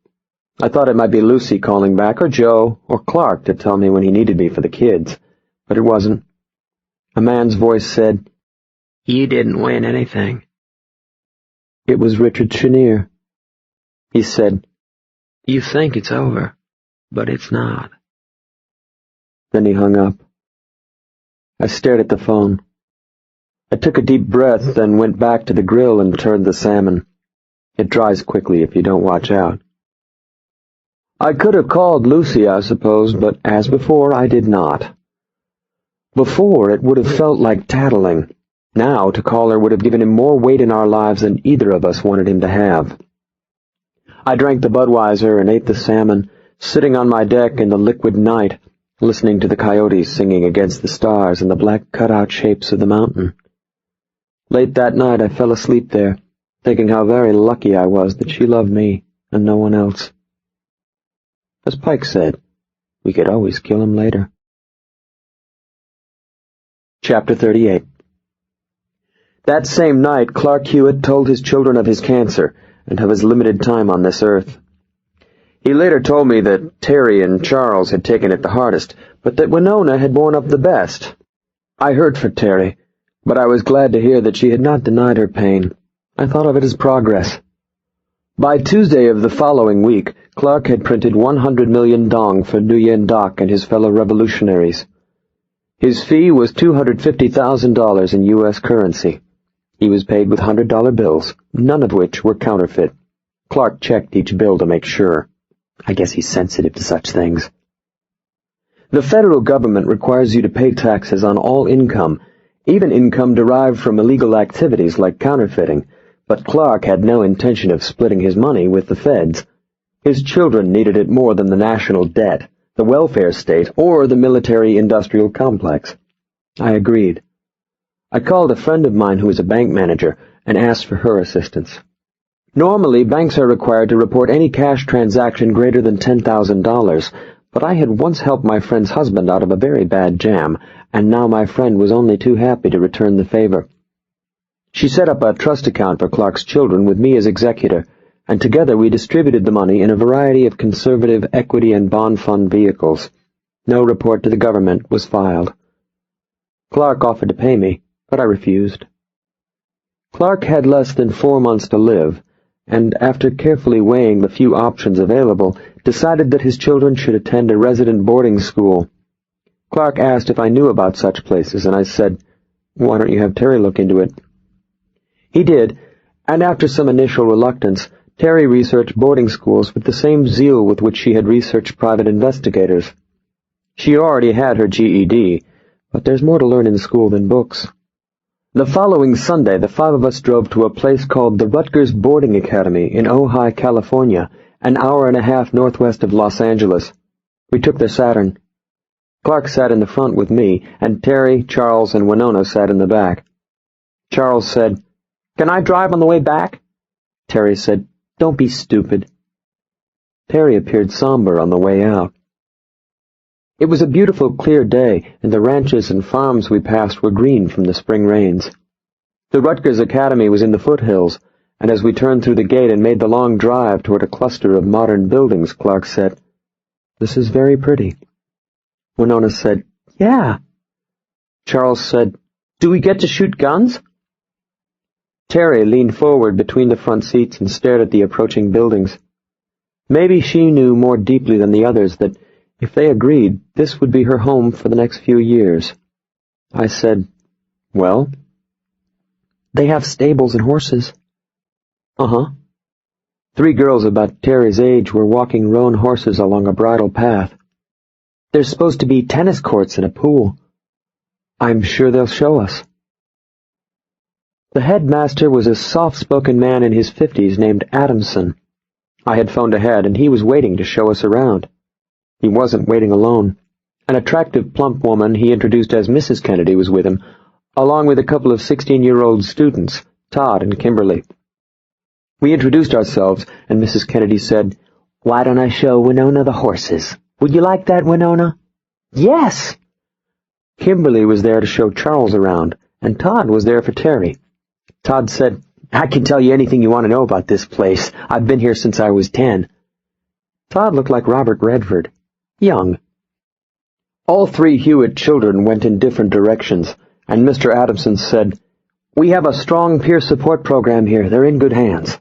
I thought it might be Lucy calling back, or Joe, or Clark to tell me when he needed me for the kids, but it wasn't. A man's voice said,
You didn't win anything.
It was Richard Chenier. He said,
You think it's over, but it's not.
Then he hung up. I stared at the phone. I took a deep breath, then went back to the grill and turned the salmon. It dries quickly if you don't watch out. I could have called Lucy, I suppose, but as before, I did not. Before, it would have felt like tattling. Now, to call her would have given him more weight in our lives than either of us wanted him to have. I drank the Budweiser and ate the salmon, sitting on my deck in the liquid night, listening to the coyotes singing against the stars and the black cutout shapes of the mountain. Late that night I fell asleep there, thinking how very lucky I was that she loved me and no one else. As Pike said, we could always kill him later. Chapter 38. That same night, Clark Hewitt told his children of his cancer and of his limited time on this earth. He later told me that Teri and Charles had taken it the hardest, but that Winona had borne up the best. I hurt for Teri, but I was glad to hear that she had not denied her pain. I thought of it as progress. By Tuesday of the following week, Clark had printed 100 million dong for Nguyen Doc and his fellow revolutionaries. His fee was $250,000 in U.S. currency. He was paid with $100 bills, none of which were counterfeit. Clark checked each bill to make sure. I guess he's sensitive to such things. The federal government requires you to pay taxes on all income, even income derived from illegal activities like counterfeiting, but Clark had no intention of splitting his money with the feds. His children needed it more than the national debt, the welfare state, or the military-industrial complex. I agreed. I called a friend of mine who was a bank manager and asked for her assistance. Normally, banks are required to report any cash transaction greater than $10,000, but I had once helped my friend's husband out of a very bad jam, and now my friend was only too happy to return the favor. She set up a trust account for Clark's children with me as executor, and together we distributed the money in a variety of conservative equity and bond fund vehicles. No report to the government was filed. Clark offered to pay me, but I refused. Clark had less than 4 months to live, and after carefully weighing the few options available, decided that his children should attend a resident boarding school. Clark asked if I knew about such places, and I said, "Why don't you have Teri look into it?" He did, and after some initial reluctance, Teri researched boarding schools with the same zeal with which she had researched private investigators. She already had her GED, but there's more to learn in school than books. The following Sunday, the 5 of us drove to a place called the Rutgers Boarding Academy in Ojai, California, an hour and a half northwest of Los Angeles. We took the Saturn. Clark sat in the front with me, and Teri, Charles, and Winona sat in the back. Charles said, "Can I drive on the way back?" Teri said, "Don't be stupid." Teri appeared somber on the way out. It was a beautiful, clear day, and the ranches and farms we passed were green from the spring rains. The Rutgers Academy was in the foothills, and as we turned through the gate and made the long drive toward a cluster of modern buildings, Clark said, "This is very pretty." Winona said, "Yeah." Charles said, "Do we get to shoot guns?" Teri leaned forward between the front seats and stared at the approaching buildings. Maybe she knew more deeply than the others that, if they agreed, this would be her home for the next few years. I said, "Well?" "They have stables and horses." "Uh-huh." 3 girls about Teri's age were walking roan horses along a bridle path. "There's supposed to be tennis courts and a pool." "I'm sure they'll show us." The headmaster was a soft-spoken man in his 50s named Adamson. I had phoned ahead, and he was waiting to show us around. He wasn't waiting alone. An attractive, plump woman he introduced as Mrs. Kennedy was with him, along with a couple of 16-year-old students, Todd and Kimberly. We introduced ourselves, and Mrs. Kennedy said, "Why don't I show Winona the horses? Would you like that, Winona?" "Yes!" Kimberly was there to show Charles around, and Todd was there for Teri. Todd said, "I can tell you anything you want to know about this place. I've been here since I was 10. Todd looked like Robert Redford. Young. All 3 Hewitt children went in different directions, and Mr. Adamson said, "We have a strong peer support program here. They're in good hands."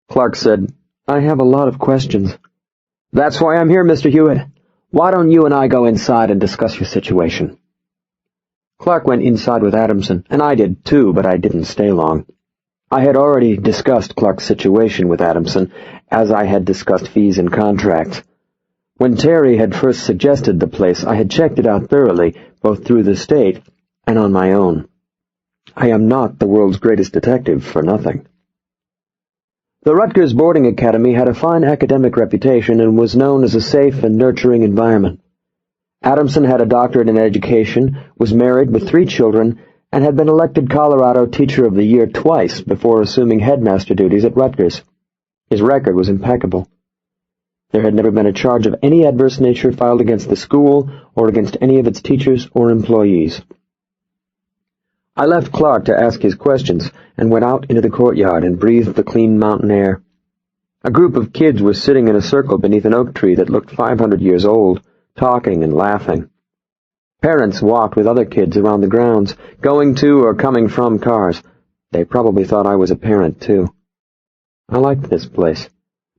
Clark said, "I have a lot of questions." "That's why I'm here, Mr. Hewitt. Why don't you and I go inside and discuss your situation?" Clark went inside with Adamson, and I did too, but I didn't stay long. I had already discussed Clark's situation with Adamson, as I had discussed fees and contracts. When Teri had first suggested the place, I had checked it out thoroughly, both through the state and on my own. I am not the world's greatest detective for nothing. The Rutgers Boarding Academy had a fine academic reputation and was known as a safe and nurturing environment. Adamson had a doctorate in education, was married with 3 children, and had been elected Colorado Teacher of the Year twice before assuming headmaster duties at Rutgers. His record was impeccable. There had never been a charge of any adverse nature filed against the school or against any of its teachers or employees. I left Clark to ask his questions and went out into the courtyard and breathed the clean mountain air. A group of kids was sitting in a circle beneath an oak tree that looked 500 years old, talking and laughing. Parents walked with other kids around the grounds, going to or coming from cars. They probably thought I was a parent, too. I liked this place,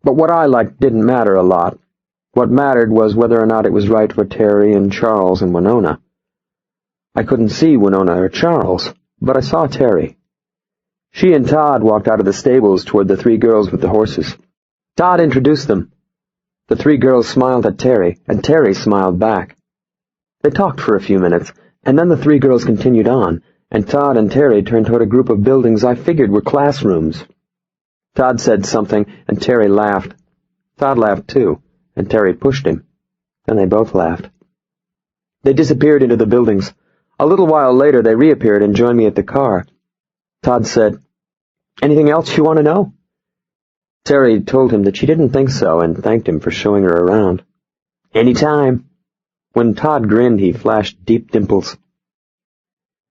but what I liked didn't matter a lot. What mattered was whether or not it was right for Teri and Charles and Winona. I couldn't see Winona or Charles, but I saw Teri. She and Todd walked out of the stables toward the three girls with the horses. Todd introduced them. The three girls smiled at Teri, and Teri smiled back. They talked for a few minutes, and then the three girls continued on, and Todd and Teri turned toward a group of buildings I figured were classrooms. Todd said something, and Teri laughed. Todd laughed too, and Teri pushed him. Then they both laughed. They disappeared into the buildings. A little while later they reappeared and joined me at the car. Todd said, "Anything else you want to know?" Teri told him that she didn't think so and thanked him for showing her around. "Any time." When Todd grinned, he flashed deep dimples.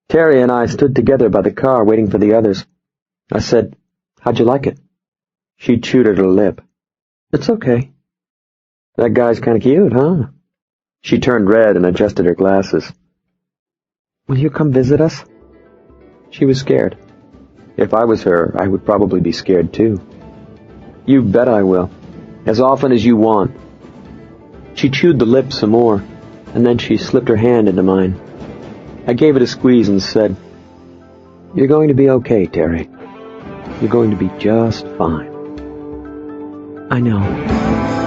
Teri and I stood together by the car waiting for the others. I said, "How'd you like it?" She chewed at her lip. "It's okay." "That guy's kind of cute, huh?" She turned red and adjusted her glasses. "Will you come visit us?" She was scared. If I was her, I would probably be scared too. "You bet I will. As often as you want." She chewed the lip some more, and then she slipped her hand into mine. I gave it a squeeze and said, "You're going to be okay, Teri. You're going to be just fine." "I know."